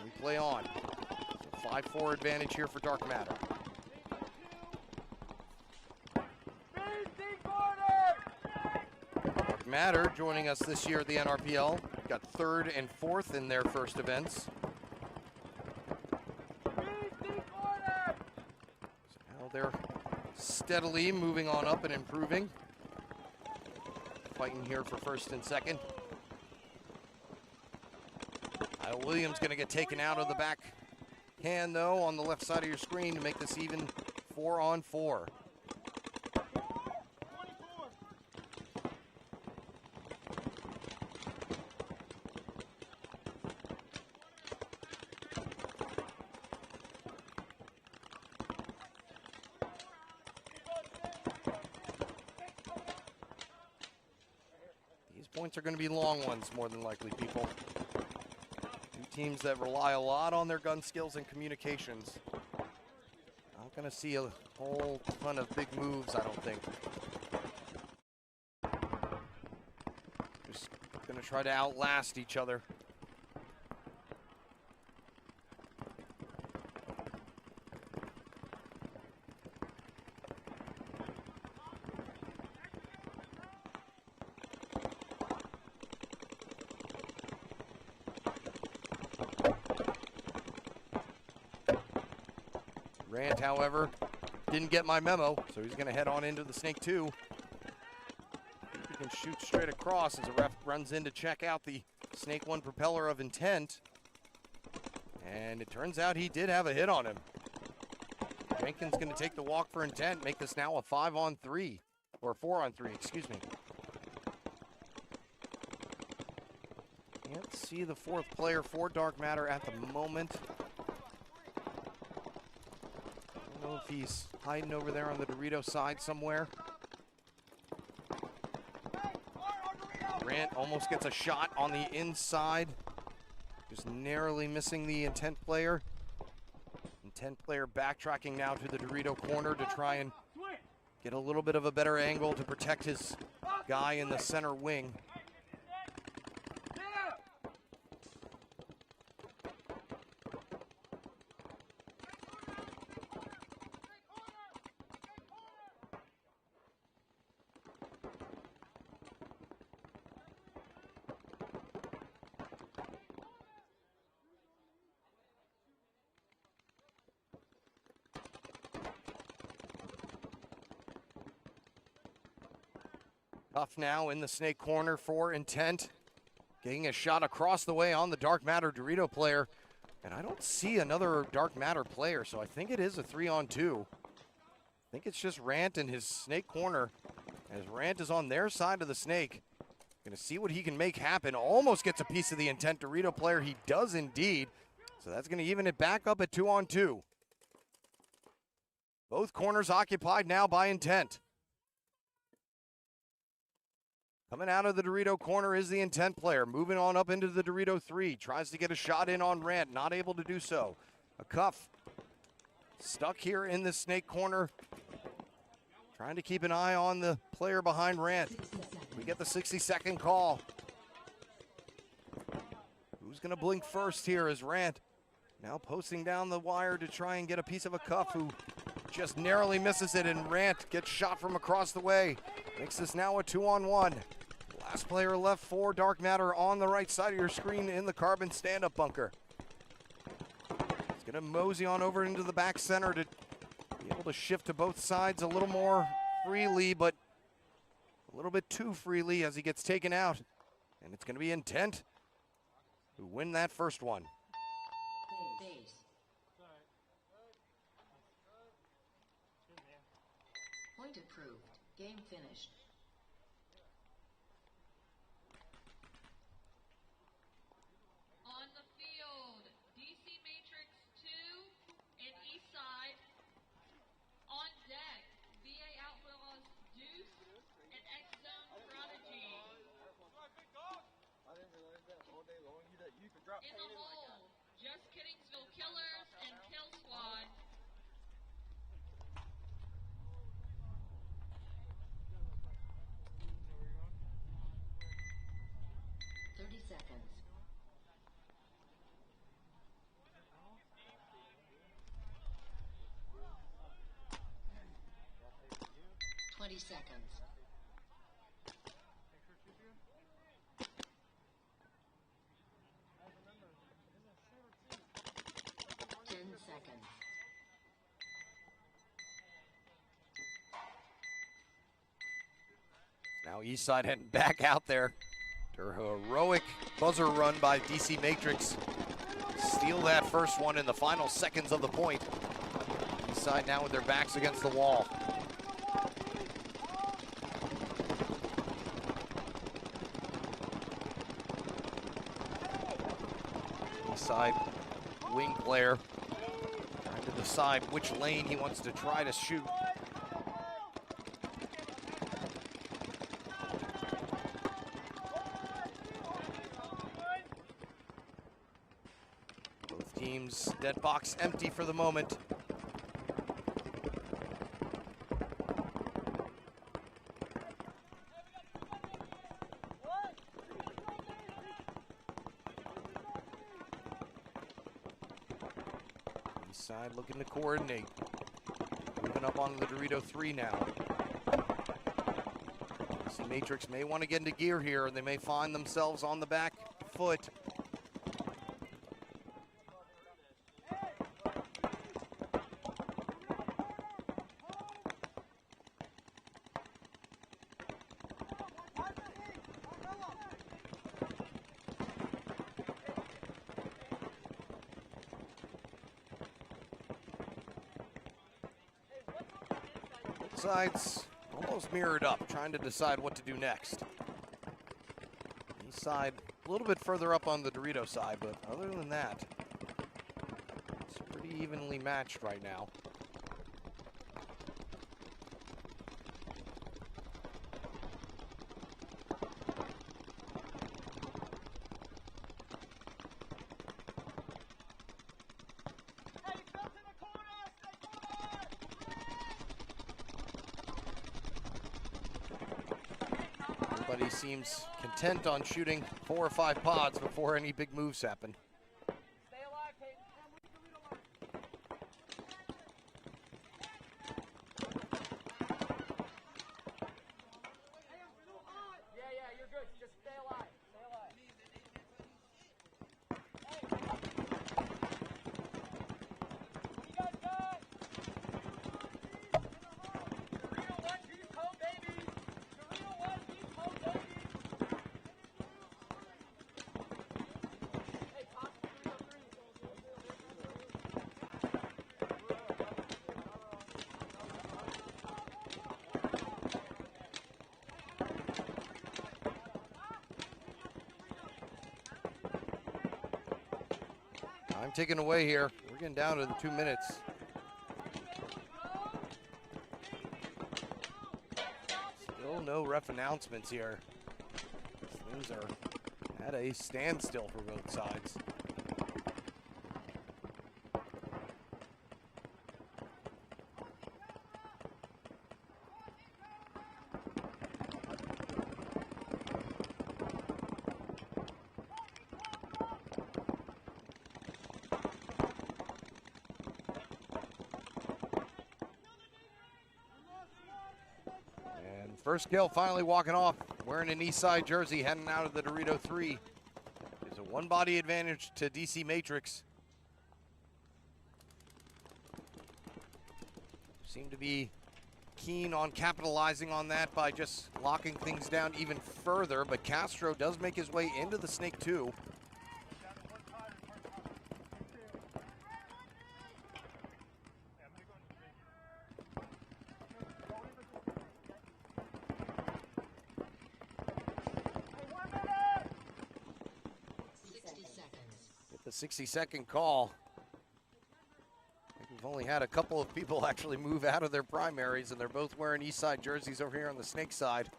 We play on. 5-4 advantage here for Dark Matter. Dark Matter joining us this year at the NRPL. Got 3rd and 4th in their first events. So now they're steadily moving on up and improving. Fighting here for first and second. Kyle Williams going to get taken out of the back hand though on the left side of your screen to make this even 4-on-4. These points are going to be long ones more than likely, people. Teams that rely a lot on their gun skills and communications. Not going to see a whole ton of big moves, I don't think. Just going to try to outlast each other. Rant, however, didn't get my memo, so he's going to head on into the Snake 2. He can shoot straight across as the ref runs in to check out the Snake 1 propeller of Intent. And it turns out he did have a hit on him. Jenkins going to take the walk for Intent, make this now a 5-on-3, or 4-on-3, excuse me. Can't see the 4th player for Dark Matter at the moment. I don't know if he's hiding over there on the Dorito side somewhere. Grant almost gets a shot on the inside. Just narrowly missing the Intent player. Intent player backtracking now to the Dorito corner to try and get a little bit of a better angle to protect his guy in the center wing. Tough now in the Snake corner for Intent. Getting a shot across the way on the Dark Matter Dorito player. And I don't see another Dark Matter player, so I think it is a 3-on-2. I think it's just Rant in his Snake corner. As Rant is on their side of the Snake. Gonna see what he can make happen. Almost gets a piece of the Intent Dorito player. He does indeed. So that's gonna even it back up at 2-on-2. Both corners occupied now by Intent. Coming out of the Dorito corner is the Intent player. Moving on up into the Dorito 3. Tries to get a shot in on Rant. Not able to do so. A cuff. Stuck here in the Snake corner. Trying to keep an eye on the player behind Rant. We get the 60-second call. Who's going to blink first here is Rant. Now posting down the wire to try and get a piece of a cuff who just narrowly misses it, and Rant gets shot from across the way. Makes this now a 2-on-1. Last player left for Dark Matter on the right side of your screen in the carbon stand-up bunker. He's going to mosey on over into the back center to be able to shift to both sides a little more freely, but a little bit too freely as he gets taken out. And it's going to be Intent who win that first one. Base. Point approved. Game finished. On the field, DC Matrix 2 and Eastside. On deck, VA Outlaws Deuce and X Zone Prodigy. In the hole, Just Kiddingsville Killers and Kill Squad. 30 seconds. 20 seconds. 10 seconds. Now Eastside heading back out there. Their heroic buzzer run by DC Matrix. Steal that first one in the final seconds of the point. Eastside now with their backs against the wall. Eastside wing player trying to decide which lane he wants to try to shoot. Both teams dead box empty for the moment. Eastside looking to coordinate. Moving up on the Dorito 3 now. DC Matrix may want to get into gear here, and they may find themselves on the back foot. Sides almost mirrored up, trying to decide what to do next. Eastside a little bit further up on the Dorito side, but other than that, it's pretty evenly matched right now. Everybody seems content on shooting 4 or 5 pods before any big moves happen. Time ticking away here. We're getting down to the 2 minutes. Still no ref announcements here. Things are at a standstill for both sides. First kill finally walking off wearing an Eastside jersey heading out of the Dorito 3. There's a one-body advantage to DC Matrix. Seem to be keen on capitalizing on that by just locking things down even further, but Castro does make his way into the Snake 2. Get the 60-second call. We've only had a couple of people actually move out of their primaries, and they're both wearing Eastside jerseys over here on the Snake side.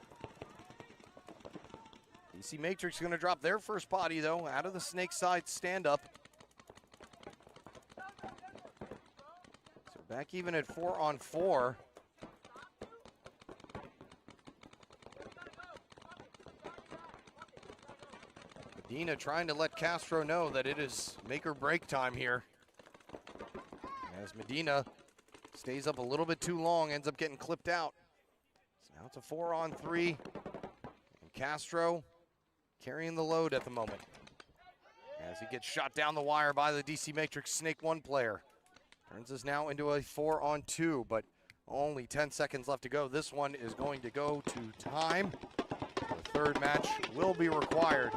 DC Matrix going to drop their first body, though, out of the Snake side stand-up. So back even at 4-on-4. Medina trying to let Castro know that it is make or break time here. As Medina stays up a little bit too long, ends up getting clipped out. So now it's a 4-on-3. And Castro carrying the load at the moment as he gets shot down the wire by the DC Matrix Snake 1 player. Turns us now into a 4-on-2, but only 10 seconds left to go. This one is going to go to time. The third match will be required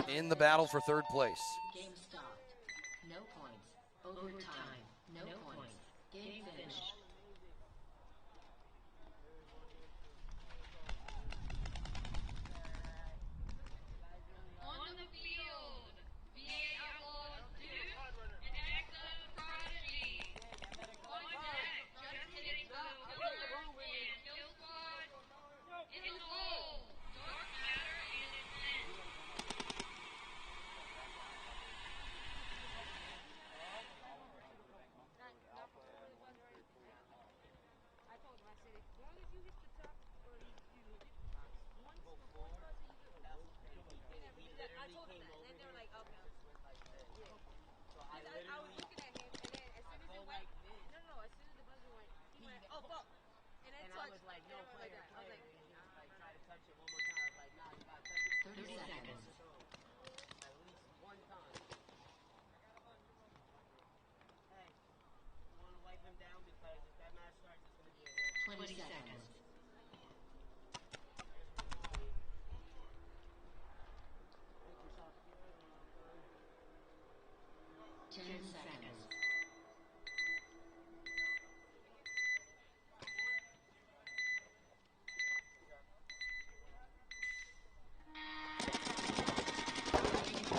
in the battle for third place. Game stopped. No points. Overtime. No points. Game finished. On the field, VA Outlaws Duke and Exxon Prodigy. On deck, just hitting the Killer and Kill Squad. In the hole, Dark Matter and Intent.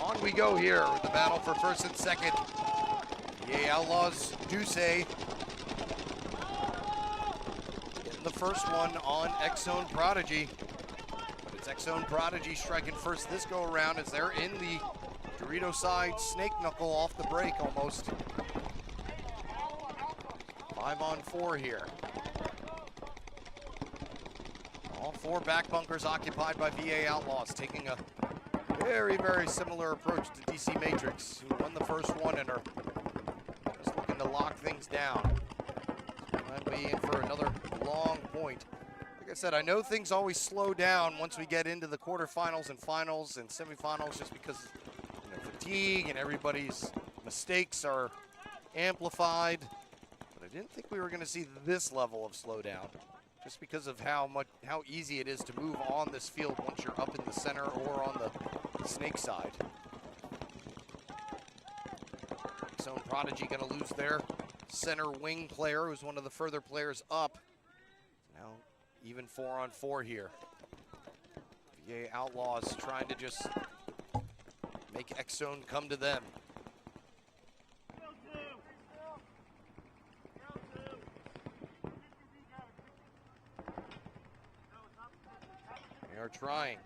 On we go here with the battle for first and second. The Outlaws Duce getting the first one on Exxon Prodigy. But it's Exxon Prodigy striking first this go around as they're in the Dorito side snake knuckle off the break almost. 5-on-4 here. All four back bunkers occupied by VA Outlaws, taking a very, very similar approach to DC Matrix, who won the first one and are just looking to lock things down. So we might be in for another long point. Like I said, I know things always slow down once we get into the quarterfinals and finals and semifinals, just because fatigue and everybody's mistakes are amplified. But I didn't think we were going to see this level of slowdown, just because of how easy it is to move on this field once you're up in the center or on the Snake side. So Prodigy going to lose their center wing player, who's one of the further players up. Now even 4-on-4 here. VA Outlaws trying to just make X-Zone come to them. They are trying.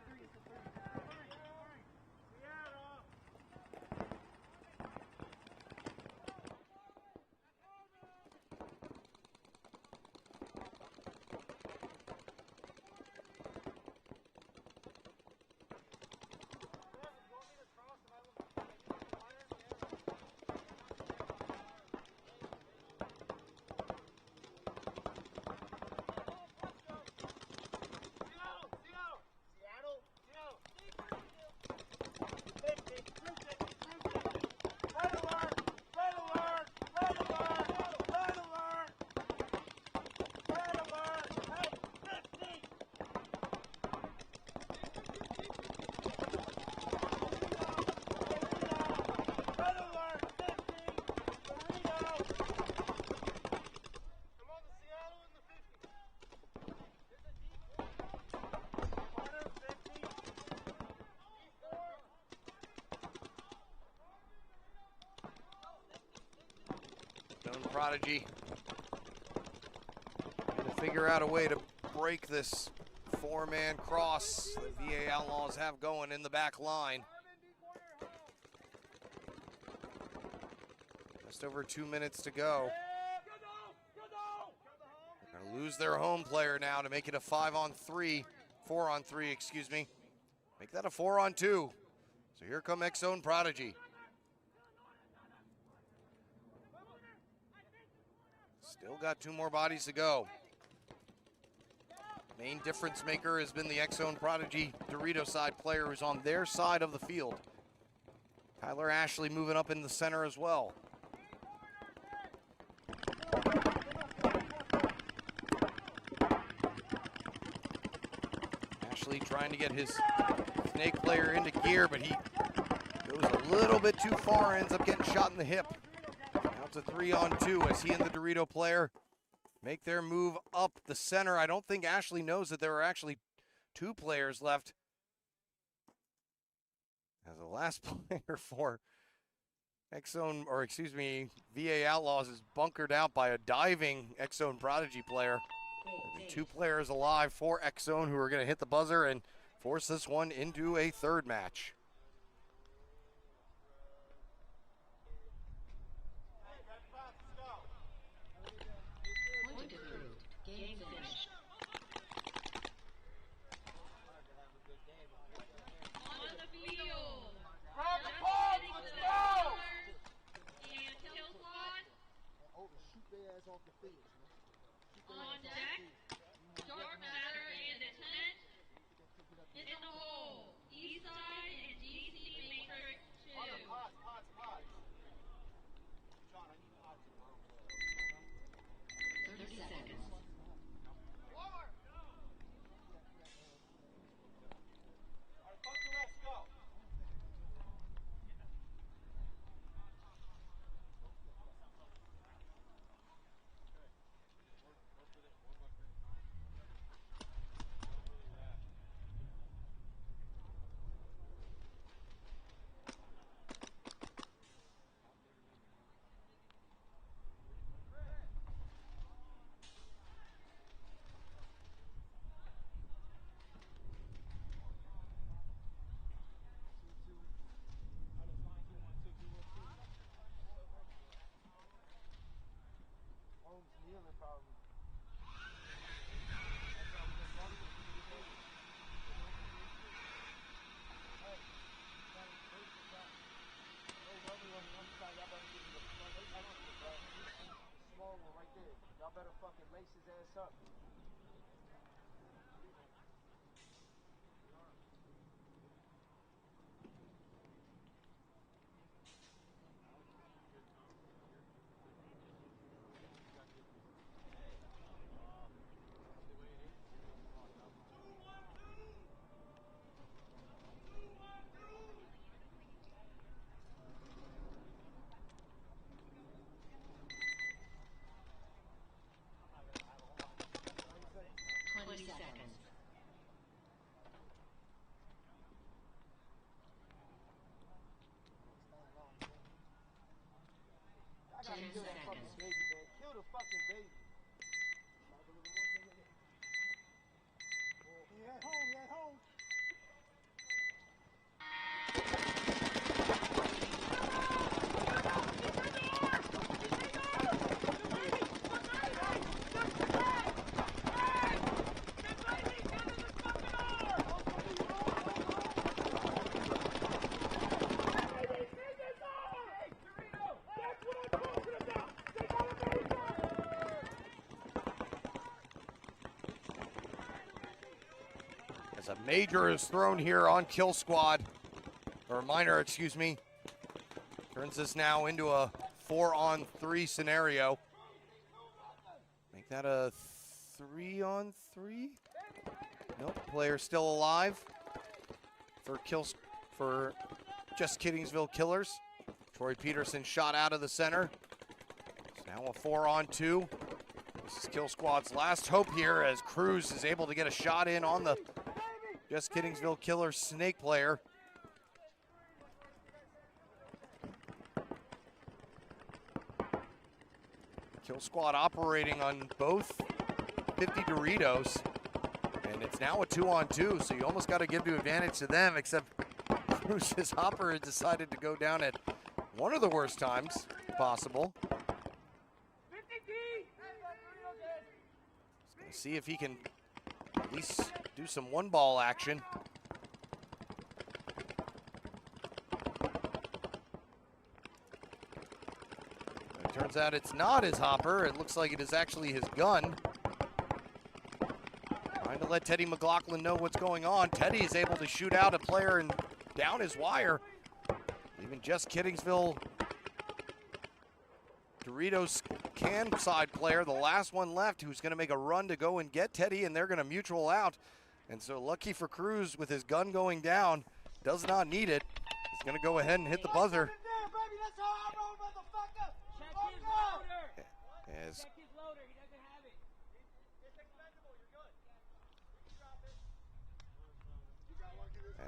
Prodigy trying to figure out a way to break this four-man cross that VA Outlaws have going in the back line. Just over 2 minutes to go. They're gonna lose their home player now to make it a 5-on-3, 4-on-3, excuse me. Make that a 4-on-2. So here come X-Zone Prodigy. Still got 2 more bodies to go. Main difference maker has been the X-Zone Prodigy Dorito side player who's on their side of the field. Tyler Ashley moving up in the center as well. Ashley trying to get his snake player into gear, but he goes a little bit too far, ends up getting shot in the hip. Now it's a 3-on-2 as he and the Dorito player make their move up the center. I don't think Ashley knows that there are actually 2 players left. As the last player for X-Zone, or excuse me, VA Outlaws is bunkered out by a diving X-Zone Prodigy player. There'll be 2 players alive for X-Zone who are going to hit the buzzer and force this one into a 3rd match. Point approved. Game finished. On the field. Grab the puck, let's go! And kill squad. On deck. Dark matter and intent. In the hole. East side and DC matrix 2. 30 seconds. As a major is thrown here on Kill Squad, or minor, excuse me. Turns this now into a 4-on-3 scenario. Make that a 3-on-3? Nope, player still alive for Just Kiddingsville Killers. Troy Peterson shot out of the center. It's now a 4-on-2. This is Kill Squad's last hope here as Cruz is able to get a shot in on the Just Kiddingsville Killer snake player. Kill squad operating on both 50 Doritos. And it's now a 2-on-2, so you almost got to give the advantage to them, except Cruz's Hopper has decided to go down at one of the worst times possible. Just gonna see if he can at least do some one-ball action. It turns out it's not his Hopper. It looks like it is actually his gun. Trying to let Teddy McLaughlin know what's going on. Teddy is able to shoot out a player and down his wire. Even Just Kittingsville Doritos can side player, the last one left, who's going to make a run to go and get Teddy, and they're going to mutual out. And so lucky for Cruz, with his gun going down, does not need it. He's going to go ahead and hit the buzzer.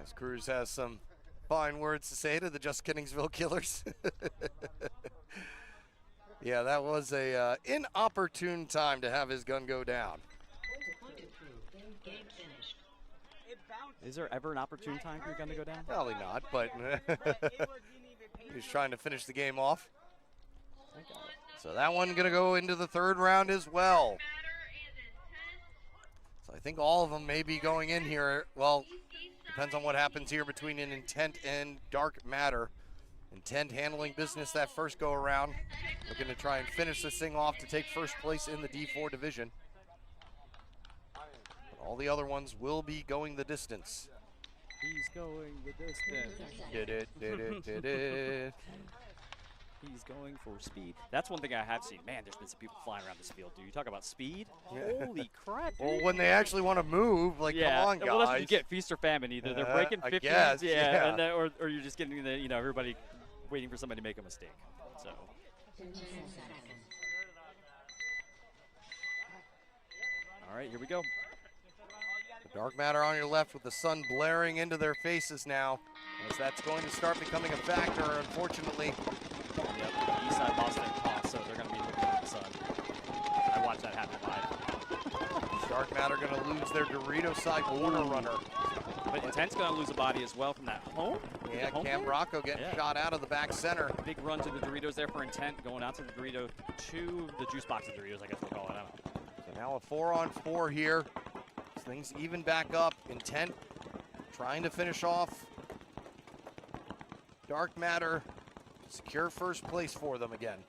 As Cruz has some fine words to say to the Just Kittingsville Killers. Yeah, that was a inopportune time to have his gun go down. Is there ever an opportune time for your gun to go down? Probably not, but he's trying to finish the game off. So that one going to go into the third round as well. So I think all of them may be going in here. Well, depends on what happens here between an Intent and Dark Matter. Intent handling business that first go around. Looking to try and finish this thing off to take first place in the D4 division. But all the other ones will be going the distance. He's going the distance. Did it. He's going for speed. That's one thing I have seen. Man, there's been some people flying around this field, dude. You talk about speed? Yeah. Holy crap, dude. Well, when they actually want to move, like, yeah. come on, guys. Well, that's what you get, feast or famine. Either they're breaking 50s, guess, yeah. and, or you're just getting the, everybody waiting for somebody to make a mistake. So. All right, here we go. Dark Matter on your left with the sun blaring into their faces now, as that's going to start becoming a factor, unfortunately. Yep, the east side lost their toss, so they're going to be looking at the sun. I watched that happen live. Dark Matter going to lose their Dorito side corner runner. But Intent's going to lose a body as well from that home. Yeah, Cam Rocco getting shot out of the back center. Big run to the Doritos there for Intent, going out to the Dorito 2, the juice box of Doritos, I guess we'll call it. I don't know. So now a 4-on-4 here. Things even back up. Intent trying to finish off Dark Matter. Secure first place for them again.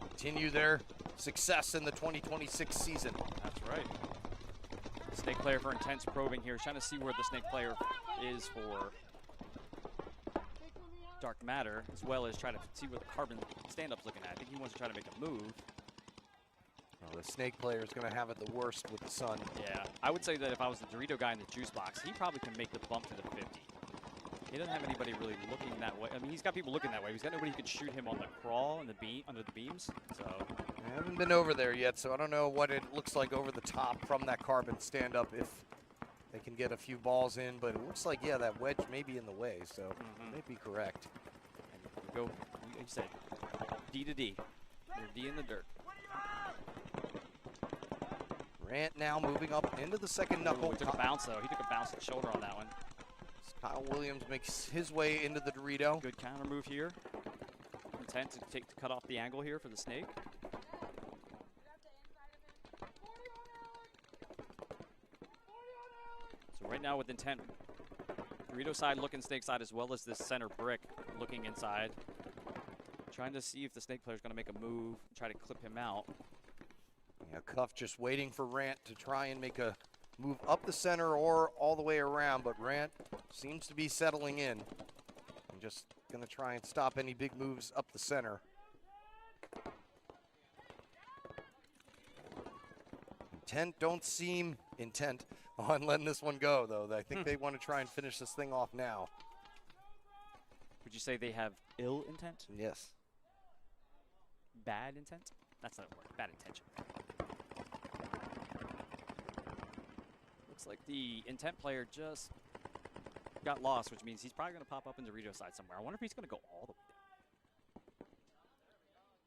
Continue their success in the 2026 season. That's right. Snake player for Intent's probing here, trying to see where the Snake player is for Dark Matter, as well as try to see what the Carbon stand-up's looking at. I think he wants to try to make a move. Well, the Snake player is going to have it the worst with the sun. Yeah, I would say that if I was the Dorito guy in the juice box, he probably can make the bump to the 50. He doesn't have anybody really looking that way. I mean, he's got people looking that way. He's got nobody who could shoot him on the crawl and the beam under the beams. So I haven't been over there yet, so I don't know what it looks like over the top from that Carbon stand-up if they can get a few balls in, but it looks like, yeah, that wedge may be in the way, so may be correct. And you go, like you said, D to D. You're D in the dirt. Rant now moving up into the second knuckle. He took a bounce, though. He took a bounce to the shoulder on that one. Kyle Williams makes his way into the Dorito. Good counter move here. Intent to cut off the angle here for the Snake. So right now with Intent, Dorito side looking Snake side, as well as this center brick looking inside. Trying to see if the Snake player is going to make a move, try to clip him out. Yeah, Cuff just waiting for Rant to try and make a move up the center or all the way around, but Rant seems to be settling in. I'm just going to try and stop any big moves up the center. Intent don't seem intent on letting this one go, though. I think they want to try and finish this thing off now. Would you say they have ill intent? Yes. Bad intent? That's not a word. Bad intention. Looks like the Intent player just got lost, which means he's probably going to pop up in Dorito side somewhere. I wonder if he's going to go all the way down.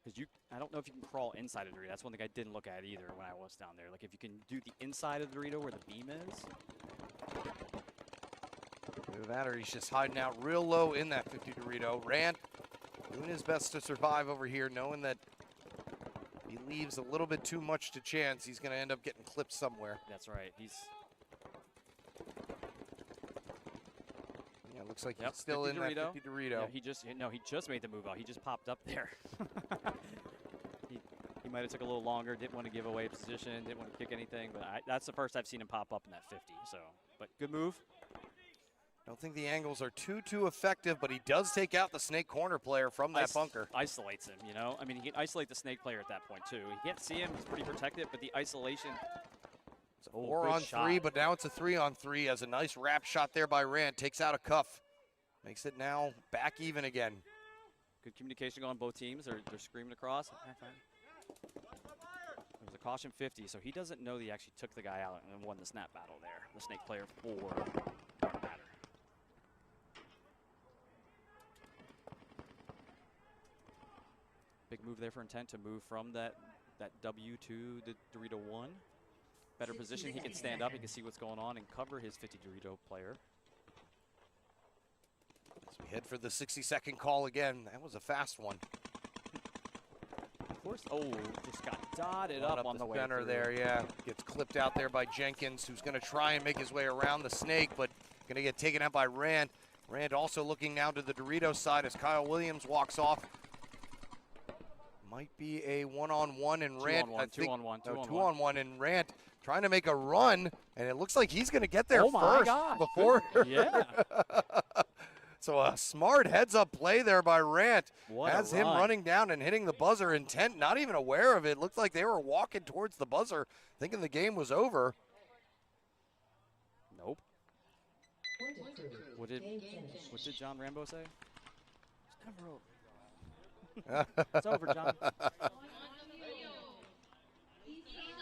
Because I don't know if you can crawl inside of Dorito. That's one thing I didn't look at either when I was down there. Like if you can do the inside of Dorito where the beam is. Either that or he's just hiding out real low in that 50 Dorito. Rand doing his best to survive over here, knowing that he leaves a little bit too much to chance. He's going to end up getting clipped somewhere. That's right. He's... Yeah, it looks like he's still in that 50 Dorito. Yeah, he just made the move out. He just popped up there. he might have took a little longer, didn't want to give away position, didn't want to kick anything, but that's the first I've seen him pop up in that 50. So, but good move. Don't think the angles are too effective, but he does take out the snake corner player from that bunker. Isolates him, you know? I mean, he can isolate the snake player at that point, too. He can't see him. He's pretty protected, but the isolation... It's a 4-on-3, but now it's a 3-on-3 as a nice wrap shot there by Rand. Takes out a cuff. Makes it now back even again. Good communication going on both teams. They're screaming across. There's a caution 50, so he doesn't know that he actually took the guy out and won the snap battle there. The snake player for Dark Matter. Big move there for Intent to move from that W to the Dorito 1. Better position. He can stand up. He can see what's going on and cover his 50 Dorito player. As we head for the 60-second call again. That was a fast one. Of course. Oh, just got dotted up on the way center through. there, yeah. Gets clipped out there by Jenkins, who's going to try and make his way around the snake, but going to get taken out by Rand. Rand also looking now to the Dorito side as Kyle Williams walks off. Might be a one-on-one and Rand. Two-on-one and Rand trying to make a run, and it looks like he's going to get there first before. Yeah. So a smart heads-up play there by Rand. Has him running down and hitting the buzzer. Intent, not even aware of it. Looked like they were walking towards the buzzer, thinking the game was over. Nope. What did John Rambo say? It's never over. It's over, John.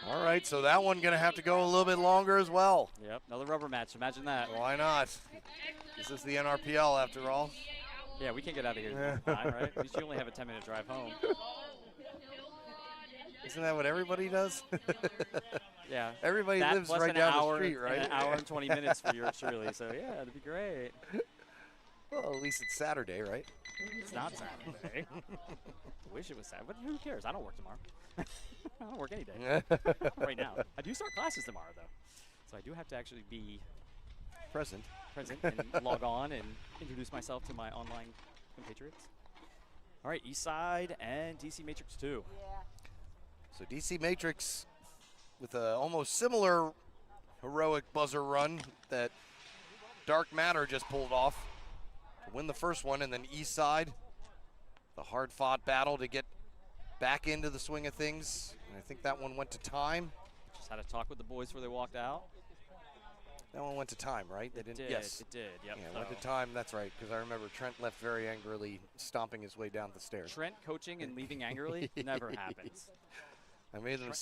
All right, so that one going to have to go a little bit longer as well. Yep, another rubber match. Imagine that. Why not? This is the NRPL after all. Yeah, we can't get out of here in time, right? At least you only have a 10-minute drive home. Isn't that what everybody does? Yeah. Everybody lives right down the street, right? An hour and 20 minutes for yours truly. So, yeah, it'd be great. Well, at least it's Saturday, right? It's not Saturday. I wish it was Saturday, but who cares? I don't work tomorrow. I don't work any day. Right now. I do start classes tomorrow, though. So I do have to actually be present and log on and introduce myself to my online compatriots. All right, Eastside and DC Matrix 2. So DC Matrix with a almost similar heroic buzzer run that Dark Matter just pulled off to win the first one, and then Eastside, the hard-fought battle to get back into the swing of things. And I think that one went to time. Just had a talk with the boys before they walked out. That one went to time, right? They didn't. Yes, it did. Yep. Yeah, went to time. That's right. Because I remember Trent left very angrily, stomping his way down the stairs. Trent coaching and leaving angrily never happens. I made him.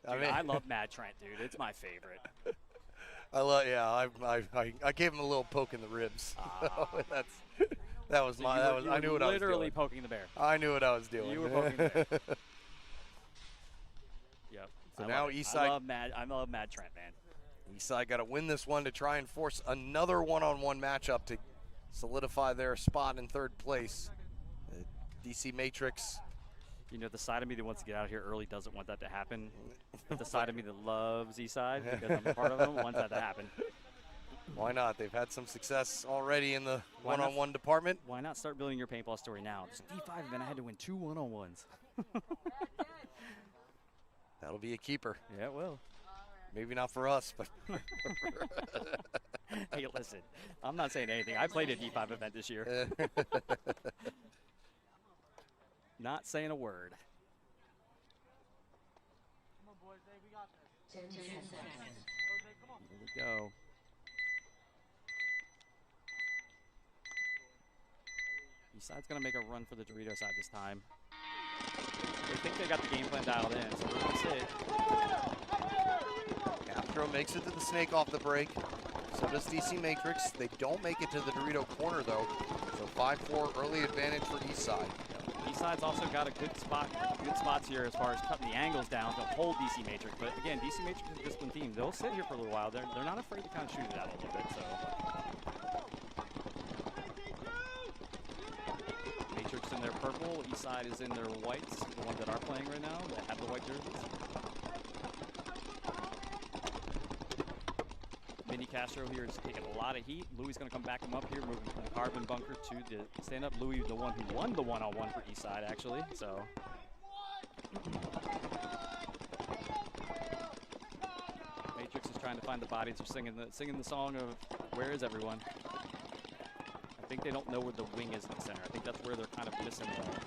I love Mad Trent, dude. It's my favorite. I gave him a little poke in the ribs. That was I knew what I was doing. Literally poking the bear. I knew what I was doing. You were poking the bear. Yep. So now Eastside. I love Mad Trent, man. Eastside got to win this one to try and force another one-on-one matchup to solidify their spot in third place. DC Matrix. You know, the side of me that wants to get out of here early doesn't want that to happen. But the side of me that loves Eastside, because I'm a part of them, wants that to happen. Why not? They've had some success already in the one-on-one department. Why not start building your paintball story now? This D5 event, I had to win 2 one-on-ones. That'll be a keeper. Yeah, it will. Maybe not for us, but. Hey, listen, I'm not saying anything. I played a D5 event this year. Not saying a word. Come on, boys. Hey, we got this. 10 seconds. Jose, come on. Here we go. Eastside's going to make a run for the Dorito side this time. They think they got the game plan dialed in, so we're going to see it. Castro makes it to the snake off the break. So does DC Matrix. They don't make it to the Dorito corner, though. So 5-4 early advantage for Eastside. Eastside's also got a good spots here as far as cutting the angles down to hold DC Matrix. But again, DC Matrix is a disciplined team. They'll sit here for a little while. They're not afraid to kind of shoot it out a little bit. So Matrix in their purple, Eastside is in their whites, the ones that are playing right now that have the white jerseys. Vinny Castro here is taking a lot of heat. Louis is going to come back him up here, moving from the carbon bunker to the stand-up. Louis, the one who won the one-on-one for Eastside, actually. So Matrix is trying to find the bodies. They're singing the song of "Where is everyone?" I think they don't know where the wing is in the center. I think that's where they're kind of missing the body.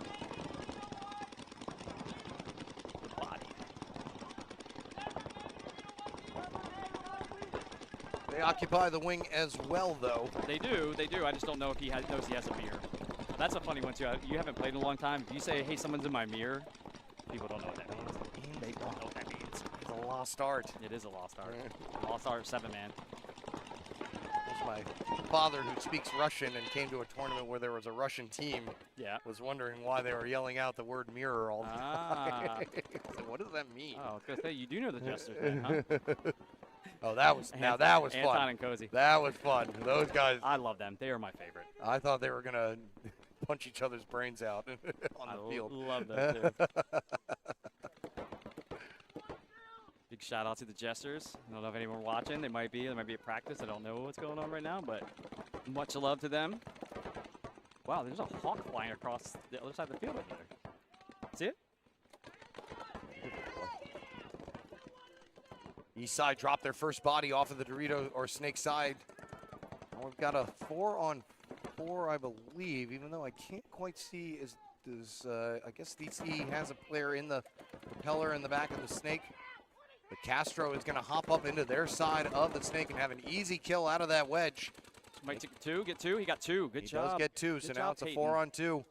They occupy the wing as well, though. They do. I just don't know if he knows he has a mirror. That's a funny one, too. You haven't played in a long time. If you say, hey, someone's in my mirror, people don't know what that means. They don't know what that means. It's a lost art. It is a lost art. Lost art 7-man. My father, who speaks Russian and came to a tournament where there was a Russian team, was wondering why they were yelling out the word mirror all the time. So what does that mean? Oh, I was going to say, you do know the gestures, then, huh? Oh, that was that was fun. Anton and Cozy. That was fun. Those guys. I love them. They are my favorite. I thought they were going to punch each other's brains out on the field. I love them, too. Big shout out to the Jesters. I don't know if anyone watching. They might be. There might be a practice. I don't know what's going on right now, but much love to them. Wow, there's a hawk flying across the other side of the field right there. See it? Eastside dropped their first body off of the Dorito or Snake side. And we've got a 4-on-4, I believe, even though I can't quite see. I guess DC has a player in the propeller in the back of the Snake. The Castro is going to hop up into their side of the Snake and have an easy kill out of that wedge. Might take two, get two. He got two. Good job. He does get two, so now it's a 4-on-2. So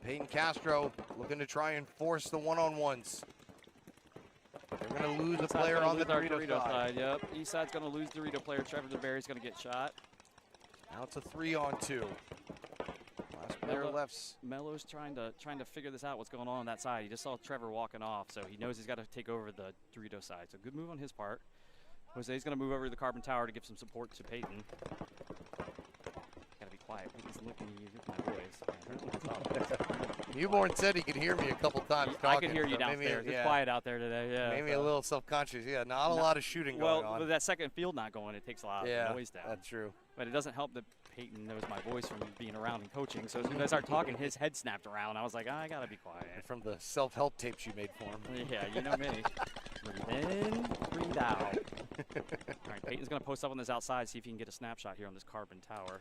Peyton Castro looking to try and force the one-on-ones. They're going to lose a player on the Dorito side. Yep. Eastside's going to lose the Dorito player. Trevor DeBerry's going to get shot. Now it's a 3-on-2. Last player left. Mello's trying to figure this out. What's going on that side? He just saw Trevor walking off, so he knows he's got to take over the Dorito side. So good move on his part. Jose's going to move over to the carbon tower to give some support to Peyton. Gotta be quiet. Peyton's looking at you, my boys. Newborn said he could hear me a couple times talking. I could hear you downstairs. It's quiet out there today. Yeah. Maybe a little self-conscious. Yeah, not a lot of shooting going on. Well, with that second field not going, it takes a lot of noise down. That's true. But it doesn't help that Peyton knows my voice from being around and coaching. So as soon as I start talking, his head snapped around. I was like, I gotta be quiet. From the self-help tapes you made for him. Yeah, you know me. Breathe in, breathe out. All right, Peyton's gonna post up on this outside, see if he can get a snapshot here on this carbon tower.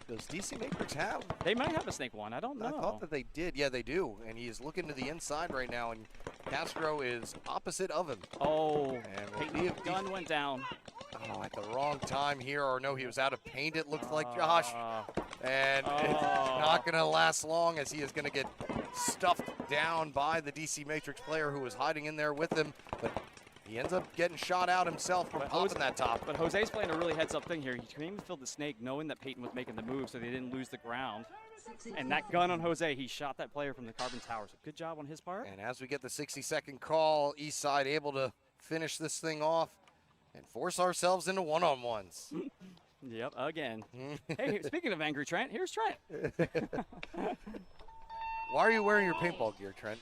Does DC Matrix have? They might have a Snake one. I don't know. I thought that they did. Yeah, they do. And he is looking to the inside right now, and Castro is opposite of him. Oh, and Peyton's gun went down. Oh, at the wrong time here. Or no, he was out of paint, it looks like, Josh. And it's not going to last long as he is going to get stuffed down by the DC Matrix player who was hiding in there with him. But he ends up getting shot out himself from popping that top. But Jose's playing a really heads-up thing here. He came to fill the Snake knowing that Peyton was making the move so they didn't lose the ground. And that gun on Jose, he shot that player from the carbon tower. So good job on his part. And as we get the 60-second call, Eastside able to finish this thing off and force ourselves into one-on-ones. Yep, again. Hey, speaking of Angry Trent, here's Trent. Why are you wearing your paintball gear, Trent?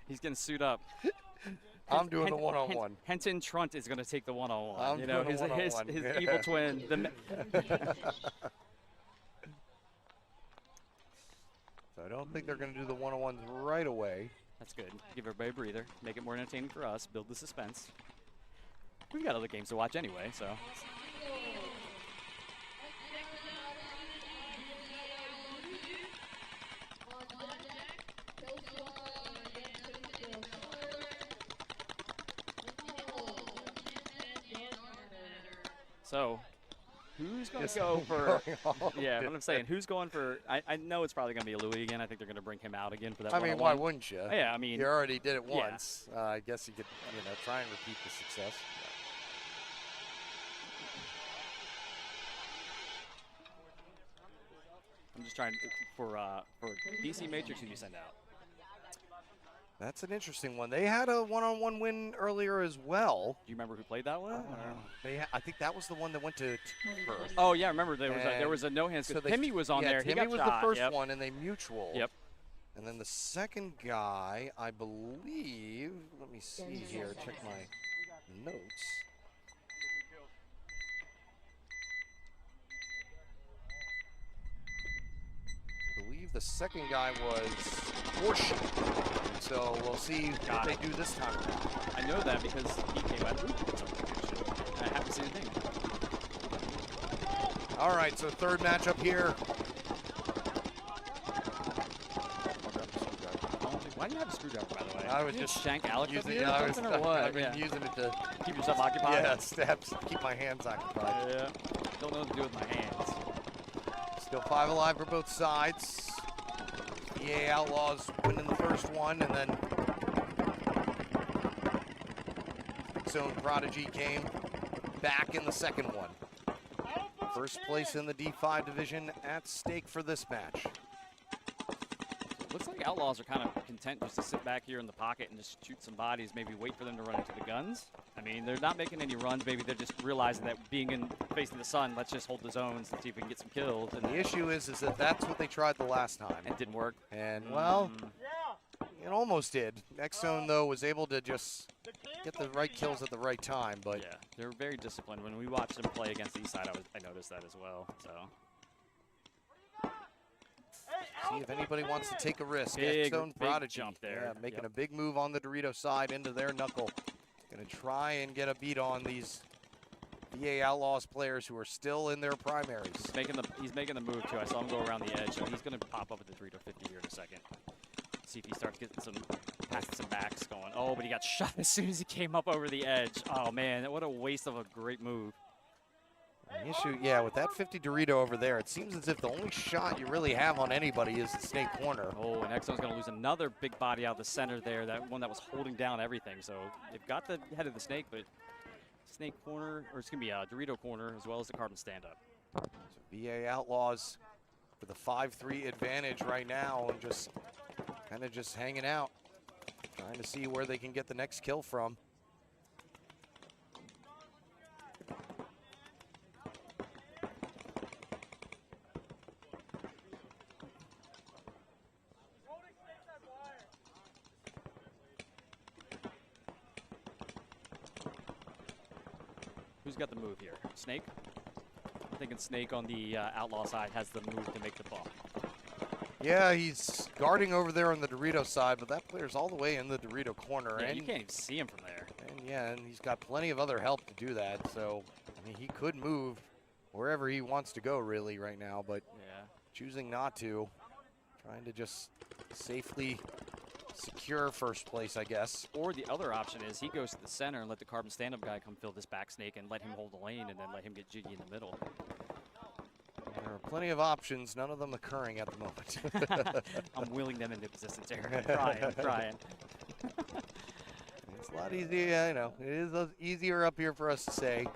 He's going to suit up. I'm doing the one-on-one. Henton Trunt is going to take the one-on-one. I'm doing his one-on-one. His evil twin. So I don't think they're going to do the one-on-ones right away. That's good. Give everybody a breather. Make it more entertaining for us. Build the suspense. We've got other games to watch anyway, so. So, Who's going to Just go for? going all Yeah, what I'm different. saying. Who's going for? I know it's probably going to be Louis again. I think they're going to bring him out again for that. I mean, why wouldn't you? Yeah, I mean, you already did it yeah. once. I guess you could, try and repeat the success. I'm just trying for DC Matrix. Who do you send out? That's an interesting one. They had a one-on-one win earlier as well. Do you remember who played that one? I think that was the one that went to first. Oh yeah, remember there was a no hands. So Timmy was on there. Timmy He got was shot. the first Yep. one, and they mutual. Yep. And then the second guy, I believe. Let me see here. Check my notes. I believe the second guy was Horseshoe. So we'll see what they do this time around. I know that because he came out of the booth. I haven't seen anything. All right, so third matchup here. Why do you have a screwdriver, by the way? I was You just shank Alex using up it. here I or was, something, or what? I've been Yeah. using it to Keep yourself occupied? Yeah, steps. Keep my hands occupied. Yeah. Don't know what to do with my hands. Still 5 alive for both sides. EA Outlaws winning the first one, and then Zone Prodigy came back in the second one. First place in the D5 division at stake for this match. Looks like Outlaws are kind of content just to sit back here in the pocket and just shoot some bodies, maybe wait for them to run into the guns. I mean, they're not making any runs. Maybe they're just realizing that being in facing the sun, let's just hold the zones and see if we can get some kills. And The issue is that that's what they tried the last time. it didn't work. And, well, it almost did. X Zone, though, was able to just get the right kills at the right time. But Yeah, they're very disciplined. When we watched them play against the Eastside, I noticed that as well. So see if anybody wants to take a risk. Big- X Zone big Prodigy jump there. Yeah, making Yep. a big move on the Dorito side into their knuckle. Going to try and get a beat on these VA Outlaws players who are still in their primaries. he's making the move too. I saw him go around the edge, so he's going to pop up at the 3-50 here in a second. See if he starts getting some passes and backs going. Oh, but he got shot as soon as he came up over the edge. Oh man, what a waste of a great move. The issue, yeah, with that 50 Dorito over there, it seems as if the only shot you really have on anybody is the snake corner. Oh, and Exxon's going to lose another big body out of the center there, that one that was holding down everything. So they've got the head of the snake, but snake corner, or it's going to be a Dorito corner as well as the carbon stand-up. So VA Outlaws with a 5-3 advantage right now and just kind of just hanging out, trying to see where they can get the next kill from. Who's got the move here? Snake? I'm thinking Snake on the Outlaw side has the move to make the bump. Yeah, he's guarding over there on the Dorito side, but that player's all the way in the Dorito corner. Yeah, and you can't even see him from there. And yeah, and he's got plenty of other help to do that. So, I mean, he could move wherever he wants to go really right now, but Yeah. choosing not to. Trying to just safely secure first place, I guess. Or the other option is he goes to the center and let the carbon stand-up guy come fill this back snake and let him hold the lane and then let him get jiggy in the middle. There are plenty of options, none of them occurring at the moment. I'm willing them into existence, Eric. I'm trying. It's a lot easier, you know. It is easier up here for us to say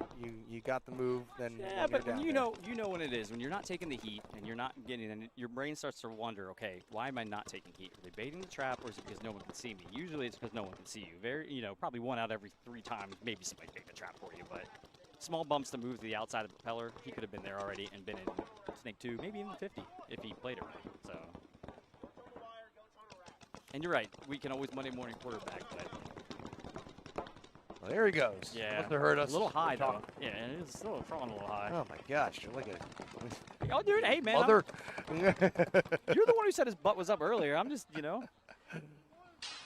you got the move than Yeah, when but you're down you there. know when it is. When you're not taking the heat and you're not getting in, your brain starts to wonder, okay, why am I not taking heat? Are they baiting the trap or is it because no one can see me? Usually it's because no one can see you. Probably 1 out of every 3 times, maybe somebody bait the trap for you, but small bumps to move to the outside of the propeller. He could have been there already and been in Snake 2, maybe even 50 if he played it right. So, and you're right, we can always Monday morning quarterback, but Well, there he goes. yeah, Must have heard us. a little high though. talk. Yeah, it is still throwing a little high. Oh my gosh, you're like a Oh, dude, hey man, mother. you're the one who said his butt was up earlier. I'm just,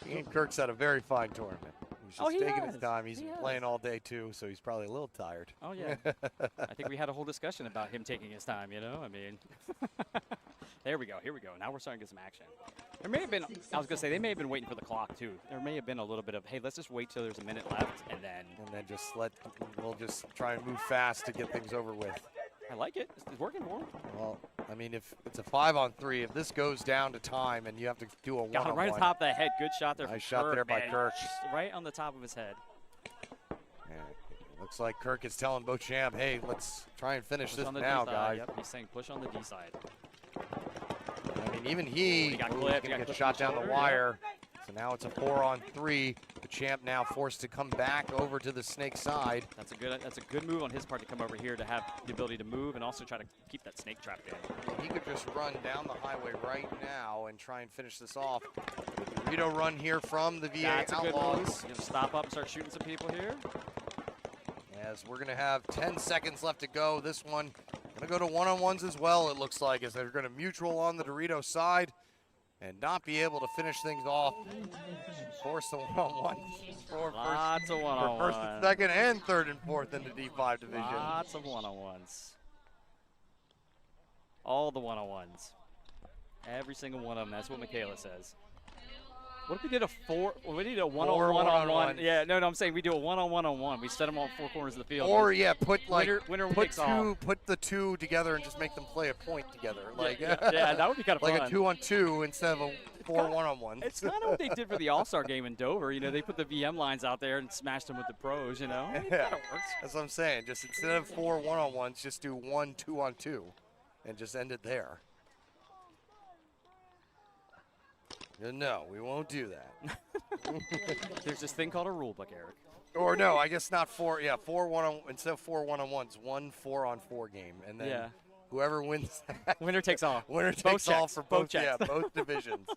Ian Kirk's had a very fine tournament. He's just Oh, he taking has. his time. He's He been has. playing all day too, so he's probably a little tired. Oh yeah, I think we had a whole discussion about him taking his time. I mean, there we go. Here we go. Now we're starting to get some action. There may have been. I was gonna say they may have been waiting for the clock too. There may have been a little bit of, hey, let's just wait till there's a minute left, and then And then we'll just try and move fast to get things over with. I like it. It's working for him. Well, I mean, if it's a 5-on-3, if this goes down to time and you have to do a 1-on-1. Got him right on top of the head. Good shot there. Nice from shot Kirk, there by man. Kirk. Just right on the top of his head. Yeah, looks like Kirk is telling Beauchamp, hey, let's try and finish Push this on the now, D side. guys. Yep, he's saying push on the D side. I mean, even he got ooh, clipped, gonna got get clipped shot in the down the shoulder, wire. So now it's a 4-on-3. The champ now forced to come back over to the snake side. That's a good move on his part to come over here to have the ability to move and also try to keep that snake trap in. He could just run down the highway right now and try and finish this off. The Dorito run here from the VA That's a good Outlaws. move. Gonna stop up and start shooting some people here. As we're gonna have 10 seconds left to go. This one gonna go to 1-on-1s as well, it looks like, as they're gonna mutual on the Dorito side and not be able to finish things off. Force the 1-on-1 for Lots of for one-on-one. first and second and third and fourth in the D5 division. Lots of one-on-ones. All the one-on-ones. Every single one of them. That's what Michaela says. What if we did a we did a one-on-one? Yeah, no, I'm saying we do a one-on-one-on-one. We set them all 4 corners of the field. Or yeah, put like winner put takes all. put the 2 together and just make them play a point together. Like yeah, that would be kind of like fun. a 2-on-2 instead of a 4 1-on-1. It's kind of what they did for the All-Star game in Dover. You know, they put the VM lines out there and smashed them with the pros. You know, it Yeah, kind of works. that's what I'm saying. Just instead of 4 1-on-1s, just do 1 2-on-2, and just end it there. No, we won't do that. There's this thing called a rule book, Eric. Or no, I guess not 4. Yeah, 4 1 instead of 4 1-on-1s, 1 4-on-4 game, and then whoever wins that, winner takes all. Winner Both takes all checks, for both both. Yeah, checks. both divisions.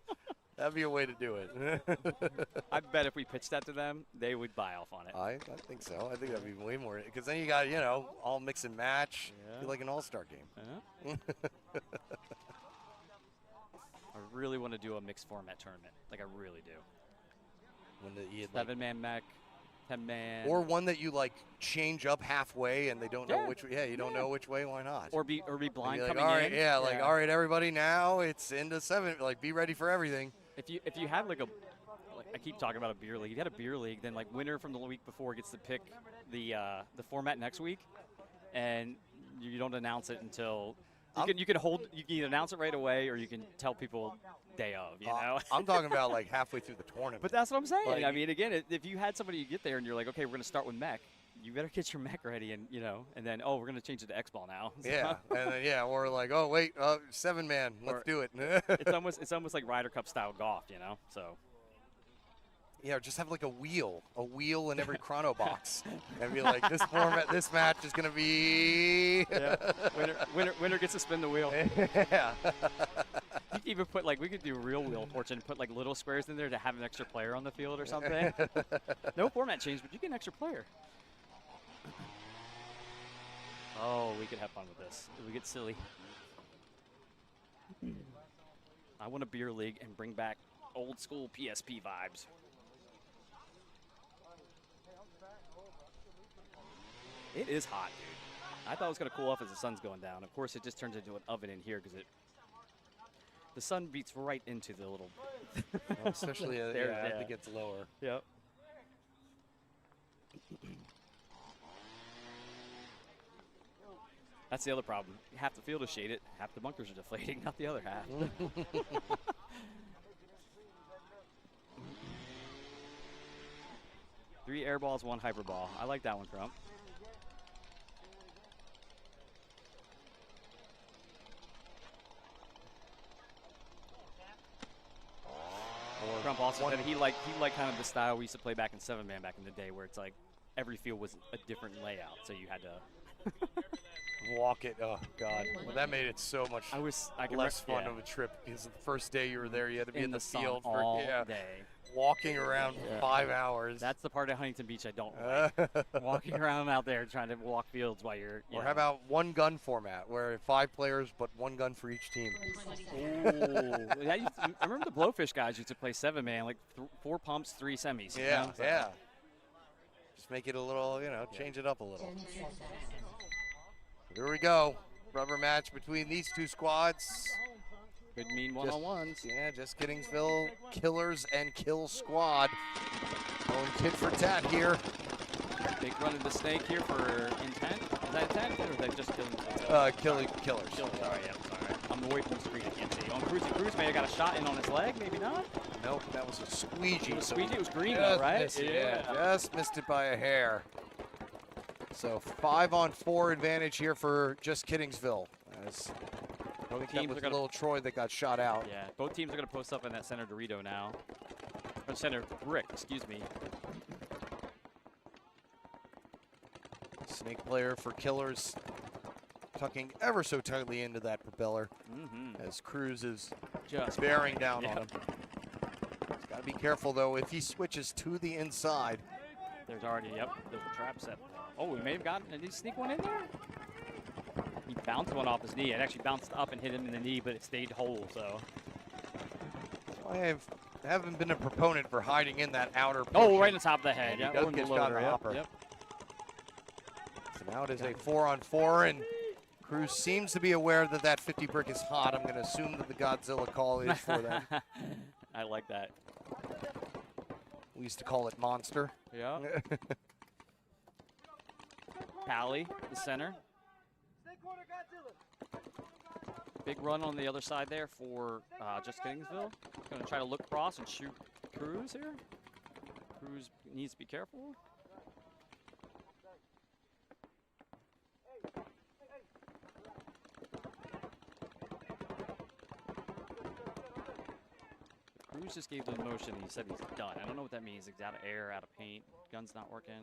That'd be a way to do it. I bet if we pitched that to them, they would buy off on it. I think so. I think that'd be way more, because then you got, you know, all mix and match. Yeah. Be like an all-star game. I really want to do a mixed format tournament. Like, I really do. When you had, like, 7-man mech, 10-man. or one that you like change up halfway and they don't know which way. Yeah, you don't know which way. Why not? Or be blind Like, coming all right, in. yeah, like all right, everybody, now it's into 7. Like, be ready for everything. If you had like I keep talking about a beer league. If you had a beer league, then like winner from the week before gets to pick the format next week, and you don't announce it until you can announce it right away, or you can tell people day of. You know. I'm talking about like halfway through the tournament. But that's what I'm saying. Like, I mean, again, if you had somebody you get there and you're like, okay, we're going to start with mech, you better get your mech ready, and and then we're going to change it to X-ball now. Yeah, and then, or like, oh wait, 7-man, let's do it. it's almost like Ryder Cup style golf, So. Yeah, or just have like a wheel in every chrono box, and be like, this match is going to be. Yeah. Winner gets to spin the wheel. Yeah. You could even put we could do real Wheel of Fortune, put like little squares in there to have an extra player on the field or something. No format change, but you get an extra player. Oh, we could have fun with this. We get silly. I want a beer league and bring back old school PSP vibes. It is hot, dude. I thought it was going to cool off as the sun's going down. Of course, it just turns into an oven in here because the sun beats right into the little. Especially as it gets lower. Yep. That's the other problem. Half the field is shaded, half the bunkers are deflating, not the other half. 3 air balls, 1 hyper ball. I like that one, Crump. Crump also said he liked kind of the style we used to play back in 7-man back in the day, where it's like every field was a different layout, so you had to walk it. Oh God! Well, that made it so much less fun of a trip, because the first day you were there, you had to be in the field for all day, walking around for 5 hours. That's the part of Huntington Beach I don't like. Walking around out there trying to walk fields while you're. Or how about 1 gun format, where 5 players but 1 gun for each team? Ooh. I remember the Blowfish guys used to play 7-man, like 4 pumps, 3 semis. Yeah, yeah. Just make it a little, change it up a little. Here we go. Rubber match between these 2 squads. Good mean one-on-ones. Yeah, just Kittingsville Killers and Kill Squad. Going tit for tat here. Big run into Snake here for intent. Is that intent, or is that just killing? Killers. Killers. Sorry, yeah, sorry. I'm away from the screen. I can't see. On Cruz may have got a shot in on his leg. Maybe not. Nope, that was a squeegee. It was squeegee. It was green, Just though, right? missed it, yeah, just missed it by a hair. So 5-on-4 advantage here for Just Kiddingsville. As I think that was little Troy that got shot out. Yeah, both teams are going to post up in that center Dorito now. Or center brick, excuse me. Snake player for Killers, tucking ever so tightly into that propeller as Cruz is just bearing down on him. He's got to be careful, though, if he switches to the inside. There's already, there's a trap set. Oh, he may have gotten, did he sneak one in there? He bounced one off his knee. It actually bounced up and hit him in the knee, but it stayed whole, so. I haven't been a proponent for hiding in that outer portion. Oh, right on the top of the head. Yeah, he does get shot in the hopper. Yep. So now it is a 4-on-4, and Cruz seems to be aware that that 50 brick is hot. I'm going to assume that the Godzilla call is for that. I like that. We used to call it Monster. Yeah. Pally, the center. Big run on the other side there for Just Kiddingsville. Going to try to look cross and shoot Cruz here. Cruz needs to be careful. Cruz just gave the motion. He said he's done. I don't know what that means. He's out of air, out of paint. Gun's not working.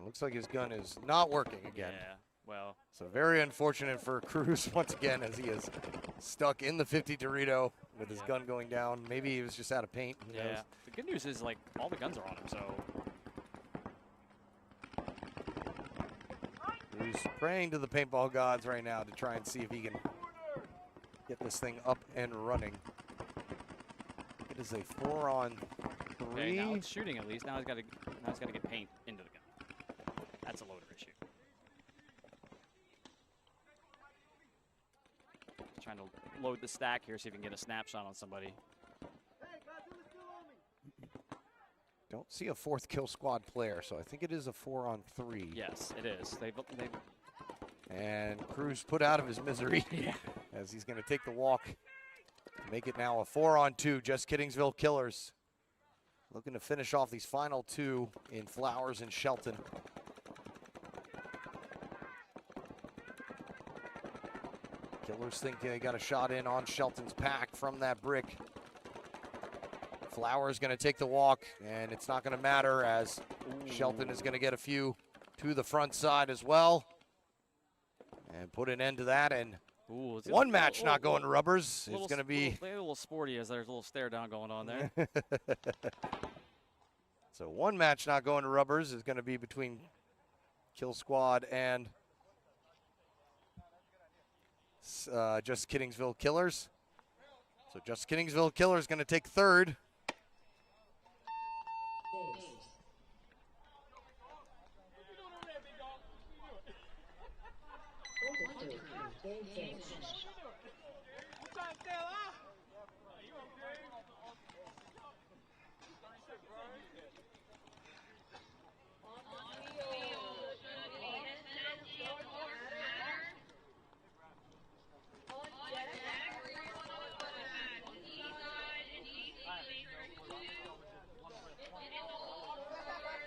Looks like his gun is not working again. Yeah, well. So very unfortunate for Cruz once again, as he is stuck in the 50 Dorito with his gun going down. Maybe he was just out of paint. Who knows? The good news is, like, all the guns are on him, so. He's praying to the paintball gods right now to try and see if he can get this thing up and running. It is a 4-on-3. Okay, now it's shooting at least. Now he's got to get paint into the gun. That's a loader issue. He's trying to load the stack here, see if he can get a snapshot on somebody. Don't see a 4th kill squad player, so I think it is a 4-on-3. Yes, it is. And Cruz put out of his misery as he's going to take the walk. Make it now a 4-on-2. Just Kiddingsville Killers looking to finish off these final 2 in Flowers and Shelton. Killers think they got a shot in on Shelton's pack from that brick. Flowers going to take the walk, and it's not going to matter as Shelton is going to get a few to the front side as well. And put an end to that, and one match not going to rubbers. It's going to be a little sporty as there's a little stare down going on there. So one match not going to rubbers is going to be between Kill Squad and Just Kiddingsville Killers. So Just Kiddingsville Killers going to take 3rd.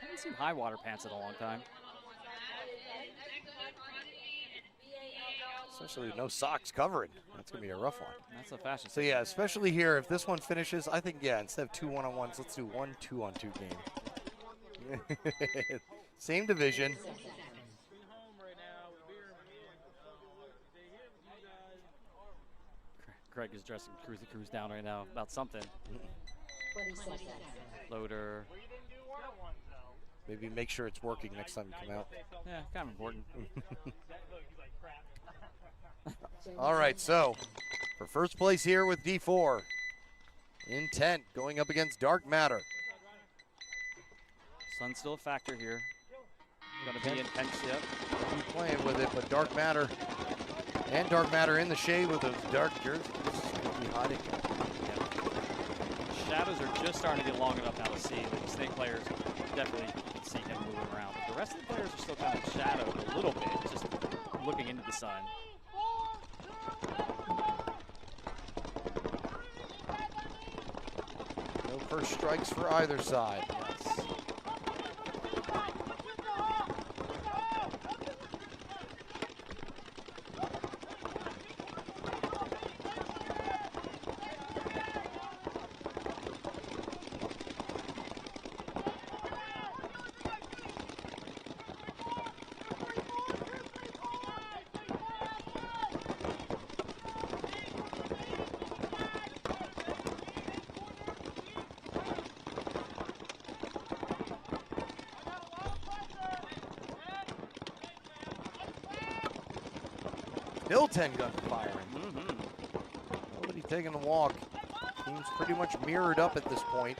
Haven't seen high water pants in a long time. Especially no socks covering. That's going to be a rough one. That's a fashion. So, yeah, especially here, if this one finishes, I think, yeah, instead of 2 1-on-1s, let's do 1 2-on-2 game. Same division. Craig is dressing Cruz down right now about something. Loader. Maybe make sure it's working next time you come out. Yeah, kind of important. All right, so for first place here with D4, Intent going up against Dark Matter. Sun's still a factor here. Gonna be intense, yep. Keep playing with it, but Dark Matter in the shade with those dark jerseys. Be hiding. shadows are just starting to get long enough now to see. Like the snake players definitely can see him moving around. But the rest of the players are still kind of shadowed a little bit, just looking into the sun. No first strikes for either side. Yes. Still 10 guns firing. Nobody taking the walk. Team's pretty much mirrored up at this point.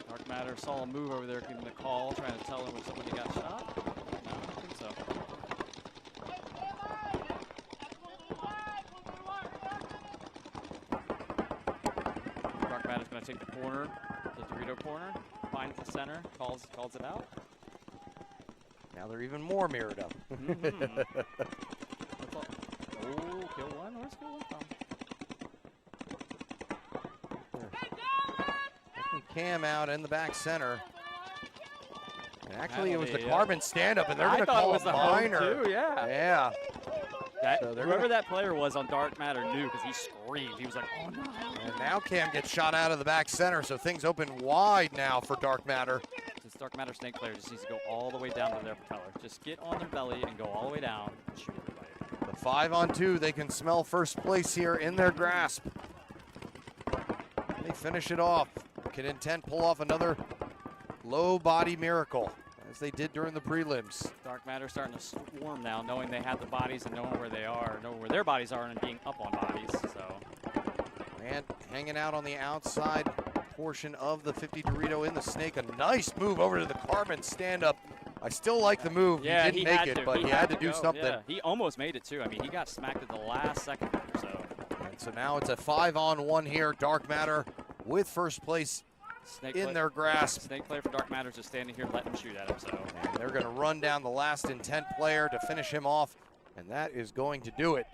Dark Matter saw a move over there, giving the call, trying to tell him when somebody got shot. No, I don't think so. Dark Matter's going to take the corner, the Dorito corner, finds the center, calls it out. Now they're even more mirrored up. Oh, kill one. Where's kill one from? Taking Cam out in the back center. And actually, it was the Carbon stand-up, and they're going to call it minor. Too, yeah. Yeah. Whoever that player was on Dark Matter knew because he screamed. He was like, oh no. And now Cam gets shot out of the back center, so things open wide now for Dark Matter. This Dark Matter snake player just needs to go all the way down to their propeller. Just get on their belly and go all the way down and shoot everybody. The 5-on-2, they can smell first place here in their grasp. They finish it off. Can Intent pull off another low body miracle, as they did during the prelims? Dark Matter starting to swarm now, knowing they have the bodies and knowing where they are, knowing where their bodies are, and being up on bodies. So, and hanging out on the outside portion of the 50 Dorito in the snake. A nice move over to the Carbon stand-up. I still like the move. Yeah, he didn't make it, but he had to do something. Yeah, he almost made it too. I mean, he got smacked at the last second or so. And so now it's a 5-on-1 here. Dark Matter with first place in their grasp. Snake player for Dark Matter is just standing here letting him shoot at him. So, and they're going to run down the last Intent player to finish him off, and that is going to do it.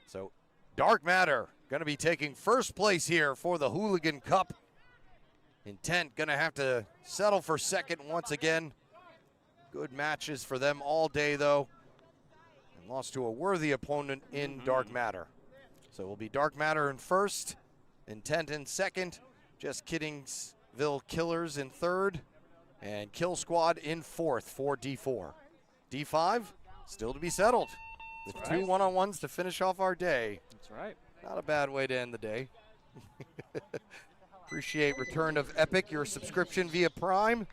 So Dark Matter going to be taking first place here for the Hooligan Cup. Intent going to have to settle for second once again. Good matches for them all day, though, and lost to a worthy opponent in Dark Matter. So it will be Dark Matter in first, Intent in second, Just Kidding'sville Killers in third, and Kill Squad in fourth for D4. D5 still to be settled, with two one-on-ones to finish off our day. That's right. Not a bad way to end the day. Appreciate Return of Epic, your subscription via Prime.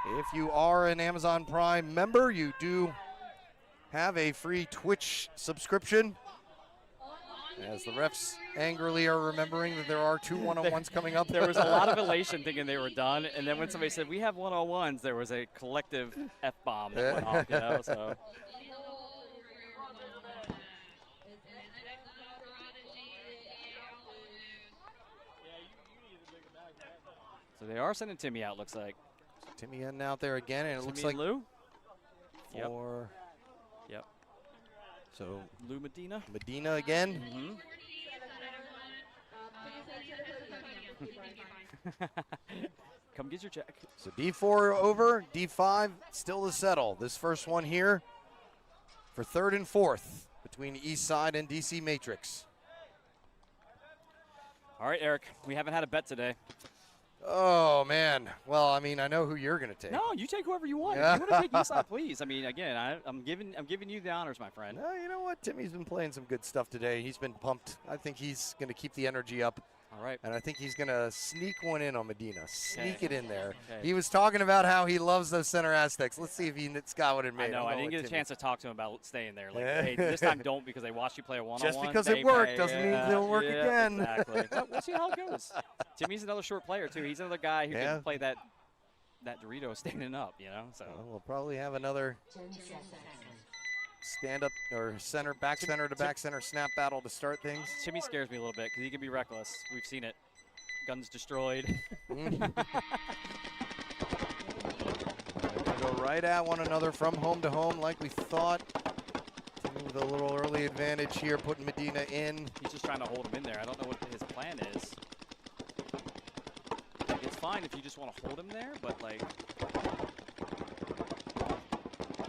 If you are an Amazon Prime member, you do have a free Twitch subscription. As the refs angrily are remembering that there are two one-on-ones coming up. There was a lot of elation thinking they were done, and then when somebody said, we have one-on-ones, there was a collective F-bomb that went off, you know, so. So they are sending Timmy out, looks like. Timmy in out there again, and it looks like Lou. For Yep. So Lou Medina. Medina again. Come get your check. So D4 over, D5 still to settle. This first one here for third and fourth between Eastside and DC Matrix. All right, Eric, we haven't had a bet today. Oh, man. Well, I mean, I know who you're going to take. No, you take whoever you want. If you want to take Eastside, please. I mean, again, I'm giving you the honors, my friend. No, you know what? Timmy's been playing some good stuff today. He's been pumped. I think he's going to keep the energy up. All right. And I think he's going to sneak one in on Medina. Sneak it in there. Okay. He was talking about how he loves those center Aztecs. Let's see if he's got one in made. I know. I didn't get a chance to talk to him about staying there. Like, hey, this time don't, because they watched you play a one-on-one. Just because it worked doesn't mean it'll work again. Exactly. Well, we'll see how it goes. Timmy's another short player, too. He's another guy who can play that Dorito standing up, you know. So we'll probably have another stand up or center, back center to back center snap battle to start things. Timmy scares me a little bit because he can be reckless. We've seen it. Guns destroyed. They're gonna go right at one another from home to home like we thought. Timmy with a little early advantage here, putting Medina in. He's just trying to hold him in there. I don't know what his plan is. It's fine if you just want to hold him there, but like.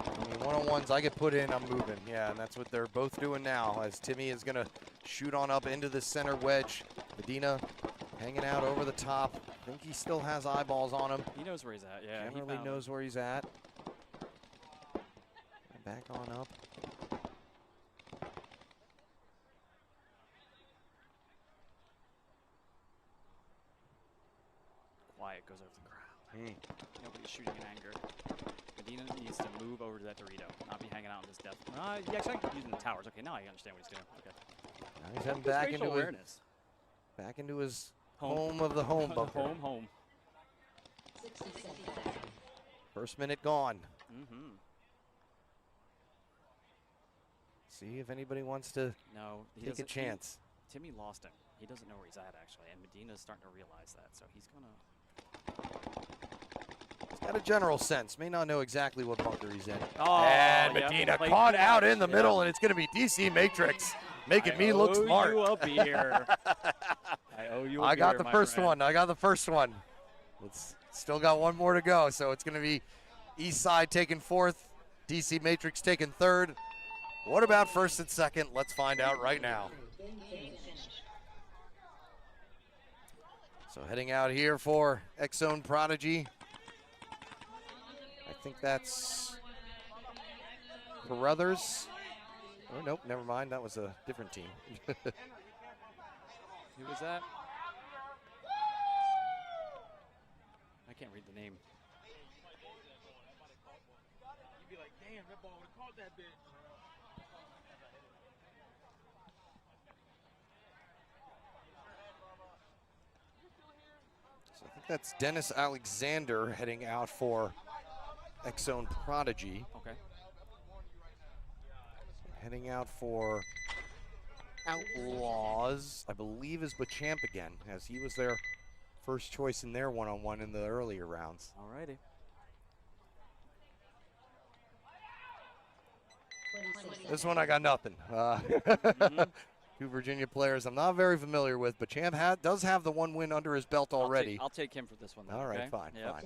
I mean, one-on-ones I get put in, I'm moving. Yeah, and that's what they're both doing now as Timmy is gonna shoot on up into the center wedge. Medina hanging out over the top. I think he still has eyeballs on him. He knows where he's at, yeah. Generally knows where he's at. Back on up. Quiet goes over the crowd. Nobody's shooting in anger. Medina needs to move over to that Dorito, not be hanging out in this depth. Yeah, actually using the towers. Okay, now I understand what he's doing. Okay. Now he's heading back into awareness. Back into his home of the home bunker. Home. First minute gone. Mm-hmm. See if anybody wants to take a chance. Timmy lost him. He doesn't know where he's at, actually, and Medina's starting to realize that, so he's going to... He's got a general sense. May not know exactly what bunker he's in. Oh, and Medina caught out in the middle, and it's going to be DC Matrix making me look smart. I owe you a beer. I owe you a beer, I got the first one. I got the first one. It's still got one more to go, so it's going to be East Side taking fourth, DC Matrix taking third. What about first and second? Let's find out right now. So heading out here for X-Zone Prodigy. I think that's Carruthers. Oh, nope, never mind. That was a different team. Who was that? I can't read the name. You'd be like, damn, that ball would have caught that bitch. So I think that's Dennis Alexander heading out for X-Zone Prodigy. Okay. Heading out for Outlaws, I believe, is Bachamp again, as he was their first choice in their one-on-one in the earlier rounds. Alrighty. This one I got nothing. Two Virginia players I'm not very familiar with, but Champ does have the one win under his belt already. I'll take him for this one. Then, all right, okay? fine, Yep. fine.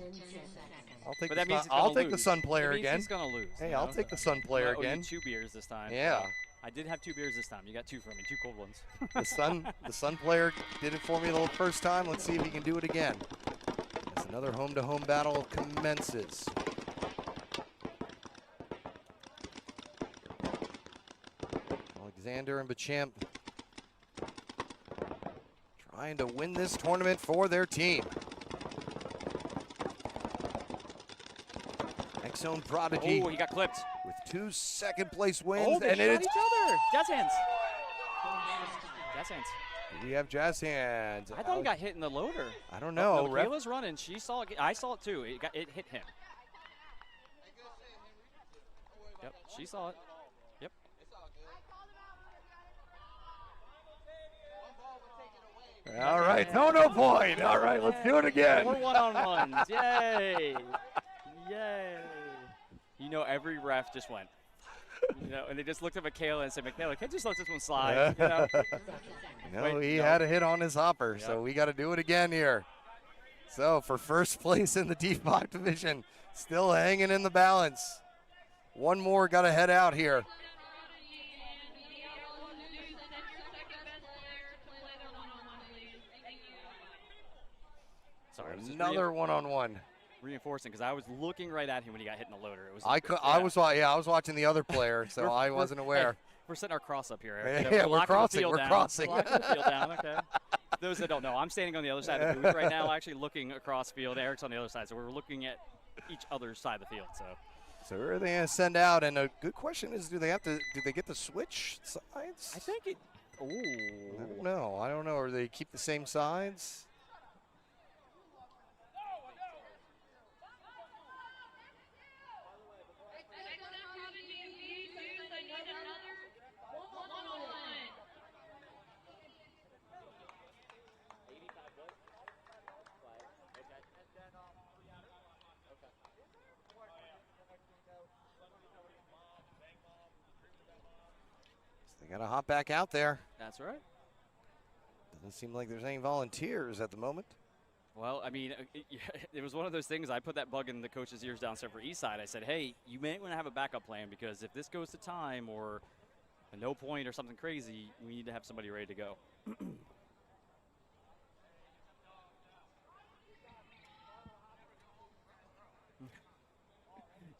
I'll take the Sun player he's again. Gonna lose. Hey, I'll take the Sun player again. 2 beers this time. Yeah. So I did have 2 beers this time. You got 2 from me, 2 cold ones. The Sun player did it for me the first time. Let's see if he can do it again. As another home-to-home battle commences. Alexander and Bachamp trying to win this tournament for their team. X-Zone Prodigy. Oh, he got clipped. With 2 second-place wins. Oh, they and shot it's each other. Jazz hands. Jazz hands. We have Jazz hands. I thought he got hit in the loader. I don't know. No, Kayla's running. She saw it. I saw it too. It hit him. Yep, she saw it. Yep. All right, no point. All right, let's do it again. More one-on-ones. Yay. Yay. You know, every ref just went, and they just looked at Michaela and said, Michaela, can't you just let this one slide? He had a hit on his hopper, so we got to do it again here. So for first place in the D5 division, still hanging in the balance. One more got to head out here. Sorry, another one-on-one. Reinforcing, because I was looking right at him when he got hit in the loader. It was. I was watching the other player, so I wasn't aware. Hey, we're setting our cross up here, Eric. Yeah, we're crossing. We're crossing. We're locking the field down. Okay. Those that don't know, I'm standing on the other side of the booth right now, actually looking across field. Eric's on the other side, so we're looking at each other's side of the field. So who are they going to send out? And a good question is, do they get to switch sides? I think it. Ooh. I don't know. Or they keep the same sides? Got to hop back out there. That's right. Doesn't seem like there's any volunteers at the moment. Well, I mean, it was one of those things. I put that bug in the coach's ears downstairs for Eastside. I said, hey, you may want to have a backup plan because if this goes to time or a no point or something crazy, we need to have somebody ready to go. Do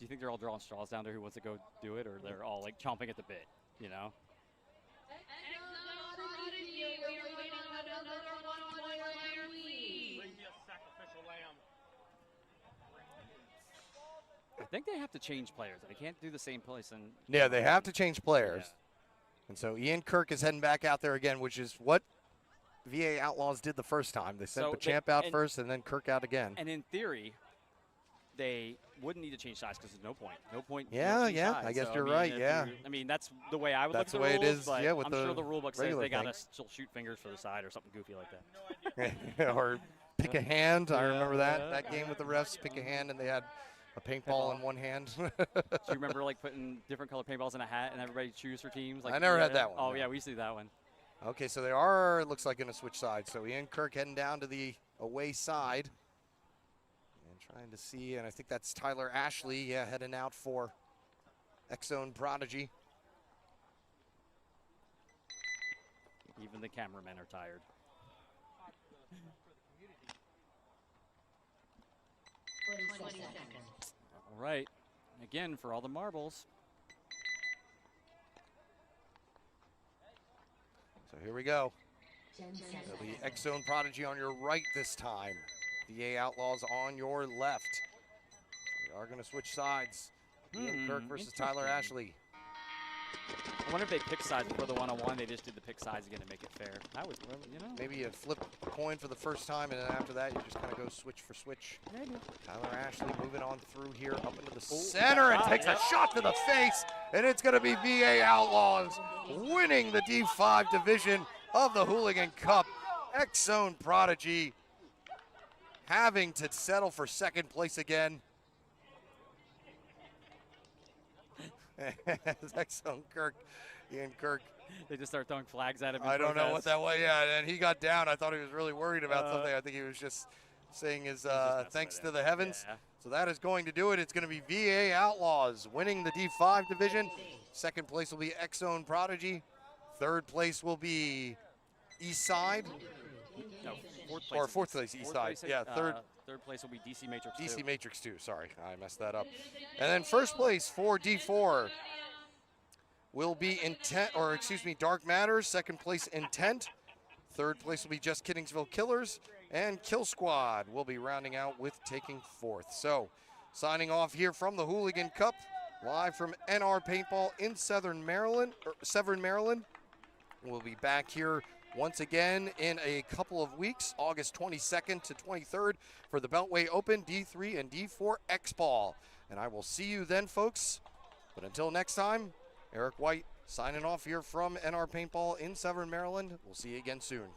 you think they're all drawing straws down there who wants to go do it, or they're all like chomping at the bit, you know? I think they have to change players. They can't do the same place. And Yeah, they have to change players. Yeah. And so Ian Kirk is heading back out there again, which is what VA Outlaws did the first time. They sent the champ out first and then Kirk out again. And in theory, they wouldn't need to change sides because there's no point. No point. Yeah, yeah. I guess you're right. Yeah. I mean, that's the way I would look at the rules. That's the way it is. But yeah, with I'm the sure the rule book says they got to thing. still shoot fingers for the side or something goofy like that. Or pick a hand. I remember that game with the refs. Pick a hand, and they had a paintball in one hand. Do you remember like putting different color paintballs in a hat and everybody choose for teams? Like, I never had that one. Oh, yeah, we used to do that one. Okay, so they are, it looks like, going to switch sides. So Ian Kirk heading down to the away side. And trying to see, and I think that's Tyler Ashley, heading out for X-Zone Prodigy. Even the cameramen are tired. All right. Again, for all the marbles. So here we go. It'll be X-Zone Prodigy on your right this time. VA Outlaws on your left. We are going to switch sides. Ian Kirk versus Tyler Ashley. I wonder if they pick sides before the one-on-one. They just did the pick sides again to make it fair. That would, you know. Maybe you flip a coin for the first time, and then after that, you just kind of go switch for switch. Maybe. Tyler Ashley moving on through here, up into the center, and takes a shot to the face, and it's going to be VA Outlaws winning the D5 division of the Hooligan Cup. X-Zone Prodigy having to settle for second place again. X-Zone Kirk, Ian Kirk. They just start throwing flags at him. I don't know what that was. Yeah, and he got down. I thought he was really worried about something. I think he was just saying his thanks to the heavens. Yeah. So that is going to do it. It's going to be VA Outlaws winning the D5 division. Second place will be X-Zone Prodigy. Third place will be Eastside. No, fourth place. Or fourth place, Eastside. Yeah, third place will be DC Matrix 2. DC Matrix 2, sorry. I messed that up. And then first place for D4 will be Dark Matters. Second place, Intent. Third place will be Just Kiddingsville Killers. And Kill Squad will be rounding out with taking fourth. So, signing off here from the Hooligan Cup, live from NR Paintball in Severn, Maryland. We'll be back here once again in a couple of weeks, August 22nd to 23rd for the Beltway Open, D3 and D4 X-Ball. And I will see you then, folks. But until next time, Eric White signing off here from NR Paintball in Severn, Maryland. We'll see you again soon.